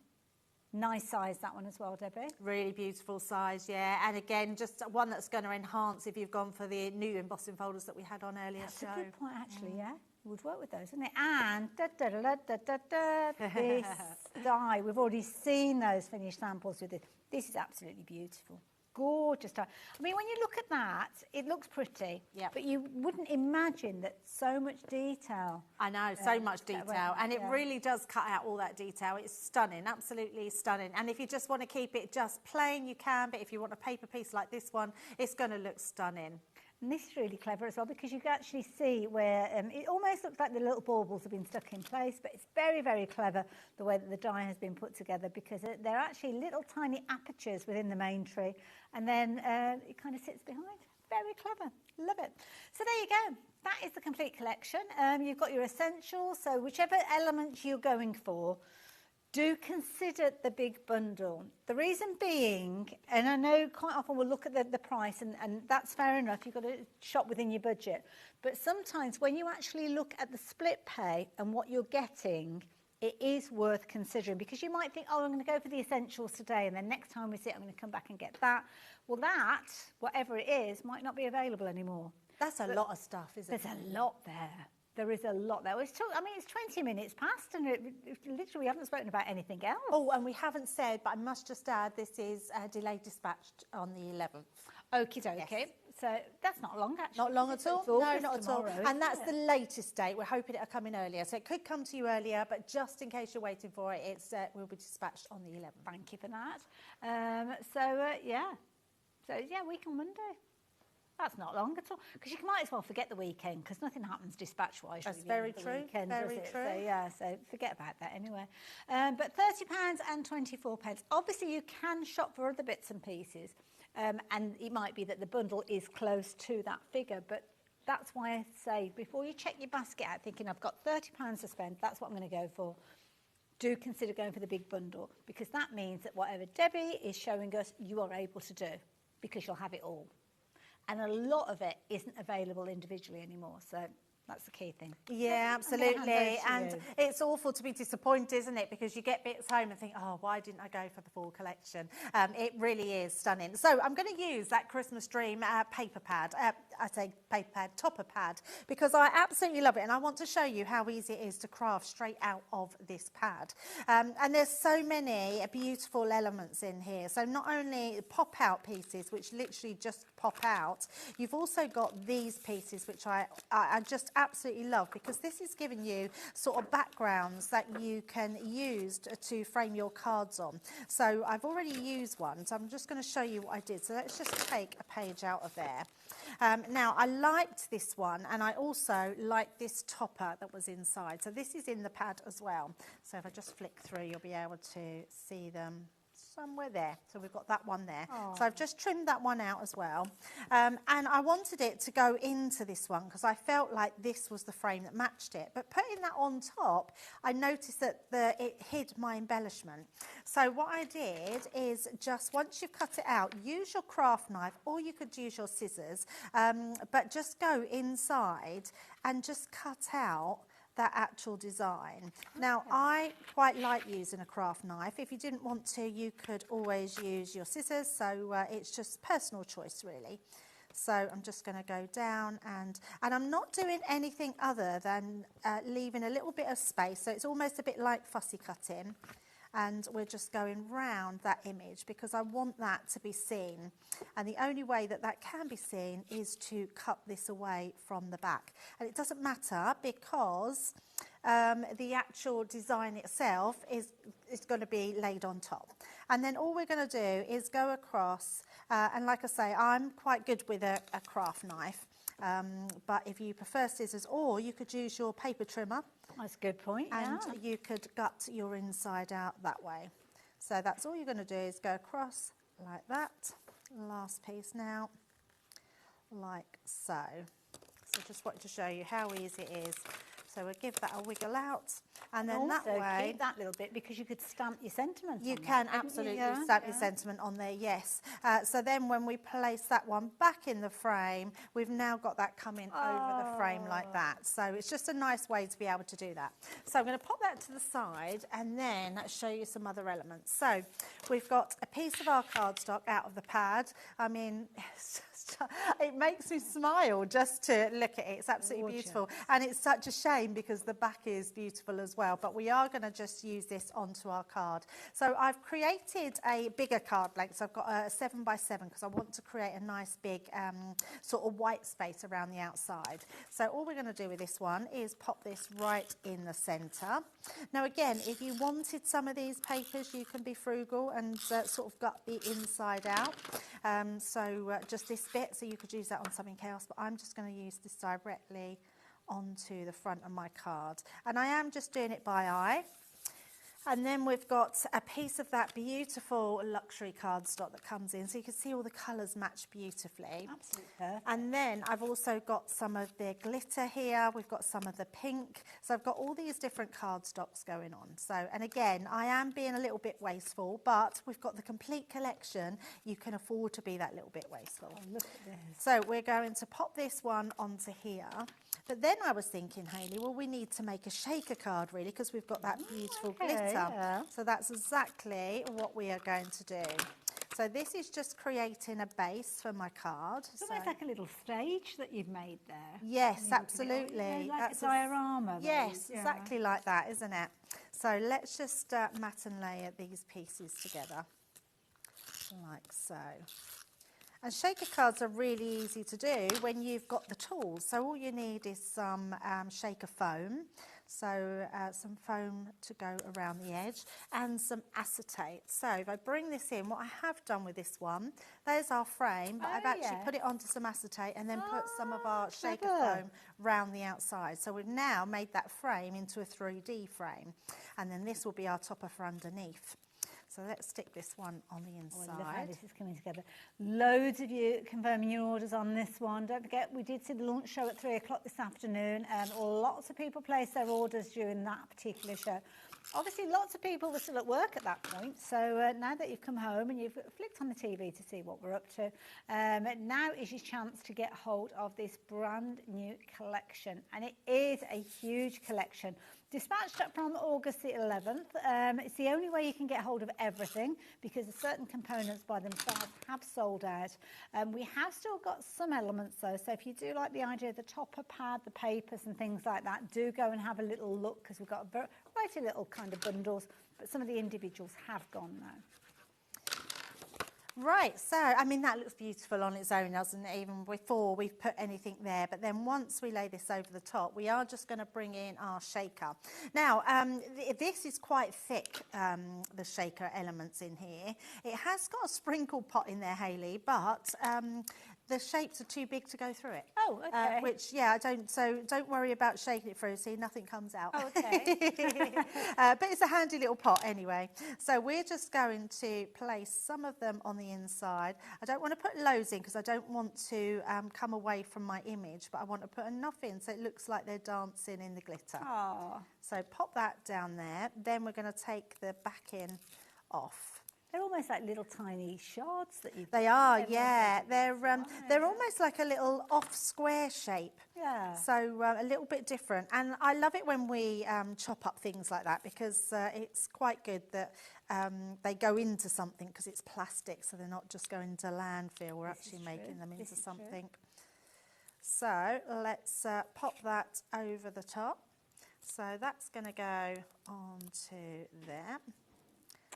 Nice size, that one as well, Debbie. Really beautiful size, yeah. And again, just one that's going to enhance if you've gone for the new embossing folders that we had on earlier. That's a good point, actually, yeah. Would work with those, wouldn't it? And this die. We've already seen those finished samples with it. This is absolutely beautiful. Gorgeous die. I mean, when you look at that, it looks pretty, but you wouldn't imagine that so much detail. I know, so much detail, and it really does cut out all that detail. It's stunning, absolutely stunning. And if you just want to keep it just plain, you can, but if you want a paper piece like this one, it's going to look stunning. And this is really clever as well, because you can actually see where it almost looks like the little baubles have been stuck in place, but it's very, very clever the way that the die has been put together, because they're actually little tiny apertures within the main tree, and then it kind of sits behind. Very clever. Love it. So there you go. That is the complete collection. You've got your essentials, so whichever element you're going for, do consider the big bundle. The reason being, and I know quite often we'll look at the price, and that's fair enough, you've got to shop within your budget. But sometimes when you actually look at the split pay and what you're getting, it is worth considering, because you might think, oh, I'm going to go for the essentials today, and then next time we see it, I'm going to come back and get that. Well, that, whatever it is, might not be available anymore. That's a lot of stuff, isn't it? There's a lot there. There is a lot there. It's 20 minutes past, and literally we haven't spoken about anything else. Oh, and we haven't said, but I must just add, this is delayed dispatched on the 11th. Okie dokie. Yes. So that's not long, actually. Not long at all. No, not at all. And that's the latest date. We're hoping it'll come in earlier. So it could come to you earlier, but just in case you're waiting for it, it's will be dispatched on the 11th. Thank you for that. Week on Monday. That's not long at all, because you might as well forget the weekend, because nothing happens dispatch-wise. That's very true. Very true. So forget about that anyway. But £30 and 24 pence. Obviously, you can shop for other bits and pieces, and it might be that the bundle is close to that figure. But that's why I say, before you check your basket out, thinking I've got £30 to spend, that's what I'm going to go for. Do consider going for the big bundle, because that means that whatever Debbie is showing us, you are able to do, because you'll have it all. And a lot of it isn't available individually anymore. So that's the key thing. Yeah, absolutely. And it's awful to be disappointed, isn't it? Because you get bits home and think, oh, why didn't I go for the full collection? It really is stunning. So I'm going to use that Christmas Dream paper pad. I say paper pad, topper pad, because I absolutely love it. And I want to show you how easy it is to craft straight out of this pad. And there's so many beautiful elements in here. So not only pop-out pieces, which literally just pop out, you've also got these pieces, which I just absolutely love, because this is giving you sort of backgrounds that you can use to frame your cards on. So I've already used one, so I'm just going to show you what I did. So let's just take a page out of there. Now, I liked this one, and I also liked this topper that was inside. So this is in the pad as well. So if I just flick through, you'll be able to see them somewhere there. So we've got that one there. So I've just trimmed that one out as well. And I wanted it to go into this one, because I felt like this was the frame that matched it. But putting that on top, I noticed that it hid my embellishment. So what I did is, just once you've cut it out, use your craft knife, or you could use your scissors, but just go inside and just cut out that actual design. Now, I quite like using a craft knife. If you didn't want to, you could always use your scissors. So it's just personal choice, really. So I'm just going to go down, and I'm not doing anything other than leaving a little bit of space. So it's almost a bit like fussy cutting. and we're just going round that image because I want that to be seen. And the only way that that can be seen is to cut this away from the back. And it doesn't matter because the actual design itself is going to be laid on top. And then all we're going to do is go across, and like I say, I'm quite good with a craft knife, but if you prefer scissors, or you could use your paper trimmer. That's a good point, and yeah. you could gut your inside out that way. So that's all you're going to do is go across like that. Last piece now, like so. So just wanted to show you how easy it is. So we'll give that a wiggle out, and then also that way keep that little bit because you could stamp your sentiment. you on can that, absolutely you? stamp your sentiment on there, yes. So then when we place that one back in the frame, we've now got that coming over the frame like that. So it's just a nice way to be able to do that. So I'm going to pop that to the side and then show you some other elements. So we've got a piece of our cardstock out of the pad. I mean, it makes me smile just to look at it. It's absolutely beautiful. And it's such a shame because the back is beautiful as well. But we are going to just use this onto our card. So I've created a bigger card blank. So I've got a 7x7 because I want to create a nice big sort of white space around the outside. So all we're going to do with this one is pop this right in the centre. Now again, if you wanted some of these papers, you can be frugal and sort of gut the inside out. Just this bit, so you could use that on something else, but I'm just going to use this directly onto the front of my card. And I am just doing it by eye. And then we've got a piece of that beautiful luxury cardstock that comes in, so you can see all the colours match beautifully. Absolutely perfect. And then I've also got some of the glitter here, we've got some of the pink, so I've got all these different cardstocks going on. So, and again, I am being a little bit wasteful, but we've got the complete collection, you can afford to be that little bit wasteful. Oh, look at this. So we're going to pop this one onto here. But then I was thinking, Hayley, well, we need to make a shaker card, really, because we've got that beautiful glitter. Yeah. So that's exactly what we are going to do. So this is just creating a base for my card. It's almost like a little stage that you've made there. Yes, absolutely. Like a diorama. Yes, yeah. exactly like that, isn't it? So let's just mat and layer these pieces together, like so. And shaker cards are really easy to do when you've got the tools. So all you need is some shaker foam, so some foam to go around the edge, and some acetate. So if I bring this in, what I have done with this one, there's our frame, but I've actually put it onto some acetate and then put some of our shaker foam round the outside. So we've now made that frame into a 3D frame, and then this will be our topper for underneath. So let's stick this one on the inside. Oh, I love how this is coming together. Loads of you confirming your orders on this one. Don't forget, we did see the launch show at 3 o'clock this afternoon, and lots of people placed their orders during that particular show. Obviously, lots of people were still at work at that point, so now that you've come home and you've flicked on the TV to see what we're up to, now is your chance to get hold of this brand new collection, and it is a huge collection. Dispatched up from August the 11th. It's the only way you can get hold of everything because certain components by themselves have sold out. We have still got some elements though, so if you do like the idea of the topper pad, the papers and things like that, do go and have a little look because we've got a variety of little kind of bundles, but some of the individuals have gone now. Right, so, I mean, that looks beautiful on its own, doesn't it, even before we've put anything there. But then once we lay this over the top, we are just going to bring in our shaker. Now, this is quite thick, the shaker elements in here. It has got a sprinkle pot in there, Hayley, but the shapes are too big to go through it. Oh, okay. Which, yeah, don't worry about shaking it through, see, nothing comes out. Oh, okay. But it's a handy little pot anyway. So we're just going to place some of them on the inside. I don't want to put loads in because I don't want to come away from my image, but I want to put enough in so it looks like they're dancing in the glitter. Aww. So pop that down there. Then we're going to take the backing off. They're almost like little tiny shards that you've... They are, yeah. They're almost like a little off square shape. Yeah. So a little bit different. And I love it when we chop up things like that because it's quite good that they go into something because it's plastic, so they're not just going to landfill. We're actually making them into something. So let's pop that over the top. So that's going to go onto there.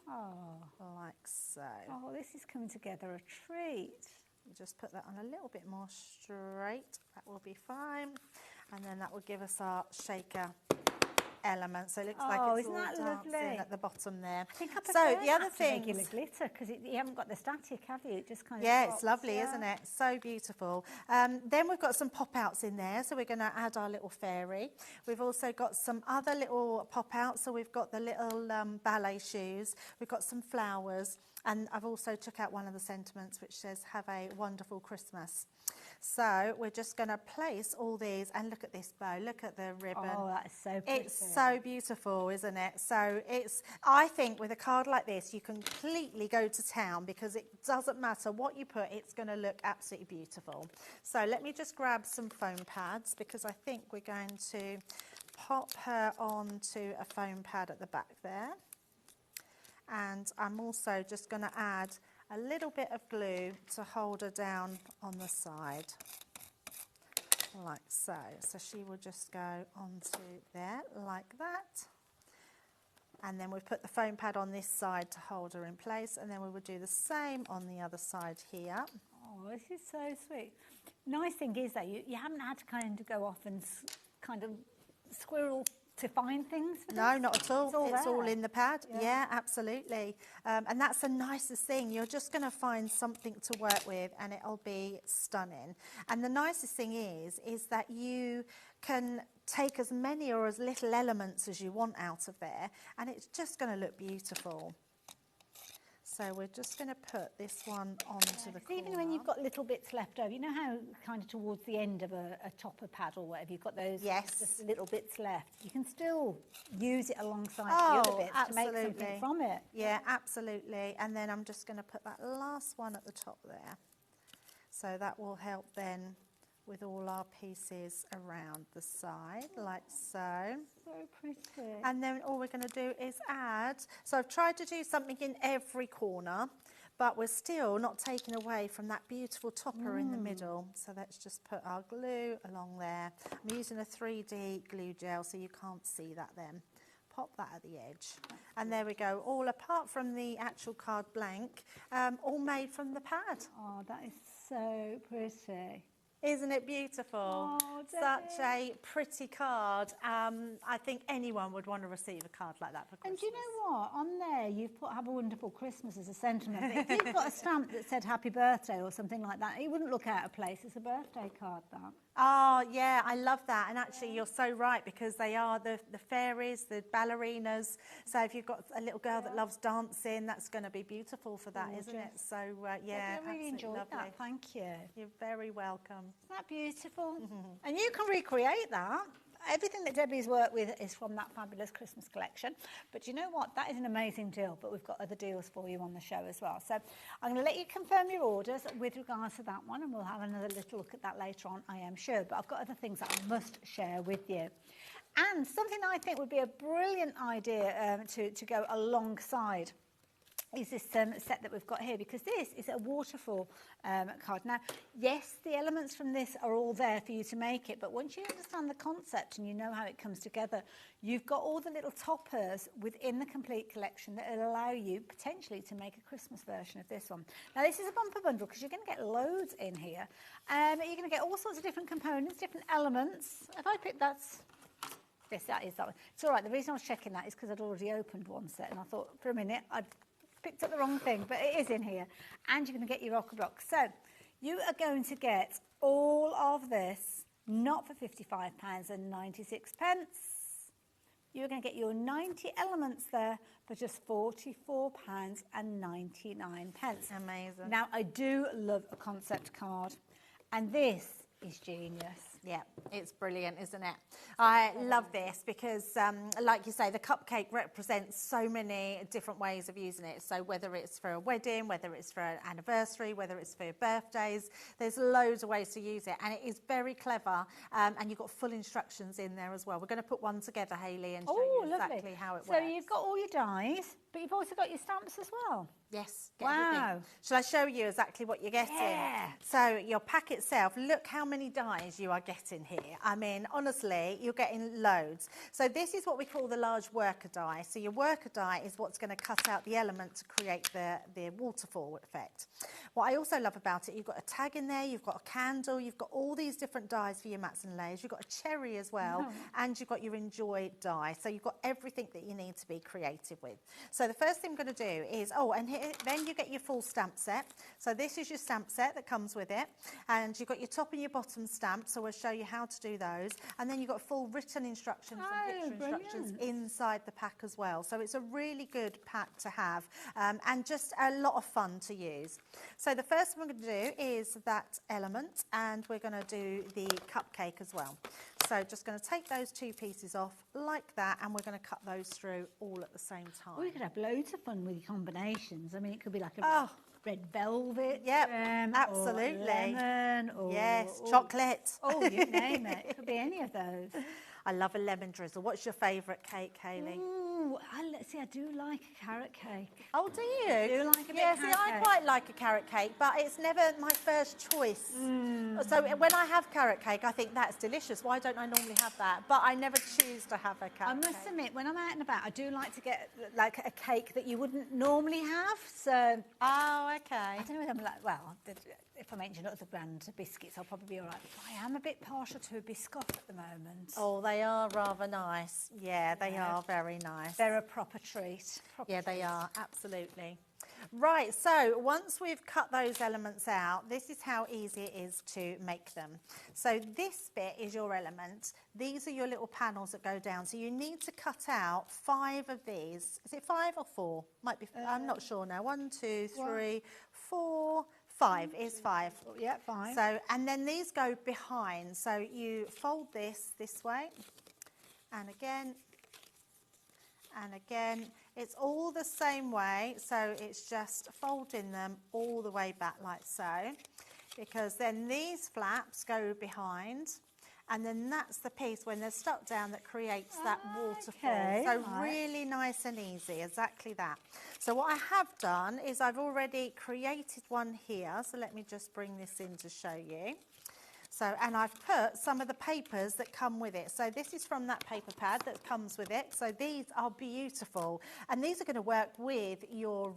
Like so. Oh, this is coming together a treat. We'll just put that on a little bit more straight. That will be fine. And then that will give us our shaker element. So it looks like it's isn't all that dancing lovely? at the bottom there. I think I So prefer the other that to thing, regular glitter, because you haven't got the static, have you? It just kind of yeah, pops, it's lovely, yeah. isn't it? So beautiful. Then we've got some pop-outs in there, so we're going to add our little fairy. We've also got some other little pop-outs, so we've got the little ballet shoes. We've got some flowers, and I've also took out one of the sentiments which says, "Have a wonderful Christmas." So we're just going to place all these, and look at this bow, look at the ribbon. Oh, that is so pretty. It's so beautiful, isn't it? So I think with a card like this, you completely go to town, because it doesn't matter what you put, it's going to look absolutely beautiful. So let me just grab some foam pads, because I think we're going to pop her onto a foam pad at the back there. And I'm also just going to add a little bit of glue to hold her down on the side, like so. So she will just go onto there, like that. And then we've put the foam pad on this side to hold her in place, and then we will do the same on the other side here. Oh, this is so sweet. Nice thing is that you haven't had to kind of go off and kind of squirrel to find things for No, this? not at all. It's all there. in the pad. Yeah. Yeah, absolutely. And that's the nicest thing. You're just going to find something to work with, and it'll be stunning. And the nicest thing is that you can take as many or as little elements as you want out of there, and it's just going to look beautiful. So we're just going to put this one onto the corner. Even when you've got little bits left over, you know how kind of towards the end of a topper pad or whatever, you've got those just little bits left. You can still use it alongside the other bits to make something from it. Yeah, absolutely. And then I'm just going to put that last one at the top there. So that will help then with all our pieces around the side, like so. So pretty. And then all we're going to do is add, so I've tried to do something in every corner, but we're still not taking away from that beautiful topper in the middle. So let's just put our glue along there. I'm using a 3D glue gel, so you can't see that then. Pop that at the edge. And there we go, all apart from the actual card blank, all made from the pad. Oh, that is so pretty. Isn't it beautiful? Oh, such a pretty card. I think anyone would want to receive a card like that for Christmas. And do you know what? On there, you've put "Have a Wonderful Christmas" as a sentiment. But if you've got a stamp that said "Happy Birthday" or something like that, it wouldn't look out of place. It's a birthday card, that. Oh, yeah, I love that. And actually, you're so right, because they are the fairies, the ballerinas. So if you've got a little girl that loves dancing, that's going to be beautiful for that, isn't it? So, yeah, I really enjoyed lovely. that. Thank you. You're very welcome. Isn't that beautiful? And you can recreate that. Everything that Debbie's worked with is from that fabulous Christmas collection. But you know what? That is an amazing deal, but we've got other deals for you on the show as well. So I'm going to let you confirm your orders with regards to that one, and we'll have another little look at that later on, I am sure. But I've got other things that I must share with you. And something I think would be a brilliant idea to go alongside is this set that we've got here, because this is a waterfall card. Now, yes, the elements from this are all there for you to make it, but once you understand the concept and you know how it comes together, you've got all the little toppers within the complete collection that will allow you potentially to make a Christmas version of this one. Now, this is a bumper bundle because you're going to get loads in here. You're going to get all sorts of different components, different elements. If I pick that is that one. It's all right. The reason I was checking that is because I'd already opened one set, and I thought for a minute I'd picked up the wrong thing, but it is in here. And you're going to get your rocker block. So you are going to get all of this, not for £55.96. You're going to get your 90 elements there for just £44.99. Amazing. Now, I do love a concept card, and this is genius. Yeah, it's brilliant, isn't it? I love this because, like you say, the cupcake represents so many different ways of using it. So whether it's for a wedding, whether it's for an anniversary, whether it's for your birthdays, there's loads of ways to use it. And it is very clever, and you've got full instructions in there as well. We're going to put one together, Hayley, and show you exactly how it works. So you've got all your dies. But you've also got your stamps as well. Yes. Wow. Shall I show you exactly what you're getting? Yeah. So your pack itself, look how many dies you are getting here. I mean, honestly, you're getting loads. So this is what we call the large worker die. So your worker die is what's going to cut out the element to create the waterfall effect. What I also love about it, you've got a tag in there, you've got a candle, you've got all these different dies for your mats and layers. You've got a cherry as well, and you've got your Enjoy die. So you've got everything that you need to be creative with. So the first thing I'm going to do is, then you get your full stamp set. So this is your stamp set that comes with it. And you've got your top and your bottom stamps, so we'll show you how to do those. And then you've got full written instructions and picture instructions inside the pack as well. So it's a really good pack to have, and just a lot of fun to use. So the first thing we're going to do is that element, and we're going to do the cupcake as well. So just going to take those two pieces off like that, and we're going to cut those through all at the same time. We could have loads of fun with combinations. I mean, it could be like a red velvet. Yep, absolutely. Or lemon. Or, yes, chocolate. Oh, you name it. It could be any of those. I love a lemon drizzle. What's your favourite cake, Hayley? Ooh, I do like a carrot cake. Oh, do you? I do like a bit yeah, of see, carrot I cake. quite like a carrot cake, but it's never my first choice. So when I have carrot cake, I think that's delicious. Why don't I normally have that? But I never choose to have a carrot I must cake. admit, when I'm out and about, I do like to get like a cake that you wouldn't normally have. So, oh, okay. I don't know whether I'm like, well, if I mention other brand biscuits, I'll probably be all right. But I am a bit partial to a biscoff at the moment. Oh, they are rather nice. Yeah, they are very nice. They're a proper treat. Yeah, they are, absolutely. Right, so once we've cut those elements out, this is how easy it is to make them. So this bit is your element. These are your little panels that go down. So you need to cut out 5 of these. Is it 5 or 4? Might be, I'm not sure now. 1, 2, 3, 4, 5 is 5. Yeah, 5. So, and then these go behind. So you fold this way, and again, and again. It's all the same way, so it's just folding them all the way back like so, because then these flaps go behind, and then that's the piece when they're stuck down that creates that waterfall. So really nice and easy, exactly that. So what I have done is I've already created one here, so let me just bring this in to show you. So, and I've put some of the papers that come with it. So this is from that paper pad that comes with it. So these are beautiful. And these are going to work with your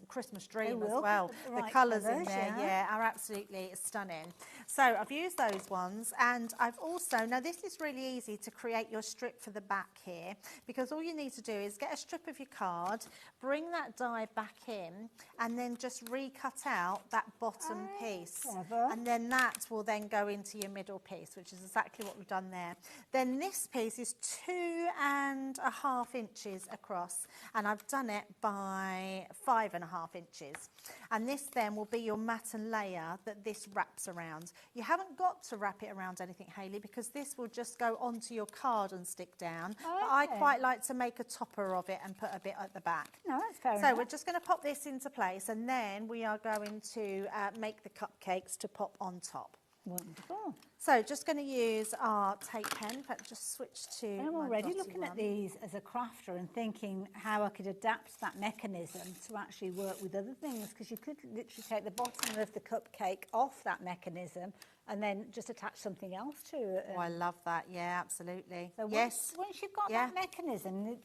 Christmas dream as well. The colours in there, are absolutely stunning. So I've used those ones. And I've also, now this is really easy to create your strip for the back here, because all you need to do is get a strip of your card, bring that die back in, and then just recut out that bottom piece. And then that will then go into your middle piece, which is exactly what we've done there. Then this piece is 2.5 inches across, and I've done it by 5.5 inches. And this then will be your mat and layer that this wraps around. You haven't got to wrap it around anything, Hayley, because this will just go onto your card and stick down. But I quite like to make a topper of it and put a bit at the back. No, that's fair enough. So we're just going to pop this into place, and then we are going to make the cupcakes to pop on top. Wonderful. So just going to use our tape pen, but just switch to I'm my already dotty looking one. at these as a crafter and thinking how I could adapt that mechanism to actually work with other things, because you could literally take the bottom of the cupcake off that mechanism and then just attach something else to it. Oh, I love that. Yeah, absolutely. So yes. Once you've got that mechanism,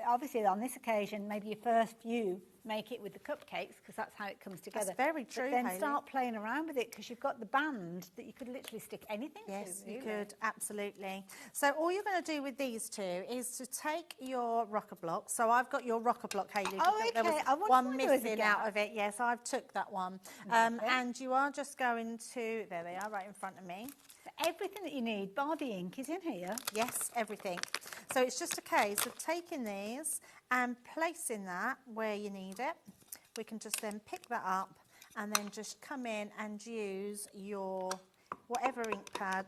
obviously on this occasion, maybe your first few make it with the cupcakes, because that's how it comes together. That's very true, But then Hayley. start playing around with it, because you've got the band that you could literally stick anything to. Yes, you really. could, absolutely. So all you're going to do with these two is to take your rocker block. So I've got your rocker block, Hayley. Oh, because there was okay. I wondered one why there was a missing gap. out of it. Yes, I've took that one. And you are just going to, there they are, right in front of me. Everything that you need, bar the ink, is in here. Yes, everything. So it's just a case of taking these and placing that where you need it. We can just then pick that up and then just come in and use your whatever ink pad.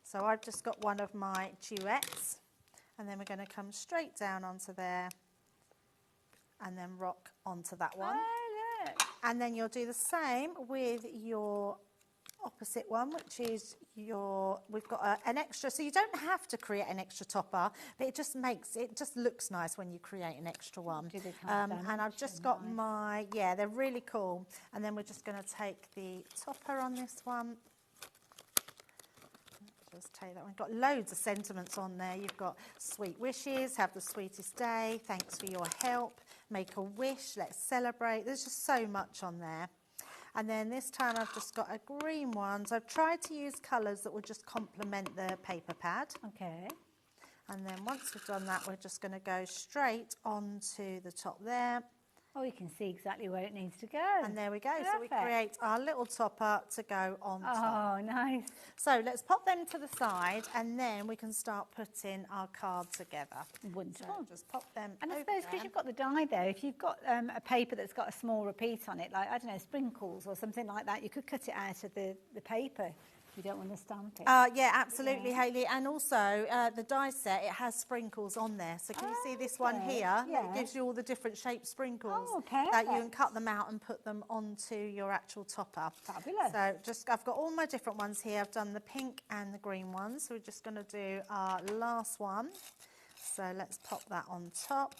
So I've just got one of my duets, and then we're going to come straight down onto there and then rock onto that one. Oh, look. And then you'll do the same with your opposite one, which is we've got an extra, so you don't have to create an extra topper, but it just looks nice when you create an extra one. And I've just got they're really cool. And then we're just going to take the topper on this one. Just take that one. We've got loads of sentiments on there. You've got sweet wishes, have the sweetest day, thanks for your help, make a wish, let's celebrate. There's just so much on there. And then this time I've just got a green one. So I've tried to use colours that will just complement the paper pad. Okay. And then once we've done that, we're just going to go straight onto the top there. Oh, you can see exactly where it needs to go. And there we go. Perfect. So we create our little topper to go on top. Oh, nice. So let's pop them to the side and then we can start putting our card together. Wonderful. So just pop them And I over suppose there. because you've got the die there, if you've got a paper that's got a small repeat on it, like, I don't know, sprinkles or something like that, you could cut it out of the paper. You don't want to stamp it. Yeah, absolutely, Hayley. And also, the die set, it has sprinkles on there. So can you see this one here? Yeah. It gives you all the different shaped sprinkles. Oh, that you can cut them out and put them onto your actual topper. Fabulous. So I've got all my different ones here. I've done the pink and the green ones. So we're just going to do our last one. So let's pop that on top.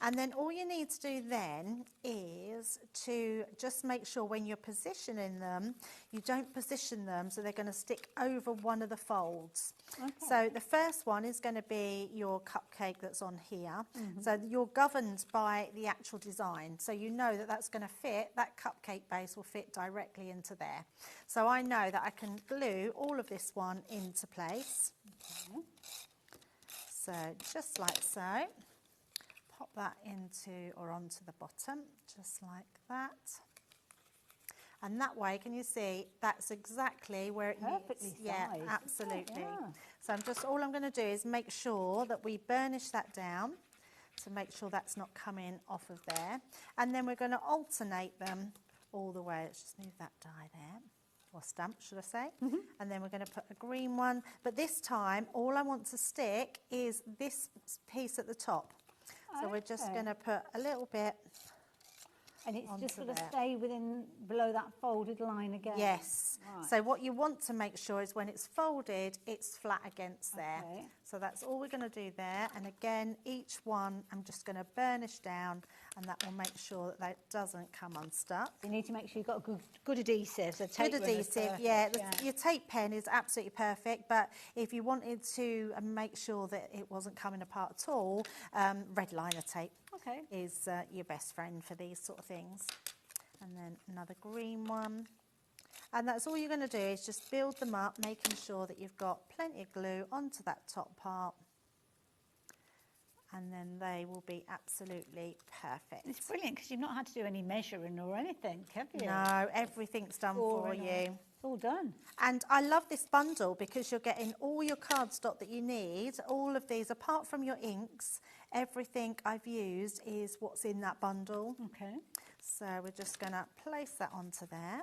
And then all you need to do then is to just make sure when you're positioning them, you don't position them so they're going to stick over one of the folds. Okay. So the first one is going to be your cupcake that's on here. So you're governed by the actual design. So you know that that's going to fit, that cupcake base will fit directly into there. So I know that I can glue all of this one into place. Okay. So just like so. Pop that into or onto the bottom, just like that. And that way, can you see, that's exactly where it Perfectly needs. Yeah, sized, absolutely. yeah. So all I'm going to do is make sure that we burnish that down to make sure that's not coming off of there. And then we're going to alternate them all the way. Let's just move that die there. Or stamp, should I say. And then we're going to put a green one. But this time, all I want to stick is this piece at the top. So we're just going to put a little bit. And it's just going to stay below that folded line again? Yes. Right. So what you want to make sure is when it's folded, it's flat against there. So that's all we're going to do there. And again, each one I'm just going to burnish down and that will make sure that that doesn't come unstuck. You need to make sure you've got good adhesive. So tape good adhesive, yeah. Your tape pen is absolutely perfect, but if you wanted to make sure that it wasn't coming apart at all, red liner tape is your best friend for these sort of things. And then another green one. And that's all you're going to do is just build them up, making sure that you've got plenty of glue onto that top part. And then they will be absolutely perfect. It's brilliant because you've not had to do any measuring or anything, have you? No, everything's done for you. It's all done. And I love this bundle because you're getting all your cardstock that you need, all of these, apart from your inks, everything I've used is what's in that bundle. Okay. So we're just going to place that onto there.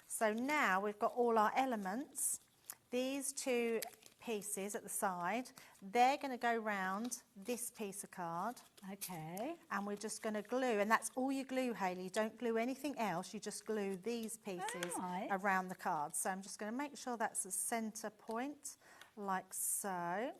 So now we've got all our elements. These two pieces at the side, they're going to go round this piece of card. Okay. And we're just going to glue, and that's all you glue, Hayley. You don't glue anything else, you just glue these pieces around the card. So I'm just going to make sure that's the centre point, like so,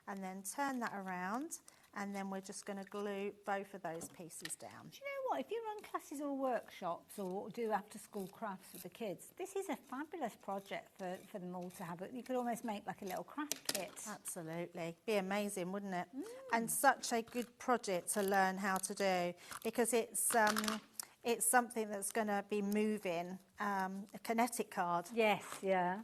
and then turn that around. And then we're just going to glue both of those pieces down. Do you know what? If you run classes or workshops or do after-school crafts with the kids, this is a fabulous project for them all to have. You could almost make like a little craft kit. Absolutely. Be amazing, wouldn't it? And such a good project to learn how to do because it's something that's going to be moving, a kinetic card. Yes, yeah.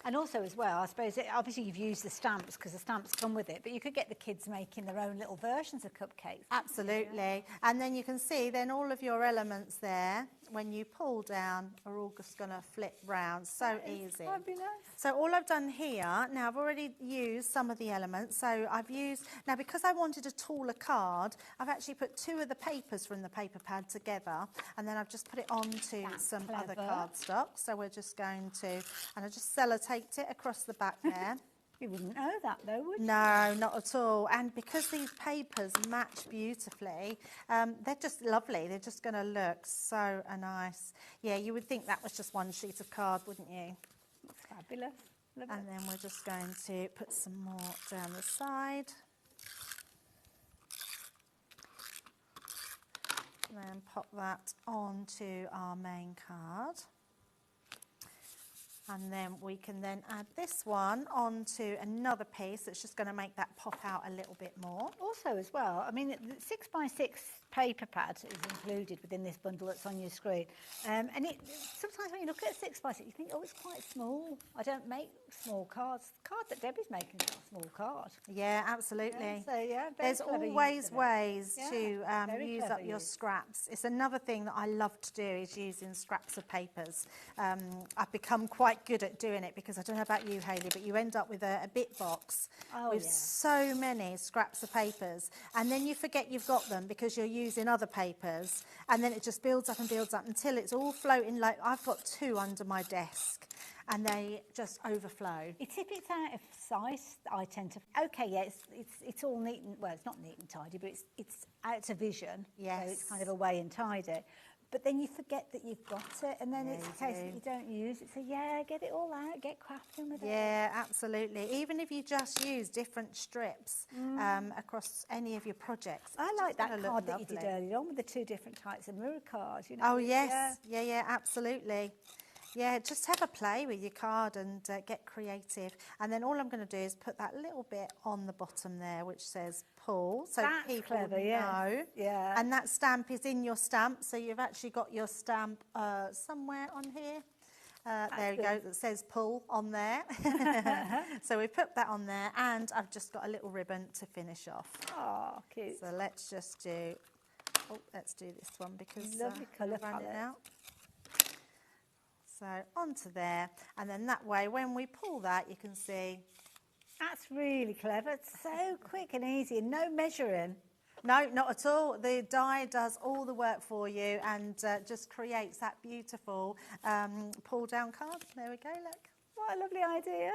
And also as well, I suppose, obviously you've used the stamps because the stamps come with it, but you could get the kids making their own little versions of cupcakes. Absolutely. Yeah. And then you can see then all of your elements there, when you pull down, are all just going to flip round. So easy. Fabulous. So all I've done here, now I've already used some of the elements. So I've used, now because I wanted a taller card, I've actually put two of the papers from the paper pad together, and then I've just put it onto some other cardstock. So we're just going to, and I just sellotaped it across the back there. You wouldn't know that though, would you? No, not at all. And because these papers match beautifully, they're just lovely. They're just going to look so nice. Yeah, you would think that was just one sheet of card, wouldn't you? That's fabulous. Love and it. then we're just going to put some more down the side. And then pop that onto our main card. And then we can then add this one onto another piece that's just going to make that pop out a little bit more. Also as well, I mean, the 6x6 paper pad is included within this bundle that's on your screen. And sometimes when you look at a 6x6, you think, oh, it's quite small. I don't make small cards. The card that Debbie's making is not a small card. Yeah, absolutely. Yeah, so, yeah, there's always ways to use up your use. scraps. It's another thing that I love to do is using scraps of papers. I've become quite good at doing it because I don't know about you, Hayley, but you end up with a bit box with so many scraps of papers, and then you forget you've got them because you're using other papers, and then it just builds up and builds up until it's all floating. Like I've got 2 under my desk and they just overflow. If it's out of size, I tend to. Okay, yeah, it's all neat and well, it's not neat and tidy, but it's out of vision. Yes, so it's kind of away and tidy. But then you forget that you've got it, and then it's a case that you don't use it. So yeah, get it all out, get crafting with it. Yeah, absolutely. Even if you just use different strips across any of your projects. I like that card that you did earlier on with the 2 different types of mirror cards. You know, oh yes, yeah, absolutely. Yeah, just have a play with your card and get creative. And then all I'm going to do is put that little bit on the bottom there, which says pull, so that's people clever, know. Yeah. And that stamp is in your stamp, so you've actually got your stamp somewhere on here. There you go, that says pull on there. So we put that on there, and I've just got a little ribbon to finish off. Oh, cute. So let's just do, let's do this one because lovely colour run it palette. out. So onto there, and then that way when we pull that you can see. That's really clever. It's so quick and easy and no measuring. No, not at all. The die does all the work for you and just creates that beautiful pull down card. There we go, look. What a lovely idea.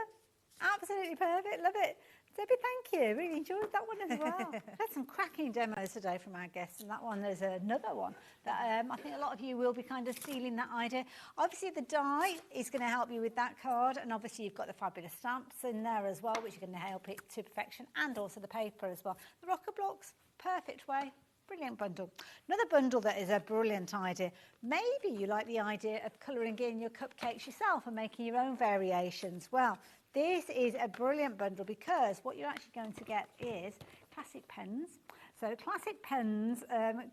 Absolutely perfect, love it. Debbie, thank you. Really enjoyed that one as well. Had some cracking demos today from our guests, and that one, there's another one that I think a lot of you will be kind of stealing that idea. Obviously, the die is going to help you with that card, and obviously you've got the fabulous stamps in there as well, which are going to help it to perfection, and also the paper as well. The rocker blocks, perfect way. Brilliant bundle. Another bundle that is a brilliant idea. Maybe you like the idea of colouring in your cupcakes yourself and making your own variations. Well, this is a brilliant bundle because what you're actually going to get is classic pens. So classic pens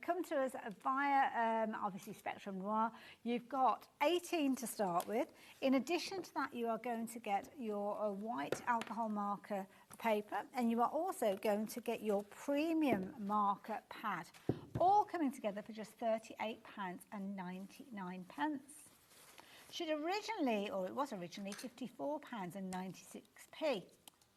come to us via, obviously, Spectrum Noir. You've got 18 to start with. In addition to that, you are going to get your white alcohol marker paper, and you are also going to get your premium marker pad, all coming together for just £38.99. Should originally, or it was originally, £54.96,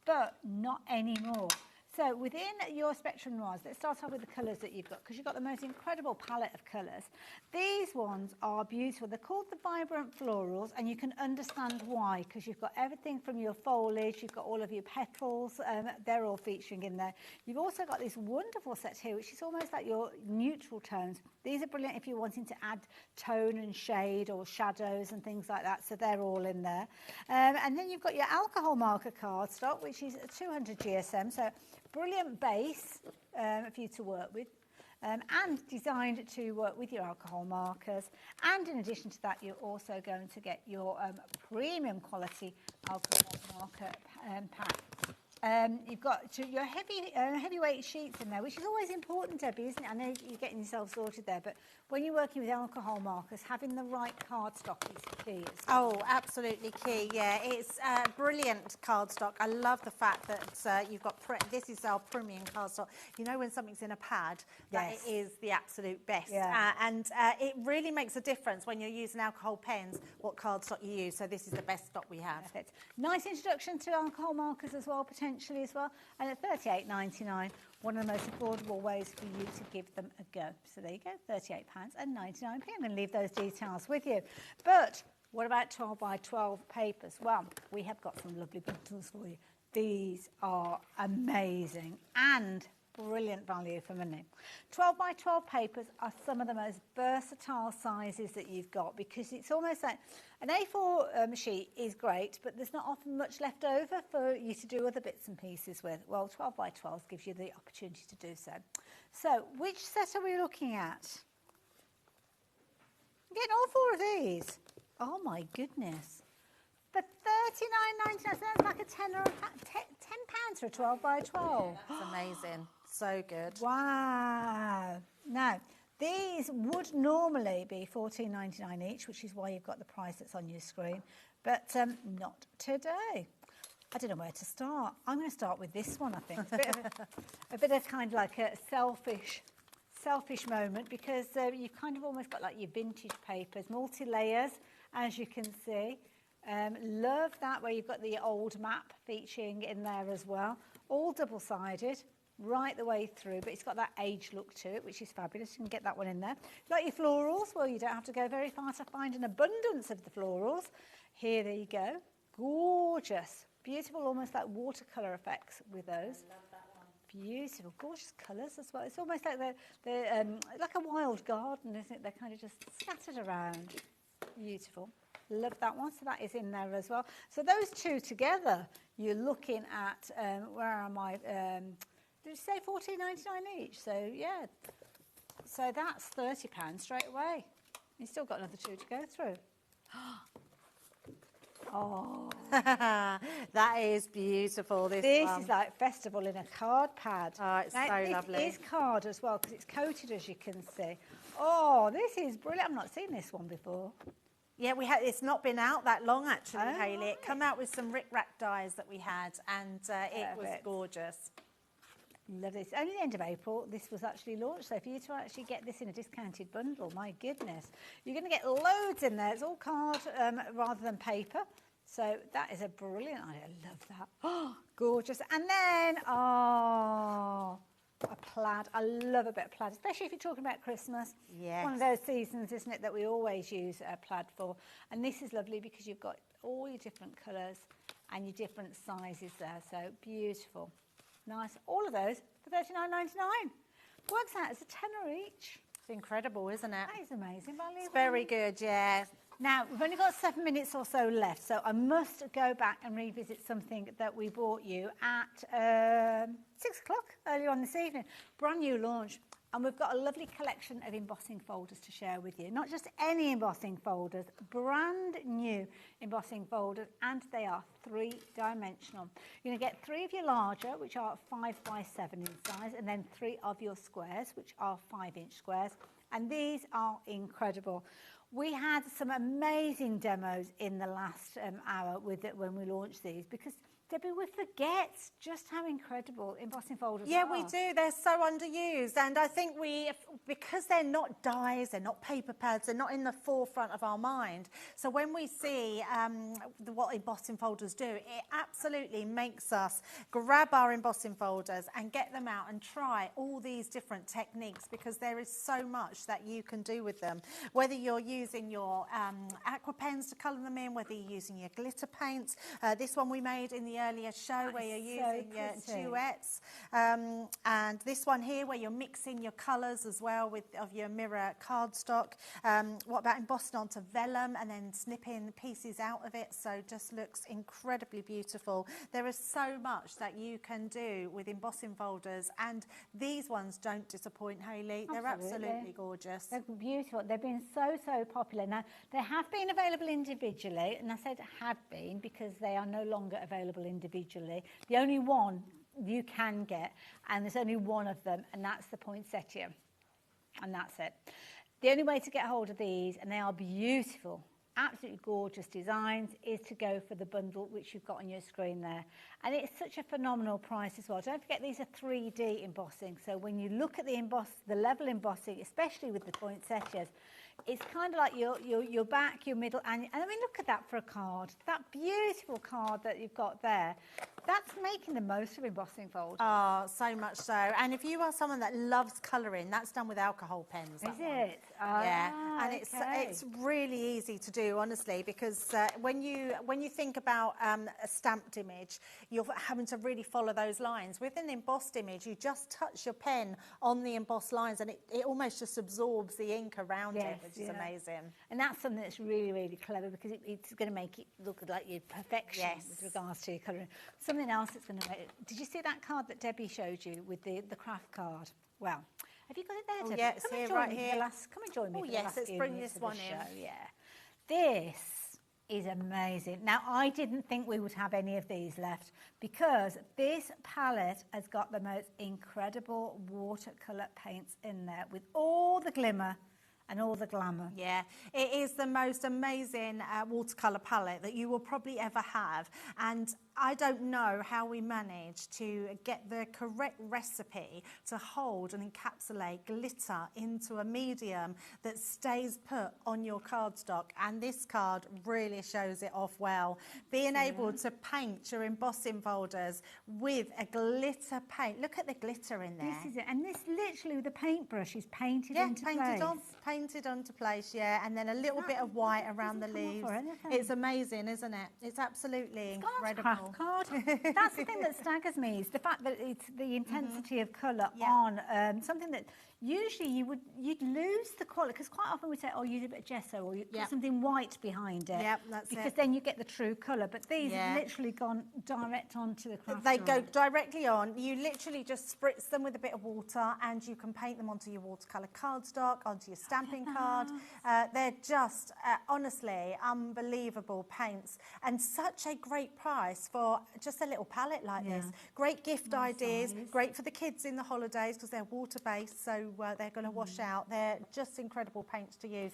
but not anymore. So within your Spectrum Noirs, let's start off with the colours that you've got, because you've got the most incredible palette of colours. These ones are beautiful. They're called the Vibrant Florals, and you can understand why, because you've got everything from your foliage, you've got all of your petals, they're all featuring in there. You've also got this wonderful set here, which is almost like your neutral tones. These are brilliant if you're wanting to add tone and shade or shadows and things like that, so they're all in there. And then you've got your alcohol marker cardstock, which is 200 GSM, so brilliant base for you to work with, and designed to work with your alcohol markers. And in addition to that, you're also going to get your premium quality alcohol marker pack. You've got your heavyweight sheets in there, which is always important, Debbie, isn't it? I know you're getting yourself sorted there, but when you're working with alcohol markers, having the right cardstock is key. Oh, absolutely key, yeah. It's brilliant cardstock. I love the fact that you've got, this is our premium cardstock. You know when something's in a pad, that it is the absolute best. Yeah. And it really makes a difference when you're using alcohol pens, what cardstock you use. So this is the best stock we have. Perfect. Nice introduction to alcohol markers as well, potentially as well. And at £38.99, one of the most affordable ways for you to give them a go. So there you go, £38.99. I'm going to leave those details with you. But what about 12 by 12 papers? Well, we have got some lovely bundles for you. These are amazing and brilliant value for money. 12 by 12 papers are some of the most versatile sizes that you've got, because it's almost like an A4 sheet is great, but there's not often much left over for you to do other bits and pieces with. Well, 12 by 12 gives you the opportunity to do so. So which set are we looking at? I'm getting all 4 of these. Oh my goodness. For £39.99, so that's like a £10 for a 12 by 12. That's amazing. So good. Wow. Now, these would normally be £14.99 each, which is why you've got the price that's on your screen, but not today. I don't know where to start. I'm going to start with this one, I think. It's a bit of kind of like a selfish moment, because you've kind of almost got like your vintage papers, multi-layers, as you can see. Love that, where you've got the old map featuring in there as well. All double-sided, right the way through, but it's got that age look to it, which is fabulous. You can get that one in there. Like your florals, well, you don't have to go very far to find an abundance of the florals. Here, there you go. Gorgeous. Beautiful, almost like watercolour effects with those. I love that one. Beautiful, gorgeous colours as well. It's almost like they're like a wild garden, isn't it? They're kind of just scattered around. Beautiful. Love that one. So that is in there as well. So those two together, you're looking at, where am I? Did you say £14.99 each? So yeah. So that's £30 straight away. You've still got another 2 to go through. Oh, that is beautiful. This is like festival in a card pad. Oh, it's now, so lovely. It is card as well, because it's coated, as you can see. Oh, this is brilliant. I've not seen this one before. Yeah, it's not been out that long, actually, Hayley. It came out with some Rick-Rack dies that we had, and it was gorgeous. Love this. Only the end of April, this was actually launched. So for you to actually get this in a discounted bundle, my goodness, you're going to get loads in there. It's all card rather than paper. So that is a brilliant idea. I love that. Oh, gorgeous. And then, oh, a plaid. I love a bit of plaid, especially if you're talking about Christmas. Yes. One of those seasons, isn't it, that we always use plaid for. And this is lovely because you've got all your different colours and your different sizes there. So beautiful. Nice. All of those for £39.99. Works out as a tenner each. It's incredible, isn't it? That is amazing value. It's very good, yeah. Now, we've only got 7 minutes or so left, so I must go back and revisit something that we brought you at 6 o'clock earlier on this evening. Brand new launch. And we've got a lovely collection of embossing folders to share with you. Not just any embossing folders, brand new embossing folders, and they are 3-dimensional. You're going to get 3 of your larger, which are 5 by 7 in size, and then 3 of your squares, which are 5-inch squares. And these are incredible. We had some amazing demos in the last hour with it when we launched these, because Debbie, we forget just how incredible embossing folders are. Yeah, we do. They're so underused. And I think because they're not dies, they're not paper pads, they're not in the forefront of our mind. So when we see what embossing folders do, it absolutely makes us grab our embossing folders and get them out and try all these different techniques, because there is so much that you can do with them. Whether you're using your aqua pens to colour them in, whether you're using your glitter paints. This one we made in the earlier show where you're using your duets, and this one here where you're mixing your colours as well of your mirror cardstock. What about embossing onto vellum and then snipping pieces out of it? So just looks incredibly beautiful. There is so much that you can do with embossing folders, and these ones don't disappoint, Hayley. They're absolutely gorgeous. They're beautiful. They've been so popular. Now, they have been available individually, and I said have been because they are no longer available individually. The only one you can get, and there's only one of them, and that's the poinsettia, and that's it. The only way to get hold of these, and they are beautiful, absolutely gorgeous designs, is to go for the bundle which you've got on your screen there. And it's such a phenomenal price as well. Don't forget, these are 3D embossing, so when you look at the level embossing, especially with the poinsettias, it's kind of like your back, your middle, and I mean, look at that for a card. That beautiful card that you've got there. That's making the most of embossing folders. Oh, so much so. And if you are someone that loves colouring, that's done with alcohol pens. Is it? Yeah, and okay. it's really easy to do, honestly, because when you think about a stamped image, you're having to really follow those lines. With an embossed image, you just touch your pen on the embossed lines, and it almost just absorbs the ink around it, which is amazing. And that's something that's really, really clever, because it's going to make it look like your perfection with regards to your colouring. Something else that's going to make it. Did you see that card that Debbie showed you with the craft card? Well, have you got it there, Debbie? Yeah, it's here, right here. Come and join me for the last let's few bring minutes this of the one in. show. Yeah. This is amazing. Now, I didn't think we would have any of these left, because this palette has got the most incredible watercolour paints in there with all the glimmer and all the glamour. Yeah, it is the most amazing watercolour palette that you will probably ever have. And I don't know how we managed to get the correct recipe to hold and encapsulate glitter into a medium that stays put on your cardstock. And this card really shows it off well. Being able to paint your embossing folders with a glitter paint. Look at the glitter in there. This is it. And this literally, the paintbrush is painted into place. Painted onto place, yeah. And then a little bit of white around the leaves. It's amazing, isn't it? It's absolutely incredible. Card. That's the thing that staggers me, is the fact that it's the intensity of colour on something that usually you'd lose the quality, because quite often we say, oh, use a bit of gesso, or you put something white behind it, because then you get the true colour. But these have literally gone direct onto the craft. They go directly on. You literally just spritz them with a bit of water, and you can paint them onto your watercolour cardstock, onto your stamping card. They're just honestly unbelievable paints, and such a great price for just a little palette like this. Great gift ideas, great for the kids in the holidays, because they're water based, so they're going to wash out. They're just incredible paints to use.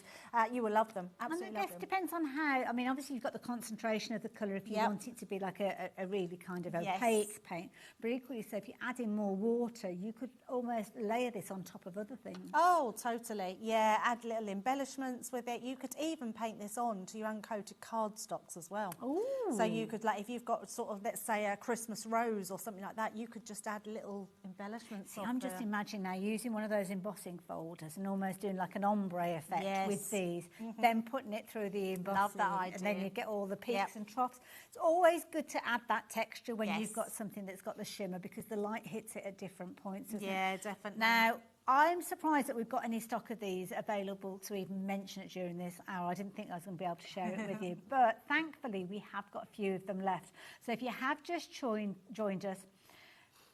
You will love them. Absolutely. And I guess it depends on how. I mean, obviously you've got the concentration of the colour if you want it to be like a really kind of opaque paint. But equally, so if you add in more water, you could almost layer this on top of other things. Oh, totally. Yeah, add little embellishments with it. You could even paint this on to your uncoated cardstocks as well. Ooh. So you could, like, if you've got sort of, let's say, a Christmas rose or something like that, you could just add little embellishments. See, I'm just imagining now using one of those embossing folders and almost doing like an ombre effect with these, then putting it through the embossing. Love that idea. And then you get all the peaks and troughs. It's always good to add that texture when you've got something that's got the shimmer, because the light hits it at different points, isn't it? Yeah, definitely. Now, I'm surprised that we've got any stock of these available to even mention it during this hour. I didn't think I was going to be able to share it with you, but thankfully we have got a few of them left. So if you have just joined us,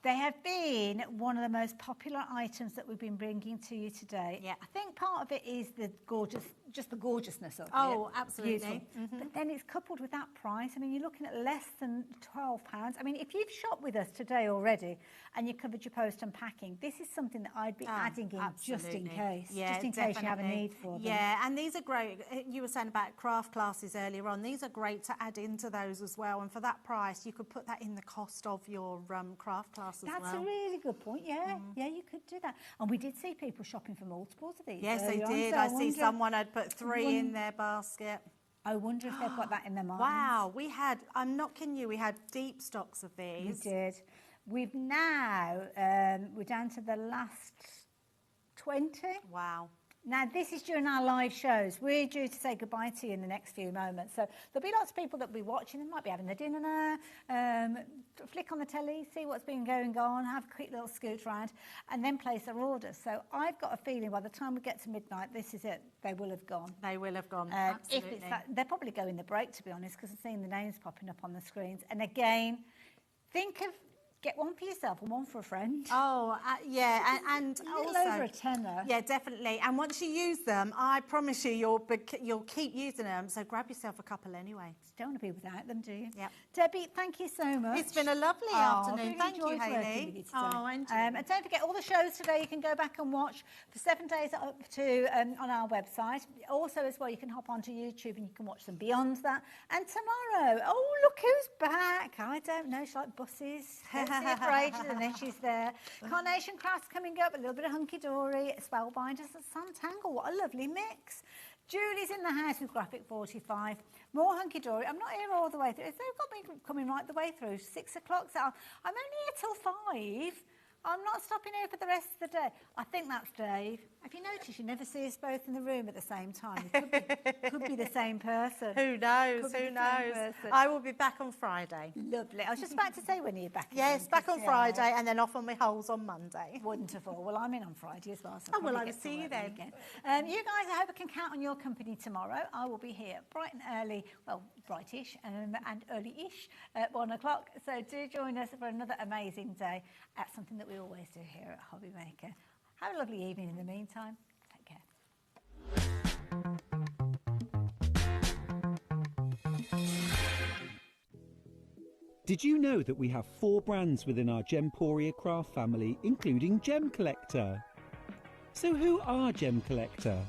they have been one of the most popular items that we've been bringing to you today. Yeah. I think part of it is the gorgeousness of it. Oh, absolutely. But then it's coupled with that price. I mean, you're looking at less than £12. I mean, if you've shopped with us today already and you covered your post and packing, this is something that I'd be adding in just in case. Yeah, just in case you have a need for them. Yeah, and these are great. You were saying about craft classes earlier on. These are great to add into those as well. And for that price, you could put that in the cost of your craft class as well. That's a really good point, yeah. Yeah, you could do that. And we did see people shopping for multiples of these. Yes, they did. I see someone had put 3 in their basket. I wonder if they've got that in their minds. Wow, we had, I'm not kidding you, we had deep stocks of these. We did. We've now, we're down to the last 20. Wow. Now, this is during our live shows. We're due to say goodbye to you in the next few moments. So there'll be lots of people that will be watching. They might be having their dinner now, flick on the telly, see what's been going on, have a quick little scoot round, and then place their orders. So I've got a feeling by the time we get to midnight, this is it. They will have gone. They will have gone, absolutely. If it's that, they're probably going the break, to be honest, because I'm seeing the names popping up on the screens. And again, think of... Get one for yourself and one for a friend. Oh, yeah, and also over a tenner. Yeah, definitely. And once you use them, I promise you, you'll keep using them. So grab yourself a couple anyway. You don't want to be without them, do you? Yeah. Debbie, thank you so much. It's been a lovely afternoon. Really Thank you, Hayley. And don't forget all the shows today. You can go back and watch for 7 days up to on our website. Also, as well, you can hop onto YouTube and you can watch them beyond that. And tomorrow, oh look who's back! I don't know. She's like buses. See her for ages, and then she's there. Carnation Crafts coming up, a little bit of Hunky Dory, Spellbinders and Sun Tangle. What a lovely mix. Julie's in the house with Graphic 45. More hunky-dory. I'm not here all the way through. They've got me coming right the way through. 6 o'clock, so I'm only here till 5. I'm not stopping here for the rest of the day. I think that's Dave. Have you noticed you never see us both in the room at the same time? It could be the same person. Who knows? Who knows? I will be back on Friday. Lovely. I was just about to say, when are you back? Yes, again? back on Friday and then off on my holes on Monday. Wonderful. Well, I'm in on Friday as well. So Oh, well, I'll I will see you then. Again. You guys, I hope I can count on your company tomorrow. I will be here bright and early, well, brightish and early-ish at 1 o'clock. So do join us for another amazing day at something that we always do here at HobbyMaker. Have a lovely evening in the meantime. Take care. Did you know that we have 4 brands within our Gemporia craft family, including Gem Collector? So who are Gem Collector?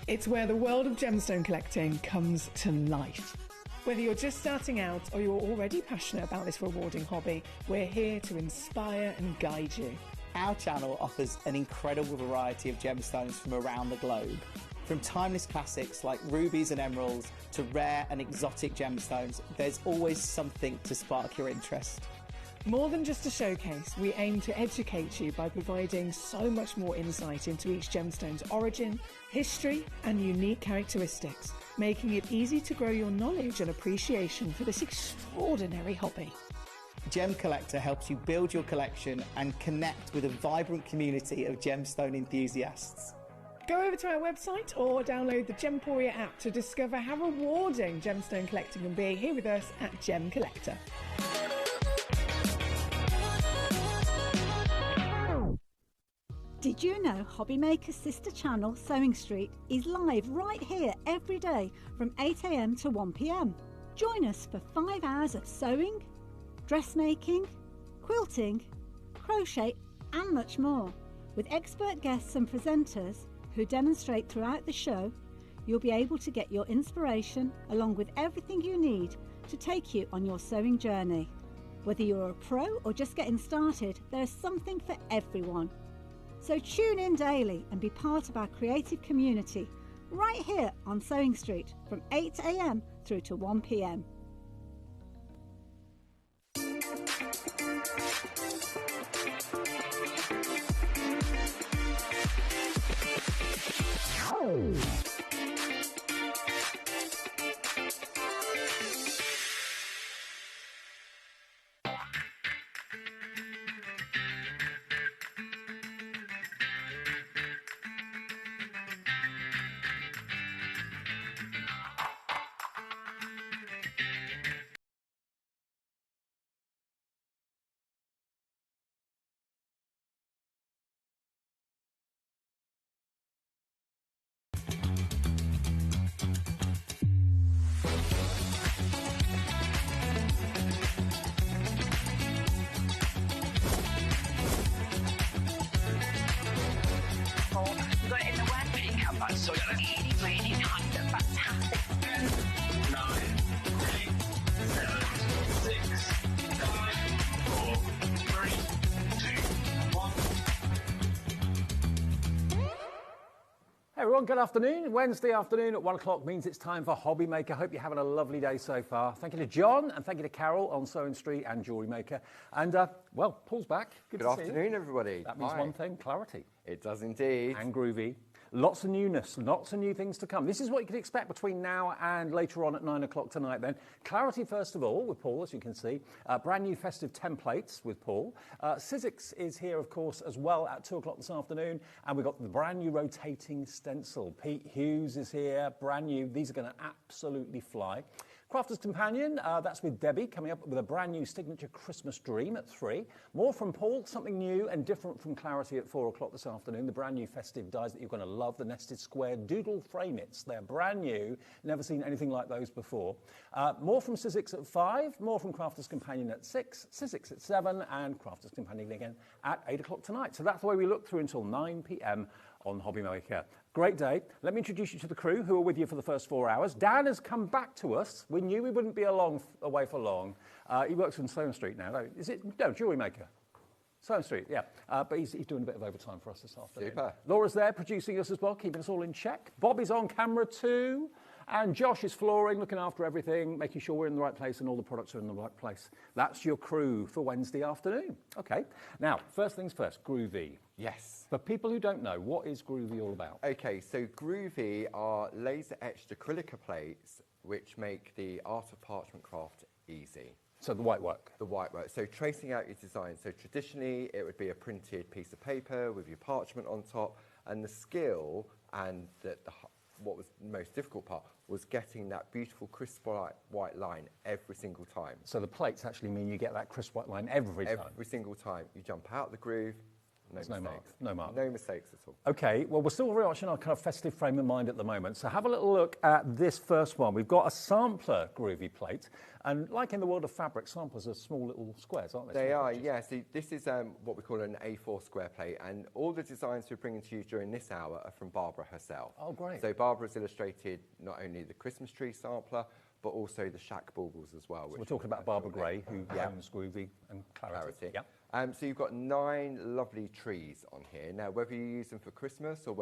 It's where the world of gemstone collecting comes to life. Whether you're just starting out or you're already passionate about this rewarding hobby, we're here to inspire and guide you. Our channel offers an incredible variety of gemstones from around the globe. From timeless classics like rubies and emeralds to rare and exotic gemstones, there's always something to spark your interest. More than just a showcase, we aim to educate you by providing so much more insight into each gemstone's origin, history, and unique characteristics, making it easy to grow your knowledge and appreciation for this extraordinary hobby. Gem Collector helps you build your collection and connect with a vibrant community of gemstone enthusiasts. Go over to our website or download the Gemporia app to discover how rewarding gemstone collecting can be here with us at Gem Collector. Did you know HobbyMaker's sister channel, Sewing Street, is live right here every day from 8 AM to 1 PM? Join us for 5 hours of sewing, dressmaking, quilting, crochet and much more. With expert guests and presenters who demonstrate throughout the show, you'll be able to get your inspiration along with everything you need to take you on your sewing journey. Whether you're a pro or just getting started, there's something for everyone. So tune in daily and be part of our creative community right here on Sewing Street from 8 AM through to 1 PM. We've got it in the word Picot box, so we've got a really, really under fantastic. 9, 8, 7, 6, 5, 4, 3, 2, 1. Hey everyone, good afternoon. Wednesday afternoon at 1 o'clock means it's time for HobbyMaker. Hope you're having a lovely day so far. Thank you to John and thank you to Carol on Sewing Street and Jewellery Maker. And, well, Paul's back. Good to see you. afternoon, everybody. That means one thing, clarity. It does indeed. And Groovi. Lots of newness, lots of new things to come. This is what you can expect between now and later on at 9 o'clock tonight then. Clarity first of all with Paul, as you can see. Brand new festive templates with Paul. Sizzix is here, of course, as well at 2 o'clock this afternoon. And we've got the brand new rotating stencil. Pete Hughes is here, brand new. These are going to absolutely fly. Crafter's Companion, that's with Debbie, coming up with a brand new signature Christmas dream at 3. More from Paul, something new and different from Clarity at 4 o'clock this afternoon. The brand new festive dies that you're going to love, the nested square Doodle frame-its. They're brand new, never seen anything like those before. More from Sizzix at 5, more from Crafter's Companion at 6, Sizzix at 7, and Crafter's Companion again at 8 o'clock tonight. So that's the way we look through until 9 PM on HobbyMaker. Great day. Let me introduce you to the crew who are with you for the first 4 hours. Dan has come back to us. We knew we wouldn't be away for long. He works in Sewing Street now. Is it? No, Jewellery Maker. Sewing Street, yeah. But he's doing a bit of overtime for us this afternoon. Super. Laura's there producing us as well, keeping us all in check. Bobby's on camera too. And Josh is flooring, looking after everything, making sure we're in the right place and all the products are in the right place. That's your crew for Wednesday afternoon. Okay. Now, first things first, Groovi. Yes. For people who don't know, what is Groovi all about? Okay, so Groovi are laser-etched acrylic plates which make the art of parchment craft easy. So the white work? The white work. So tracing out your design. So traditionally, it would be a printed piece of paper with your parchment on top, and the skill and what was the most difficult part was getting that beautiful crisp white line every single time. So the plates actually mean you get that crisp white line every time? Every single time. You jump out the groove, no mistakes. No mark. No mistakes at all. Okay, well, we're still very much in our kind of festive frame of mind at the moment. So have a little look at this first one. We've got a sampler Groovi plate. And like in the world of fabric, samplers are small little squares, aren't they? They are, yeah. So this is what we call an A4 square plate. And all the designs we're bringing to you during this hour are from Barbara herself. Oh, great. So Barbara's illustrated not only the Christmas tree sampler, but also the shack baubles as well. So we're talking about Barbara Gray, who owns Groovi and Clarity. Yeah. So you've got 9 lovely trees on here. Now, whether you use them for Christmas or